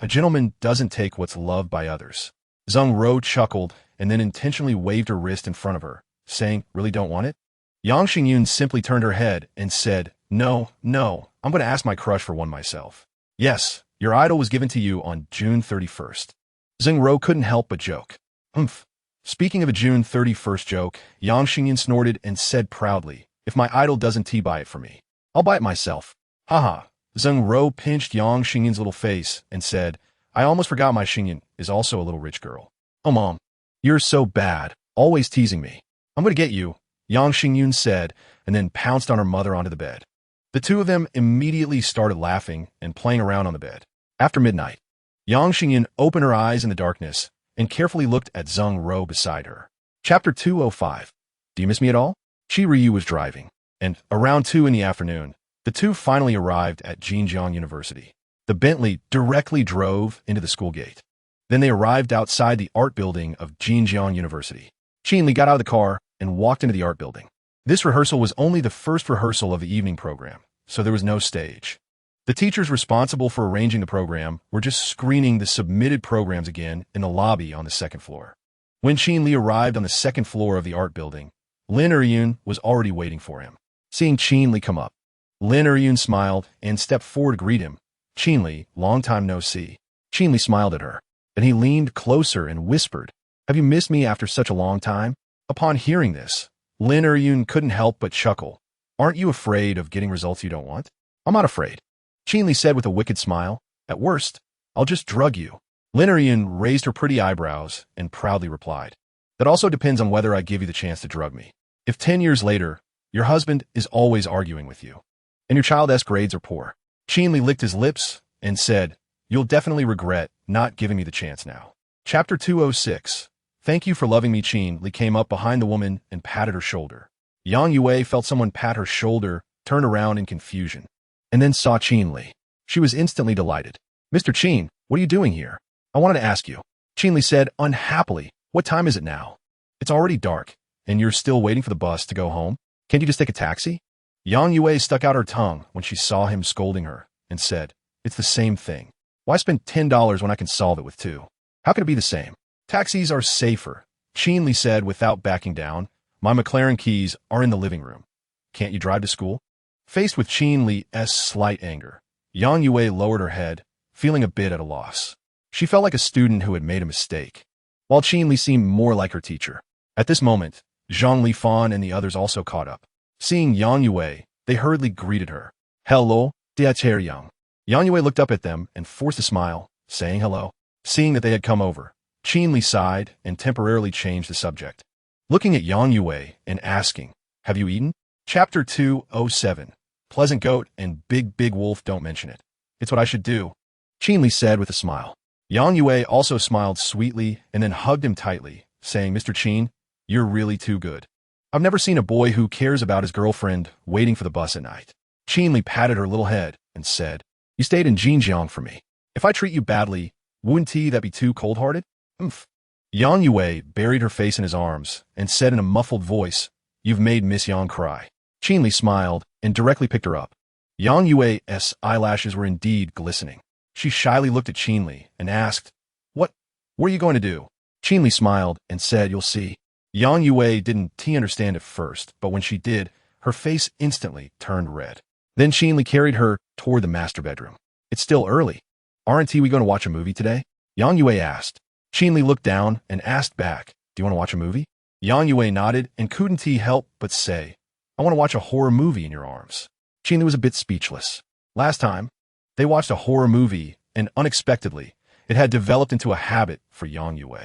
A gentleman doesn't take what's loved by others." Zheng Ro chuckled and then intentionally waved her wrist in front of her, saying, "Really don't want it?" Yang Xingyun simply turned her head and said, No, I'm going to ask my crush for one myself." "Yes, your idol was given to you on June 31st. Zheng Ro couldn't help but joke. "Humph." Speaking of a June 31st joke, Yang Xingyun snorted and said proudly, "If my idol doesn't buy it for me, I'll buy it myself." "Haha." Zheng Ro pinched Yang Xingyun's little face and said, "I almost forgot my Xingyun is also a little rich girl." "Oh, Mom, you're so bad, always teasing me. I'm going to get you," Yang Xingyun said, and then pounced on her mother onto the bed. The two of them immediately started laughing and playing around on the bed. After midnight, Yang Xingyun opened her eyes in the darkness and carefully looked at Zheng Ro beside her. Chapter 205. "Do you miss me at all?" Qi Ryu was driving, and around 2 in the afternoon, the two finally arrived at Jinjiang University. The Bentley directly drove into the school gate. Then they arrived outside the art building of Jinjiang University. Qin Li got out of the car and walked into the art building. This rehearsal was only the first rehearsal of the evening program, so there was no stage. The teachers responsible for arranging the program were just screening the submitted programs again in the lobby on the 2nd floor. When Qin Li arrived on the 2nd floor of the art building, Lin Eryun was already waiting for him. Seeing Qin Li come up, Lin Eryun smiled and stepped forward to greet him. "Qin Li, long time no see." Qin Li smiled at her, and he leaned closer and whispered, "Have you missed me after such a long time?" Upon hearing this, Lin Eryun couldn't help but chuckle. "Aren't you afraid of getting results you don't want?" "I'm not afraid," Qin Li said with a wicked smile. "At worst, I'll just drug you." Lin Eryun raised her pretty eyebrows and proudly replied, "That also depends on whether I give you the chance to drug me. If 10 years later, your husband is always arguing with you, and your child's grades are poor." Qin Li licked his lips and said, "You'll definitely regret not giving me the chance now." Chapter 206. "Thank you for loving me." Qin Li came up behind the woman and patted her shoulder. Yang Yue felt someone pat her shoulder, turned around in confusion, and then saw Qin Li. She was instantly delighted. "Mr. Qin, what are you doing here? I wanted to ask you." Qin Li said unhappily, "What time is it now? It's already dark, and you're still waiting for the bus to go home? Can't you just take a taxi?" Yang Yue stuck out her tongue when she saw him scolding her and said, "It's the same thing. Why spend $10 when I can solve it with 2? How can it be the same? Taxis are safer." Qin Li said without backing down, "My McLaren keys are in the living room. Can't you drive to school?" Faced with Qin Li's slight anger, Yang Yue lowered her head, feeling a bit at a loss. She felt like a student who had made a mistake, while Qin Li seemed more like her teacher. At this moment, Zhang Lifan and the others also caught up. Seeing Yang Yue, they hurriedly greeted her. "Hello, Diacher Yang." Yang Yue looked up at them and forced a smile, saying hello. Seeing that they had come over, Qin Li sighed and temporarily changed the subject, looking at Yang Yue and asking, "Have you eaten?" Chapter 207. Pleasant Goat and Big Wolf Don't Mention It. "It's what I should do," Qin Li said with a smile. Yang Yue also smiled sweetly and then hugged him tightly, saying, "Mr. Qin, you're really too good. I've never seen a boy who cares about his girlfriend waiting for the bus at night." Qin Li patted her little head and said, "You stayed in Xinjiang for me. If I treat you badly, wouldn't that be too cold-hearted?" "Umph." Yang Yue buried her face in his arms and said in a muffled voice, "You've made Miss Yang cry." Qin Li smiled and directly picked her up. Yang Yue's eyelashes were indeed glistening. She shyly looked at Qin Li and asked, What are you going to do?" Qin Li smiled and said, "You'll see." Yang Yue didn't understand at first, but when she did, her face instantly turned red. Then Qin Li carried her toward the master bedroom. "It's still early. Aren't we going to watch a movie today?" Yang Yue asked. Qin Li looked down and asked back, "Do you want to watch a movie?" Yang Yue nodded and couldn't help but say, "I want to watch a horror movie in your arms." Qin Li was a bit speechless. Last time, they watched a horror movie, and unexpectedly, it had developed into a habit for Yang Yue.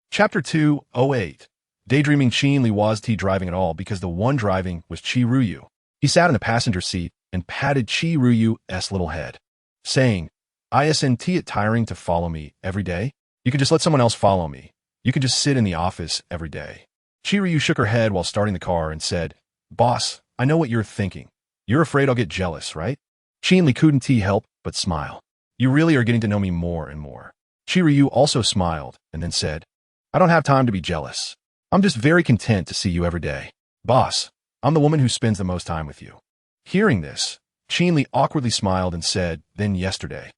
Chapter 208. Daydreaming. Qin Li wasn't driving at all because the one driving was Qi Ruyu. He sat in the passenger seat and patted Qi Ruyu's little head, saying, "Isn't it tiring to follow me every day? You could just let someone else follow me. You could just sit in the office every day." Qi Ryu shook her head while starting the car and said, "Boss, I know what you're thinking. You're afraid I'll get jealous, right?" Qin Li couldn't help but smile. "You really are getting to know me more and more." Qi Ryu also smiled and then said, "I don't have time to be jealous. I'm just very content to see you every day. Boss, I'm the woman who spends the most time with you." Hearing this, Qin Li awkwardly smiled and said, "Then yesterday,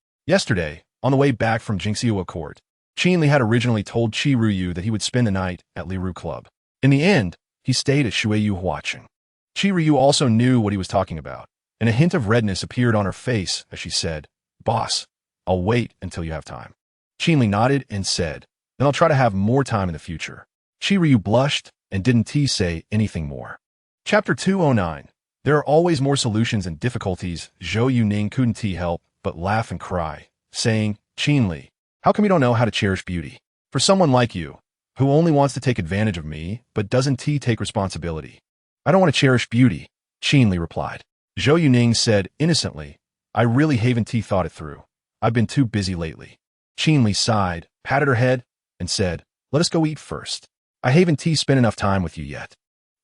on the way back from Jingxiu Court, Qin Li had originally told Qi Ryu that he would spend the night at Liru Club. In the end, he stayed at Shuiyu Huaqing." Qi Ryu also knew what he was talking about, and a hint of redness appeared on her face as she said, "Boss, I'll wait until you have time." Qin Li nodded and said, "Then I'll try to have more time in the future." Qi Ryu blushed and didn't say anything more. Chapter 209. There are always more solutions and difficulties. Zhou Yuning couldn't help but laugh and cry, saying, "Qin Li, how come you don't know how to cherish beauty? For someone like you, who only wants to take advantage of me but doesn't take responsibility." "I don't want to cherish beauty," Qin Li replied. Zhou Yuning said innocently, "I really haven't thought it through. I've been too busy lately." Qin Li sighed, patted her head, and said, "Let us go eat first. I haven't spent enough time with you yet."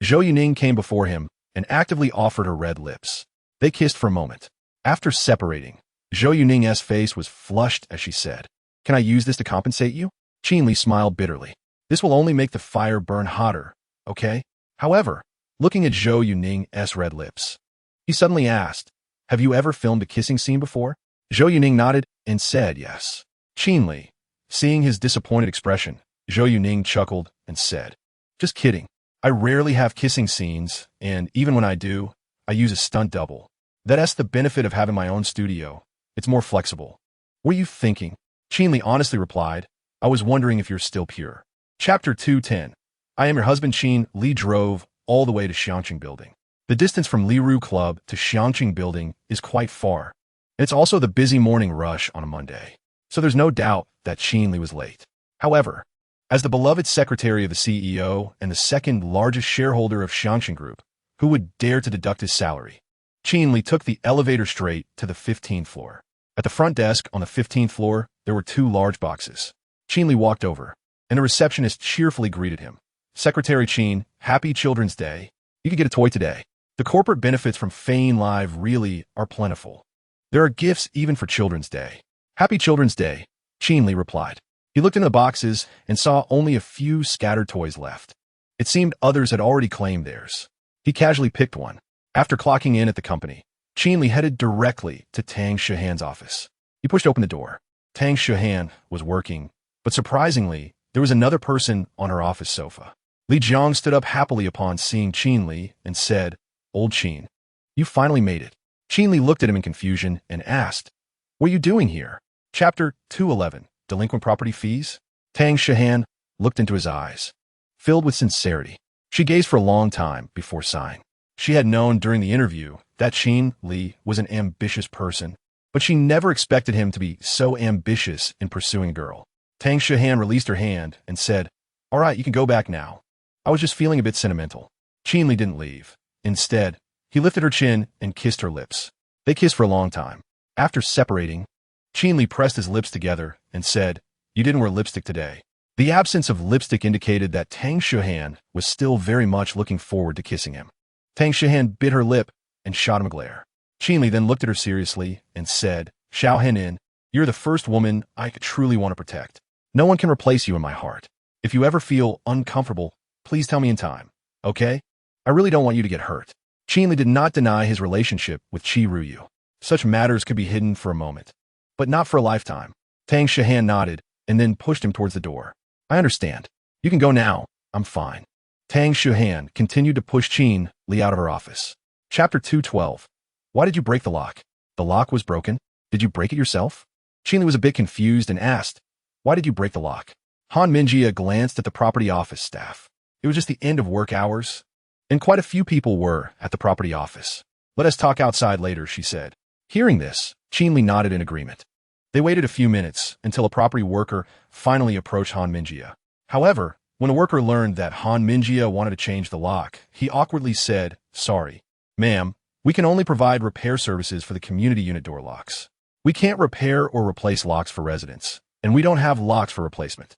Zhou Yuning came before him and actively offered her red lips. They kissed for a moment. After separating, Zhou Yuning's face was flushed as she said, "Can I use this to compensate you?" Qin Li smiled bitterly. "This will only make the fire burn hotter, okay?" However, looking at Zhou Yuning's red lips, he suddenly asked, "Have you ever filmed a kissing scene before?" Zhou Yuning nodded and said yes. Qin Li, seeing his disappointed expression, Zhou Yuning chuckled and said, "Just kidding. I rarely have kissing scenes, and even when I do, I use a stunt double. That's the benefit of having my own studio. It's more flexible." "What are you thinking?" Qin Li honestly replied, "I was wondering if you're still pure." Chapter 210. I am your husband. Qin Li drove all the way to Xiangqing Building. The distance from Liru Club to Xiangqing Building is quite far. It's also the busy morning rush on a Monday, so there's no doubt that Qin Li was late. However, as the beloved secretary of the CEO and the second largest shareholder of Xiangqing Group, who would dare to deduct his salary, Qin Li took the elevator straight to the 15th floor. At the front desk on the 15th floor, there were 2 large boxes. Qin Li walked over, and a receptionist cheerfully greeted him. "Secretary Qin, happy Children's Day." You could get a toy today. The corporate benefits from Fein Live really are plentiful. There are gifts even for Children's Day. Happy Children's Day, Qin Li replied. He looked into the boxes and saw only a few scattered toys left. It seemed others had already claimed theirs. He casually picked one. After clocking in at the company, Qin Li headed directly to Tang Shihan's office. He pushed open the door. Tang Shihan was working, but surprisingly, there was another person on her office sofa. Li Jiang stood up happily upon seeing Qin Li and said, "Old Qin, you finally made it." Qin Li looked at him in confusion and asked, "What are you doing here?" Chapter 211, Delinquent Property Fees? Tang Shihan looked into his eyes, filled with sincerity. She gazed for a long time before sighing. She had known during the interview that Qin Li was an ambitious person, but she never expected him to be so ambitious in pursuing a girl. Tang Shihan released her hand and said, "All right, you can go back now. I was just feeling a bit sentimental." Qin Li didn't leave. Instead, he lifted her chin and kissed her lips. They kissed for a long time. After separating, Qin Li pressed his lips together and said, "You didn't wear lipstick today." The absence of lipstick indicated that Tang Shihan was still very much looking forward to kissing him. Tang Shihan bit her lip and shot him a glare. Qin Li then looked at her seriously and said, "Xiao Henin, you're the first woman I truly want to protect. No one can replace you in my heart. If you ever feel uncomfortable, please tell me in time, okay? I really don't want you to get hurt." Qin Li did not deny his relationship with Qi Ruyu. Such matters could be hidden for a moment, but not for a lifetime. Tang Shihan nodded and then pushed him towards the door. "I understand. You can go now. I'm fine." Tang Shihan continued to push Qin Li out of her office. Chapter 212. Why did you break the lock? The lock was broken. Did you break it yourself? Qin Li was a bit confused and asked, "Why did you break the lock?" him.Qin glanced at the property office staff. It was just the end of work hours, and quite a few people were at the property office. "Let us talk outside later," she said. Hearing this, Qin Li nodded in agreement. They waited a few minutes until a property worker finally approached him.Qin. However, when a worker learned that him.Qin wanted to change the lock, he awkwardly said, "Sorry, ma'am, we can only provide repair services for the community unit door locks. We can't repair or replace locks for residents, and we don't have locks for replacement."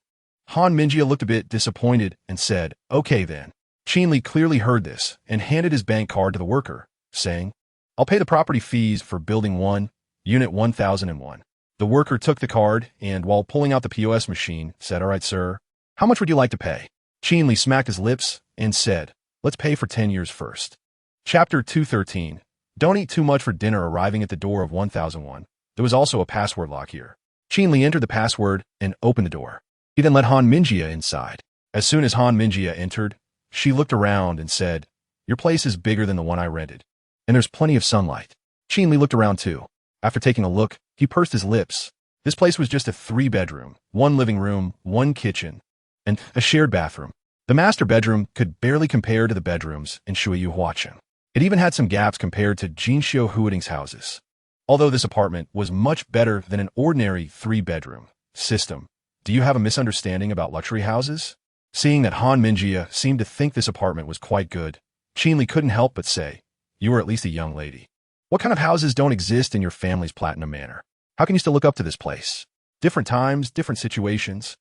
him.Qin looked a bit disappointed and said, "Okay then." Qin Li clearly heard this and handed his bank card to the worker, saying, "I'll pay the property fees for Building 1, Unit 1001. The worker took the card and, while pulling out the POS machine, said, "All right, sir, how much would you like to pay?" Qin Li smacked his lips and said, "Let's pay for 10 years first." Chapter 213. Don't eat too much for dinner. Arriving at the door of 1001. There was also a password lock here. Qin Li entered the password and opened the door. He then let him.Qin inside. As soon as him.Qin entered, she looked around and said, "Your place is bigger than the one I rented, and there's plenty of sunlight." Qin Li looked around too. After taking a look, he pursed his lips. This place was just a 3-bedroom, 1 living room, 1 kitchen, and a shared bathroom. The master bedroom could barely compare to the bedrooms in Shuiyu Huachen. It even had some gaps compared to Jinxiu Huading's houses. Although this apartment was much better than an ordinary 3-bedroom system, do you have a misunderstanding about luxury houses? Seeing that him.Qin seemed to think this apartment was quite good, Qin Li couldn't help but say, "You are at least a young lady. What kind of houses don't exist in your family's Platinum Manor? How can you still look up to this place? Different times, different situations."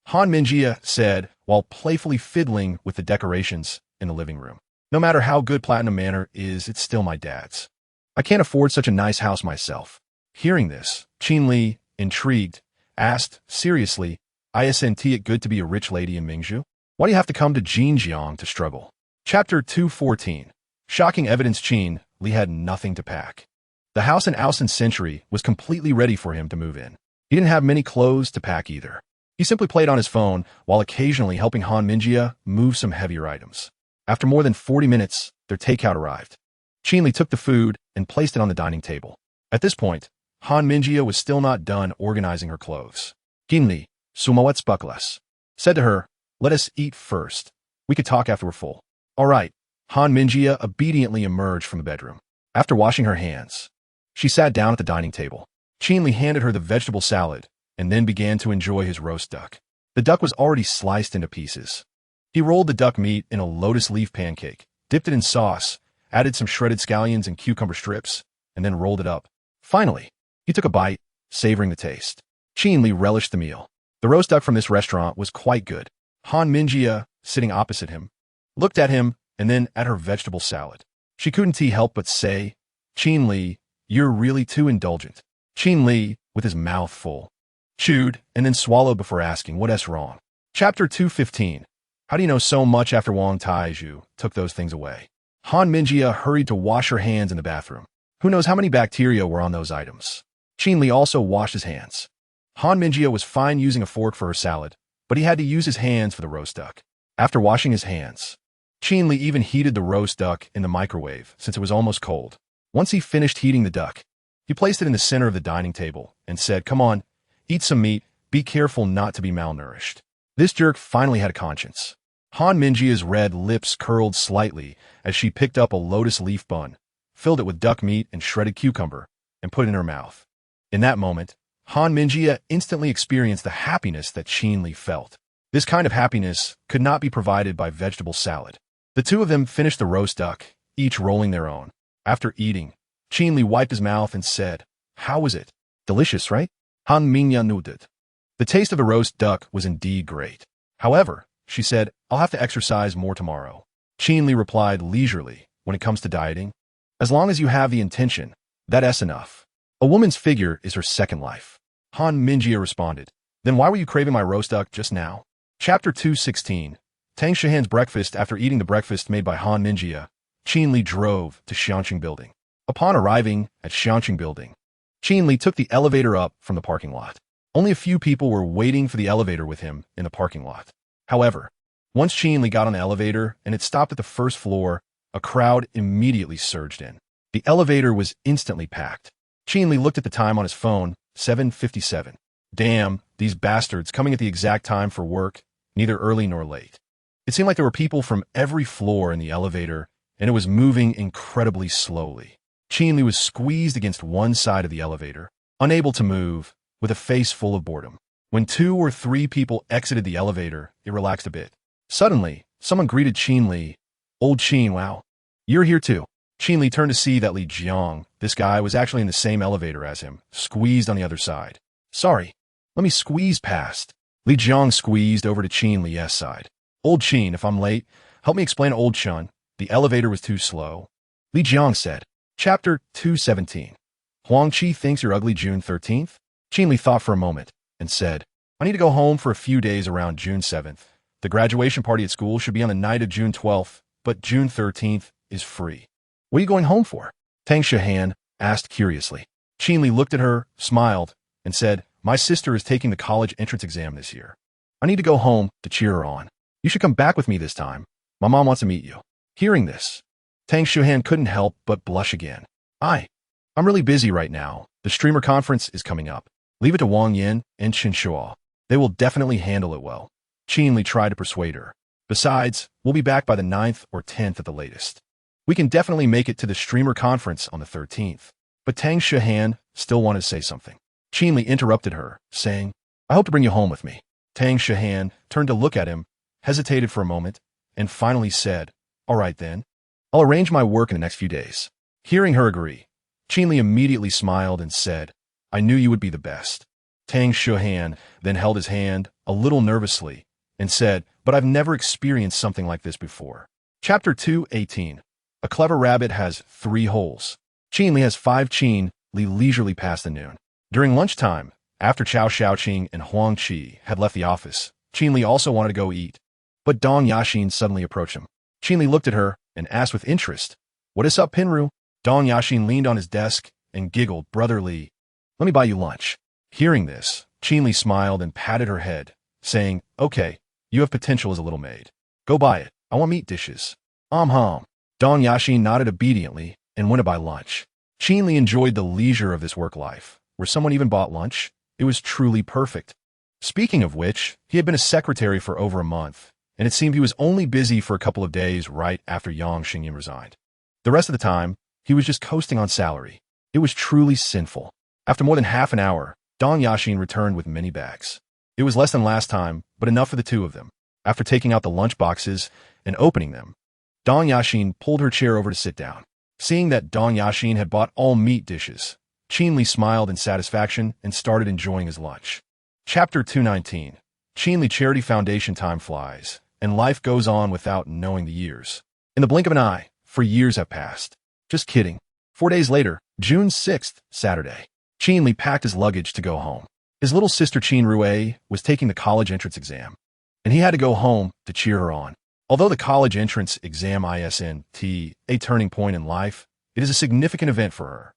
him.Qin said while playfully fiddling with the decorations in the living room. "No matter how good Platinum Manor is, it's still my dad's. I can't afford such a nice house myself." Hearing this, Qin Li, intrigued, asked, "Seriously, isn't it good to be a rich lady in Mingzhu? Why do you have to come to Jinjiang to struggle?" Chapter 214. Shocking evidence. Qin Li had nothing to pack. The house in Aosen Century was completely ready for him to move in. He didn't have many clothes to pack either. He simply played on his phone while occasionally helping him.Qin move some heavier items. After more than 40 minutes, their takeout arrived. Qin Li took the food and placed it on the dining table. At this point, him.Qin was still not done organizing her clothes. Qin Li, sumawet spucklas, said to her, "Let us eat first. We could talk after we're full." "All right." him.Qin obediently emerged from the bedroom. After washing her hands, she sat down at the dining table. Qin Li handed her the vegetable salad and then began to enjoy his roast duck. The duck was already sliced into pieces. He rolled the duck meat in a lotus leaf pancake, dipped it in sauce, added some shredded scallions and cucumber strips, and then rolled it up. Finally, he took a bite, savoring the taste. Qin Li relished the meal. The roast duck from this restaurant was quite good. him.Qin, sitting opposite him, looked at him and then at her vegetable salad. She couldn't help but say, "Qin Li, you're really too indulgent." Qin Li, with his mouth full, chewed and then swallowed before asking, "What's wrong?" Chapter 215. How do you know so much after Wang Taizhu took those things away? him.Qin hurried to wash her hands in the bathroom. Who knows how many bacteria were on those items? Qin Li also washed his hands. him.Qin was fine using a fork for her salad, but he had to use his hands for the roast duck. After washing his hands, Qin Li even heated the roast duck in the microwave since it was almost cold. Once he finished heating the duck, he placed it in the center of the dining table and said, "Come on, eat some meat, be careful not to be malnourished." This jerk finally had a conscience. him.Qin's red lips curled slightly as she picked up a lotus leaf bun, filled it with duck meat and shredded cucumber, and put it in her mouth. In that moment, him.Qin instantly experienced the happiness that Qin Li felt. This kind of happiness could not be provided by vegetable salad. The two of them finished the roast duck, each rolling their own. After eating, Qin Li wiped his mouth and said, "How was it? Delicious, right?" him.Qin nodded. The taste of the roast duck was indeed great. However, she said, "I'll have to exercise more tomorrow." Qin Li replied leisurely, "When it comes to dieting, as long as you have the intention, that's enough. A woman's figure is her second life." him.Qin responded, "Then why were you craving my roast duck just now?" Chapter 216. Tang Shihan's breakfast. After eating the breakfast made by him.Qin, Qin Li drove to Xianqing Building. Upon arriving at Xianqing Building, Qin Li took the elevator up from the parking lot. Only a few people were waiting for the elevator with him in the parking lot. However, once Qin Li got on the elevator and it stopped at the first floor, a crowd immediately surged in. The elevator was instantly packed. Qin Li looked at the time on his phone, 7:57. Damn, these bastards coming at the exact time for work, neither early nor late. It seemed like there were people from every floor in the elevator, and it was moving incredibly slowly. Qin Li was squeezed against one side of the elevator, unable to move, with a face full of boredom. When 2 or 3 people exited the elevator, it relaxed a bit. Suddenly, someone greeted Qin Li. "Old Qin, wow. You're here too." Qin Li turned to see that Li Jiang, this guy, was actually in the same elevator as him, squeezed on the other side. "Sorry, let me squeeze past." Li Jiang squeezed over to Qin Li's side. "Old Qin, if I'm late, help me explain to Old Chun. The elevator was too slow." Li Jiang said. Chapter 217. Huang Qi thinks you're ugly. June 13th? Qin Li thought for a moment and said, "I need to go home for a few days around June 7th. The graduation party at school should be on the night of June 12th, but June 13th is free." "What are you going home for?" Tang Shihan asked curiously. Qin Li looked at her, smiled, and said, "My sister is taking the college entrance exam this year. I need to go home to cheer her on. You should come back with me this time. My mom wants to meet you." Hearing this, Tang Shihan couldn't help but blush again. I'm really busy right now. The streamer conference is coming up. Leave it to Wang Yin and Chen Shuo. They will definitely handle it well." Qin Li tried to persuade her. "Besides, we'll be back by the 9th or 10th at the latest. We can definitely make it to the streamer conference on the 13th. But Tang Shihan still wanted to say something. Qin Li interrupted her, saying, "I hope to bring you home with me." Tang Shihan turned to look at him, hesitated for a moment, and finally said, "All right then. I'll arrange my work in the next few days." Hearing her agree, Qin Li immediately smiled and said, "I knew you would be the best." Tang Shihan then held his hand a little nervously and said, "But I've never experienced something like this before." Chapter 218. A clever rabbit has 3 holes. Qin Li has 5. Qin Li leisurely passed the noon. During lunchtime, after Chao Xiaoqing and Huang Qi had left the office, Qin Li also wanted to go eat. But Dong Yaxin suddenly approached him. Qin Li looked at her and asked with interest, "What is up, Pinru?" Dong Yaxin leaned on his desk and giggled, "Brother Li, let me buy you lunch." Hearing this, Qin Li smiled and patted her head, saying, "Okay, you have potential as a little maid. Go buy it. I want meat dishes." Dong Yaxin nodded obediently and went to buy lunch. Qin Li enjoyed the leisure of this work life, where someone even bought lunch. It was truly perfect. Speaking of which, he had been a secretary for over a month, and it seemed he was only busy for a couple of days right after Yang Xingyin resigned. The rest of the time, he was just coasting on salary. It was truly sinful. After more than half an hour, Dong Yaxin returned with many bags. It was less than last time, but enough for the two of them. After taking out the lunch boxes and opening them, Dong Yaxin pulled her chair over to sit down. Seeing that Dong Yaxin had bought all meat dishes, Qin Li smiled in satisfaction and started enjoying his lunch. Chapter 219. Qin Li Charity Foundation. Time flies, and life goes on without knowing the years. In the blink of an eye, for years have passed. Just kidding. 4 days later, June 6th, Saturday, Qin Li packed his luggage to go home. His little sister Qin Rui was taking the college entrance exam, and he had to go home to cheer her on. Although the college entrance exam isn't a turning point in life, it is a significant event for her.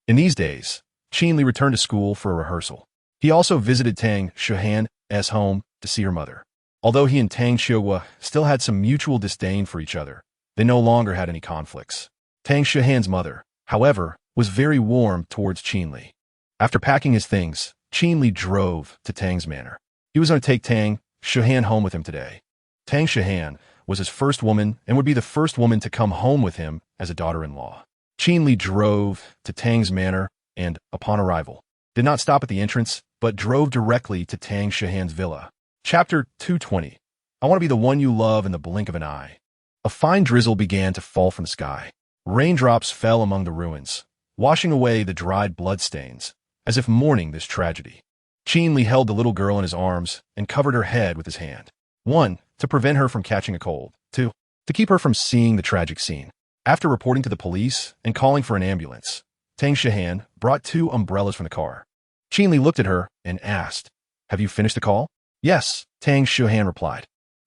In these days, Qin Li returned to school for a rehearsal. He also visited Tang Xuhan's home to see her mother. Although he and Tang Xuhua still had some mutual disdain for each other, they no longer had any conflicts. Tang Xuhan's mother, however, was very warm towards Qin Li. After packing his things, Qin Li drove to Tang's manor. He was going to take Tang Xuhan home with him today. Tang Xuhan was his first woman and would be the first woman to come home with him as a daughter-in-law. Qin Li drove to Tang's manor and, upon arrival, did not stop at the entrance, but drove directly to Tang Xuhan's villa. Chapter 220. I want to be the one you love in the blink of an eye. A fine drizzle began to fall from the sky. Raindrops fell among the ruins, washing away the dried bloodstains, as if mourning this tragedy. Qin Li held the little girl in his arms and covered her head with his hand. 1. To prevent her from catching a cold. 2. To keep her from seeing the tragic scene. After reporting to the police and calling for an ambulance, Tang Xuhan brought 2 umbrellas from the car. Qin Li looked at her and asked, "Have you finished the call?" "Yes," Tang Xuhan replied,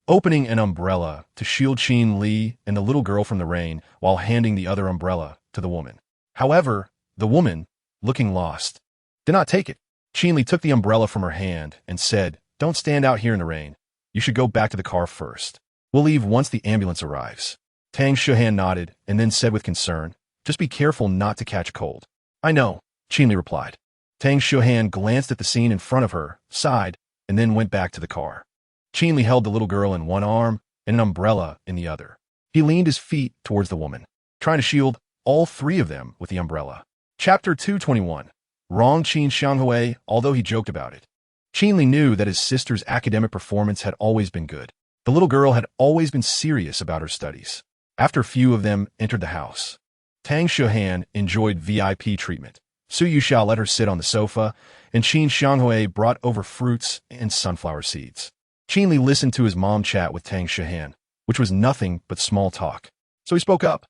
opening an umbrella to shield Qin Li and the little girl from the rain while handing the other umbrella to the woman. However, the woman, looking lost, did not take it. Qin Li took the umbrella from her hand and said, "Don't stand out here in the rain. You should go back to the car first. We'll leave once the ambulance arrives." Tang Xuhan nodded and then said with concern, "Just be careful not to catch a cold." "I know," Qin Li replied. Tang Xuhan glanced at the scene in front of her, sighed, and then went back to the car. Qin Li held the little girl in one arm and an umbrella in the other. He leaned his feet towards the woman, trying to shield all 3 of them with the umbrella. Chapter 221. Wrong Qin Xianghui, although he joked about it. Qin Li knew that his sister's academic performance had always been good. The little girl had always been serious about her studies. After few of them entered the house, Tang Xuhan enjoyed VIP treatment. Su Yuxiao let her sit on the sofa, and Qin Xianghui brought over fruits and sunflower seeds. Qin Li listened to his mom chat with Tang Xuhan, which was nothing but small talk. So he spoke up.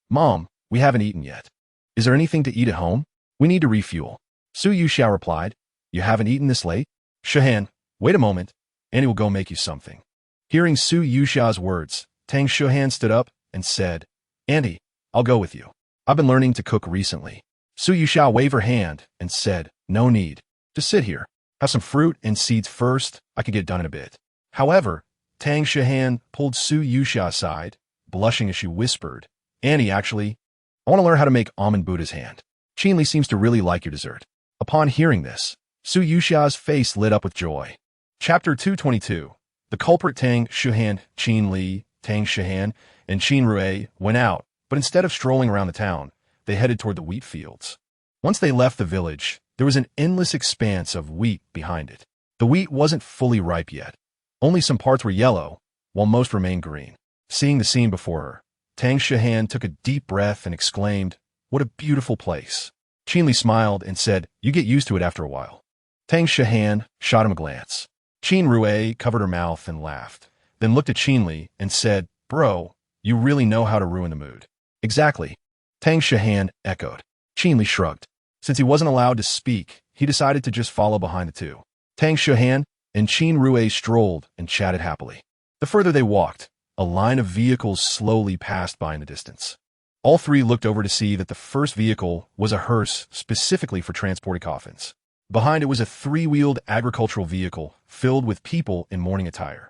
"Mom, we haven't eaten yet. Is there anything to eat at home? We need to refuel." Su Yuxiao replied, "You haven't eaten this late?" "Xuhan, wait a moment. Annie will go make you something." Hearing Su Yuxiao's words, Tang Xuhan stood up and said, "Auntie, I'll go with you. I've been learning to cook recently." Su Yuxiao waved her hand and said, "No need. Just sit here. Have some fruit and seeds first. I can get done in a bit." However, Tang Xuhan pulled Su Yuxia aside, blushing as she whispered, "Auntie, actually, I want to learn how to make almond Buddha's hand. Qin Li seems to really like your dessert." Upon hearing this, Su Yuxia's face lit up with joy. Chapter 222. The culprit Tang Xuhan, Qin Li, Tang Xuhan, and Qin Rui went out, but instead of strolling around the town, they headed toward the wheat fields. Once they left the village, there was an endless expanse of wheat behind it. The wheat wasn't fully ripe yet. Only some parts were yellow, while most remained green. Seeing the scene before her, Tang Xuhan took a deep breath and exclaimed, "What a beautiful place." Qin Li smiled and said, "You get used to it after a while." Tang Xuhan shot him a glance. Qin Rui covered her mouth and laughed, then looked at Qin Li and said, "Bro, you really know how to ruin the mood." "Exactly," Tang Xuhan echoed. Qin Li shrugged. Since he wasn't allowed to speak, he decided to just follow behind the 2. Tang Xuhan and Qin Rui strolled and chatted happily. The further they walked, a line of vehicles slowly passed by in the distance. All 3 looked over to see that the first vehicle was a hearse specifically for transporting coffins. Behind it was a 3-wheeled agricultural vehicle filled with people in mourning attire.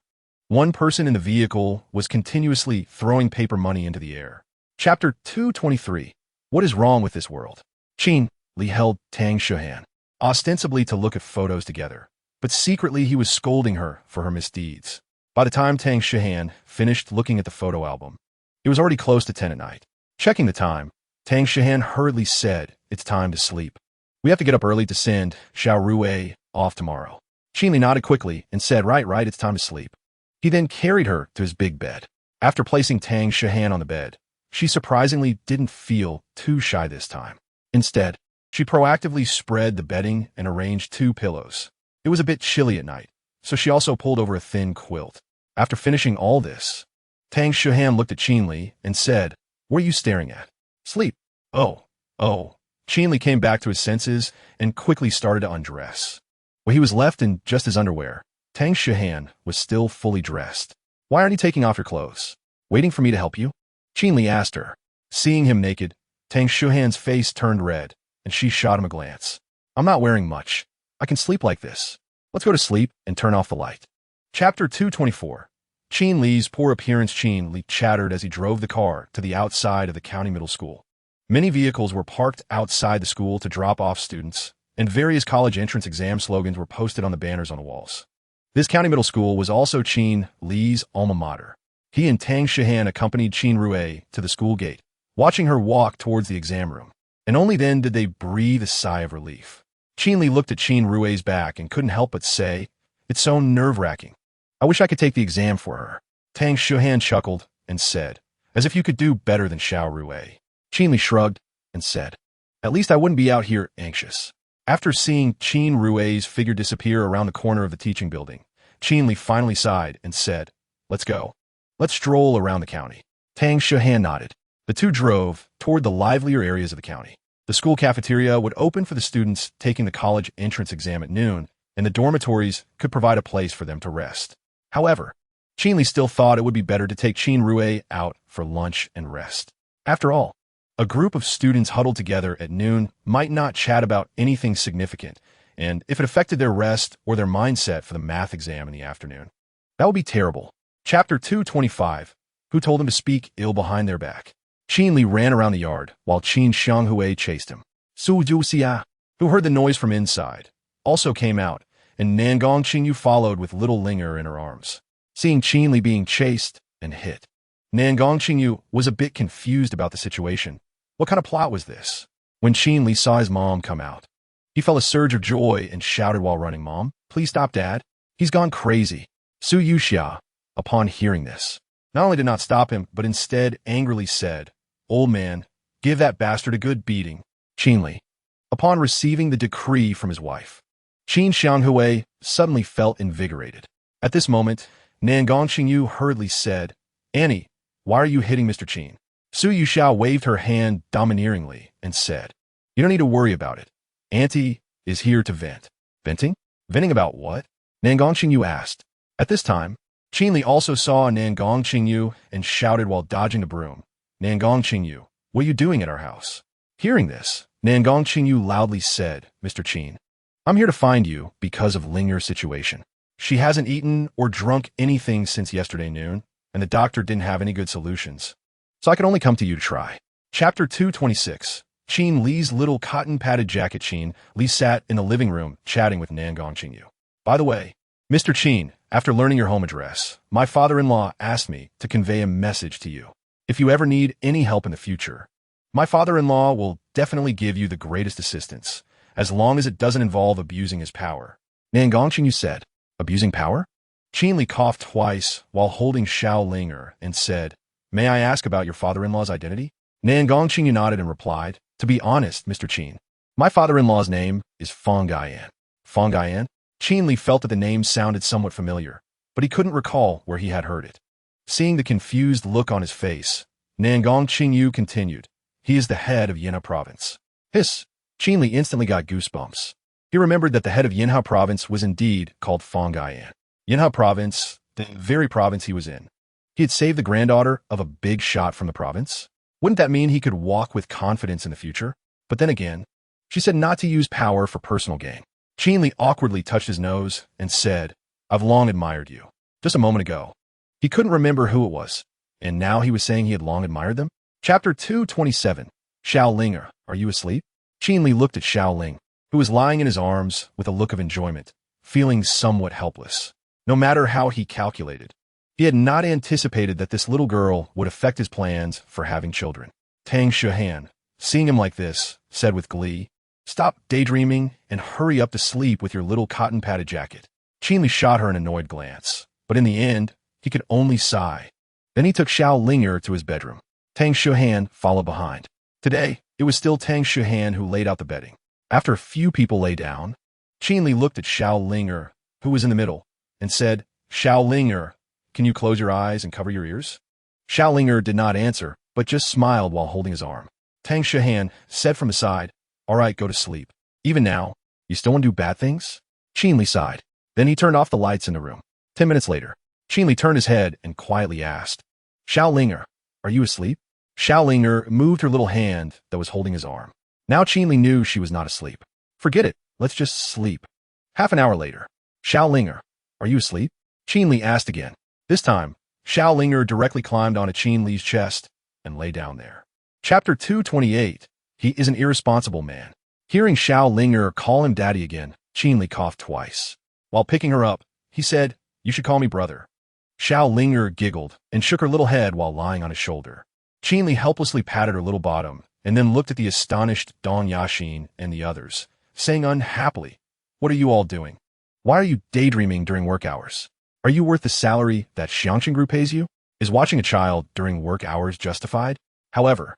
One person in the vehicle was continuously throwing paper money into the air. Chapter 223. What is wrong with this world? Qin Li held Tang Xuhan, ostensibly to look at photos together, but secretly he was scolding her for her misdeeds. By the time Tang Xuhan finished looking at the photo album, it was already close to 10 at night. Checking the time, Tang Xuhan hurriedly said, "It's time to sleep. We have to get up early to send Xiao Rui off tomorrow." Qin Li nodded quickly and said, right, it's time to sleep." He then carried her to his big bed. After placing Tang Xuhan on the bed, she surprisingly didn't feel too shy this time. Instead, she proactively spread the bedding and arranged 2 pillows. It was a bit chilly at night, so she also pulled over a thin quilt. After finishing all this, Tang Shuhan looked at Qin Li and said, "What are you staring at? Sleep." Oh. Qin Li came back to his senses and quickly started to undress. When he was left in just his underwear, Tang Shuhan was still fully dressed. "Why aren't you taking off your clothes? Waiting for me to help you?" Qin Li asked her. Seeing him naked, Tang Shuhan's face turned red, and she shot him a glance. "I'm not wearing much. I can sleep like this. Let's go to sleep and turn off the light." Chapter 224. Qin Li's poor appearance. Qin Li chattered as he drove the car to the outside of the county middle school. Many vehicles were parked outside the school to drop off students, and various college entrance exam slogans were posted on the banners on the walls. This county middle school was also Qin Li's alma mater. He and Tang Shuhan accompanied Qin Rui to the school gate, watching her walk towards the exam room, and only then did they breathe a sigh of relief. Qin Li looked at Qin Rui's back and couldn't help but say, "It's so nerve-wracking. I wish I could take the exam for her." Tang Shuhan chuckled and said, "As if you could do better than Xiao Rui." Qin Li shrugged and said, "At least I wouldn't be out here anxious." After seeing Qin Rui's figure disappear around the corner of the teaching building, Qin Li finally sighed and said, "Let's go. Let's stroll around the county." Tang Shuhan nodded. The two drove toward the livelier areas of the county. The school cafeteria would open for the students taking the college entrance exam at noon, and the dormitories could provide a place for them to rest. However, Qin Li still thought it would be better to take Qin Rui out for lunch and rest. After all, a group of students huddled together at noon might not chat about anything significant, and if it affected their rest or their mindset for the math exam in the afternoon, that would be terrible. Chapter 225. Who told them to speak ill behind their back? Qin Li ran around the yard while Qin Xianghui chased him. Su Juxia, who heard the noise from inside, also came out, and Nangong Qingyu followed with little Linger in her arms. Seeing Qin Li being chased and hit, Nangong Qingyu was a bit confused about the situation. What kind of plot was this? When Qin Li saw his mom come out, he felt a surge of joy and shouted while running, "Mom, please stop Dad. He's gone crazy." Su Yuxia, upon hearing this, not only did not stop him, but instead angrily said, "Old man, give that bastard a good beating." Qin Li, upon receiving the decree from his wife, Qin Xianghui suddenly felt invigorated. At this moment, Nangong Qingyu hurriedly said, "Annie, why are you hitting Mr. Qin?" Su Yuxiao waved her hand domineeringly and said, "You don't need to worry about it. Auntie is here to vent." "Venting? Venting about what?" Nangong Qingyu asked. At this time, Qin Li also saw Nangong Qingyu and shouted while dodging the broom, "Nangong Qingyu, what are you doing at our house?" Hearing this, Nangong Qingyu loudly said, "Mr. Qin, I'm here to find you because of Linger's situation. She hasn't eaten or drunk anything since yesterday noon, and the doctor didn't have any good solutions. So I could only come to you to try." Chapter 226. Qin Li's little cotton-padded jacket. Qin Li sat in the living room chatting with Nangong Qingyu. "By the way, Mr. Qin, after learning your home address, my father-in-law asked me to convey a message to you. If you ever need any help in the future, my father-in-law will definitely give you the greatest assistance, as long as it doesn't involve abusing his power." Nangong Qingyu said, "Abusing power?" Qin Li coughed twice while holding Xiao Linger and said, "May I ask about your father-in-law's identity?" Nangong Qingyu nodded and replied, "To be honest, Mr. Qin, my father-in-law's name is Fongaian." Fongaian? Qin Li felt that the name sounded somewhat familiar, but he couldn't recall where he had heard it. Seeing the confused look on his face, Nangong Qingyu continued, "He is the head of Yinha province." Hiss! Qin Li instantly got goosebumps. He remembered that the head of Yinha province was indeed called Fongaian. Yinha province, the very province he was in. He had saved the granddaughter of a big shot from the province. Wouldn't that mean he could walk with confidence in the future? But then again, she said not to use power for personal gain. Qin Li awkwardly touched his nose and said, "I've long admired you." Just a moment ago, he couldn't remember who it was, and now he was saying he had long admired them? Chapter 227. Xiao Linger, are you asleep? Qin Li looked at Xiao Ling, who was lying in his arms with a look of enjoyment, feeling somewhat helpless. No matter how he calculated, he had not anticipated that this little girl would affect his plans for having children. Tang Shuhan, seeing him like this, said with glee, "Stop daydreaming and hurry up to sleep with your little cotton-padded jacket." Qin Li shot her an annoyed glance, but in the end, he could only sigh. Then he took Xiao Linger to his bedroom. Tang Shuhan followed behind. Today, it was still Tang Shuhan who laid out the bedding. After a few people lay down, Qin Li looked at Xiao Linger, who was in the middle, and said, "Xiao Linger, can you close your eyes and cover your ears?" Xiaolinger did not answer, but just smiled while holding his arm. Tang Shihan said from the side, "All right, go to sleep. Even now, you still want to do bad things?" Qin Li sighed. Then he turned off the lights in the room. 10 minutes later, Qin Li turned his head and quietly asked, "Xiaolinger, are you asleep?" Xiaolinger moved her little hand that was holding his arm. Now Qin Li knew she was not asleep. "Forget it, let's just sleep." Half an hour later, "Xiaolinger, are you asleep?" Qin Li asked again. This time, Xiaolinger directly climbed onto Qin Li's chest and lay down there. Chapter 228. He is an irresponsible man. Hearing Xiaolinger call him daddy again, Qin Li coughed twice. While picking her up, he said, "You should call me brother." Xiaolinger giggled and shook her little head while lying on his shoulder. Qin Li helplessly patted her little bottom and then looked at the astonished Dong Yaxin and the others, saying unhappily, "What are you all doing? Why are you daydreaming during work hours? Are you worth the salary that Xiangqin Group pays you? Is watching a child during work hours justified?" However,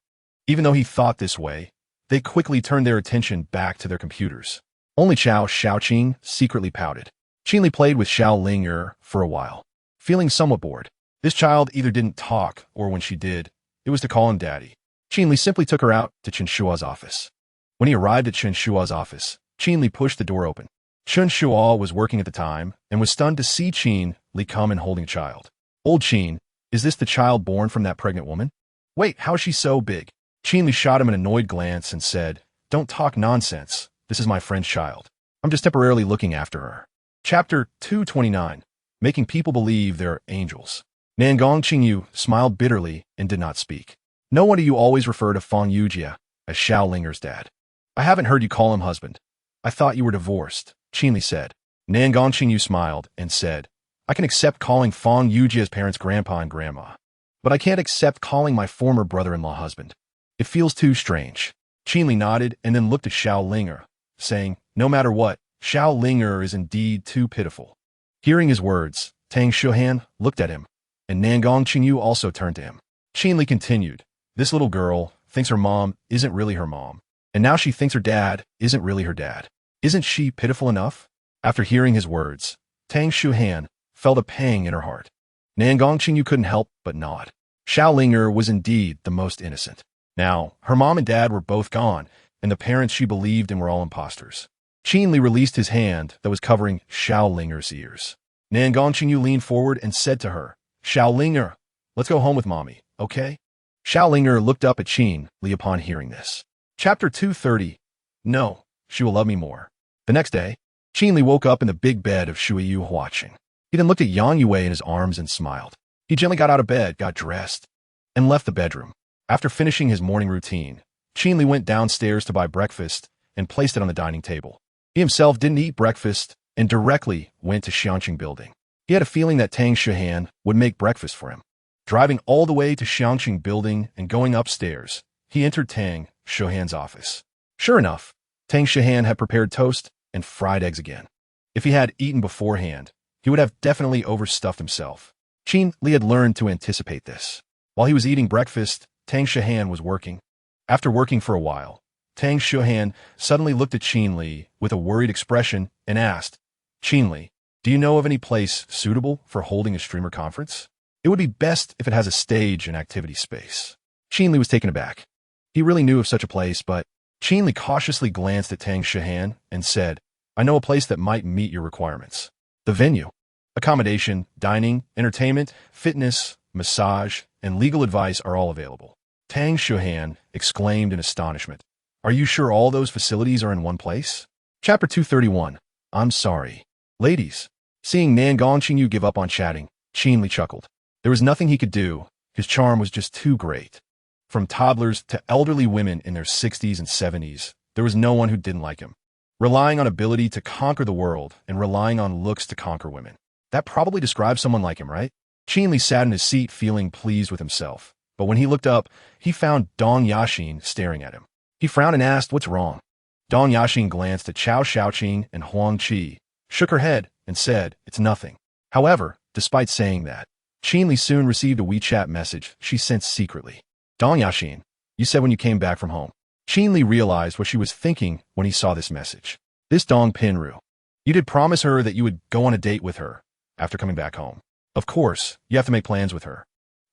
even though he thought this way, they quickly turned their attention back to their computers. Only Xiaoqing secretly pouted. Qin Li played with Xiaolinger for a while, feeling somewhat bored. This child either didn't talk, or when she did, it was to call him daddy. Qin Li simply took her out to Chen Shua's office. When he arrived at Chen Shua's office, Qin Li pushed the door open. Chen Shua was working at the time and was stunned to see Qin Li come and holding a child. "Old Qin, is this the child born from that pregnant woman? Wait, how is she so big?" Qin Li shot him an annoyed glance and said, "Don't talk nonsense. This is my friend's child. I'm just temporarily looking after her." Chapter 229. Making people believe they're angels. Nangong Qingyu smiled bitterly and did not speak. "No wonder you always refer to Fang Yujia as Xiaolinger's dad. I haven't heard you call him husband. I thought you were divorced," Qin Li said. Nangong Qingyu smiled and said, "I can accept calling Fang Yujia's parents grandpa and grandma, but I can't accept calling my former brother-in-law husband. It feels too strange." Qin Li nodded and then looked at Xiaolinger, saying, "No matter what, Xiaolinger is indeed too pitiful." Hearing his words, Tang Shuhan looked at him, and Nangong Qingyu also turned to him. Qin Li continued, "This little girl thinks her mom isn't really her mom, and now she thinks her dad isn't really her dad. Isn't she pitiful enough?" After hearing his words, Tang Shuhan felt a pang in her heart. Nangong Qingyu couldn't help but nod. Xiaolinger was indeed the most innocent. Now, her mom and dad were both gone, and the parents she believed in were all imposters. Qin Li released his hand that was covering Xiaolinger's ears. Nangong Qingyu leaned forward and said to her, "Xiaolinger, let's go home with mommy, okay?" Xiaolinger looked up at Qin Li upon hearing this. Chapter 230. No, she will love me more. The next day, Qin Li woke up in the big bed of Shui Yu watching. He then looked at Yang Yue in his arms and smiled. He gently got out of bed, got dressed, and left the bedroom. After finishing his morning routine, Qin Li went downstairs to buy breakfast and placed it on the dining table. He himself didn't eat breakfast and directly went to Xiangqing Building. He had a feeling that Tang Shuhan would make breakfast for him. Driving all the way to Xiangqing Building and going upstairs, he entered Tang Shuhan's office. Sure enough, Tang Shuhan had prepared toast and fried eggs again. If he had eaten beforehand, he would have definitely overstuffed himself. Qin Li had learned to anticipate this. While he was eating breakfast, Tang Shuhan was working. After working for a while, Tang Shuhan suddenly looked at Qin Li with a worried expression and asked, "Qin Li, do you know of any place suitable for holding a streamer conference? It would be best if it has a stage and activity space." Qin Li was taken aback. He really knew of such a place, but Qin Li cautiously glanced at Tang Shuhan and said, "I know a place that might meet your requirements. The venue, accommodation, dining, entertainment, fitness, massage, and legal advice are all available." Tang Shuhan exclaimed in astonishment. "Are you sure all those facilities are in one place?" Chapter 231. I'm sorry. Ladies. Seeing Nangong Qingyu give up on chatting, Qin Li chuckled. There was nothing he could do. His charm was just too great. From toddlers to elderly women in their 60s and 70s, there was no one who didn't like him. Relying on ability to conquer the world and relying on looks to conquer women. That probably describes someone like him, right? Qin Li sat in his seat feeling pleased with himself, but when he looked up, he found Dong Yaxin staring at him. He frowned and asked, "What's wrong?" Dong Yaxin glanced at Chao Xiaoqing and Huang Qi, shook her head, and said, "It's nothing." However, despite saying that, Qin Li soon received a WeChat message she sent secretly. "Dong Yaxin, you said when you came back from home." Qin Li realized what she was thinking when he saw this message. "This Dong Pinru. You did promise her that you would go on a date with her after coming back home. Of course, you have to make plans with her.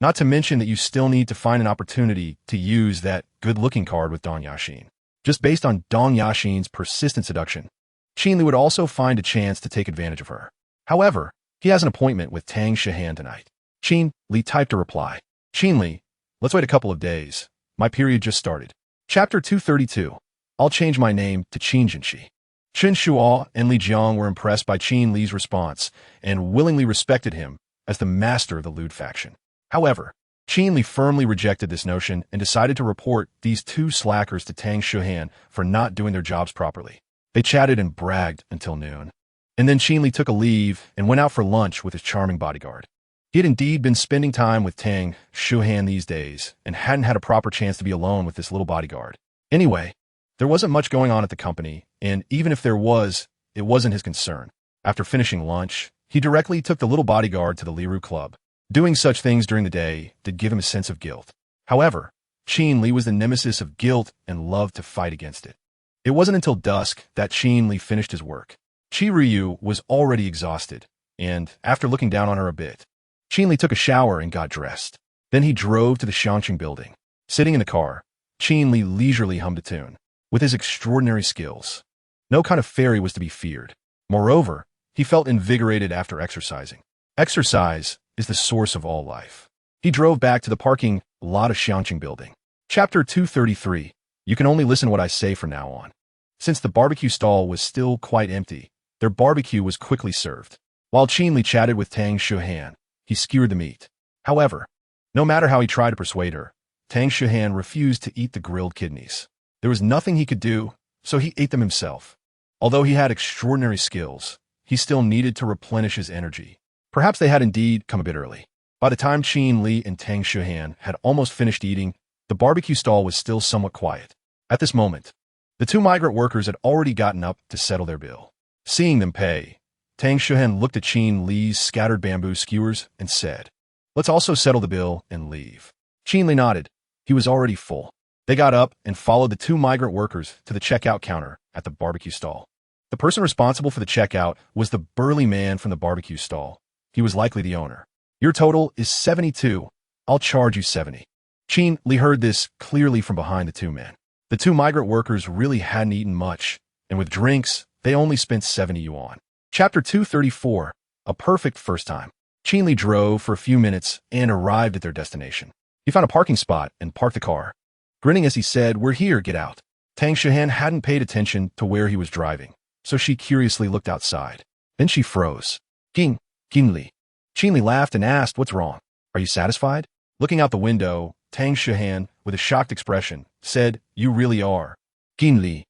Not to mention that you still need to find an opportunity to use that good-looking card with Dong Yaxin. Just based on Dong Yaxin's persistent seduction, Qin Li would also find a chance to take advantage of her. However, he has an appointment with Tang Shihan tonight. Qin Li typed a reply. Qin Li, let's wait a couple of days. My period just started. Chapter 232. I'll change my name to Qin Jinshi. Chen Shuo and Li Jiang were impressed by Qin Li's response and willingly respected him as the master of the lewd faction. However, Qin Li firmly rejected this notion and decided to report these two slackers to Tang Shihan for not doing their jobs properly. They chatted and bragged until noon. And then Qin Li took a leave and went out for lunch with his charming bodyguard. He had indeed been spending time with Tang Shihan these days and hadn't had a proper chance to be alone with this little bodyguard. Anyway, there wasn't much going on at the company, and even if there was, it wasn't his concern. After finishing lunch, he directly took the little bodyguard to the Liru Club. Doing such things during the day did give him a sense of guilt. However, Qin Li was the nemesis of guilt and loved to fight against it. It wasn't until dusk that Qin Li finished his work. Qi Ryu was already exhausted, and after looking down on her a bit, Qin Li took a shower and got dressed. Then he drove to the Xiangqing building. Sitting in the car, Qin Li leisurely hummed a tune. With his extraordinary skills, no kind of fairy was to be feared. Moreover, he felt invigorated after exercising. Exercise is the source of all life. He drove back to the parking lot of Xiangqing building. Chapter 233. You can only listen what I say from now on. Since the barbecue stall was still quite empty, their barbecue was quickly served. While Qin Li chatted with Tang Shihan, he skewered the meat. However, no matter how he tried to persuade her, Tang Shihan refused to eat the grilled kidneys. There was nothing he could do, so he ate them himself. Although he had extraordinary skills, he still needed to replenish his energy. Perhaps they had indeed come a bit early. By the time Qin Li and Tang Shihan had almost finished eating, the barbecue stall was still somewhat quiet. At this moment, the two migrant workers had already gotten up to settle their bill. Seeing them pay, Tang Shihan looked at Qin Li's scattered bamboo skewers and said, "Let's also settle the bill and leave." Qin Li nodded. He was already full. They got up and followed the two migrant workers to the checkout counter at the barbecue stall. The person responsible for the checkout was the burly man from the barbecue stall. He was likely the owner. "Your total is 72. I'll charge you 70. Qin Li heard this clearly from behind the two men. The two migrant workers really hadn't eaten much, and with drinks, they only spent 70 yuan. Chapter 234. A perfect first time. Qin Li drove for a few minutes and arrived at their destination. He found a parking spot and parked the car. Grinning as he said, "We're here, get out." Tang Shihan hadn't paid attention to where he was driving, so she curiously looked outside. Then she froze. Qin Li. Qin Li laughed and asked, "What's wrong? Are you satisfied?" Looking out the window, Tang Shihan, with a shocked expression, said, "You really are." Qin Li.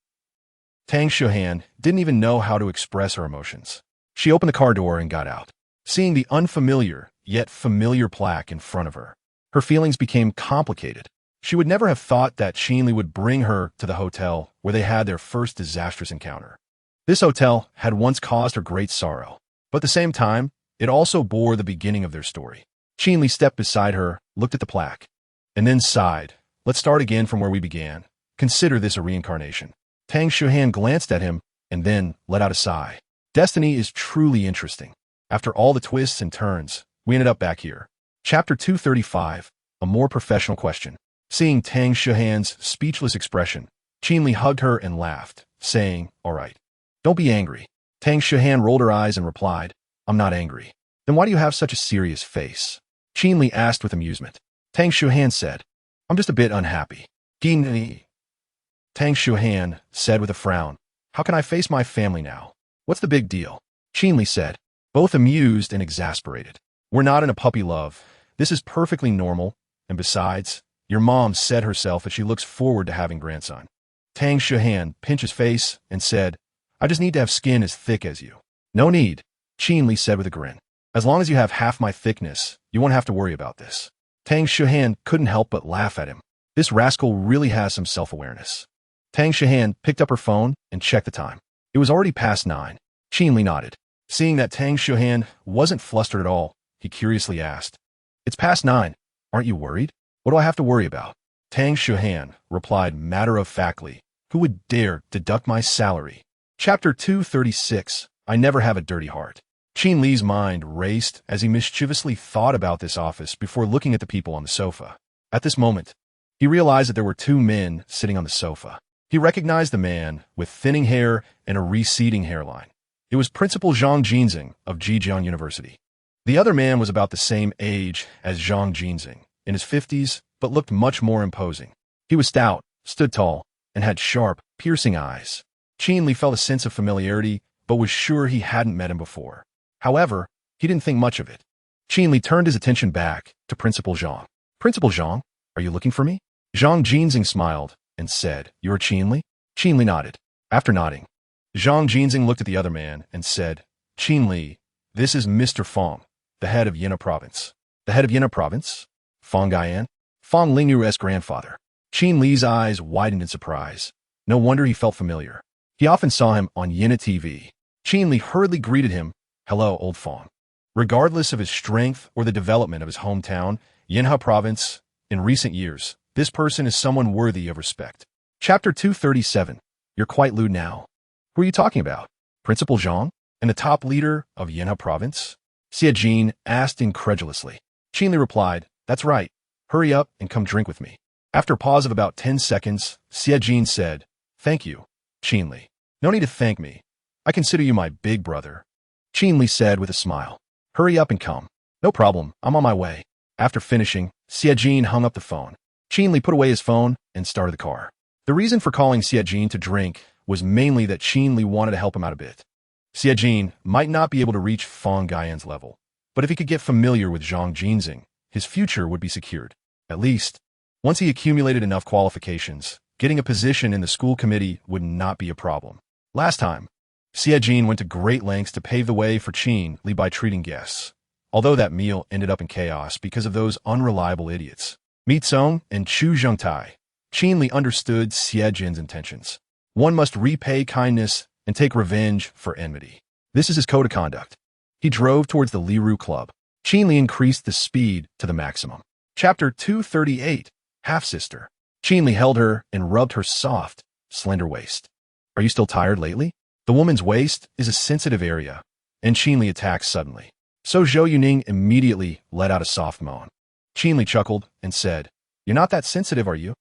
Tang Shihan didn't even know how to express her emotions. She opened the car door and got out. Seeing the unfamiliar, yet familiar plaque in front of her, her feelings became complicated. She would never have thought that Qin Li would bring her to the hotel where they had their first disastrous encounter. This hotel had once caused her great sorrow, but at the same time, it also bore the beginning of their story. Qin Li stepped beside her, looked at the plaque, and then sighed. "Let's start again from where we began. Consider this a reincarnation." Tang Shihan glanced at him and then let out a sigh. Destiny is truly interesting. After all the twists and turns, we ended up back here. Chapter 235. A more professional question. Seeing Tang Shihan's speechless expression, Qin Li hugged her and laughed, saying, "All right. Don't be angry." Tang Shihan rolled her eyes and replied, "I'm not angry." "Then why do you have such a serious face?" Qin Li asked with amusement. Tang Shihan said, "I'm just a bit unhappy." Qin Li. Tang Shihan said with a frown, "How can I face my family now? What's the big deal?" Qin Li said, both amused and exasperated. "We're not in a puppy love. This is perfectly normal, and besides, your mom said herself that she looks forward to having grandson." Tang Shihan pinched his face and said, "I just need to have skin as thick as you." "No need," Qin Li said with a grin. "As long as you have half my thickness, you won't have to worry about this." Tang Shihan couldn't help but laugh at him. This rascal really has some self-awareness. Tang Shihan picked up her phone and checked the time. It was already past 9. Qin Li nodded. Seeing that Tang Shihan wasn't flustered at all, he curiously asked, "It's past 9. Aren't you worried?" "What do I have to worry about?" Tang Shihan replied matter-of-factly, "Who would dare deduct my salary?" Chapter 236. I never have a dirty heart. Qin Li's mind raced as he mischievously thought about this office before looking at the people on the sofa. At this moment, he realized that there were two men sitting on the sofa. He recognized the man with thinning hair and a receding hairline. It was Principal Zhang Jinxing of Zhejiang University. The other man was about the same age as Zhang Jinxing, in his 50s, but looked much more imposing. He was stout, stood tall, and had sharp, piercing eyes. Qin Li felt a sense of familiarity, but was sure he hadn't met him before. However, he didn't think much of it. Qin Li turned his attention back to Principal Zhang. Principal Zhang, are you looking for me? Zhang Jinxing smiled and said, You're Qin Li? Qin Li nodded. After nodding, Zhang Jinxing looked at the other man and said, Qin Li, this is Mr. Fong, the head of Yina Province. The head of Yina Province? Fong Guian? Fong Lingyu's grandfather. Qin Li's eyes widened in surprise. No wonder he felt familiar. He often saw him on Yina TV. Qin Li hurriedly greeted him, Hello, old Fong. Regardless of his strength or the development of his hometown, Yinha Province, in recent years, this person is someone worthy of respect. Chapter 237. You're quite lewd now. Who are you talking about? Principal Zhang? And the top leader of Yinha Province? Xie Jin asked incredulously. Qin Li replied, That's right. Hurry up and come drink with me. After a pause of about 10 seconds, Xie Jin said, Thank you, Qin Li. No need to thank me. I consider you my big brother. Qin Li said with a smile. Hurry up and come. No problem, I'm on my way. After finishing, Xie Jin hung up the phone. Qin Li put away his phone and started the car. The reason for calling Xie Jin to drink was mainly that Qin Li wanted to help him out a bit. Xie Jin might not be able to reach Fong Guian's level, but if he could get familiar with Zhang Jinxing, his future would be secured. At least, once he accumulated enough qualifications, getting a position in the school committee would not be a problem. Last time, Xie Jin went to great lengths to pave the way for Qin Li by treating guests, although that meal ended up in chaos because of those unreliable idiots. Mi Tsong and Chu Zhengtai. Qin Li understood Xie Jin's intentions. One must repay kindness and take revenge for enmity. This is his code of conduct. He drove towards the Liru Club. Qin Li increased the speed to the maximum. Chapter 238. Half-Sister. Qin Li held her and rubbed her soft, slender waist. Are you still tired lately? The woman's waist is a sensitive area, and Qin Li attacked suddenly. So Zhou Yuning immediately let out a soft moan. Qin Li chuckled and said, You're not that sensitive, are you?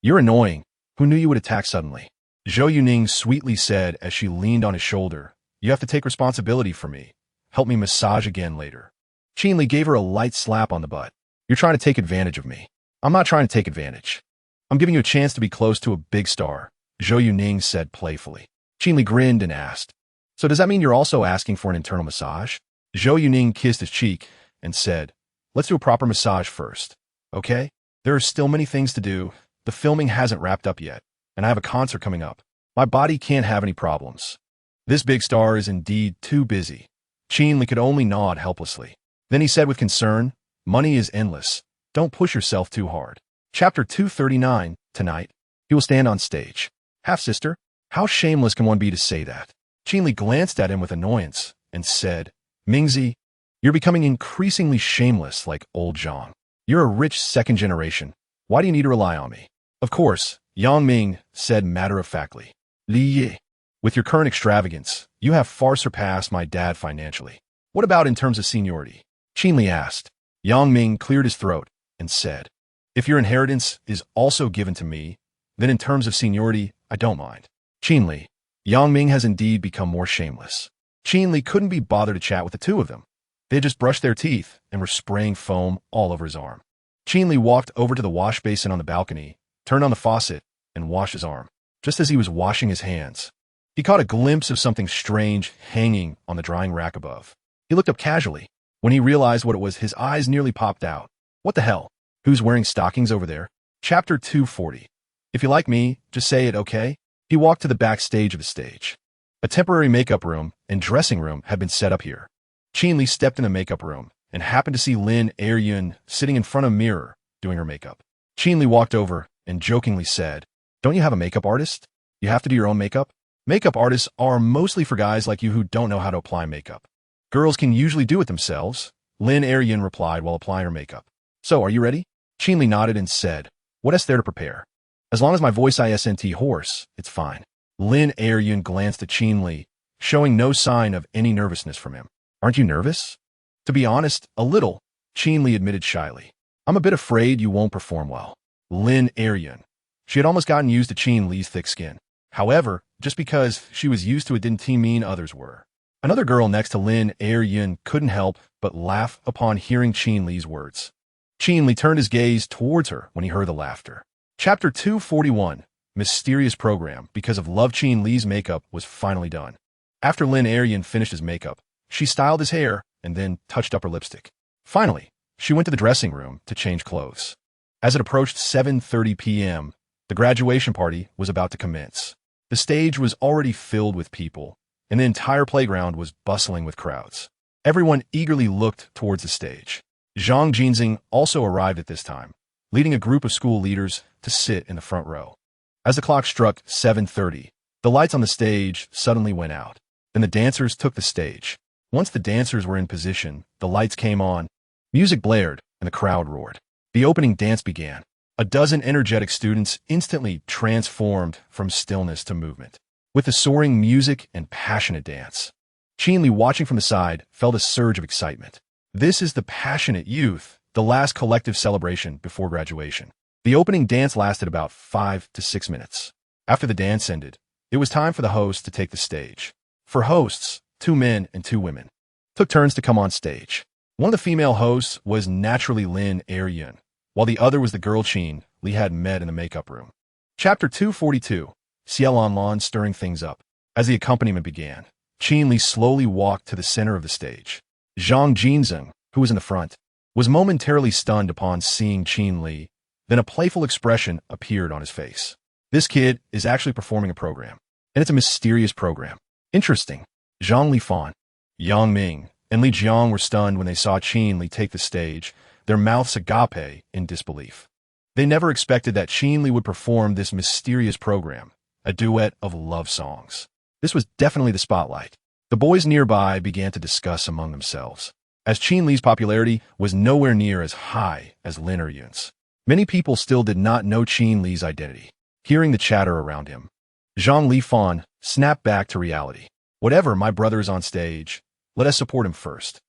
You're annoying. Who knew you would attack suddenly? Zhou Yuning sweetly said as she leaned on his shoulder, You have to take responsibility for me. Help me massage again later. Qin Li gave her a light slap on the butt. You're trying to take advantage of me. I'm not trying to take advantage. I'm giving you a chance to be close to a big star, Zhou Yuning said playfully. Qin Li grinned and asked, So does that mean you're also asking for an internal massage? Zhou Yuning kissed his cheek and said, Let's do a proper massage first, okay? There are still many things to do. The filming hasn't wrapped up yet, and I have a concert coming up. My body can't have any problems. This big star is indeed too busy. Qin Li could only nod helplessly. Then he said with concern, Money is endless. Don't push yourself too hard. Chapter 239. Tonight, he will stand on stage. Half-sister? How shameless can one be to say that? Qin Li glanced at him with annoyance and said, Mingzi, you're becoming increasingly shameless like old Zhang. You're a rich second generation. Why do you need to rely on me? Of course, Yang Ming said matter-of-factly. Li Yi, with your current extravagance, you have far surpassed my dad financially. What about in terms of seniority? Qin Li asked. Yang Ming cleared his throat and said, If your inheritance is also given to me, then in terms of seniority, I don't mind. Qin Li, Yang Ming has indeed become more shameless. Qin Li couldn't be bothered to chat with the two of them. They had just brushed their teeth and were spraying foam all over his arm. Qin Li walked over to the wash basin on the balcony, turned on the faucet, and washed his arm. Just as he was washing his hands, he caught a glimpse of something strange hanging on the drying rack above. He looked up casually. When he realized what it was, his eyes nearly popped out. What the hell? Who's wearing stockings over there? Chapter 240. If you like me, just say it, okay? He walked to the backstage of the stage. A temporary makeup room and dressing room had been set up here. Qin Li stepped in the makeup room and happened to see Lin Eryun sitting in front of a mirror doing her makeup. Qin Li walked over and jokingly said, Don't you have a makeup artist? You have to do your own makeup? Makeup artists are mostly for guys like you who don't know how to apply makeup. Girls can usually do it themselves, Lin Eryun replied while applying her makeup. So, are you ready? Qin Li nodded and said, What is there to prepare? As long as my voice isn't hoarse, it's fine. Lin Eryun glanced at Qin Li, showing no sign of any nervousness from him. Aren't you nervous? To be honest, a little, Qin Li admitted shyly. I'm a bit afraid you won't perform well. Lin. She had almost gotten used to Qin Li's thick skin. However, just because she was used to it didn't mean others were. Another girl next to Lin couldn't help but laugh upon hearing Qin Li's words. Qin Li turned his gaze towards her when he heard the laughter. Chapter 241, Mysterious Program. Because of love, Qin Li's makeup was finally done. After Lin finished his makeup, she styled his hair and then touched up her lipstick. Finally, she went to the dressing room to change clothes. As it approached 7:30 p.m., the graduation party was about to commence. The stage was already filled with people, and the entire playground was bustling with crowds. Everyone eagerly looked towards the stage. Zhang Jinxing also arrived at this time, leading a group of school leaders to sit in the front row. As the clock struck 7:30, the lights on the stage suddenly went out. Then the dancers took the stage. Once the dancers were in position, the lights came on, music blared, and the crowd roared. The opening dance began. A dozen energetic students instantly transformed from stillness to movement. With the soaring music and passionate dance, Qin Li, watching from the side, felt a surge of excitement. This is the passionate youth, the last collective celebration before graduation. The opening dance lasted about 5 to 6 minutes. After the dance ended, it was time for the host to take the stage. For hosts, 2 men and 2 women took turns to come on stage. One of the female hosts was naturally Lin, while the other was the girl Qin Li had met in the makeup room. Chapter 242, Xiaolan stirring things up. As the accompaniment began, Qin Li slowly walked to the center of the stage. Zhang Jinxing, who was in the front, was momentarily stunned upon seeing Qin Li. Then a playful expression appeared on his face. This kid is actually performing a program, and it's a mysterious program. Interesting. Zhang Lifan, Yang Ming, and Li Jiang were stunned when they saw Qin Li take the stage, their mouths agape in disbelief. They never expected that Qin Li would perform this mysterious program, a duet of love songs. This was definitely the spotlight. The boys nearby began to discuss among themselves, as Qin Li's popularity was nowhere near as high as Lin. Many people still did not know Qin Li's identity. Hearing the chatter around him, Zhang Lifan snapped back to reality. Whatever, my brother is on stage. Let us support him first.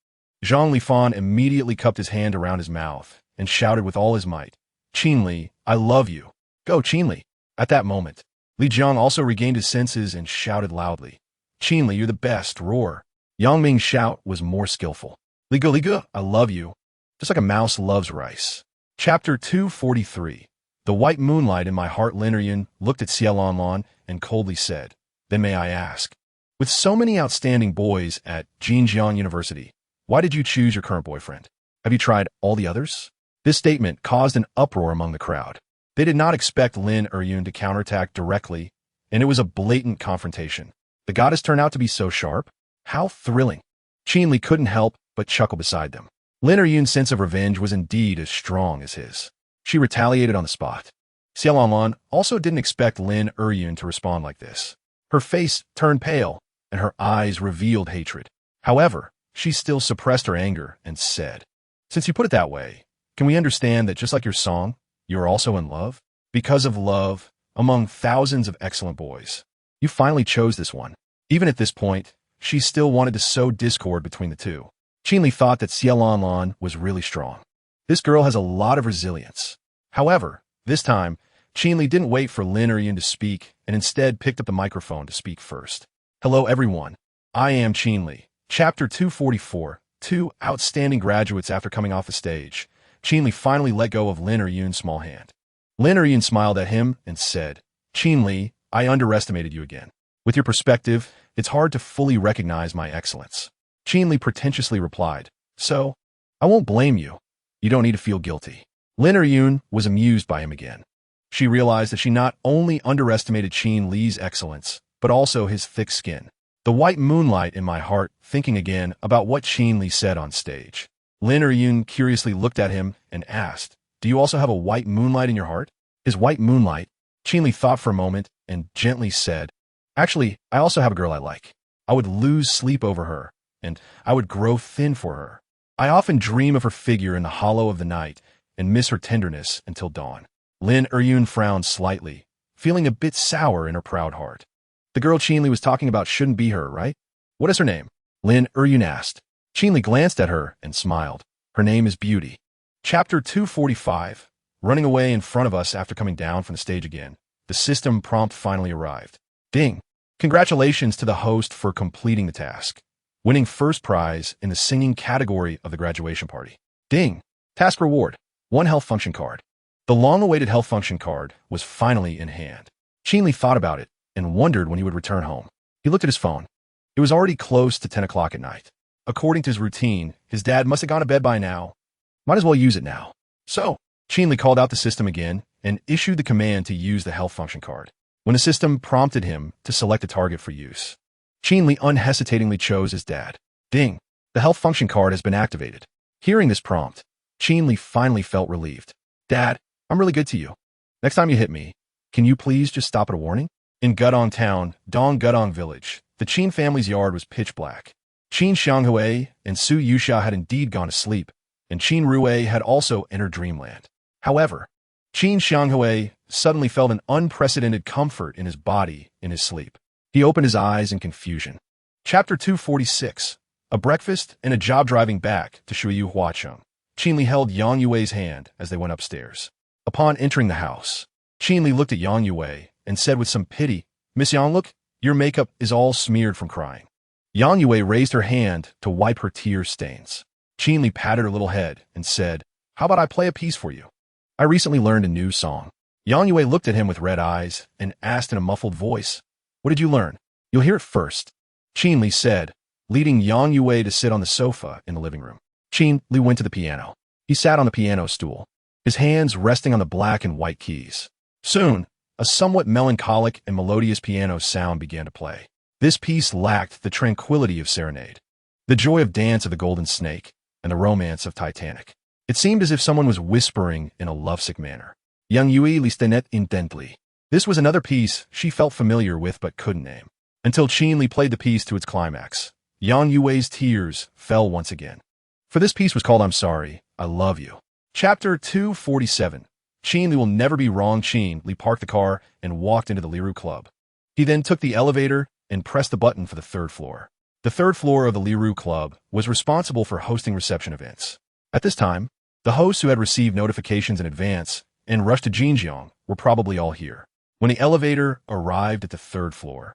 Zhang Lifan immediately cupped his hand around his mouth and shouted with all his might, Qin Li, I love you. Go, Qin Li. At that moment, Li Jiang also regained his senses and shouted loudly, Qin Li, you're the best, roar. Yang Ming's shout was more skillful. Liga, I love you. Just like a mouse loves rice. Chapter 243. The white moonlight in my heart. Lin looked at Xiaolan and coldly said, then may I ask, with so many outstanding boys at Jinjiang University, why did you choose your current boyfriend? Have you tried all the others? This statement caused an uproar among the crowd. They did not expect Lin to counterattack directly, and it was a blatant confrontation. The goddess turned out to be so sharp? How thrilling. Qin Li couldn't help but chuckle beside them. Lin sense of revenge was indeed as strong as his. She retaliated on the spot. Xiaolan also didn't expect Lin to respond like this. Her face turned pale, and her eyes revealed hatred. However, she still suppressed her anger and said, since you put it that way, can we understand that just like your song, you are also in love? Because of love, among thousands of excellent boys, you finally chose this one. Even at this point, she still wanted to sow discord between the two. Qin Li thought that Xiaolan was really strong. This girl has a lot of resilience. However, this time, Qin Li didn't wait for Lin to speak and instead picked up the microphone to speak first. Hello everyone, I am Qin Li. Chapter 244, 2 outstanding graduates. After coming off the stage, Qin Li finally let go of Lin small hand. Lin smiled at him and said, Qin Li, I underestimated you again. With your perspective, it's hard to fully recognize my excellence. Qin Li pretentiously replied, so, I won't blame you. You don't need to feel guilty. Lin was amused by him again. She realized that she not only underestimated Qin Li's excellence, but also his thick skin. The white moonlight in my heart, thinking again about what Qin Li said on stage. Lin curiously looked at him and asked, do you also have a white moonlight in your heart? His white moonlight? Qin Li thought for a moment and gently said, actually, I also have a girl I like. I would lose sleep over her, and I would grow thin for her. I often dream of her figure in the hollow of the night and miss her tenderness until dawn. Lin frowned slightly, feeling a bit sour in her proud heart. The girl Qin Li was talking about shouldn't be her, right? What is her name? Lin asked. Qin Li glanced at her and smiled. Her name is Beauty. Chapter 245. Running away in front of us after coming down from the stage again. The system prompt finally arrived. Ding! Congratulations to the host for completing the task. Winning first prize in the singing category of the graduation party. Ding! Task reward. 1 health function card. The long-awaited health function card was finally in hand. Qin Li thought about it and wondered when he would return home. He looked at his phone. It was already close to 10 o'clock at night. According to his routine, his dad must have gone to bed by now. Might as well use it now. So, Qin Li called out the system again and issued the command to use the health function card. When the system prompted him to select a target for use, Qin Li unhesitatingly chose his dad. Ding! The health function card has been activated. Hearing this prompt, Qin Li finally felt relieved. Dad, I'm really good to you. Next time you hit me, can you please just stop at a warning? In Gudong Town, Dong Village, the Qin family's yard was pitch black. Qin Xianghui and Su Yusha had indeed gone to sleep, and Qin Ruwei had also entered dreamland. However, Qin Xianghui suddenly felt an unprecedented comfort in his body in his sleep. He opened his eyes in confusion. Chapter 246. A breakfast and a job driving back to Shuyu Huacheng. Qin Li held Yang Yue's hand as they went upstairs. Upon entering the house, Qin Li looked at Yang Yue and said with some pity, Miss Yang, look, your makeup is all smeared from crying. Yang Yue raised her hand to wipe her tear stains. Qin Li patted her little head and said, how about I play a piece for you? I recently learned a new song. Yang Yue looked at him with red eyes and asked in a muffled voice, what did you learn? You'll hear it first. Qin Li said, leading Yang Yue to sit on the sofa in the living room. Qin Li went to the piano. He sat on the piano stool, his hands resting on the black and white keys. Soon, a somewhat melancholic and melodious piano sound began to play. This piece lacked the tranquility of Serenade, the joy of Dance of the Golden Snake, and the romance of Titanic. It seemed as if someone was whispering in a lovesick manner. Yang Yue listenet intently. This was another piece she felt familiar with but couldn't name. Until Qin Li played the piece to its climax. Yang Yue's tears fell once again. For this piece was called I'm Sorry, I Love You. Chapter 247. Qin Li will never be wrong. Qin Li parked the car and walked into the Liru Club. He then took the elevator and pressed the button for the 3rd floor. The 3rd floor of the Liru Club was responsible for hosting reception events. At this time, the hosts who had received notifications in advance and rushed to Jinjiang were probably all here. When the elevator arrived at the 3rd floor,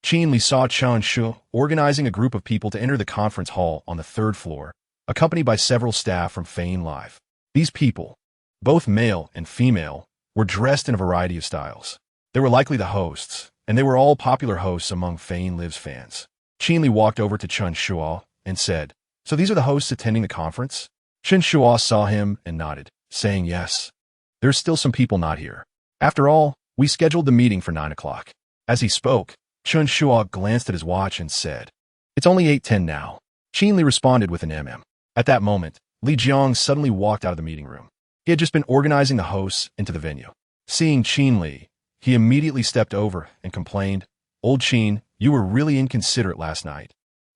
Qin Li saw Chen Shu organizing a group of people to enter the conference hall on the 3rd floor, accompanied by several staff from Fein Live. These people, both male and female, were dressed in a variety of styles. They were likely the hosts, and they were all popular hosts among Fein Live's fans. Qin Li walked over to Chen Shuo and said, so these are the hosts attending the conference? Chen Shuo saw him and nodded, saying yes. There's still some people not here. After all, we scheduled the meeting for 9 o'clock. As he spoke, Chen Shuo glanced at his watch and said, it's only 8:10 now. Qin Li responded with an mm. At that moment, Li Jiang suddenly walked out of the meeting room. He had just been organizing the hosts into the venue. Seeing Qin Li, he immediately stepped over and complained, old Qin, you were really inconsiderate last night,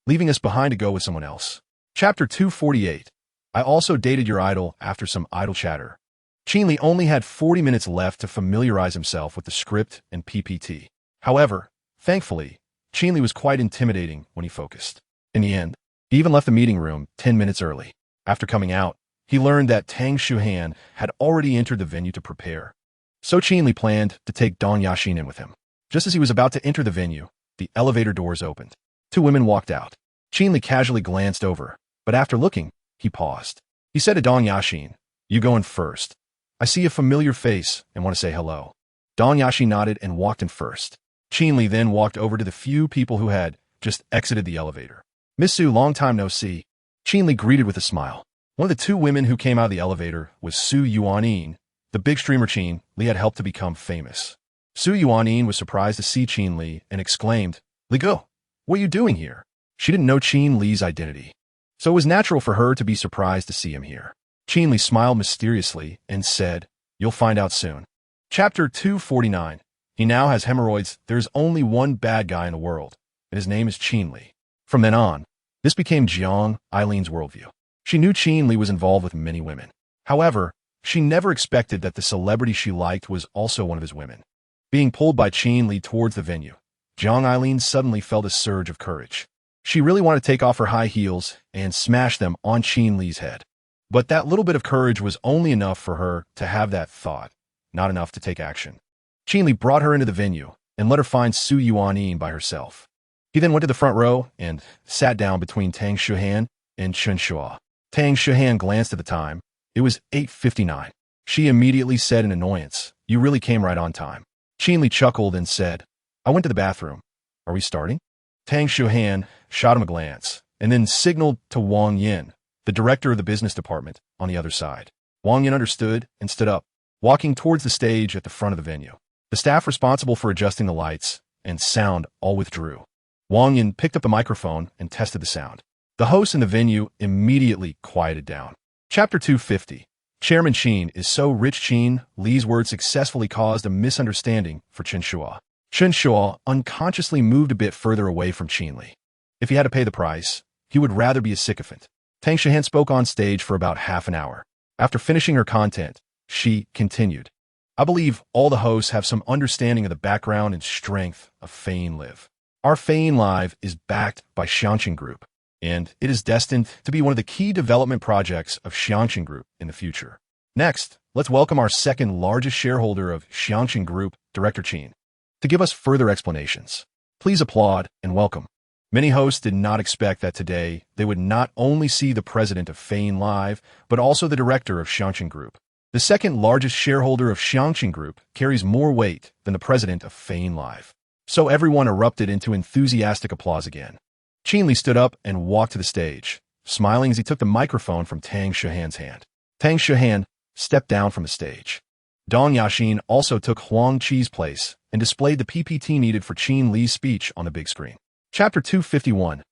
leaving us behind to go with someone else. Chapter 248. I also dated your idol after some idle chatter. Qin Li only had 40 minutes left to familiarize himself with the script and PPT. However, thankfully, Qin Li was quite intimidating when he focused. In the end, he even left the meeting room 10 minutes early. After coming out, he learned that Tang Shuhan had already entered the venue to prepare. So Qin Li planned to take Dong Yaxin in with him. Just as he was about to enter the venue, the elevator doors opened. 2 women walked out. Qin Li casually glanced over, but after looking, he paused. He said to Dong Yaxin, you go in first. I see a familiar face and want to say hello. Dong Yaxin nodded and walked in first. Qin Li then walked over to the few people who had just exited the elevator. Miss Su, long time no see. Qin Li greeted with a smile. One of the 2 women who came out of the elevator was Su Yuanin, the big streamer Qin Li had helped to become famous. Su Yuanin was surprised to see Qin Li and exclaimed, Li Go, what are you doing here? She didn't know Qin Li's identity, so it was natural for her to be surprised to see him here. Qin Li smiled mysteriously and said, you'll find out soon. Chapter 249. He now has hemorrhoids. There's only one bad guy in the world, and his name is Qin Li. From then on, this became Jiang Eileen's worldview. She knew Qin Li was involved with many women. However, she never expected that the celebrity she liked was also one of his women. Being pulled by Qin Li towards the venue, Jiang Eileen suddenly felt a surge of courage. She really wanted to take off her high heels and smash them on Qin Li's head. But that little bit of courage was only enough for her to have that thought, not enough to take action. Qin Li brought her into the venue and let her find Su Yuanin by herself. He then went to the front row and sat down between Tang Shuhan and Chen Shuo. Tang Shuhan glanced at the time. It was 8:59. She immediately said in annoyance, "You really came right on time." Qin Li chuckled and said, "I went to the bathroom. Are we starting?" Tang Shuhan shot him a glance and then signaled to Wang Yin, the director of the business department, on the other side. Wang Yin understood and stood up, walking towards the stage at the front of the venue. The staff responsible for adjusting the lights and sound all withdrew. Wang Yin picked up the microphone and tested the sound. The host in the venue immediately quieted down. Chapter 250. Chairman Qin is so rich. Qin Li's words successfully caused a misunderstanding for Chen Shuo. Chen Shuo unconsciously moved a bit further away from Qin Li. If he had to pay the price, he would rather be a sycophant. Tang Shuhan spoke on stage for about half an hour. After finishing her content, she continued, "I believe all the hosts have some understanding of the background and strength of Fein Live. Our Fein Live is backed by Xiangqin Group, and it is destined to be one of the key development projects of Xiangqin Group in the future. Next, let's welcome our second largest shareholder of Xiangqin Group, Director Qin, to give us further explanations. Please applaud and welcome." Many hosts did not expect that today they would not only see the president of Fein Live, but also the director of Xiangqin Group. The second largest shareholder of Xiangqin Group carries more weight than the president of Fein Live. So everyone erupted into enthusiastic applause again. Qin Li stood up and walked to the stage, smiling as he took the microphone from Tang Shuhan's hand. Tang Shuhan stepped down from the stage. Dong Yaxin also took Huang Qi's place and displayed the PPT needed for Qin Li's speech on the big screen. Chapter 251.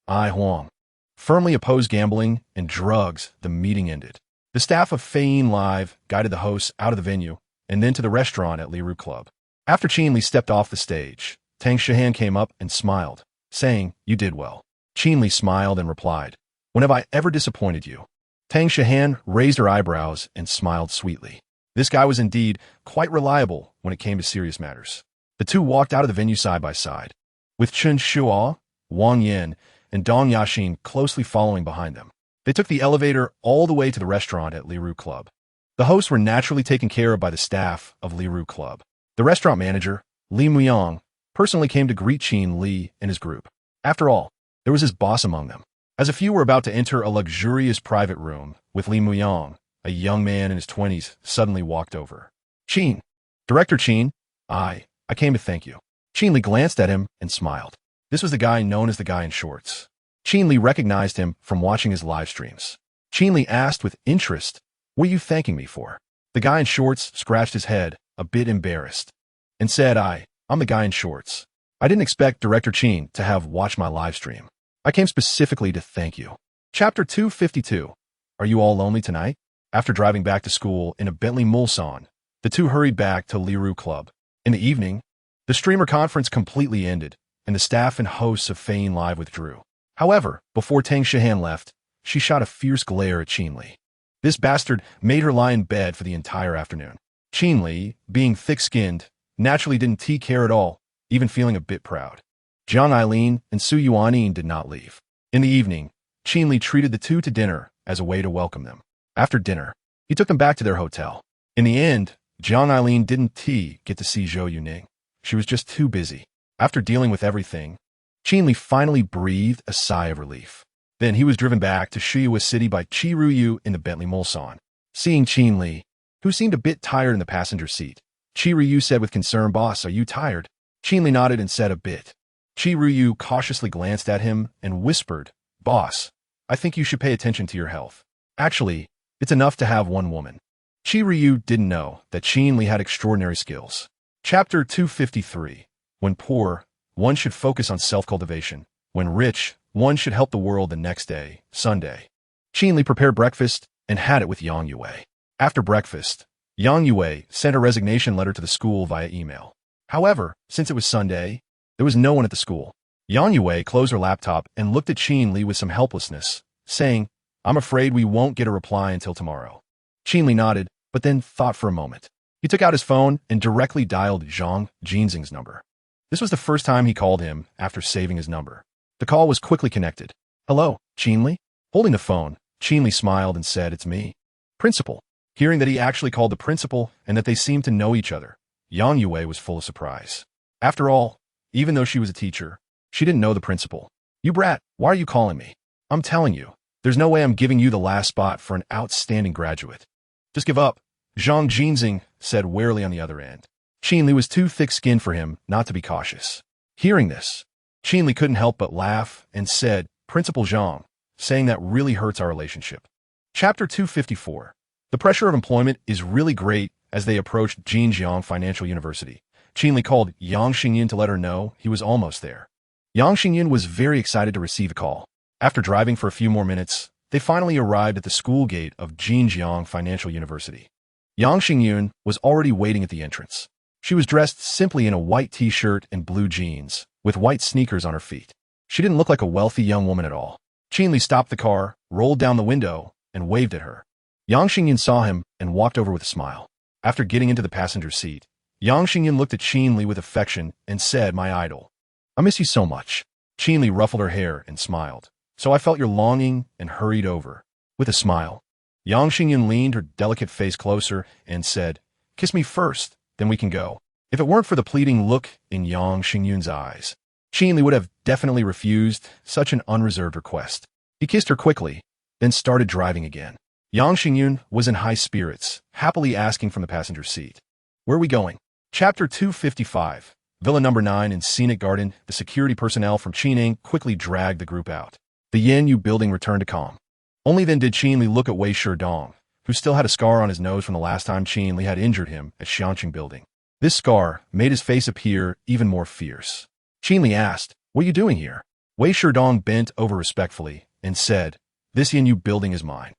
I Huang. Firmly opposed gambling and drugs, the meeting ended. The staff of Fein Live guided the hosts out of the venue and then to the restaurant at Liru Club. After Qin Li stepped off the stage, Tang Shuhan came up and smiled, saying, "You did well." Qin Li smiled and replied, "When have I ever disappointed you?" Tang Shuhan raised her eyebrows and smiled sweetly. This guy was indeed quite reliable when it came to serious matters. The two walked out of the venue side by side, with Chen Shuo, Wang Yin, and Dong Yaxin closely following behind them. They took the elevator all the way to the restaurant at Liru Club. The hosts were naturally taken care of by the staff of Liru Club. The restaurant manager, Li Muyang, personally came to greet Qin Li and his group. After all, there was his boss among them. As a few were about to enter a luxurious private room with Li Muyang, a young man in his 20s suddenly walked over. "Qin, Director Qin, I came to thank you." Qin Li glanced at him and smiled. This was the guy known as the guy in shorts. Qin Li recognized him from watching his live streams. Qin Li asked with interest, "What are you thanking me for?" The guy in shorts scratched his head, a bit embarrassed, and said, I'm the guy in shorts. I didn't expect Director Qin to have watched my live stream. I came specifically to thank you." Chapter 252. Are you all lonely tonight? After driving back to school in a Bentley Mulsanne, the two hurried back to Liru Club. In the evening, the streamer conference completely ended, and the staff and hosts of Fein Live withdrew. However, before Tang Shuhan left, she shot a fierce glare at Qin Li. This bastard made her lie in bed for the entire afternoon. Qin Li, being thick-skinned, naturally didn't care at all, even feeling a bit proud. Jiang Eileen and Su Yuanin did not leave. In the evening, Qin Li treated the two to dinner as a way to welcome them. After dinner, he took them back to their hotel. In the end, Jiang Eileen didn't get to see Zhou Yuning. She was just too busy. After dealing with everything, Qin Li finally breathed a sigh of relief. Then he was driven back to Shiyue City by Qi Ruyu in the Bentley Mulsanne. Seeing Qin Li, who seemed a bit tired in the passenger seat, Qi Ruyu said with concern, "Boss, are you tired?" Qin Li nodded and said, "A bit." Qi Ruyu cautiously glanced at him and whispered, "Boss, I think you should pay attention to your health. Actually, it's enough to have one woman." Qi Ruyu didn't know that Qin Li had extraordinary skills. Chapter 253. When poor, one should focus on self-cultivation. When rich, one should help the world the next day, Sunday. Qin Li prepared breakfast and had it with Yang Yue. After breakfast, Yang Yue sent a resignation letter to the school via email. However, since it was Sunday, there was no one at the school. Yang Yue closed her laptop and looked at Qin Li with some helplessness, saying, "I'm afraid we won't get a reply until tomorrow." Qin Li nodded, but then thought for a moment. He took out his phone and directly dialed Zhang Jinxing's number. This was the first time he called him after saving his number. The call was quickly connected. "Hello, Qin Li?" Holding the phone, Qin Li smiled and said, "It's me, Principal." Hearing that he actually called the principal and that they seemed to know each other, Yang Yue was full of surprise. After all, even though she was a teacher, she didn't know the principal. "You brat, why are you calling me? I'm telling you, there's no way I'm giving you the last spot for an outstanding graduate. Just give up," Zhang Jinxing said warily on the other end. Qin Li was too thick-skinned for him not to be cautious. Hearing this, Qin Li couldn't help but laugh and said, "Principal Zhang," saying that really hurts our relationship. Chapter 254. The pressure of employment is really great. As they approached Jinjiang Financial University, Qin Li called Yang Xingyin to let her know he was almost there. Yang Xingyin was very excited to receive a call. After driving for a few more minutes, they finally arrived at the school gate of Jinjiang Financial University. Yang Xingyin was already waiting at the entrance. She was dressed simply in a white t-shirt and blue jeans, with white sneakers on her feet. She didn't look like a wealthy young woman at all. Qin Li stopped the car, rolled down the window, and waved at her. Yang Xingyin saw him and walked over with a smile. After getting into the passenger seat, Yang Xingyin looked at Qin Li with affection and said, "My idol, I miss you so much." Qin Li ruffled her hair and smiled. "So I felt your longing and hurried over." With a smile, Yang Xingyin leaned her delicate face closer and said, "Kiss me first, then we can go." If it weren't for the pleading look in Yang Xingyun's eyes, Qin Li would have definitely refused such an unreserved request. He kissed her quickly, then started driving again. Yang Xingyun was in high spirits, happily asking from the passenger seat, "Where are we going?" Chapter 255. Villa number 9 in Scenic Garden. The security personnel from Qineng quickly dragged the group out. The Yanyu building returned to calm. Only then did Qin Li look at Wei Shidong, who still had a scar on his nose from the last time Qin Li had injured him at Xianqing building. This scar made his face appear even more fierce. Qin Li asked, "What are you doing here?" Wei Shidong bent over respectfully and said, "This Yanyu building is mine.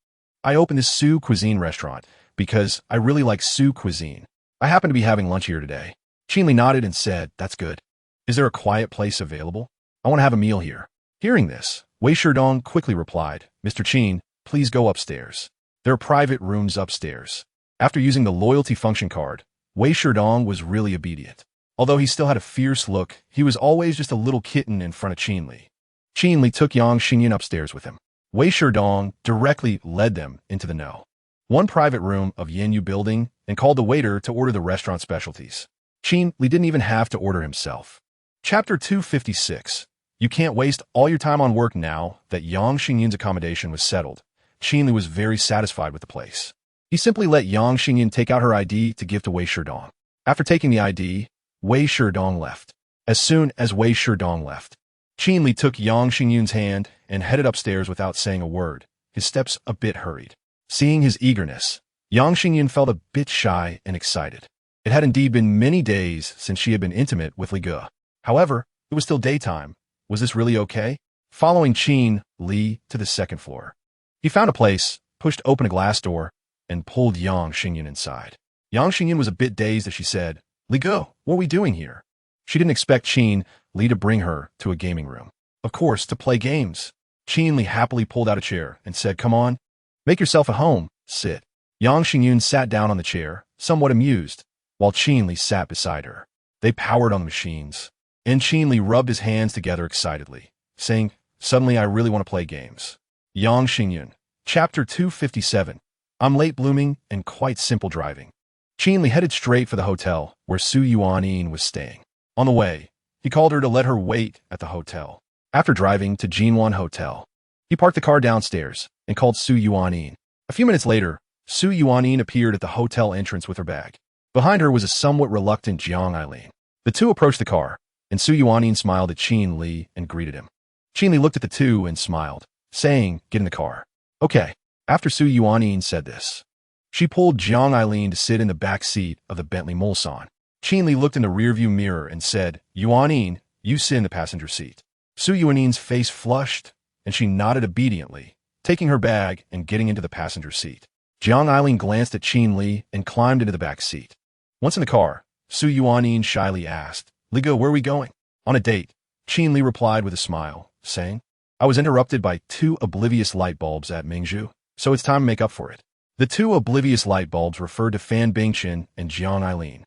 I opened this Sioux cuisine restaurant because I really like Sioux cuisine. I happen to be having lunch here today." Qin Li nodded and said, "That's good. Is there a quiet place available? I want to have a meal here." Hearing this, Wei Shidong quickly replied, "Mr. Qin, please go upstairs. There are private rooms upstairs." After using the loyalty function card, Wei Shidong was really obedient. Although he still had a fierce look, he was always just a little kitten in front of Qin Li. Qin Li took Yang Xingyin upstairs with him. Wei Shidong directly led them into the one private room of Yanyu building and called the waiter to order the restaurant specialties. Qin Li didn't even have to order himself. Chapter 256. You can't waste all your time on work. Now that Yang Xingyin's accommodation was settled, Qin Li was very satisfied with the place. He simply let Yang Xingyin take out her ID to give to Wei Shidong. After taking the ID, Wei Shidong left. As soon as Wei Shidong left, Qin Li took Yang Xingyun's hand and headed upstairs without saying a word, his steps a bit hurried. Seeing his eagerness, Yang Xingyin felt a bit shy and excited. It had indeed been many days since she had been intimate with Li Ge. However, it was still daytime. Was this really okay? Following Qin Li to the second floor, he found a place, pushed open a glass door, and pulled Yang Xingyin inside. Yang Xingyin was a bit dazed as she said, "Li Ge, what are we doing here?" She didn't expect Qin Li to bring her to a gaming room. Of course, to play games. Qin Li happily pulled out a chair and said, "Come on, make yourself at home, sit." Yang Xingyun sat down on the chair, somewhat amused, while Qin Li sat beside her. They powered on the machines, and Qin Li rubbed his hands together excitedly, saying, "Suddenly I really want to play games." Yang Xingyin. Chapter 257. I'm late blooming and quite simple driving. Qin Li headed straight for the hotel where Su Yuanin was staying. On the way, he called her to let her wait at the hotel. After driving to Jinwan Hotel, he parked the car downstairs and called Su Yuanin. A few minutes later, Su Yuanin appeared at the hotel entrance with her bag. Behind her was a somewhat reluctant Jiang Eileen. The two approached the car, and Su Yuanin smiled at Qin Li and greeted him. Qin Li looked at the two and smiled, saying, "Get in the car." "Okay." After Su Yuanin said this, she pulled Jiang Eileen to sit in the back seat of the Bentley Mulsanne. Qin Li looked in the rearview mirror and said, "Yuanin, you sit in the passenger seat." Su Yuanin's face flushed, and she nodded obediently, taking her bag and getting into the passenger seat. Jiang Eileen glanced at Qin Li and climbed into the back seat. Once in the car, Su Yuanin shyly asked, "Li Ge, where are we going?" "On a date," Qin Li replied with a smile, saying, "I was interrupted by 2 oblivious light bulbs at Mingzhu, so it's time to make up for it." The 2 oblivious light bulbs referred to Fan Bingqin and Jiang Eileen.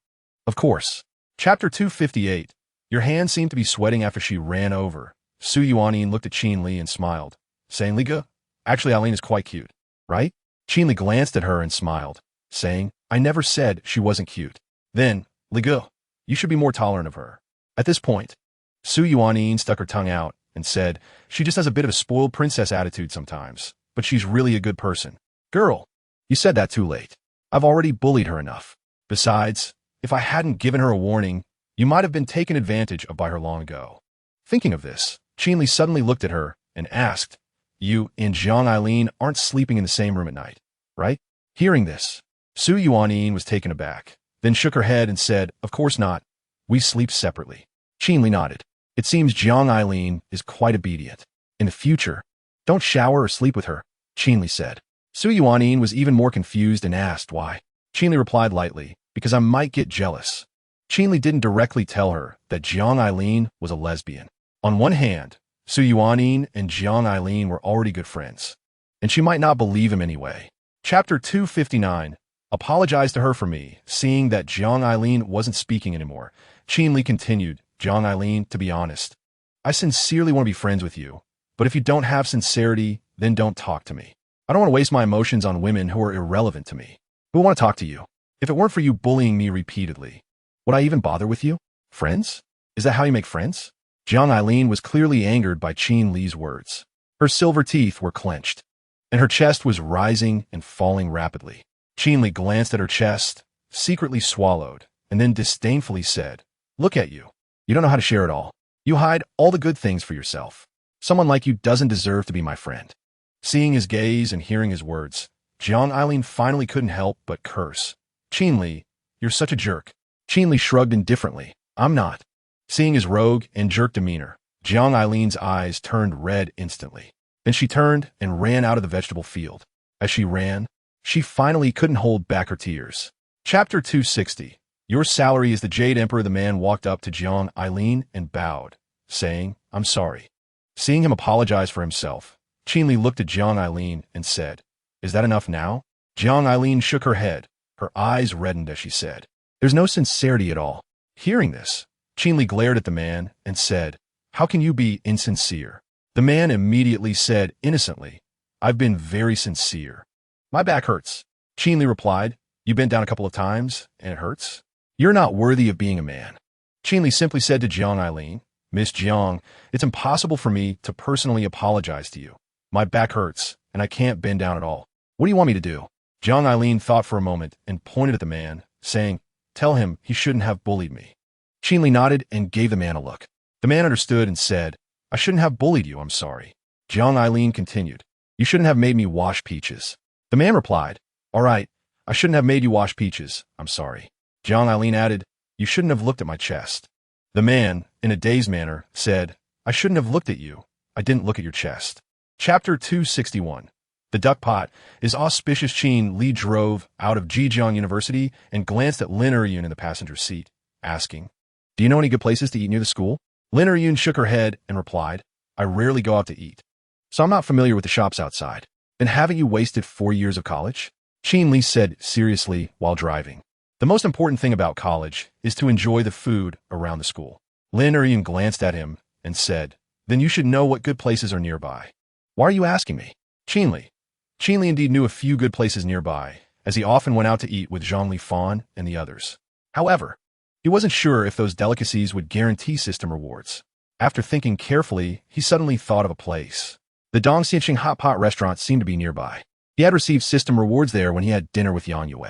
Of course. Chapter 258. Your hands seemed to be sweating after she ran over, Su Yuanin looked at Qin Li and smiled, saying, Liga, actually Eileen is quite cute, right? Qin Li glanced at her and smiled, saying, I never said she wasn't cute. Then, Liga, you should be more tolerant of her. At this point, Su Yuanin stuck her tongue out and said, she just has a bit of a spoiled princess attitude sometimes, but she's really a good person. Girl, you said that too late. I've already bullied her enough. Besides, if I hadn't given her a warning, you might have been taken advantage of by her long ago. Thinking of this, Qin Li suddenly looked at her and asked, you and Jiang Eileen aren't sleeping in the same room at night, right? Hearing this, Su Yuanin was taken aback, then shook her head and said, of course not. We sleep separately. Qin Li nodded. It seems Jiang Eileen is quite obedient. In the future, don't shower or sleep with her, Qin Li said. Su Yuanin was even more confused and asked why. Qin Li replied lightly, because I might get jealous. Qin Li didn't directly tell her that Jiang Eileen was a lesbian. On one hand, Su Yuanin and Jiang Eileen were already good friends, and she might not believe him anyway. Chapter 259. Apologize to her for me, seeing that Jiang Eileen wasn't speaking anymore. Qin Li continued, Jiang Eileen, to be honest, I sincerely want to be friends with you, but if you don't have sincerity, then don't talk to me. I don't want to waste my emotions on women who are irrelevant to me. Who want to talk to you? If it weren't for you bullying me repeatedly, would I even bother with you? Friends? Is that how you make friends? Jiang Eileen was clearly angered by Qin Li's words. Her silver teeth were clenched, and her chest was rising and falling rapidly. Qin Li glanced at her chest, secretly swallowed, and then disdainfully said, look at you. You don't know how to share it all. You hide all the good things for yourself. Someone like you doesn't deserve to be my friend. Seeing his gaze and hearing his words, Jiang Eileen finally couldn't help but curse. Qin Li, you're such a jerk. Qin Li shrugged indifferently. I'm not. Seeing his rogue and jerk demeanor, Jiang Eileen's eyes turned red instantly. Then she turned and ran out of the vegetable field. As she ran, she finally couldn't hold back her tears. Chapter 260. Your salary is the Jade Emperor. The man walked up to Jiang Eileen and bowed, saying, I'm sorry. Seeing him apologize for himself, Qin Li looked at Jiang Eileen and said, is that enough now? Jiang Eileen shook her head. Her eyes reddened as she said, there's no sincerity at all. Hearing this, Qin Li glared at the man and said, how can you be insincere? The man immediately said innocently, I've been very sincere. My back hurts. Qin Li replied, you bent down a couple of times and it hurts? You're not worthy of being a man. Qin Li simply said to Jiang Eileen, Miss Jiang, it's impossible for me to personally apologize to you. My back hurts and I can't bend down at all. What do you want me to do? Jiang Eileen thought for a moment and pointed at the man, saying, tell him he shouldn't have bullied me. Qin Li nodded and gave the man a look. The man understood and said, I shouldn't have bullied you, I'm sorry. Jiang Eileen continued, you shouldn't have made me wash peaches. The man replied, all right, I shouldn't have made you wash peaches, I'm sorry. Jiang Eileen added, you shouldn't have looked at my chest. The man, in a dazed manner, said, I shouldn't have looked at you. I didn't look at your chest. Chapter 261. The duck pot is auspicious. Qin Li drove out of Zhejiang University and glanced at Lin Eryun in the passenger seat, asking, do you know any good places to eat near the school? Lin Eryun shook her head and replied, I rarely go out to eat, so I'm not familiar with the shops outside. Then haven't you wasted 4 years of college? Qin Li said seriously while driving. The most important thing about college is to enjoy the food around the school. Lin Eryun glanced at him and said, then you should know what good places are nearby. Why are you asking me? Qin Li indeed knew a few good places nearby, as he often went out to eat with Zhang Li Fan and the others. However, he wasn't sure if those delicacies would guarantee system rewards. After thinking carefully, he suddenly thought of a place. The Dongxianqing hot pot restaurant seemed to be nearby. He had received system rewards there when he had dinner with Yang Yue.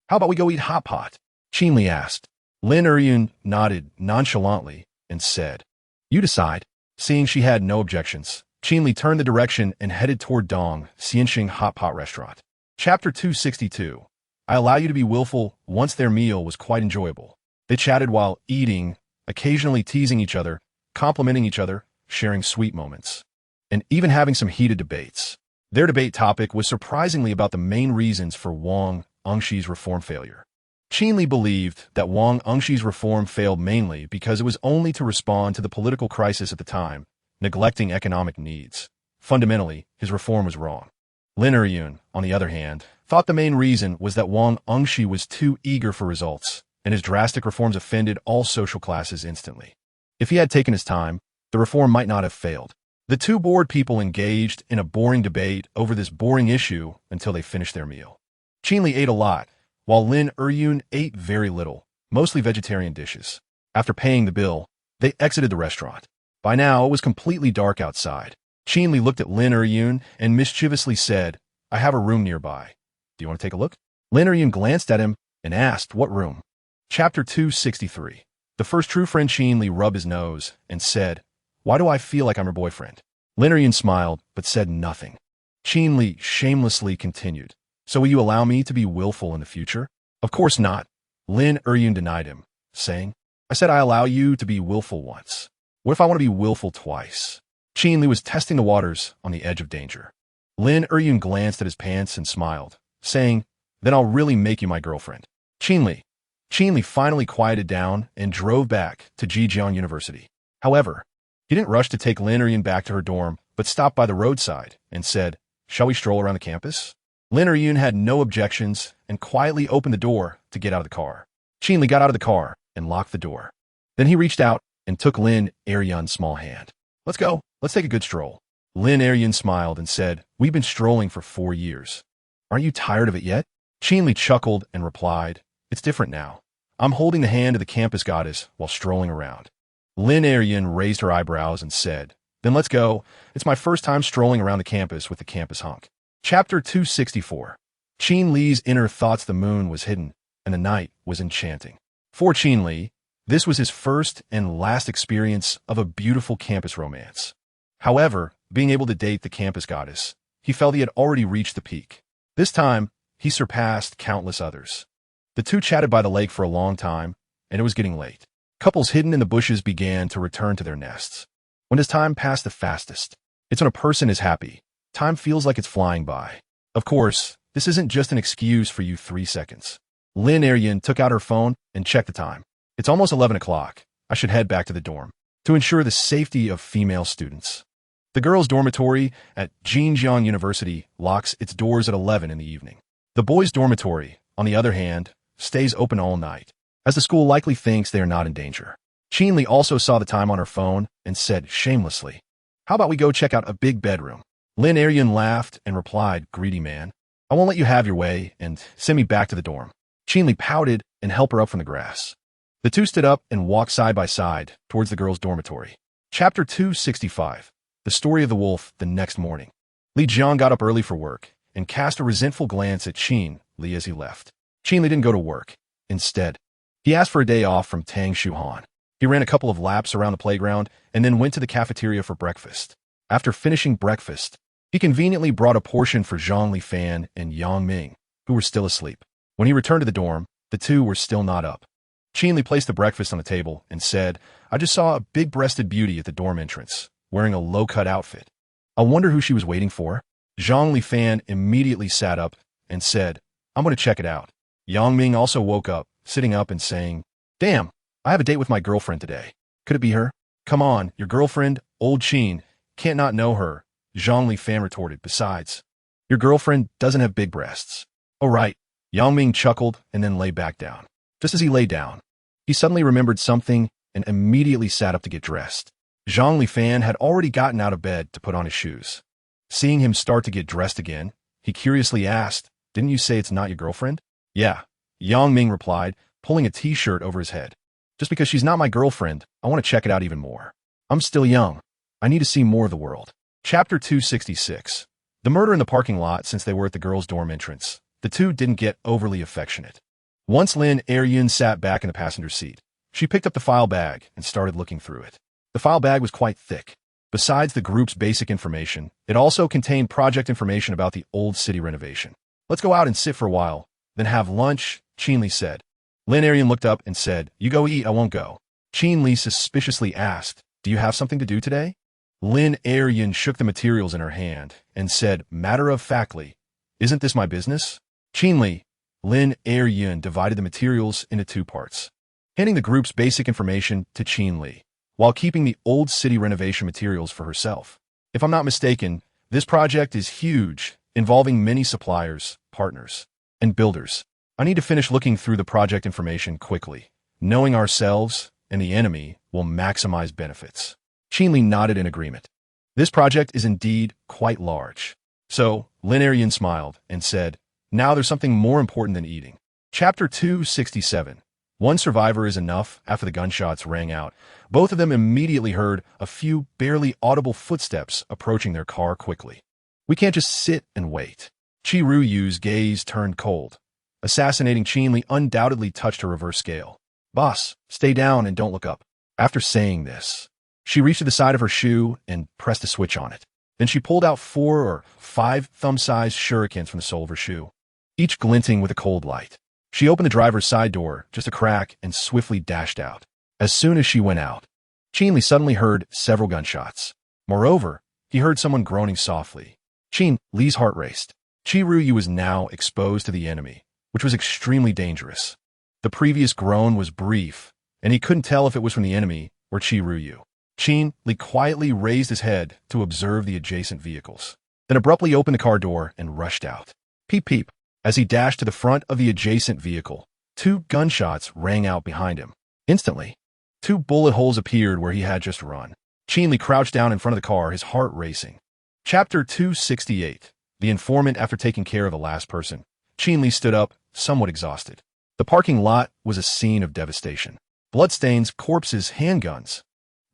How about we go eat hot pot? Qin Li asked. Lin Eryun nodded nonchalantly and said, you decide. Seeing she had no objections, Qin Li turned the direction and headed toward Dongxianqing hot pot restaurant. Chapter 262. I allow you to be willful. Once their meal was quite enjoyable. They chatted while eating, occasionally teasing each other, complimenting each other, sharing sweet moments, and even having some heated debates. Their debate topic was surprisingly about the main reasons for Wang Engxi's reform failure. Qin Li believed that Wang Engxi's reform failed mainly because it was only to respond to the political crisis at the time, neglecting economic needs. Fundamentally, his reform was wrong. Lin Eryun, on the other hand, thought the main reason was that Wang Engxi was too eager for results, and his drastic reforms offended all social classes instantly. If he had taken his time, the reform might not have failed. The two bored people engaged in a boring debate over this boring issue until they finished their meal. Qin Li ate a lot, while Lin-Er-Yun ate very little, mostly vegetarian dishes. After paying the bill, they exited the restaurant. By now, it was completely dark outside. Qin Li looked at Lin-Er-Yun and mischievously said, "I have a room nearby. Do you want to take a look?" Lin-Er-Yun glanced at him and asked, "What room?" Chapter 263. The first true friend. Qin Li rubbed his nose and said, "Why do I feel like I'm her boyfriend?" Lin-Er-Yun smiled, but said nothing. Qin Li shamelessly continued, "So will you allow me to be willful in the future?" "Of course not." Lin-Er-Yun denied him, saying, "I said I allow you to be willful once. What if I want to be willful twice?" Qin Li was testing the waters on the edge of danger. Lin-Er-Yun glanced at his pants and smiled, saying, "Then I'll really make you my girlfriend." Qin Li finally quieted down and drove back to Zhejiang University. However, he didn't rush to take Lin-Er-Yun back to her dorm, but stopped by the roadside and said, "Shall we stroll around the campus?" Lin-Er-Yun had no objections and quietly opened the door to get out of the car. Qin Li got out of the car and locked the door. Then he reached out and took Lin-Er-Yun's small hand. "Let's go. Let's take a good stroll." Lin-Er-Yun smiled and said, "We've been strolling for 4 years. Aren't you tired of it yet?" Qin Li chuckled and replied, "It's different now. I'm holding the hand of the campus goddess while strolling around." Lin-Er-Yun raised her eyebrows and said, "Then let's go. It's my first time strolling around the campus with the campus hunk." Chapter 264. Qin Li's inner thoughts. The moon was hidden, and the night was enchanting. For Qin Li, this was his first and last experience of a beautiful campus romance. However, being able to date the campus goddess, he felt he had already reached the peak. This time, he surpassed countless others. The two chatted by the lake for a long time, and it was getting late. Couples hidden in the bushes began to return to their nests. When does time pass the fastest? It's when a person is happy. Time feels like it's flying by. Of course, this isn't just an excuse for you 3 seconds. Lin-Er-Yun took out her phone and checked the time. "It's almost 11 o'clock. I should head back to the dorm to ensure the safety of female students." The girls' dormitory at Zhejiang University locks its doors at 11 in the evening. The boys' dormitory, on the other hand, stays open all night, as the school likely thinks they are not in danger. Qin Li also saw the time on her phone and said shamelessly, "How about we go check out a big bedroom?" Lin-Er-Yun laughed and replied, "Greedy man. I won't let you have your way and send me back to the dorm." Qin Li pouted and helped her up from the grass. The two stood up and walked side by side towards the girls' dormitory. Chapter 265. The story of the wolf. The next morning, Li Jiang got up early for work and cast a resentful glance at Qin Li as he left. Qin Li didn't go to work. Instead, he asked for a day off from Tang Shuhan. He ran a couple of laps around the playground and then went to the cafeteria for breakfast. After finishing breakfast, he conveniently brought a portion for Zhang Li Fan and Yang Ming, who were still asleep. When he returned to the dorm, the two were still not up. Qin Li placed the breakfast on the table and said, "I just saw a big-breasted beauty at the dorm entrance, wearing a low-cut outfit. I wonder who she was waiting for." Zhang Li Fan immediately sat up and said, "I'm going to check it out." Yang Ming also woke up, sitting up and saying, "Damn, I have a date with my girlfriend today. Could it be her?" "Come on, your girlfriend, old Qin, can't not know her," Zhang Li Fan retorted. "Besides, your girlfriend doesn't have big breasts." "Oh, right." Yang Ming chuckled and then lay back down. Just as he lay down, he suddenly remembered something and immediately sat up to get dressed. Zhang Li Fan had already gotten out of bed to put on his shoes. Seeing him start to get dressed again, he curiously asked, "Didn't you say it's not your girlfriend?" "Yeah," Yang Ming replied, pulling a t-shirt over his head. "Just because she's not my girlfriend, I want to check it out even more. I'm still young. I need to see more of the world." Chapter 266. The murder in the parking lot. Since they were at the girls' dorm entrance, the two didn't get overly affectionate. Once Lin-Er-Yun sat back in the passenger seat, she picked up the file bag and started looking through it. The file bag was quite thick. Besides the group's basic information, it also contained project information about the old city renovation. "Let's go out and sit for a while, then have lunch," Qin Li said. Lin-Er-Yun looked up and said, "You go eat, I won't go." Qin Li suspiciously asked, "Do you have something to do today?" Lin-Er-Yun shook the materials in her hand and said, matter-of-factly, "Isn't this my business?" Qin Li, Lin-Er-Yun divided the materials into 2 parts, handing the group's basic information to Qin Li, while keeping the old city renovation materials for herself. "If I'm not mistaken, this project is huge, involving many suppliers, partners, and builders. I need to finish looking through the project information quickly. Knowing ourselves and the enemy will maximize benefits." Qin Li nodded in agreement. This project is indeed quite large. So, Lin Arian smiled and said, now there's something more important than eating. Chapter 267. One survivor is enough. After the gunshots rang out, both of them immediately heard a few barely audible footsteps approaching their car quickly. We can't just sit and wait. Qi Ruyu's gaze turned cold. Assassinating Qin Li undoubtedly touched her reverse scale. Boss, stay down and don't look up. After saying this, she reached to the side of her shoe and pressed a switch on it. Then she pulled out 4 or 5 thumb-sized shurikens from the sole of her shoe, each glinting with a cold light. She opened the driver's side door, just a crack, and swiftly dashed out. As soon as she went out, Qin Li suddenly heard several gunshots. Moreover, he heard someone groaning softly. Qin Li's heart raced. Qi Ruyu was now exposed to the enemy, which was extremely dangerous. The previous groan was brief, and he couldn't tell if it was from the enemy or Qi Ruyu. Qin Li quietly raised his head to observe the adjacent vehicles, then abruptly opened the car door and rushed out. Peep peep. As he dashed to the front of the adjacent vehicle, 2 gunshots rang out behind him. Instantly, 2 bullet holes appeared where he had just run. Qin Li crouched down in front of the car, his heart racing. Chapter 268. The informant. After taking care of the last person, Qin Li stood up, somewhat exhausted. The parking lot was a scene of devastation. Bloodstains, corpses, handguns,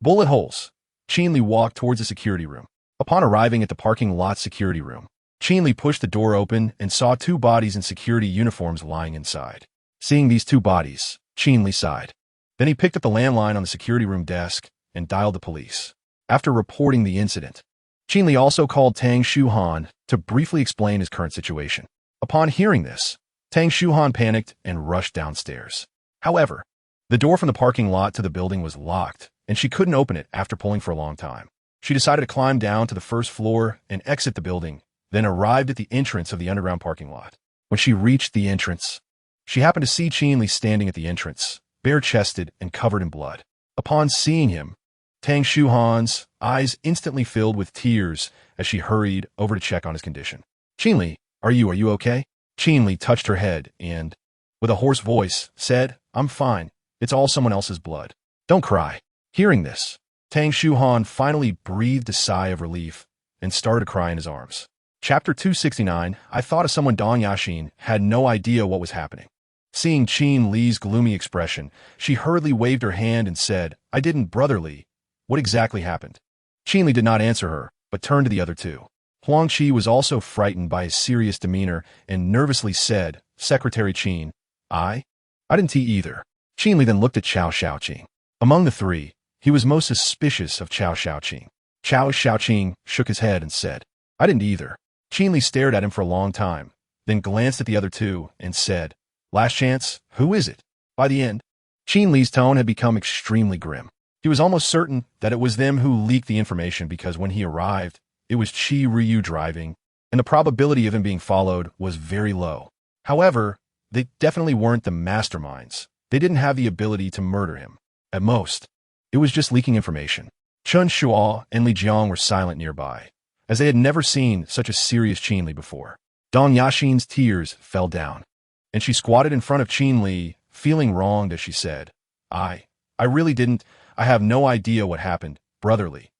bullet holes. Qin Li walked towards the security room. Upon arriving at the parking lot security room, Qin Li pushed the door open and saw 2 bodies in security uniforms lying inside. Seeing these 2 bodies, Qin Li sighed. Then he picked up the landline on the security room desk and dialed the police. After reporting the incident, Qin Li also called Tang Shuhan to briefly explain his current situation. Upon hearing this, Tang Shuhan panicked and rushed downstairs. However, the door from the parking lot to the building was locked, and she couldn't open it after pulling for a long time. She decided to climb down to the first floor and exit the building, then arrived at the entrance of the underground parking lot. When she reached the entrance, she happened to see Qin Li standing at the entrance, bare-chested and covered in blood. Upon seeing him, Tang Shuhan's eyes instantly filled with tears as she hurried over to check on his condition. Qin Li, are you okay? Qin Li touched her head and, with a hoarse voice, said, I'm fine. It's all someone else's blood. Don't cry. Hearing this, Tang Shuhan finally breathed a sigh of relief and started to cry in his arms. Chapter 269. I thought of someone. Dong Yashin had no idea what was happening. Seeing Qin Li's gloomy expression, she hurriedly waved her hand and said, I didn't, Brother Li. What exactly happened? Qin Li did not answer her, but turned to the other 2. Huang Qi was also frightened by his serious demeanor and nervously said, Secretary Qin, I didn't either. Qin Li then looked at Chao Shaoqing. Among the 3, he was most suspicious of Chao Shaoqing. Chao Shaoqing shook his head and said, I didn't either. Qin Li stared at him for a long time, then glanced at the other 2 and said, Last chance, who is it? By the end, Qin Li's tone had become extremely grim. He was almost certain that it was them who leaked the information because when he arrived, it was Qi Ryu driving, and the probability of him being followed was very low. However, they definitely weren't the masterminds. They didn't have the ability to murder him. At most, it was just leaking information. Chun Shuo and Li Jiang were silent nearby, as they had never seen such a serious Qin Li before. Dong Yashin's tears fell down, and she squatted in front of Qin Li, feeling wronged as she said, I really didn't. I have no idea what happened, Brother Li.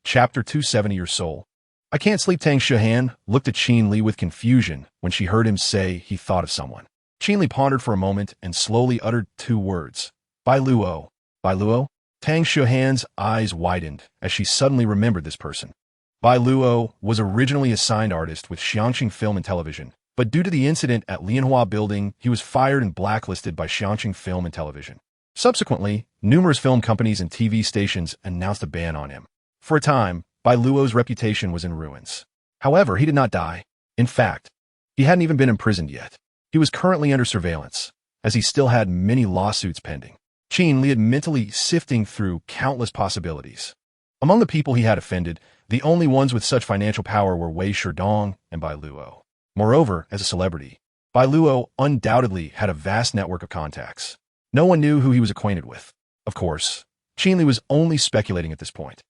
Chapter 270. Your soul. I can't sleep. Tang Shuhan looked at Qin Li with confusion when she heard him say he thought of someone. Qin Li pondered for a moment and slowly uttered 2 words. Bai Luo. Bai Luo? Tang Shuhan's eyes widened as she suddenly remembered this person. Bai Luo was originally a signed artist with Xiangqing Film and Television, but due to the incident at Lianhua Building, he was fired and blacklisted by Xiangqing Film and Television. Subsequently, numerous film companies and TV stations announced a ban on him. For a time, Bai Luo's reputation was in ruins. However, he did not die. In fact, he hadn't even been imprisoned yet. He was currently under surveillance, as he still had many lawsuits pending. Qin Li had mentally sifting through countless possibilities. Among the people he had offended, the only ones with such financial power were Wei Shidong and Bai Luo. Moreover, as a celebrity, Bai Luo undoubtedly had a vast network of contacts. No one knew who he was acquainted with. Of course, Qin Li was only speculating at this point.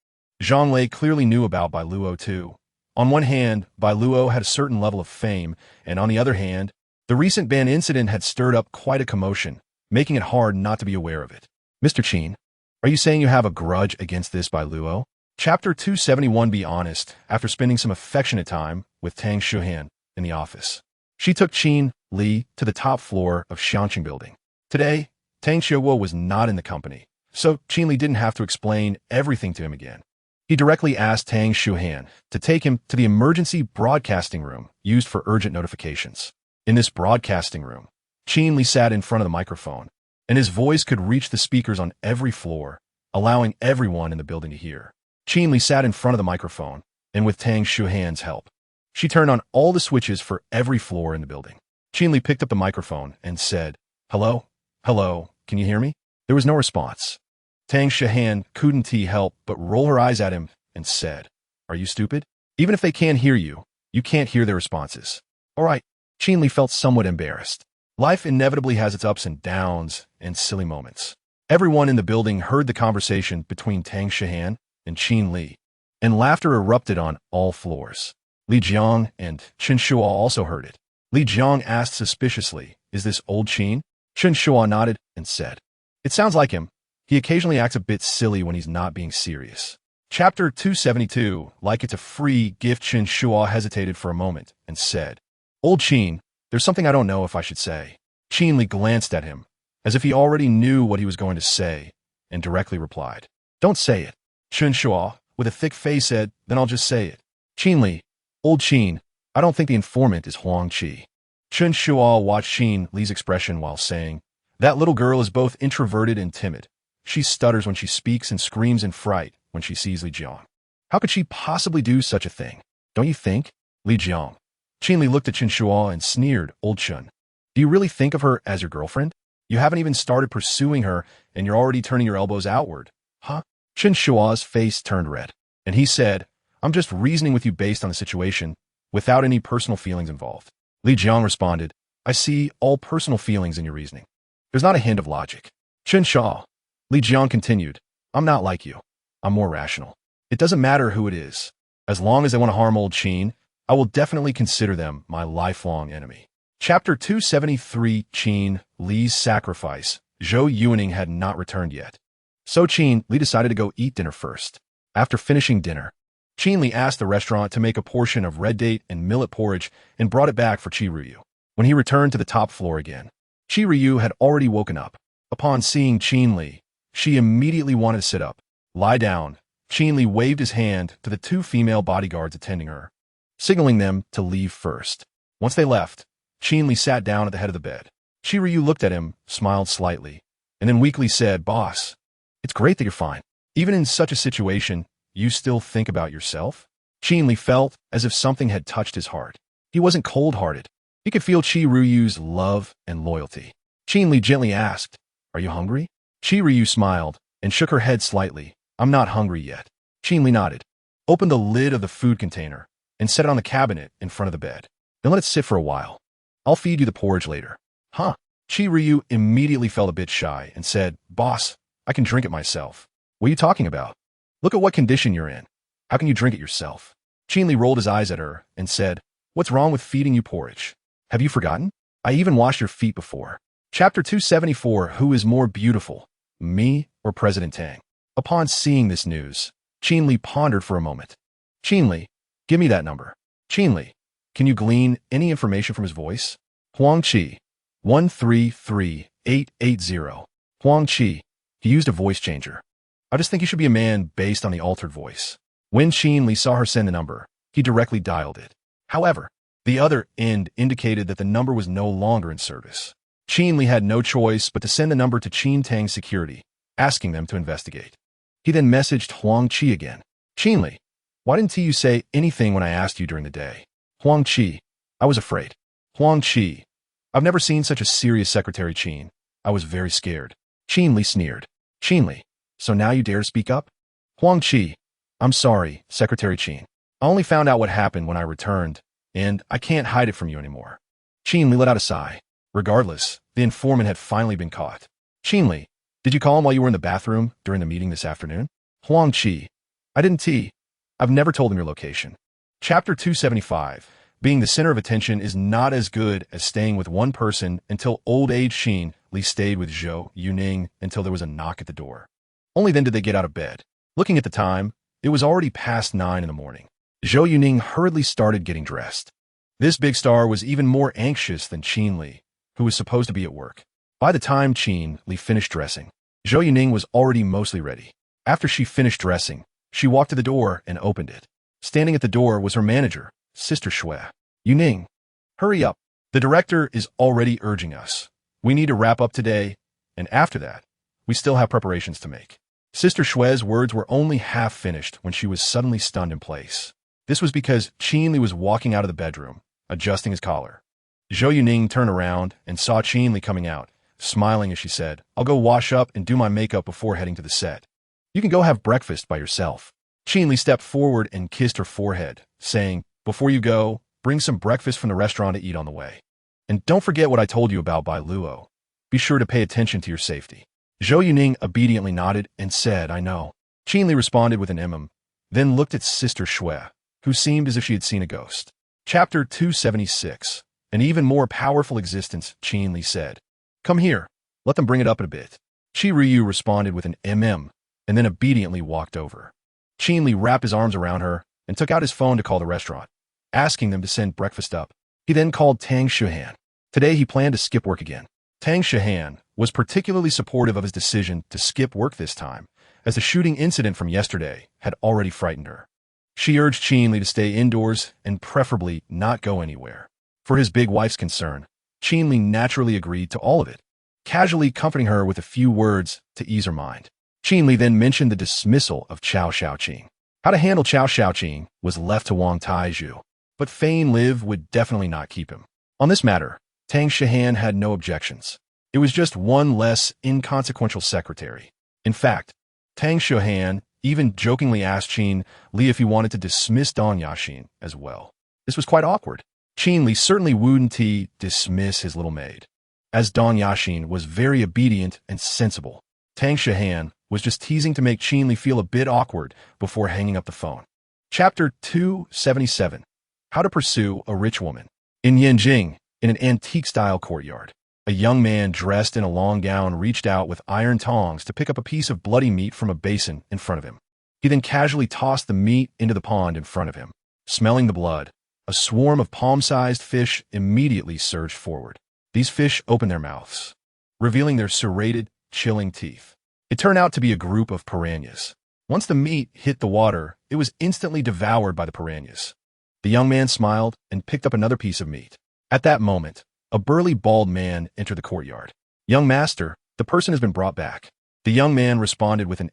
Zhang Lei clearly knew about Bai Luo too. On one hand, Bai Luo had a certain level of fame, and on the other hand, the recent ban incident had stirred up quite a commotion, making it hard not to be aware of it. Mr. Qin, are you saying you have a grudge against this Bai Luo? Chapter 271. Be honest. After spending some affectionate time with Tang Shuhan in the office, she took Qin Li to the top floor of Xianqing building. Today, Tang Shuo was not in the company, so Qin Li didn't have to explain everything to him again. He directly asked Tang Shuhan to take him to the emergency broadcasting room used for urgent notifications. In this broadcasting room, Qin Li sat in front of the microphone, and his voice could reach the speakers on every floor, allowing everyone in the building to hear. Qin Li sat in front of the microphone, and with Tang Shuhan's help, she turned on all the switches for every floor in the building. Qin Li picked up the microphone and said, "Hello? Hello, can you hear me?" There was no response. Tang Shuhan couldn't help but roll her eyes at him and said, "Are you stupid? Even if they can't hear you, you can't hear their responses." All right. Qin Li felt somewhat embarrassed. Life inevitably has its ups and downs and silly moments. Everyone in the building heard the conversation between Tang Shuhan and Qin Li, and laughter erupted on all floors. Li Jiang and Chen Shuo also heard it. Li Jiang asked suspiciously, "Is this old Qin?" Chen Shuo nodded and said, "It sounds like him. He occasionally acts a bit silly when he's not being serious." Chapter 272. Like it's a free gift. Chen Shuo hesitated for a moment and said, "Old Qin, there's something I don't know if I should say." Qin Li glanced at him, as if he already knew what he was going to say, and directly replied, "Don't say it." Chen Shuo, with a thick face, said, "Then I'll just say it. Qin Li, old Qin, I don't think the informant is Huang Qi." Chen Shuo watched Qin Li's expression while saying, "That little girl is both introverted and timid. She stutters when she speaks and screams in fright when she sees Li Jiang. How could she possibly do such a thing? Don't you think, Li Jiang?" Qin Li looked at Chen Shuo and sneered, "Old Chen, do you really think of her as your girlfriend? You haven't even started pursuing her, and you're already turning your elbows outward, huh?" Chen Shuo's face turned red, and he said, "I'm just reasoning with you based on the situation, without any personal feelings involved." Li Jiang responded, "I see all personal feelings in your reasoning. There's not a hint of logic." Chen Shuo. Li Jiang continued, "I'm not like you. I'm more rational. It doesn't matter who it is. As long as they want to harm old Qin, I will definitely consider them my lifelong enemy." Chapter 273. Qin Li's sacrifice. Zhou Yuning had not returned yet, so Qin Li decided to go eat dinner first. After finishing dinner, Qin Li asked the restaurant to make a portion of red date and millet porridge and brought it back for Qi Ruyu. When he returned to the top floor again, Qi Ruyu had already woken up. Upon seeing Qin Li, she immediately wanted to sit up. "Lie down." Qin Li waved his hand to the two female bodyguards attending her, signaling them to leave first. Once they left, Qin Li sat down at the head of the bed. Qi Ruyu looked at him, smiled slightly, and then weakly said, "Boss, it's great that you're fine. Even in such a situation, you still think about yourself?" Qin Li felt as if something had touched his heart. He wasn't cold-hearted. He could feel Qi Ruyu's love and loyalty. Qin Li gently asked, "Are you hungry?" Qi Ryu smiled and shook her head slightly. "I'm not hungry yet." Qin Li nodded, opened the lid of the food container, and set it on the cabinet in front of the bed. "Then let it sit for a while. I'll feed you the porridge later." "Huh?" Qi Ryu immediately felt a bit shy and said, "Boss, I can drink it myself." "What are you talking about? Look at what condition you're in. How can you drink it yourself?" Qin Li rolled his eyes at her and said, "What's wrong with feeding you porridge? Have you forgotten? I even washed your feet before." Chapter 274. Who is more beautiful, me or President Tang? Upon seeing this news, Qin Li pondered for a moment. "Qin Li, give me that number." "Qin Li, can you glean any information from his voice?" "Huang Qi, 133880. Huang Qi." He used a voice changer. "I just think you should be a man based on the altered voice." When Qin Li saw her send the number, he directly dialed it. However, the other end indicated that the number was no longer in service. Qin Li had no choice but to send the number to Qin Tang's security, asking them to investigate. He then messaged Huang Qi again. "Qin Li, why didn't you say anything when I asked you during the day?" "Huang Qi, I was afraid." "Huang Qi, I've never seen such a serious secretary, Qin. I was very scared." Qin Li sneered. "Qin Li, so now you dare to speak up?" "Huang Qi, I'm sorry, Secretary Qin. I only found out what happened when I returned, and I can't hide it from you anymore." Qin Li let out a sigh. Regardless, the informant had finally been caught. "Qin Li, did you call him while you were in the bathroom during the meeting this afternoon?" "Huang Qi, I didn't. I've never told him your location." Chapter 275. Being the center of attention is not as good as staying with one person until old age. Qin Li stayed with Zhou Yuning until there was a knock at the door. Only then did they get out of bed. Looking at the time, It was already past 9 in the morning. Zhou Yuning hurriedly started getting dressed. This big star was even more anxious than Qin Li, who was supposed to be at work. By the time Qin Li finished dressing, Zhou Yuning was already mostly ready. After she finished dressing, she walked to the door and opened it. Standing at the door was her manager, Sister Shui. Yuning, hurry up. The director is already urging us. We need to wrap up today, and after that, we still have preparations to make. Sister Shui's words were only half finished when she was suddenly stunned in place. This was because Qin Li was walking out of the bedroom, adjusting his collar. Zhou Yuning turned around and saw Qin Li coming out, smiling as she said, "I'll go wash up and do my makeup before heading to the set. You can go have breakfast by yourself." Qin Li stepped forward and kissed her forehead, saying, "Before you go, bring some breakfast from the restaurant to eat on the way. And don't forget what I told you about Bai Luo. Be sure to pay attention to your safety." Zhou Yuning obediently nodded and said, "I know." Qin Li responded with an then looked at Sister Shui, who seemed as if she had seen a ghost. Chapter 276. An even more powerful existence, Qin Li said. "Come here. Let them bring it up a bit." Qi Ryu responded with an and then obediently walked over. Qin Li wrapped his arms around her and took out his phone to call the restaurant, asking them to send breakfast up. He then called Tang Shuhan. Today he planned to skip work again. Tang Shuhan was particularly supportive of his decision to skip work this time, as the shooting incident from yesterday had already frightened her. She urged Qin Li to stay indoors and preferably not go anywhere. For his big wife's concern, Qin Li naturally agreed to all of it, casually comforting her with a few words to ease her mind. Qin Li then mentioned the dismissal of Cao Xiaoqing. How to handle Cao Xiaoqing was left to Wang Taizhu, but Fein Liv would definitely not keep him. On this matter, Tang Shuhan had no objections. It was just one less inconsequential secretary. In fact, Tang Shuhan even jokingly asked Qin Li if he wanted to dismiss Dong Yaxin as well. This was quite awkward. Qin Li certainly wouldn't dismiss his little maid, as Dong Yaxin was very obedient and sensible. Tang Shuhan was just teasing to make Qin Li feel a bit awkward before hanging up the phone. Chapter 277. How to Pursue a Rich Woman. In Yanjing, in an antique-style courtyard, a young man dressed in a long gown reached out with iron tongs to pick up a piece of bloody meat from a basin in front of him. He then casually tossed the meat into the pond in front of him. Smelling the blood, a swarm of palm-sized fish immediately surged forward. These fish opened their mouths, revealing their serrated, chilling teeth. It turned out to be a group of piranhas. Once the meat hit the water, it was instantly devoured by the piranhas. The young man smiled and picked up another piece of meat. At that moment, a burly bald man entered the courtyard. "Young master, the person has been brought back." The young man responded with an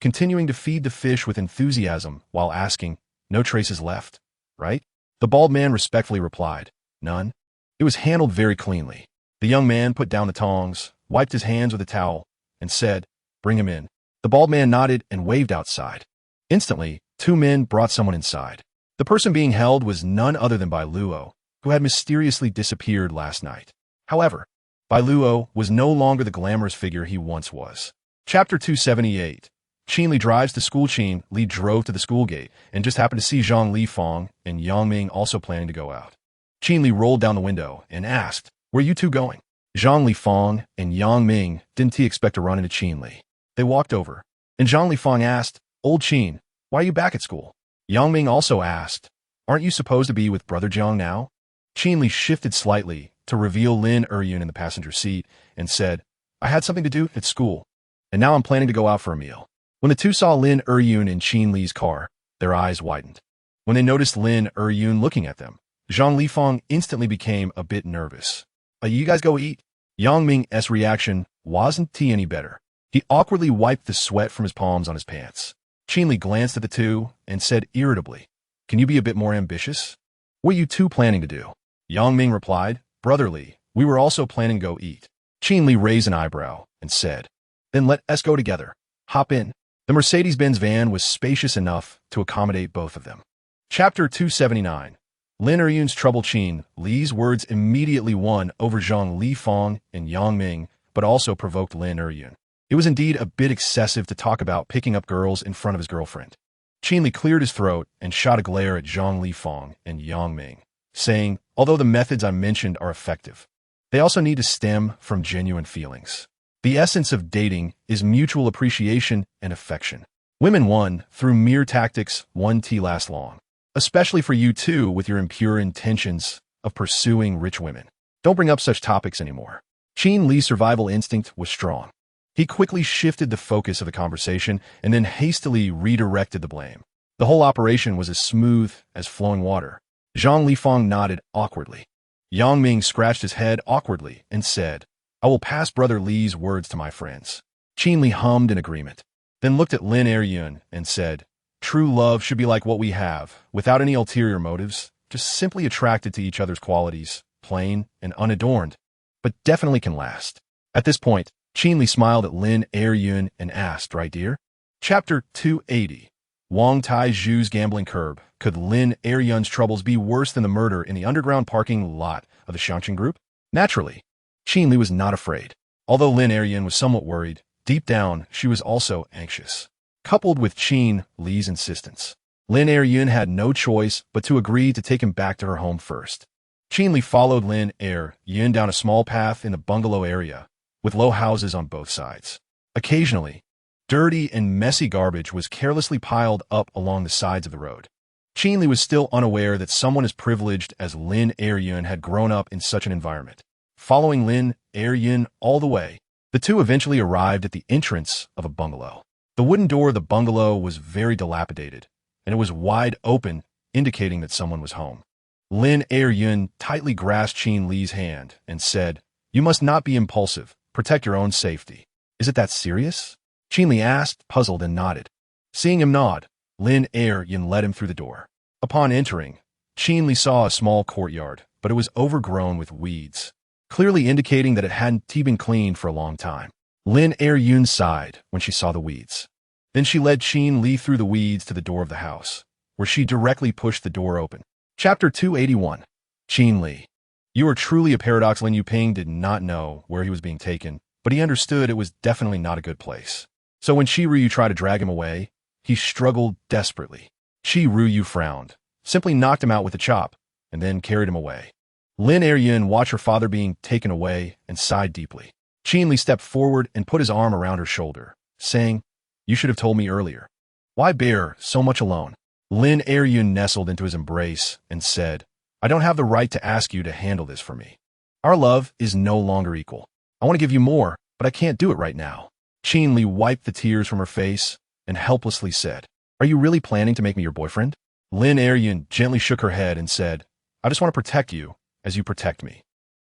continuing to feed the fish with enthusiasm while asking, "No traces left, right?" The bald man respectfully replied, "None." It was handled very cleanly. The young man put down the tongs, wiped his hands with a towel, and said, "Bring him in." The bald man nodded and waved outside. Instantly, two men brought someone inside. The person being held was none other than Bai Luo, who had mysteriously disappeared last night. However, Bai Luo was no longer the glamorous figure he once was. Chapter 278. Qin Li drives to school. Qin Li drove to the school gate and just happened to see Zhang Lifang and Yang Ming also planning to go out. Qin Li rolled down the window and asked, "Where are you two going?" Zhang Lifang and Yang Ming didn't expect to run into Qin Li. They walked over, and Zhang Lifang asked, "Old Qin, why are you back at school?" Yang Ming also asked, "Aren't you supposed to be with Brother Jiang now?" Qin Li shifted slightly to reveal Lin Eryun in the passenger seat and said, "I had something to do at school, and now I'm planning to go out for a meal." When the two saw Lin Eryun in Qin Li's car, their eyes widened. When they noticed Lin Eryun looking at them, Zhang Lifang instantly became a bit nervous. You guys go eat." Yang Ming's reaction wasn't any better. He awkwardly wiped the sweat from his palms on his pants. Qin Li glanced at the two and said irritably, "Can you be a bit more ambitious? What are you two planning to do?" Yang Ming replied, "Brotherly, we were also planning to go eat." Qin Li raised an eyebrow and said, "Then let us go together. Hop in." The Mercedes-Benz van was spacious enough to accommodate both of them. Chapter 279. Lin Eryun's trouble. Qin Li's words immediately won over Zhang Lifang and Yang Ming, but also provoked Lin Eryun. It was indeed a bit excessive to talk about picking up girls in front of his girlfriend. Qin Li cleared his throat and shot a glare at Zhang Lifang and Yang Ming, saying, "Although the methods I mentioned are effective, they also need to stem from genuine feelings. The essence of dating is mutual appreciation and affection. Women won through mere tactics, one tea lasts long. Especially for you too with your impure intentions of pursuing rich women. Don't bring up such topics anymore. Qin Li's survival instinct was strong. He quickly shifted the focus of the conversation and then hastily redirected the blame. The whole operation was as smooth as flowing water. Zhang Lifeng nodded awkwardly. Yang Ming scratched his head awkwardly and said, I will pass Brother Li's words to my friends. Qin Li hummed in agreement, then looked at Lin Eryun and said, True love should be like what we have, without any ulterior motives, just simply attracted to each other's qualities, plain and unadorned, but definitely can last. At this point, Qin Li smiled at Lin Eryun and asked, Right, dear? Chapter 280. Wang Taizhu's gambling curb. Could Lin Eryun's troubles be worse than the murder in the underground parking lot of the Xiangqin group? Naturally, Qin Li was not afraid. Although Lin Eryun was somewhat worried, deep down she was also anxious. Coupled with Qin Li's insistence, Lin Eryun had no choice but to agree to take him back to her home first. Qin Li followed Lin Eryun down a small path in the bungalow area, with low houses on both sides. Occasionally, dirty and messy garbage was carelessly piled up along the sides of the road. Qin Li was still unaware that someone as privileged as Lin Eryun had grown up in such an environment. Following Lin Eryun all the way, the two eventually arrived at the entrance of a bungalow. The wooden door of the bungalow was very dilapidated, and it was wide open, indicating that someone was home. Lin Eryun tightly grasped Qin Li's hand and said, You must not be impulsive. Protect your own safety. Is it that serious? Qin Li asked, puzzled, and nodded. Seeing him nod, Lin Eryun led him through the door. Upon entering, Qin Li saw a small courtyard, but it was overgrown with weeds, clearly indicating that it hadn't been cleaned for a long time. Lin Eryun sighed when she saw the weeds. Then she led Qin Li through the weeds to the door of the house, where she directly pushed the door open. Chapter 281. Qin Li. You are truly a paradox. Lin Yuping did not know where he was being taken, but he understood it was definitely not a good place. So when Shi Ruyu tried to drag him away, he struggled desperately. Shi Ruyu frowned, simply knocked him out with a chop, and then carried him away. Lin Eryun watched her father being taken away and sighed deeply. Qin Li stepped forward and put his arm around her shoulder, saying, You should have told me earlier. Why bear so much alone? Lin Eryun nestled into his embrace and said, I don't have the right to ask you to handle this for me. Our love is no longer equal. I want to give you more, but I can't do it right now. Qin Li wiped the tears from her face and helplessly said, Are you really planning to make me your boyfriend? Lin Eryun gently shook her head and said, I just want to protect you as you protect me.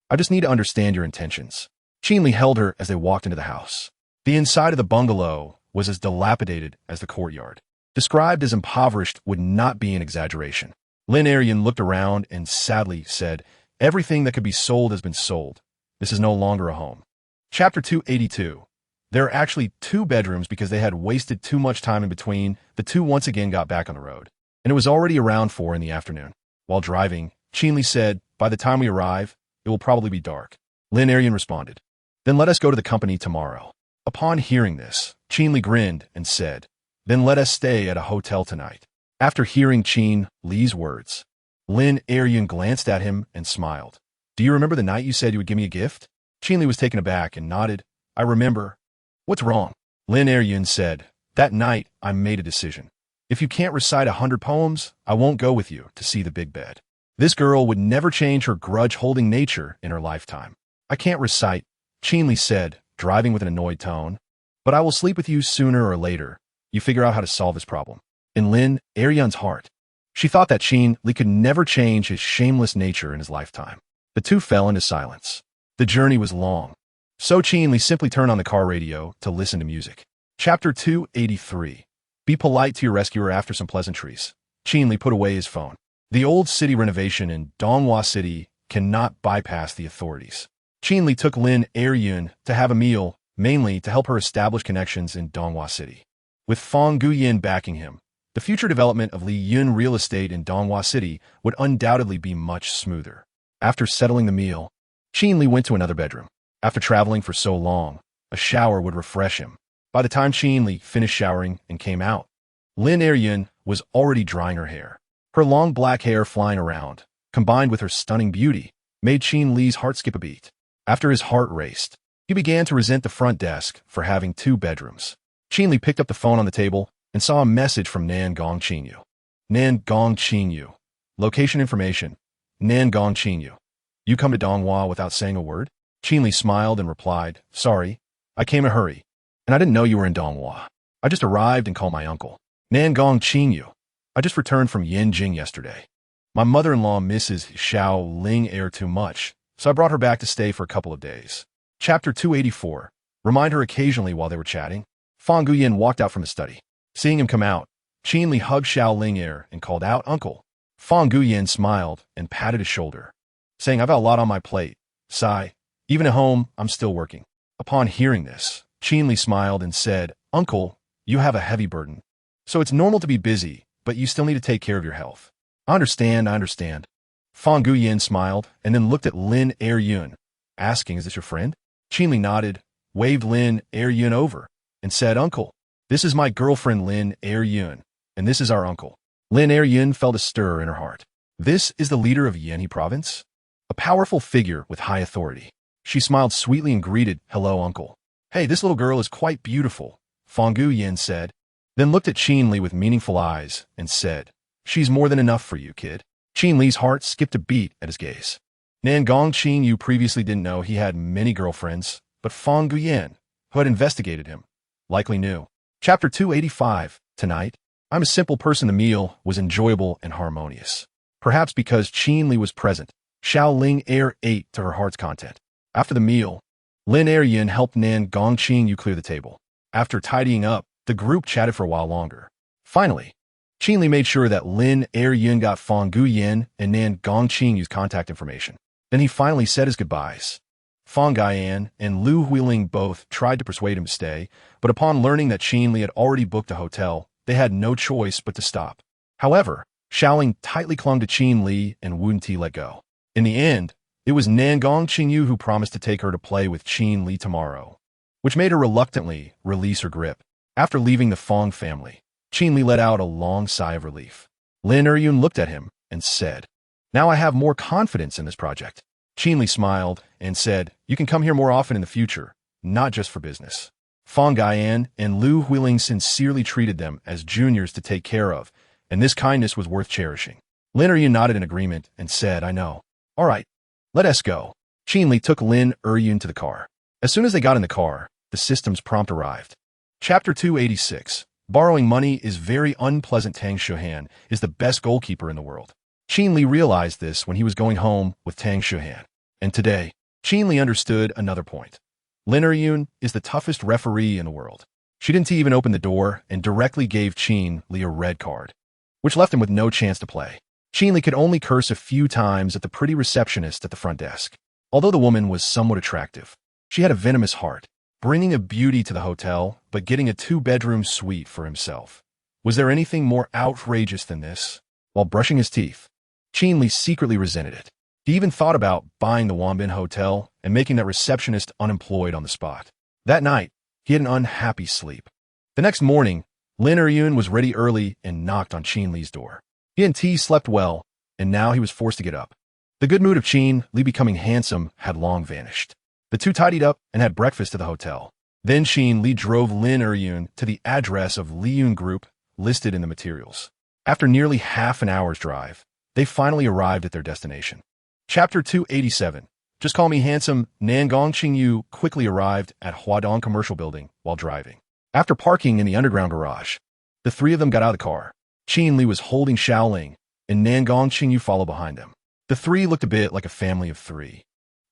I just need to understand your intentions. Qin Li held her as they walked into the house. The inside of the bungalow was as dilapidated as the courtyard. Described as impoverished would not be an exaggeration. Lin Eryun looked around and sadly said, Everything that could be sold has been sold. This is no longer a home. Chapter 282. There are actually 2 bedrooms because they had wasted too much time in between. The two once again got back on the road, and it was already around 4 in the afternoon. While driving, Qin Li said, By the time we arrive, it will probably be dark. Lin Eryun responded, Then let us go to the company tomorrow. Upon hearing this, Qin Li grinned and said, Then let us stay at a hotel tonight. After hearing Qin Li's words, Lin Eryun glanced at him and smiled. Do you remember the night you said you would give me a gift? Qin Li was taken aback and nodded. I remember. What's wrong? Lin Eryun said, That night I made a decision. If you can't recite 100 poems, I won't go with you to see the big bed. This girl would never change her grudge-holding nature in her lifetime. I can't recite, Qin Li said, driving with an annoyed tone. But I will sleep with you sooner or later. You figure out how to solve this problem. In Lin Eryun's heart, she thought that Qin Li could never change his shameless nature in his lifetime. The two fell into silence. The journey was long, so Qin Li simply turned on the car radio to listen to music. Chapter 283. Be polite to your rescuer after some pleasantries. Qin Li put away his phone. The old city renovation in Donghua City cannot bypass the authorities. Qin Li took Lin Eryun to have a meal, mainly to help her establish connections in Donghua City. With Fang Guyin backing him, the future development of Li Yun real estate in Donghua City would undoubtedly be much smoother. After settling the meal, Qin Li went to another bedroom. After traveling for so long, a shower would refresh him. By the time Qin Li finished showering and came out, Lin Eryun was already drying her hair. Her long black hair flying around, combined with her stunning beauty, made Qin Li's heart skip a beat. After his heart raced, he began to resent the front desk for having 2 bedrooms. Qin Li picked up the phone on the table and saw a message from Qin. Qin. Location information. Qin. You come to Donghua without saying a word? Qin Li smiled and replied, sorry, I came in a hurry, and I didn't know you were in Donghua. I just arrived and called my uncle. Qin. I just returned from Yanjing yesterday. My mother-in-law misses Xiao Ling air too much, so I brought her back to stay for a couple of days. Chapter 284. Remind her occasionally while they were chatting. Fang Guyan walked out from his study. Seeing him come out, Qin Li hugged Xiao Ling air and called out, Uncle. Fang Guyan smiled and patted his shoulder, saying, I've got a lot on my plate. Sigh. Even at home, I'm still working. Upon hearing this, Qin Li smiled and said, Uncle, you have a heavy burden. So it's normal to be busy, but you still need to take care of your health. I understand. Fang Guyan smiled and then looked at Lin Er-yun, asking, is this your friend? Qin Li nodded, waved Lin Er-yun over, and said, Uncle, this is my girlfriend Lin Er-yun, and this is our uncle. Lin Er-yun felt a stir in her heart. This is the leader of Yanhe province? A powerful figure with high authority. She smiled sweetly and greeted, hello, uncle. Hey, this little girl is quite beautiful, Fang Guyan said, then looked at Qin Li with meaningful eyes and said, she's more than enough for you, kid. Qin Li's heart skipped a beat at his gaze. Qin Yu previously didn't know he had many girlfriends, but Fang Guyan, who had investigated him, likely knew. Chapter 285. Tonight, I'm a simple person. The meal was enjoyable and harmonious. Perhaps because Qin Li was present, Xiao Ling air ate to her heart's content. After the meal, Lin Er-yun helped Qin Yu clear the table. After tidying up, the group chatted for a while longer. Finally, Qin Li made sure that Lin Er-yun got Fang Guyan and Qin Yu's contact information. Then he finally said his goodbyes. Fang Guyan and Lu Huiling both tried to persuade him to stay, but upon learning that Qin Li had already booked a hotel, they had no choice but to stop. However, Xiaoling tightly clung to Qin Li and wouldn't let go. In the end, it was Qin Yu who promised to take her to play with Qin Li tomorrow, which made her reluctantly release her grip. After leaving the Fang family, Qin Li let out a long sigh of relief. Lin Er-yun looked at him and said, now I have more confidence in this project. Qin Li smiled and said, you can come here more often in the future, not just for business. Fang Guyan and Lu Huiling sincerely treated them as juniors to take care of, and this kindness was worth cherishing. Lin Er-yun nodded in agreement and said, I know. All right, let us go. Qin Li took Lin Er-yun to the car. As soon as they got in the car, the system's prompt arrived. Chapter 286. Borrowing money is very unpleasant. Tang Shuhan is the best goalkeeper in the world. Qin Li realized this when he was going home with Tang Shuhan. And today, Qin Li understood another point. Lin Er-yun is the toughest referee in the world. She didn't even open the door and directly gave Qin Li a red card, which left him with no chance to play. Qin Li could only curse a few times at the pretty receptionist at the front desk. Although the woman was somewhat attractive, she had a venomous heart, bringing a beauty to the hotel, but getting a 2-bedroom suite for himself. Was there anything more outrageous than this? While brushing his teeth, Qin Li secretly resented it. He even thought about buying the Wanbin Hotel and making that receptionist unemployed on the spot. That night, he had an unhappy sleep. The next morning, Lin Er-yun was ready early and knocked on Qin Li's door. He and T slept well, and now he was forced to get up. The good mood of Qin Li becoming handsome had long vanished. The two tidied up and had breakfast at the hotel. Then Qin Li drove Lin Er-yun to the address of Li Yun Group listed in the materials. After nearly half an hour's drive, they finally arrived at their destination. Chapter 287. Just call me handsome. Qin Yu quickly arrived at Huadong Commercial Building while driving. After parking in the underground garage, the three of them got out of the car. Qin Li was holding Xiaoling, and Qin Yu followed behind them. The three looked a bit like a family of three.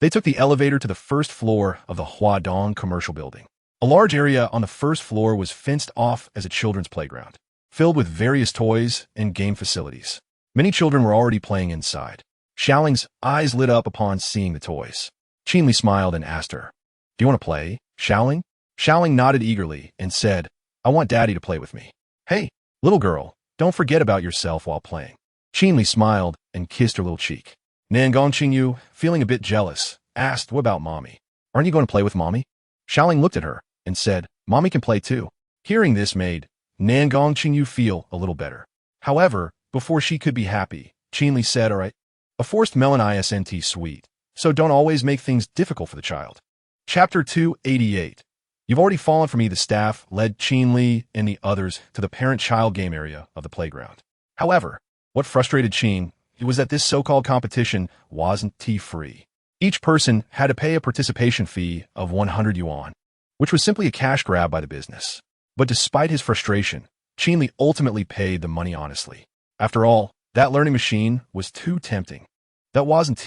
They took the elevator to the first floor of the Huadong Commercial Building. A large area on the first floor was fenced off as a children's playground, filled with various toys and game facilities. Many children were already playing inside. Xiaoling's eyes lit up upon seeing the toys. Qin Li smiled and asked her, do you want to play, Xiaoling? Xiaoling nodded eagerly and said, I want Daddy to play with me. Hey, little girl, don't forget about yourself while playing. Qin Li smiled and kissed her little cheek. Qin Yu, feeling a bit jealous, asked, what about Mommy? Aren't you going to play with Mommy? Xiaoling looked at her and said, Mommy can play too. Hearing this made Qin Yu feel a little better. However, before she could be happy, Qin Li said, all right, a forced melon isn't sweet, so don't always make things difficult for the child. Chapter 288. You've already fallen for me. The staff led Qin Li and the others to the parent-child game area of the playground. However, what frustrated Qin was that this so-called competition wasn't free. Each person had to pay a participation fee of 100 yuan, which was simply a cash grab by the business. But despite his frustration, Qin Li ultimately paid the money honestly. After all, that learning machine was too tempting. That wasn't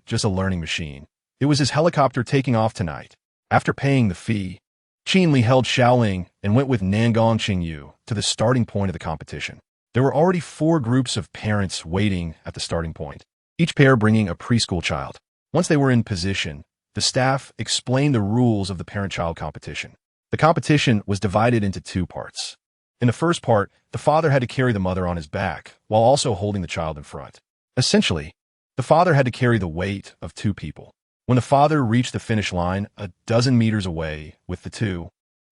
just a learning machine. It was his helicopter taking off tonight. After paying the fee, Qin Li held Xiaoling and went with Qingyu to the starting point of the competition. There were already 4 groups of parents waiting at the starting point, each pair bringing a preschool child. Once they were in position, the staff explained the rules of the parent-child competition. The competition was divided into 2 parts. In the first part, the father had to carry the mother on his back while also holding the child in front. Essentially, the father had to carry the weight of 2 people. When the father reached the finish line a dozen meters away with the 2,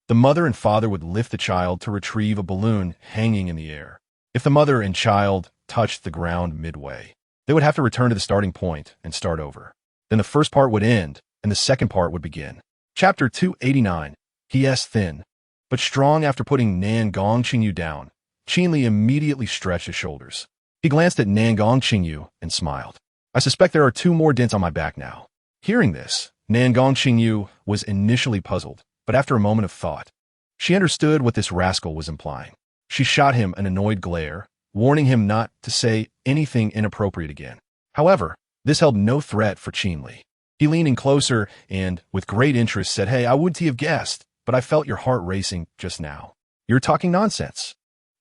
the mother and father would lift the child to retrieve a balloon hanging in the air. If the mother and child touched the ground midway, they would have to return to the starting point and start over. Then the first part would end, and the second part would begin. Chapter 289. He is thin, but strong. After putting Qingyu down, Qin Li immediately stretched his shoulders. He glanced at Qingyu and smiled. I suspect there are 2 more dents on my back now. Hearing this, Qingyu was initially puzzled, but after a moment of thought, she understood what this rascal was implying. She shot him an annoyed glare, warning him not to say anything inappropriate again. However, this held no threat for Qin Li. He leaned in closer and, with great interest, said, Hey, I wouldn't have guessed, but I felt your heart racing just now. You're talking nonsense.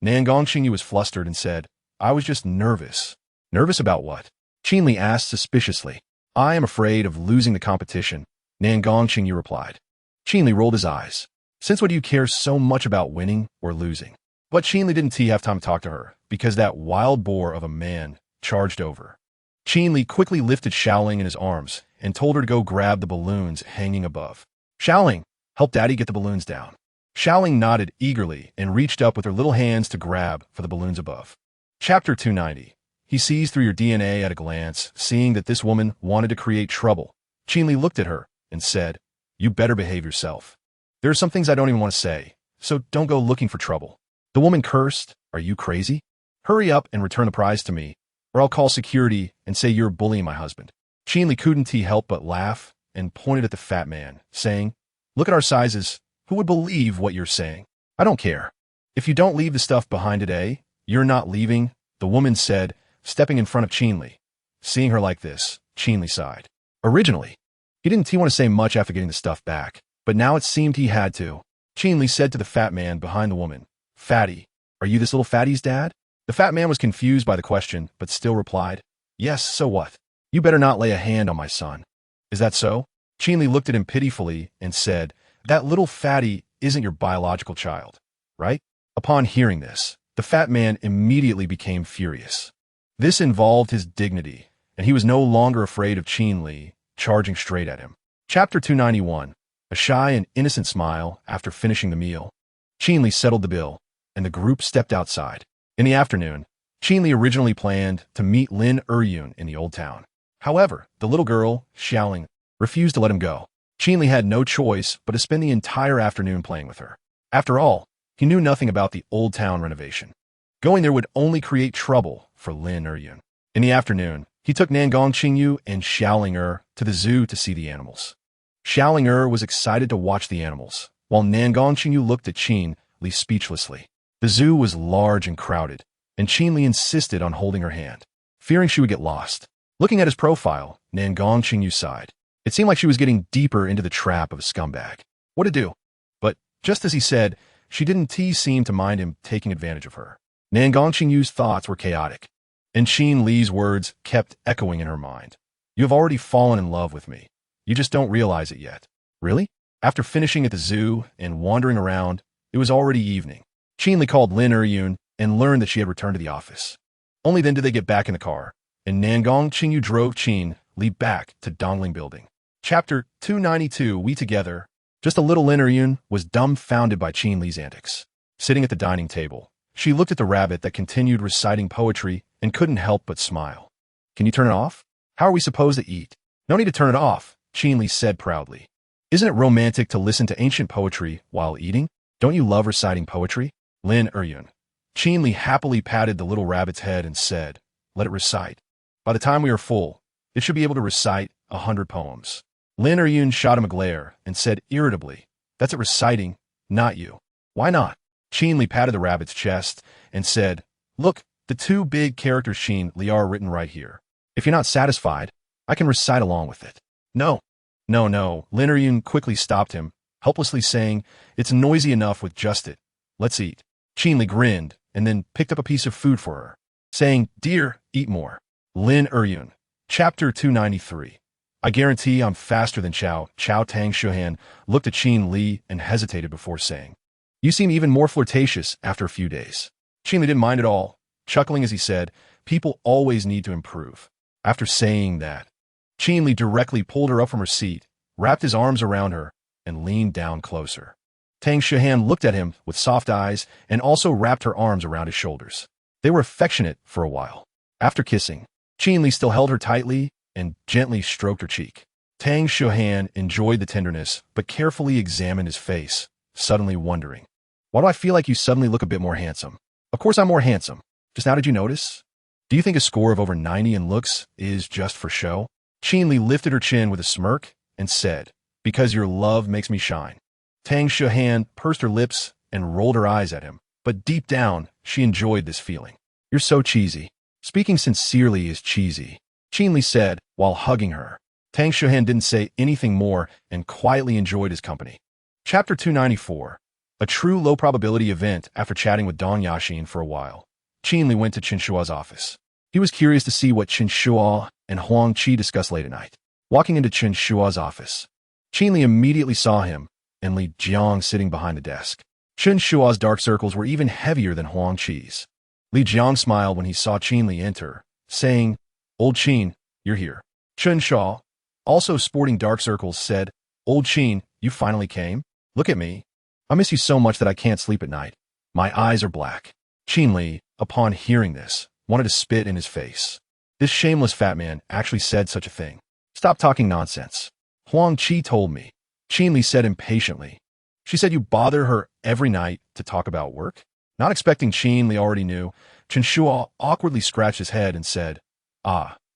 Qingyu was flustered and said, I was just nervous. Nervous about what? Qin Li asked suspiciously. I am afraid of losing the competition, Qingyu replied. Qin Li rolled his eyes. Since when do you care so much about winning or losing? But Qin Li didn't have time to talk to her, because that wild boar of a man charged over. Qin Li quickly lifted Xiaoling in his arms and told her to go grab the balloons hanging above. Xiaoling, help Daddy get the balloons down. Xiaoling nodded eagerly and reached up with her little hands to grab for the balloons above. Chapter 290. He sees through your DNA at a glance. Seeing that this woman wanted to create trouble, Qin Li looked at her and said, You better behave yourself. There are some things I don't even want to say, so don't go looking for trouble. The woman cursed. Are you crazy? Hurry up and return the prize to me, or I'll call security and say you're bullying my husband. Qin Li couldn't help but laugh and pointed at the fat man, saying, Look at our sizes. Who would believe what you're saying? I don't care. If you don't leave the stuff behind today, you're not leaving, the woman said, stepping in front of Qin Li. Seeing her like this, Qin Li sighed. Originally, he didn't want to say much after getting the stuff back, but now it seemed he had to. Qin Li said to the fat man behind the woman, Fatty, are you this little fatty's dad? The fat man was confused by the question, but still replied, Yes, so what? You better not lay a hand on my son. Is that so? Qin Li looked at him pitifully and said, That little fatty isn't your biological child, right? Upon hearing this, the fat man immediately became furious. This involved his dignity, and he was no longer afraid of Qin Li charging straight at him. Chapter 291. A shy and innocent smile after finishing the meal. Qin Li settled the bill, and the group stepped outside. In the afternoon, Qin Li originally planned to meet Lin-Er-Yun in the old town. However, the little girl, Xiaoling, refused to let him go. Qin Li had no choice but to spend the entire afternoon playing with her. After all, he knew nothing about the old town renovation. Going there would only create trouble for Lin-Er-Yun. In the afternoon, he took Qingyu and Xiaoling to the zoo to see the animals. Xiaoling was excited to watch the animals, while Qingyu looked at Qin Li speechlessly. The zoo was large and crowded, and Qin Li insisted on holding her hand, fearing she would get lost. Looking at his profile, Qingyu sighed. It seemed like she was getting deeper into the trap of a scumbag. What to do? But just as he said, she didn't seem to mind him taking advantage of her. Qingyu's thoughts were chaotic, and Qin Li's words kept echoing in her mind. You have already fallen in love with me. You just don't realize it yet. Really? After finishing at the zoo and wandering around, it was already evening. Qin Li called Lin-Er-Yun and learned that she had returned to the office. Only then did they get back in the car, and Qingyu drove Qin Li back to Dongling Building. Chapter 292. We together. Just a little Lin-Er-Yun was dumbfounded by Qin Li's antics. Sitting at the dining table, she looked at the rabbit that continued reciting poetry and couldn't help but smile. Can you turn it off? How are we supposed to eat? No need to turn it off, Qin Li said proudly. Isn't it romantic to listen to ancient poetry while eating? Don't you love reciting poetry? Qin Li happily patted the little rabbit's head and said, let it recite. By the time we are full, it should be able to recite 100 poems. Qin shot him a glare and said irritably, that's it reciting, not you. Why not? Qin Li patted the rabbit's chest and said, look, the two big characters Qin Li are written right here. If you're not satisfied, I can recite along with it. No. Qin quickly stopped him, helplessly saying, it's noisy enough with just it. Let's eat. Qin Li grinned and then picked up a piece of food for her, saying, dear, eat more. Qin. Chapter 293. I guarantee I'm faster than Tang Shuhan looked at Qin Li and hesitated before saying, you seem even more flirtatious after a few days. Qin Li didn't mind at all, chuckling as he said, people always need to improve. After saying that, Qin Li directly pulled her up from her seat, wrapped his arms around her, and leaned down closer. Tang Shuhan looked at him with soft eyes and also wrapped her arms around his shoulders. They were affectionate for a while. After kissing, Qin Li still held her tightly and gently stroked her cheek. Tang Shuhan enjoyed the tenderness but carefully examined his face, suddenly wondering, why do I feel like you suddenly look a bit more handsome? Of course I'm more handsome. Just now did you notice? Do you think a score of over 90 in looks is just for show? Qin Li lifted her chin with a smirk and said, because your love makes me shine. Tang Shuhan pursed her lips and rolled her eyes at him, but deep down, she enjoyed this feeling. You're so cheesy. Speaking sincerely is cheesy, Qin Li said while hugging her. Tang Shuhan didn't say anything more and quietly enjoyed his company. Chapter 294. A true low-probability event. After chatting with Dong Yaxin for a while, Qin Li went to Chen Shua's office. He was curious to see what Chen Shua and Huang Qi discussed late at night. Walking into Chen Shua's office, Qin Li immediately saw him and Li Jiang sitting behind the desk. Chen Shua's dark circles were even heavier than Huang Qi's. Li Jiang smiled when he saw Qin Li enter, saying, Old Qin, you're here. Chen Shua, also sporting dark circles, said, Old Qin, you finally came? Look at me. I miss you so much that I can't sleep at night. My eyes are black. Qin Li, upon hearing this, wanted to spit in his face. This shameless fat man actually said such a thing. Stop talking nonsense. Huang Qi told me, Qin Li said impatiently. She said you bother her every night to talk about work? Not expecting Qin Li already knew, Chen Shua awkwardly scratched his head and said,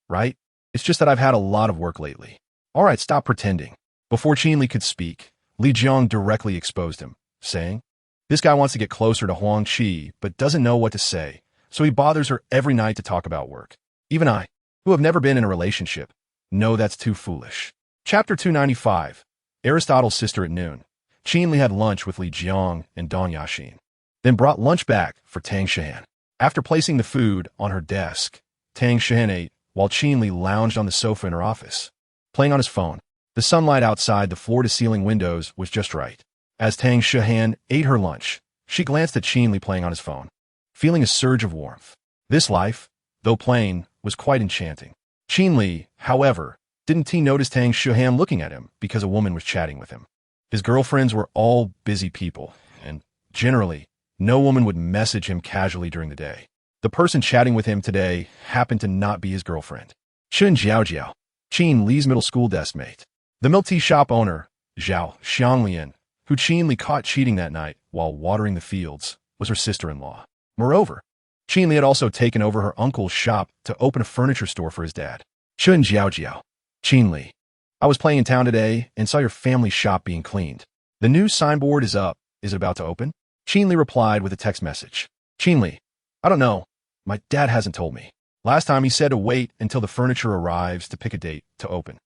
right? It's just that I've had a lot of work lately. All right, stop pretending. Before Qin Li could speak, Li Jiang directly exposed him, saying, this guy wants to get closer to Huang Qi but doesn't know what to say, so he bothers her every night to talk about work. Even I, who have never been in a relationship, know that's too foolish. Chapter 295. Aristotle's sister at noon. Qin Li had lunch with Li Jiang and Dong Yaxin, then brought lunch back for Tang Shuhan. After placing the food on her desk, Tang Shuhan ate while Qin Li lounged on the sofa in her office, playing on his phone. The sunlight outside the floor-to-ceiling windows was just right. As Tang Shuhan ate her lunch, she glanced at Qin Li playing on his phone, feeling a surge of warmth. This life, though plain, was quite enchanting. Qin Li, however, didn't notice Tang Shuhan looking at him because a woman was chatting with him. His girlfriends were all busy people, and generally, no woman would message him casually during the day. The person chatting with him today happened to not be his girlfriend. Chen Jiaojiao, Qin Li's middle school desk mate. The milk tea shop owner, Zhao Xianglian, who Qin Li caught cheating that night while watering the fields, was her sister-in-law. Moreover, Qin Li had also taken over her uncle's shop to open a furniture store for his dad. Chen Jiaojiao, Qin Li, I was playing in town today and saw your family shop being cleaned. The new signboard is up. Is it about to open? Qin Li replied with a text message. Qin Li, I don't know. My dad hasn't told me. Last time he said to wait until the furniture arrives to pick a date to open.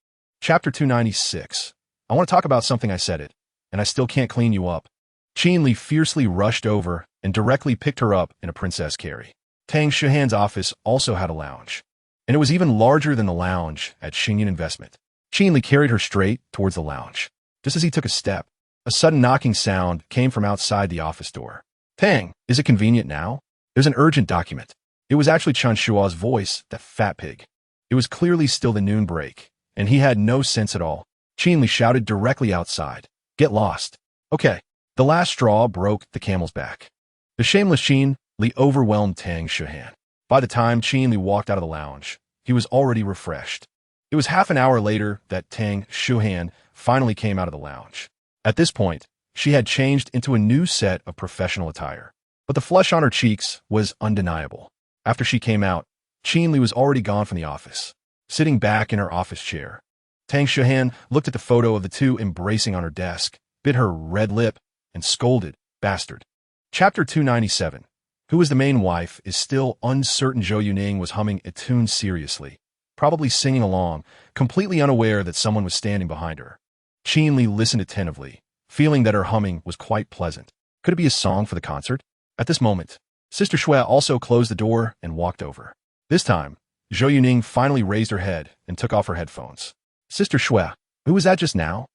Chapter 296. I want to talk about something I said it, and I still can't clean you up. Qin Li fiercely rushed over and directly picked her up in a princess carry. Tang Shuhan's office also had a lounge, and it was even larger than the lounge at Xingyan Investment. Qin Li carried her straight towards the lounge. Just as he took a step, a sudden knocking sound came from outside the office door. Tang, is it convenient now? There's an urgent document. It was actually Chen Shua's voice, that fat pig. It was clearly still the noon break, and he had no sense at all. Qin Li shouted directly outside. Get lost. Okay. The last straw broke the camel's back. The shameless Qin Li overwhelmed Tang Shuhan. By the time Qin Li walked out of the lounge, he was already refreshed. It was half an hour later that Tang Shuhan finally came out of the lounge. At this point, she had changed into a new set of professional attire, but the flush on her cheeks was undeniable. After she came out, Qin Li was already gone from the office, sitting back in her office chair. Tang Shuhan looked at the photo of the two embracing on her desk, bit her red lip, and scolded, "Bastard." Chapter 297. Who is the main wife is still uncertain. Zhou Yuning was humming a tune seriously, probably singing along, completely unaware that someone was standing behind her. Qin Li listened attentively, feeling that her humming was quite pleasant. Could it be a song for the concert? At this moment, Sister Shui also closed the door and walked over. This time, Zhou Yuning finally raised her head and took off her headphones. "Sister Shui, who was that just now?"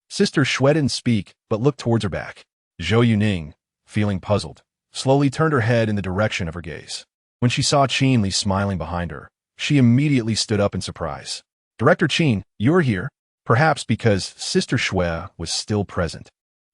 Sister Shui didn't speak, but looked towards her back. Zhou Yuning, feeling puzzled, slowly turned her head in the direction of her gaze. When she saw Qin Li smiling behind her, she immediately stood up in surprise. "Director Qin, you're here?" Perhaps because Sister Shui was still present.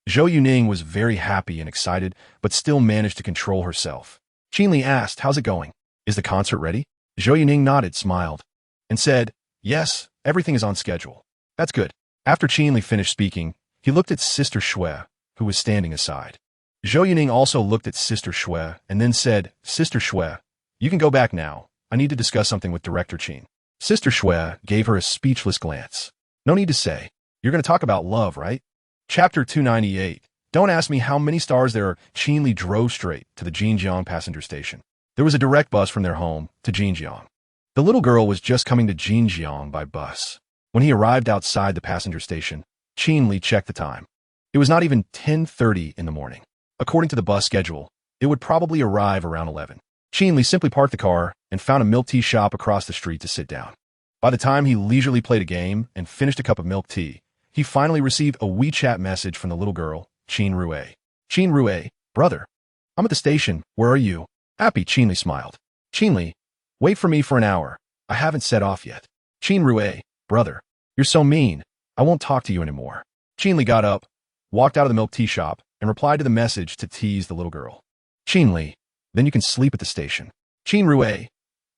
Zhou Yuning was very happy and excited, but still managed to control herself. Qin Li asked, "How's it going? Is the concert ready?" Zhou Yuning nodded, smiled, and said, "Yes, everything is on schedule." "That's good." After Qin Li finished speaking, he looked at Sister Shui, who was standing aside. Zhou Yuning also looked at Sister Shui and then said, "Sister Shui, you can go back now. I need to discuss something with Director Qin." Sister Shui gave her a speechless glance. "No need to say. You're going to talk about love, right?" Chapter 298. Don't ask me how many stars there are. Qin Li drove straight to the Jinjiang passenger station. There was a direct bus from their home to Jinjiang. The little girl was just coming to Jinjiang by bus. When he arrived outside the passenger station, Qin Li checked the time. It was not even 10:30 in the morning. According to the bus schedule, it would probably arrive around 11. Qin Li simply parked the car and found a milk tea shop across the street to sit down. By the time he leisurely played a game and finished a cup of milk tea, he finally received a WeChat message from the little girl, Qin Rui. "Qin Rui, brother. I'm at the station. Where are you?" Happy, Qin Li smiled. "Qin Li, wait for me for an hour. I haven't set off yet." "Qin Rui, brother. You're so mean. I won't talk to you anymore." Qin Li got up, walked out of the milk tea shop, and replied to the message to tease the little girl. "Qin Li, then you can sleep at the station." "Qin Rui,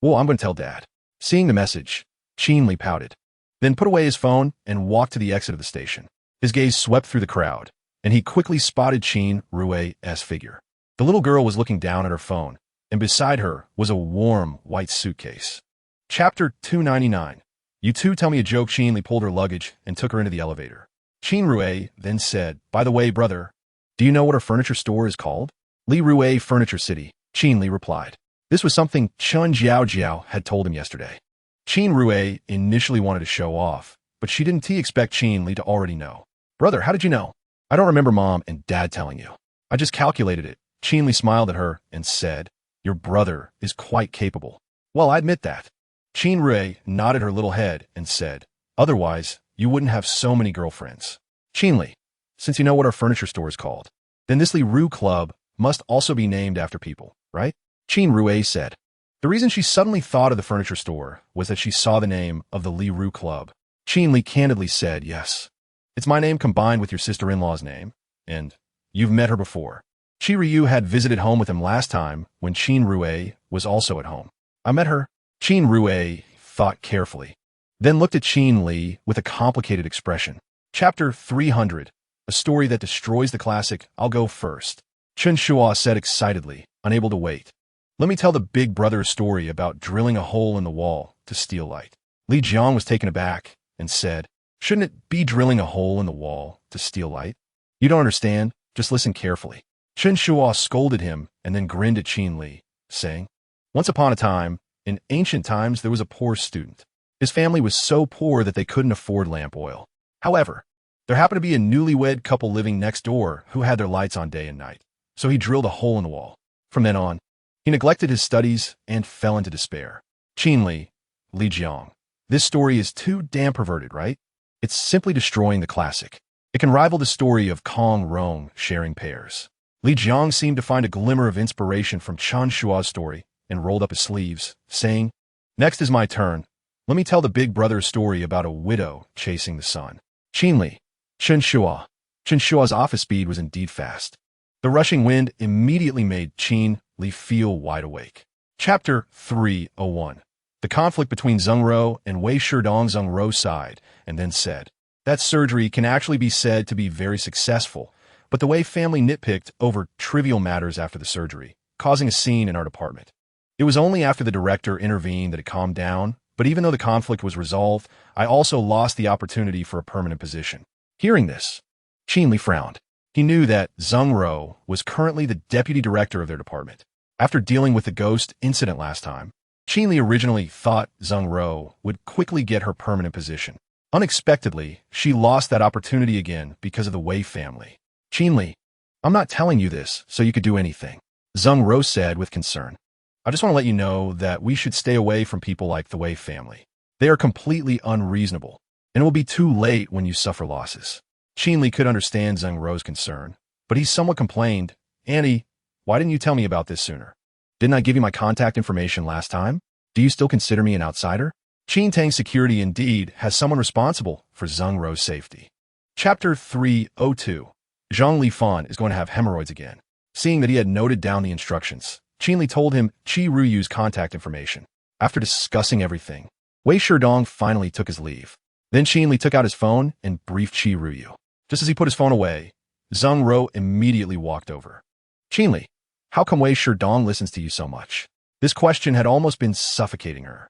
well, I'm going to tell Dad." Seeing the message, Qin Li pouted, then put away his phone and walked to the exit of the station. His gaze swept through the crowd, and he quickly spotted Qin Rui's figure. The little girl was looking down at her phone, and beside her was a warm white suitcase. Chapter 299. "You two tell me a joke." Qin Li pulled her luggage and took her into the elevator. Qin Rui then said, "By the way, brother, do you know what our furniture store is called?" "Li Rui Furniture City," Qin Li replied. This was something Chun Jiao had told him yesterday. Qin Rui initially wanted to show off, but she didn't expect Qin Li to already know. "Brother, how did you know?" "I don't remember Mom and Dad telling you. I just calculated it." Qin Li smiled at her and said, "Your brother is quite capable." "Well, I admit that." Qin Rui nodded her little head and said, "Otherwise, you wouldn't have so many girlfriends." "Qin Li, since you know what our furniture store is called, then this Li Ru Club must also be named after people, right?" Qin Rui said. The reason she suddenly thought of the furniture store was that she saw the name of the Li Ru Club. Qin Li candidly said, "Yes. It's my name combined with your sister-in-law's name, and you've met her before." Qi Ryu had visited home with him last time when Qin Rui was also at home. "I met her." Qin Rui thought carefully, then looked at Qin Li with a complicated expression. Chapter 300. A story that destroys the classic. "I'll go first," Chen Shuo said excitedly, unable to wait. "Let me tell the big brother a story about drilling a hole in the wall to steal light." Li Jiang was taken aback and said, "Shouldn't it be drilling a hole in the wall to steal light? You don't understand. Just listen carefully." Chen Shuo scolded him and then grinned at Qin Li, saying, "Once upon a time, in ancient times, there was a poor student. His family was so poor that they couldn't afford lamp oil. However, there happened to be a newlywed couple living next door who had their lights on day and night. So he drilled a hole in the wall. From then on, he neglected his studies and fell into despair." Qin Li, Li Jiang. This story is too damn perverted, right? It's simply destroying the classic. It can rival the story of Kong Rong sharing pears. Li Jiang seemed to find a glimmer of inspiration from Chen Shuo's story and rolled up his sleeves, saying, "Next is my turn. Let me tell the big brother a story about a widow chasing the sun." Qin Li, Chen Shuo. Chen Shuo's office speed was indeed fast. The rushing wind immediately made Qin Li feel wide awake. Chapter 301. The conflict between Zheng Ro and Wei Shidong. Zheng Ro sighed and then said, That surgery can actually be said to be very successful, but the Wei family nitpicked over trivial matters after the surgery, causing a scene in our department. It was only after the director intervened that it calmed down, but even though the conflict was resolved, I also lost the opportunity for a permanent position. Hearing this, Qin Li frowned. He knew that Zheng Ro was currently the deputy director of their department. After dealing with the ghost incident last time, Qin Li originally thought Zheng Ro would quickly get her permanent position. Unexpectedly, she lost that opportunity again because of the Wei family. Qin Li, I'm not telling you this so you could do anything, Zheng Ro said with concern. I just want to let you know that we should stay away from people like the Wei family. They are completely unreasonable, and it will be too late when you suffer losses. Qin Li could understand Zheng Ro's concern, but he somewhat complained, Annie, why didn't you tell me about this sooner? Didn't I give you my contact information last time? Do you still consider me an outsider? Qin Tang's security indeed has someone responsible for Zheng Ro's safety. Chapter 302. Zhang Li Fan is going to have hemorrhoids again. Seeing that he had noted down the instructions, Qin Li told him Qi Ruyu's contact information. After discussing everything, Wei Shidong finally took his leave. Then Qin Li took out his phone and briefed Qi Ruyu. Just as he put his phone away, Zheng Ro immediately walked over. Qin Li, how come Wei Shidong listens to you so much? This question had almost been suffocating her.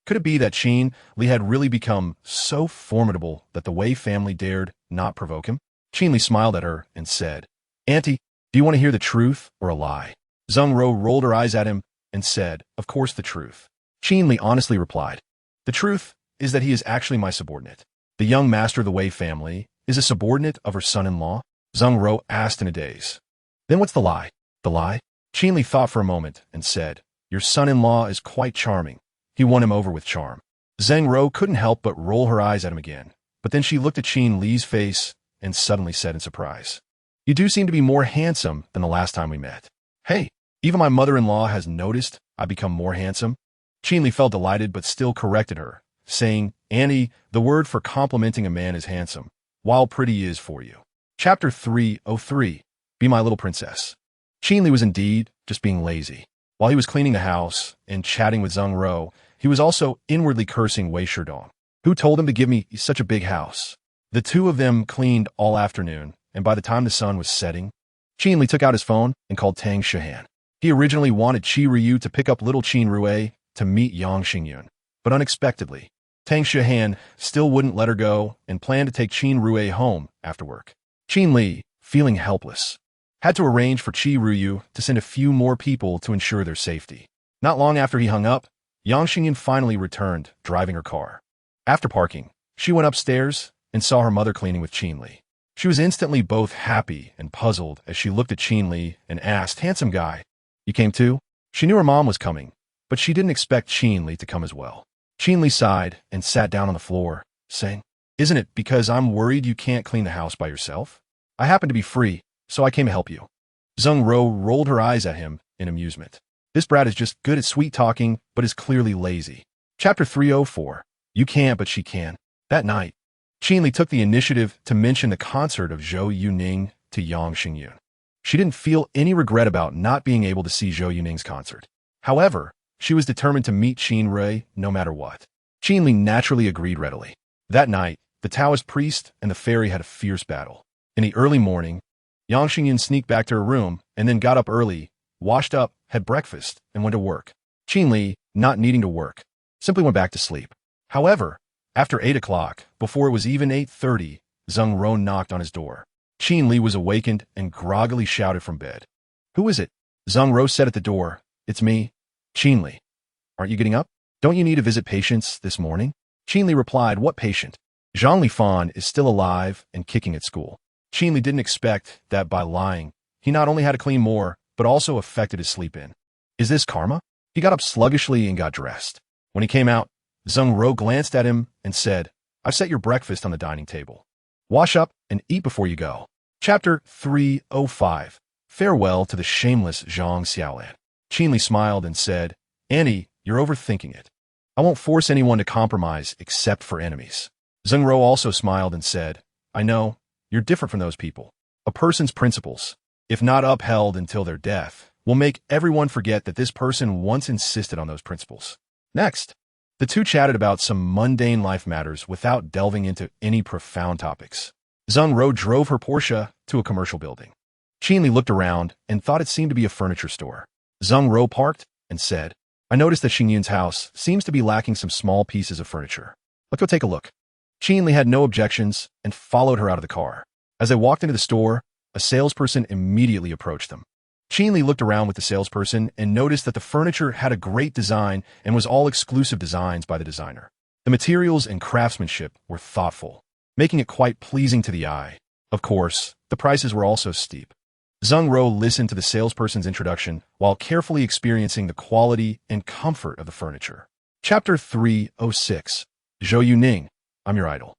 Could it be that Qin Li had really become so formidable that the Wei family dared not provoke him? Qin Li smiled at her and said, Auntie, do you want to hear the truth or a lie? Zheng Ro rolled her eyes at him and said, of course the truth. Qin Li honestly replied, the truth is that he is actually my subordinate. The young master of the Wei family is a subordinate of her son-in-law? Zheng Ro asked in a daze. Then what's the lie? The lie? Qin Li thought for a moment and said, your son-in-law is quite charming. He won him over with charm. Zheng Ro couldn't help but roll her eyes at him again, but then she looked at Qin Li's face and suddenly said in surprise, you do seem to be more handsome than the last time we met. Hey, even my mother-in-law has noticed I've become more handsome. Qin Li felt delighted but still corrected her, saying, Annie, the word for complimenting a man is handsome, while pretty is for you. Chapter 303. Be my little princess. Qin Li was indeed just being lazy. While he was cleaning the house and chatting with Zheng Ro, he was also inwardly cursing Wei Shidong. Who told him to give me such a big house? The two of them cleaned all afternoon, and by the time the sun was setting, Qin Li took out his phone and called Tang Shihan. He originally wanted Qi Ryu to pick up little Qin Rui to meet Yang Xingyun, but unexpectedly, Tang Shihan still wouldn't let her go and planned to take Qin Rui home after work. Qin Li, feeling helpless, had to arrange for Qi Ryu to send a few more people to ensure their safety. Not long after he hung up, Yang Xingyun finally returned, driving her car. After parking, she went upstairs and saw her mother cleaning with Qin Li. She was instantly both happy and puzzled as she looked at Qin Li and asked, handsome guy, you came too? She knew her mom was coming, but she didn't expect Qin Li to come as well. Qin Li sighed and sat down on the floor, saying, isn't it because I'm worried you can't clean the house by yourself? I happen to be free, so I came to help you. Zheng Ro rolled her eyes at him in amusement. This brat is just good at sweet talking, but is clearly lazy. Chapter 304. You can't, but she can. That night, Qin Li took the initiative to mention the concert of Zhou Yuning to Yang Xingyun. She didn't feel any regret about not being able to see Zhou Yuning's concert. However, she was determined to meet Qin Rui no matter what. Qin Li naturally agreed readily. That night, the Taoist priest and the fairy had a fierce battle. In the early morning, Yang Xingyun sneaked back to her room and then got up early, washed up, had breakfast, and went to work. Qin Li, not needing to work, simply went back to sleep. However, after 8 o'clock, before it was even 8:30, Zheng Ro knocked on his door. Qin Li was awakened and groggily shouted from bed. Who is it? Zheng Ro said at the door, it's me, Qin Li. Aren't you getting up? Don't you need to visit patients this morning? Qin Li replied, what patient? Zhang Li Fan is still alive and kicking at school. Qin Li didn't expect that by lying, he not only had to clean more, but also affected his sleep-in. Is this karma? He got up sluggishly and got dressed. When he came out, Zheng Ro glanced at him and said, I've set your breakfast on the dining table. Wash up and eat before you go. Chapter 305. Farewell to the shameless Zhang Xiaolan. Qin Li smiled and said, Annie, you're overthinking it. I won't force anyone to compromise except for enemies. Zheng Ro also smiled and said, I know, you're different from those people. A person's principles, if not upheld until their death, will make everyone forget that this person once insisted on those principles. Next, The two chatted about some mundane life matters without delving into any profound topics. Zheng Ro drove her Porsche to a commercial building. Qin Li looked around and thought it seemed to be a furniture store. Zheng Ro parked and said, I noticed that Xing Yun's house seems to be lacking some small pieces of furniture. Let's go take a look. Qin Li had no objections and followed her out of the car. As they walked into the store, a salesperson immediately approached them. Qin Li looked around with the salesperson and noticed that the furniture had a great design and was all exclusive designs by the designer. The materials and craftsmanship were thoughtful, making it quite pleasing to the eye. Of course, the prices were also steep. Zheng Ro listened to the salesperson's introduction while carefully experiencing the quality and comfort of the furniture. Chapter 306. Zhou Yuning, I'm your idol.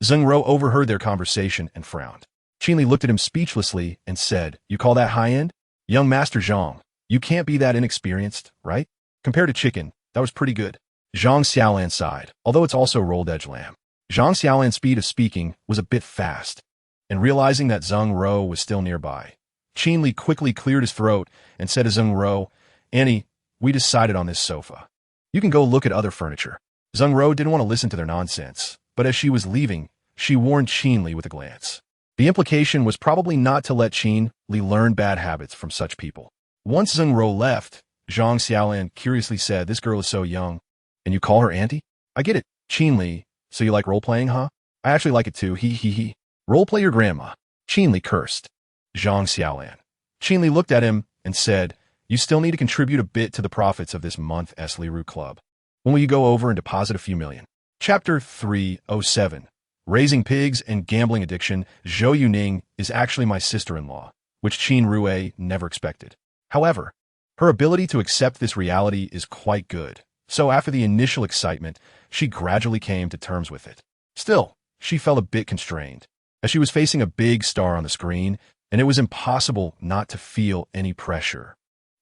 Zheng Ro overheard their conversation and frowned. Qin Li looked at him speechlessly and said, You call that high-end? Young Master Zhang, you can't be that inexperienced, right? Compared to chicken, that was pretty good. Zhang Xiaolan sighed, although it's also rolled edge lamb. Zhang Xiaolan's speed of speaking was a bit fast, and realizing that Zheng Ro was still nearby, Qin Li quickly cleared his throat and said to Zheng Ro, Annie, we decided on this sofa. You can go look at other furniture. Zheng Ro didn't want to listen to their nonsense, but as she was leaving, she warned Qin Li with a glance. The implication was probably not to let Qin Li learn bad habits from such people. Once Zheng Ro left, Zhang Xiaolan curiously said, This girl is so young. And you call her auntie? I get it, Qin Li. So you like role-playing, huh? I actually like it too, he. Role-play your grandma. Qin Li cursed. Zhang Xiaolan. Qin Li looked at him and said, You still need to contribute a bit to the profits of this month's Liru Club. When will you go over and deposit a few million? Chapter 307. Raising pigs and gambling addiction. Zhou Yuning is actually my sister-in-law, which Qin Rui never expected. However, her ability to accept this reality is quite good, so after the initial excitement, she gradually came to terms with it. Still, she felt a bit constrained, as she was facing a big star on the screen, and it was impossible not to feel any pressure.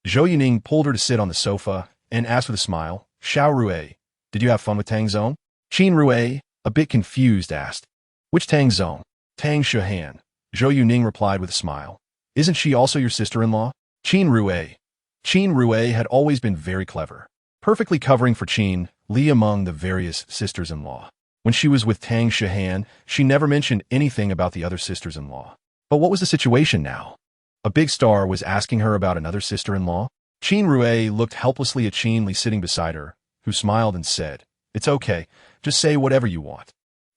Zhou Yuning pulled her to sit on the sofa and asked with a smile, Xiao Rui, did you have fun with Tang Zong? Qin Rui, a bit confused, asked, Which Tang Zong? Tang Shuhan. Zhou Yuning replied with a smile. Isn't she also your sister-in-law? Qin Rui. Qin Rui had always been very clever, perfectly covering for Qin Li among the various sisters-in-law. When she was with Tang Shuhan, she never mentioned anything about the other sisters-in-law. But what was the situation now? A big star was asking her about another sister-in-law? Qin Rui looked helplessly at Qin Li sitting beside her, who smiled and said, It's okay, just say whatever you want.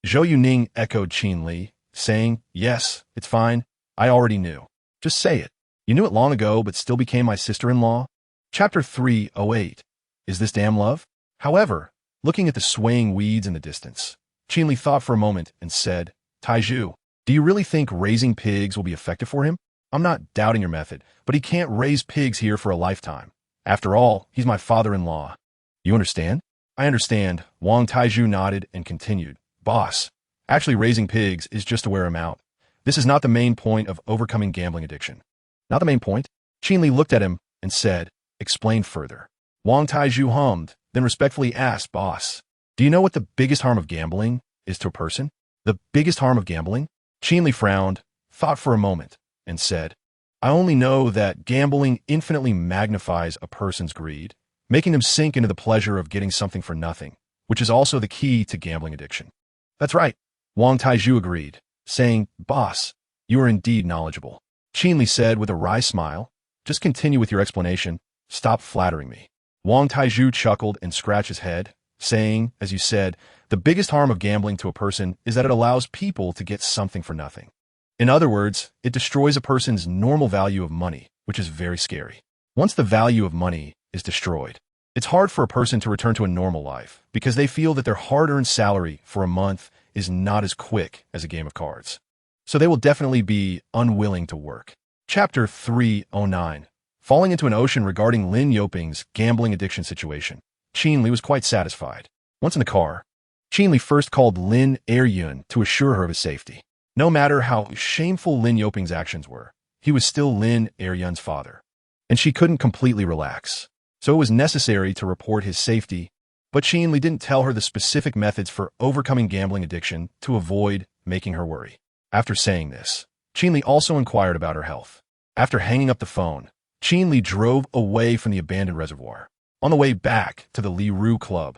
Zhou Yuning echoed Qin Li, saying, Yes, it's fine, I already knew. Just say it. You knew it long ago but still became my sister-in-law? Chapter 308. Is this damn love? However, looking at the swaying weeds in the distance, Qin Li thought for a moment and said, Taiju, do you really think raising pigs will be effective for him? I'm not doubting your method, but he can't raise pigs here for a lifetime. After all, he's my father-in-law. You understand? I understand. Wang Taiju nodded and continued. Boss, actually raising pigs is just to wear him out. This is not the main point of overcoming gambling addiction. Not the main point? Qin Li looked at him and said, Explain further. Wang Taiju hummed, then respectfully asked, Boss, do you know what the biggest harm of gambling is to a person? The biggest harm of gambling? Qin Li frowned, thought for a moment, and said, I only know that gambling infinitely magnifies a person's greed, making them sink into the pleasure of getting something for nothing, which is also the key to gambling addiction. That's right, Wang Taiju agreed, saying, Boss, you are indeed knowledgeable. Qin Li said with a wry smile, Just continue with your explanation, stop flattering me. Wang Taiju chuckled and scratched his head, saying, as you said, the biggest harm of gambling to a person is that it allows people to get something for nothing. In other words, it destroys a person's normal value of money, which is very scary. Once the value of money is destroyed, it's hard for a person to return to a normal life because they feel that their hard-earned salary for a month is not as quick as a game of cards. So they will definitely be unwilling to work. Chapter 309. Falling into an ocean regarding Lin Yoping's gambling addiction situation. Qin Li was quite satisfied. Once in the car, Qin Li first called Lin Eryun to assure her of his safety. No matter how shameful Lin Yoping's actions were, he was still Lin Eryun's father, and she couldn't completely relax. So it was necessary to report his safety, but Qin Li didn't tell her the specific methods for overcoming gambling addiction to avoid making her worry. After saying this, Qin Li also inquired about her health. After hanging up the phone, Qin Li drove away from the abandoned reservoir. On the way back to the Liru Club,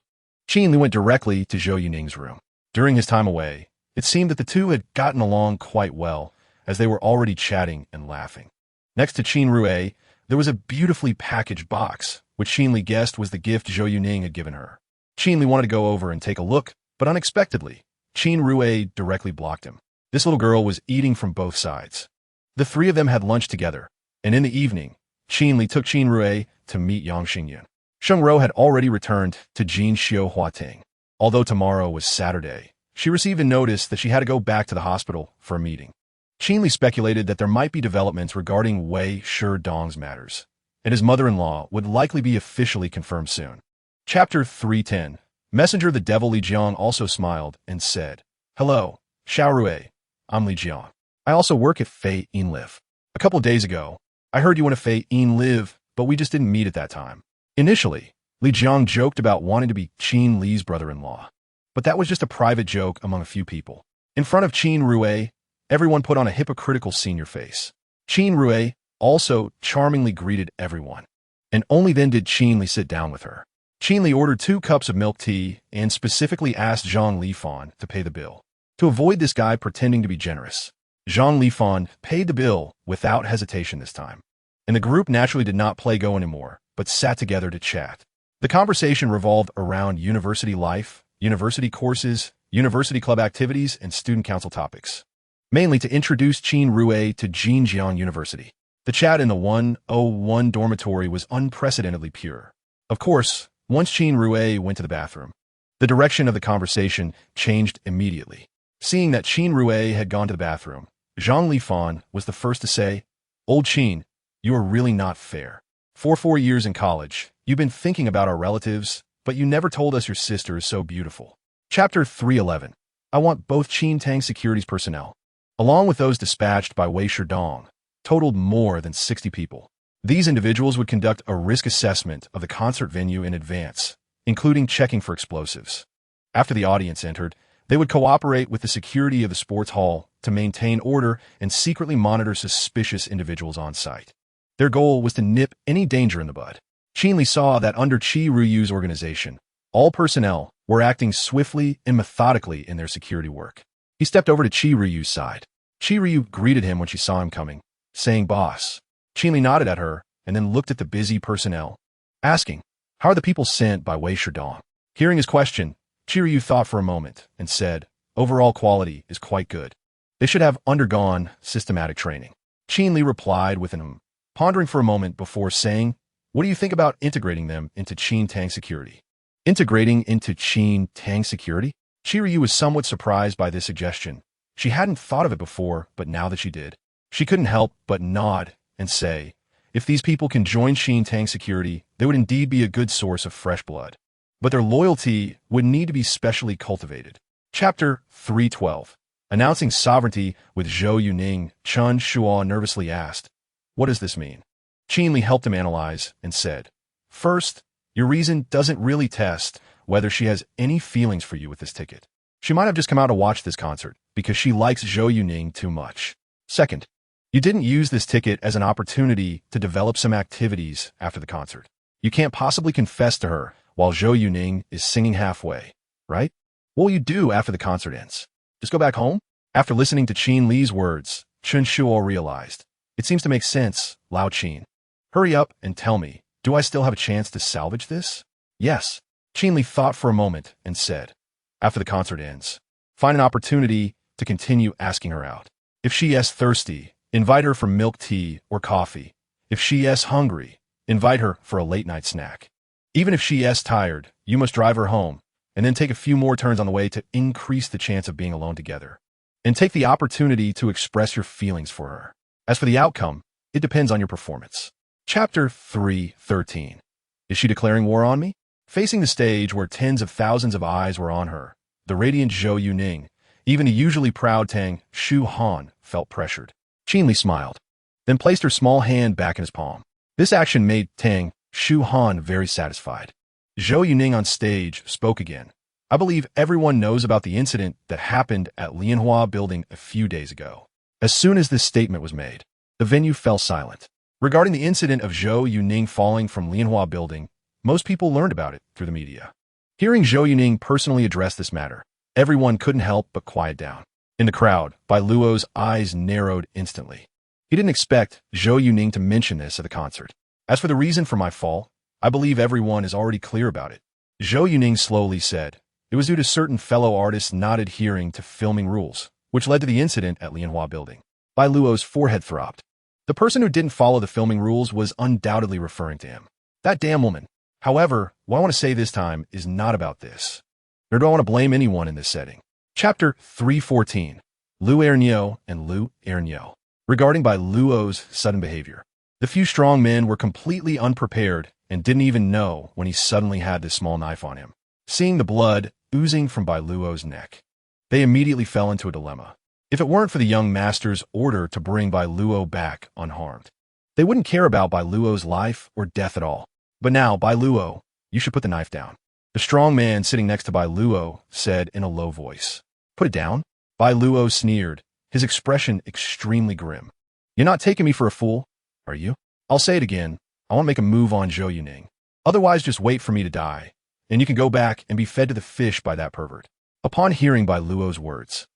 Qin Li went directly to Zhou Yuning's room. During his time away, it seemed that the two had gotten along quite well, as they were already chatting and laughing. Next to Qin Rui, there was a beautifully packaged box, which Qin Li guessed was the gift Zhou Yuning had given her. Qin Li wanted to go over and take a look, but unexpectedly, Qin Rui directly blocked him. This little girl was eating from both sides. The three of them had lunch together, and in the evening, Qin Li took Qin Rui to meet Yang Xingyun. Sheng Rou had already returned to Jin Xiu Huating. Although tomorrow was Saturday, she received a notice that she had to go back to the hospital for a meeting. Qin Li speculated that there might be developments regarding Wei Shidong's matters, and his mother-in-law would likely be officially confirmed soon. Chapter 310. Messenger the Devil Li Jiang also smiled and said, "Hello, Xiao Rui. I'm Li Jiang. I also work at Fei Yin Live. A couple days ago, I heard you went to Fei Yin Live, but we just didn't meet at that time." Initially, Li Jiang joked about wanting to be Qin Li's brother-in-law, but that was just a private joke among a few people. In front of Qin Rui, everyone put on a hypocritical senior face. Qin Rui also charmingly greeted everyone, and only then did Qin Li sit down with her. Qin Li ordered 2 cups of milk tea and specifically asked Zhang Lifan to pay the bill. To avoid this guy pretending to be generous, Zhang Lifan paid the bill without hesitation this time. And the group naturally did not play Go anymore, but sat together to chat. The conversation revolved around university life, university courses, university club activities, and student council topics, mainly to introduce Qin Rui to Jinjiang University. The chat in the 101 dormitory was unprecedentedly pure. Of course, once Qin Rui went to the bathroom, the direction of the conversation changed immediately. Seeing that Qin Rui had gone to the bathroom, Zhang Lifan was the first to say, "Old Qin, you are really not fair. For 4 years in college, you've been thinking about our relatives, but you never told us your sister is so beautiful." Chapter 311. I want both Qin Tang Securities personnel, along with those dispatched by Wei Shidong, totaled more than 60 people. These individuals would conduct a risk assessment of the concert venue in advance, including checking for explosives. After the audience entered, they would cooperate with the security of the sports hall to maintain order and secretly monitor suspicious individuals on site. Their goal was to nip any danger in the bud. Qin Li saw that under Qi Ruyu's organization, all personnel were acting swiftly and methodically in their security work. He stepped over to Qi Ruyu's side. Qi Ryu greeted him when she saw him coming, saying, "Boss." Qin Li nodded at her and then looked at the busy personnel, asking, "How are the people sent by Wei Shidong?" Hearing his question, Qi Ryu thought for a moment and said, "Overall quality is quite good. They should have undergone systematic training." Qin Li replied with an pondering for a moment before saying, "What do you think about integrating them into Qin Tang Security?" Integrating into Qin Tang Security? Qi Ryu was somewhat surprised by this suggestion. She hadn't thought of it before, but now that she did, she couldn't help but nod and say, if these people can join Qin Tang Security, they would indeed be a good source of fresh blood. But their loyalty would need to be specially cultivated. Chapter 312. Announcing sovereignty with Zhou Yuning, Chen Shuo nervously asked, "What does this mean?" Qin Li helped him analyze and said, "First, your reason doesn't really test whether she has any feelings for you with this ticket. She might have just come out to watch this concert because she likes Zhou Yuning too much. Second, you didn't use this ticket as an opportunity to develop some activities after the concert. You can't possibly confess to her while Zhou Yuning is singing halfway, right? What will you do after the concert ends? Just go back home?" After listening to Qin Li's words, Chen Shuo realized, "It seems to make sense, Lao Qin. Hurry up and tell me, do I still have a chance to salvage this?" "Yes." Qin Li thought for a moment and said, "After the concert ends, find an opportunity to continue asking her out. If she is thirsty, invite her for milk tea or coffee. If she is hungry, invite her for a late-night snack. Even if she is tired, you must drive her home, and then take a few more turns on the way to increase the chance of being alone together. And take the opportunity to express your feelings for her. As for the outcome, it depends on your performance." Chapter 313. Is she declaring war on me? Facing the stage where tens of thousands of eyes were on her, the radiant Zhou Yuning, even the usually proud Tang Shu Han, felt pressured. Qin Li smiled, then placed her small hand back in his palm. This action made Tang Shu Han very satisfied. Zhou Yuning on stage spoke again. "I believe everyone knows about the incident that happened at Lianhua Building a few days ago." As soon as this statement was made, the venue fell silent. Regarding the incident of Zhou Yuning falling from Lianhua Building, most people learned about it through the media. Hearing Zhou Yuning personally address this matter, everyone couldn't help but quiet down. In the crowd, Bai Luo's eyes narrowed instantly. He didn't expect Zhou Yuning to mention this at the concert. As for the reason for my fall, I believe everyone is already clear about it. Zhou Yuning slowly said, it was due to certain fellow artists not adhering to filming rules, which led to the incident at Lianhua Building. Bai Luo's forehead throbbed. The person who didn't follow the filming rules was undoubtedly referring to him. That damn woman. However, what I want to say this time is not about this. Nor do I want to blame anyone in this setting. Chapter 314. Lu Erniu and Lu Erniu. Regarding Bai Luo's sudden behavior. The few strong men were completely unprepared and didn't even know when he suddenly had this small knife on him. Seeing the blood oozing from Bai Luo's neck, they immediately fell into a dilemma. If it weren't for the young master's order to bring Bai Luo back unharmed, they wouldn't care about Bai Luo's life or death at all. But now, Bai Luo, you should put the knife down. The strong man sitting next to Bai Luo said in a low voice. Put it down? Bai Luo sneered, his expression extremely grim. You're not taking me for a fool, are you? I'll say it again. I want to make a move on Zhou Yuning. Otherwise, just wait for me to die, and you can go back and be fed to the fish by that pervert. Upon hearing Bai Luo's words,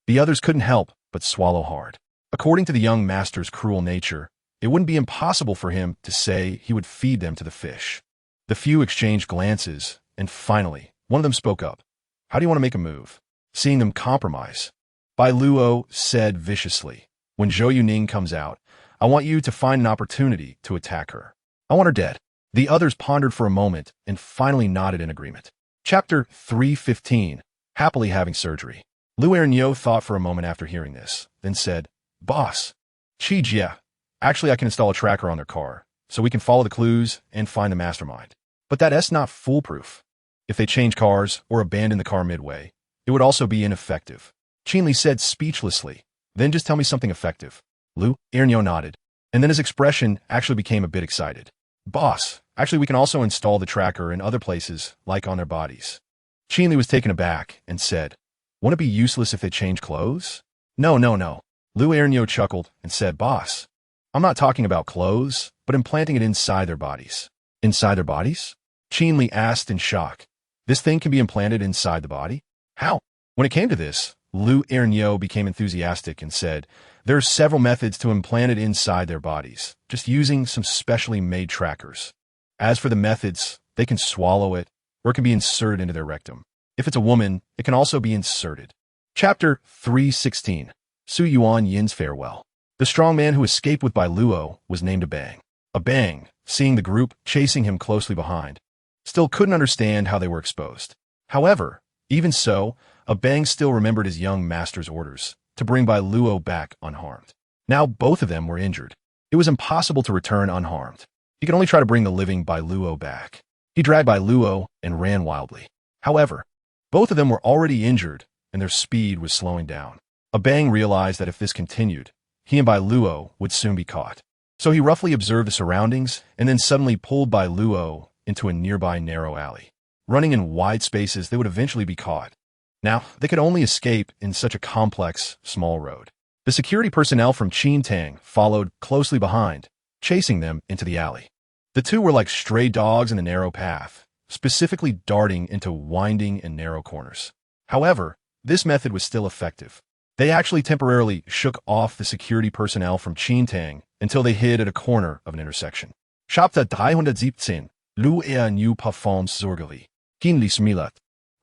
the others couldn't help but swallow hard. According to the young master's cruel nature, it wouldn't be impossible for him to say he would feed them to the fish. The few exchanged glances, and finally, one of them spoke up. How do you want to make a move? Seeing them compromise, Bai Luo said viciously, when Zhou Yuning comes out, I want you to find an opportunity to attack her. I want her dead. The others pondered for a moment and finally nodded in agreement. Chapter 315. Happily having surgery. Lu Erniu thought for a moment after hearing this, then said, Boss, yeah. Actually, I can install a tracker on their car, so we can follow the clues and find the mastermind. But that's not foolproof. If they change cars or abandon the car midway, it would also be ineffective. Qin Li said speechlessly, then just tell me something effective. Lu Erniu nodded, and then his expression actually became a bit excited. Boss, actually we can also install the tracker in other places, like on their bodies. Qin Li was taken aback and said, won't it be useless if they change clothes? No. Lu Erniu chuckled and said, Boss, I'm not talking about clothes, but implanting it inside their bodies. Inside their bodies? Qin Li asked in shock. This thing can be implanted inside the body? How? When it came to this, Lu Erniu became enthusiastic and said, there are several methods to implant it inside their bodies, just using some specially made trackers. As for the methods, they can swallow it, or it can be inserted into their rectum. If it's a woman, it can also be inserted. Chapter 316. Su Yuan Yin's farewell. The strong man who escaped with Bai Luo was named Abang. Abang, seeing the group chasing him closely behind, still couldn't understand how they were exposed. However, even so, Abang still remembered his young master's orders to bring Bai Luo back unharmed. Now both of them were injured. It was impossible to return unharmed. He could only try to bring the living Bai Luo back. He dragged Bai Luo and ran wildly. However, both of them were already injured, and their speed was slowing down. Abang realized that if this continued, he and Bai Luo would soon be caught. So he roughly observed the surroundings and then suddenly pulled Bai Luo into a nearby narrow alley. Running in wide spaces, they would eventually be caught. Now, they could only escape in such a complex, small road. The security personnel from Qin followed closely behind, chasing them into the alley. The two were like stray dogs in the narrow path, specifically darting into winding and narrow corners. However, this method was still effective. They actually temporarily shook off the security personnel from Qin until they hid at a corner of an intersection. Chapter 317. Lu Erniu performs sorgfältig. Qin Li smilat,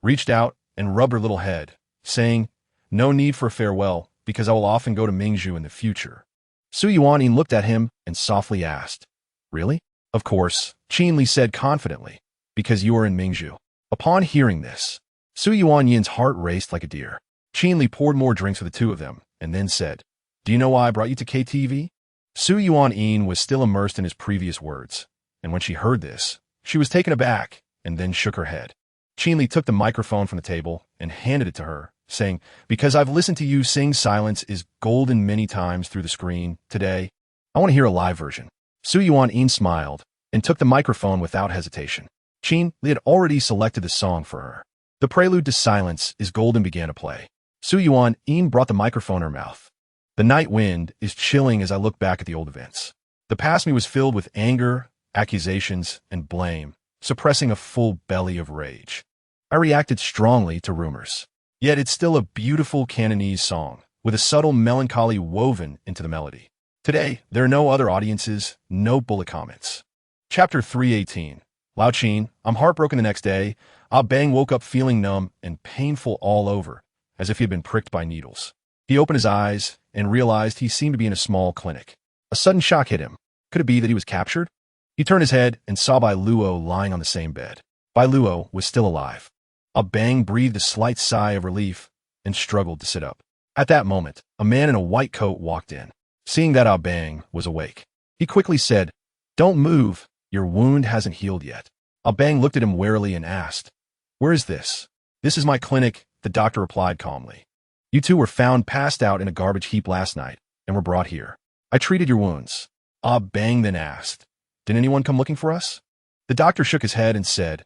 reached out and rubbed her little head, saying, no need for a farewell, because I will often go to Mingzhu in the future. Su Yuan looked at him and softly asked, really? Of course, Qin Li said confidently, because you are in Mingzhu. Upon hearing this, Su Yuan's heart raced like a deer. Qin Li poured more drinks for the two of them, and then said, do you know why I brought you to KTV? Su Yuan was still immersed in his previous words, and when she heard this, she was taken aback and then shook her head. Qin Li took the microphone from the table and handed it to her, saying, because I've listened to you sing Silence is Golden many times through the screen, today, I want to hear a live version. Su Yuan smiled and took the microphone without hesitation. Qin Li had already selected the song for her. The prelude to Silence is Golden began to play. Su Yuan brought the microphone to her mouth. The night wind is chilling as I look back at the old events. The past me was filled with anger, accusations, and blame, suppressing a full belly of rage. I reacted strongly to rumors. Yet it's still a beautiful Cantonese song, with a subtle melancholy woven into the melody. Today, there are no other audiences, no bullet comments. Chapter 318. Lao Qin, I'm heartbroken the next day. Ah Bang woke up feeling numb and painful all over, as if he had been pricked by needles. He opened his eyes and realized he seemed to be in a small clinic. A sudden shock hit him. Could it be that he was captured? He turned his head and saw Bai Luo lying on the same bed. Bai Luo was still alive. Ah Bang breathed a slight sigh of relief and struggled to sit up. At that moment, a man in a white coat walked in. Seeing that Ah Bang was awake, he quickly said, "Don't move. Your wound hasn't healed yet." Ah Bang looked at him warily and asked, "Where is this?" "This is my clinic," the doctor replied calmly. "You two were found passed out in a garbage heap last night and were brought here. I treated your wounds." Ah Bang then asked, "Did anyone come looking for us?" The doctor shook his head and said,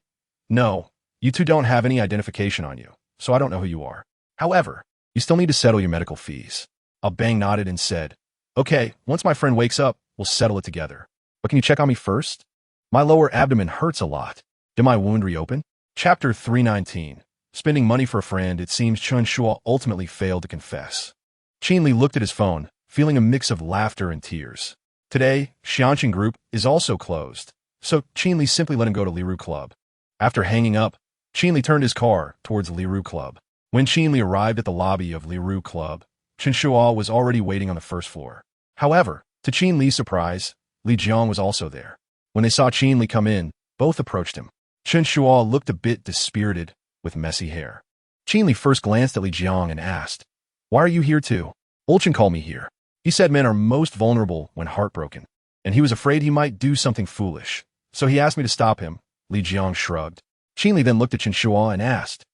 "No, you two don't have any identification on you, so I don't know who you are. However, you still need to settle your medical fees." Ah Bang nodded and said, "Okay, once my friend wakes up, we'll settle it together. But can you check on me first? My lower abdomen hurts a lot. Did my wound reopen?" Chapter 319. Spending money for a friend, it seems Qin Li ultimately failed to confess. Qin Li looked at his phone, feeling a mix of laughter and tears. Today, Xianqing Group is also closed, so Qin Li simply let him go to Liru Club. After hanging up, Qin Li turned his car towards Liru Club. When Qin Li arrived at the lobby of Liru Club, Qin Li was already waiting on the first floor. However, to Qin Li's surprise, Li Jiang was also there. When they saw Qin Li come in, both approached him. Qin Li looked a bit dispirited, with messy hair. Qin Li first glanced at Li Jiang and asked, "Why are you here too?" "Olchen called me here. He said men are most vulnerable when heartbroken, and he was afraid he might do something foolish, so he asked me to stop him." Li Jiang shrugged. Qin Li then looked at Qin Li and asked,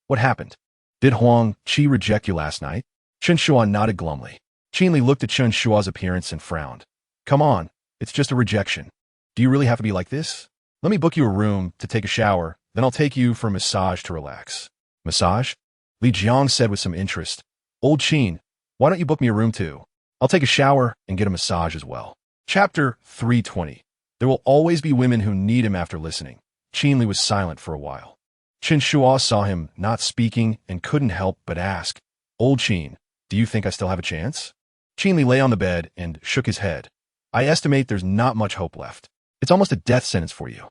"What happened? Did Huang Qi reject you last night?" Qin Li nodded glumly. Qin Li looked at Qin Li's appearance and frowned. "Come on, it's just a rejection. Do you really have to be like this? Let me book you a room to take a shower, then I'll take you for a massage to relax." "Massage?" Li Jiang said with some interest. "Old Qin, why don't you book me a room too? I'll take a shower and get a massage as well." Chapter 320. There will always be women who need him. After listening, Qin Li was silent for a while. Qin Li saw him not speaking and couldn't help but ask, "Old Qin, do you think I still have a chance?" Qin Li lay on the bed and shook his head. "I estimate there's not much hope left. It's almost a death sentence for you."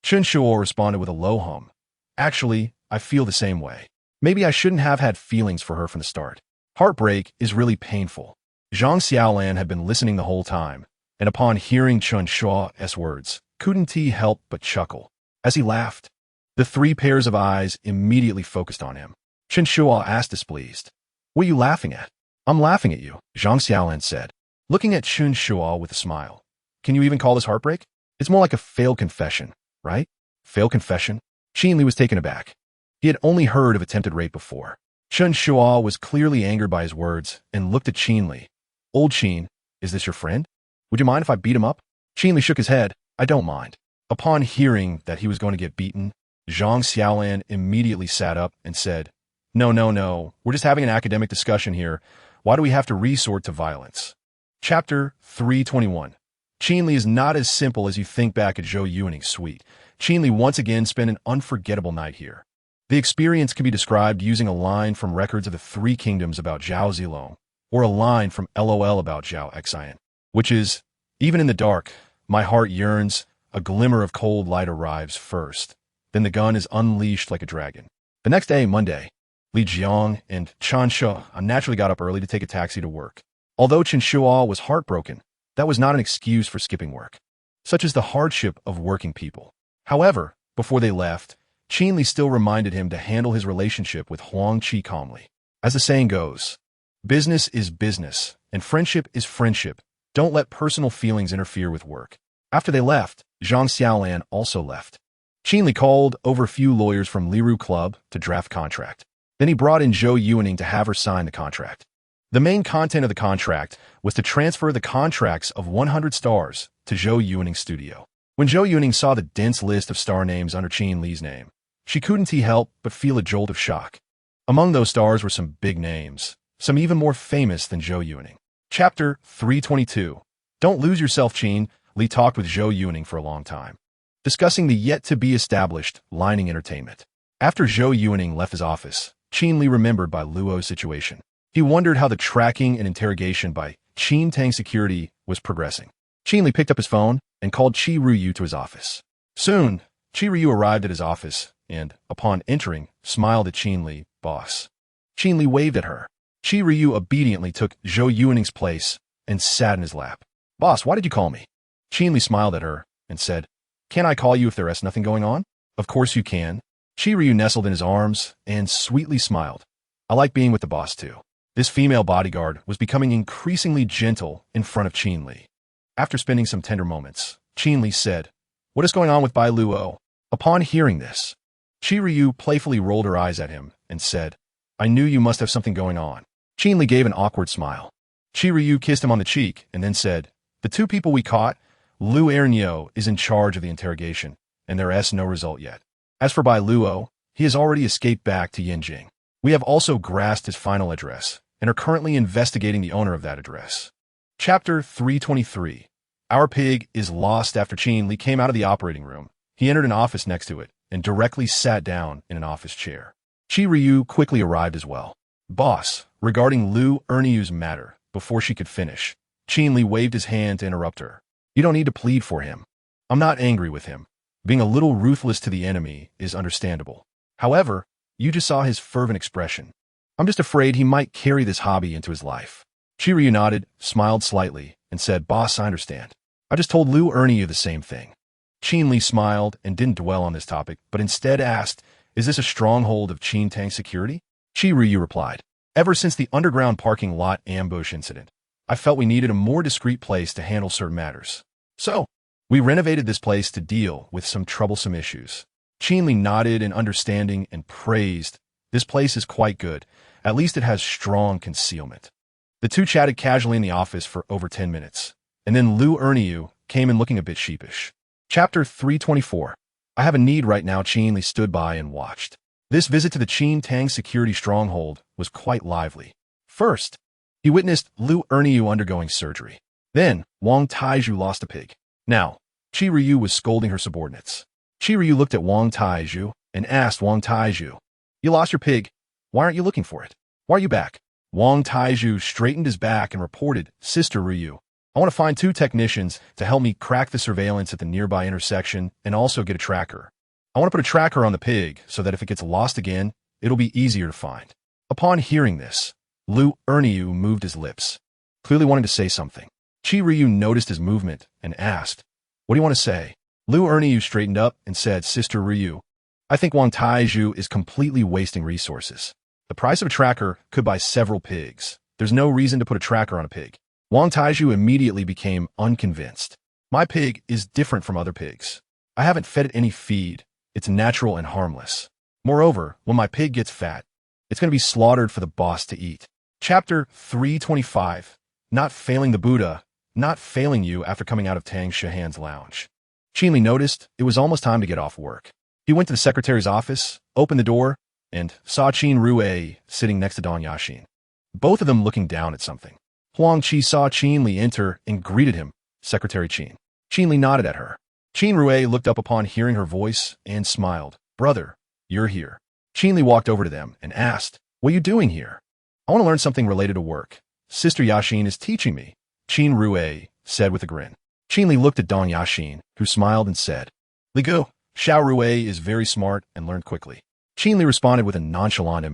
Qin Li responded with a low hum. "Actually, I feel the same way. Maybe I shouldn't have had feelings for her from the start. Heartbreak is really painful." Zhang Xiaolan had been listening the whole time, and upon hearing Qin Li's words, couldn't he help but chuckle. As he laughed, the three pairs of eyes immediately focused on him. Qin Li asked displeased, "What are you laughing at?" "I'm laughing at you," Zhang Xiaolan said, looking at Qin Li with a smile. "Can you even call this heartbreak? It's more like a failed confession, right?" "Failed confession?" Qin Li was taken aback. He had only heard of attempted rape before. Qin Li was clearly angered by his words and looked at Qin Li. "Old Qin, is this your friend? Would you mind if I beat him up?" Qin Li shook his head. "I don't mind." Upon hearing that he was going to get beaten, Zhang Xiaolan immediately sat up and said, No, we're just having an academic discussion here. Why do we have to resort to violence?" Chapter 321. Qin Li is not as simple as you think. Back at Zhou Yuaning's suite, Qin Li once again spent an unforgettable night here. The experience can be described using a line from Records of the Three Kingdoms about Zhao Zilong, or a line from LOL about Zhao Xian, which is, "Even in the dark, my heart yearns, a glimmer of cold light arrives first, then the gun is unleashed like a dragon." The next day, Monday, Li Jiang and Qin Li naturally got up early to take a taxi to work. Although Qin Li was heartbroken, that was not an excuse for skipping work. Such is the hardship of working people. However, before they left, Qin Li still reminded him to handle his relationship with Huang Qi calmly. As the saying goes, business is business, and friendship is friendship. Don't let personal feelings interfere with work. After they left, Zhang Xiaolan also left. Qin Li called over a few lawyers from Liru Club to draft contract. Then he brought in Zhou Yuaning to have her sign the contract. The main content of the contract was to transfer the contracts of 100 stars to Zhou Yuaning's studio. When Zhou Yuaning saw the dense list of star names under Qin Li's name, she couldn't help but feel a jolt of shock. Among those stars were some big names, some even more famous than Zhou Yuaning. Chapter 322. Don't lose yourself, Qin. Li talked with Zhou Yuaning for a long time, discussing the yet-to-be-established Lining Entertainment. After Zhou Yuaning left his office, Qin Li remembered Bai Luo's situation. He wondered how the tracking and interrogation by Qin Tang security was progressing. Qin Li picked up his phone and called Qi Ruyu to his office. Soon, Qi Ruyu arrived at his office and, upon entering, smiled at Qin Li, boss. Qin Li waved at her. Qi Ruyu obediently took Zhou Yuaning's place and sat in his lap. Boss, why did you call me? Qin Li smiled at her and said, Can I call you if there is nothing going on? Of course you can. Qi Ruyu nestled in his arms and sweetly smiled. I like being with the boss too. This female bodyguard was becoming increasingly gentle in front of Qin Li. After spending some tender moments, Qin Li said, What is going on with Bai Luo? Upon hearing this, Qi Ruyu playfully rolled her eyes at him and said, I knew you must have something going on. Qin Li gave an awkward smile. Qi Ruyu kissed him on the cheek and then said, The two people we caught, Lu Ernyo is in charge of the interrogation, and there is no result yet. As for Bai Luo, he has already escaped back to Yinjing. We have also grasped his final address and are currently investigating the owner of that address. Chapter 323. Our pig is lost. After Qin Li came out of the operating room, he entered an office next to it and directly sat down in an office chair. Qi Ruyu quickly arrived as well. Boss, regarding Lu Ernyo's matter, before she could finish, Qin Li waved his hand to interrupt her. You don't need to plead for him. I'm not angry with him. Being a little ruthless to the enemy is understandable. However, you just saw his fervent expression. I'm just afraid he might carry this hobby into his life. Qi Ruyu nodded, smiled slightly, and said, Boss, I understand. I just told Lu Ernyo the same thing. Qin Li smiled and didn't dwell on this topic, but instead asked, Is this a stronghold of Qin Tang security? Qi Ruyu replied, Ever since the underground parking lot ambush incident, I felt we needed a more discreet place to handle certain matters. So, we renovated this place to deal with some troublesome issues. Qin Li nodded in understanding and praised, This place is quite good. At least it has strong concealment. The two chatted casually in the office for over 10 minutes, and then Lu Ernyo came in looking a bit sheepish. Chapter 324. I have a need right now. Qin Li stood by and watched. This visit to the Qin Tang security stronghold was quite lively. First, he witnessed Lu Ernyo undergoing surgery. Then, Wang Taizhu lost a pig. Now, Qi Ruyu was scolding her subordinates. Qi Ruyu looked at Wang Taizhu and asked Wang Taizhu, You lost your pig. Why aren't you looking for it? Why are you back? Wang Taizhu straightened his back and reported, Sister Ruyu, I want to find 2 technicians to help me crack the surveillance at the nearby intersection and also get a tracker. I want to put a tracker on the pig so that if it gets lost again, it'll be easier to find. Upon hearing this, Lu Ernyo moved his lips, clearly wanting to say something. Qi Ruyu noticed his movement and asked, What do you want to say? Lu Ernyo straightened up and said, Sister Ruyu, I think Wang Taizhu is completely wasting resources. The price of a tracker could buy several pigs. There's no reason to put a tracker on a pig. Wang Taizhu immediately became unconvinced. My pig is different from other pigs. I haven't fed it any feed. It's natural and harmless. Moreover, when my pig gets fat, it's going to be slaughtered for the boss to eat. Chapter 325. Not failing the Buddha, not failing you after coming out of Tang Shihan's lounge. Qin Li noticed it was almost time to get off work. He went to the secretary's office, opened the door, and saw Qin Rui sitting next to Dong Yaxin, both of them looking down at something. Huang Qi saw Qin Li enter and greeted him, Secretary Qin. Qin Li nodded at her. Qin Rui looked up upon hearing her voice and smiled. Brother, you're here. Qin Li walked over to them and asked, What are you doing here? I want to learn something related to work. Sister Yaxin is teaching me, Qin Rui said with a grin. Qin Li looked at Dong Yaxin, who smiled and said, Li Gu, Xiao Rui is very smart and learned quickly. Qin Li responded with a nonchalant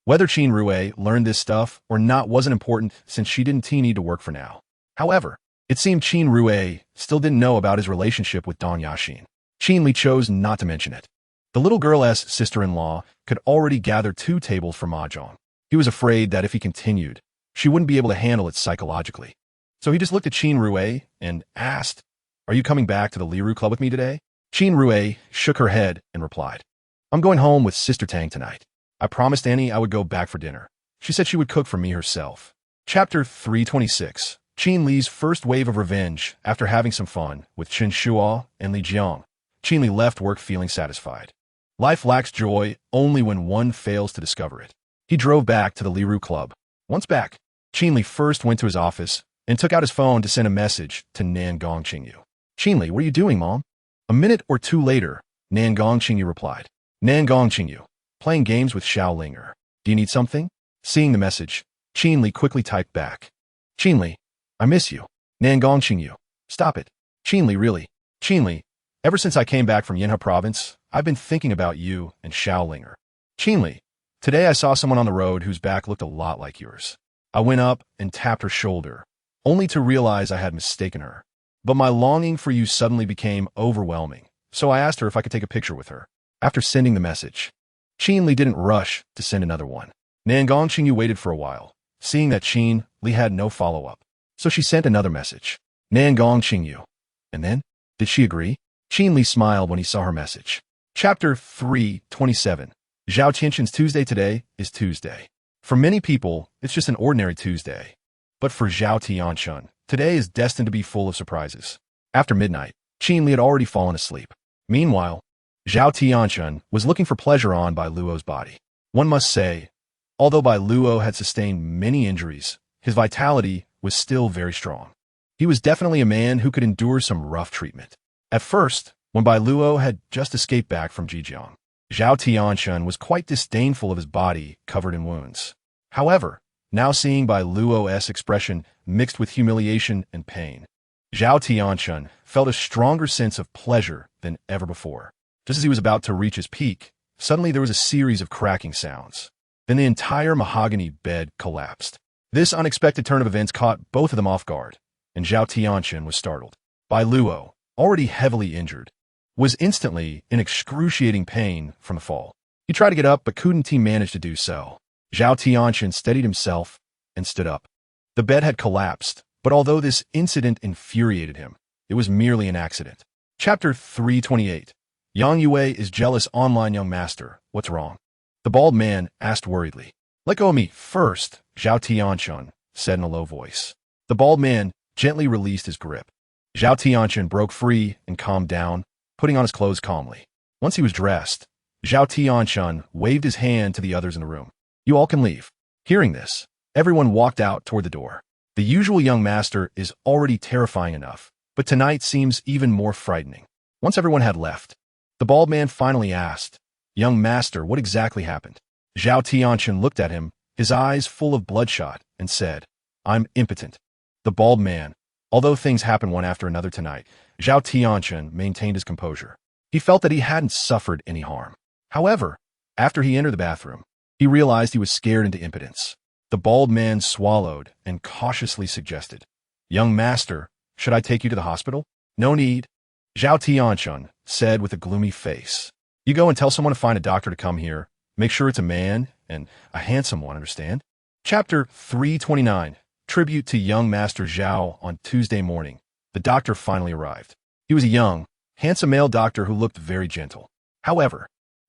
Whether Qin Rui learned this stuff or not wasn't important since she didn't need to work for now. However, it seemed Qin Rui still didn't know about his relationship with Dong Yaxin. Qin Li chose not to mention it. The little girl's sister-in-law could already gather 2 tables for mahjong. He was afraid that if he continued, she wouldn't be able to handle it psychologically. So he just looked at Qin Rui and asked, Are you coming back to the Liru Club with me today? Qin Rui shook her head and replied, I'm going home with Sister Tang tonight. I promised Annie I would go back for dinner. She said she would cook for me herself. Chapter 326. Qin Li's first wave of revenge after having some fun with Chen Shuo and Li Jiang. Qin Li left work feeling satisfied. Life lacks joy only when one fails to discover it. He drove back to the Liru Club. Once back, Qin Li first went to his office and took out his phone to send a message to Nangong Qingyu. Qin Li, what are you doing, Mom? A minute or 2 later, Nangong Qingyu replied. Qingyu, playing games with Xiao Linger. Do you need something? Seeing the message, Qin Li quickly typed back. Qin Li, I miss you. Qingyu, stop it. Qin Li, really? Qin Li, ever since I came back from Yinhe province, I've been thinking about you and Xiao Linger. Qin Li, today I saw someone on the road whose back looked a lot like yours. I went up and tapped her shoulder, only to realize I had mistaken her. But my longing for you suddenly became overwhelming, so I asked her if I could take a picture with her. After sending the message, Qin Li didn't rush to send another one. Qingyu waited for a while, seeing that Qin Li had no follow-up. So she sent another message. Qingyu. And then, did she agree? Qin Li smiled when he saw her message. Chapter 3:27. Zhao Tianxin's Tuesday today is Tuesday. For many people, it's just an ordinary Tuesday. But for Zhao Tianxin, today is destined to be full of surprises. After midnight, Qin Li had already fallen asleep. Meanwhile, Zhao Tianxin was looking for pleasure on Bai Luo's body. One must say, although Bai Luo had sustained many injuries, his vitality was still very strong. He was definitely a man who could endure some rough treatment. At first, when Bai Luo had just escaped back from Zhejiang, Zhao Tianxin was quite disdainful of his body covered in wounds. However, now seeing Bai Luo's expression mixed with humiliation and pain, Zhao Tianxin felt a stronger sense of pleasure than ever before. Just as he was about to reach his peak, suddenly there was a series of cracking sounds. Then the entire mahogany bed collapsed. This unexpected turn of events caught both of them off guard, and Zhao Tianxin was startled. Bai Luo, already heavily injured, was instantly in excruciating pain from the fall. He tried to get up, but couldn't manage to do so. Zhao Tianxin steadied himself and stood up. The bed had collapsed, but although this incident infuriated him, it was merely an accident. Chapter 3:28. Yang Yue is jealous online young master. What's wrong? The bald man asked worriedly. Let go of me first, Zhao Tianxin said in a low voice. The bald man gently released his grip. Zhao Tianxin broke free and calmed down, putting on his clothes calmly. Once he was dressed, Zhao Tianxin waved his hand to the others in the room. You all can leave. Hearing this, everyone walked out toward the door. The usual young master is already terrifying enough, but tonight seems even more frightening. Once everyone had left, the bald man finally asked, Young master, what exactly happened? Zhao Tianxin looked at him, his eyes full of bloodshot, and said, I'm impotent. The bald man, although things happened one after another tonight, Zhao Tianxin maintained his composure. He felt that he hadn't suffered any harm. However, after he entered the bathroom, he realized he was scared into impotence. The bald man swallowed and cautiously suggested, Young master, should I take you to the hospital? No need. Zhao Tianxin said with a gloomy face. You go and tell someone to find a doctor to come here. Make sure it's a man, and a handsome one, understand? Chapter 3:29. Tribute to young Master Zhao on Tuesday morning. The doctor finally arrived. He was a young, handsome male doctor who looked very gentle. However,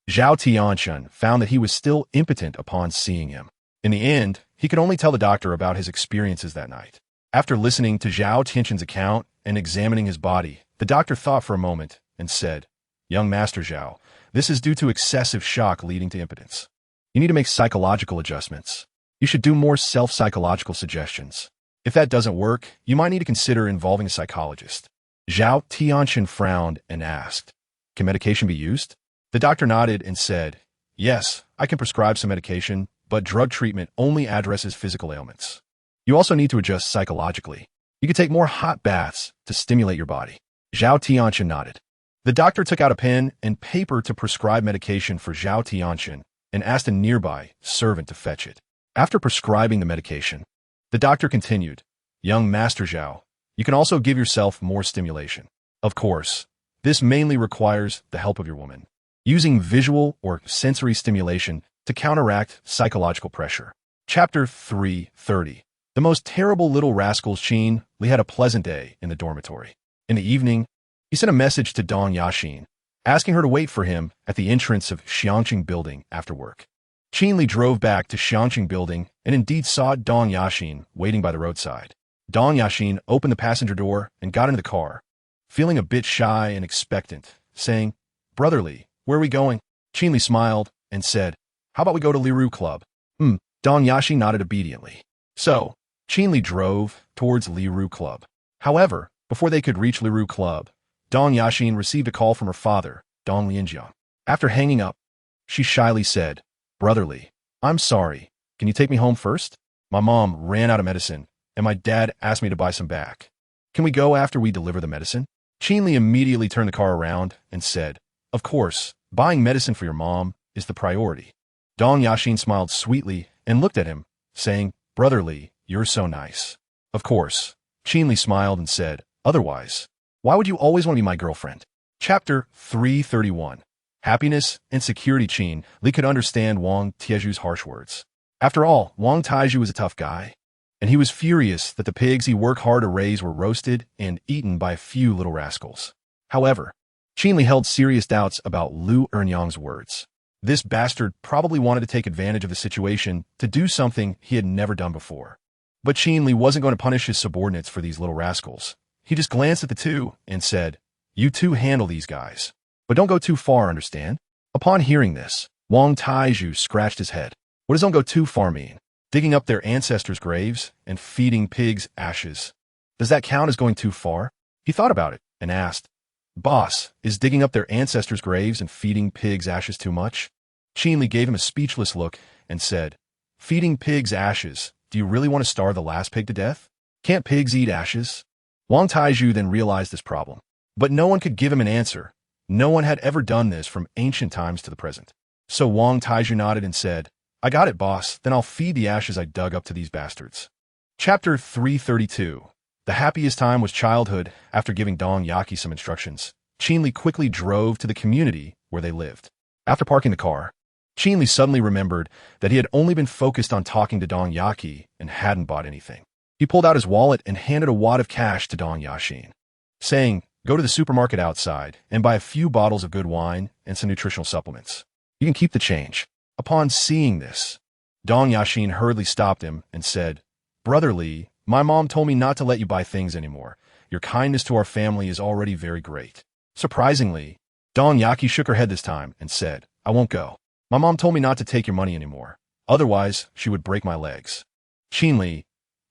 Zhao Tianxin found that he was still impotent upon seeing him. In the end, he could only tell the doctor about his experiences that night. After listening to Zhao Tianxin's account and examining his body, the doctor thought for a moment and said, Young Master Zhao, this is due to excessive shock leading to impotence. You need to make psychological adjustments. You should do more self-psychological suggestions. If that doesn't work, you might need to consider involving a psychologist. Zhao Tianxin frowned and asked, Can medication be used? The doctor nodded and said, Yes, I can prescribe some medication, but drug treatment only addresses physical ailments. You also need to adjust psychologically. You could take more hot baths to stimulate your body. Zhao Tianxin nodded. The doctor took out a pen and paper to prescribe medication for Zhao Tianxin and asked a nearby servant to fetch it. After prescribing the medication, the doctor continued, Young Master Zhao, you can also give yourself more stimulation. Of course, this mainly requires the help of your woman, using visual or sensory stimulation to counteract psychological pressure. Chapter 3:30. The most terrible little rascals. Qin Li had a pleasant day in the dormitory. In the evening, he sent a message to Dong Yaxin, asking her to wait for him at the entrance of Xiangqing Building after work. Qin Li drove back to Xiangqing Building and indeed saw Dong Yaxin waiting by the roadside. Dong Yaxin opened the passenger door and got into the car, feeling a bit shy and expectant, saying, Brother Li, where are we going? Qin Li smiled and said, How about we go to Liru Club? Dong Yaxin nodded obediently. So, Qin Li drove towards Liru Club. However, before they could reach Liru Club, Dong Yaxin received a call from her father, Dong Lianjiang. After hanging up, She shyly said, "Brotherly, I'm sorry. Can you take me home first? My mom ran out of medicine, and my dad asked me to buy some back. Can we go after we deliver the medicine?" Qin Li immediately turned the car around and said, "Of course, buying medicine for your mom is the priority." Dong Yaxin smiled sweetly and looked at him, saying, "Brotherly, you're so nice." "Of course." Qin Li smiled and said, "Otherwise, why would you always want to be my girlfriend?" Chapter 331. Happiness and Security. Qin Li could understand Wang Tieju's harsh words. After all, Wang Taiju was a tough guy, and he was furious that the pigs he worked hard to raise were roasted and eaten by a few little rascals. However, Qin Li held serious doubts about Lu Ernyang's words. This bastard probably wanted to take advantage of the situation to do something he had never done before. But Qin Li wasn't going to punish his subordinates for these little rascals. He just glanced at the two and said, "You two handle these guys. But don't go too far, understand?" Upon hearing this, Wang Taiju scratched his head. What does "don't go too far" mean? Digging up their ancestors' graves and feeding pigs ashes. Does that count as going too far? He thought about it and asked, "Boss, is digging up their ancestors' graves and feeding pigs ashes too much?" Qin Li gave him a speechless look and said, "Feeding pigs ashes? Do you really want to starve the last pig to death? Can't pigs eat ashes?" Wang Taiju then realized this problem. But no one could give him an answer. No one had ever done this from ancient times to the present. So Wang Taiju nodded and said, "I got it, boss. Then I'll feed the ashes I dug up to these bastards." Chapter 332. The happiest time was childhood. After giving Dong Yaki some instructions, Qin Li quickly drove to the community where they lived. After parking the car, Qin Li suddenly remembered that he had only been focused on talking to Dong Yaki and hadn't bought anything. He pulled out his wallet and handed a wad of cash to Dong Yaxin, saying, "Go to the supermarket outside and buy a few bottles of good wine and some nutritional supplements. You can keep the change." Upon seeing this, Dong Yaxin hurriedly stopped him and said, "Brotherly, my mom told me not to let you buy things anymore. Your kindness to our family is already very great." Surprisingly, Dong Yaki shook her head this time and said, "I won't go. My mom told me not to take your money anymore. Otherwise, she would break my legs." Qin Li.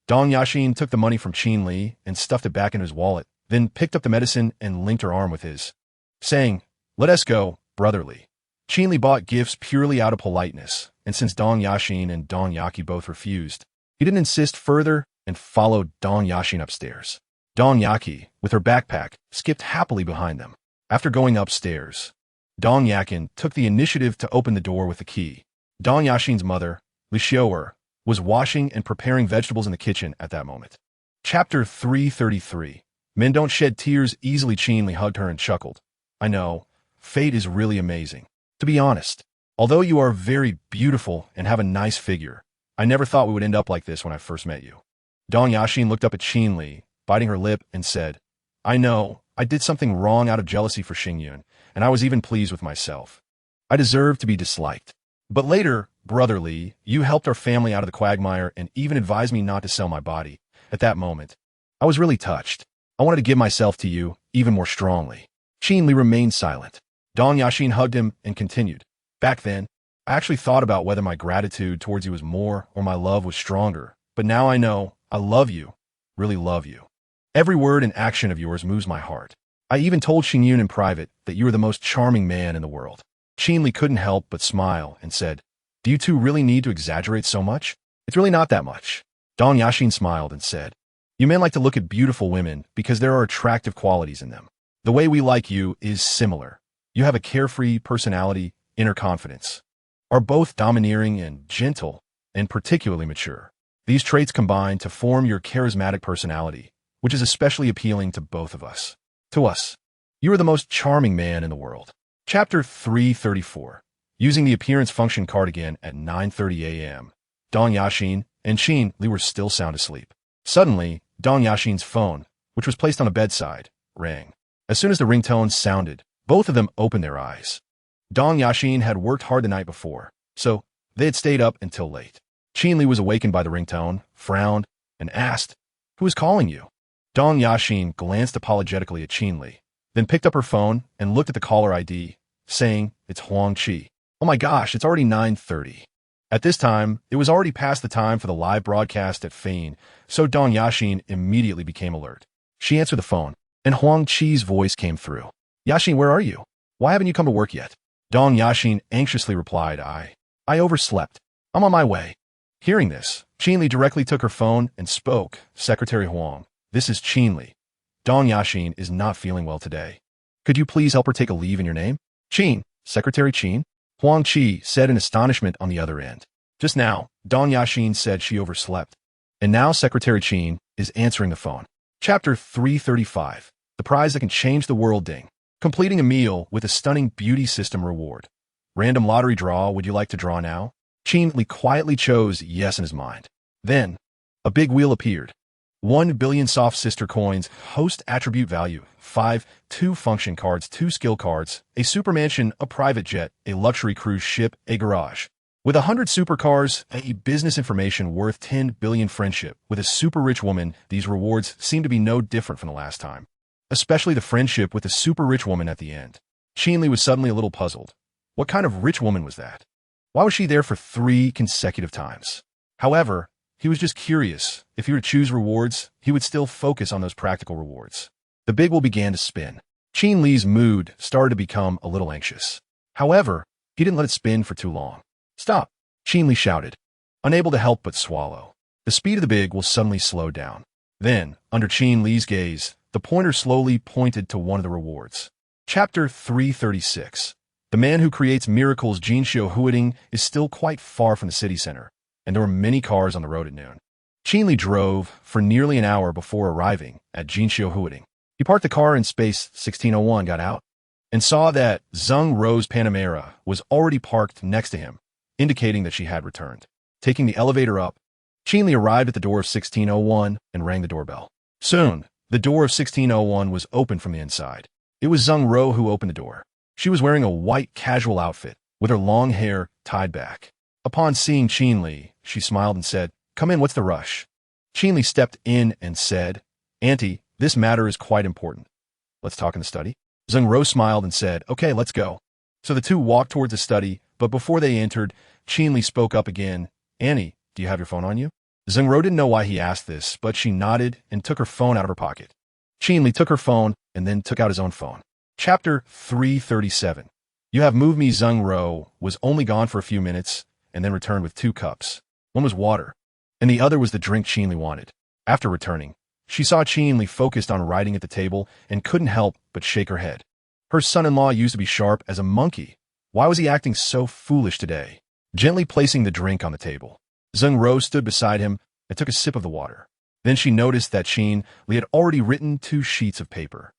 Dong Yaxin took the money from Qin Li and stuffed it back in his wallet, then picked up the medicine and linked her arm with his, saying, "Let us go, brotherly." Qin Li bought gifts purely out of politeness, and since Dong Yaxin and Dong Yaki both refused, he didn't insist further and followed Dong Yaxin upstairs. Dong Yaki, with her backpack, skipped happily behind them. After going upstairs, Dong Yakin took the initiative to open the door with the key. Dong Yaxin's mother, Li Xiu'er, was washing and preparing vegetables in the kitchen at that moment. Chapter 333. Men don't shed tears easily. Qin Li hugged her and chuckled. "I know, fate is really amazing. To be honest, although you are very beautiful and have a nice figure, I never thought we would end up like this when I first met you." Dong Yaxin looked up at Qin Li, biting her lip, and said, "I know, I did something wrong out of jealousy for Xingyun, and I was even pleased with myself. I deserve to be disliked. But later, brotherly, you helped our family out of the quagmire and even advised me not to sell my body. At that moment, I was really touched. I wanted to give myself to you even more strongly." Qin Li remained silent. Dong Yaxin hugged him and continued, "Back then, I actually thought about whether my gratitude towards you was more or my love was stronger. But now I know I love you, really love you. Every word and action of yours moves my heart. I even told Xingyun in private that you are the most charming man in the world." Qin Li couldn't help but smile and said, "Do you two really need to exaggerate so much? It's really not that much." Dong Yaxin smiled and said, "You men like to look at beautiful women because there are attractive qualities in them. The way we like you is similar. You have a carefree personality, inner confidence, are both domineering and gentle, and particularly mature. These traits combine to form your charismatic personality, which is especially appealing to both of us. To us, you are the most charming man in the world." Chapter 334. Using the appearance function card again at 9:30 a.m., Dong Yaxin and Qin Li were still sound asleep. Suddenly, Dong Yaxin's phone, which was placed on a bedside, rang. As soon as the ringtone sounded, both of them opened their eyes. Dong Yaxin had worked hard the night before, so they had stayed up until late. Qin Li was awakened by the ringtone, frowned, and asked, "Who is calling you?" Dong Yaxin glanced apologetically at Qin Li, then picked up her phone and looked at the caller ID, saying, "It's Huang Qi." "Oh my gosh, it's already 9:30. At this time, it was already past the time for the live broadcast at Fein, so Dong Yaxin immediately became alert. She answered the phone, and Huang Qi's voice came through. "Yaxin, where are you? Why haven't you come to work yet?" Dong Yashin anxiously replied, I overslept. I'm on my way. Hearing this, Qin Li directly took her phone and spoke. Secretary Huang, this is Qin Li. Dong Yashin is not feeling well today. Could you please help her take a leave in your name? Qin, Secretary Qin? Huang Qi said in astonishment on the other end. Just now, Dong Yashin said she overslept. And now Secretary Qin is answering the phone. Chapter 335. The prize that can change the world ding. Completing a meal with a stunning beauty system reward. Random lottery draw, would you like to draw now? Qin Li quietly chose yes in his mind. Then, a big wheel appeared. 1 billion soft sister coins, host attribute value, 5, 2 function cards, 2 skill cards, a super mansion, a private jet, a luxury cruise ship, a garage. With 100 supercars, a business information worth 10 billion friendship. With a super rich woman, these rewards seem to be no different from the last time. Especially the friendship with the super rich woman at the end. Qin Li was suddenly a little puzzled. What kind of rich woman was that? Why was she there for 3 consecutive times? However, he was just curious. If he were to choose rewards, he would still focus on those practical rewards. The big wheel began to spin. Qin Li's mood started to become a little anxious. However, he didn't let it spin for too long. Stop, Qin Li shouted, unable to help but swallow. The speed of the big wheel suddenly slowed down. Then, under Qin Li's gaze, the pointer slowly pointed to one of the rewards. Chapter 336. The man who creates miracles, Jinxiu is still quite far from the city center, and there were many cars on the road at noon. Qin Li drove for nearly an hour before arriving at Jinxiu. He parked the car in space 1601, got out, and saw that Zheng Rou's Panamera was already parked next to him, indicating that she had returned. Taking the elevator up, Qin Li arrived at the door of 1601 and rang the doorbell. Soon, the door of 1601 was opened from the inside. It was Zheng Rou who opened the door. She was wearing a white casual outfit, with her long hair tied back. Upon seeing Qin Li, she smiled and said, "Come in, what's the rush?" Qin Li stepped in and said, "Auntie, this matter is quite important. Let's talk in the study." Zheng Rou smiled and said, "Okay, let's go." So the two walked towards the study, but before they entered, Qin Li spoke up again. "Annie, do you have your phone on you?" Zheng Rou didn't know why he asked this, but she nodded and took her phone out of her pocket. Qin Li took her phone and then took out his own phone. Chapter 337. You have moved me. Zheng Rou was only gone for a few minutes and then returned with 2 cups. One was water, and the other was the drink Qin Li wanted. After returning, she saw Qin Li focused on writing at the table and couldn't help but shake her head. Her son-in-law used to be sharp as a monkey. Why was he acting so foolish today? Gently placing the drink on the table, Zheng Rou stood beside him and took a sip of the water. Then she noticed that Qin Li had already written 2 sheets of paper.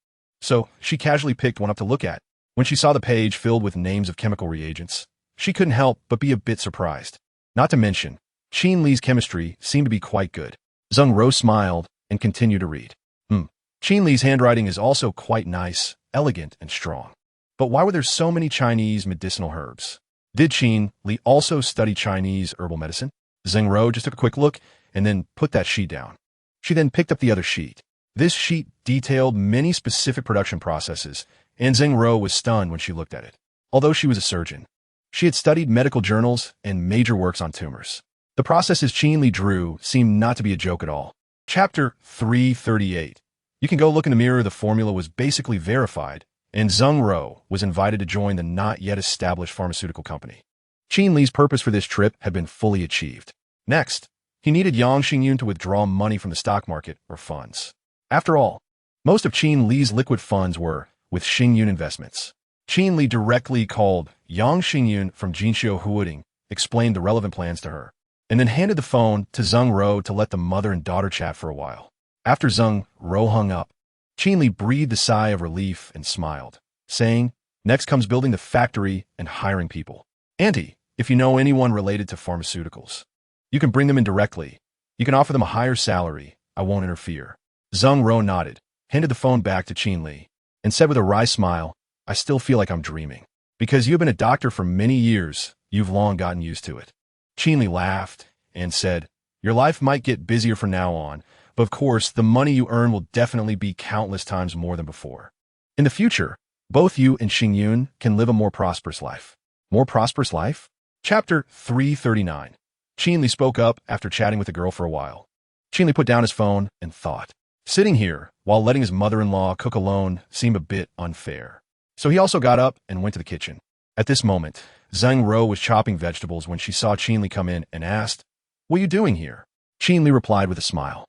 So she casually picked one up to look at. When she saw the page filled with names of chemical reagents, she couldn't help but be a bit surprised. Not to mention, Qin Li's chemistry seemed to be quite good. Zheng Rou smiled and continued to read. Qin Li's handwriting is also quite nice, elegant, and strong. But why were there so many Chinese medicinal herbs? Did Qin Li also study Chinese herbal medicine? Zheng Rou just took a quick look and then put that sheet down. She then picked up the other sheet. This sheet detailed many specific production processes, and Zheng Rou was stunned when she looked at it. Although she was a surgeon, she had studied medical journals and major works on tumors. The processes Qin Li drew seemed not to be a joke at all. Chapter 338. You can go look in the mirror. The formula was basically verified, and Zheng Rou was invited to join the not yet established pharmaceutical company. Qin Li's purpose for this trip had been fully achieved. Next, he needed Yang Xingyun to withdraw money from the stock market or funds. After all, most of Qin Li's liquid funds were with Xingyun Investments. Qin Li directly called Yang Xingyun from Jinxiu, explained the relevant plans to her, and then handed the phone to Zheng Rou to let the mother and daughter chat for a while. After Zheng Rou hung up, Qin Li breathed a sigh of relief and smiled, saying, "Next comes building the factory and hiring people. Auntie, if you know anyone related to pharmaceuticals, you can bring them in directly. You can offer them a higher salary. I won't interfere." Zheng Rou nodded, handed the phone back to Qin Li, and said with a wry smile, "I still feel like I'm dreaming. Because you've been a doctor for many years, you've long gotten used to it." Qin Li laughed and said, "Your life might get busier from now on, but of course, the money you earn will definitely be countless times more than before. In the future, both you and Xingyun can live a more prosperous life." More prosperous life? Chapter 339. Qin Li spoke up after chatting with the girl for a while. Qin Li put down his phone and thought. Sitting here, while letting his mother-in-law cook alone, seemed a bit unfair. So he also got up and went to the kitchen. At this moment, Zheng Ro was chopping vegetables when she saw Qin Li come in and asked, "What are you doing here?" Qin Li replied with a smile,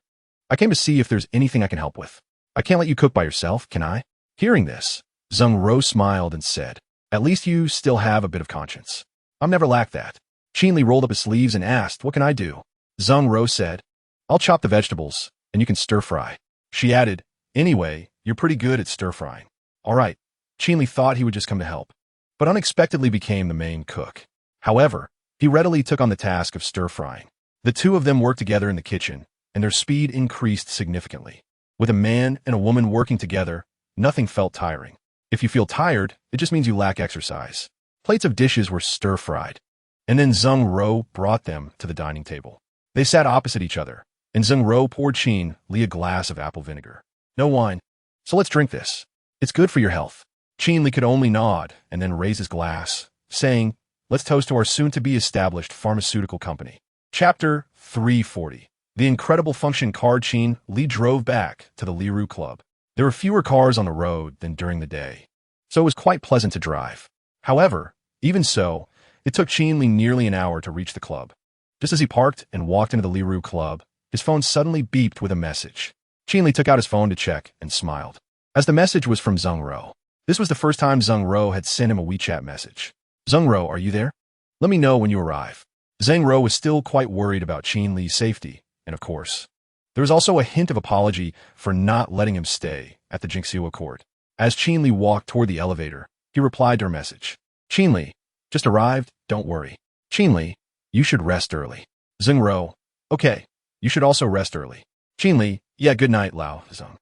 "I came to see if there's anything I can help with. I can't let you cook by yourself, can I?" Hearing this, Zheng Ro smiled and said, "At least you still have a bit of conscience. I've never lacked that." Qin Li rolled up his sleeves and asked, "What can I do?" Zheng Ro said, "I'll chop the vegetables, and you can stir-fry." She added, "Anyway, you're pretty good at stir-frying." All right, Qin Li thought he would just come to help, but unexpectedly became the main cook. However, he readily took on the task of stir-frying. The two of them worked together in the kitchen, and their speed increased significantly. With a man and a woman working together, nothing felt tiring. If you feel tired, it just means you lack exercise. Plates of dishes were stir-fried, and then Zheng Ro brought them to the dining table. They sat opposite each other, and Zheng Ro poured Qin Li a glass of apple vinegar. "No wine, so let's drink this. It's good for your health." Qin Li could only nod and then raise his glass, saying, "Let's toast to our soon-to-be established pharmaceutical company." Chapter 340. The incredible function car. Qin Li drove back to the Liru Club. There were fewer cars on the road than during the day, so it was quite pleasant to drive. However, even so, it took Qin Li nearly an hour to reach the club. Just as he parked and walked into the Liru Club, his phone suddenly beeped with a message. Qin Li took out his phone to check and smiled, as the message was from Zheng Ro. This was the first time Zheng Ro had sent him a WeChat message. "Zheng Ro, are you there? Let me know when you arrive." Zheng Ro was still quite worried about Qin Li's safety, and of course, there was also a hint of apology for not letting him stay at the Jingxiu court. As Qin Li walked toward the elevator, he replied to her message. "Qin Li, just arrived, don't worry. Qin Li, you should rest early." Zheng Ro, "Okay, you should also rest early." Qin Li, "Yeah, good night, Lao Zheng."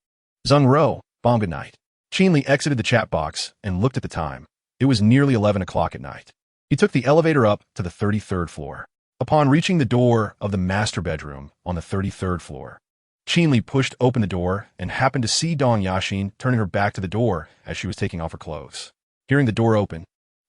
Zheng Ro, "Bomb, good night." Qin Li exited the chat box and looked at the time. It was nearly 11 o'clock at night. He took the elevator up to the 33rd floor. Upon reaching the door of the master bedroom on the 33rd floor, Qin Li pushed open the door and happened to see Dong Yaxin turning her back to the door as she was taking off her clothes. Hearing the door open,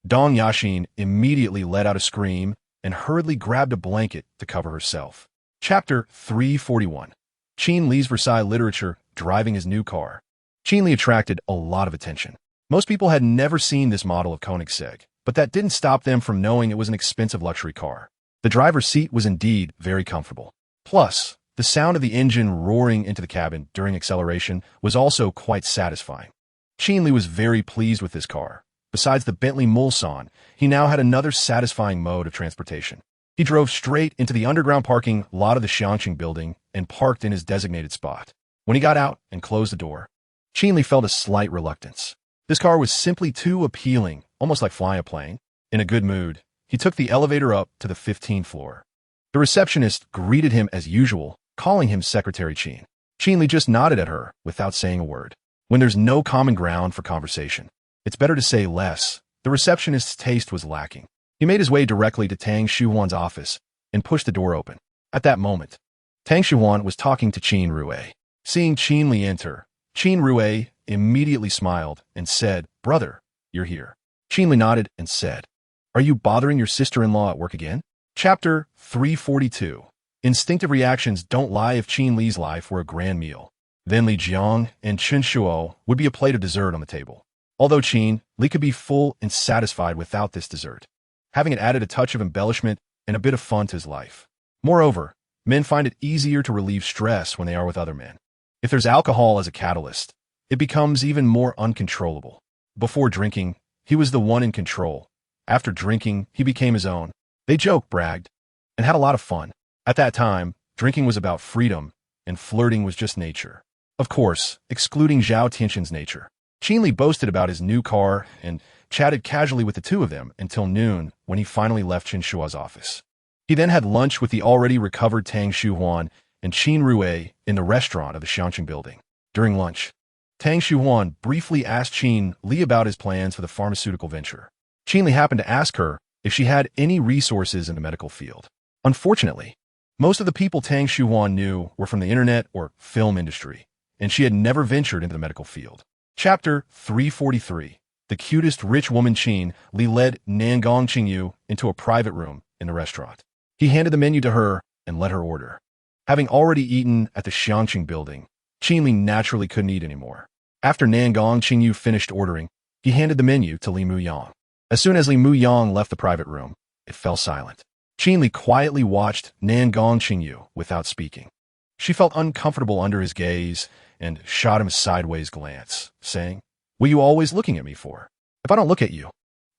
Dong Yaxin immediately let out a scream and hurriedly grabbed a blanket to cover herself. Chapter 341. Qin Li's Versailles literature driving his new car. Qin Li attracted a lot of attention. Most people had never seen this model of Koenigsegg, but that didn't stop them from knowing it was an expensive luxury car. The driver's seat was indeed very comfortable. Plus, the sound of the engine roaring into the cabin during acceleration was also quite satisfying. Qin Li was very pleased with this car. Besides the Bentley Mulsanne, he now had another satisfying mode of transportation. He drove straight into the underground parking lot of the Xiangqing building and parked in his designated spot. When he got out and closed the door, Qin Li felt a slight reluctance. This car was simply too appealing, almost like flying a plane. In a good mood, he took the elevator up to the 15th floor. The receptionist greeted him as usual, calling him Secretary Qin. Qin Li just nodded at her without saying a word. When there's no common ground for conversation, it's better to say less. The receptionist's taste was lacking. He made his way directly to Tang Shuhuan's office and pushed the door open. At that moment, Tang Shuhuan was talking to Qin Rui. Seeing Qin Li enter, Qin Rui immediately smiled and said, "Brother, you're here." Qin Li nodded and said, "Are you bothering your sister-in-law at work again?" Chapter 342. Instinctive reactions don't lie. If Qin Li's life were a grand meal, then Li Jiang and Chen Shuo would be a plate of dessert on the table. Although Qin Li could be full and satisfied without this dessert, having it added a touch of embellishment and a bit of fun to his life. Moreover, men find it easier to relieve stress when they are with other men. If there's alcohol as a catalyst, it becomes even more uncontrollable. Before drinking, he was the one in control. After drinking, he became his own. They joked, bragged, and had a lot of fun. At that time, drinking was about freedom, and flirting was just nature. Of course, excluding Zhao Tianxin's nature. Qin Li boasted about his new car and chatted casually with the two of them until noon when he finally left Chen Shua's office. He then had lunch with the already recovered Tang Shuhuan and Qin Rui in the restaurant of the Xiangqing building. During lunch, Tang Shuhuan briefly asked Qin Li about his plans for the pharmaceutical venture. Qin Li happened to ask her if she had any resources in the medical field. Unfortunately, most of the people Tang Shuhuan knew were from the internet or film industry, and she had never ventured into the medical field. Chapter 343. The cutest rich woman. Qin Li led Nangong Qingyu into a private room in the restaurant. He handed the menu to her and let her order. Having already eaten at the Xiangqing building, Qin Li naturally couldn't eat anymore. After Nangong Qingyu finished ordering, he handed the menu to Li Muyang. As soon as Li Muyang left the private room, it fell silent. Qin Li quietly watched Qin without speaking. She felt uncomfortable under his gaze and shot him a sideways glance, saying, "What are you always looking at me for? If I don't look at you,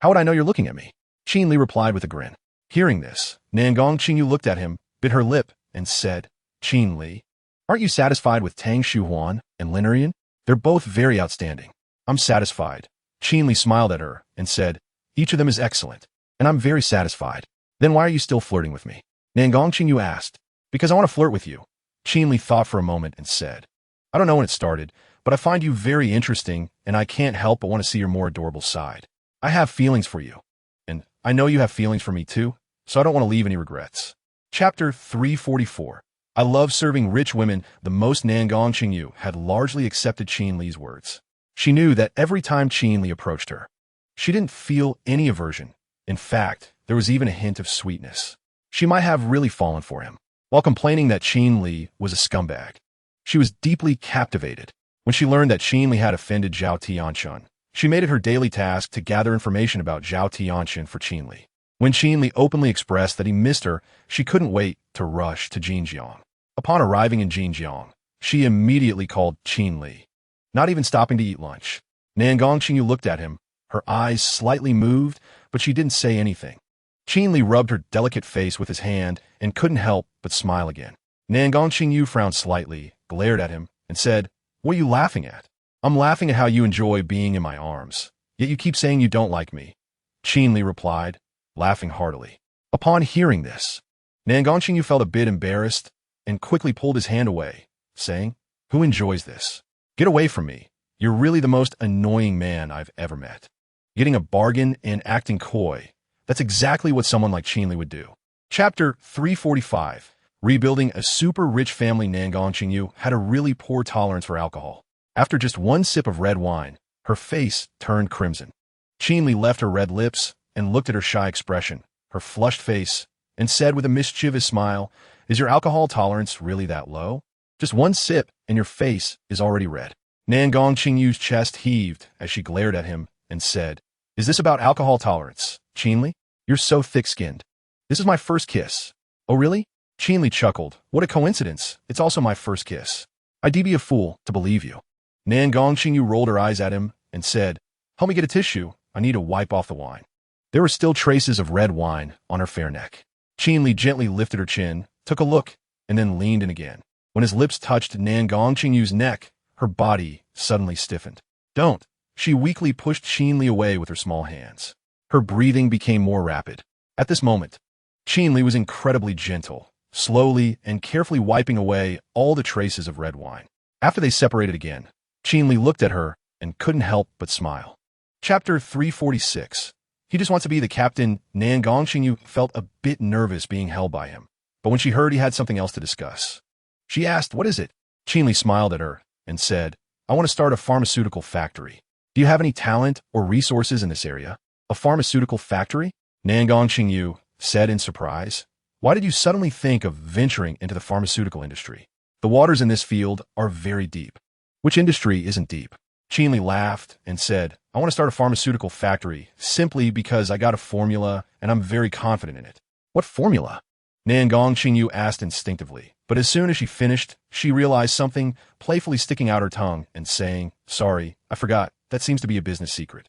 how would I know you're looking at me?" Qin Li replied with a grin. Hearing this, Qin looked at him, bit her lip, and said, "Qin Li, aren't you satisfied with Tang Shuhuan and Linerian? They're both very outstanding." "I'm satisfied." Qin Li smiled at her and said, "Each of them is excellent, and I'm very satisfied." "Then why are you still flirting with me?" Qin asked. "Because I want to flirt with you." Qin Li thought for a moment and said, "I don't know when it started, but I find you very interesting, and I can't help but want to see your more adorable side. I have feelings for you, and I know you have feelings for me too, so I don't want to leave any regrets." Chapter 344. I love serving rich women. The most Qin had largely accepted Qin Li's words. She knew that every time Qin Li approached her, she didn't feel any aversion. In fact, there was even a hint of sweetness. She might have really fallen for him, while complaining that Qin Li was a scumbag. She was deeply captivated. When she learned that Qin Li had offended Zhao Tianxun, she made it her daily task to gather information about Zhao Tianxun for Qin Li. When Qin Li openly expressed that he missed her, she couldn't wait to rush to Jinjiang. Upon arriving in Jinjiang, she immediately called Qin Li, not even stopping to eat lunch. Qin looked at him, her eyes slightly moved, but she didn't say anything. Qin Li rubbed her delicate face with his hand and couldn't help but smile again. Qin frowned slightly, glared at him, and said, "What are you laughing at?" "I'm laughing at how you enjoy being in my arms, yet you keep saying you don't like me," Qin Li replied, laughing heartily. Upon hearing this, Qin felt a bit embarrassed and quickly pulled his hand away, saying, "Who enjoys this? Get away from me. You're really the most annoying man I've ever met." Getting a bargain and acting coy, that's exactly what someone like Qin Li would do. Chapter 345. Rebuilding a super-rich family. Qin had a really poor tolerance for alcohol. After just one sip of red wine, her face turned crimson. Qin Li left her red lips and looked at her shy expression, her flushed face, and said with a mischievous smile, "Is your alcohol tolerance really that low? Just one sip and your face is already red." Qin's chest heaved as she glared at him and said, "Is this about alcohol tolerance, Qin Li? You're so thick-skinned. This is my first kiss." "Oh really?" Qin Li chuckled. "What a coincidence. It's also my first kiss. I'd be a fool to believe you." Qin rolled her eyes at him and said, "Help me get a tissue. I need to wipe off the wine." There were still traces of red wine on her fair neck. Qin Li gently lifted her chin, took a look, and then leaned in again. When his lips touched Qin's neck, her body suddenly stiffened. "Don't." She weakly pushed Qin Li away with her small hands. Her breathing became more rapid. At this moment, Qin Li was incredibly gentle, slowly and carefully wiping away all the traces of red wine. After they separated again, Qin Li looked at her and couldn't help but smile. Chapter 346. He just wants to be the captain. Qin felt a bit nervous being held by him, but when she heard he had something else to discuss, she asked, "What is it?" Qin Li smiled at her and said, "I want to start a pharmaceutical factory. Do you have any talent or resources in this area?" "A pharmaceutical factory?" Qin said in surprise. "Why did you suddenly think of venturing into the pharmaceutical industry? The waters in this field are very deep." "Which industry isn't deep?" Qin Li laughed and said, "I want to start a pharmaceutical factory simply because I got a formula and I'm very confident in it." "What formula?" Qin asked instinctively, but as soon as she finished, she realized something, playfully sticking out her tongue and saying, "Sorry, I forgot. That seems to be a business secret."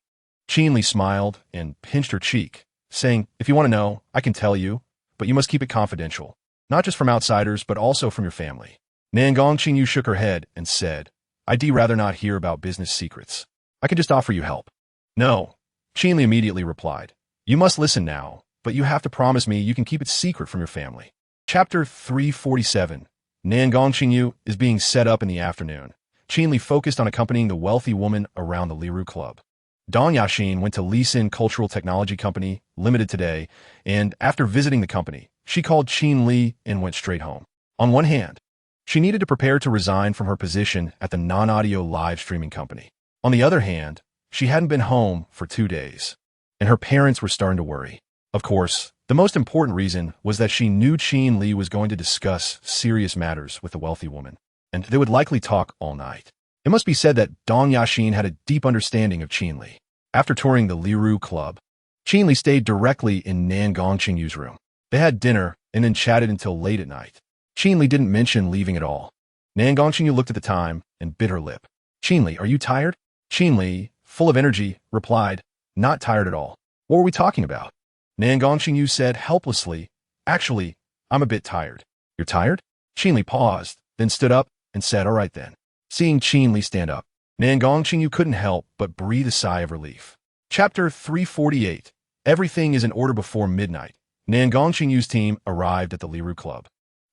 Qin Li smiled and pinched her cheek, saying, "If you want to know, I can tell you, but you must keep it confidential, not just from outsiders, but also from your family." Qin shook her head and said, "I'd rather not hear about business secrets. I can just offer you help." "No," Qin Li immediately replied. "You must listen now, but you have to promise me you can keep it secret from your family." Chapter 347. Qin is being set up in the afternoon. Qin Li focused on accompanying the wealthy woman around the Liru Club. Dong Yaxin went to Lisin Cultural Technology Company, Limited today, and after visiting the company, she called Qin Li and went straight home. On one hand, she needed to prepare to resign from her position at the non-audio live streaming company. On the other hand, she hadn't been home for 2 days, and her parents were starting to worry. Of course, the most important reason was that she knew Qin Li was going to discuss serious matters with the wealthy woman, and they would likely talk all night. It must be said that Dong Yaxin had a deep understanding of Qin Li. After touring the Liru Club, Qin Li stayed directly in Qingyu's room. They had dinner and then chatted until late at night. Qin Li didn't mention leaving at all. Qingyu looked at the time and bit her lip. Qin Li, are you tired? Qin Li, full of energy, replied, not tired at all. What were we talking about? Qingyu said helplessly, actually, I'm a bit tired. You're tired? Qin Li paused, then stood up and said, all right then. Seeing Qin Li stand up, Qingyu couldn't help but breathe a sigh of relief. Chapter 348. Everything is in order before midnight. Qingyu's team arrived at the Liru Club.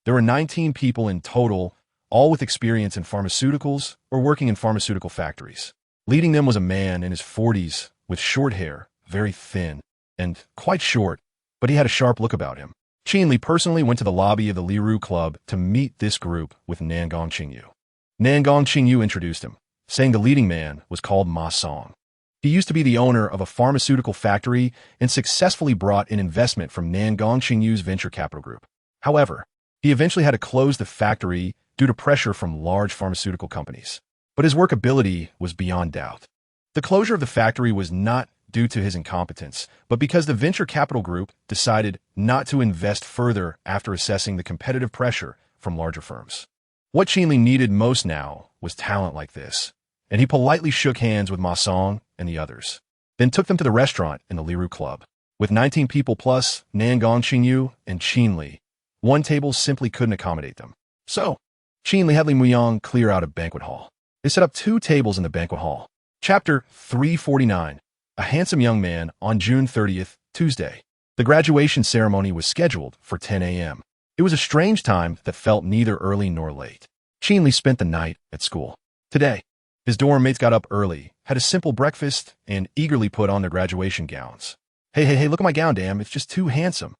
There were 19 people in total, all with experience in pharmaceuticals or working in pharmaceutical factories. Leading them was a man in his 40s with short hair, very thin, and quite short, but he had a sharp look about him. Qin Li personally went to the lobby of the Liru Club to meet this group with Qingyu. Qingyu introduced him, saying the leading man was called Ma Song. He used to be the owner of a pharmaceutical factory and successfully brought in investment from Qingyu's venture capital group. However, he eventually had to close the factory due to pressure from large pharmaceutical companies. But his workability was beyond doubt. The closure of the factory was not due to his incompetence, but because the venture capital group decided not to invest further after assessing the competitive pressure from larger firms. What Qin Li needed most now was talent like this, and he politely shook hands with Ma Song and the others, then took them to the restaurant in the Liru Club. With 19 people plus Qingyu and Qin Li, one table simply couldn't accommodate them. So, Qin Li had Li Muyang clear out a banquet hall. They set up 2 tables in the banquet hall. Chapter 349. A handsome young man on June 30th, Tuesday. The graduation ceremony was scheduled for 10 a.m. It was a strange time that felt neither early nor late. Qin Li spent the night at school. Today, his dorm mates got up early, had a simple breakfast, and eagerly put on their graduation gowns. Hey, look at my gown, damn, it's just too handsome.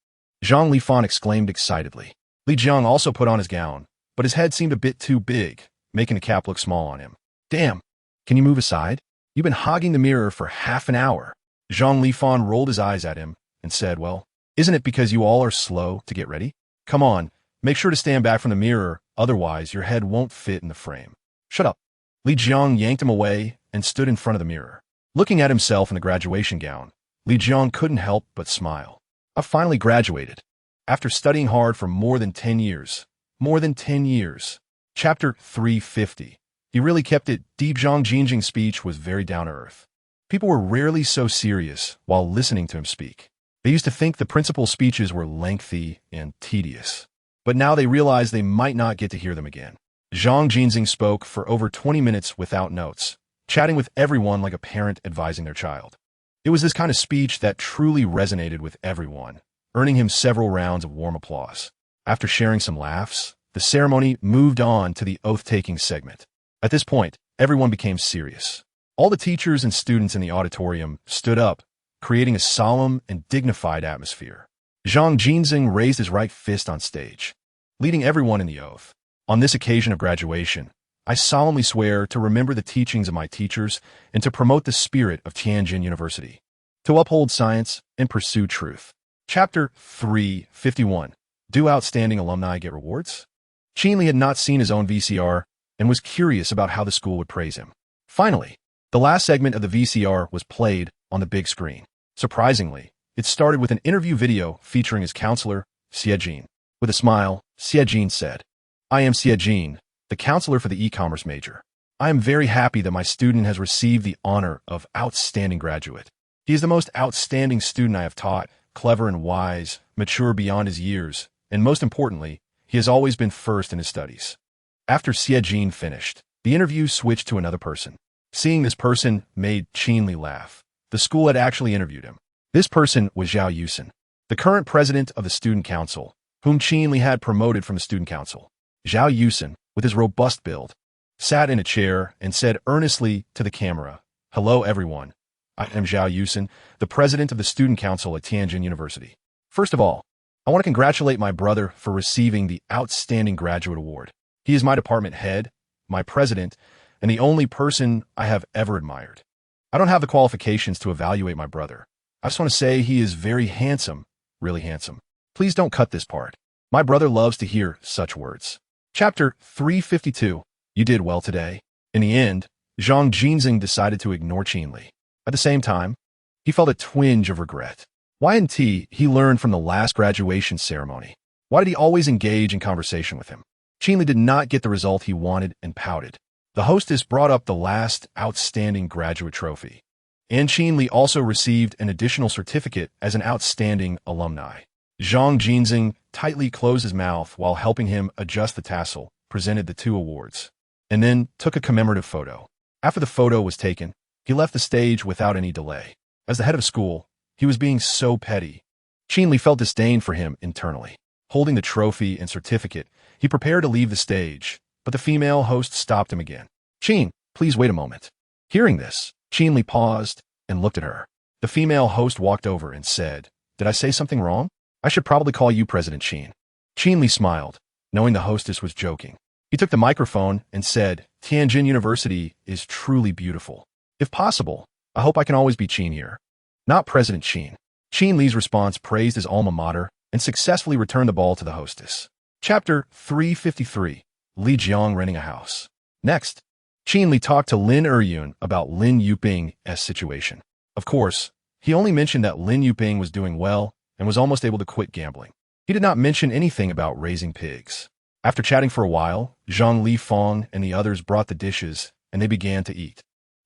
Zhang Lifan exclaimed excitedly. Li Jiang also put on his gown, but his head seemed a bit too big, making the cap look small on him. Damn, can you move aside? You've been hogging the mirror for half an hour. Zhang Lifan rolled his eyes at him and said, well, isn't it because you all are slow to get ready? Come on, make sure to stand back from the mirror, otherwise your head won't fit in the frame. Shut up. Li Jiang yanked him away and stood in front of the mirror. Looking at himself in the graduation gown, Li Jiang couldn't help but smile. I finally graduated. After studying hard for more than 10 years. More than 10 years. Chapter 350. He really kept it deep. Zhang Jingjing's speech was very down-to-earth. People were rarely so serious while listening to him speak. They used to think the principal's speeches were lengthy and tedious. But now they realized they might not get to hear them again. Zhang Jingjing spoke for over 20 minutes without notes, chatting with everyone like a parent advising their child. It was this kind of speech that truly resonated with everyone, earning him several rounds of warm applause. After sharing some laughs, the ceremony moved on to the oath-taking segment. At this point, everyone became serious. All the teachers and students in the auditorium stood up, creating a solemn and dignified atmosphere. Zhang Jingjing raised his right fist on stage, leading everyone in the oath. On this occasion of graduation, I solemnly swear to remember the teachings of my teachers and to promote the spirit of Tianjin University, to uphold science and pursue truth. Chapter 351. Do outstanding alumni get rewards? Qin Li had not seen his own VCR and was curious about how the school would praise him. Finally, the last segment of the VCR was played on the big screen. Surprisingly, it started with an interview video featuring his counselor, Xie Jin. With a smile, Xie Jin said, I am Xie Jin, the counselor for the e-commerce major. I am very happy that my student has received the honor of outstanding graduate. He is the most outstanding student I have taught, clever and wise, mature beyond his years, and most importantly, he has always been first in his studies. After Xie Jin finished, the interview switched to another person. Seeing this person made Qin Li laugh. The school had actually interviewed him. This person was Zhao Yusen, the current president of the student council, whom Qin Li had promoted from the student council. Zhao Yusen, with his robust build, sat in a chair and said earnestly to the camera, Hello everyone, I am Zhao Yusen, the president of the student council at Tianjin University. First of all, I want to congratulate my brother for receiving the Outstanding Graduate Award. He is my department head, my president, and the only person I have ever admired. I don't have the qualifications to evaluate my brother. I just want to say he is very handsome, really handsome. Please don't cut this part. My brother loves to hear such words. Chapter 352. You did well today. In the end, Zhang Jingjing decided to ignore Qin Li. At the same time, He felt a twinge of regret. Why hadn't he learned from the last graduation ceremony? Why did he always engage in conversation with him? Qin Li did not get the result he wanted and pouted. The hostess brought up the last outstanding graduate trophy. And Qin Li also received an additional certificate as an outstanding alumni. Zhang Jinxing tightly closed his mouth while helping him adjust the tassel, presented the two awards, and then took a commemorative photo. After the photo was taken, he left the stage without any delay. As the head of school, he was being so petty. Qin Li felt disdain for him internally. Holding the trophy and certificate, he prepared to leave the stage, but the female host stopped him again. "Qin, please wait a moment." Hearing this, Qin Li paused and looked at her. The female host walked over and said, "Did I say something wrong? I should probably call you President Qin." Qin Li smiled, knowing the hostess was joking. He took the microphone and said, "Tianjin University is truly beautiful. If possible, I hope I can always be Qin here, not President Qin." Qin Li's response praised his alma mater and successfully returned the ball to the hostess. Chapter 353, Li Jiang renting a house. Next, Qin Li talked to Lin Eryun about Lin Yuping's situation. Of course, he only mentioned that Lin Yuping was doing well and was almost able to quit gambling. He did not mention anything about raising pigs. After chatting for a while, Zhang Li Fong and the others brought the dishes, and they began to eat.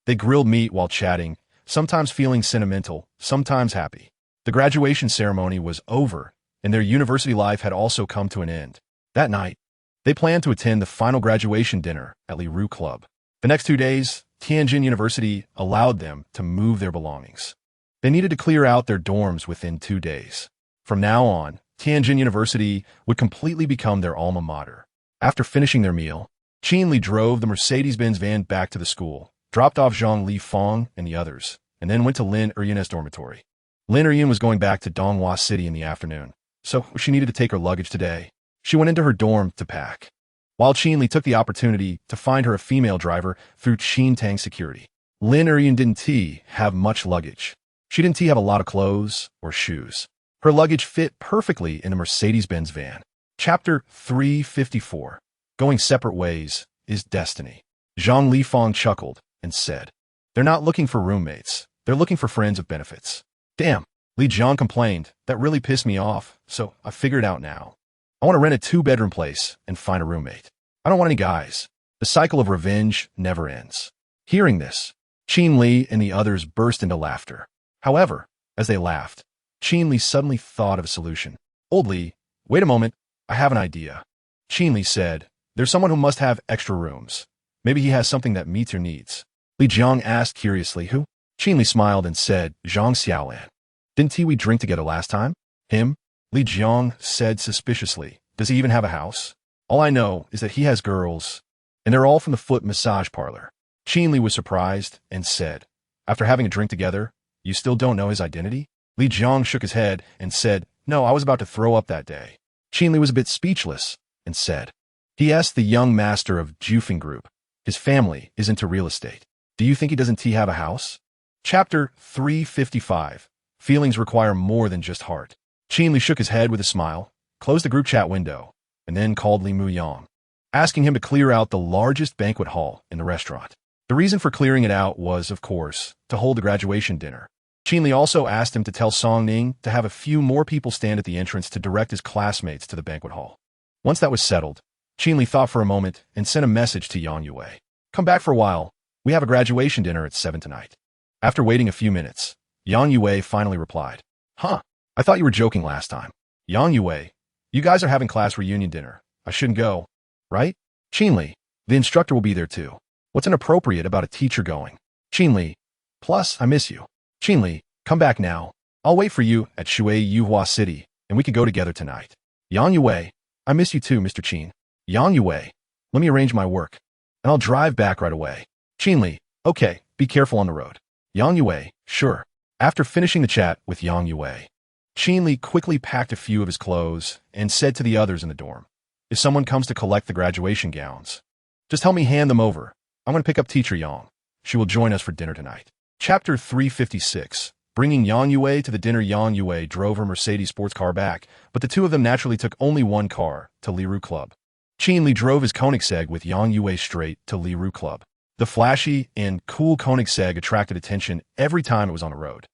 They grilled meat while chatting, sometimes feeling sentimental, sometimes happy. The graduation ceremony was over, and their university life had also come to an end. That night, they planned to attend the final graduation dinner at Li Ru Club. The next 2 days, Tianjin University allowed them to move their belongings. They needed to clear out their dorms within 2 days. From now on, Tianjin University would completely become their alma mater. After finishing their meal, Qin Li drove the Mercedes-Benz van back to the school, dropped off Zhang Li Fong and the others, and then went to Lin Eryun's dormitory. Lin Eryun was going back to Donghua City in the afternoon, so she needed to take her luggage today. She went into her dorm to pack, while Qin Li took the opportunity to find her a female driver through Qin Tang Security. Lin Eryun didn't have much luggage. She didn't have a lot of clothes or shoes. Her luggage fit perfectly in the Mercedes-Benz van. Chapter 354, Going Separate Ways is Destiny. Zhang Li Fong chuckled and said, "They're not looking for roommates. They're looking for friends of benefits." "Damn," Li Jiang complained. "That really pissed me off, so I figured it out now. I want to rent a 2-bedroom place and find a roommate. I don't want any guys. The cycle of revenge never ends." Hearing this, Qin Li and the others burst into laughter. However, as they laughed, Qin Li suddenly thought of a solution. "Old Li, wait a moment, I have an idea." Qin Li said, "There's someone who must have extra rooms. Maybe he has something that meets your needs." Li Jiang asked curiously, "Who?" Qin Li smiled and said, "Zhang Xiaolan. Didn't we drink together last time?" "Him?" Li Jiang said suspiciously. "Does he even have a house? All I know is that he has girls, and they're all from the foot massage parlor." Qin Li was surprised and said, "After having a drink together, you still don't know his identity?" Li Jiang shook his head and said, "No, I was about to throw up that day." Qin Li was a bit speechless and said, "He asked the young master of Jufing Group. His family is into real estate. Do you think he doesn't have a house?" Chapter 355, Feelings Require More Than Just Heart. Qin Li shook his head with a smile, closed the group chat window, and then called Li Muyang, asking him to clear out the largest banquet hall in the restaurant. The reason for clearing it out was, of course, to hold the graduation dinner. Qin Li also asked him to tell Song Ning to have a few more people stand at the entrance to direct his classmates to the banquet hall. Once that was settled, Qin Li thought for a moment and sent a message to Yang Yue. "Come back for a while. We have a graduation dinner at 7 tonight." After waiting a few minutes, Yang Yue finally replied, "Huh, I thought you were joking last time. Yang Yue, you guys are having class reunion dinner. I shouldn't go, right?" "Qin Li, the instructor will be there too. What's inappropriate about a teacher going?" "Qin Li, plus I miss you." "Qin Li, come back now. I'll wait for you at Shui Yuhua City, and we could go together tonight." "Yang Yue, I miss you too, Mr. Qin." "Yang Yue, let me arrange my work, and I'll drive back right away." "Qin Li, okay, be careful on the road." "Yang Yue, sure." After finishing the chat with Yang Yue, Qin Li quickly packed a few of his clothes and said to the others in the dorm, "If someone comes to collect the graduation gowns, just help me hand them over. I'm going to pick up Teacher Yang. She will join us for dinner tonight." Chapter 356, Bringing Yang Yue to the dinner. Yang Yue drove her Mercedes sports car back, but the two of them naturally took only one car to Li Ru Club. Qin Li drove his Koenigsegg with Yang Yue straight to Li Ru Club. The flashy and cool Koenigsegg attracted attention every time it was on the road.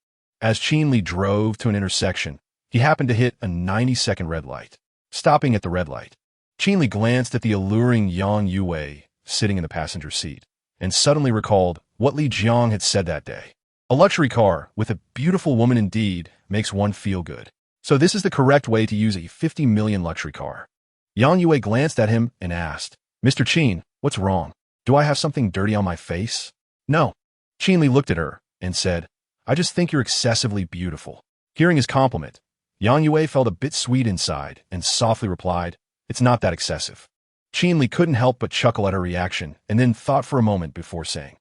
As Qin Li drove to an intersection, he happened to hit a 90-second red light. Stopping at the red light, Qin Li glanced at the alluring Yang Yue sitting in the passenger seat, and suddenly recalled what Li Jiang had said that day. A luxury car with a beautiful woman indeed makes one feel good. So this is the correct way to use a 50 million luxury car. Yang Yue glanced at him and asked, "Mr. Qin, what's wrong? Do I have something dirty on my face?" "No." Qin Li looked at her and said, "I just think you're excessively beautiful." Hearing his compliment, Yang Yue felt a bit sweet inside and softly replied, "It's not that excessive." Qin Li couldn't help but chuckle at her reaction and then thought for a moment before saying,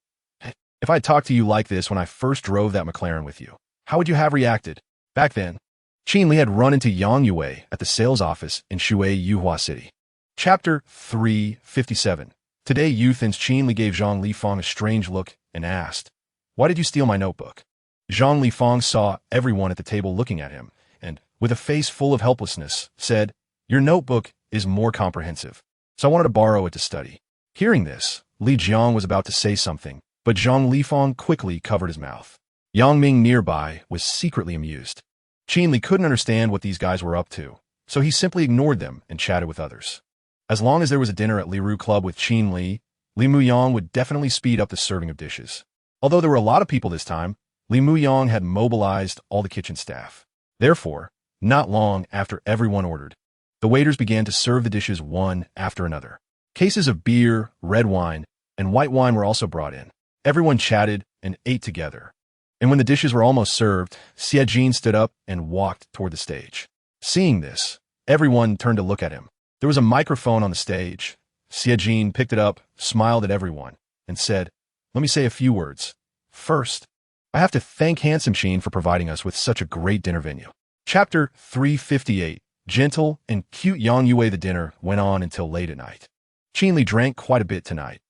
"If I had talked to you like this when I first drove that McLaren with you, how would you have reacted?" Back then, Qin Li had run into Yang Yue at the sales office in Shui Yuhua City. Chapter 357. Today, youthens Qin Li gave Zhang Lifang a strange look and asked, "Why did you steal my notebook?" Zhang Lifang saw everyone at the table looking at him and, with a face full of helplessness, said, "Your notebook is more comprehensive, so I wanted to borrow it to study." Hearing this, Li Jiang was about to say something, but Zhang Lifang quickly covered his mouth. Yang Ming nearby was secretly amused. Qin Li couldn't understand what these guys were up to, so he simply ignored them and chatted with others. As long as there was a dinner at Liru Club with Qin Li, Li Muyang would definitely speed up the serving of dishes. Although there were a lot of people this time, Li Muyang had mobilized all the kitchen staff. Therefore, not long after everyone ordered, the waiters began to serve the dishes one after another. Cases of beer, red wine, and white wine were also brought in. Everyone chatted and ate together. And when the dishes were almost served, Xie Jin stood up and walked toward the stage. Seeing this, everyone turned to look at him. There was a microphone on the stage. Xie Jin picked it up, smiled at everyone, and said, "Let me say a few words. First, I have to thank Handsome Qin for providing us with such a great dinner venue." Chapter 358. Gentle and cute Yang Yue. The dinner went on until late at night. Qin Li drank quite a bit tonight.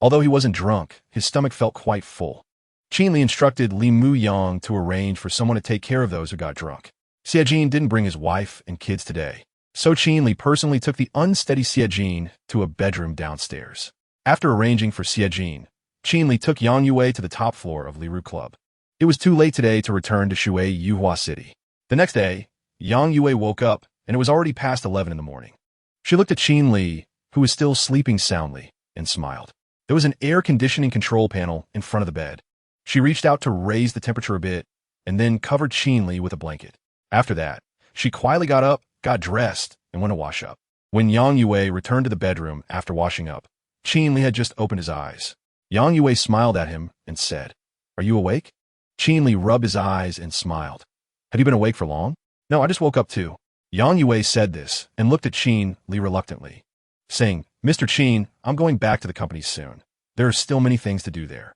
Although he wasn't drunk, his stomach felt quite full. Qin Li instructed Li Muyang to arrange for someone to take care of those who got drunk. Xie Jin didn't bring his wife and kids today, so Qin Li personally took the unsteady Xie Jin to a bedroom downstairs. After arranging for Xie Jin, Qin Li took Yang Yue to the top floor of Liru Club. It was too late today to return to Shui Yuhua City. The next day, Yang Yue woke up, and it was already past 11 in the morning. She looked at Qin Li, who was still sleeping soundly, and smiled. There was an air conditioning control panel in front of the bed. She reached out to raise the temperature a bit, and then covered Qin Li with a blanket. After that, she quietly got up, got dressed, and went to wash up. When Yang Yue returned to the bedroom after washing up, Qin Li had just opened his eyes. Yang Yue smiled at him and said, "Are you awake?" Qin Li rubbed his eyes and smiled. "Have you been awake for long?" "No, I just woke up too." Yang Yue said this and looked at Qin Li reluctantly, saying, "Mr. Qin, I'm going back to the company soon. There are still many things to do there."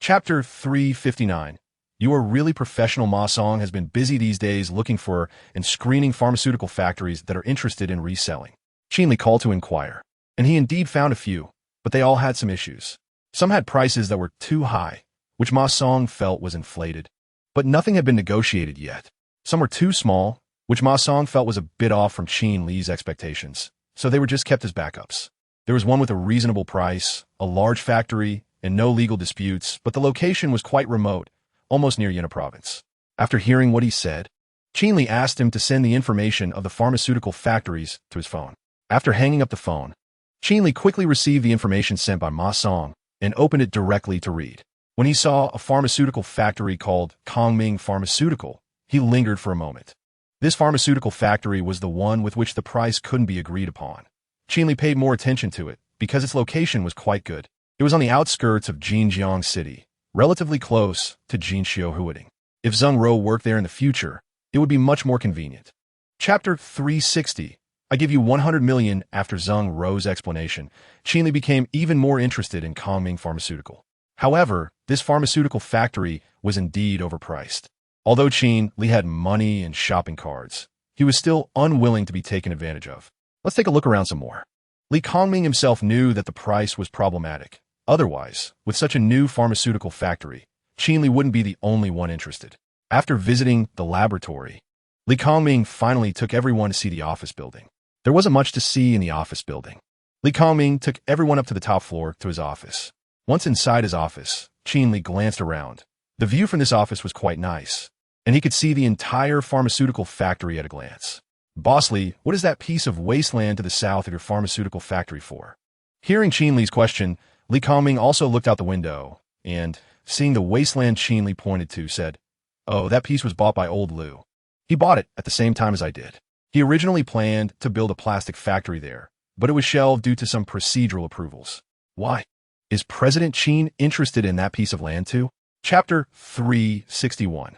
Chapter 359. You are really professional. Ma Song has been busy these days looking for and screening pharmaceutical factories that are interested in reselling. Qin Li called to inquire, and he indeed found a few, but they all had some issues. Some had prices that were too high, which Ma Song felt was inflated, but nothing had been negotiated yet. Some were too small, which Ma Song felt was a bit off from Qin Li's expectations, so they were just kept as backups. There was one with a reasonable price, a large factory, and no legal disputes, but the location was quite remote, almost near Yena province. After hearing what he said, Qin Li asked him to send the information of the pharmaceutical factories to his phone. After hanging up the phone, Qin Li quickly received the information sent by Ma Song and opened it directly to read. When he saw a pharmaceutical factory called Kongming Pharmaceutical, he lingered for a moment. This pharmaceutical factory was the one with which the price couldn't be agreed upon. Qin Li paid more attention to it because its location was quite good. It was on the outskirts of Jinjiang City, relatively close to Jinxiu Huading. If Zheng Ro worked there in the future, it would be much more convenient. Chapter 360. I give you 100 million. After Zheng Ro's explanation, Qin Li became even more interested in Kongming Pharmaceutical. However, this pharmaceutical factory was indeed overpriced. Although Qin Li had money and shopping cards, he was still unwilling to be taken advantage of. Let's take a look around some more. Li Kongming himself knew that the price was problematic. Otherwise, with such a new pharmaceutical factory, Qin Li wouldn't be the only one interested. After visiting the laboratory, Li Kongming finally took everyone to see the office building. There wasn't much to see in the office building. Li Kongming took everyone up to the top floor to his office. Once inside his office, Qin Li glanced around. The view from this office was quite nice, and he could see the entire pharmaceutical factory at a glance. Boss Li, what is that piece of wasteland to the south of your pharmaceutical factory for? Hearing Qin Li's question, Li Kongming also looked out the window, and, seeing the wasteland Qin Li pointed to, said, "Oh, that piece was bought by old Liu. He bought it at the same time as I did. He originally planned to build a plastic factory there, but it was shelved due to some procedural approvals." Why? Is President Qin interested in that piece of land too? Chapter 361.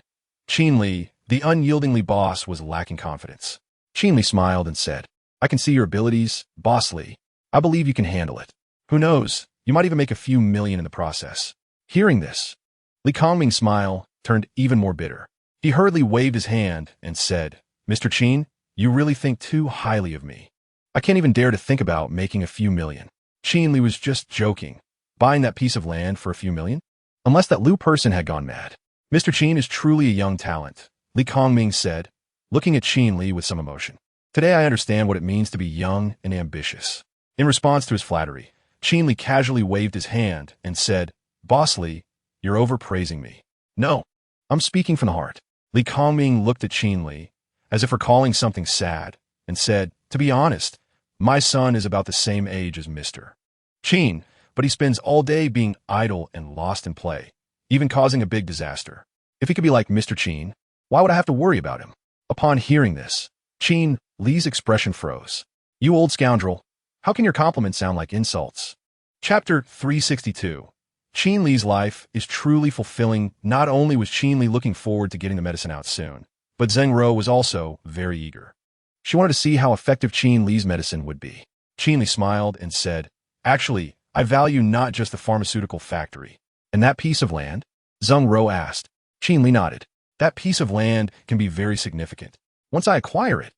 Qin Li, the unyieldingly boss, was lacking confidence. Qin Li smiled and said, "I can see your abilities, Boss Li. I believe you can handle it. Who knows, you might even make a few million in the process." Hearing this, Li Kongming's smile turned even more bitter. He hurriedly waved his hand and said, "Mr. Qin, you really think too highly of me. I can't even dare to think about making a few million." Qin Li was just joking. Buying that piece of land for a few million? Unless that Liu person had gone mad. "Mr. Qin is truly a young talent," Li Kongming said, looking at Qin Li with some emotion. "Today I understand what it means to be young and ambitious." In response to his flattery, Qin Li casually waved his hand and said, "Boss Li, you're overpraising me." "No, I'm speaking from the heart." Li Kongming looked at Qin Li, as if recalling something sad, and said, "To be honest, my son is about the same age as Mr. Qin, but he spends all day being idle and lost in play, even causing a big disaster. If he could be like Mr. Qin, why would I have to worry about him?" Upon hearing this, Qin Li's expression froze. "You old scoundrel, how can your compliments sound like insults?" Chapter 362. Qin Li's life is truly fulfilling. Not only was Qin Li looking forward to getting the medicine out soon, but Zheng Ro was also very eager. She wanted to see how effective Qin Li's medicine would be. Qin Li smiled and said, "Actually, I value not just the pharmaceutical factory." "And that piece of land?" Zheng Ro asked. Qin Li nodded. "That piece of land can be very significant. Once I acquire it,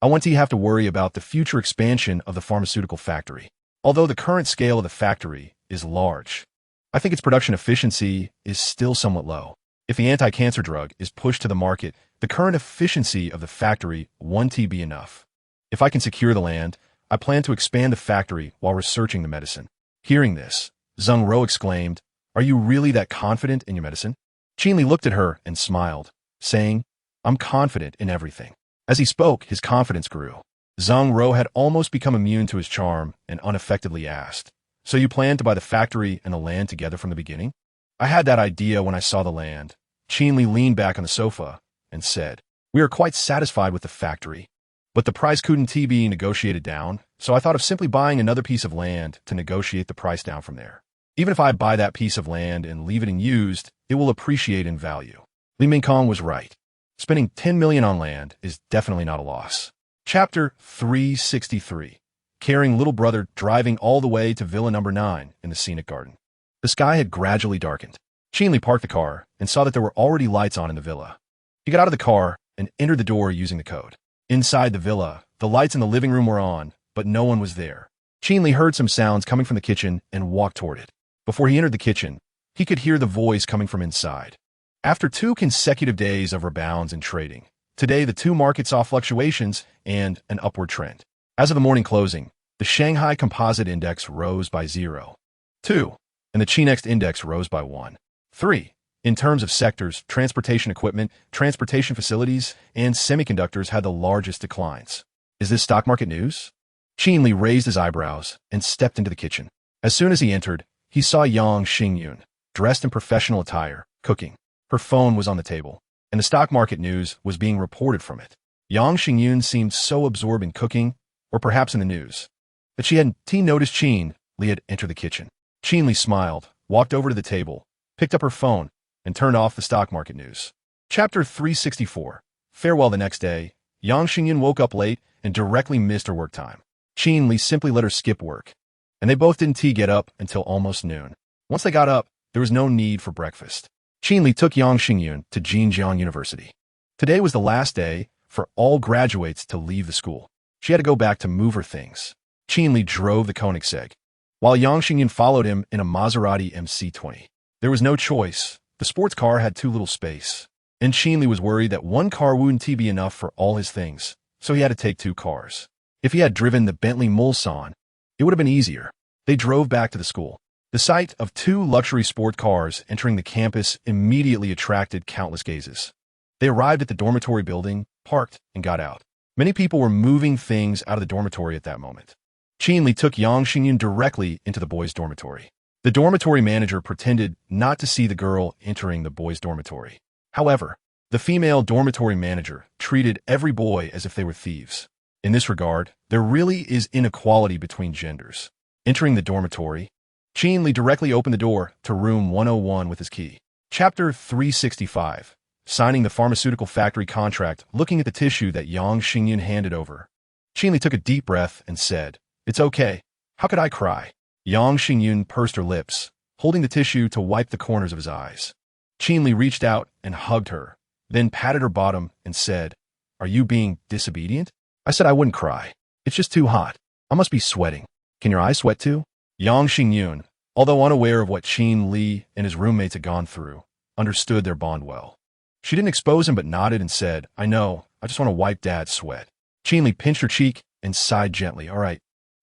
I won't have to worry about the future expansion of the pharmaceutical factory. Although the current scale of the factory is large, I think its production efficiency is still somewhat low. If the anti-cancer drug is pushed to the market, the current efficiency of the factory won't be enough. If I can secure the land, I plan to expand the factory while researching the medicine." Hearing this, Zheng Ro exclaimed, "Are you really that confident in your medicine?" Qin Li looked at her and smiled, saying, "I'm confident in everything." As he spoke, his confidence grew. Zheng Ro had almost become immune to his charm and unaffectedly asked, "So you plan to buy the factory and the land together from the beginning?" "I had that idea when I saw the land." Qin Li leaned back on the sofa and said, "We are quite satisfied with the factory, but the price couldn't be negotiated down, so I thought of simply buying another piece of land to negotiate the price down from there. Even if I buy that piece of land and leave it unused, it will appreciate in value." Li Mingkong was right. Spending 10 million on land is definitely not a loss. Chapter 363. Carrying little brother driving all the way to Villa Number 9 in the scenic garden. The sky had gradually darkened. Qin Li parked the car and saw that there were already lights on in the villa. He got out of the car and entered the door using the code. Inside the villa, the lights in the living room were on, but no one was there. Qin Li heard some sounds coming from the kitchen and walked toward it. Before he entered the kitchen, he could hear the voice coming from inside. After 2 consecutive days of rebounds in trading, today the two markets saw fluctuations and an upward trend. As of the morning closing, the Shanghai Composite Index rose by 0.2, and the Chinex Index rose by 1.3. In terms of sectors, transportation equipment, transportation facilities, and semiconductors had the largest declines. "Is this stock market news?" Qin Li raised his eyebrows and stepped into the kitchen. As soon as he entered, he saw Yang Xingyun, dressed in professional attire, cooking. Her phone was on the table, and the stock market news was being reported from it. Yang Xingyun seemed so absorbed in cooking, or perhaps in the news, that she hadn't noticed Qin Li had entered the kitchen. Qin Li smiled, walked over to the table, picked up her phone, and turned off the stock market news. Chapter 364. Farewell. The next day, Yang Xingyun woke up late and directly missed her work time. Qin Li simply let her skip work, and they both didn't get up until almost noon. Once they got up, there was no need for breakfast. Qin Li took Yang Xingyun to Jinjiang University. Today was the last day for all graduates to leave the school. She had to go back to move her things. Qin Li drove the Koenigsegg, while Yang Xingyun followed him in a Maserati MC20. There was no choice. The sports car had too little space, and Qin Li was worried that one car wouldn't be enough for all his things, so he had to take 2 cars. If he had driven the Bentley Mulsanne, it would have been easier. They drove back to the school. The sight of 2 luxury sport cars entering the campus immediately attracted countless gazes. They arrived at the dormitory building, parked, and got out. Many people were moving things out of the dormitory at that moment. Qin Li took Yang Xingyun directly into the boys' dormitory. The dormitory manager pretended not to see the girl entering the boys' dormitory. However, the female dormitory manager treated every boy as if they were thieves. In this regard, there really is inequality between genders. Entering the dormitory, Qin Li directly opened the door to room 101 with his key. Chapter 365. Signing the pharmaceutical factory contract, looking at the tissue that Yang Xingyun handed over. Qin Li took a deep breath and said, "It's okay. How could I cry?" Yang Xingyun pursed her lips, holding the tissue to wipe the corners of his eyes. Qin Li reached out and hugged her, then patted her bottom and said, "Are you being disobedient?" "I said I wouldn't cry. It's just too hot. I must be sweating. Can your eyes sweat too?" Yang Xingyun, although unaware of what Qin Li and his roommates had gone through, understood their bond well. She didn't expose him but nodded and said, "I know. I just want to wipe Dad's sweat." Qin Li pinched her cheek and sighed gently. "All right,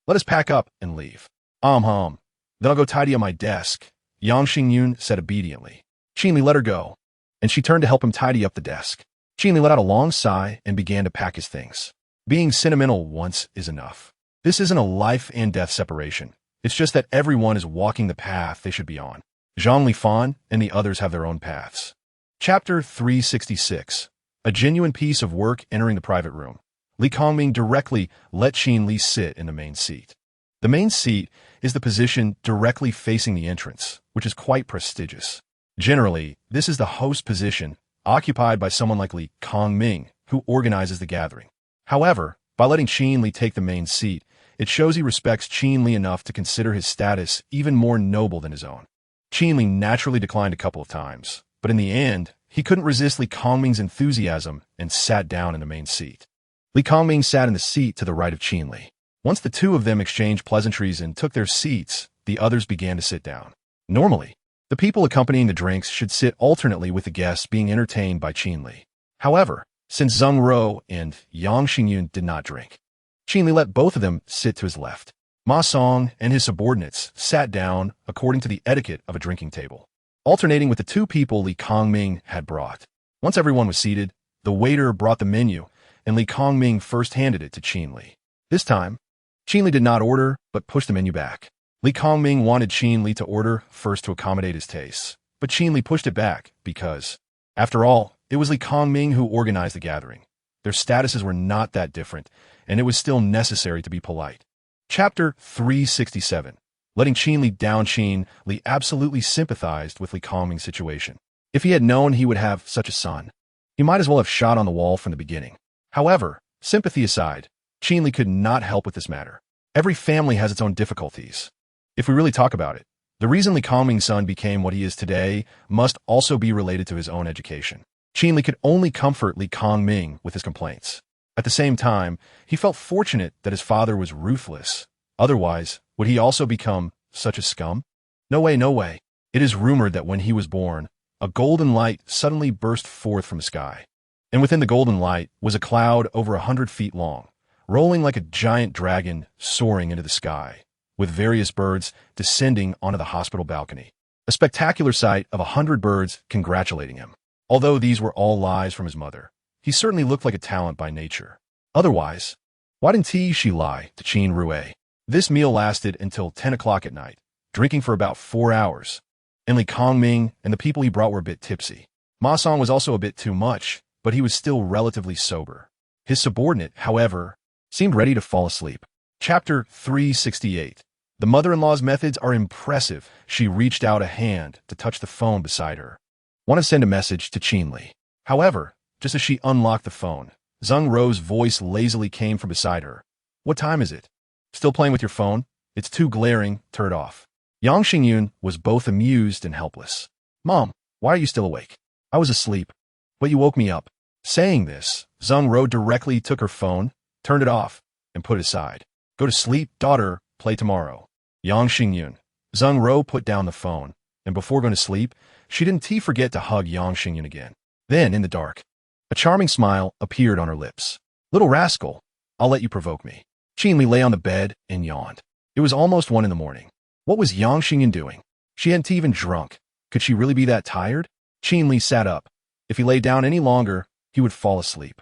let us pack up and leave." Then I'll go tidy up my desk," Yang Xingyun said obediently. Qin Li let her go, and she turned to help him tidy up the desk. Qin Li let out a long sigh and began to pack his things. Being sentimental once is enough. This isn't a life and death separation. It's just that everyone is walking the path they should be on. Zhang Lifan and the others have their own paths. Chapter 366. A genuine piece of work entering the private room. Li Kongming directly let Qin Li sit in the main seat. The main seat is the position directly facing the entrance, which is quite prestigious. Generally, this is the host position, occupied by someone like Li Kongming, who organizes the gathering. However, by letting Qin Li take the main seat, it shows he respects Qin Li enough to consider his status even more noble than his own. Qin Li naturally declined a couple of times, but in the end, he couldn't resist Li Kongming's enthusiasm and sat down in the main seat. Li Kongming sat in the seat to the right of Qin Li. Once the two of them exchanged pleasantries and took their seats, the others began to sit down. Normally, the people accompanying the drinks should sit alternately with the guests being entertained by Qin Li. However, since Zheng Rou and Yang Xingyun did not drink, Qin Li let both of them sit to his left. Ma Song and his subordinates sat down according to the etiquette of a drinking table, alternating with the two people Li Kongming had brought. Once everyone was seated, the waiter brought the menu, and Li Kongming first handed it to Qin Li. This time, Qin Li did not order, but pushed the menu back. Li Kongming wanted Qin Li to order first to accommodate his tastes, but Qin Li pushed it back because, after all, it was Li Kongming who organized the gathering. Their statuses were not that different, and it was still necessary to be polite. Chapter 367. Letting Qin Li down. Qin Li absolutely sympathized with Li Kongming's situation. If he had known he would have such a son, he might as well have shot on the wall from the beginning. However, sympathy aside, Qin Li could not help with this matter. Every family has its own difficulties. If we really talk about it, the reason Li Kongming's son became what he is today must also be related to his own education. Qin Li could only comfort Li Kongming with his complaints. At the same time, he felt fortunate that his father was ruthless. Otherwise, would he also become such a scum? No way, no way. It is rumored that when he was born, a golden light suddenly burst forth from the sky. And within the golden light was a cloud over 100 feet long, rolling like a giant dragon soaring into the sky, with various birds descending onto the hospital balcony. A spectacular sight of 100 birds congratulating him. Although these were all lies from his mother, he certainly looked like a talent by nature. Otherwise, why didn't she lie to Qin Rue? This meal lasted until 10 o'clock at night, drinking for about 4 hours. And Li Kongming and the people he brought were a bit tipsy. Ma Song was also a bit too much, but he was still relatively sober. His subordinate, however, seemed ready to fall asleep. Chapter 368. The mother-in-law's methods are impressive. She reached out a hand to touch the phone beside her. Want to send a message to Qin Li. However, just as she unlocked the phone, Zheng Rou's voice lazily came from beside her. "What time is it? Still playing with your phone? It's too glaring. Turn it off." Yang Xingyun was both amused and helpless. "Mom, why are you still awake? I was asleep, but you woke me up." Saying this, Zheng Rou directly took her phone, turned it off, and put it aside. "Go to sleep, daughter. Play tomorrow." Yang Xingyun. Zheng Rou put down the phone, and before going to sleep, she didn't forget to hug Yang Xingyun again. Then, in the dark, a charming smile appeared on her lips. "Little rascal, I'll let you provoke me." Qin Li lay on the bed and yawned. It was almost 1 in the morning. What was Yang Xingyun doing? She hadn't even drunk. Could she really be that tired? Qin Li sat up, If he lay down any longer, he would fall asleep.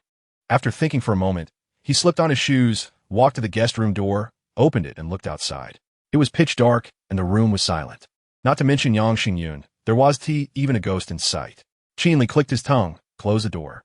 After thinking for a moment, he slipped on his shoes, walked to the guest room door, opened it, and looked outside. It was pitch dark, and the room was silent. Not to mention Yang Xingyun, there was even a ghost in sight. Qin Li clicked his tongue, closed the door,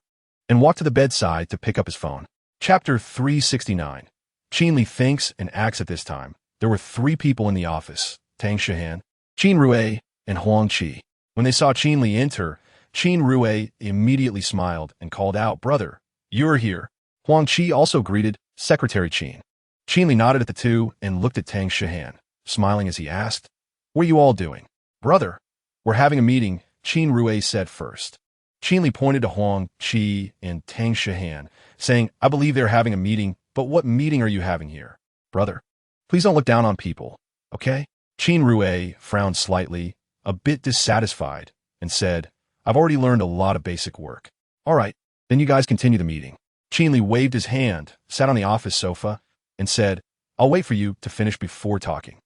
and walked to the bedside to pick up his phone. Chapter 369. Qin Li thinks and acts at this time. There were 3 people in the office, Tang Shihan, Qin Rui, and Huang Qi. When they saw Qin Li enter, Qin Rui immediately smiled and called out, "Brother, you're here." Huang Qi also greeted Secretary Qin. Qin Li nodded at the two and looked at Tang Shihan, smiling as he asked, "What are you all doing?" "Brother, we're having a meeting," Qin Rui said first. Qin Li pointed to Huang Qi and Tang Shihan, saying, "I believe they're having a meeting, but what meeting are you having here?" "Brother, please don't look down on people, okay?" Qin Rui frowned slightly, a bit dissatisfied, and said, "I've already learned a lot of basic work." "All right, then you guys continue the meeting." Qin Li waved his hand, sat on the office sofa, and said, "I'll wait for you to finish before talking."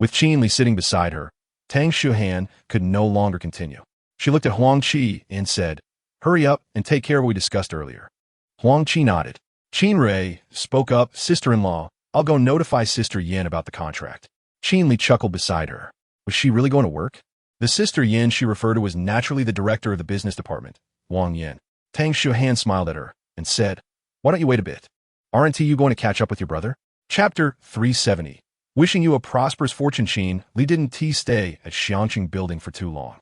With Qin Li sitting beside her, Tang Shihan could no longer continue. She looked at Huang Qi and said, "Hurry up and take care of what we discussed earlier." Huang Qi nodded. Qin Rui spoke up, "Sister-in-law, I'll go notify Sister Yin about the contract." Qin Li chuckled beside her. Was she really going to work? The Sister Yin she referred to was naturally the director of the business department, Wang Yin. Tang Shihan smiled at her and said, "Why don't you wait a bit? Aren't you going to catch up with your brother?" Chapter 370. Wishing you a prosperous fortune, Qin Li didn't stay at Xiangqing building for too long.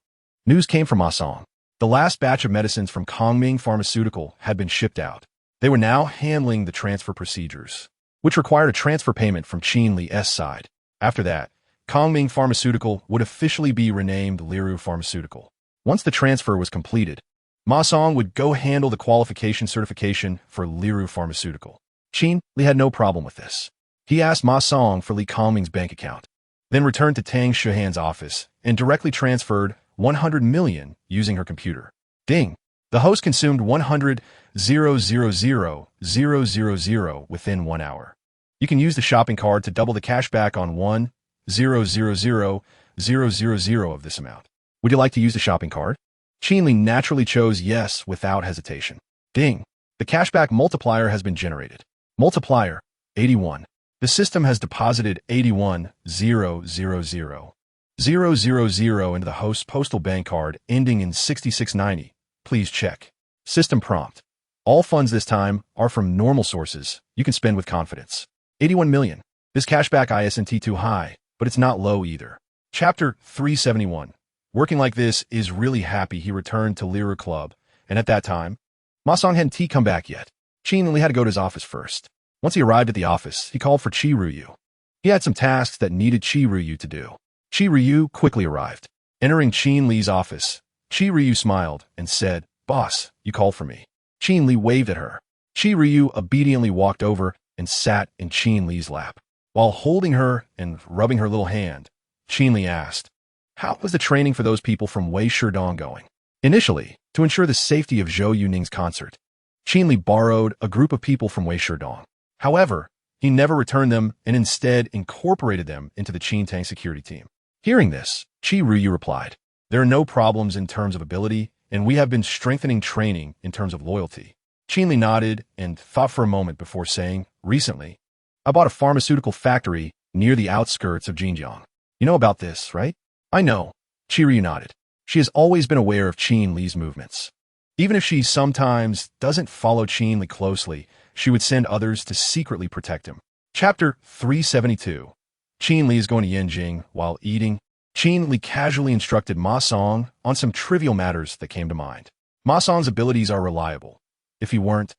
News came from Ma Song. The last batch of medicines from Kongming Pharmaceutical had been shipped out. They were now handling the transfer procedures, which required a transfer payment from Qin Li's side. After that, Kongming Pharmaceutical would officially be renamed Liru Pharmaceutical. Once the transfer was completed, Ma Song would go handle the qualification certification for Liru Pharmaceutical. Qin Li had no problem with this. He asked Ma Song for Li Kongming's bank account, then returned to Tang Shihan's office and directly transferred 100 million using her computer. Ding! The host consumed 100,000,000 within 1 hour. You can use the shopping card to double the cash back on 1,000,000 of this amount. Would you like to use the shopping card? Qin Li naturally chose yes without hesitation. Ding! The cashback multiplier has been generated. Multiplier, 81. The system has deposited 81,000,000 into the host's postal bank card ending in 6690. Please check. System prompt. All funds this time are from normal sources. You can spend with confidence. 81 million. This cashback isn't too high, but it's not low either. Chapter 371. Working like this is really happy he returned to Liru Club, and at that time, Ma Song hadn't come back yet. Qin Li had to go to his office first. Once he arrived at the office, he called for Qi Ruyu. He had some tasks that needed Qi Ruyu to do. Qi Ruyu quickly arrived. Entering Qin Li's office, Qi Ruyu smiled and said, "Boss, you called for me." Qin Li waved at her. Qi Ruyu obediently walked over and sat in Qin Li's lap. While holding her and rubbing her little hand, Qin Li asked, "How was the training for those people from Wei Shidong going?" Initially, to ensure the safety of Zhou Yuning's concert, Qin Li borrowed a group of people from Wei Shidong. However, he never returned them and instead incorporated them into the Qin Tang security team. Hearing this, Qi Ruyu replied, "There are no problems in terms of ability, and we have been strengthening training in terms of loyalty." Qin Li nodded and thought for a moment before saying, "Recently, I bought a pharmaceutical factory near the outskirts of Xinjiang. You know about this, right?" "I know." Qi Ruyu nodded. She has always been aware of Qin Li's movements. Even if she sometimes doesn't follow Qin Li closely, she would send others to secretly protect him. Chapter 372. Qin Li is going to Yanjing while eating. Qin Li casually instructed Ma Song on some trivial matters that came to mind. Ma Song's abilities are reliable. If he weren't,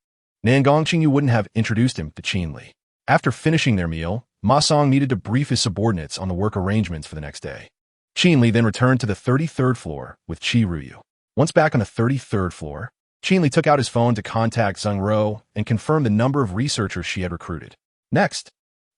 Nangong Qingyu wouldn't have introduced him to Qin Li. After finishing their meal, Ma Song needed to brief his subordinates on the work arrangements for the next day. Qin Li then returned to the 33rd floor with Qi Ruyu. Once back on the 33rd floor, Qin Li took out his phone to contact Zheng Ro and confirm the number of researchers she had recruited. Next,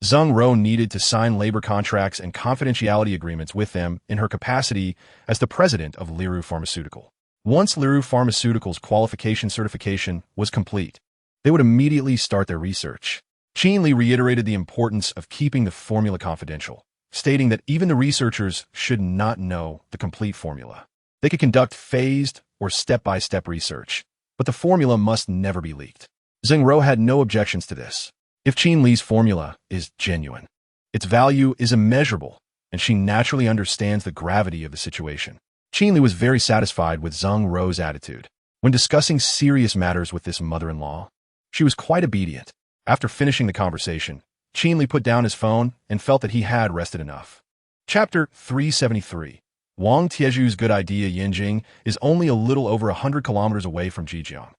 Zheng Ro needed to sign labor contracts and confidentiality agreements with them in her capacity as the president of Liru Pharmaceutical. Once Liru Pharmaceutical's qualification certification was complete, they would immediately start their research. Qin Li reiterated the importance of keeping the formula confidential, stating that even the researchers should not know the complete formula. They could conduct phased or step-by-step research, but the formula must never be leaked. Zheng Rou had no objections to this. If Qin Li's formula is genuine, its value is immeasurable, and she naturally understands the gravity of the situation. Qin Li was very satisfied with Zheng Rou's attitude. When discussing serious matters with this mother-in-law, she was quite obedient. After finishing the conversation, Qin Li put down his phone and felt that he had rested enough. Chapter 373. Wang Tieju's good idea Yinjing is only a little over 100 kilometers away from Zhejiang,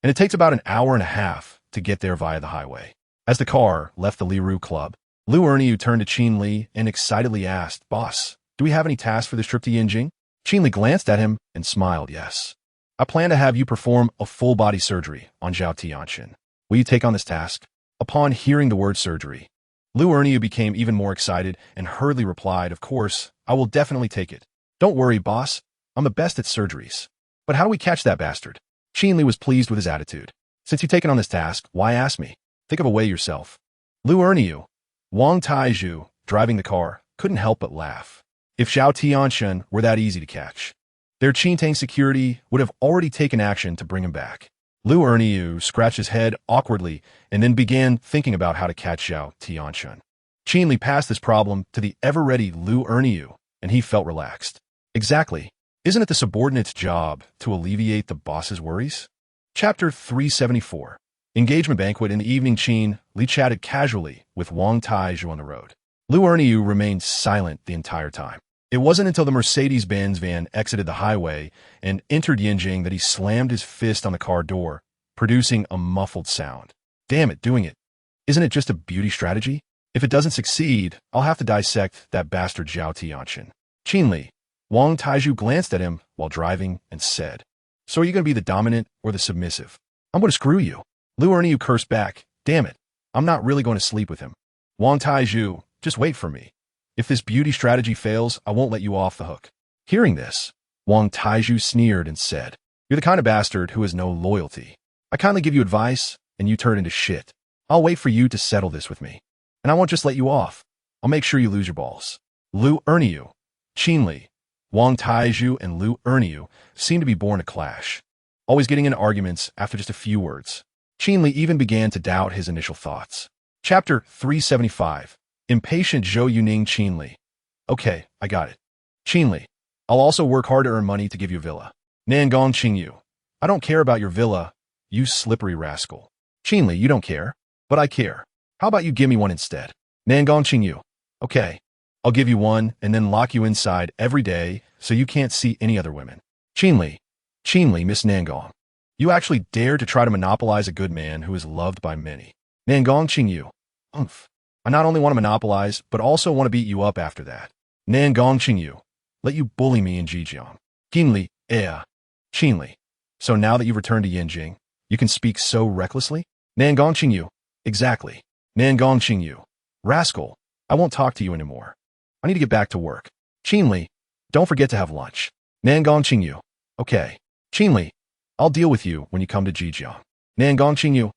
and it takes about an hour and a half to get there via the highway. As the car left the Liru Club, Lu Erniu turned to Qin Li and excitedly asked, "Boss, do we have any tasks for this trip to Yinjing?" Qin Li glanced at him and smiled, "Yes. I plan to have you perform a full-body surgery on Zhao Tianxin. Will you take on this task?" Upon hearing the word surgery, Lu Erniu became even more excited and hurriedly replied, "Of course, I will definitely take it. Don't worry, boss. I'm the best at surgeries. But how do we catch that bastard?" Qin Li was pleased with his attitude. "Since you've taken on this task, why ask me? Think of a way yourself." Lu Erniu, Wang Taizhu, driving the car, couldn't help but laugh. If Zhao Tianxin were that easy to catch, their Qintang security would have already taken action to bring him back. Lu Erniu scratched his head awkwardly and then began thinking about how to catch Zhao Tianxin. Qin Li passed this problem to the ever-ready Lu Erniu, and he felt relaxed. Exactly. Isn't it the subordinate's job to alleviate the boss's worries? Chapter 374. Engagement banquet in the evening. Qin Li chatted casually with Wang Taizhu on the road. Lu Erniu remained silent the entire time. It wasn't until the Mercedes-Benz van exited the highway and entered Yinjing that he slammed his fist on the car door, producing a muffled sound. Damn it, doing it. Isn't it just a beauty strategy? If it doesn't succeed, I'll have to dissect that bastard Zhao Tianxin. Qin Li. Wang Taizhu glanced at him while driving and said, "So are you going to be the dominant or the submissive? I'm going to screw you." Lu Erniu cursed back, "Damn it, I'm not really going to sleep with him." Wang Taizhu, "Just wait for me. If this beauty strategy fails, I won't let you off the hook." Hearing this, Wang Taizhu sneered and said, "You're the kind of bastard who has no loyalty. I kindly give you advice, and you turn into shit. I'll wait for you to settle this with me. And I won't just let you off. I'll make sure you lose your balls." Lu Erniu, Qin Li, Wang Taizhu, and Lu Erniu seemed to be born to clash, always getting into arguments after just a few words. Qin Li even began to doubt his initial thoughts. Chapter 375. Impatient Zhou Yuning. Qin Li. "Okay, I got it. Qin Li, I'll also work hard to earn money to give you a villa." Nangong Qingyu. "I don't care about your villa, you slippery rascal." Qin Li, "You don't care, but I care. How about you give me one instead?" Nangong Qingyu. "Okay, I'll give you one and then lock you inside every day so you can't see any other women." Qin Li, Miss Nangong. "You actually dare to try to monopolize a good man who is loved by many." Nangong Qingyu. "Umph. I not only want to monopolize, but also want to beat you up after that." Nangong Qingyu. "Let you bully me in Zhejiang." Qin Li. Qin Li. "So now that you've returned to Yinjing, you can speak so recklessly?" Nangong Qingyu. "Exactly." Nangong Qingyu. "Rascal, I won't talk to you anymore. I need to get back to work." Qin Li. "Don't forget to have lunch." Nangong Qingyu. "Okay." Qin Li. "I'll deal with you when you come to Zhejiang." Nangong Qingyu.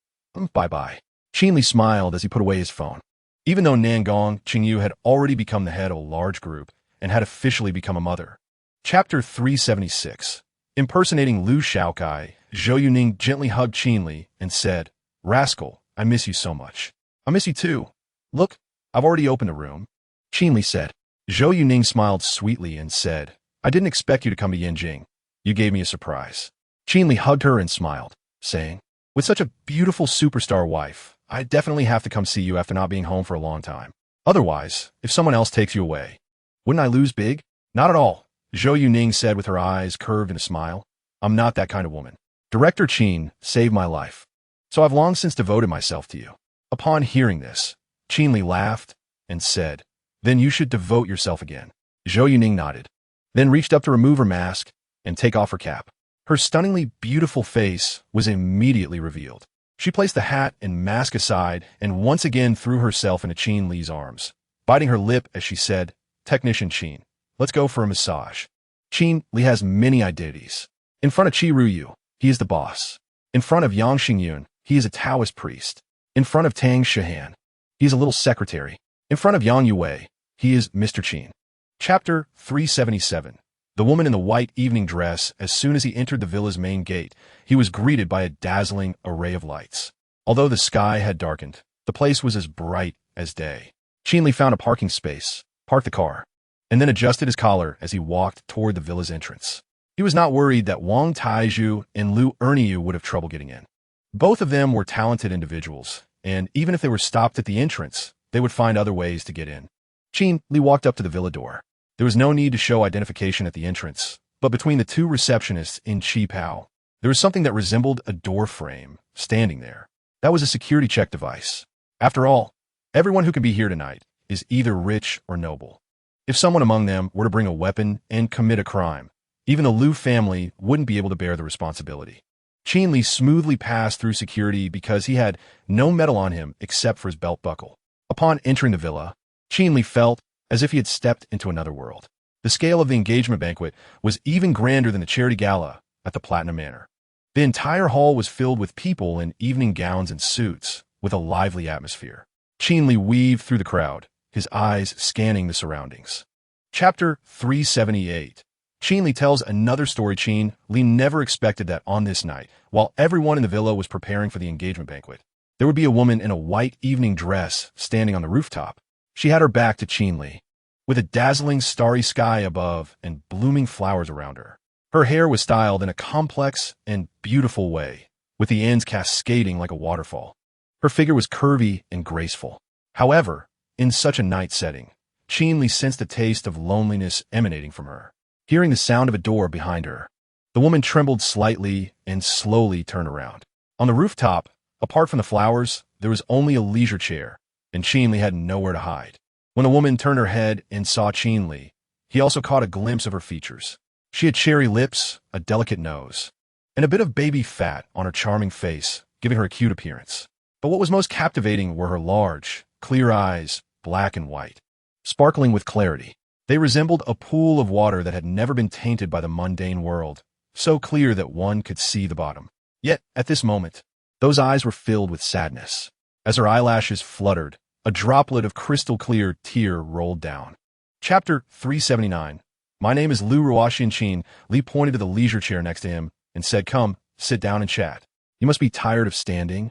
"Bye-bye." Qin Li smiled as he put away his phone. Even though Nangong Qingyu had already become the head of a large group and had officially become a mother. Chapter 376. Impersonating Lu Shaokai, Zhou Yuning gently hugged Qin Li and said, "Rascal, I miss you so much." "I miss you too. Look, I've already opened a room." Qin Li said. Zhou Yuning smiled sweetly and said, "I didn't expect you to come to Yinjing. You gave me a surprise." Qin Li hugged her and smiled, saying, "With such a beautiful superstar wife, I definitely have to come see you after not being home for a long time. Otherwise, if someone else takes you away, wouldn't I lose big?" "Not at all," Zhou Yuning said with her eyes curved in a smile. "I'm not that kind of woman. Director Qin saved my life, so I've long since devoted myself to you." Upon hearing this, Qin Li laughed and said, "Then you should devote yourself again." Zhou Yuning nodded, then reached up to remove her mask and take off her cap. Her stunningly beautiful face was immediately revealed. She placed the hat and mask aside and once again threw herself into Qin Li's arms, biting her lip as she said, "Technician Qin, let's go for a massage." Qin Li has many identities. In front of Qi Ruyu, he is the boss. In front of Yang Xingyun, he is a Taoist priest. In front of Tang Shihan, he is a little secretary. In front of Yang Yue, he is Mr. Qin. Chapter 377. The woman in the white evening dress, as soon as he entered the villa's main gate, he was greeted by a dazzling array of lights. Although the sky had darkened, the place was as bright as day. Qin Li found a parking space, parked the car, and then adjusted his collar as he walked toward the villa's entrance. He was not worried that Wang Taizhu and Lu Erniu would have trouble getting in. Both of them were talented individuals, and even if they were stopped at the entrance, they would find other ways to get in. Qin Li walked up to the villa door. There was no need to show identification at the entrance, but between the two receptionists in Qipao, there was something that resembled a door frame standing there. That was a security check device. After all, everyone who can be here tonight is either rich or noble. If someone among them were to bring a weapon and commit a crime, even the Lu family wouldn't be able to bear the responsibility. Qin Li smoothly passed through security because he had no metal on him except for his belt buckle. Upon entering the villa, Qin Li felt as if he had stepped into another world. The scale of the engagement banquet was even grander than the charity gala at the Platinum Manor. The entire hall was filled with people in evening gowns and suits, with a lively atmosphere. Qin Li weaved through the crowd, his eyes scanning the surroundings. Chapter 378. Qin Li tells another story. Qin Li never expected that on this night, while everyone in the villa was preparing for the engagement banquet, there would be a woman in a white evening dress standing on the rooftop. She had her back to Qin Li, with a dazzling starry sky above and blooming flowers around her. Her hair was styled in a complex and beautiful way, with the ends cascading like a waterfall. Her figure was curvy and graceful. However, in such a night setting, Qin Li sensed a taste of loneliness emanating from her. Hearing the sound of a door behind her, the woman trembled slightly and slowly turned around. On the rooftop, apart from the flowers, there was only a leisure chair, and Qin Li had nowhere to hide. When the woman turned her head and saw Qin Li, he also caught a glimpse of her features. She had cherry lips, a delicate nose, and a bit of baby fat on her charming face, giving her a cute appearance. But what was most captivating were her large, clear eyes, black and white, sparkling with clarity. They resembled a pool of water that had never been tainted by the mundane world, so clear that one could see the bottom. Yet, at this moment, those eyes were filled with sadness. As her eyelashes fluttered, a droplet of crystal-clear tear rolled down. Chapter 379. My name is Lu Ruoxian. Qin Li pointed to the leisure chair next to him and said, "Come, sit down and chat. You must be tired of standing,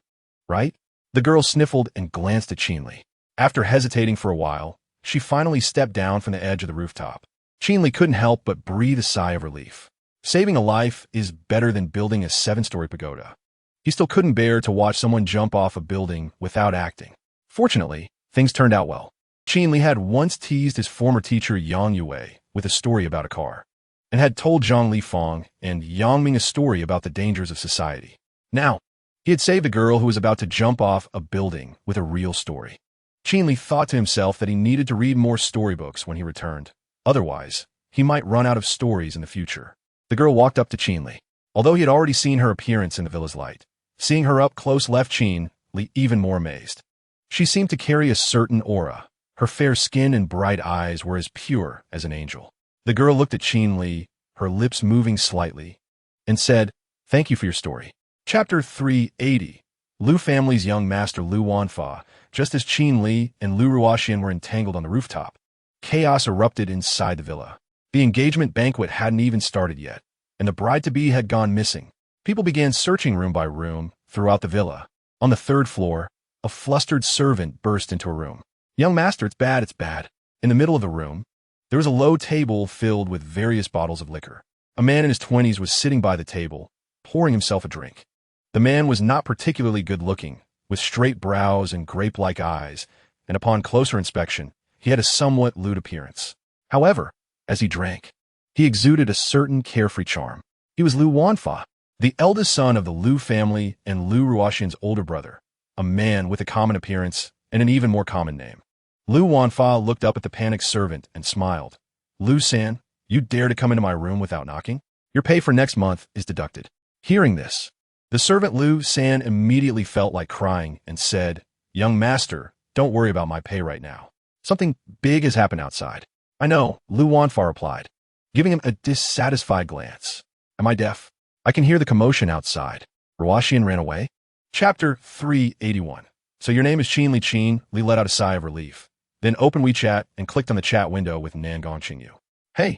right?" The girl sniffled and glanced at Qin Li. After hesitating for a while, she finally stepped down from the edge of the rooftop. Qin Li couldn't help but breathe a sigh of relief. Saving a life is better than building a 7-story pagoda. He still couldn't bear to watch someone jump off a building without acting. Fortunately, things turned out well. Qin Li had once teased his former teacher Yang Yue with a story about a car, and had told Zhang Lifang and Yang Ming a story about the dangers of society. Now, he had saved a girl who was about to jump off a building with a real story. Qin Li thought to himself that he needed to read more storybooks when he returned. Otherwise, he might run out of stories in the future. The girl walked up to Qin Li. Although he had already seen her appearance in the villa's light, seeing her up close left Qin Li even more amazed. She seemed to carry a certain aura. Her fair skin and bright eyes were as pure as an angel. The girl looked at Qin Li, her lips moving slightly, and said, "Thank you for your story." Chapter 380. Lu family's young master Lu Wanfa, just as Qin Li and Lu Ruoxian were entangled on the rooftop. Chaos erupted inside the villa. The engagement banquet hadn't even started yet, and the bride-to-be had gone missing. People began searching room by room throughout the villa. On the 3rd floor, a flustered servant burst into a room. "Young master, it's bad, it's bad." In the middle of the room, there was a low table filled with various bottles of liquor. A man in his 20s was sitting by the table, pouring himself a drink. The man was not particularly good-looking, with straight brows and grape-like eyes, and upon closer inspection, he had a somewhat lewd appearance. However, as he drank, he exuded a certain carefree charm. He was Lu Wanfa, the eldest son of the Lu family and Lu Ruoxian's older brother, a man with a common appearance and an even more common name. Lu Wanfa looked up at the panicked servant and smiled. "Lu-san, you dare to come into my room without knocking? Your pay for next month is deducted." Hearing this, the servant Lu-san immediately felt like crying and said, "Young master, don't worry about my pay right now. Something big has happened outside." "I know," Lu Wanfa replied, giving him a dissatisfied glance. "Am I deaf? I can hear the commotion outside. Ruoxian ran away?" Chapter 381. "So your name is Qin Li." Qin Li let out a sigh of relief, then opened WeChat and clicked on the chat window with Nangong Qingyu. "Hey,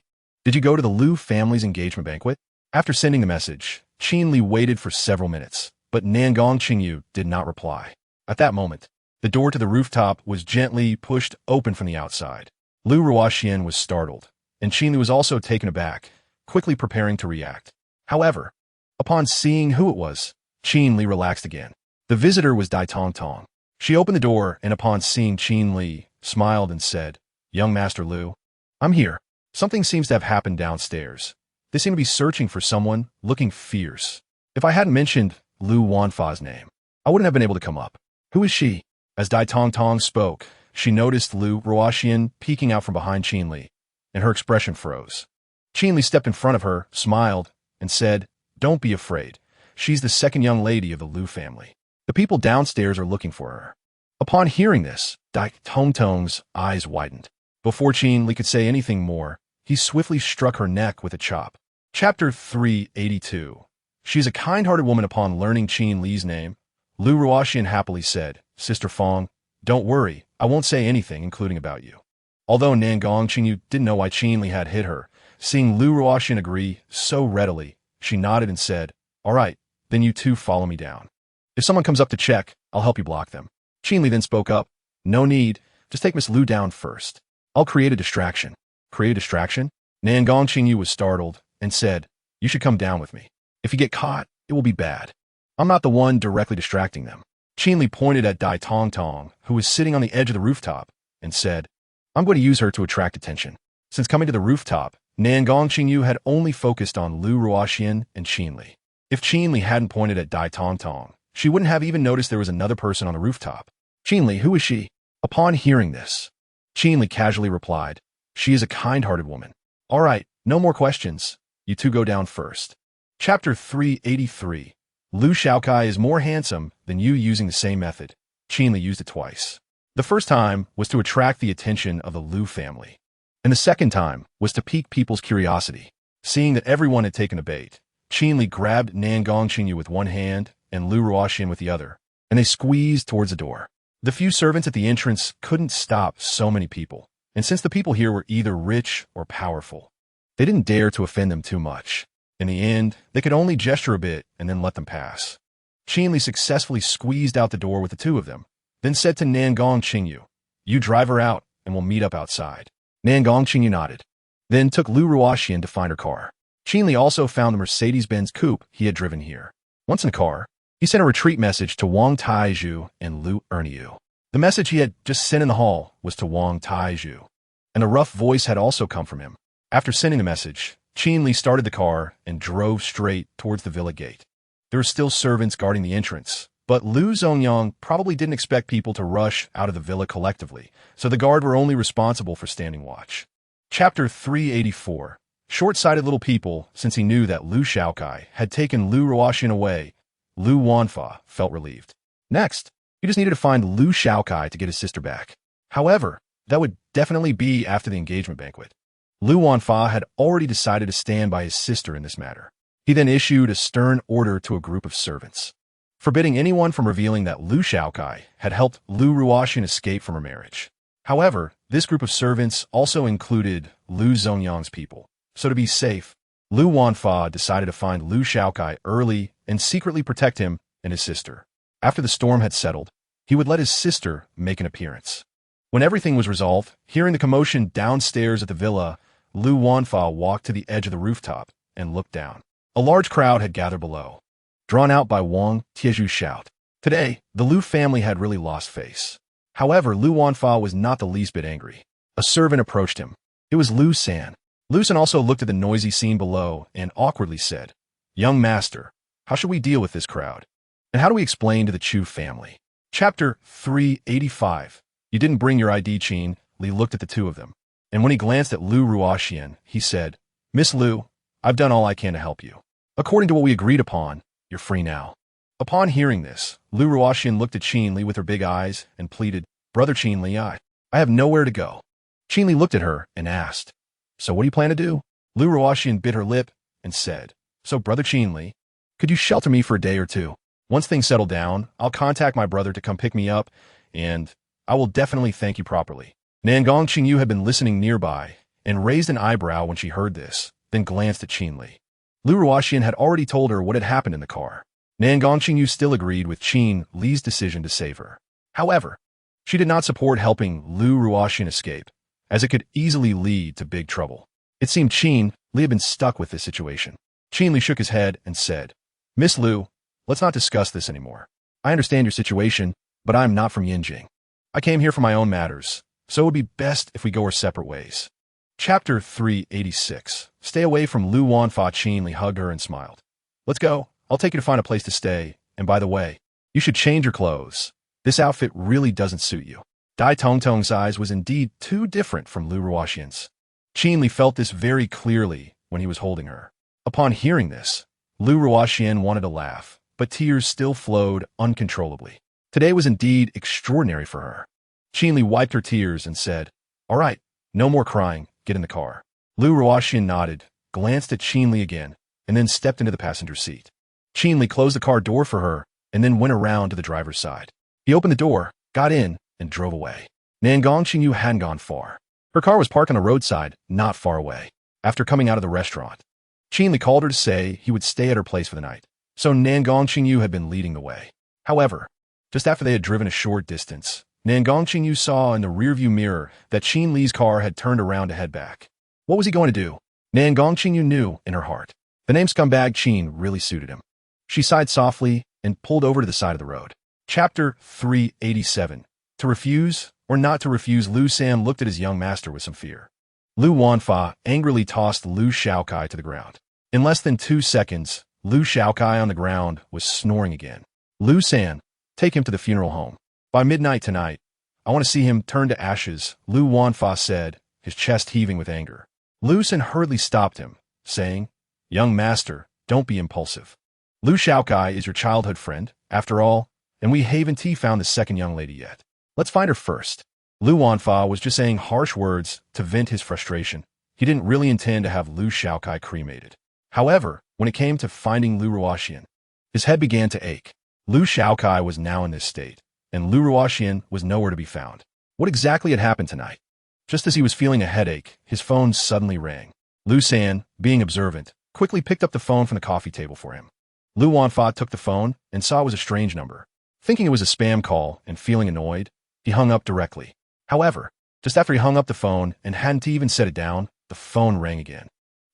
Did you go to the Liu family's engagement banquet? After sending the message, Qin Li waited for several minutes, but Qin did not reply. At that moment, the door to the rooftop was gently pushed open from the outside. Liu Ruoxian was startled, and Qin Li was also taken aback, quickly preparing to react. However, upon seeing who it was, Qin Li relaxed again. The visitor was Dai Tong. She opened the door and upon seeing Qin Li, smiled and said, "Young Master Liu, I'm here. Something seems to have happened downstairs. They seem to be searching for someone, looking fierce. If I hadn't mentioned Lu Wanfa's name, I wouldn't have been able to come up. Who is she?" As Dai Tong spoke, she noticed Liu Ruoxian peeking out from behind Qin Li, and her expression froze. Qin Li stepped in front of her, smiled, and said, "Don't be afraid. She's the second young lady of the Liu family. The people downstairs are looking for her." Upon hearing this, Dai Tong's eyes widened. Before Qin Li could say anything more, he swiftly struck her neck with a chop. Chapter 382. She's a kind-hearted woman. Upon learning Qin Li's name, Liu Ruoxian happily said, "Sister Fong, don't worry, I won't say anything, including about you." Although Qin didn't know why Qin Li had hit her, seeing Liu Ruoxian agree so readily, she nodded and said, "All right, then you two follow me down. If someone comes up to check, I'll help you block them." Qin Li then spoke up, "No need, just take Miss Liu down first. I'll create a distraction." "Create a distraction?" Qin was startled and said, "You should come down with me. If you get caught, it will be bad. I'm not the one directly distracting them." Qin Li pointed at Dai Tong, who was sitting on the edge of the rooftop, and said, "I'm going to use her to attract attention." Since coming to the rooftop, Qin had only focused on Liu Ruoxian and Qin Li. If Qin Li hadn't pointed at Dai Tong, she wouldn't have even noticed there was another person on the rooftop. "Qin Li, who is she?" Upon hearing this, Qin Li casually replied, "She is a kind-hearted woman." "All right, no more questions. You two go down first." Chapter 383. Liu Shaokai is more handsome than you. Using the same method, Qin Li used it twice. The first time was to attract the attention of the Liu family, and the second time was to pique people's curiosity. Seeing that everyone had taken a bait, Qin Li grabbed Qin with one hand and Liu Ruoxian with the other, and they squeezed towards the door. The few servants at the entrance couldn't stop so many people, and since the people here were either rich or powerful, they didn't dare to offend them too much. In the end, they could only gesture a bit and then let them pass. Qin Li successfully squeezed out the door with the two of them, then said to Qin, "You drive her out, and we'll meet up outside." Qin nodded, then took Liu Ruoxian to find her car. Qin Li also found the Mercedes-Benz coupe he had driven here. Once in the car, he sent a retreat message to Wang Taizhu and Liu Erniu. The message he had just sent in the hall was to Wang Taizhu, and a rough voice had also come from him. After sending the message, Qin Li started the car and drove straight towards the villa gate. There were still servants guarding the entrance, but Liu Zongyang probably didn't expect people to rush out of the villa collectively, so the guard were only responsible for standing watch. Chapter 384. Short-sighted little people. Since he knew that Liu Shaokai had taken Liu Ruoxian away, Liu Wanfa felt relieved. Next, he just needed to find Liu Shaokai to get his sister back. However, that would definitely be after the engagement banquet. Liu Wanfa had already decided to stand by his sister in this matter. He then issued a stern order to a group of servants, forbidding anyone from revealing that Liu Shaokai had helped Liu Ruoxian escape from her marriage. However, this group of servants also included Liu Zongyang's people. So to be safe, Liu Wanfa decided to find Liu Shaokai early and secretly protect him and his sister. After the storm had settled, he would let his sister make an appearance. When everything was resolved, hearing the commotion downstairs at the villa, Liu Wanfa walked to the edge of the rooftop and looked down. A large crowd had gathered below, drawn out by Wang Taizhu's shout. Today, the Liu family had really lost face. However, Liu Wanfa was not the least bit angry. A servant approached him. It was Liu San. Liu San also looked at the noisy scene below and awkwardly said, "Young master, how should we deal with this crowd? And how do we explain to the Chu family?" Chapter 385. "You didn't bring your ID, Qin." Li looked at the two of them, and when he glanced at Liu Ruoxian, he said, "Miss Liu, I've done all I can to help you. According to what we agreed upon, you're free now." Upon hearing this, Liu Ruoxian looked at Qin Li with her big eyes and pleaded, "Brother Qin Li, I have nowhere to go." Qin Li looked at her and asked, "So what do you plan to do?" Liu Ruoxian bit her lip and said, "So Brother Qin Li, could you shelter me for a day or two? Once things settle down, I'll contact my brother to come pick me up, and I will definitely thank you properly." Qin had been listening nearby, and raised an eyebrow when she heard this, then glanced at Qin Li. Lu Ruoxian had already told her what had happened in the car. Qingyu still agreed with Qin Li's decision to save her. However, she did not support helping Lu Ruoxian escape, as it could easily lead to big trouble. It seemed Qin Li had been stuck with this situation. Qin Li shook his head and said, "Miss Lu, let's not discuss this anymore. I understand your situation, but I'm not from Yinjing. I came here for my own matters, so it would be best if we go our separate ways." Chapter 386. Stay away from Lu Wanfa. Qin Li hugged her and smiled. "Let's go. I'll take you to find a place to stay, and by the way, you should change your clothes. This outfit really doesn't suit you." Dai Tongtong's eyes was indeed too different from Lu Ruoxian's. Qin Li felt this very clearly when he was holding her. Upon hearing this, Lu Ruoxian wanted to laugh, but tears still flowed uncontrollably. Today was indeed extraordinary for her. Qin Li wiped her tears and said, "All right, no more crying, get in the car." Lu Ruoxian nodded, glanced at Qin Li again, and then stepped into the passenger seat. Qin Li closed the car door for her and then went around to the driver's side. He opened the door, got in, and drove away. Qingyu hadn't gone far. Her car was parked on the roadside, not far away. After coming out of the restaurant, Qin Li called her to say he would stay at her place for the night, so Qingyu had been leading the way. However, just after they had driven a short distance, Qingyu saw in the rearview mirror that Qin Li's car had turned around to head back. What was he going to do? Qingyu knew in her heart. The name Scumbag Qin really suited him. She sighed softly and pulled over to the side of the road. Chapter 387. To refuse or not to refuse. Lu Sam looked at his young master with some fear. Lu Wanfa angrily tossed Lu Shaokai to the ground. In less than 2 seconds, Lu Shaokai on the ground was snoring again. "Lu San, take him to the funeral home. By midnight tonight, I want to see him turn to ashes," Lu Wanfa said, his chest heaving with anger. Lu San hurriedly stopped him, saying, "Young master, don't be impulsive. Lu Shaokai is your childhood friend, after all, and we haven't found the second young lady yet. Let's find her first." Lu Wanfa was just saying harsh words to vent his frustration. He didn't really intend to have Lu Shaokai cremated. However, when it came to finding Lu Ruoxian, his head began to ache. Lu Shaokai was now in this state, and Lu Ruoxian was nowhere to be found. What exactly had happened tonight? Just as he was feeling a headache, his phone suddenly rang. Lu San, being observant, quickly picked up the phone from the coffee table for him. Lu Wanfa took the phone and saw it was a strange number. Thinking it was a spam call and feeling annoyed, he hung up directly. However, just after he hung up the phone and hadn't even set it down, the phone rang again.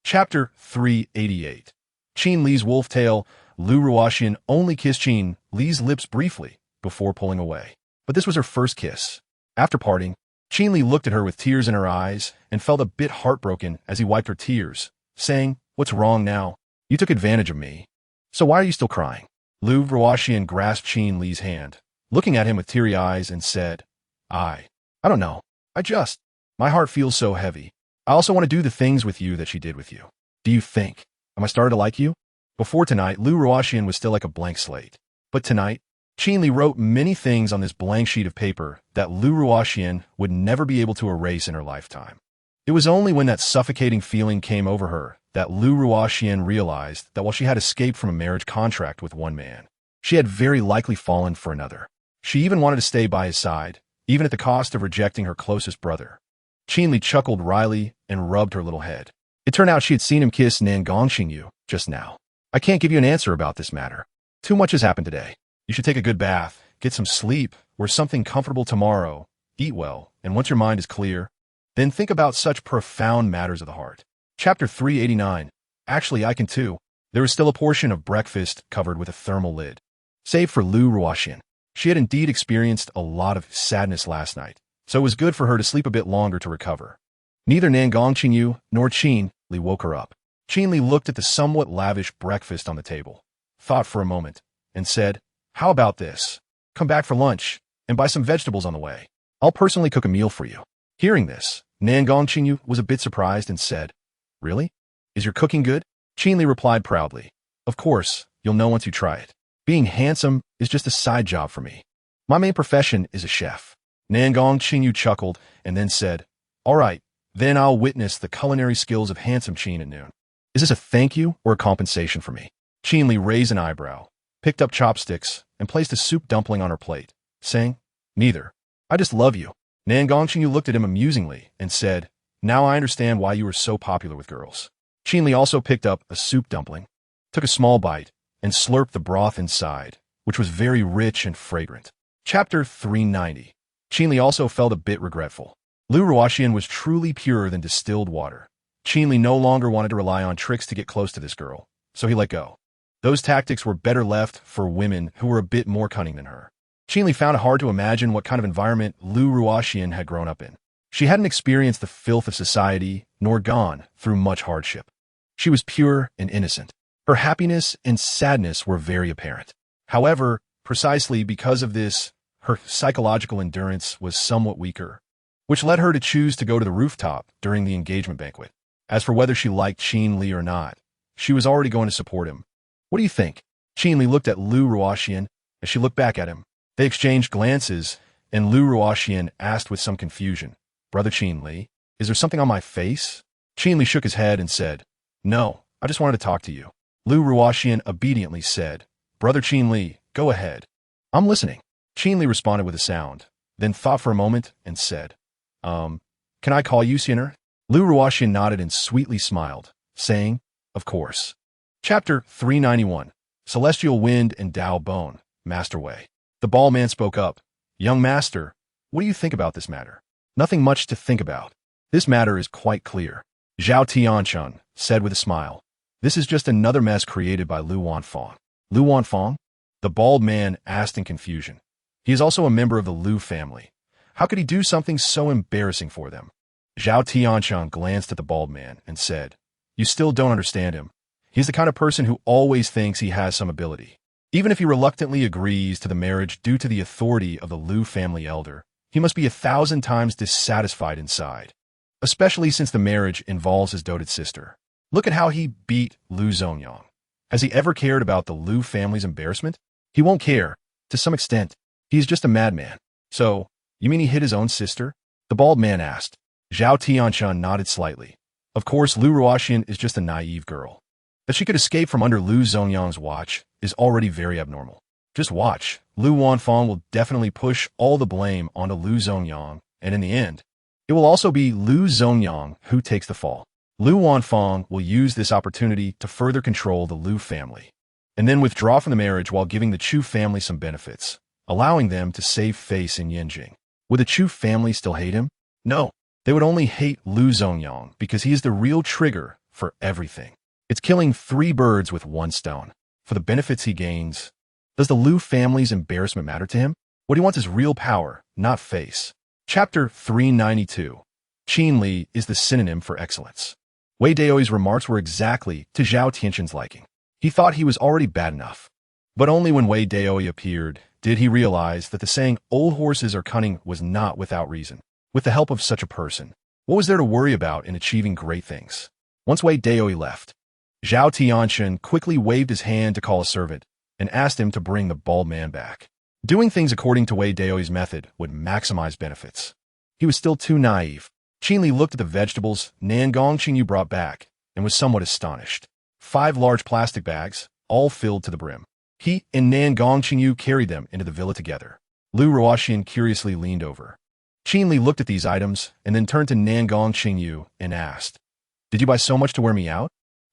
Chapter 388. Qin Li's wolf tail. Lu Ruoxian only kissed Qin Li's lips briefly before pulling away. But this was her first kiss. After parting, Qin Li looked at her with tears in her eyes and felt a bit heartbroken as he wiped her tears, saying, "What's wrong now? You took advantage of me. So why are you still crying?" Lu Ruoxian grasped Qin Li's hand, looking at him with teary eyes, and said, I don't know. My heart feels so heavy. I also want to do the things with you that she did with you. Do you think? Am I starting to like you?" Before tonight, Lu Ruoxian was still like a blank slate. But tonight, Qin Li wrote many things on this blank sheet of paper that Lu Ruoxian would never be able to erase in her lifetime. It was only when that suffocating feeling came over her that Lu Ruoxian realized that while she had escaped from a marriage contract with one man, she had very likely fallen for another. She even wanted to stay by his side, even at the cost of rejecting her closest brother. Qin Li chuckled wryly and rubbed her little head. It turned out she had seen him kiss Qingyu just now. "I can't give you an answer about this matter. Too much has happened today. You should take a good bath, get some sleep, wear something comfortable tomorrow, eat well, and once your mind is clear, then think about such profound matters of the heart." Chapter 389. Actually, I can too. There was still a portion of breakfast covered with a thermal lid. Save for Lu Ruoxian. She had indeed experienced a lot of sadness last night, so it was good for her to sleep a bit longer to recover. Neither Qingyu nor Qin Li woke her up. Qin Li looked at the somewhat lavish breakfast on the table, thought for a moment, and said, "How about this? Come back for lunch, and buy some vegetables on the way. I'll personally cook a meal for you." Hearing this, Qingyu was a bit surprised and said, "Really? Is your cooking good?" Qin Li replied proudly, "Of course, you'll know once you try it. Being handsome is just a side job for me. My main profession is a chef." Qingyu chuckled and then said, "All right, then I'll witness the culinary skills of handsome Qin at noon. Is this a thank you or a compensation for me?" Qin Li raised an eyebrow, picked up chopsticks, and placed a soup dumpling on her plate, saying, "Neither. I just love you." Qingyu looked at him amusingly and said, Now I understand why you were so popular with girls. Qin Li also picked up a soup dumpling, took a small bite, and slurped the broth inside, which was very rich and fragrant. Chapter 390. Qin Li also felt a bit regretful. Lu Ruoxian was truly purer than distilled water. Qin Li no longer wanted to rely on tricks to get close to this girl, so he let go. Those tactics were better left for women who were a bit more cunning than her. Qin Li found it hard to imagine what kind of environment Lu Ruoxian had grown up in. She hadn't experienced the filth of society, nor gone through much hardship. She was pure and innocent. Her happiness and sadness were very apparent. However, precisely because of this, her psychological endurance was somewhat weaker, which led her to choose to go to the rooftop during the engagement banquet. As for whether she liked Qin Li or not, she was already going to support him. What do you think? Qin Li looked at Lu Ruoxian as she looked back at him. They exchanged glances, and Lu Ruoxian asked with some confusion, "Brother Qin Li, is there something on my face?" Qin Li shook his head and said, "No, I just wanted to talk to you." Lu Ruoxian obediently said, "Brother Qin Li, go ahead. I'm listening." Qin Li responded with a sound, then thought for a moment and said, can I call you Xiner?" Lu Ruoxian nodded and sweetly smiled, saying, "Of course." Chapter 391. Celestial Wind and Dao Bone, Master Wei. The bald man spoke up. "Young master, what do you think about this matter?" "Nothing much to think about. This matter is quite clear," Zhao Tianchun said with a smile. "This is just another mess created by Lu Wanfang." "Lu Wanfang?" The bald man asked in confusion. "He is also a member of the Lu family. How could he do something so embarrassing for them?" Zhao Tianchun glanced at the bald man and said, "You still don't understand him. He's the kind of person who always thinks he has some ability. Even if he reluctantly agrees to the marriage due to the authority of the Lu family elder, he must be 1,000 times dissatisfied inside, especially since the marriage involves his doted sister. Look at how he beat Lu Zongyang. Has he ever cared about the Lu family's embarrassment? He won't care, to some extent. He's just a madman." "So, you mean he hit his own sister?" the bald man asked. Zhao Tianchun nodded slightly. "Of course, Lu Ruoxian is just a naive girl. That she could escape from under Lu Zongyang's watch is already very abnormal. Just watch. Lu Wanfang will definitely push all the blame onto Lu Zongyang, and in the end, it will also be Lu Zongyang who takes the fall. Lu Wanfang will use this opportunity to further control the Lu family, and then withdraw from the marriage while giving the Chu family some benefits, allowing them to save face in Yanjing. Would the Chu family still hate him? No. They would only hate Lu Zongyang because he is the real trigger for everything. It's killing 3 birds with 1 stone. For the benefits he gains, does the Lu family's embarrassment matter to him? What he wants is real power, not face. Chapter 392. Qin Li is the synonym for excellence. Wei Daoi's remarks were exactly to Zhao Tianchun's liking. He thought he was already bad enough. But only when Wei Daoi appeared did he realize that the saying, "old horses are cunning," was not without reason. With the help of such a person, what was there to worry about in achieving great things? Once Wei Daoi left, Zhao Tianchun quickly waved his hand to call a servant and asked him to bring the bald man back. Doing things according to Wei Daoi's method would maximize benefits. He was still too naive. Qin Li looked at the vegetables Qingyu brought back and was somewhat astonished. 5 large plastic bags, all filled to the brim. He and Qingyu carried them into the villa together. Lu Ruoxian curiously leaned over. Qin Li looked at these items and then turned to Qingyu and asked, "Did you buy so much to wear me out?"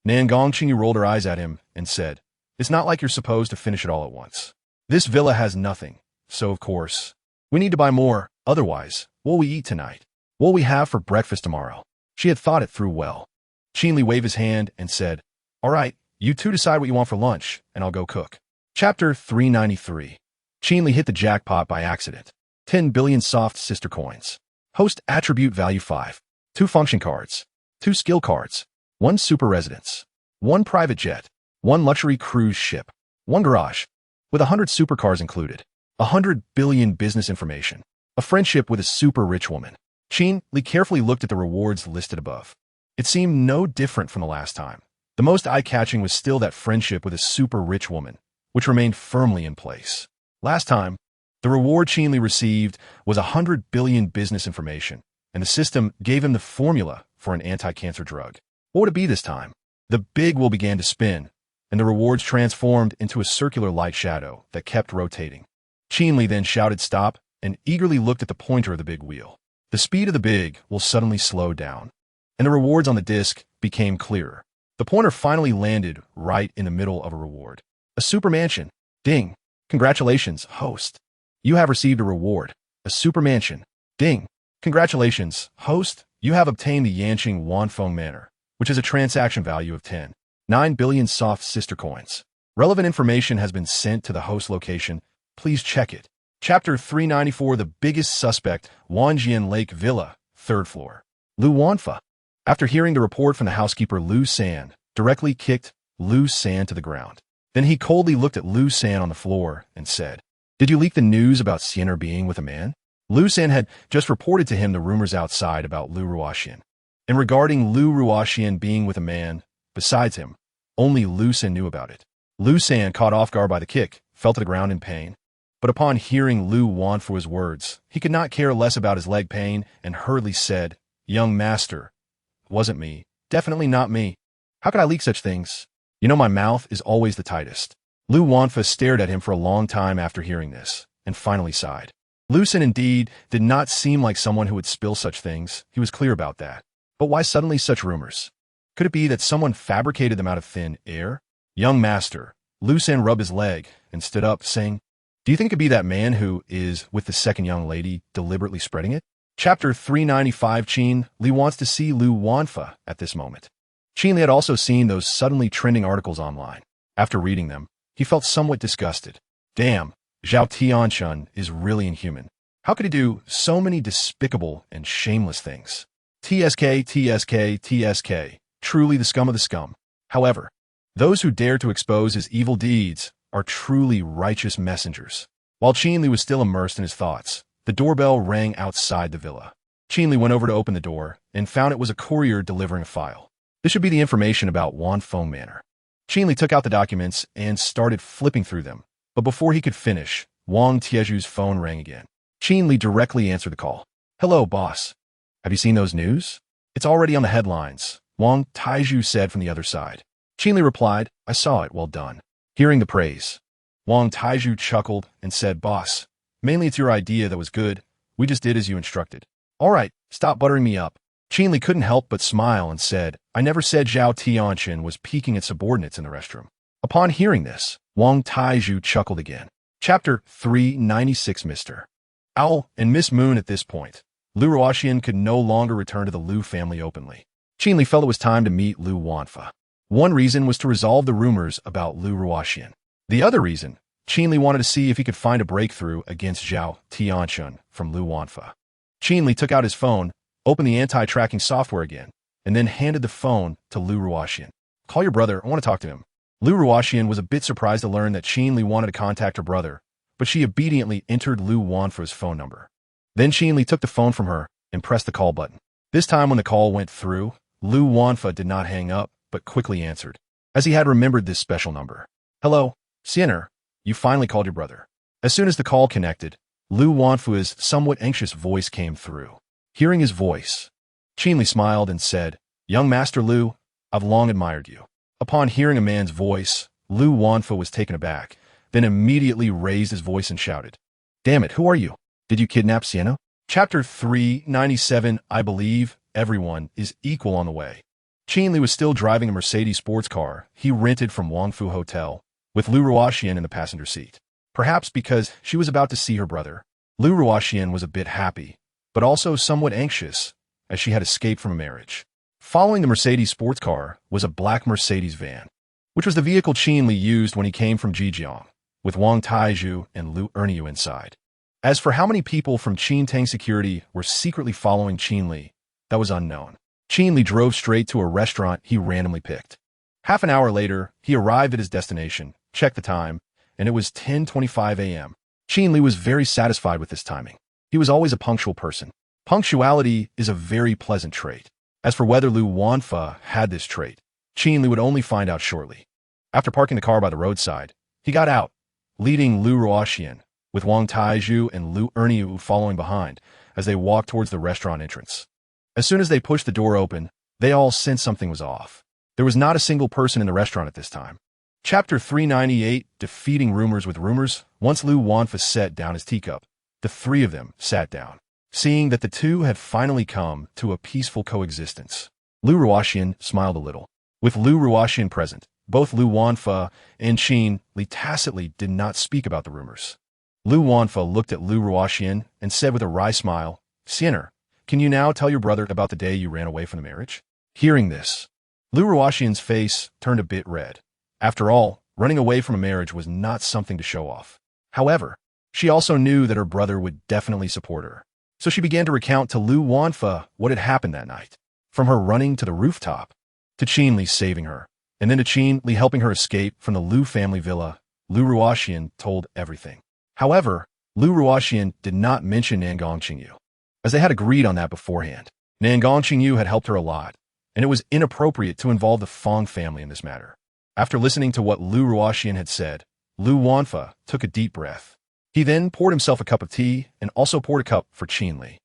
Qingyu rolled her eyes at him and said, "It's not like you're supposed to finish it all at once. This villa has nothing, so of course, we need to buy more. Otherwise, what will we eat tonight? What will we have for breakfast tomorrow?" She had thought it through well. Qin Li waved his hand and said, "All right, you two decide what you want for lunch, and I'll go cook." Chapter 393. Qin Li hit the jackpot by accident. 10 billion soft sister coins. Host attribute value 5. 2 function cards. 2 skill cards. 1 super residence. 1 private jet. 1 luxury cruise ship. 1 garage. With 100 supercars included. 100 billion business information. A friendship with a super rich woman. Qin Li carefully looked at the rewards listed above. It seemed no different from the last time. The most eye-catching was still that friendship with a super rich woman, which remained firmly in place. Last time, the reward Qin Li received was 100 billion business information, and the system gave him the formula for an anti-cancer drug. What would it be this time? The big wheel began to spin, and the rewards transformed into a circular light shadow that kept rotating. Qin Li then shouted stop and eagerly looked at the pointer of the big wheel. the speed of the big will suddenly slow down, and the rewards on the disc became clearer. The pointer finally landed right in the middle of a reward. A super mansion. Ding. Congratulations, host. You have received a reward. A super mansion. Ding. Congratulations, host. You have obtained the Yanqing Wanfeng Manor, which is a transaction value of 10.9 billion soft sister coins. Relevant information has been sent to the host location. Please check it. Chapter 394. The biggest suspect, Wanjian Lake Villa, 3rd floor. Lu Wanfa. After hearing the report from the housekeeper, Lu San directly kicked Lu San to the ground. Then he coldly looked at Lu San on the floor and said, "Did you leak the news about Xianer being with a man?" Lu San had just reported to him the rumors outside about Lu Ruoxian. And regarding Lu Ruoxian being with a man, besides him, only Lu San knew about it. Lu San, caught off guard by the kick, fell to the ground in pain. But upon hearing Lu Wanfu's words, he could not care less about his leg pain and hurriedly said, "Young master, it wasn't me. Definitely not me. How could I leak such things? You know my mouth is always the tightest." Lu Wanfa stared at him for a long time after hearing this, and finally sighed. Lu San indeed did not seem like someone who would spill such things. He was clear about that. But why suddenly such rumors? Could it be that someone fabricated them out of thin air? "Young master," Lu San rubbed his leg and stood up, saying, "Do you think it could be that man who is with the second young lady deliberately spreading it?" Chapter 395. Qin Li wants to see Lu Wanfa at this moment. Qin Li had also seen those suddenly trending articles online. After reading them, he felt somewhat disgusted. Damn, Zhao Tianchun is really inhuman. How could he do so many despicable and shameless things? TSK, TSK, TSK, truly the scum of the scum. However, those who dare to expose his evil deeds are truly righteous messengers. While Qin Li was still immersed in his thoughts, the doorbell rang outside the villa. Qin Li went over to open the door and found it was a courier delivering a file. This should be the information about Wanfeng Manor. Qin Li took out the documents and started flipping through them, but before he could finish, Wang Tieju's phone rang again. Qin Li directly answered the call. "Hello, boss. Have you seen those news? It's already on the headlines," Wang Taiju said from the other side. Qin Li replied, "I saw it, well done." Hearing the praise, Wang Taiju chuckled and said, "Boss, mainly it's your idea that was good. We just did as you instructed." "All right, stop buttering me up." Qin Li couldn't help but smile and said, "I never said Zhao Tianchun was peeking at subordinates in the restroom." Upon hearing this, Wang Taiju chuckled again. Chapter 396. Mr. Owl and Miss Moon. At this point, Lu Ruoxian could no longer return to the Lu family openly. Qin Li felt it was time to meet Lu Wanfa. One reason was to resolve the rumors about Lu Ruoxian. The other reason, Qin Li wanted to see if he could find a breakthrough against Zhao Tianchun from Lu Wanfa. Qin Li took out his phone, opened the anti-tracking software again, and then handed the phone to Lu Ruoxian. "Call your brother, I want to talk to him." Lu Ruoxian was a bit surprised to learn that Qin Li wanted to contact her brother, but she obediently entered Lu Wanfa's phone number. Then Qin Li took the phone from her and pressed the call button. This time when the call went through, Lu Wanfa did not hang up, but quickly answered, as he had remembered this special number. "Hello, Xianer, you finally called your brother." As soon as the call connected, Lu Wanfu's somewhat anxious voice came through. Hearing his voice, Qin Li smiled and said, "Young Master Lu, I've long admired you." Upon hearing a man's voice, Lu Wanfa was taken aback, then immediately raised his voice and shouted, "Damn it, who are you? Did you kidnap Sienna?" Chapter 397. I believe everyone is equal on the way. Qin Li was still driving a Mercedes sports car he rented from Wangfu Hotel, with Lu Ruoxian in the passenger seat. Perhaps because she was about to see her brother, Lu Ruoxian was a bit happy, but also somewhat anxious, as she had escaped from a marriage. Following the Mercedes sports car was a black Mercedes van, which was the vehicle Qin Li used when he came from Zhejiang, with Wang Taiju and Lu Erniu inside. As for how many people from Qin Tang Security were secretly following Qin Li, that was unknown. Qin Li drove straight to a restaurant he randomly picked. Half an hour later, he arrived at his destination, checked the time, and it was 10:25 a.m. Qin Li was very satisfied with this timing. He was always a punctual person. Punctuality is a very pleasant trait. As for whether Lu Wanfa had this trait, Qin Li would only find out shortly. After parking the car by the roadside, he got out, leading Lu Ruoxian, with Wang Taiju and Lu Erniu following behind as they walked towards the restaurant entrance. As soon as they pushed the door open, they all sensed something was off. There was not a single person in the restaurant at this time. Chapter 398. Defeating rumors with rumors. Once Lu Wanfa set down his teacup, the three of them sat down. seeing that the two had finally come to a peaceful coexistence. Lu Ruoxian smiled a little. With Lu Ruoxian present, both Lu Wanfa and Qin Li tacitly did not speak about the rumors. Lu Wanfa looked at Lu Ruoxian and said with a wry smile, "Sinner, can you now tell your brother about the day you ran away from the marriage?" Hearing this, Lu Ruoxian's face turned a bit red. After all, running away from a marriage was not something to show off. However, she also knew that her brother would definitely support her. So she began to recount to Lu Wanfa what had happened that night. From her running to the rooftop, to Qin Li saving her, and then to Qin Li helping her escape from the Lu family villa, Lu Ruoxian told everything. However, Lu Ruoxian did not mention Qingyu, as they had agreed on that beforehand. Qingyu had helped her a lot, and it was inappropriate to involve the Fong family in this matter. After listening to what Lu Ruoxian had said, Lu Wanfa took a deep breath. He then poured himself a cup of tea and also poured a cup for Qin Li,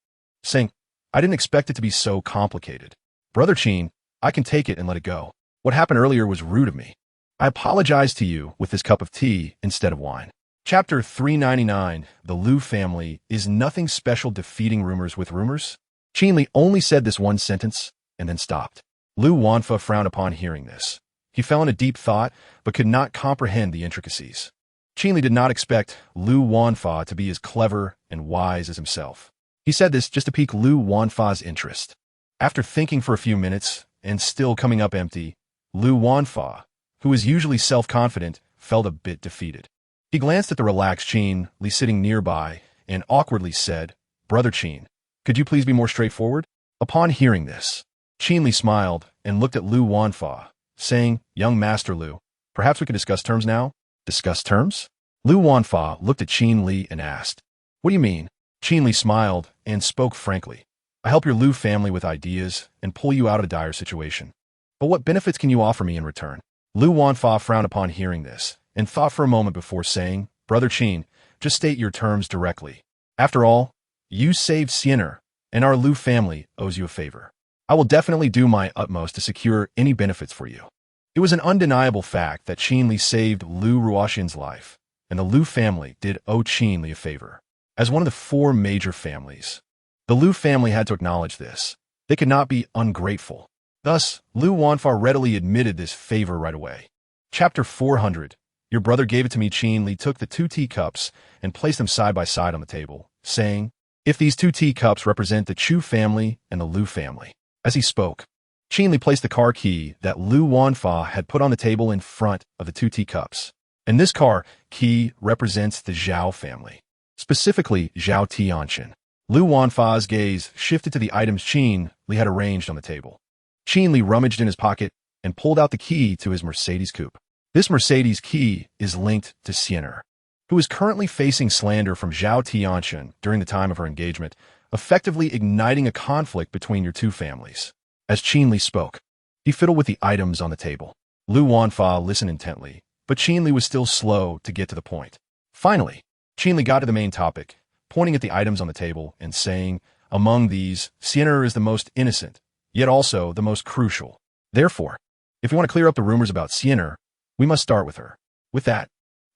saying, "I didn't expect it to be so complicated. Brother Qin, I can take it and let it go. What happened earlier was rude of me. I apologize to you with this cup of tea instead of wine." Chapter 399, The Lu Family is Nothing Special Defeating Rumors with Rumors? Qin Li only said this one sentence and then stopped. Lu Wanfa frowned upon hearing this. He fell in a deep thought, but could not comprehend the intricacies. Qin Li did not expect Lu Wanfa to be as clever and wise as himself. He said this just to pique Lu Wanfa's interest. After thinking for a few minutes and still coming up empty, Lu Wanfa, who is usually self-confident, felt a bit defeated. He glanced at the relaxed Qin Li sitting nearby and awkwardly said, "Brother Qin, could you please be more straightforward?" Upon hearing this, Qin Li smiled and looked at Lu Wanfa, saying, "Young Master Lu, perhaps we could discuss terms now?" "Discuss terms?" Lu Wanfa looked at Qin Li and asked, "What do you mean?" Qin Li smiled and spoke frankly. "I help your Lu family with ideas and pull you out of a dire situation. But what benefits can you offer me in return?" Lu Wanfa frowned upon hearing this and thought for a moment before saying, "Brother Qin, just state your terms directly. After all, you saved Sinner, and our Lu family owes you a favor. I will definitely do my utmost to secure any benefits for you." It was an undeniable fact that Qin Li saved Lu Ruoxian's life, and the Lu family did owe Qin Li a favor. As one of the four major families, the Lu family had to acknowledge this. They could not be ungrateful. Thus, Lu Wanfa readily admitted this favor right away. Chapter 400. Your brother gave it to me. Qin Li took the 2 teacups and placed them side by side on the table, saying, "If these 2 teacups represent the Chu family and the Lu family." As he spoke, Qin Li placed the car key that Lu Wanfa had put on the table in front of the 2 teacups. And this car key represents the Zhao family, specifically Zhao Tianxin. Lu Wanfa's gaze shifted to the items Qin Li had arranged on the table. Qin Li rummaged in his pocket and pulled out the key to his Mercedes coupe. This Mercedes key is linked to Sinner, who is currently facing slander from Zhao Tianxin during the time of her engagement, effectively igniting a conflict between your 2 families. As Qin Li spoke, he fiddled with the items on the table. Lu Wanfa listened intently, but Qin Li was still slow to get to the point. Finally, Qin Li got to the main topic, pointing at the items on the table and saying, "Among these, Sinner is the most innocent, yet also the most crucial. Therefore, if we want to clear up the rumors about Sinner, we must start with her." With that,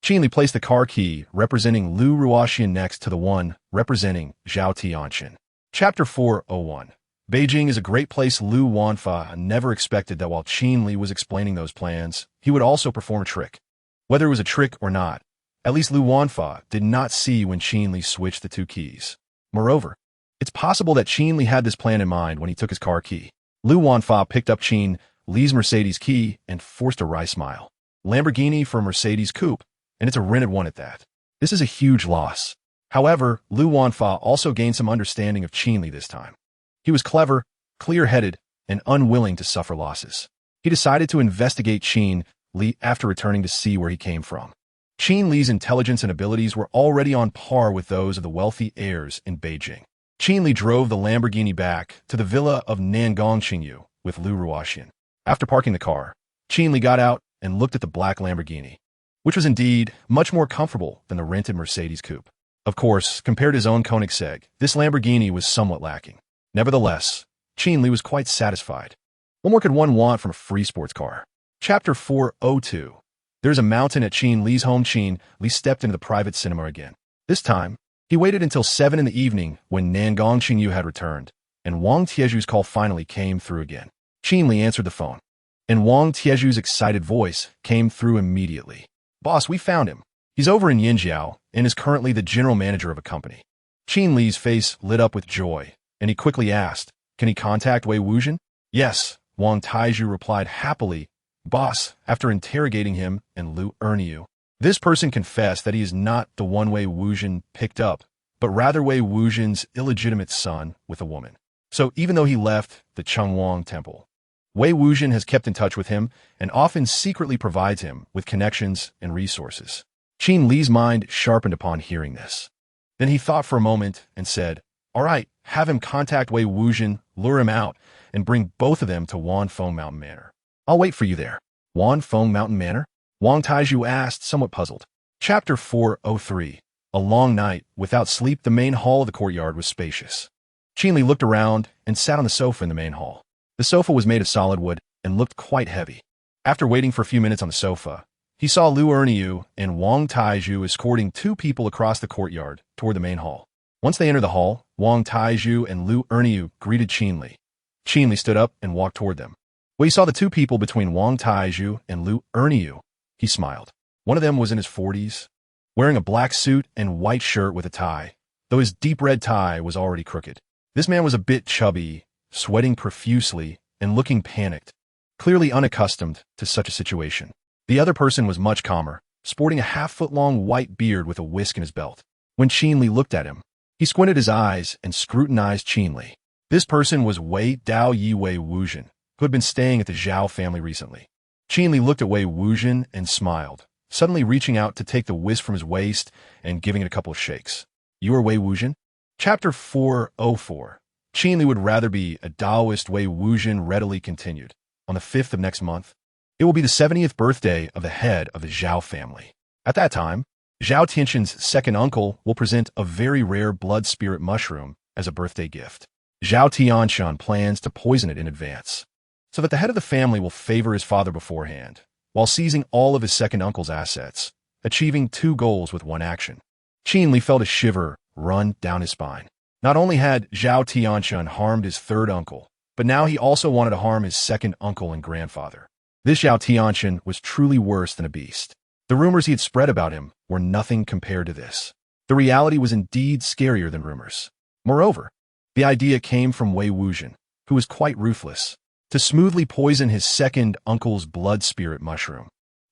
Qin Li placed the car key representing Lu Ruoxian next to the one representing Zhao Tianxin. Chapter 401. Beijing is a great place. Lu Wanfa never expected that while Qin Li was explaining those plans, he would also perform a trick. Whether it was a trick or not, at least Lu Wanfa did not see when Qin Li switched the 2 keys. Moreover, it's possible that Qin Li had this plan in mind when he took his car key. Lu Wanfa picked up Qin Li's Mercedes key and forced a wry smile. Lamborghini for a Mercedes coupe, and it's a rented one at that. This is a huge loss. However, Lu Wanfa also gained some understanding of Qin Li this time. He was clever, clear-headed, and unwilling to suffer losses. He decided to investigate Qin Li after returning to see where he came from. Qin Li's intelligence and abilities were already on par with those of the wealthy heirs in Beijing. Qin Li drove the Lamborghini back to the villa of Qingyu with Lu Ruoxian. After parking the car, Qin Li got out and looked at the black Lamborghini, which was indeed much more comfortable than the rented Mercedes coupe. Of course, compared to his own Koenigsegg, this Lamborghini was somewhat lacking. Nevertheless, Qin Li was quite satisfied. What more could one want from a free sports car? Chapter 402. There's a mountain at Qin Li's home. Qin Li stepped into the private cinema again. This time, He waited until 7 in the evening when Qin had returned, and Wang Tieju's call finally came through again. Qin Li answered the phone, and Wang Tieju's excited voice came through immediately. "Boss, we found him. He's over in Yinjiao and is currently the general manager of a company." Qin Li's face lit up with joy, and he quickly asked, "Can he contact Wei Wuxian?" "Yes," Wang Taiju replied happily, "Boss," after interrogating him and Lu Erniu. This person confessed that he is not the one Wei Wuxian picked up, but rather Wei Wuxian's illegitimate son with a woman. So even though he left the Chengwang temple, Wei Wuxian has kept in touch with him and often secretly provides him with connections and resources. Qin Li's mind sharpened upon hearing this. Then he thought for a moment and said, "All right, have him contact Wei Wuxian, lure him out, and bring both of them to Wanfeng Mountain Manor. I'll wait for you there." Wanfeng Mountain Manor? Wang Taiju asked, somewhat puzzled. Chapter 403. A long night. Without sleep, the main hall of the courtyard was spacious. Qin Li looked around and sat on the sofa in the main hall. The sofa was made of solid wood and looked quite heavy. After waiting for a few minutes on the sofa, he saw Lu Erniu and Wang Taiju escorting two people across the courtyard toward the main hall. Once they entered the hall, Wang Taiju and Lu Erniu greeted Qin Li. Qin Li stood up and walked toward them. When he saw the two people between Wang Taiju and Lu Erniu, he smiled. One of them was in his 40s, wearing a black suit and white shirt with a tie, though his deep red tie was already crooked. This man was a bit chubby, sweating profusely, and looking panicked, clearly unaccustomed to such a situation. The other person was much calmer, sporting a half-foot-long white beard with a whisk in his belt. When Qin Li looked at him, he squinted his eyes and scrutinized Qin Li. This person was Wei Dao Yi Wei Wuxian, who had been staying at the Zhao family recently. Qin Li looked at Wei Wuxian and smiled, suddenly reaching out to take the whisk from his waist and giving it a couple of shakes. "You are Wei Wuxian?" Chapter 404. Qin Li would rather be a Taoist. Wei Wuxian readily continued. On the 5th of next month, it will be the 70th birthday of the head of the Zhao family. At that time, Zhao Tianxin's second uncle will present a very rare blood spirit mushroom as a birthday gift. Zhao Tianxin plans to poison it in advance, so that the head of the family will favor his father beforehand, while seizing all of his second uncle's assets, achieving two goals with one action. Qin Li felt a shiver run down his spine. Not only had Zhao Tianxin harmed his third uncle, but now he also wanted to harm his second uncle and grandfather. This Zhao Tianxin was truly worse than a beast. The rumors he had spread about him were nothing compared to this. The reality was indeed scarier than rumors. Moreover, the idea came from Wei Wuxian, who was quite ruthless, to smoothly poison his second uncle's blood spirit mushroom.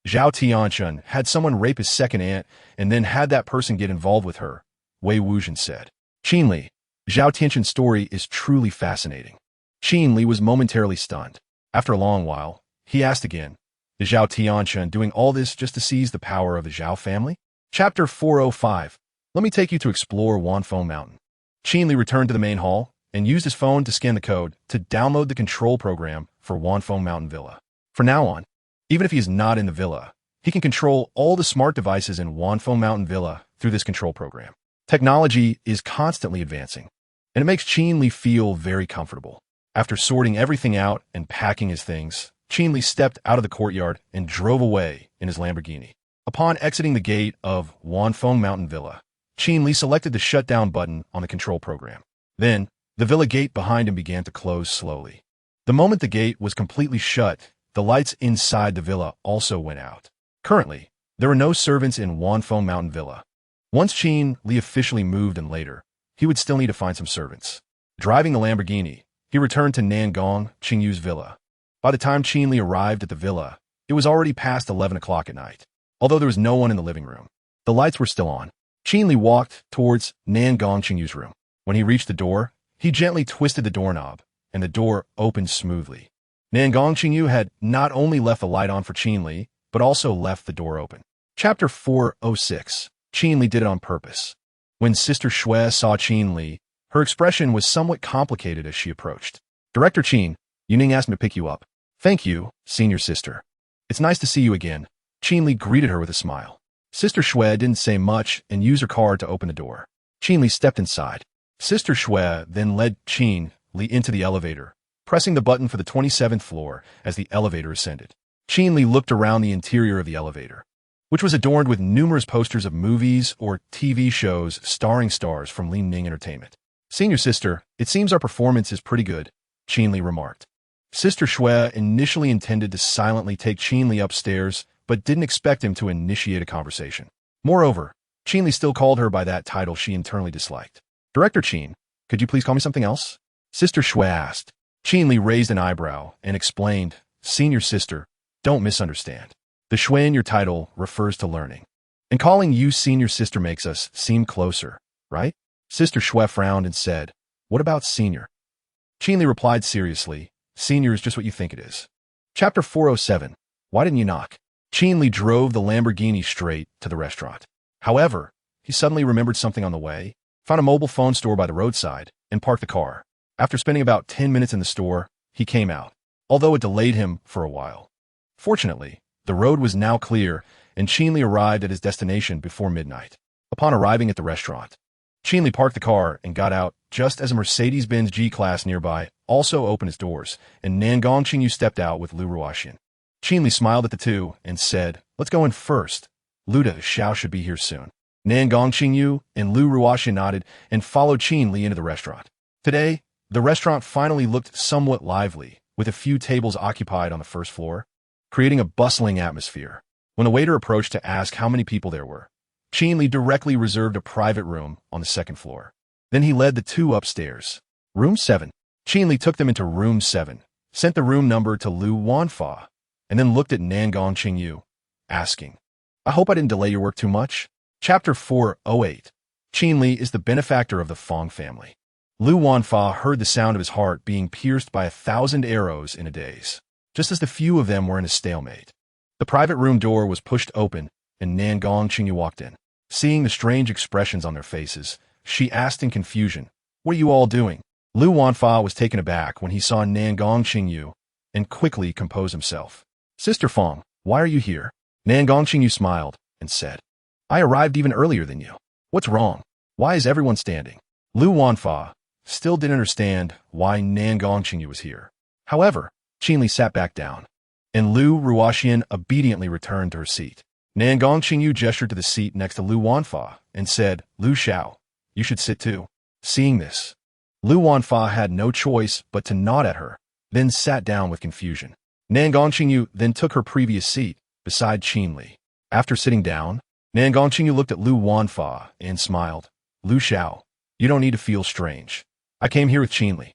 Zhao Tianxin had someone rape his second aunt and then had that person get involved with her, Wei Wuxian said. Qin Li, Zhao Tianxin's story is truly fascinating. Qin Li was momentarily stunned. After a long while, he asked again, "Is Zhao Tianxin doing all this just to seize the power of the Zhao family?" Chapter 405. Let me take you to explore Wanfeng Mountain. Qin Li returned to the main hall and used his phone to scan the code to download the control program for Wanfeng Mountain Villa. From now on, even if he is not in the villa, he can control all the smart devices in Wanfeng Mountain Villa through this control program. Technology is constantly advancing, and it makes Qin Li feel very comfortable. After sorting everything out and packing his things, Qin Li stepped out of the courtyard and drove away in his Lamborghini. Upon exiting the gate of Wanfeng Mountain Villa, Qin Li selected the shutdown button on the control program. Then, the villa gate behind him began to close slowly. The moment the gate was completely shut, the lights inside the villa also went out. Currently, there were no servants in Wanfeng Mountain Villa. Once Qin Li officially moved and later, he would still need to find some servants. Driving the Lamborghini, he returned to Qingyu's villa. By the time Qin Li arrived at the villa, it was already past 11 o'clock at night. Although there was no one in the living room, the lights were still on. Qin Li walked towards Qingyu's room. When he reached the door, he gently twisted the doorknob, and the door opened smoothly. Qingyu had not only left the light on for Qin Li, but also left the door open. Chapter 406. Qin Li did it on purpose. When Sister Shui saw Qin Li, her expression was somewhat complicated as she approached. "Director Qin, Yuning asked me to pick you up." "Thank you, senior sister. It's nice to see you again." Qin Li greeted her with a smile. Sister Shui didn't say much and used her card to open the door. Qin Li stepped inside. Sister Shui then led Qin Li into the elevator, pressing the button for the 27th floor as the elevator ascended. Qin Li looked around the interior of the elevator. which was adorned with numerous posters of movies or TV shows starring stars from Li Ning Entertainment. "Senior sister, it seems our performance is pretty good," Qin Li remarked. Sister Shui initially intended to silently take Qin Li upstairs, but didn't expect him to initiate a conversation. Moreover, Qin Li still called her by that title she internally disliked. "Director Qin, could you please call me something else?" Sister Shui asked. Qin Li raised an eyebrow and explained, "Senior sister, don't misunderstand. The Shui in your title refers to learning. And calling you senior sister makes us seem closer, right?" Sister Shui frowned and said, "What about senior?" Qin Li replied seriously, "Senior is just what you think it is." Chapter 407. Why didn't you knock? Qin Li drove the Lamborghini straight to the restaurant. However, he suddenly remembered something on the way, found a mobile phone store by the roadside, and parked the car. After spending about 10 minutes in the store, he came out, although it delayed him for a while. Fortunately, the road was now clear, and Qin Li arrived at his destination before midnight. Upon arriving at the restaurant, Qin Li parked the car and got out just as a Mercedes-Benz G-Class nearby also opened its doors, and Qin stepped out with Lu Ruoxian. Qin Li smiled at the two and said, "Let's go in first. Luda Xiao should be here soon." Qin and Lu Ruoxian nodded and followed Qin Li into the restaurant. Today, the restaurant finally looked somewhat lively, with a few tables occupied on the first floor, creating a bustling atmosphere. When the waiter approached to ask how many people there were, Qin Li directly reserved a private room on the second floor. Then he led the two upstairs. Room 7. Qin Li took them into Room 7, sent the room number to Lu Wanfa, and then looked at Qingyu, asking, "I hope I didn't delay your work too much?" Chapter 408. Qin Li is the benefactor of the Fong family. Lu Wanfa heard the sound of his heart being pierced by 1,000 arrows in a daze, just as the few of them were in a stalemate. The private room door was pushed open, and Qingyu walked in. Seeing the strange expressions on their faces, she asked in confusion, "What are you all doing?" Lu Wanfa was taken aback when he saw Qingyu, and quickly composed himself. "Sister Fong, why are you here?" Qingyu smiled and said, "I arrived even earlier than you. What's wrong? Why is everyone standing?" Lu Wanfa still didn't understand why Qingyu was here. However, Qin Li sat back down, and Lu Ruoxian obediently returned to her seat. Qingyu gestured to the seat next to Lu Wanfa and said, "Lu Xiao, you should sit too." Seeing this, Lu Wanfa had no choice but to nod at her, then sat down with confusion. Qingyu then took her previous seat beside Qin Li. After sitting down, Qingyu looked at Lu Wanfa and smiled. "Lu Xiao, you don't need to feel strange. I came here with Qin Li."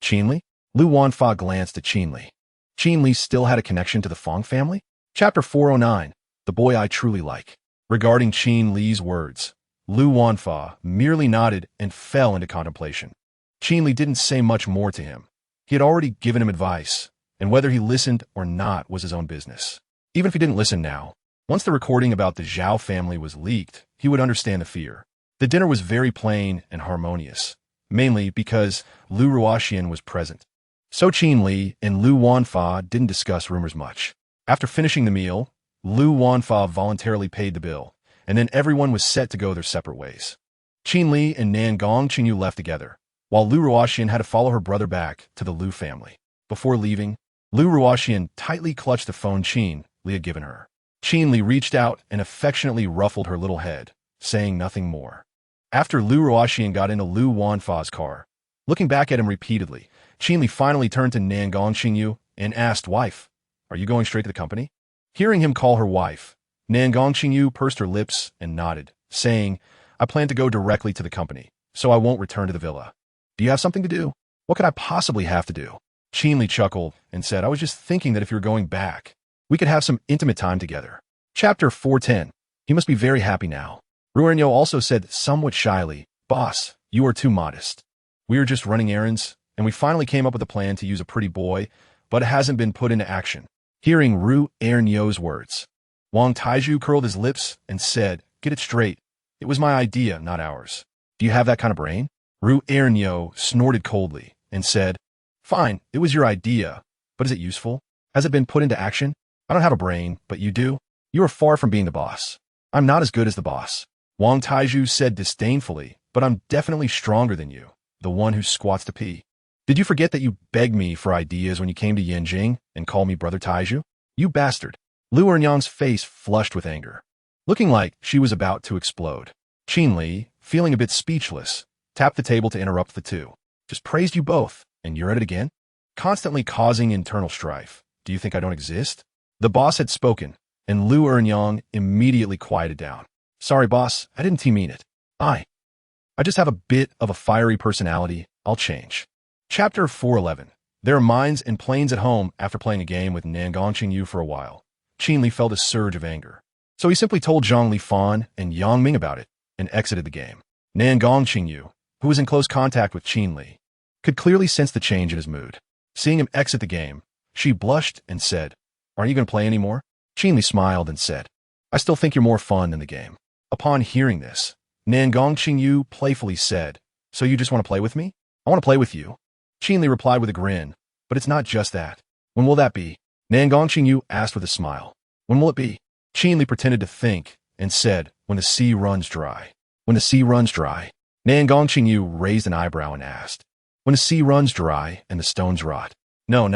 "Qin Li?" Lu Wanfa glanced at Qin Li. Qin Li still had a connection to the Fong family? Chapter 409. The boy I truly like. Regarding Qin Li's words, Lu Wanfa merely nodded and fell into contemplation. Qin Li didn't say much more to him. He had already given him advice, and whether he listened or not was his own business. Even if he didn't listen now, once the recording about the Zhao family was leaked, he would understand the fear. The dinner was very plain and harmonious, mainly because Lu Ruoxian was present. So Qin Li and Lu Wanfa didn't discuss rumors much. After finishing the meal, Lu Wanfa voluntarily paid the bill, and then everyone was set to go their separate ways. Qin Li and Qingyu left together, while Lu Ruoxian had to follow her brother back to the Lu family. Before leaving, Lu Ruoxian tightly clutched the phone Qin Li had given her. Qin Li reached out and affectionately ruffled her little head, saying nothing more. After Lu Ruoxian got into Lu Wanfa's car, looking back at him repeatedly, Qin Li finally turned to Qingyu and asked, "Wife, are you going straight to the company?" Hearing him call her wife, Qingyu pursed her lips and nodded, saying, "I plan to go directly to the company, so I won't return to the villa." "Do you have something to do?" "What could I possibly have to do?" Qin Li chuckled and said, "I was just thinking that if you're going back, we could have some intimate time together." Chapter 410. He must be very happy now. Ruernyo also said somewhat shyly, "Boss, you are too modest. We are just running errands, and we finally came up with a plan to use a pretty boy, but it hasn't been put into action." Hearing Ruernyo's words, Wang Taiju curled his lips and said, "Get it straight. It was my idea, not ours. Do you have that kind of brain?" Ruernyo snorted coldly and said, "Fine, it was your idea, but is it useful? Has it been put into action? I don't have a brain, but you do. You are far from being the boss. I'm not as good as the boss." Wang Taiju said disdainfully, "But I'm definitely stronger than you, the one who squats to pee. Did you forget that you begged me for ideas when you came to Yanjing and called me Brother Taiju? You bastard." Lu Enyang's face flushed with anger, looking like she was about to explode. Qin Li, feeling a bit speechless, tapped the table to interrupt the two. Just praised you both, and you're at it again? Constantly causing internal strife. Do you think I don't exist? The boss had spoken, and Lu Enyang immediately quieted down. Sorry, boss, I didn't mean it. I just have a bit of a fiery personality. I'll change. Chapter 411. There are mines and planes at home. After playing a game with Qin for a while, Qin Li felt a surge of anger. So he simply told Zhang Li Fan and Yang Ming about it and exited the game. Qin, who was in close contact with Qin Li, could clearly sense the change in his mood. Seeing him exit the game, she blushed and said, Aren't you going to play anymore? Qin Li smiled and said, I still think you're more fun than the game. Upon hearing this, Qin playfully said, So you just want to play with me? I want to play with you. Qin Li replied with a grin, But it's not just that. When will that be? Qin asked with a smile. When will it be? Qin Li pretended to think and said, When the sea runs dry. When the sea runs dry. Qin raised an eyebrow and asked, When the sea runs dry and the stones rot. No.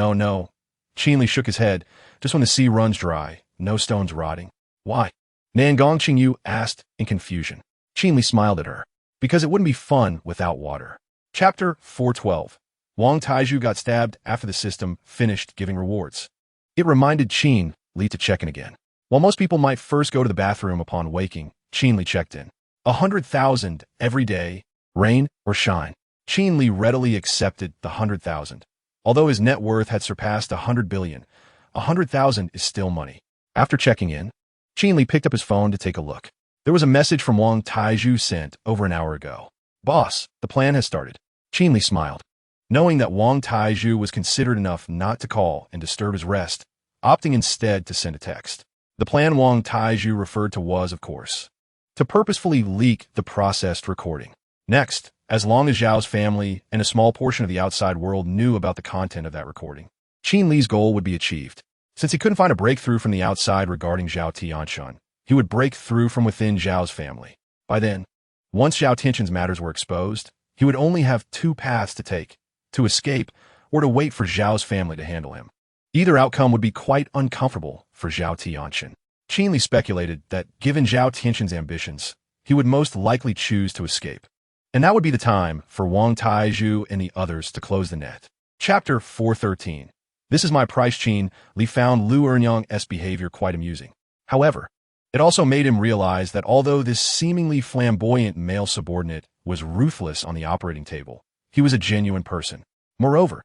Qin Li shook his head. Just when the sea runs dry, no stones rotting. Why? Qin asked in confusion. Qin Li smiled at her. Because it wouldn't be fun without water. Chapter 412. Wang Taizhu got stabbed after the system finished giving rewards. It reminded Qin Li to check in again. While most people might first go to the bathroom upon waking, Qin Li checked in. 100,000 every day, rain or shine. Qin Li readily accepted the 100,000. Although his net worth had surpassed 100 billion, 100,000 is still money. After checking in, Qin Li picked up his phone to take a look. There was a message from Wang Taizhu sent over an hour ago. Boss, the plan has started. Qin Li smiled, knowing that Wang Taizhu was considerate enough not to call and disturb his rest, opting instead to send a text. The plan Wang Taizhu referred to was, of course, to purposefully leak the processed recording. Next, as long as Zhao's family and a small portion of the outside world knew about the content of that recording, Qin Li's goal would be achieved. Since he couldn't find a breakthrough from the outside regarding Zhao Tianshan, he would break through from within Zhao's family. By then, once Zhao Tianshan's matters were exposed, he would only have two paths to take, to escape or to wait for Zhao's family to handle him. Either outcome would be quite uncomfortable for Zhao Tianshan. Qin Li speculated that, given Zhao Tianshan's ambitions, he would most likely choose to escape. And that would be the time for Wang Taizhu and the others to close the net. Chapter 413. This is my price. Qin Li found Lu Enyang's behavior quite amusing. However, it also made him realize that although this seemingly flamboyant male subordinate was ruthless on the operating table, he was a genuine person. Moreover,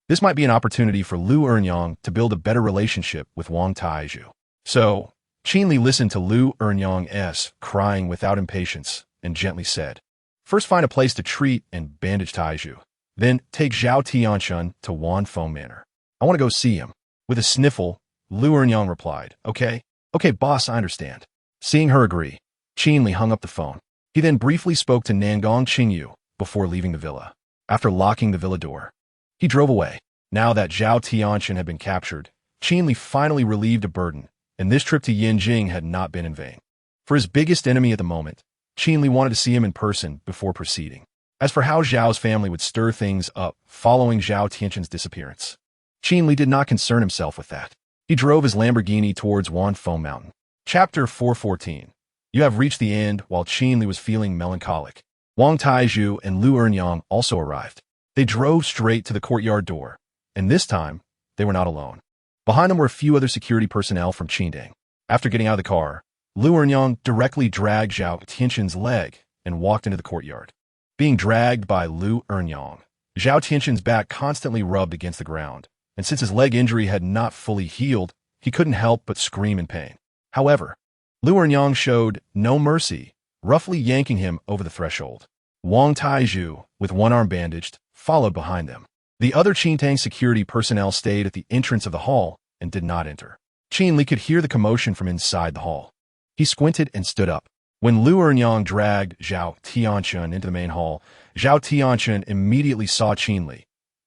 this might be an opportunity for Lu Enyang to build a better relationship with Wang Taizhu. So, Qin Li listened to Lu Enyang's crying without impatience and gently said, First find a place to treat and bandage Taizhu. Then take Zhao Tianshan to Wanfeng Manor. I want to go see him. With a sniffle, Lu Enyang replied, Okay, boss, I understand. Seeing her agree, Qin Li hung up the phone. He then briefly spoke to Qin before leaving the villa. After locking the villa door, he drove away. Now that Zhao Tianshan had been captured, Qin Li finally relieved a burden, and this trip to Yinjing had not been in vain. For his biggest enemy at the moment, Qin Li wanted to see him in person before proceeding. As for how Zhao's family would stir things up following Zhao Tianshan's disappearance, Qin Li did not concern himself with that. He drove his Lamborghini towards Wanfeng Mountain. Chapter 414. You have reached the end. While Qin Li was feeling melancholic, Wang Taizhu and Lu Enyang also arrived. They drove straight to the courtyard door, and this time, they were not alone. Behind them were a few other security personnel from Qinding. After getting out of the car, Lu Enyang directly dragged Zhao Tianshan's leg and walked into the courtyard. Being dragged by Lu Enyang, Zhao Tianshan's back constantly rubbed against the ground, and since his leg injury had not fully healed, he couldn't help but scream in pain. However, Lu Enyang showed no mercy, roughly yanking him over the threshold. Wang Taizhu, with one arm bandaged, followed behind them. The other Qintang security personnel stayed at the entrance of the hall and did not enter. Qin Li could hear the commotion from inside the hall. He squinted and stood up. When Lu Enyang dragged Zhao Tianshan into the main hall, Zhao Tianshan immediately saw Qin Li.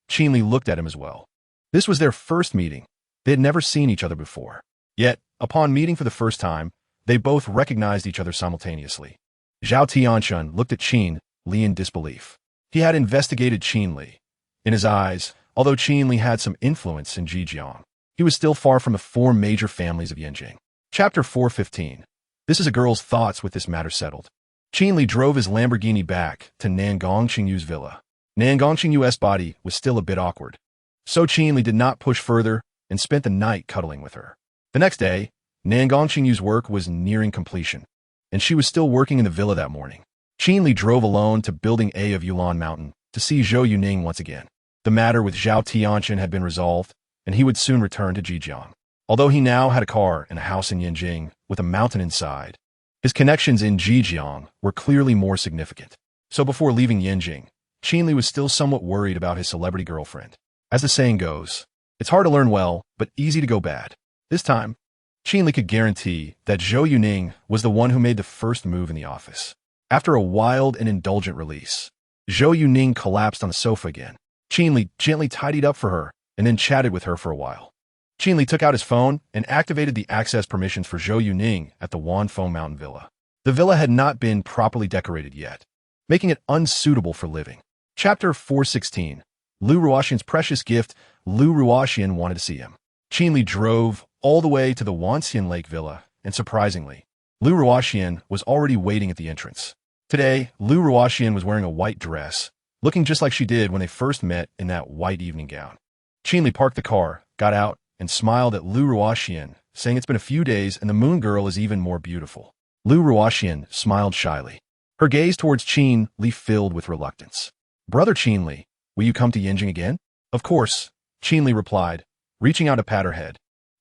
Qin Li looked at him as well. This was their first meeting. They had never seen each other before. Yet, upon meeting for the first time, they both recognized each other simultaneously. Zhao Tianshan looked at Qin Li in disbelief. He had investigated Qin Li. In his eyes, although Qin Li had some influence in Zhejiang, he was still far from the four major families of Yanjing. Chapter 4:15. This is a girl's thoughts with this matter settled. Qin Li drove his Lamborghini back to Qingyu's villa. Qingyu's body was still a bit awkward, so Qin Li did not push further and spent the night cuddling with her. The next day, Qingyu's work was nearing completion, and she was still working in the villa that morning. Qin Li drove alone to Building A of Yulan Mountain to see Zhou Yuning once again. The matter with Zhao Tianqin had been resolved, and he would soon return to Zhejiang. Although he now had a car and a house in Yanjing with a mountain inside, his connections in Zhejiang were clearly more significant. So before leaving Yanjing, Qin Li was still somewhat worried about his celebrity girlfriend. As the saying goes, it's hard to learn well, but easy to go bad. This time, Qin Li could guarantee that Zhou Yuning was the one who made the first move in the office. After a wild and indulgent release, Zhou Yuning collapsed on the sofa again. Qin Li gently tidied up for her and then chatted with her for a while. Qin Li took out his phone and activated the access permissions for Zhou Yuning at the Wanfeng Mountain Villa. The villa had not been properly decorated yet, making it unsuitable for living. Chapter 4:16. Lu Ruoxian's precious gift. Lu Ruoxian wanted to see him. Qin Li drove all the way to the Wanxian Lake Villa, and surprisingly, Lu Ruoxian was already waiting at the entrance. Today, Lu Ruoxian was wearing a white dress, looking just like she did when they first met in that white evening gown. Qin Li parked the car, got out, and smiled at Lu Ruoxian, saying it's been a few days and the moon girl is even more beautiful. Lu Ruoxian smiled shyly. Her gaze towards Qin Li filled with reluctance. Brother Qin Li, will you come to Yanjing again? Of course, Qin Li replied, reaching out to pat her head.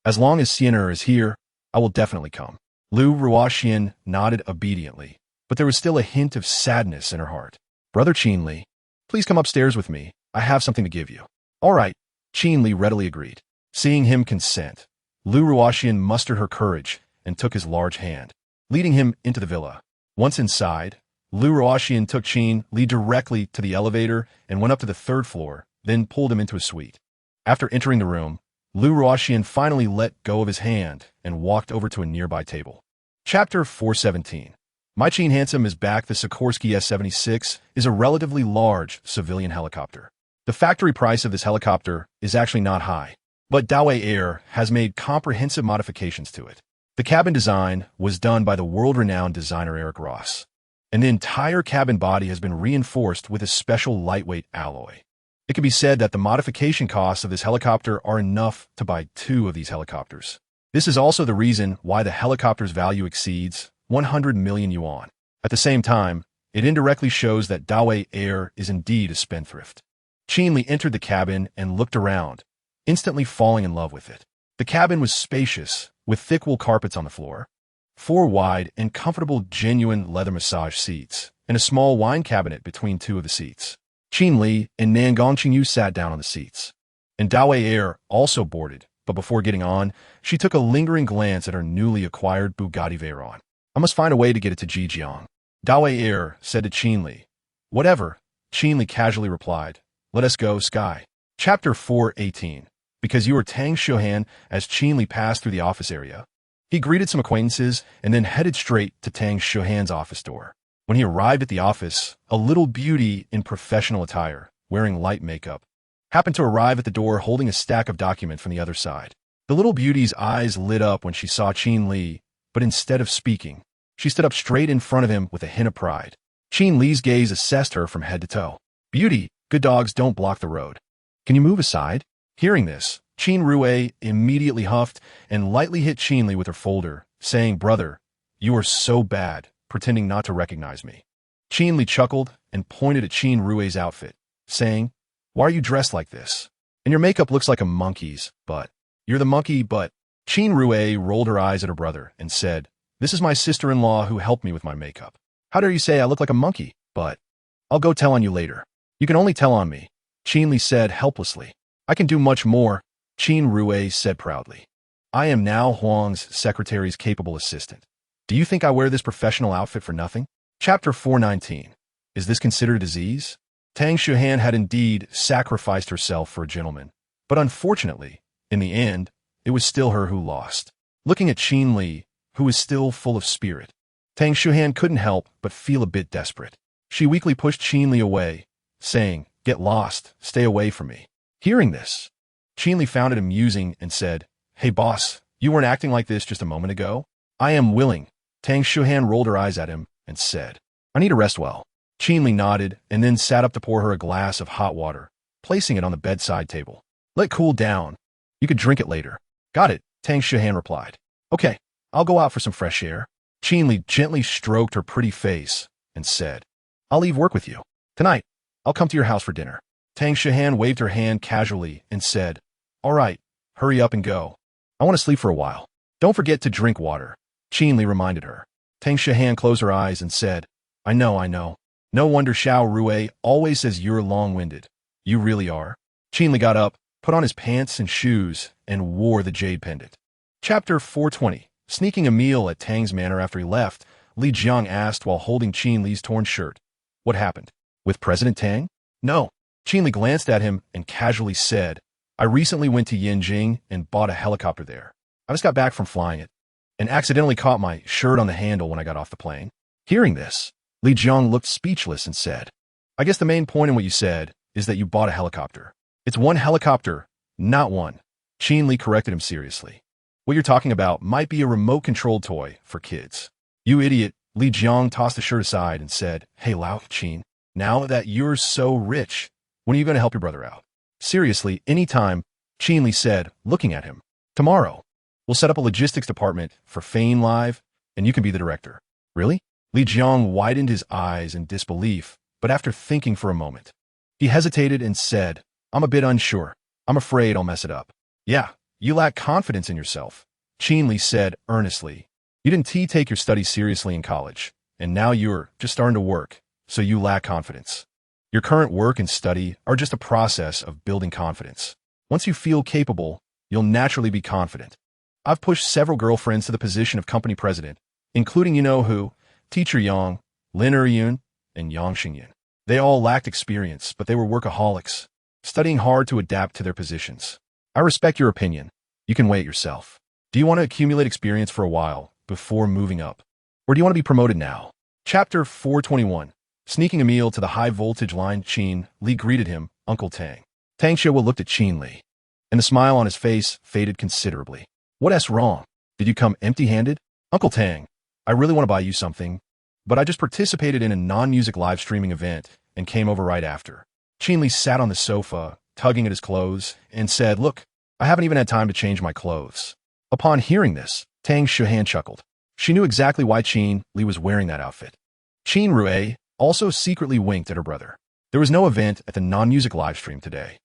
As long as Xiener is here, I will definitely come. Lu Ruoxian nodded obediently, but there was still a hint of sadness in her heart. Brother Qin Li, please come upstairs with me. I have something to give you. All right, Qin Li readily agreed. Seeing him consent, Lu Ruoxian mustered her courage and took his large hand, leading him into the villa. Once inside, Lu Ruoxian took Qin Li directly to the elevator and went up to the third floor, then pulled him into a suite. After entering the room, Lu Ruoxian finally let go of his hand and walked over to a nearby table. Chapter 4:17. My Qin Handsome is back. The Sikorsky S-76 is a relatively large civilian helicopter. The factory price of this helicopter is actually not high, but Dawei Air has made comprehensive modifications to it. The cabin design was done by the world-renowned designer Eric Ross, and the entire cabin body has been reinforced with a special lightweight alloy. It can be said that the modification costs of this helicopter are enough to buy 2 of these helicopters. This is also the reason why the helicopter's value exceeds 100 million yuan. At the same time, it indirectly shows that Dawei Air is indeed a spendthrift. Qin Li entered the cabin and looked around, instantly falling in love with it. The cabin was spacious, with thick wool carpets on the floor, 4 wide and comfortable genuine leather massage seats, and a small wine cabinet between 2 of the seats. Qin Li and Qingyue sat down on the seats, and Dawei Air also boarded, but before getting on, she took a lingering glance at her newly acquired Bugatti Veyron. I must find a way to get it to Zhejiang. Dawei Air said to Qin Li. Whatever, Qin Li casually replied. Let us go, Sky. Chapter 4:18. Because you are Tang Shuhan. As Qin Li passed through the office area, he greeted some acquaintances and then headed straight to Tang Shuhan's office door. When he arrived at the office, a little beauty in professional attire, wearing light makeup, happened to arrive at the door holding a stack of documents from the other side. The little beauty's eyes lit up when she saw Qin Li, but instead of speaking, she stood up straight in front of him with a hint of pride. Qin Li's gaze assessed her from head to toe. Beauty, good dogs don't block the road. Can you move aside? Hearing this, Qin Rue immediately huffed and lightly hit Qin Li with her folder, saying, Brother, you are so bad, pretending not to recognize me. Qin Li chuckled and pointed at Qin Rue's outfit, saying, Why are you dressed like this? And your makeup looks like a monkey's butt. You're the monkey butt. Qin Rue rolled her eyes at her brother and said, This is my sister-in-law who helped me with my makeup. How dare you say I look like a monkey butt? I'll go tell on you later. You can only tell on me, Qin Li said helplessly. I can do much more, Qin Rue said proudly. I am now Huang's secretary's capable assistant. Do you think I wear this professional outfit for nothing? Chapter 4:19. Is this considered a disease? Tang Shuhan had indeed sacrificed herself for a gentleman, but unfortunately, in the end, it was still her who lost. Looking at Qin Li, who was still full of spirit, Tang Shuhan couldn't help but feel a bit desperate. She weakly pushed Qin Li away, saying, Get lost, stay away from me. Hearing this, Qin Li found it amusing and said, "Hey boss, you weren't acting like this just a moment ago?" "I am willing." Tang Shuhan rolled her eyes at him and said, "I need to rest well." Qin Li nodded and then sat up to pour her a glass of hot water, placing it on the bedside table. "Let it cool down. You could drink it later." "Got it," Tang Shuhan replied. "Okay, I'll go out for some fresh air." Qin Li gently stroked her pretty face and said, "I'll leave work with you. Tonight, I'll come to your house for dinner." Tang Shuhan waved her hand casually and said, "All right, hurry up and go. I want to sleep for a while. Don't forget to drink water," Qin Li reminded her. Tang Shuhan closed her eyes and said, I know. No wonder Xiao Rui always says you're long-winded. You really are." Qin Li got up, put on his pants and shoes, and wore the jade pendant. Chapter 420. Sneaking a meal at Tang's manor after he left, Li Jiang asked while holding Qin Li's torn shirt. "What happened? With President Tang?" "No." Qin Li glanced at him and casually said, "I recently went to Yanjing and bought a helicopter there. I just got back from flying it, and accidentally caught my shirt on the handle when I got off the plane." Hearing this, Li Jiang looked speechless and said, "I guess the main point in what you said is that you bought a helicopter." "It's one helicopter, not one." Qin Li corrected him seriously. "What you're talking about might be a remote-controlled toy for kids." "You idiot." Li Jiang tossed the shirt aside and said, "Hey Lao Qin, now that you're so rich, when are you going to help your brother out?" "Seriously, anytime," Qin Li said, looking at him. "Tomorrow. We'll set up a logistics department for Fein Live, and you can be the director." "Really?" Li Jiang widened his eyes in disbelief, but after thinking for a moment, he hesitated and said, "I'm a bit unsure. I'm afraid I'll mess it up." "Yeah, you lack confidence in yourself," Qin Li said earnestly. "You didn't take your studies seriously in college, and now you're just starting to work, so you lack confidence. Your current work and study are just a process of building confidence. Once you feel capable, you'll naturally be confident. I've pushed several girlfriends to the position of company president, including you-know-who, Teacher Yang, Lin Eryun, and Yang Xingyan. They all lacked experience, but they were workaholics, studying hard to adapt to their positions. I respect your opinion. You can weigh it yourself. Do you want to accumulate experience for a while before moving up? Or do you want to be promoted now?" Chapter 421. Sneaking a meal to the high-voltage line. Qin Li greeted him, Uncle Tang. Tang Xiaowu looked at Qin Li, and the smile on his face faded considerably. "What's wrong? Did you come empty-handed?" "Uncle Tang, I really want to buy you something, but I just participated in a non-music live streaming event and came over right after." Qin Li sat on the sofa, tugging at his clothes, and said, "Look, I haven't even had time to change my clothes." Upon hearing this, Tang Shuhan chuckled. She knew exactly why Qin Li was wearing that outfit. Qin Rui also secretly winked at her brother. There was no event at the non-music live stream today.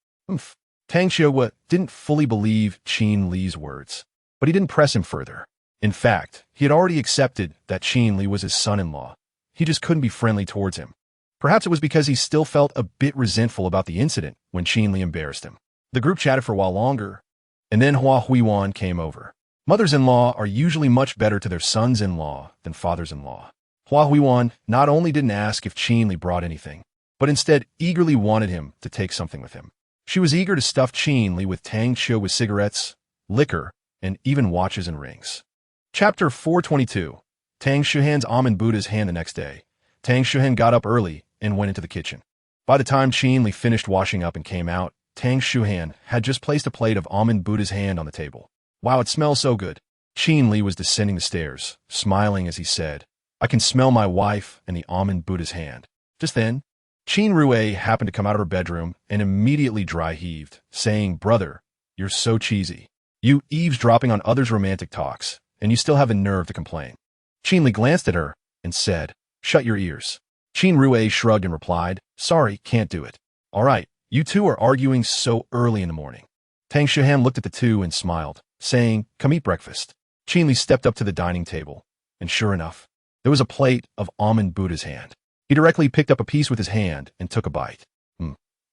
Tang Xiaowu didn't fully believe Qin Li's words, but he didn't press him further. In fact, he had already accepted that Qin Li was his son-in-law. He just couldn't be friendly towards him. Perhaps it was because he still felt a bit resentful about the incident when Qin Li embarrassed him. The group chatted for a while longer, and then Hua Huiwan came over. Mothers-in-law are usually much better to their sons-in-law than fathers-in-law. Hua Huiwan not only didn't ask if Qin Li brought anything, but instead eagerly wanted him to take something with him. She was eager to stuff Qin Li with Tang Xiaowu with cigarettes, liquor, and even watches and rings. Chapter 422. Tang Shuhan's almond Buddha's hand. The next day, Tang Shuhan got up early and went into the kitchen. By the time Qin Li finished washing up and came out, Tang Shuhan had just placed a plate of almond Buddha's hand on the table. "Wow, it smells so good." Qin Li was descending the stairs, smiling as he said, "I can smell my wife and the almond Buddha's hand." Just then, Qin Rui happened to come out of her bedroom and immediately dry-heaved, saying, "Brother, you're so cheesy. You eavesdropping on others' romantic talks, and you still have the nerve to complain." Qin Li glanced at her and said, "Shut your ears." Qin Rui shrugged and replied, "Sorry, can't do it." "All right, you two are arguing so early in the morning." Tang Shuhan looked at the two and smiled, saying, "Come eat breakfast." Qin Li stepped up to the dining table, and sure enough, there was a plate of almond Buddha's hand. He directly picked up a piece with his hand and took a bite.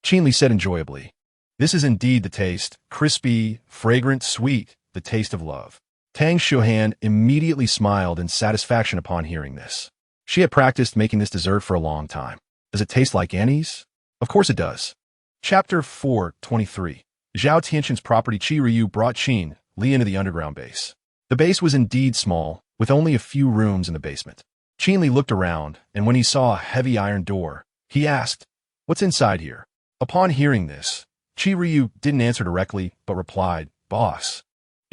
Qin Li said enjoyably, "This is indeed the taste, crispy, fragrant, sweet, the taste of love." Tang Shuhan immediately smiled in satisfaction upon hearing this. She had practiced making this dessert for a long time. Does it taste like anise? Of course it does. Chapter 423. Zhao Tianxin's property. Qi Ryu brought Qin Li into the underground base. The base was indeed small, with only a few rooms in the basement. Qin Li looked around, and when he saw a heavy iron door, he asked, "What's inside here?" Upon hearing this, Qi Ryu didn't answer directly, but replied, "Boss.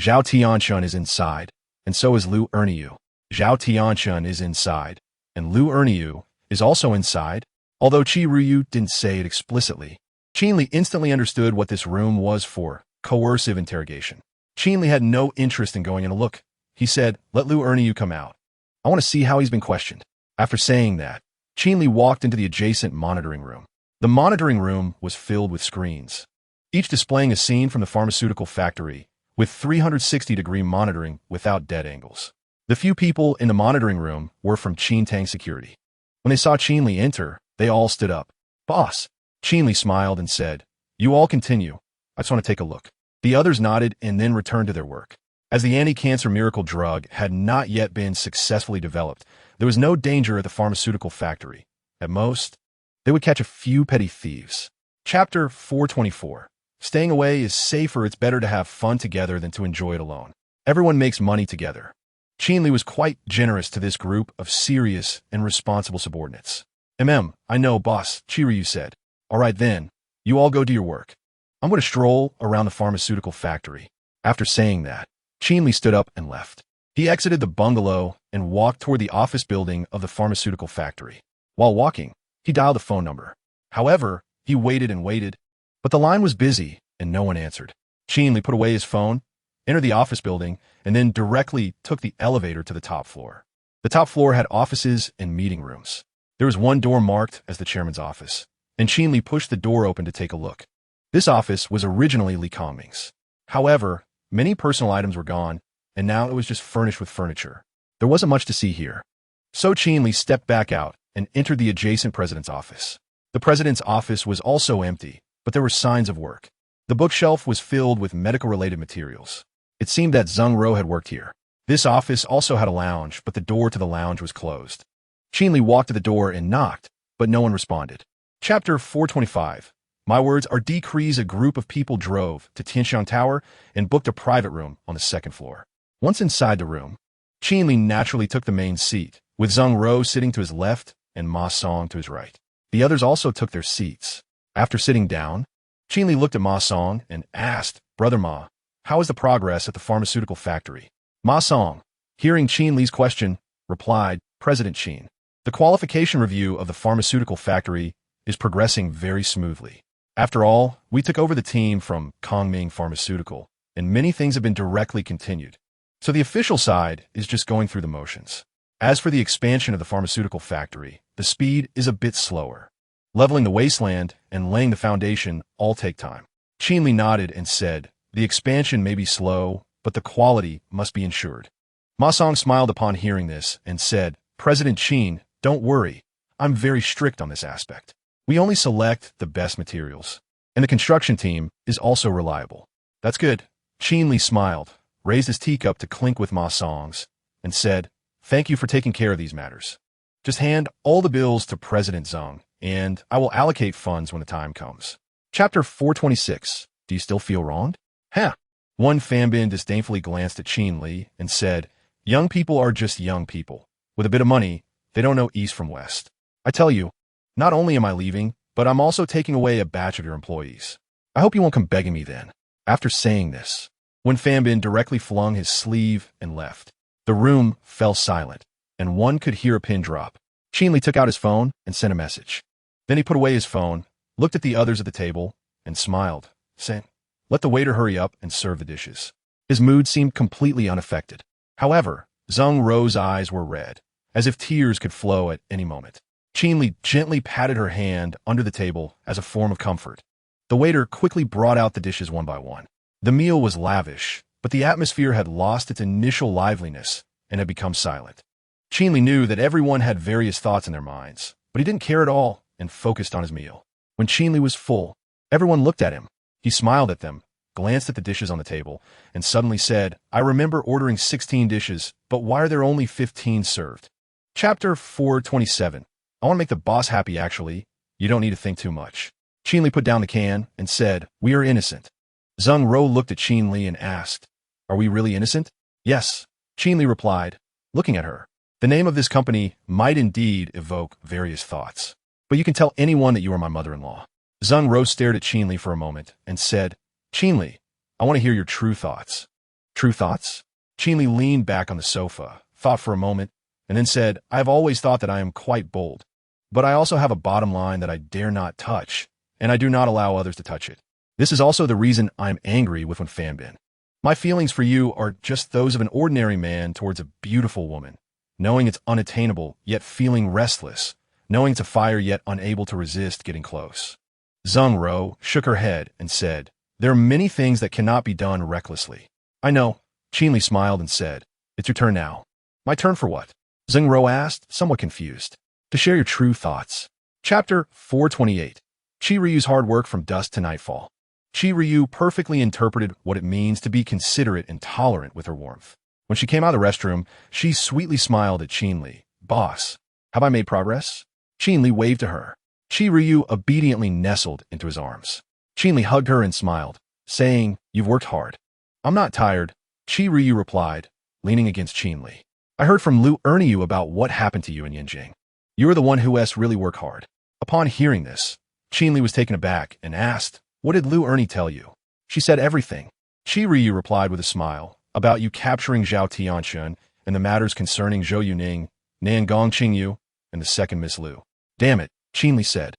Zhao Tianchun is inside, and so is Lu Erniu. Zhao Tianchun is inside, and Lu Erniu is also inside." Although Qi Ryu didn't say it explicitly, Qin Li instantly understood what this room was for: coercive interrogation. Qin Li had no interest in going in to look. He said, "Let Lu Erniu come out. I want to see how he's been questioned." After saying that, Qin Li walked into the adjacent monitoring room. The monitoring room was filled with screens, each displaying a scene from the pharmaceutical factory, with 360-degree monitoring without dead angles. The few people in the monitoring room were from Qin Tang Security. When they saw Qin Li enter, they all stood up. "Boss." Qin Li smiled and said, "You all continue. I just want to take a look." The others nodded and then returned to their work. As the anti-cancer miracle drug had not yet been successfully developed, there was no danger at the pharmaceutical factory. At most, they would catch a few petty thieves. Chapter 424. Staying away is safer. It's better to have fun together than to enjoy it alone. Everyone makes money together. Qin Li was quite generous to this group of serious and responsible subordinates. I know, boss," Qi Ryu said. "All right then, you all go do your work. I'm going to stroll around the pharmaceutical factory." After saying that, Qin Li stood up and left. He exited the bungalow and walked toward the office building of the pharmaceutical factory. While walking, he dialed the phone number. However, he waited and waited, but the line was busy and no one answered. Qin Li put away his phone, entered the office building, and then directly took the elevator to the top floor. The top floor had offices and meeting rooms. There was one door marked as the chairman's office, and Qin Li pushed the door open to take a look. This office was originally Li Kongming's. However, many personal items were gone, and now it was just furnished with furniture. There wasn't much to see here. So Qin Li stepped back out and entered the adjacent president's office. The president's office was also empty, but there were signs of work. The bookshelf was filled with medical-related materials. It seemed that Zheng Ro had worked here. This office also had a lounge, but the door to the lounge was closed. Qin Li walked to the door and knocked, but no one responded. Chapter 425. My words are decrees. A group of people drove to Tianxiang Tower and booked a private room on the second floor. Once inside the room, Qin Li naturally took the main seat, with Zheng Ro sitting to his left and Ma Song to his right. The others also took their seats. After sitting down, Qin Li looked at Ma Song and asked, "Brother Ma, how is the progress at the pharmaceutical factory?" Ma Song, hearing Qin Li's question, replied, "President Qin, the qualification review of the pharmaceutical factory is progressing very smoothly. After all, we took over the team from Kongming Pharmaceutical, and many things have been directly continued. So the official side is just going through the motions. As for the expansion of the pharmaceutical factory, the speed is a bit slower. Leveling the wasteland and laying the foundation all take time." Qin Li nodded and said, "The expansion may be slow, but the quality must be ensured." Ma Song smiled upon hearing this and said, "President Qin, don't worry. I'm very strict on this aspect. We only select the best materials, and the construction team is also reliable." "That's good." Qin Li smiled, raised his teacup to clink with Ma Song's, and said, "Thank you for taking care of these matters. Just hand all the bills to President Zheng, and I will allocate funds when the time comes." Chapter 426. Do you still feel wronged? Huh. One Fanbin disdainfully glanced at Qin Li and said, "Young people are just young people. With a bit of money, they don't know east from west. I tell you, not only am I leaving, but I'm also taking away a batch of your employees. I hope you won't come begging me then." After saying this, Wen Fanbin directly flung his sleeve and left. The room fell silent, and one could hear a pin drop. Qin Li took out his phone and sent a message. Then he put away his phone, looked at the others at the table, and smiled, saying, "Let the waiter hurry up and serve the dishes." His mood seemed completely unaffected. However, Zheng Ro's eyes were red, as if tears could flow at any moment. Qin Li gently patted her hand under the table as a form of comfort. The waiter quickly brought out the dishes one by one. The meal was lavish, but the atmosphere had lost its initial liveliness and had become silent. Qin Li knew that everyone had various thoughts in their minds, but he didn't care at all and focused on his meal. When Qin Li was full, everyone looked at him. He smiled at them, glanced at the dishes on the table, and suddenly said, "I remember ordering 16 dishes, but why are there only 15 served?" Chapter 427. I want to make the boss happy, actually. You don't need to think too much. Qin Li put down the can and said, "We are innocent." Zheng Ro looked at Qin Li and asked, "Are we really innocent?" "Yes," Qin Li replied, looking at her. "The name of this company might indeed evoke various thoughts, but you can tell anyone that you are my mother-in-law." Zheng Ro stared at Qin Li for a moment and said, Qin Li, I want to hear your true thoughts. True thoughts? Qin Li leaned back on the sofa, thought for a moment, and then said, I have always thought that I am quite bold. But I also have a bottom line that I dare not touch, and I do not allow others to touch it. This is also the reason I am angry with Wen Fanbin. My feelings for you are just those of an ordinary man towards a beautiful woman, knowing it's unattainable, yet feeling restless, knowing it's a fire yet unable to resist getting close. Zheng Ro shook her head and said, There are many things that cannot be done recklessly. I know. Qin Li smiled and said, It's your turn now. My turn for what? Zheng Ro asked, somewhat confused. To share your true thoughts. Chapter 428. Qi Ryu's hard work from dusk to nightfall. Qi Ryu perfectly interpreted what it means to be considerate and tolerant with her warmth. When she came out of the restroom, she sweetly smiled at Qin Li. Boss, have I made progress? Qin Li waved to her. Qi Ryu obediently nestled into his arms. Qin Li hugged her and smiled, saying, You've worked hard. I'm not tired, Qi Ryu replied, leaning against Qin Li. I heard from Lu Ernie about what happened to you in Yinjing. You are the one who has really worked hard. Upon hearing this, Qin Li was taken aback and asked, What did Lu Ernie tell you? She said everything. Qi Ryu replied with a smile, about you capturing Zhao Tianxun and the matters concerning Zhou Yuning, Nangong Qingyu, and the second Miss Lu. Damn it, Qin Li said.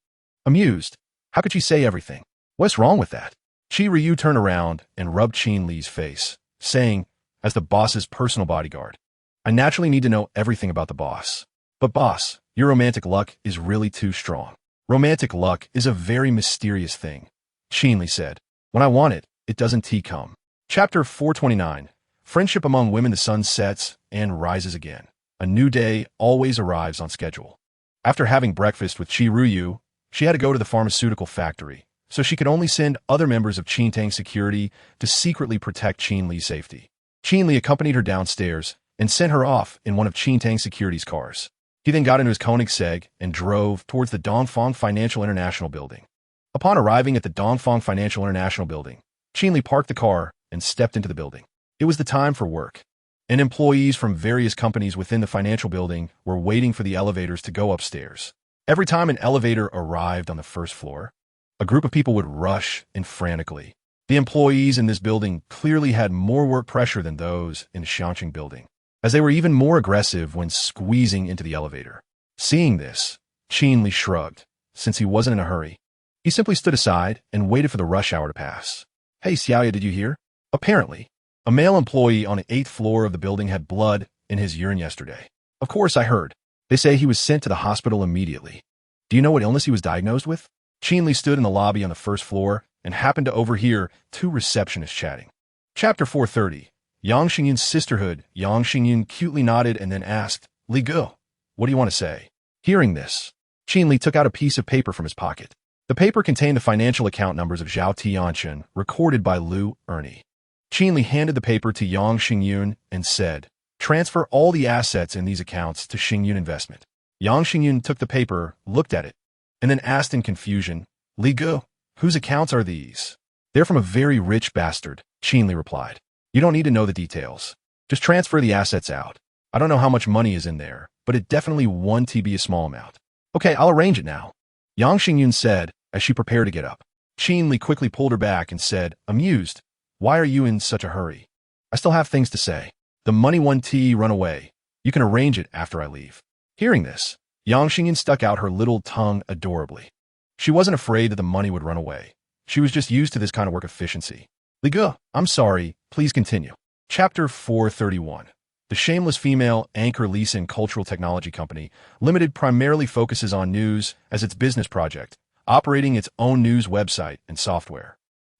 Amused, how could she say everything? What's wrong with that? Qi Ryu turned around and rubbed Qin Li's face, saying, as the boss's personal bodyguard, I naturally need to know everything about the boss. But boss, your romantic luck is really too strong. Romantic luck is a very mysterious thing, Qin Li said. When I want it, it doesn't come. Chapter 429. Friendship among women. The sun sets and rises again. A new day always arrives on schedule. After having breakfast with Qi Ryu, she had to go to the pharmaceutical factory, so she could only send other members of Qintang security to secretly protect Qin Li's safety. Qin Li accompanied her downstairs and sent her off in one of Qintang Security's cars. He then got into his Koenigsegg and drove towards the Dongfang Financial International Building. Upon arriving at the Dongfang Financial International Building, Qin Li parked the car and stepped into the building. It was the time for work, and employees from various companies within the financial building were waiting for the elevators to go upstairs. Every time an elevator arrived on the first floor, a group of people would rush in frantically. The employees in this building clearly had more work pressure than those in the Xiangqing building, as they were even more aggressive when squeezing into the elevator. Seeing this, Qin Li shrugged, since he wasn't in a hurry. He simply stood aside and waited for the rush hour to pass. Hey, Xiaoya, did you hear? Apparently, a male employee on the 8th floor of the building had blood in his urine yesterday. Of course, I heard. They say he was sent to the hospital immediately. Do you know what illness he was diagnosed with? Qin Li stood in the lobby on the first floor and happened to overhear two receptionists chatting. Chapter 430. Yang Xingyun's sisterhood. Yang Xingyun cutely nodded and then asked, Li Ge, what do you want to say? Hearing this, Qin Li took out a piece of paper from his pocket. The paper contained the financial account numbers of Zhao Tianxun, recorded by Lu Ernie. Qin Li handed the paper to Yang Xingyun and said, Transfer all the assets in these accounts to Xingyun Investment. Yang Xingyun took the paper, looked at it, and then asked in confusion, Li Ge, whose accounts are these? They're from a very rich bastard, Qin Li replied. You don't need to know the details. Just transfer the assets out. I don't know how much money is in there, but it definitely won't be a small amount. Okay, I'll arrange it now, Yang Xingyun said as she prepared to get up. Qin Li quickly pulled her back and said, amused, why are you in such a hurry? I still have things to say. The money won't run away. You can arrange it after I leave. Hearing this, Yang Xingyun stuck out her little tongue adorably. She wasn't afraid that the money would run away. She was just used to this kind of work efficiency. Li Ge, I'm sorry, please continue. Chapter 431. The shameless female anchor Leeson Cultural Technology Company Limited primarily focuses on news as its business project, operating its own news website and software,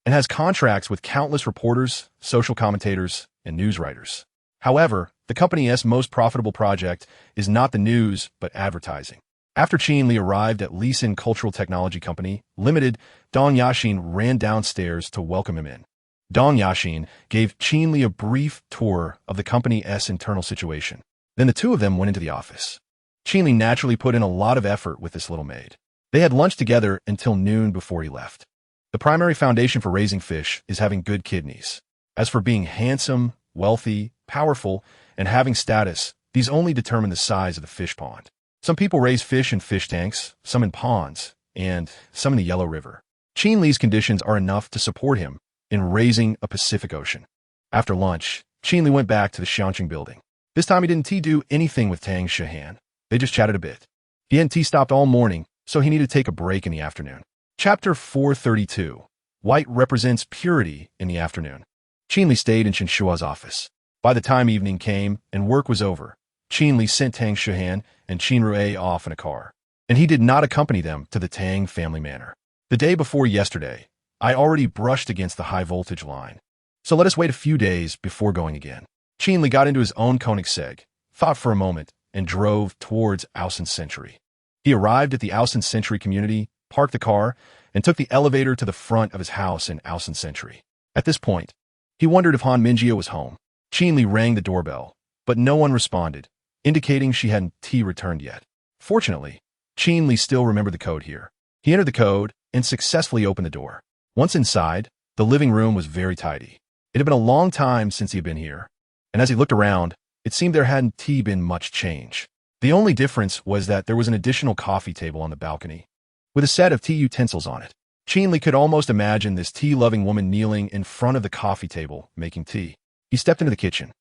and has contracts with countless reporters, social commentators, and news writers. However, the company's most profitable project is not the news, but advertising. After Qin Li arrived at Leeson Cultural Technology Company Limited, Dong Yaxin ran downstairs to welcome him in. Dong Yaxin gave Qin Li a brief tour of the company's internal situation. Then the two of them went into the office. Qin Li naturally put in a lot of effort with this little maid. They had lunch together until noon before he left. The primary foundation for raising fish is having good kidneys. As for being handsome, wealthy, powerful, and having status, these only determine the size of the fish pond. Some people raise fish in fish tanks, some in ponds, and some in the Yellow River. Qin Li's conditions are enough to support him in raising a Pacific Ocean. After lunch, Qin Li went back to the Xiangqing building. This time he didn't do anything with Tang Shihan. They just chatted a bit. He hadn't stopped all morning, so he needed to take a break in the afternoon. Chapter 432. White represents purity in the afternoon. Qin Li stayed in Chen Shua's office. By the time evening came and work was over, Qin Li sent Tang Shihan and Qin Rui off in a car. And he did not accompany them to the Tang family manor. The day before yesterday, I already brushed against the high-voltage line. So let us wait a few days before going again. Qin Li got into his own Koenigsegg, thought for a moment, and drove towards Ausen Century. He arrived at the Ausen Century community, parked the car, and took the elevator to the front of his house in Ausen Century. At this point, he wondered if him.Qin was home. Qin Li rang the doorbell, but no one responded, indicating she hadn't returned yet. Fortunately, Qin Li still remembered the code here. He entered the code and successfully opened the door. Once inside, the living room was very tidy. It had been a long time since he had been here, and as he looked around, it seemed there hadn't been much change. The only difference was that there was an additional coffee table on the balcony, with a set of tea utensils on it. Qin Li could almost imagine this tea-loving woman kneeling in front of the coffee table, making tea. He stepped into the kitchen.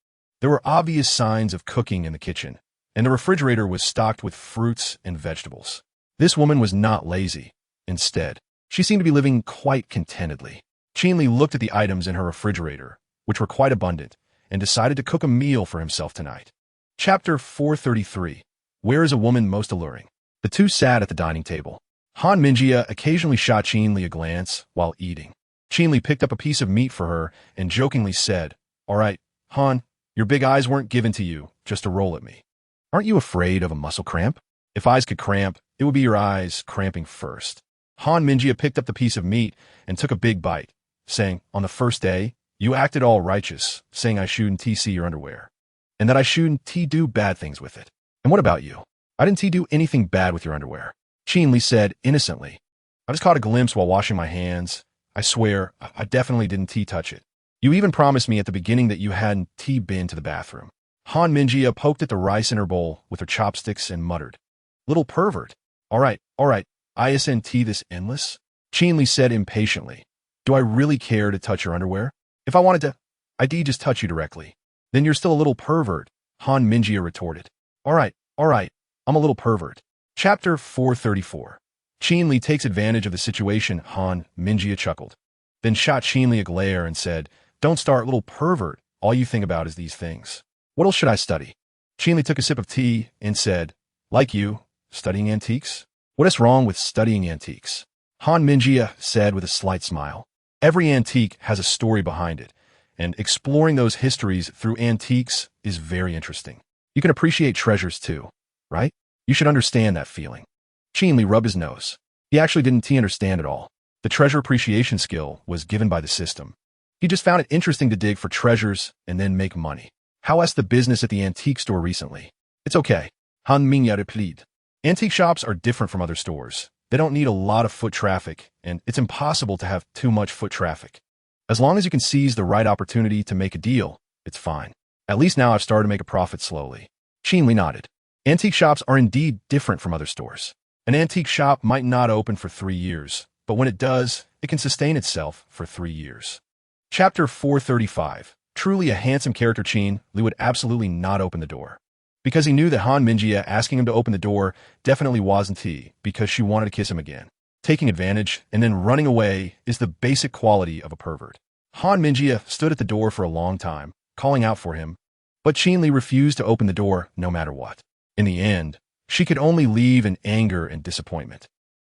There were obvious signs of cooking in the kitchen, and the refrigerator was stocked with fruits and vegetables. This woman was not lazy. Instead, she seemed to be living quite contentedly. Qin Li looked at the items in her refrigerator, which were quite abundant, and decided to cook a meal for himself tonight. Chapter 433. Where is a woman most alluring? The two sat at the dining table. him.Qin occasionally shot Qin Li a glance while eating. Qin Li picked up a piece of meat for her and jokingly said, "All right, Han, your big eyes weren't given to you just to roll at me. Aren't you afraid of a muscle cramp? If eyes could cramp, it would be your eyes cramping first." him.Qin picked up the piece of meat and took a big bite, saying, "On the first day, you acted all righteous, saying I shouldn't see your underwear, and that I shouldn't do bad things with it. And what about you? I didn't do anything bad with your underwear." Qin Li said innocently, "I just caught a glimpse while washing my hands. I swear, I definitely didn't touch it. You even promised me at the beginning that you hadn't been to the bathroom." him.Qin poked at the rice in her bowl with her chopsticks and muttered, "Little pervert. All right, isn't this endless?" Qin Li said impatiently, "Do I really care to touch your underwear? If I wanted to, I'd just touch you directly." "Then you're still a little pervert," him.Qin retorted. All right, I'm a little pervert." Chapter 434. Qin Li takes advantage of the situation. him.Qin chuckled, then shot Qin Li a glare and said, "Don't start, little pervert. All you think about is these things. What else should I study?" Qin Li took a sip of tea and said, "Like you, studying antiques? What is wrong with studying antiques?" him.Qin said with a slight smile, "Every antique has a story behind it, and exploring those histories through antiques is very interesting. You can appreciate treasures too, right? You should understand that feeling." Qin Li rubbed his nose. He actually didn't understand at all. The treasure appreciation skill was given by the system. He just found it interesting to dig for treasures and then make money. "How's the business at the antique store recently?" "It's okay," him.Qin replied. "Antique shops are different from other stores. They don't need a lot of foot traffic, and it's impossible to have too much foot traffic. As long as you can seize the right opportunity to make a deal, it's fine. At least now I've started to make a profit slowly." Qin Li nodded. Antique shops are indeed different from other stores. An antique shop might not open for 3 years, but when it does, it can sustain itself for 3 years. Chapter 435. Truly a handsome character, Qin Li would absolutely not open the door. Because he knew that him.Qin asking him to open the door definitely wasn't because she wanted to kiss him again. Taking advantage and then running away is the basic quality of a pervert. him.Qin stood at the door for a long time, calling out for him, but Qin Li refused to open the door no matter what. In the end, she could only leave in anger and disappointment.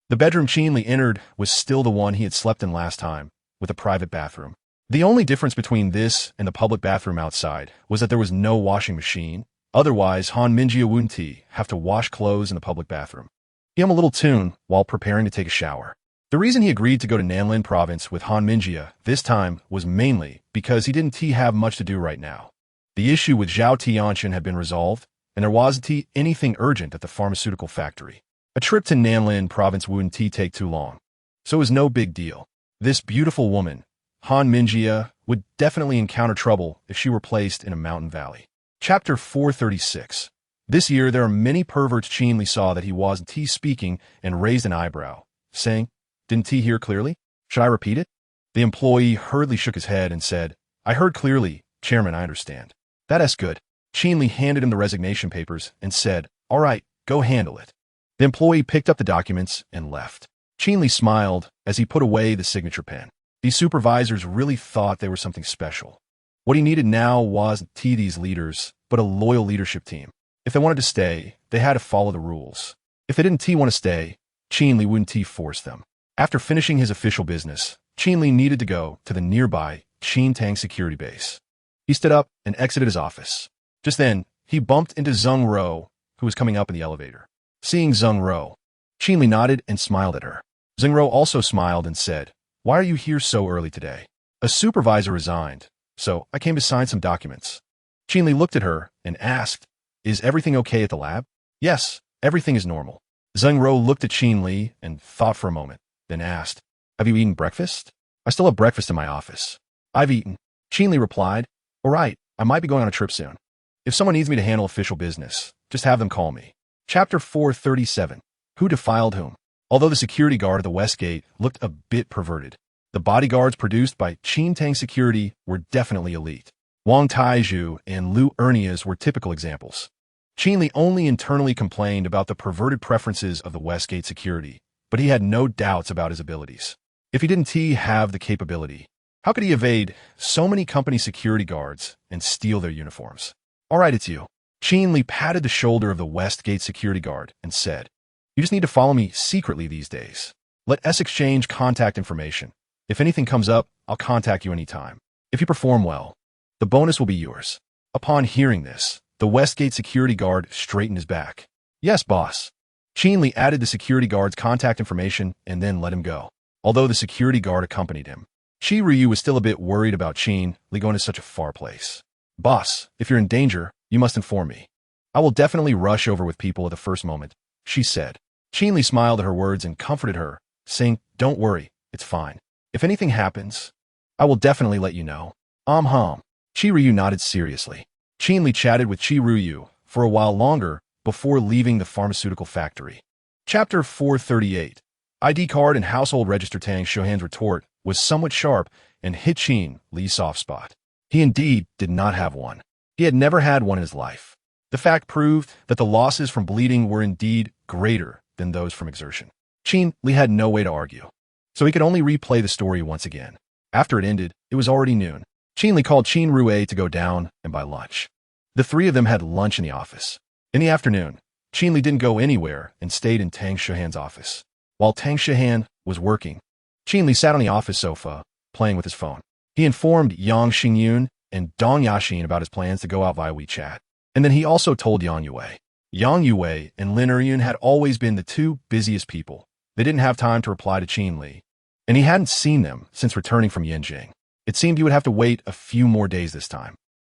The bedroom Qin Li entered was still the one he had slept in last time, with a private bathroom. The only difference between this and the public bathroom outside was that there was no washing machine. Otherwise, him.Qin wouldn't have to wash clothes in the public bathroom. He hummed a little tune while preparing to take a shower. The reason he agreed to go to Nanlin province with him.Qin this time was mainly because he didn't have much to do right now. The issue with Zhao Tianqian had been resolved, and there wasn't anything urgent at the pharmaceutical factory. A trip to Nanlin province wouldn't take too long, so it was no big deal. This beautiful woman, him.Qin, would definitely encounter trouble if she were placed in a mountain valley. Chapter 436. This year there are many perverts. Qin Li saw that he wasn't speaking and raised an eyebrow, saying, "Didn't hear clearly?" Should I repeat it? The employee hurriedly shook his head and said, I heard clearly, Chairman, I understand. That's good. Qin Li handed him the resignation papers and said, all right, go handle it. The employee picked up the documents and left. Qin Li smiled as he put away the signature pen. These supervisors really thought they were something special. What he needed now wasn't these leaders, but a loyal leadership team. If they wanted to stay, they had to follow the rules. If they didn't want to stay, Qin Li wouldn't force them. After finishing his official business, Qin Li needed to go to the nearby Qin security base. He stood up and exited his office. Just then, he bumped into Zheng Ro, who was coming up in the elevator. Seeing Zheng Ro, Qin Li nodded and smiled at her. Zheng Ro also smiled and said, why are you here so early today? A supervisor resigned, so I came to sign some documents. Qin Li looked at her and asked, is everything okay at the lab? Yes, everything is normal. Zheng Ro looked at Qin Li and thought for a moment, then asked, have you eaten breakfast? I still have breakfast in my office. I've eaten. Qin Li replied, all right, I might be going on a trip soon. If someone needs me to handle official business, just have them call me. Chapter 437. Who defiled whom? Although the security guard at the West Gate looked a bit perverted, the bodyguards produced by Qin Security were definitely elite. Wang Taizhu and Lu Ernias were typical examples. Qin Li only internally complained about the perverted preferences of the West Gate security, but he had no doubts about his abilities. If he didn't have the capability, how could he evade so many company security guards and steal their uniforms? All right, it's you. Qin Li patted the shoulder of the West Gate security guard and said, you just need to follow me secretly these days. Let us exchange contact information. If anything comes up, I'll contact you anytime. If you perform well, the bonus will be yours. Upon hearing this, the Westgate security guard straightened his back. Yes, boss. Qin Li added the security guard's contact information and then let him go. Although the security guard accompanied him, Qi Ryu was still a bit worried about Qin Li going to such a far place. Boss, if you're in danger, you must inform me. I will definitely rush over with people at the first moment, she said. Qin Li smiled at her words and comforted her, saying, don't worry, it's fine. If anything happens, I will definitely let you know. Qi Ryu nodded seriously. Qin Li chatted with Qi Ryu for a while longer before leaving the pharmaceutical factory. Chapter 438. ID card and household register. Tang Shohan's retort was somewhat sharp and hit Qin Li's soft spot. He indeed did not have one. He had never had one in his life. The fact proved that the losses from bleeding were indeed greater than those from exertion. Qin Li had no way to argue, so he could only replay the story once again. After it ended, it was already noon. Qin Li called Qin Rue to go down and buy lunch. The three of them had lunch in the office. In the afternoon, Qin Li didn't go anywhere and stayed in Tang Shohan's office. While Tang Shohan was working, Qin Li sat on the office sofa, playing with his phone. He informed Yang Xingyun and Dong Yaxin about his plans to go out via WeChat. And then he also told Yang Yue. Yang Yue and Lin Eryun had always been the two busiest people. They didn't have time to reply to Qin Li, and he hadn't seen them since returning from Yanjing. It seemed he would have to wait a few more days this time.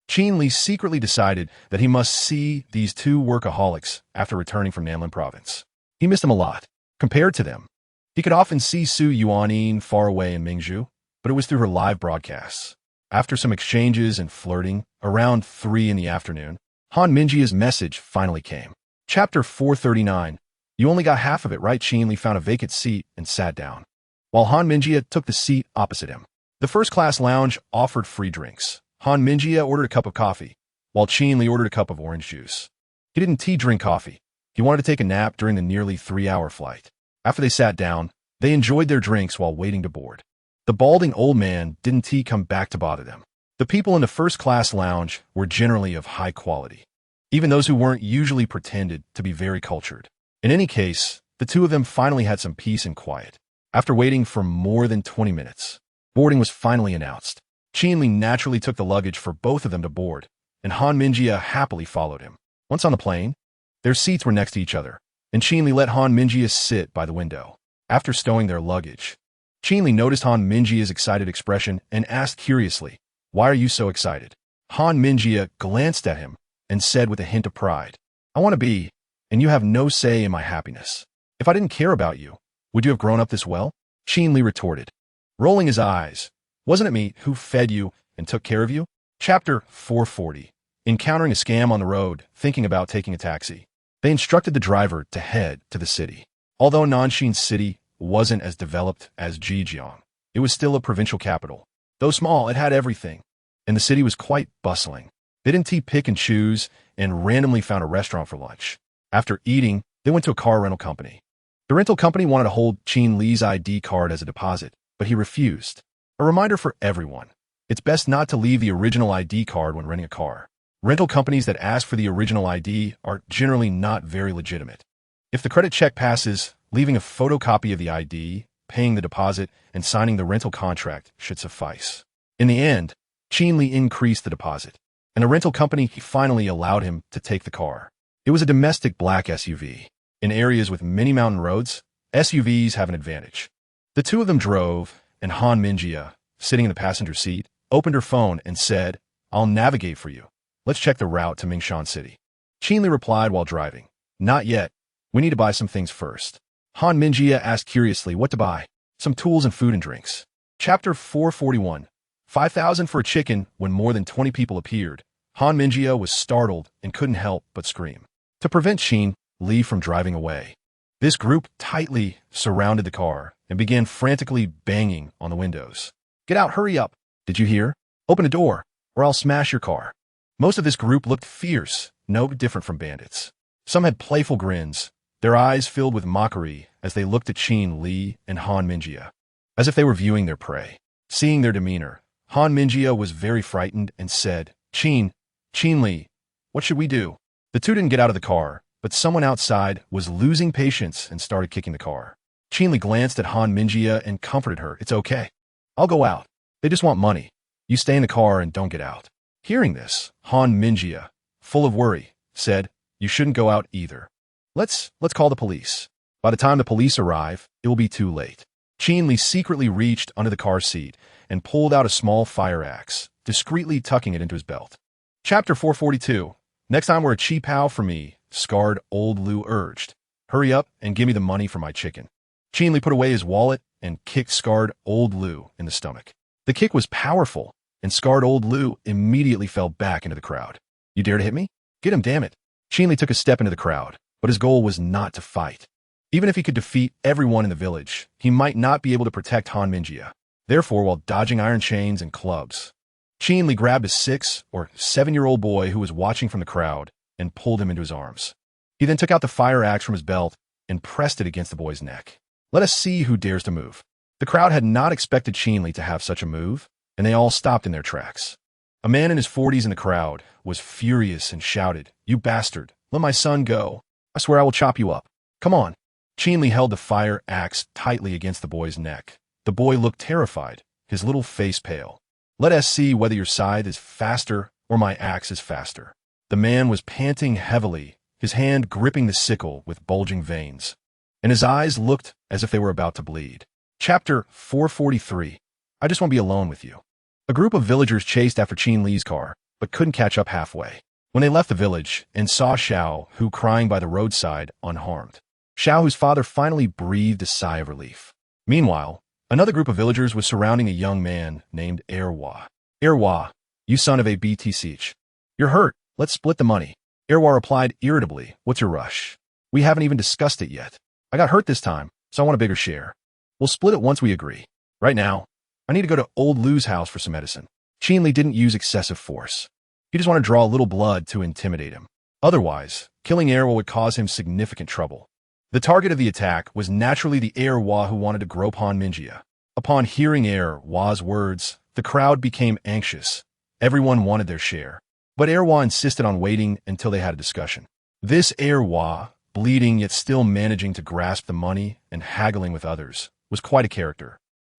Qin Li secretly decided that he must see these two workaholics after returning from Nanlin province. He missed them a lot. Compared to them, he could often see Su Yuanin far away in Mingzhu, but it was through her live broadcasts. After some exchanges and flirting, around 3 in the afternoon, Han Minjia's message finally came. Chapter 439. You only got half of it right. Qin Li found a vacant seat and sat down, while Han Minjia took the seat opposite him. The first-class lounge offered free drinks. Han Minjia ordered a cup of coffee, while Qin Li ordered a cup of orange juice. He didn't drink coffee. He wanted to take a nap during the nearly 3-hour flight. After they sat down, they enjoyed their drinks while waiting to board. The balding old man didn't come back to bother them. The people in the first-class lounge were generally of high quality. Even those who weren't usually pretended to be very cultured. In any case, the two of them finally had some peace and quiet. After waiting for more than 20 minutes, boarding was finally announced. Qin Li naturally took the luggage for both of them to board, and Han Minjia happily followed him. Once on the plane, their seats were next to each other, and Qin Li let Han Minjia sit by the window. After stowing their luggage, Qin Li noticed Han Minjia's excited expression and asked curiously, "Why are you so excited?" Han Minjia glanced at him and said with a hint of pride, "I want to be, and you have no say in my happiness. If I didn't care about you, would you have grown up this well?" Qin Li retorted, rolling his eyes, "Wasn't it me who fed you and took care of you?" Chapter 440. Encountering a scam on the road, thinking about taking a taxi, they instructed the driver to head to the city. Although Nanshin City wasn't as developed as Zhejiang, It was still a provincial capital. Though small, it had everything, and the city was quite bustling. They didn't pick and choose and randomly found a restaurant for lunch. After eating, they went to a car rental company. The rental company wanted to hold Qin Li's ID card as a deposit, but he refused. A reminder for everyone. It's best not to leave the original ID card when renting a car. Rental companies that ask for the original ID are generally not very legitimate. If the credit check passes, leaving a photocopy of the ID, paying the deposit, and signing the rental contract should suffice. In the end, Qin Li increased the deposit, and the rental company finally allowed him to take the car. It was a domestic black SUV. In areas with many mountain roads, SUVs have an advantage. The two of them drove, and him.Qin, sitting in the passenger seat, opened her phone and said, "I'll navigate for you. Let's check the route to Mingshan City." Qin Li replied while driving, "Not yet. We need to buy some things first." him.Qin asked curiously what to buy. "Some tools and food and drinks." Chapter 441. 5,000 for a chicken. When more than 20 people appeared, him.Qin was startled and couldn't help but scream. To prevent Qin Li from driving away, this group tightly surrounded the car and began frantically banging on the windows. "Get out, hurry up. Did you hear? Open the door, or I'll smash your car." Most of this group looked fierce, no different from bandits. Some had playful grins, their eyes filled with mockery as they looked at Qin Li and him.Qin, as if they were viewing their prey. Seeing their demeanor, him.Qin was very frightened and said, Qin Li, what should we do?" The two didn't get out of the car, but someone outside was losing patience and started kicking the car. Qin Li glanced at him.Qin and comforted her. "It's okay. I'll go out. They just want money. You stay in the car and don't get out." Hearing this, him.Qin, full of worry, said, "You shouldn't go out either. Let's call the police. By the time the police arrive, it will be too late." Qin Li secretly reached under the car seat and pulled out a small fire axe, discreetly tucking it into his belt. Chapter 442. "Next time wear a cheap pal for me," scarred old Lu urged. "Hurry up and give me the money for my chicken." Qin Li put away his wallet and kicked scarred old Lu in the stomach. The kick was powerful, and scarred old Lu immediately fell back into the crowd. "You dare to hit me? Get him, damn it." Qin Li took a step into the crowd, but his goal was not to fight. Even if he could defeat everyone in the village, he might not be able to protect him.Qin. Therefore, while dodging iron chains and clubs, Qin Li grabbed a 6- or 7-year-old boy who was watching from the crowd and pulled him into his arms. He then took out the fire axe from his belt and pressed it against the boy's neck. "Let us see who dares to move." The crowd had not expected Qin Li to have such a move, and they all stopped in their tracks. A man in his 40s in the crowd was furious and shouted, "You bastard, let my son go. I swear I will chop you up. Come on." Qin Li held the fire axe tightly against the boy's neck. The boy looked terrified, his little face pale. "Let us see whether your scythe is faster or my axe is faster." The man was panting heavily, his hand gripping the sickle with bulging veins, and his eyes looked as if they were about to bleed. Chapter 443. "I just want to be alone with you." A group of villagers chased after Qin Li's car, but couldn't catch up halfway. When they left the village and saw Xiao, who crying by the roadside, unharmed. Xiao, whose father finally breathed a sigh of relief. Meanwhile, another group of villagers was surrounding a young man named Erwa. "Erwa, you son of a BTC. You're hurt. Let's split the money." Erwa replied irritably, "What's your rush? We haven't even discussed it yet. I got hurt this time, so I want a bigger share. We'll split it once we agree. Right now, I need to go to old Lu's house for some medicine." Qin Li didn't use excessive force. He just wanted to draw a little blood to intimidate him. Otherwise, killing Erwa would cause him significant trouble. The target of the attack was naturally the Erwa who wanted to grope him.Qin. Upon hearing Erwa's words, the crowd became anxious. Everyone wanted their share. But Erwa insisted on waiting until they had a discussion. This Erwa, bleeding yet still managing to grasp the money and haggling with others, was quite a character.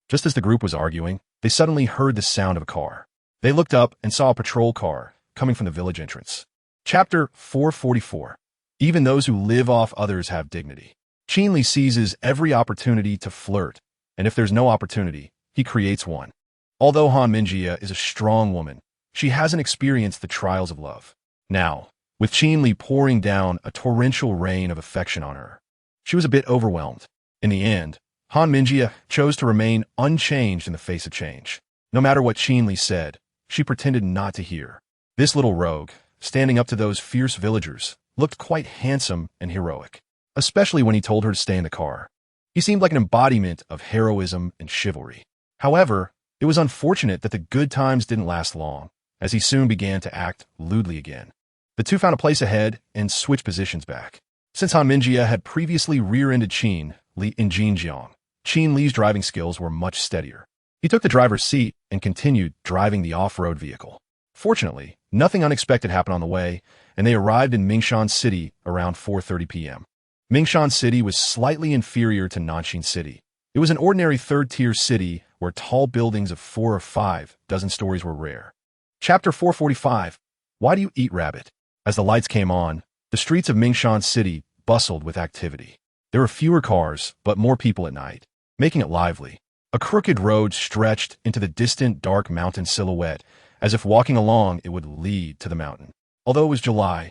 Just as the group was arguing, they suddenly heard the sound of a car. They looked up and saw a patrol car coming from the village entrance. Chapter 444. Even those who live off others have dignity. Qin Li seizes every opportunity to flirt, and if there's no opportunity, he creates one. Although him.Qin is a strong woman, she hasn't experienced the trials of love. Now, with Qin Li pouring down a torrential rain of affection on her, she was a bit overwhelmed. In the end, him.Qin chose to remain unchanged in the face of change. No matter what Qin Li said, she pretended not to hear. This little rogue, standing up to those fierce villagers, looked quite handsome and heroic, especially when he told her to stay in the car. He seemed like an embodiment of heroism and chivalry. However, it was unfortunate that the good times didn't last long, as he soon began to act lewdly again. The two found a place ahead and switched positions back. Since him.Qin had previously rear-ended Qin Li in Xinjiang, Qin Li's driving skills were much steadier. He took the driver's seat and continued driving the off-road vehicle. Fortunately, nothing unexpected happened on the way, and they arrived in Mingshan City around 4:30 p.m. Mingshan City was slightly inferior to Nanxing City. It was an ordinary third-tier city where tall buildings of 4 or 5 dozen stories were rare. Chapter 445. Why do you eat rabbit? As the lights came on, the streets of Mingshan City bustled with activity. There were fewer cars, but more people at night, making it lively. A crooked road stretched into the distant dark mountain silhouette, as if walking along it would lead to the mountain. Although it was July,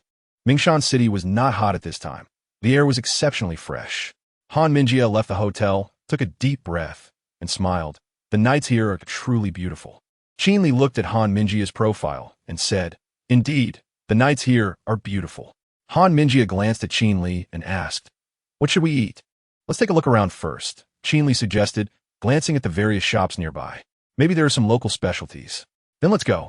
Mingshan City was not hot at this time. The air was exceptionally fresh. him.Qin left the hotel, took a deep breath, and smiled. The nights here are truly beautiful. Qin Li looked at him.Qin's profile and said, "Indeed, the nights here are beautiful." him.Qin glanced at Qin Li and asked, "What should we eat?" "Let's take a look around first," Qin Li suggested, glancing at the various shops nearby. "Maybe there are some local specialties." "Then let's go."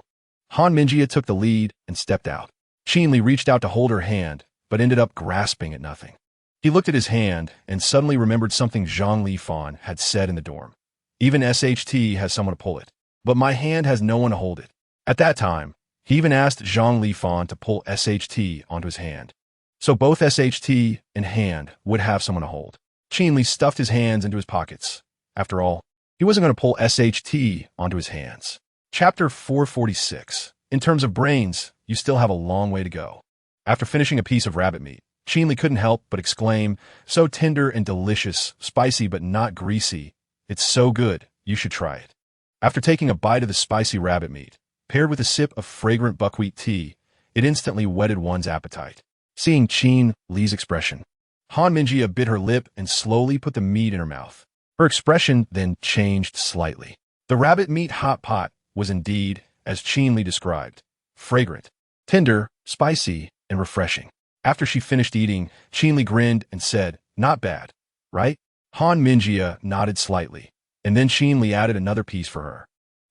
him.Qin took the lead and stepped out. Qin Li reached out to hold her hand, but ended up grasping at nothing. He looked at his hand and suddenly remembered something Zhang Lifan had said in the dorm. "Even SHT has someone to pull it, but my hand has no one to hold it." At that time, he even asked Zhang Lifan to pull SHT onto his hand. So both SHT and hand would have someone to hold. Qin Li stuffed his hands into his pockets. After all, he wasn't going to pull SHT onto his hands. Chapter 446. In terms of brains, you still have a long way to go. After finishing a piece of rabbit meat, Qin Li couldn't help but exclaim, "So tender and delicious, spicy but not greasy. It's so good, you should try it." After taking a bite of the spicy rabbit meat, paired with a sip of fragrant buckwheat tea, it instantly whetted one's appetite. Seeing Qin Li's expression, him.Qin bit her lip and slowly put the meat in her mouth. Her expression then changed slightly. The rabbit meat hot pot was indeed, as Qin Li described, fragrant, tender, spicy, and refreshing. After she finished eating, Qin Li grinned and said, "Not bad, right?" him.Qin nodded slightly, and then Qin Li added another piece for her.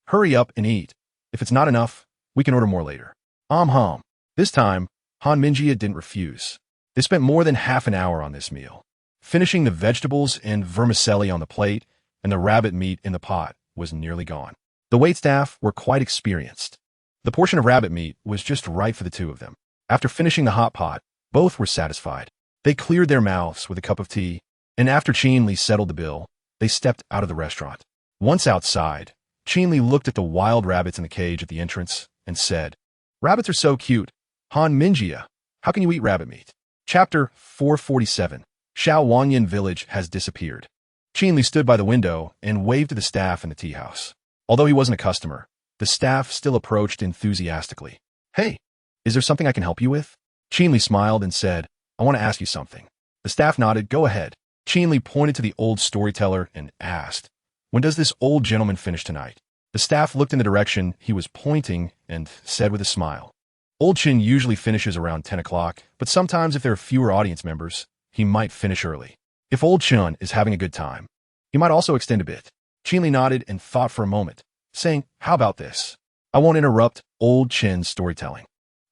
"Hurry up and eat. If it's not enough, we can order more later." Hum. This time, him.Qin didn't refuse. They spent more than half an hour on this meal. Finishing the vegetables and vermicelli on the plate, and the rabbit meat in the pot was nearly gone. The waitstaff were quite experienced. The portion of rabbit meat was just right for the two of them. After finishing the hot pot, both were satisfied. They cleared their mouths with a cup of tea, and after Qin Li settled the bill, they stepped out of the restaurant. Once outside, Qin Li looked at the wild rabbits in the cage at the entrance and said, "Rabbits are so cute. him.Qin, how can you eat rabbit meat?" Chapter 447. Xiao Wanyan Village has disappeared. Qin Li stood by the window and waved to the staff in the tea house. Although he wasn't a customer, the staff still approached enthusiastically. "Hey, is there something I can help you with?" Qin Li smiled and said, "I want to ask you something." The staff nodded. "Go ahead." Qin Li pointed to the old storyteller and asked, "When does this old gentleman finish tonight?" The staff looked in the direction he was pointing and said with a smile, "Old Qin usually finishes around 10 o'clock, but sometimes if there are fewer audience members, he might finish early. If Old Qin is having a good time, he might also extend a bit." Qin Li nodded and thought for a moment, saying, "How about this? I won't interrupt Old Qin's storytelling.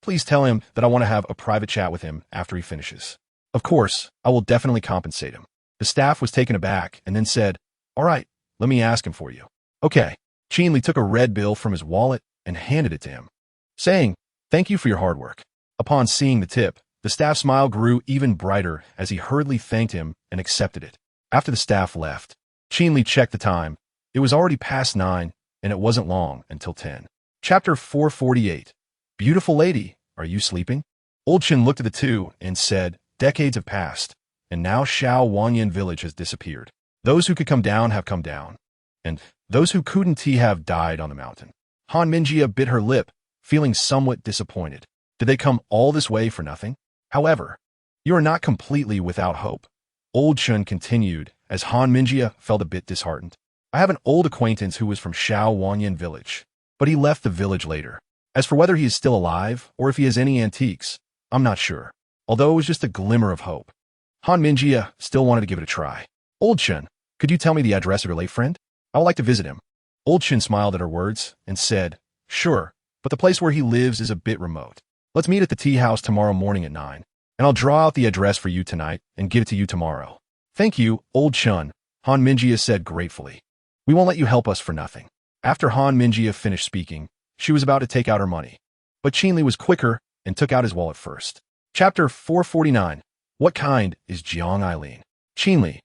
Please tell him that I want to have a private chat with him after he finishes. Of course, I will definitely compensate him." The staff was taken aback and then said, "All right, let me ask him for you." "Okay." Qin Li took a red bill from his wallet and handed it to him, saying, "Thank you for your hard work." Upon seeing the tip, the staff's smile grew even brighter as he hurriedly thanked him and accepted it. After the staff left, Qin Li checked the time. It was already past 9, and it wasn't long until 10. Chapter 448. Beautiful lady, are you sleeping? Old Qin looked at the two and said, "Decades have passed, and now Xiao Wanyan Village has disappeared. Those who could come down have come down, and those who couldn't have died on the mountain." him.Qin bit her lip, feeling somewhat disappointed. Did they come all this way for nothing? However, you are not completely without hope. Old Qin continued, as him.Qin felt a bit disheartened. "I have an old acquaintance who was from Xiao Wanyan Village, but he left the village later. As for whether he is still alive or if he has any antiques, I'm not sure, although it was just a glimmer of hope." him.Qin still wanted to give it a try. "Old Qin, could you tell me the address of your late friend? I would like to visit him." Old Qin smiled at her words and said, "Sure, but the place where he lives is a bit remote. Let's meet at the tea house tomorrow morning at 9, and I'll draw out the address for you tonight and give it to you tomorrow." "Thank you, Old Chun," Han Minjia said gratefully. "We won't let you help us for nothing." After Han Minjia finished speaking, she was about to take out her money. But Qin Li was quicker and took out his wallet first. Chapter 449. What kind is Jiang Eileen? Qin Li.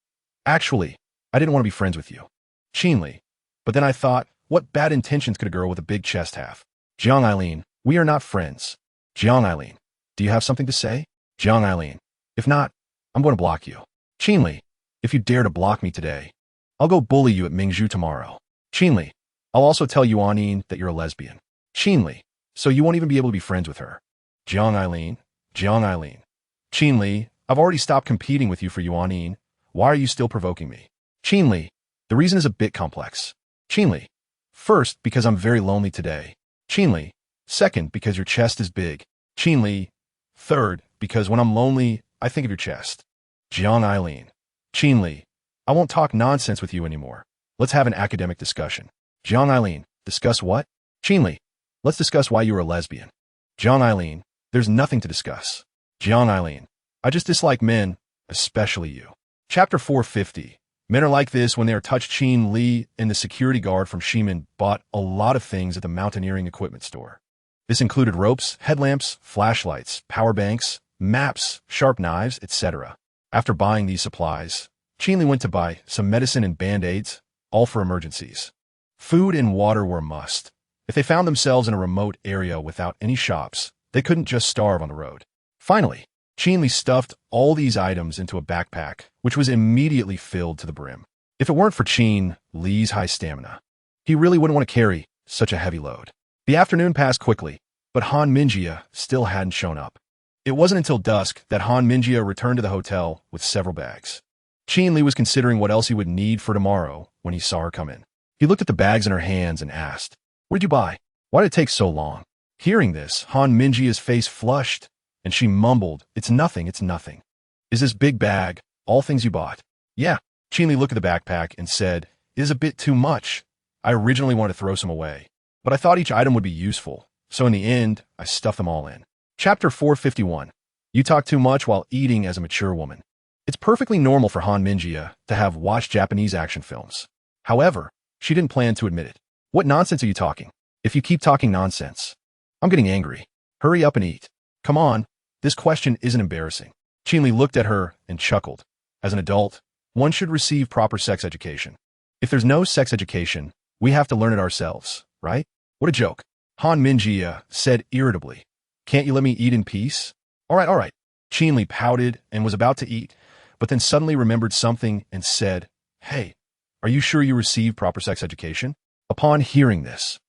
"Actually, I didn't want to be friends with you." Qin Li. "But then I thought, what bad intentions could a girl with a big chest have?" Jiang Eileen. "We are not friends." Jiang Eileen. "Do you have something to say?" Jiang Eileen. "If not, I'm going to block you." Qin Li. "If you dare to block me today, I'll go bully you at Mingzhu tomorrow." Qin Li. "I'll also tell Yuanin that you're a lesbian." Qin Li. "So you won't even be able to be friends with her." Jiang Eileen. Jiang Eileen. Qin Li. "I've already stopped competing with you for Yuanin. Why are you still provoking me?" Qin Li. "The reason is a bit complex." Qin Li. "First, because I'm very lonely today." Qin Li. "Second, because your chest is big." Qin Li. "Third, because when I'm lonely, I think of your chest." Jiang Eileen. Qin Li. "I won't talk nonsense with you anymore. Let's have an academic discussion." Jiang Eileen. "Discuss what?" Qin Li. "Let's discuss why you are a lesbian." Jiang Eileen. "There's nothing to discuss." Jiang Eileen. "I just dislike men, especially you." Chapter 450. Men are like this when they are touched. Qin Li and the security guard from Shimin bought a lot of things at the mountaineering equipment store. This included ropes, headlamps, flashlights, power banks, maps, sharp knives, etc. After buying these supplies, Qin Li went to buy some medicine and band-aids, all for emergencies. Food and water were a must. If they found themselves in a remote area without any shops, they couldn't just starve on the road. Finally, Qin Li stuffed all these items into a backpack, which was immediately filled to the brim. If it weren't for Qin Li's high stamina, he really wouldn't want to carry such a heavy load. The afternoon passed quickly, but Han Minjia still hadn't shown up. It wasn't until dusk that Han Minjia returned to the hotel with several bags. Qin Li was considering what else he would need for tomorrow when he saw her come in. He looked at the bags in her hands and asked, "What did you buy? Why did it take so long?" Hearing this, Han Minjia's face flushed, and she mumbled, "It's nothing, it's nothing." "Is this big bag all things you bought?" "Yeah." Qin Li looked at the backpack and said, "It is a bit too much. I originally wanted to throw some away, but I thought each item would be useful, so in the end, I stuffed them all in." Chapter 451. You talk too much while eating as a mature woman. It's perfectly normal for Han Minjia to have watched Japanese action films. However, she didn't plan to admit it. "What nonsense are you talking? If you keep talking nonsense, I'm getting angry. Hurry up and eat." "Come on, this question isn't embarrassing." Qin Li looked at her and chuckled. As an adult, one should receive proper sex education. If there's no sex education, we have to learn it ourselves, right? What a joke. Han Minjia said irritably. "Can't you let me eat in peace?" All right. Qin Li pouted and was about to eat, but then suddenly remembered something and said, "Hey, are you sure you received proper sex education?" Upon hearing this,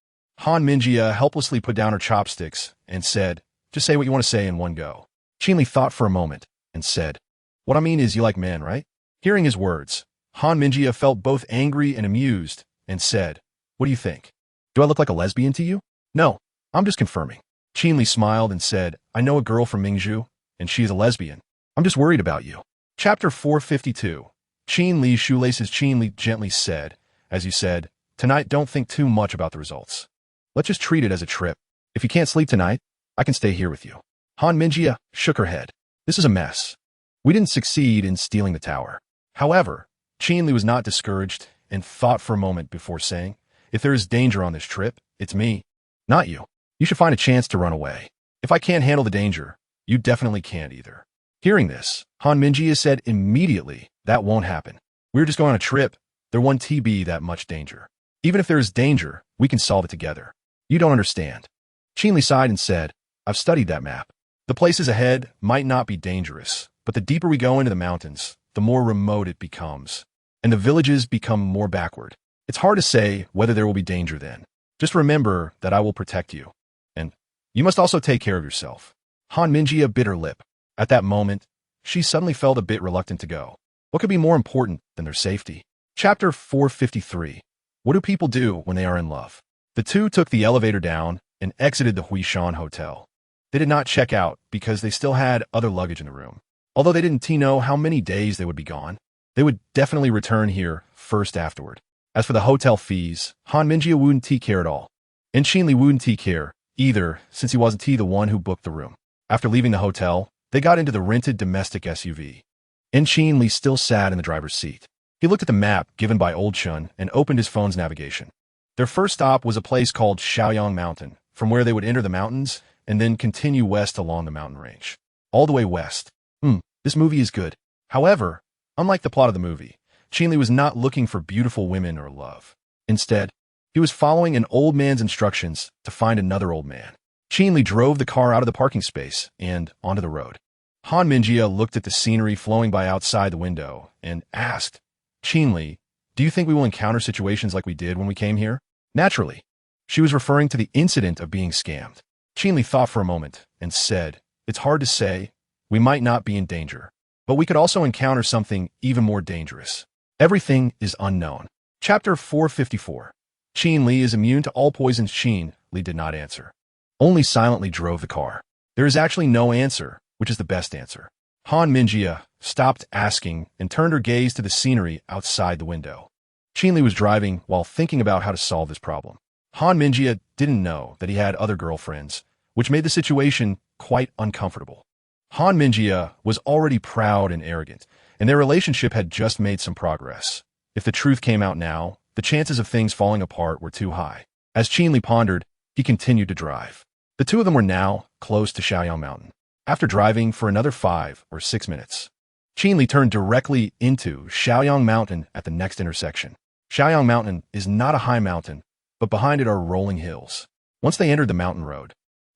Han Minjia helplessly put down her chopsticks and said, "Just say what you want to say in one go." Qin Li thought for a moment and said, "What I mean is you like men, right?" Hearing his words, Han Minjia felt both angry and amused and said, "What do you think? Do I look like a lesbian to you?" "No, I'm just confirming." Qin Li smiled and said, "I know a girl from Mingzhu, and she is a lesbian. I'm just worried about you." Chapter 452. Qin Li's shoelaces. Qin Li gently said, "As you said, tonight don't think too much about the results. Let's just treat it as a trip. If you can't sleep tonight, I can stay here with you." Han Minjia shook her head. "This is a mess. We didn't succeed in stealing the tower." However, Qin Li was not discouraged and thought for a moment before saying, "If there is danger on this trip, it's me, not you. You should find a chance to run away. If I can't handle the danger, you definitely can't either." Hearing this, Han Minjia said immediately, "That won't happen. We're just going on a trip. There won't be that much danger. Even if there is danger, we can solve it together. You don't understand." Qin Li sighed and said, "I've studied that map. The places ahead might not be dangerous, but the deeper we go into the mountains, the more remote it becomes, and the villages become more backward. It's hard to say whether there will be danger then. Just remember that I will protect you. And you must also take care of yourself." Han Minjia bit her lip. At that moment, she suddenly felt a bit reluctant to go. What could be more important than their safety? Chapter 453. What do people do when they are in love? The two took the elevator down and exited the Huishan Hotel. They did not check out because they still had other luggage in the room. Although they didn't know how many days they would be gone, they would definitely return here first afterward. As for the hotel fees, Han Minjia wouldn't take care at all. And Qin Li wouldn't take care either, since he wasn't the one who booked the room. After leaving the hotel, they got into the rented domestic SUV. And Qin Li still sat in the driver's seat. He looked at the map given by Old Chun and opened his phone's navigation. Their first stop was a place called Shaoyang Mountain, from where they would enter the mountains and then continue west along the mountain range. All the way west. This movie is good. However, unlike the plot of the movie, Qin Li was not looking for beautiful women or love. Instead, he was following an old man's instructions to find another old man. Qin Li drove the car out of the parking space and onto the road. Han Minjia looked at the scenery flowing by outside the window and asked, Qin Li, do you think we will encounter situations like we did when we came here? Naturally. She was referring to the incident of being scammed. Qin Li thought for a moment and said, it's hard to say. We might not be in danger, but we could also encounter something even more dangerous. Everything is unknown. Chapter 454. Qin Li is immune to all poisons. Qin Li did not answer. Only silently drove the car. There is actually no answer, which is the best answer. Han Minjia stopped asking and turned her gaze to the scenery outside the window. Qin Li was driving while thinking about how to solve this problem. Han Minjia didn't know that he had other girlfriends, which made the situation quite uncomfortable. Han Minjia was already proud and arrogant, and their relationship had just made some progress. If the truth came out now, the chances of things falling apart were too high. As Qin Li pondered, he continued to drive. The two of them were now close to Shaoyang Mountain. After driving for another 5 or 6 minutes, Qin Li turned directly into Shaoyang Mountain at the next intersection. Shaoyang Mountain is not a high mountain, but behind it are rolling hills. Once they entered the mountain road,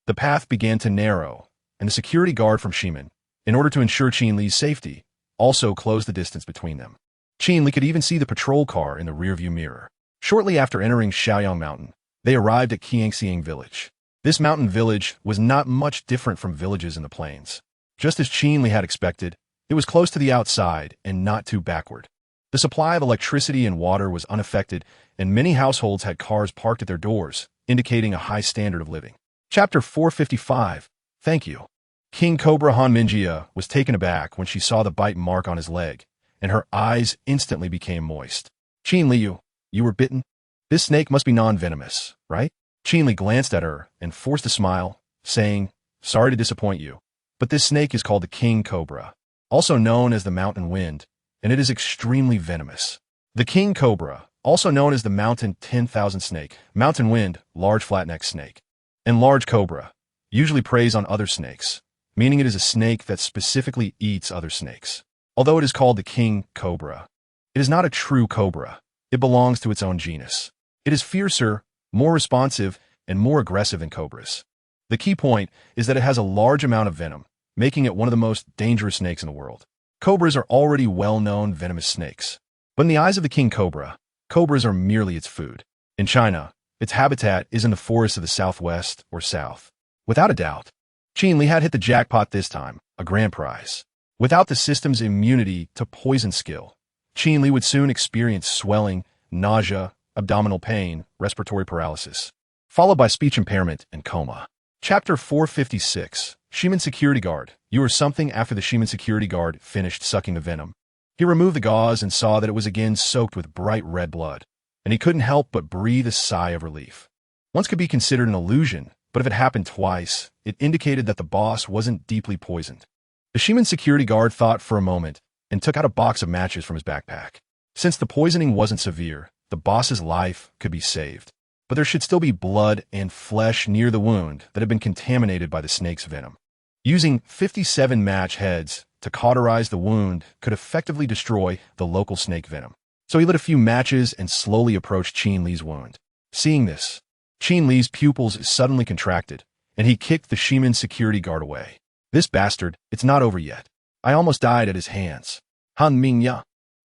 the path began to narrow, and the security guard from Ximen, in order to ensure Qin Li's safety, also closed the distance between them. Qin Li could even see the patrol car in the rearview mirror. Shortly after entering Shaoyang Mountain, they arrived at Qiangxiang village. This mountain village was not much different from villages in the plains. Just as Qin Li had expected, it was close to the outside and not too backward. The supply of electricity and water was unaffected, and many households had cars parked at their doors, indicating a high standard of living. Chapter 455. Thank you. King Cobra Han Minjia was taken aback when she saw the bite mark on his leg, and her eyes instantly became moist. Qin Li, you were bitten? This snake must be non-venomous, right? Qin Li glanced at her and forced a smile, saying, sorry to disappoint you, but this snake is called the King Cobra, also known as the Mountain Wind, and it is extremely venomous. The King Cobra, also known as the Mountain 10,000 snake, Mountain Wind, large flat-necked snake, and large cobra, usually preys on other snakes, meaning it is a snake that specifically eats other snakes. Although it is called the King Cobra, it is not a true cobra. It belongs to its own genus. It is fiercer, more responsive, and more aggressive than cobras. The key point is that it has a large amount of venom, making it one of the most dangerous snakes in the world. Cobras are already well-known venomous snakes, but in the eyes of the king cobra, cobras are merely its food. In China, its habitat is in the forests of the southwest or south. Without a doubt, Qin Li had hit the jackpot this time, a grand prize. Without the system's immunity to poison skill, Qin Li would soon experience swelling, nausea, abdominal pain, respiratory paralysis, followed by speech impairment and coma. Chapter 456. Ximen Security Guard. You are something. After the Ximen Security Guard finished sucking the venom, he removed the gauze and saw that it was again soaked with bright red blood, and he couldn't help but breathe a sigh of relief. Once could be considered an illusion, but if it happened twice, it indicated that the boss wasn't deeply poisoned. The Ximen Security Guard thought for a moment and took out a box of matches from his backpack. Since the poisoning wasn't severe, the boss's life could be saved, but there should still be blood and flesh near the wound that had been contaminated by the snake's venom. Using 57 match heads to cauterize the wound could effectively destroy the local snake venom. So he lit a few matches and slowly approached Qin Li's wound. Seeing this, Qin Li's pupils suddenly contracted, and he kicked the Ximen Security Guard away. This bastard, it's not over yet. I almost died at his hands. Han Mingya.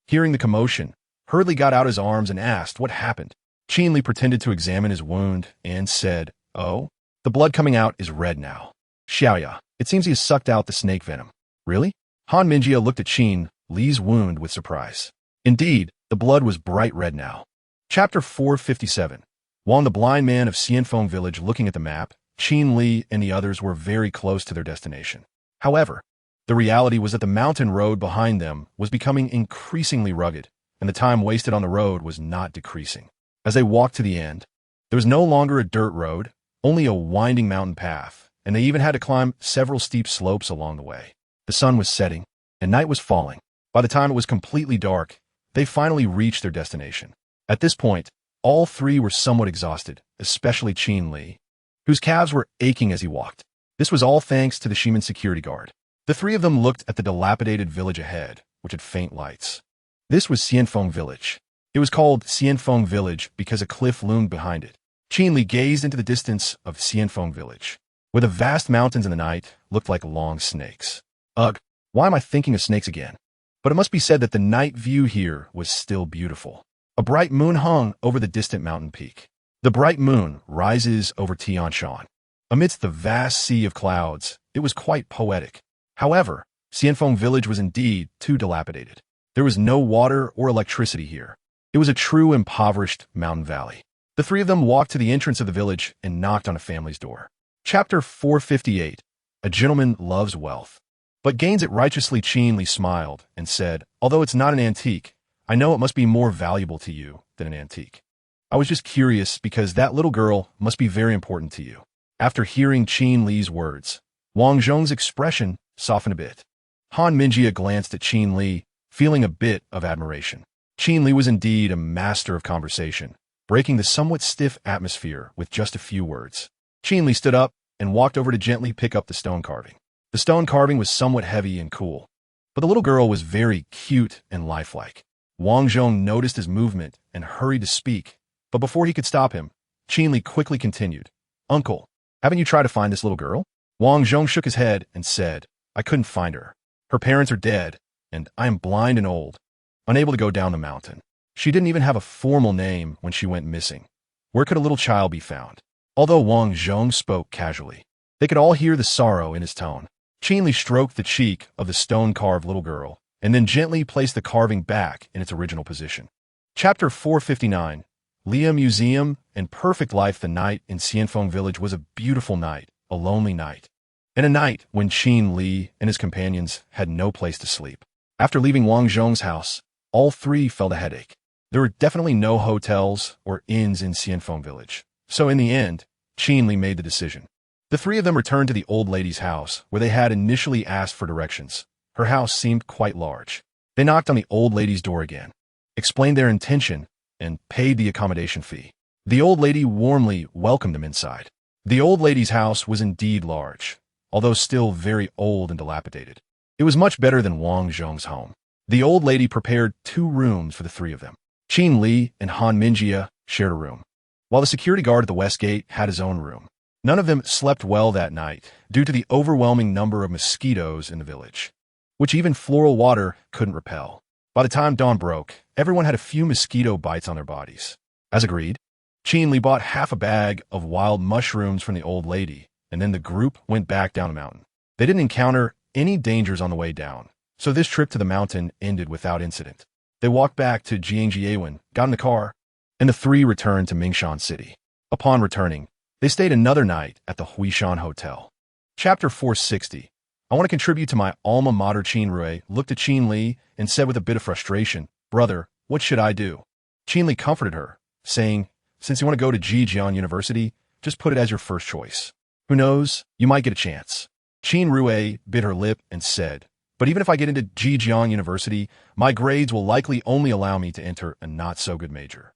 Hearing the commotion, hurriedly got out his arms and asked what happened. Qin Li pretended to examine his wound and said, "Oh, the blood coming out is red now. Xiaoya, it seems he has sucked out the snake venom." Really? Han Minjia looked at Qin Li's wound with surprise. Indeed, the blood was bright red now. Chapter 457. While the blind man of Xianfeng village looking at the map, Qin Li and the others were very close to their destination. However, the reality was that the mountain road behind them was becoming increasingly rugged, and the time wasted on the road was not decreasing. As they walked to the end, there was no longer a dirt road, only a winding mountain path, and they even had to climb several steep slopes along the way. The sun was setting, and night was falling. By the time it was completely dark, they finally reached their destination. At this point, all three were somewhat exhausted, especially Qin Li, whose calves were aching as he walked. This was all thanks to the Shiman security guard. The three of them looked at the dilapidated village ahead, which had faint lights. This was Xianfeng Village. It was called Xianfeng Village because a cliff loomed behind it. Qin Li gazed into the distance of Xianfeng Village, where the vast mountains in the night looked like long snakes. Ugh, why am I thinking of snakes again? But it must be said that the night view here was still beautiful. A bright moon hung over the distant mountain peak. The bright moon rises over Tianshan. Amidst the vast sea of clouds, it was quite poetic. However, Xianfeng Village was indeed too dilapidated. There was no water or electricity here. It was a true impoverished mountain valley. The three of them walked to the entrance of the village and knocked on a family's door. Chapter 458. A Gentleman Loves Wealth, but gains it righteously. Qin Li smiled and said, "Although it's not an antique, I know it must be more valuable to you than an antique. I was just curious because that little girl must be very important to you." After hearing Qin Li's words, Wang Zhong's expression softened a bit. Han Mingjia glanced at Qin Li, feeling a bit of admiration. Qin Li was indeed a master of conversation, breaking the somewhat stiff atmosphere with just a few words. Qin Li stood up and walked over to gently pick up the stone carving. The stone carving was somewhat heavy and cool, but the little girl was very cute and lifelike. Wang Zhong noticed his movement and hurried to speak, but before he could stop him, Qin Li quickly continued, "Uncle, haven't you tried to find this little girl?" Wang Zhong shook his head and said, "I couldn't find her. Her parents are dead, and I am blind and old, unable to go down the mountain. She didn't even have a formal name when she went missing. Where could a little child be found?" Although Wang Zhong spoke casually, they could all hear the sorrow in his tone. Qin Li stroked the cheek of the stone-carved little girl and then gently placed the carving back in its original position. Chapter 459. Lia Museum and Perfect Life. The night in Xianfeng Village was a beautiful night, a lonely night, and a night when Qin Li and his companions had no place to sleep. After leaving Wang Zhong's house, all three felt a headache. There were definitely no hotels or inns in Xianfeng Village, so in the end, Qin Li made the decision. The three of them returned to the old lady's house, where they had initially asked for directions. Her house seemed quite large. They knocked on the old lady's door again, explained their intention, and paid the accommodation fee. The old lady warmly welcomed them inside. The old lady's house was indeed large, although still very old and dilapidated. It was much better than Wang Zhong's home. The old lady prepared 2 rooms for the three of them. Qin Li and Han Mingjia shared a room, while the security guard at the west gate had his own room. None of them slept well that night due to the overwhelming number of mosquitoes in the village, which even floral water couldn't repel. By the time dawn broke, everyone had a few mosquito bites on their bodies. As agreed, Qin Li bought half a bag of wild mushrooms from the old lady, and then the group went back down the mountain. They didn't encounter any dangers on the way down, so this trip to the mountain ended without incident. They walked back to Jiangjiawen, got in the car, and the three returned to Mingshan City. Upon returning, they stayed another night at the Huishan Hotel. Chapter 460. I want to contribute to my alma mater. Qin Rui looked at Qin Li and said with a bit of frustration, "Brother, what should I do?" Qin Li comforted her, saying, "Since you want to go to Jijian University, just put it as your first choice. Who knows, you might get a chance." Qin Rui bit her lip and said, "But even if I get into Jijian University, my grades will likely only allow me to enter a not-so-good major.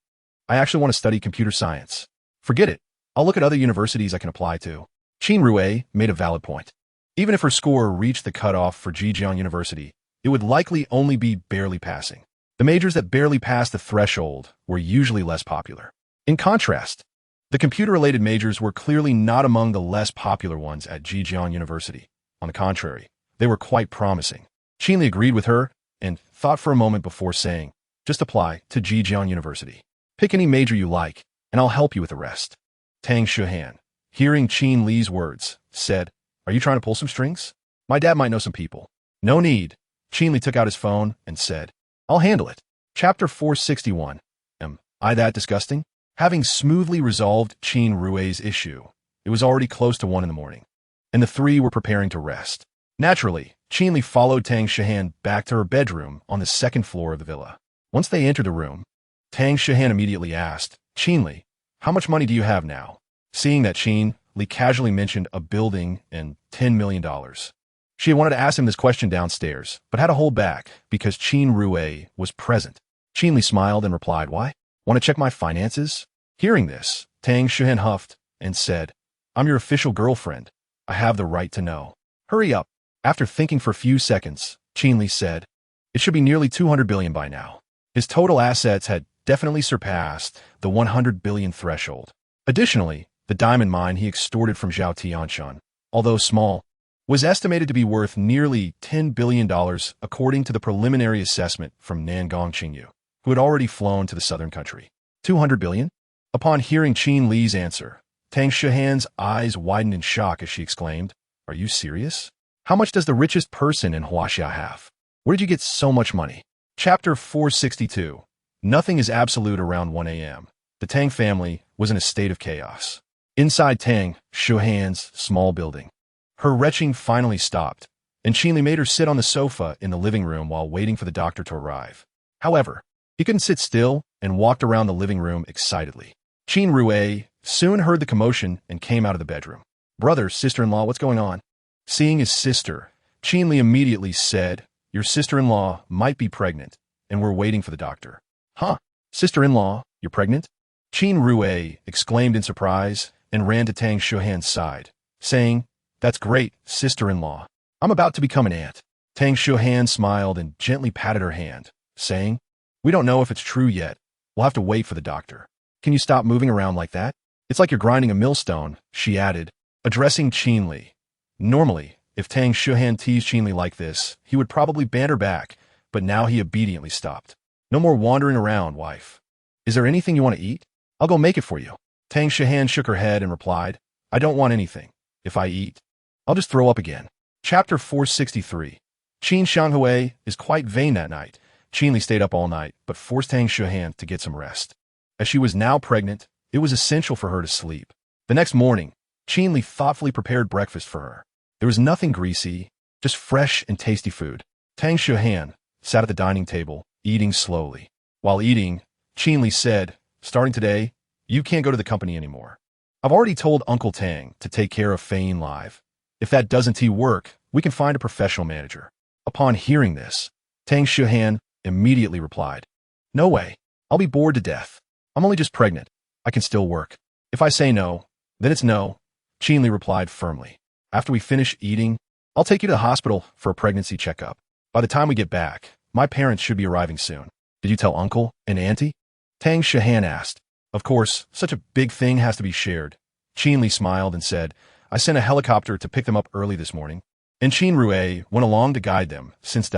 I actually want to study computer science. Forget it. I'll look at other universities I can apply to." Qin Rui made a valid point. Even if her score reached the cutoff for Jijian University, it would likely only be barely passing. The majors that barely passed the threshold were usually less popular. In contrast, the computer-related majors were clearly not among the less popular ones at Jijian University. On the contrary, they were quite promising. Qin Li agreed with her and thought for a moment before saying, "Just apply to Jijian University. Pick any major you like, and I'll help you with the rest." Tang Shuhan, hearing Qin Li's words, said, "Are you trying to pull some strings? My dad might know some people." "No need." Qin Li took out his phone and said, "I'll handle it." Chapter 461. Am I that disgusting? Having smoothly resolved Qin Rui's issue, it was already close to 1 in the morning, and the three were preparing to rest. Naturally, Qin Li followed Tang Shuhan back to her bedroom on the 2nd floor of the villa. Once they entered the room, Tang Shihan immediately asked, Qin Li, how much money do you have now? Seeing that Qin Li casually mentioned a building and $10 million. She had wanted to ask him this question downstairs, but had to hold back because Qin Rui was present. Qin Li smiled and replied, why? Want to check my finances? Hearing this, Tang Shihan huffed and said, I'm your official girlfriend. I have the right to know. Hurry up. After thinking for a few seconds, Qin Li said, it should be nearly 200 billion by now. His total assets had definitely surpassed the 100 billion threshold. Additionally, the diamond mine he extorted from Zhao Tianshan, although small, was estimated to be worth nearly $10 billion according to the preliminary assessment from Nangong Qingyu, who had already flown to the southern country. 200 billion? Upon hearing Qin Li's answer, Tang Shihan's eyes widened in shock as she exclaimed, are you serious? How much does the richest person in Huaxia have? Where did you get so much money? Chapter 462. Nothing is absolute around 1 a.m. The Tang family was in a state of chaos. Inside Tang Shihan's small building, her retching finally stopped, and Qin Li made her sit on the sofa in the living room while waiting for the doctor to arrive. However, he couldn't sit still and walked around the living room excitedly. Qin Rui soon heard the commotion and came out of the bedroom. Brother, sister-in-law, what's going on? Seeing his sister, Qin Li immediately said, your sister-in-law might be pregnant, and we're waiting for the doctor. Huh? Sister-in-law, you're pregnant? Qin Rui exclaimed in surprise and ran to Tang Shihan's side, saying, that's great, sister-in-law. I'm about to become an aunt. Tang Shihan smiled and gently patted her hand, saying, we don't know if it's true yet. We'll have to wait for the doctor. Can you stop moving around like that? It's like you're grinding a millstone, she added, addressing Qin Li. Normally, if Tang Shihan teased Qin Li like this, he would probably banter back, but now he obediently stopped. No more wandering around, wife. Is there anything you want to eat? I'll go make it for you. Tang Shihan shook her head and replied, I don't want anything. If I eat, I'll just throw up again. Chapter 463. Qin Shanghui is quite vain that night. Qin Li stayed up all night, but forced Tang Shihan to get some rest. As she was now pregnant, it was essential for her to sleep. The next morning, Qin Li thoughtfully prepared breakfast for her. There was nothing greasy, just fresh and tasty food. Tang Shihan sat at the dining table, eating slowly. While eating, Qin Li said, starting today, you can't go to the company anymore. I've already told Uncle Tang to take care of Fein Live. If that doesn't work, we can find a professional manager. Upon hearing this, Tang Shihan immediately replied, no way. I'll be bored to death. I'm only just pregnant. I can still work. If I say no, then it's no. Qin Li replied firmly. After we finish eating, I'll take you to the hospital for a pregnancy checkup. By the time we get back, my parents should be arriving soon. Did you tell uncle and auntie? Tang Shihan asked. Of course, such a big thing has to be shared. Qin Li smiled and said, I sent a helicopter to pick them up early this morning. And Qin Rui went along to guide them, since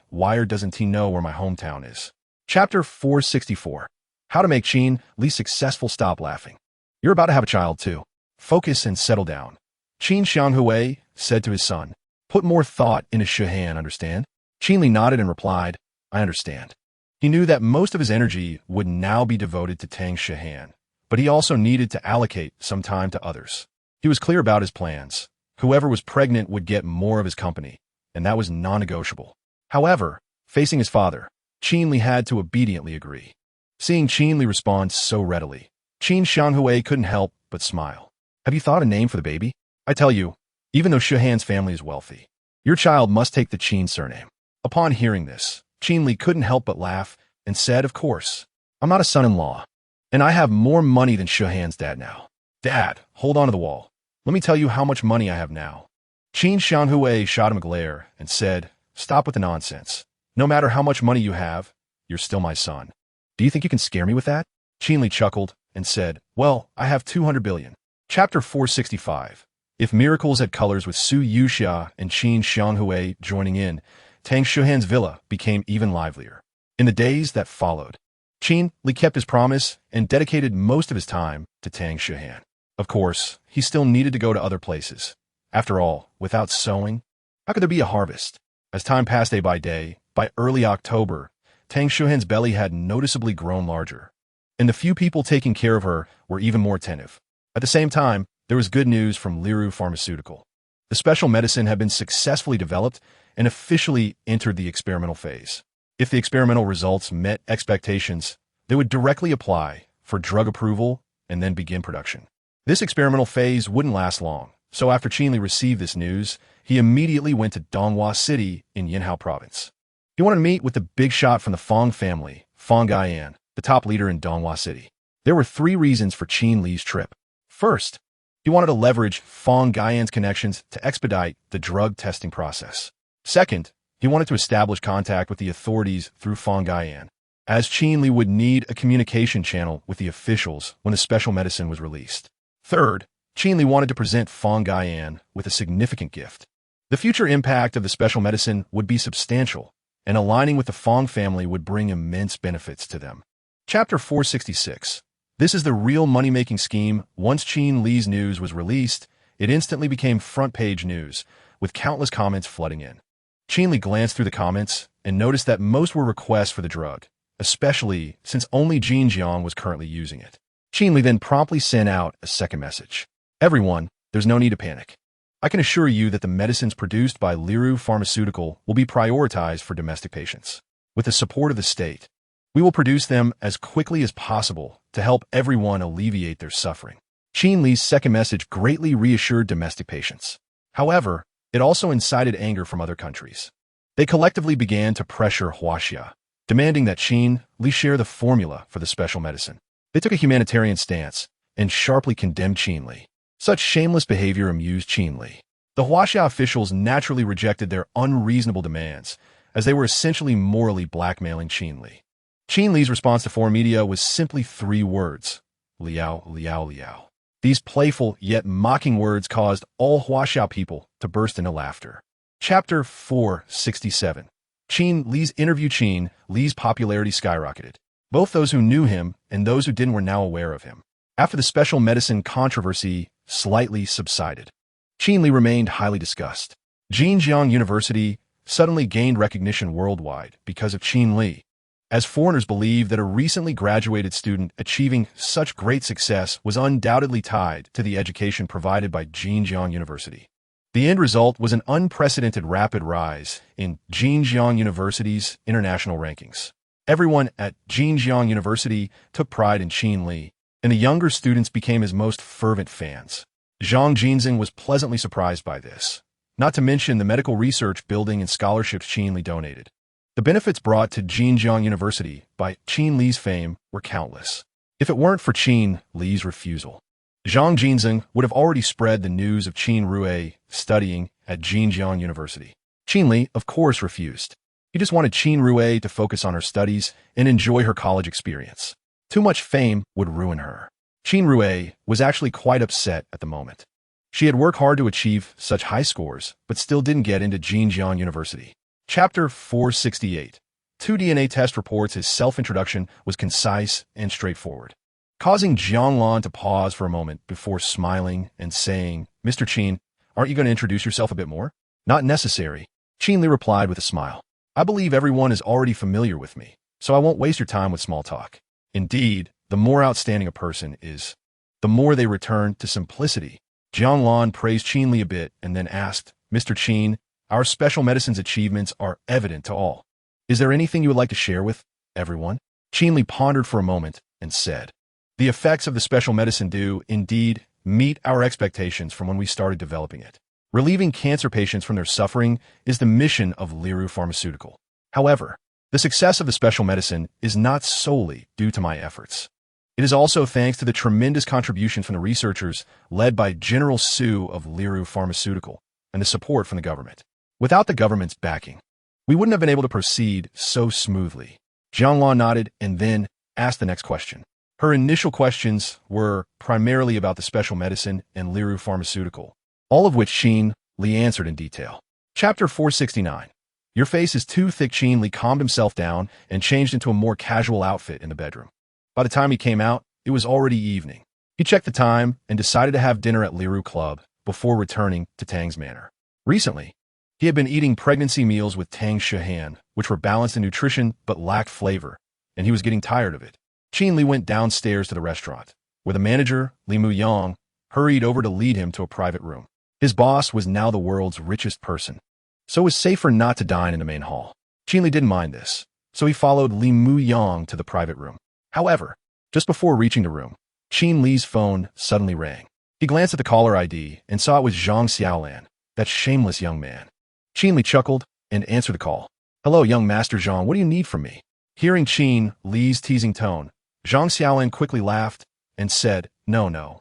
why doesn't he know where my hometown is? Chapter 464. How to make Qin Li successful. Stop laughing. You're about to have a child too. Focus and settle down. Qin Shanghui said to his son, put more thought into Shihan, understand? Qin Li nodded and replied, I understand. He knew that most of his energy would now be devoted to Tang Shihan, but he also needed to allocate some time to others. He was clear about his plans. Whoever was pregnant would get more of his company, and that was non-negotiable. However, facing his father, Qin Li had to obediently agree. Seeing Qin Li respond so readily, Qin Shanghui couldn't help but smile. Have you thought a name for the baby? I tell you, even though Shihan's family is wealthy, your child must take the Qin surname. Upon hearing this, Qin Li couldn't help but laugh and said, of course, I'm not a son-in-law, and I have more money than Shihan's dad now. Dad, hold on to the wall. Let me tell you how much money I have now. Qin Shanghui shot him a glare and said, stop with the nonsense. No matter how much money you have, you're still my son. Do you think you can scare me with that? Qin Li chuckled and said, well, I have 200 billion. Chapter 465. If miracles had colors with Su Yuxia and Qin Shanghui joining in, Tang Shihan's villa became even livelier. In the days that followed, Qin Li kept his promise and dedicated most of his time to Tang Shihan. Of course, he still needed to go to other places. After all, without sowing, how could there be a harvest? As time passed day, by early October, Tang Shihan's belly had noticeably grown larger, and the few people taking care of her were even more attentive. At the same time, there was good news from Liru Pharmaceutical. The special medicine had been successfully developed and officially entered the experimental phase. If the experimental results met expectations, they would directly apply for drug approval and then begin production. This experimental phase wouldn't last long, so after Qin Li received this news, he immediately went to Donghua City in Yinhao Province. He wanted to meet with the big shot from the Fong family, Fong Guiyan, the top leader in Donghua City. There were 3 reasons for Qin Li's trip. First, he wanted to leverage Fong Guiyan's connections to expedite the drug testing process. Second, he wanted to establish contact with the authorities through Fong Guiyan, as Qin Li would need a communication channel with the officials when the special medicine was released. Third, Qin Li wanted to present Fong Guiyan with a significant gift. The future impact of the special medicine would be substantial, and aligning with the Fong family would bring immense benefits to them. Chapter 466. This is the real money-making scheme. Once Qin Li's news was released, it instantly became front-page news, with countless comments flooding in. Qin Li glanced through the comments and noticed that most were requests for the drug, especially since only Xinjiang was currently using it. Qin Li then promptly sent out a second message. Everyone, there's no need to panic. I can assure you that the medicines produced by Liru Pharmaceutical will be prioritized for domestic patients. With the support of the state, we will produce them as quickly as possible to help everyone alleviate their suffering. Qin Li's second message greatly reassured domestic patients. However, it also incited anger from other countries. They collectively began to pressure Huaxia, demanding that Qin Li share the formula for the special medicine. They took a humanitarian stance and sharply condemned Qin Li. Such shameless behavior amused Qin Li. The Huaxia officials naturally rejected their unreasonable demands, as they were essentially morally blackmailing Qin Li. Qin Li's response to foreign media was simply 3 words: liao, liao, liao. These playful yet mocking words caused all Huaxia people to burst into laughter. Chapter 467. Qin Li's interview. Qin Li's popularity skyrocketed. Both those who knew him and those who didn't were now aware of him. After the special medicine controversy slightly subsided, Qin Li remained highly discussed. Xinjiang University suddenly gained recognition worldwide because of Qin Li, as foreigners believed that a recently graduated student achieving such great success was undoubtedly tied to the education provided by Xinjiang University. The end result was an unprecedented rapid rise in Xinjiang University's international rankings. Everyone at Xinjiang University took pride in Qin Li, and the younger students became his most fervent fans. Zhang Jinzing was pleasantly surprised by this, not to mention the medical research building and scholarships Qin Li donated. The benefits brought to Xinjiang University by Qin Li's fame were countless. If it weren't for Qin Li's refusal, Zhang Jinzing would have already spread the news of Qin Rui studying at Xinjiang University. Qin Li, of course, refused. He just wanted Qin Rui to focus on her studies and enjoy her college experience. Too much fame would ruin her. Qin Rui was actually quite upset at the moment. She had worked hard to achieve such high scores, but still didn't get into Xinjiang University. Chapter 468. 2 DNA test reports. His self-introduction was concise and straightforward, causing Jianglan to pause for a moment before smiling and saying, "Mr. Qin, aren't you going to introduce yourself a bit more?" "Not necessary," Qin Li replied with a smile. "I believe everyone is already familiar with me, so I won't waste your time with small talk. Indeed, the more outstanding a person is, the more they return to simplicity." Jianglan praised Qin Li a bit and then asked, "Mr. Qin, our special medicine's achievements are evident to all. Is there anything you would like to share with everyone?" Qin Li pondered for a moment and said, "The effects of the special medicine do, indeed, meet our expectations from when we started developing it. Relieving cancer patients from their suffering is the mission of Liru Pharmaceutical. However, the success of the special medicine is not solely due to my efforts. It is also thanks to the tremendous contributions from the researchers led by General Su of Liru Pharmaceutical and the support from the government. Without the government's backing, we wouldn't have been able to proceed so smoothly." Jianglan nodded and then asked the next question. Her initial questions were primarily about the special medicine and Liru Pharmaceutical, all of which Qin Li answered in detail. Chapter 469. Your face is too thick. Qin Li calmed himself down and changed into a more casual outfit in the bedroom. By the time he came out, it was already evening. He checked the time and decided to have dinner at Liru Club before returning to Tang's Manor. Recently, he had been eating pregnancy meals with Tang Shihan, which were balanced in nutrition but lacked flavor, and he was getting tired of it. Qin Li went downstairs to the restaurant, where the manager, Li Muyang, hurried over to lead him to a private room. His boss was now the world's richest person, so it was safer not to dine in the main hall. Qin Li didn't mind this, so he followed Li Muyang to the private room. However, just before reaching the room, Qin Li's phone suddenly rang. He glanced at the caller ID and saw it was Zhang Xiaolan, that shameless young man. Qin Li chuckled and answered the call. "Hello, young Master Zhang, what do you need from me?" Hearing Qin Li's teasing tone, Zhang Xiaolan quickly laughed and said, No,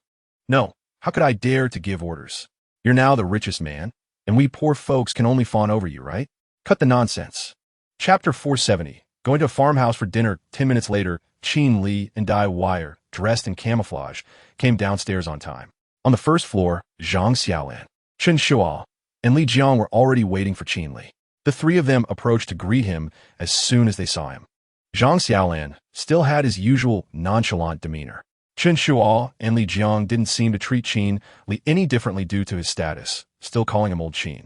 how could I dare to give orders? You're now the richest man, and we poor folks can only fawn over you, right? Cut the nonsense. Chapter 470. Going to a farmhouse for dinner. 10 minutes later, Qin Li and Dai Wire, dressed in camouflage, came downstairs on time. On the first floor, Zhang Xiaolan, Chen Shuo, and Li Jiang were already waiting for Qin Li. The three of them approached to greet him as soon as they saw him. Zhang Xiaolan still had his usual nonchalant demeanor. Chen Shuo and Li Jiang didn't seem to treat Qin Li any differently due to his status, still calling him Old Qin.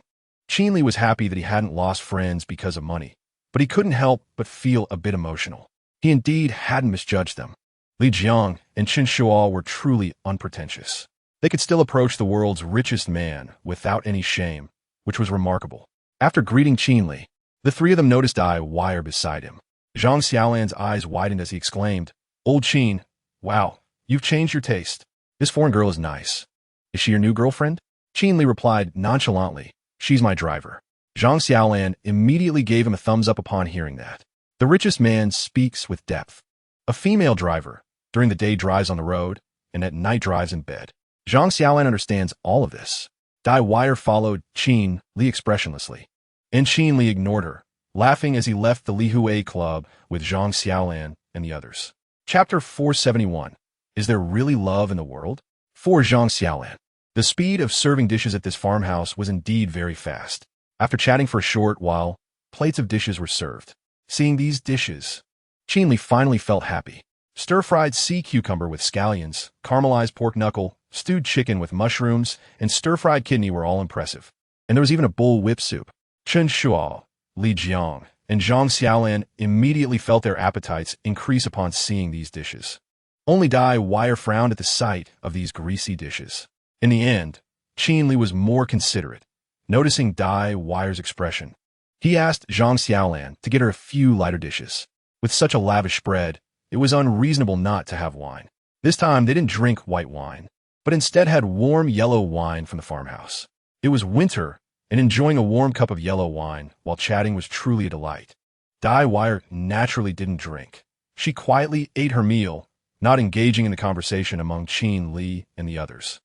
Qin Li was happy that he hadn't lost friends because of money, but he couldn't help but feel a bit emotional. He indeed hadn't misjudged them. Li Jiang and Chen Shuo were truly unpretentious. They could still approach the world's richest man without any shame, which was remarkable. After greeting Qin Li, the three of them noticed Dai Wire beside him. Zhang Xiaolan's eyes widened as he exclaimed, "Old Qin, wow, you've changed your taste. This foreign girl is nice. Is she your new girlfriend?" Qin Li replied nonchalantly, "She's my driver." Zhang Xiaolan immediately gave him a thumbs up upon hearing that. The richest man speaks with depth. A female driver, during the day drives on the road, and at night drives in bed. Zhang Xiaolan understands all of this. Dai Wire followed Qin Li expressionlessly, and Qin Li ignored her, laughing as he left the Li Hui Club with Zhang Xiaolan and the others. Chapter 471. Is there really love in the world? For Zhang Xiaolan, the speed of serving dishes at this farmhouse was indeed very fast. After chatting for a short while, plates of dishes were served. Seeing these dishes, Qin Li finally felt happy. Stir-fried sea cucumber with scallions, caramelized pork knuckle, stewed chicken with mushrooms, and stir-fried kidney were all impressive. And there was even a bull whip soup. Chen Shuo, Li Jiang, and Zhang Xiaolan immediately felt their appetites increase upon seeing these dishes. Only Dai Wire frowned at the sight of these greasy dishes. In the end, Qin Li was more considerate. Noticing Dai Wire's expression, he asked Zhang Xiaolan to get her a few lighter dishes. With such a lavish spread, it was unreasonable not to have wine. This time, they didn't drink white wine, but instead had warm yellow wine from the farmhouse. It was winter, and enjoying a warm cup of yellow wine while chatting was truly a delight. Dai Wire naturally didn't drink. She quietly ate her meal, not engaging in the conversation among Qin Li and the others.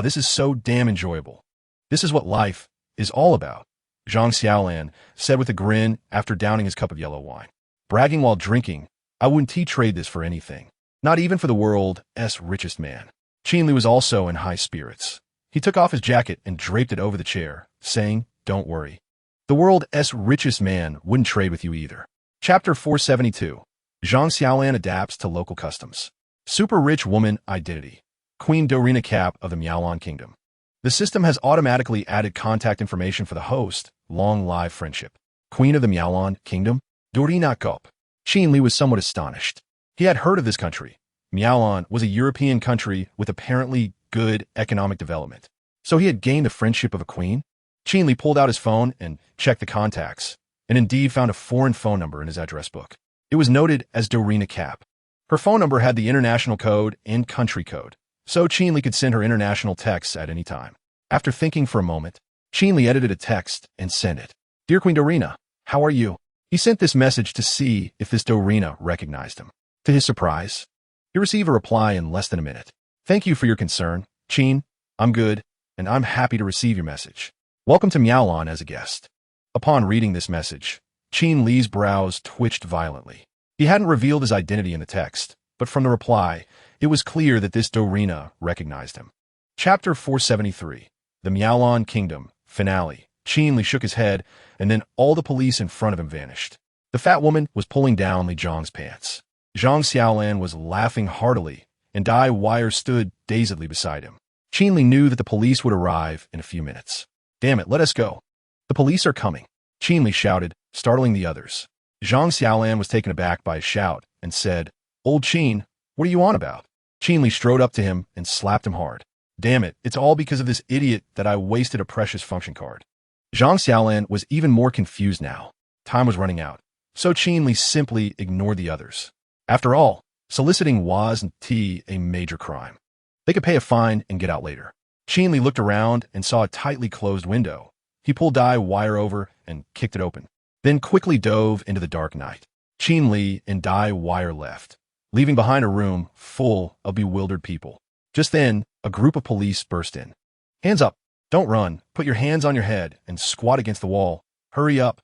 This is so damn enjoyable. This is what life is all about, Zhang Xiaolan said with a grin after downing his cup of yellow wine. Bragging while drinking, I wouldn't trade this for anything, not even for the world's richest man. Qin Li was also in high spirits. He took off his jacket and draped it over the chair, saying, "Don't worry. The world's richest man wouldn't trade with you either." Chapter 472. Zhang Xiaolan adapts to local customs. Super rich woman identity. Queen Dorina Cap of the Miaolon Kingdom. The system has automatically added contact information for the host, long live friendship. Queen of the Miaolon Kingdom, Dorina Cap. Qin Li was somewhat astonished. He had heard of this country. Miaolon was a European country with apparently good economic development. So he had gained the friendship of a queen? Qin Li pulled out his phone and checked the contacts, and indeed found a foreign phone number in his address book. It was noted as Dorina Cap. Her phone number had the international code and country code, so Qin Li could send her international texts at any time. After thinking for a moment, Qin Li edited a text and sent it. "Dear Queen Dorina, how are you?" He sent this message to see if this Dorina recognized him. To his surprise, he received a reply in less than a minute. "Thank you for your concern, Qin. I'm good, and I'm happy to receive your message. Welcome to Miaolon as a guest." Upon reading this message, Qin Li's brows twitched violently. He hadn't revealed his identity in the text, but from the reply, it was clear that this Dorina recognized him. Chapter 473. The Miaolon Kingdom. Finale. Qin Li shook his head, and then all the police in front of him vanished. The fat woman was pulling down Li Jiang's pants. Zhang Xiaolan was laughing heartily, and Dai Wire stood dazedly beside him. Qin Li knew that the police would arrive in a few minutes. "Damn it, let us go. The police are coming," Qin Li shouted, startling the others. Zhang Xiaolan was taken aback by his shout and said, "Old Qin, what are you on about?" Qin Li strode up to him and slapped him hard. "Damn it, it's all because of this idiot that I wasted a precious function card." Zhang Xiaolan was even more confused now. Time was running out, so Qin Li simply ignored the others. After all, soliciting wasn't a major crime. They could pay a fine and get out later. Qin Li looked around and saw a tightly closed window. He pulled Dai wire over and kicked it open, then quickly dove into the dark night. Qin Li and Dai wire left, leaving behind a room full of bewildered people. Just then, a group of police burst in. Hands up! Don't run! Put your hands on your head and squat against the wall. Hurry up!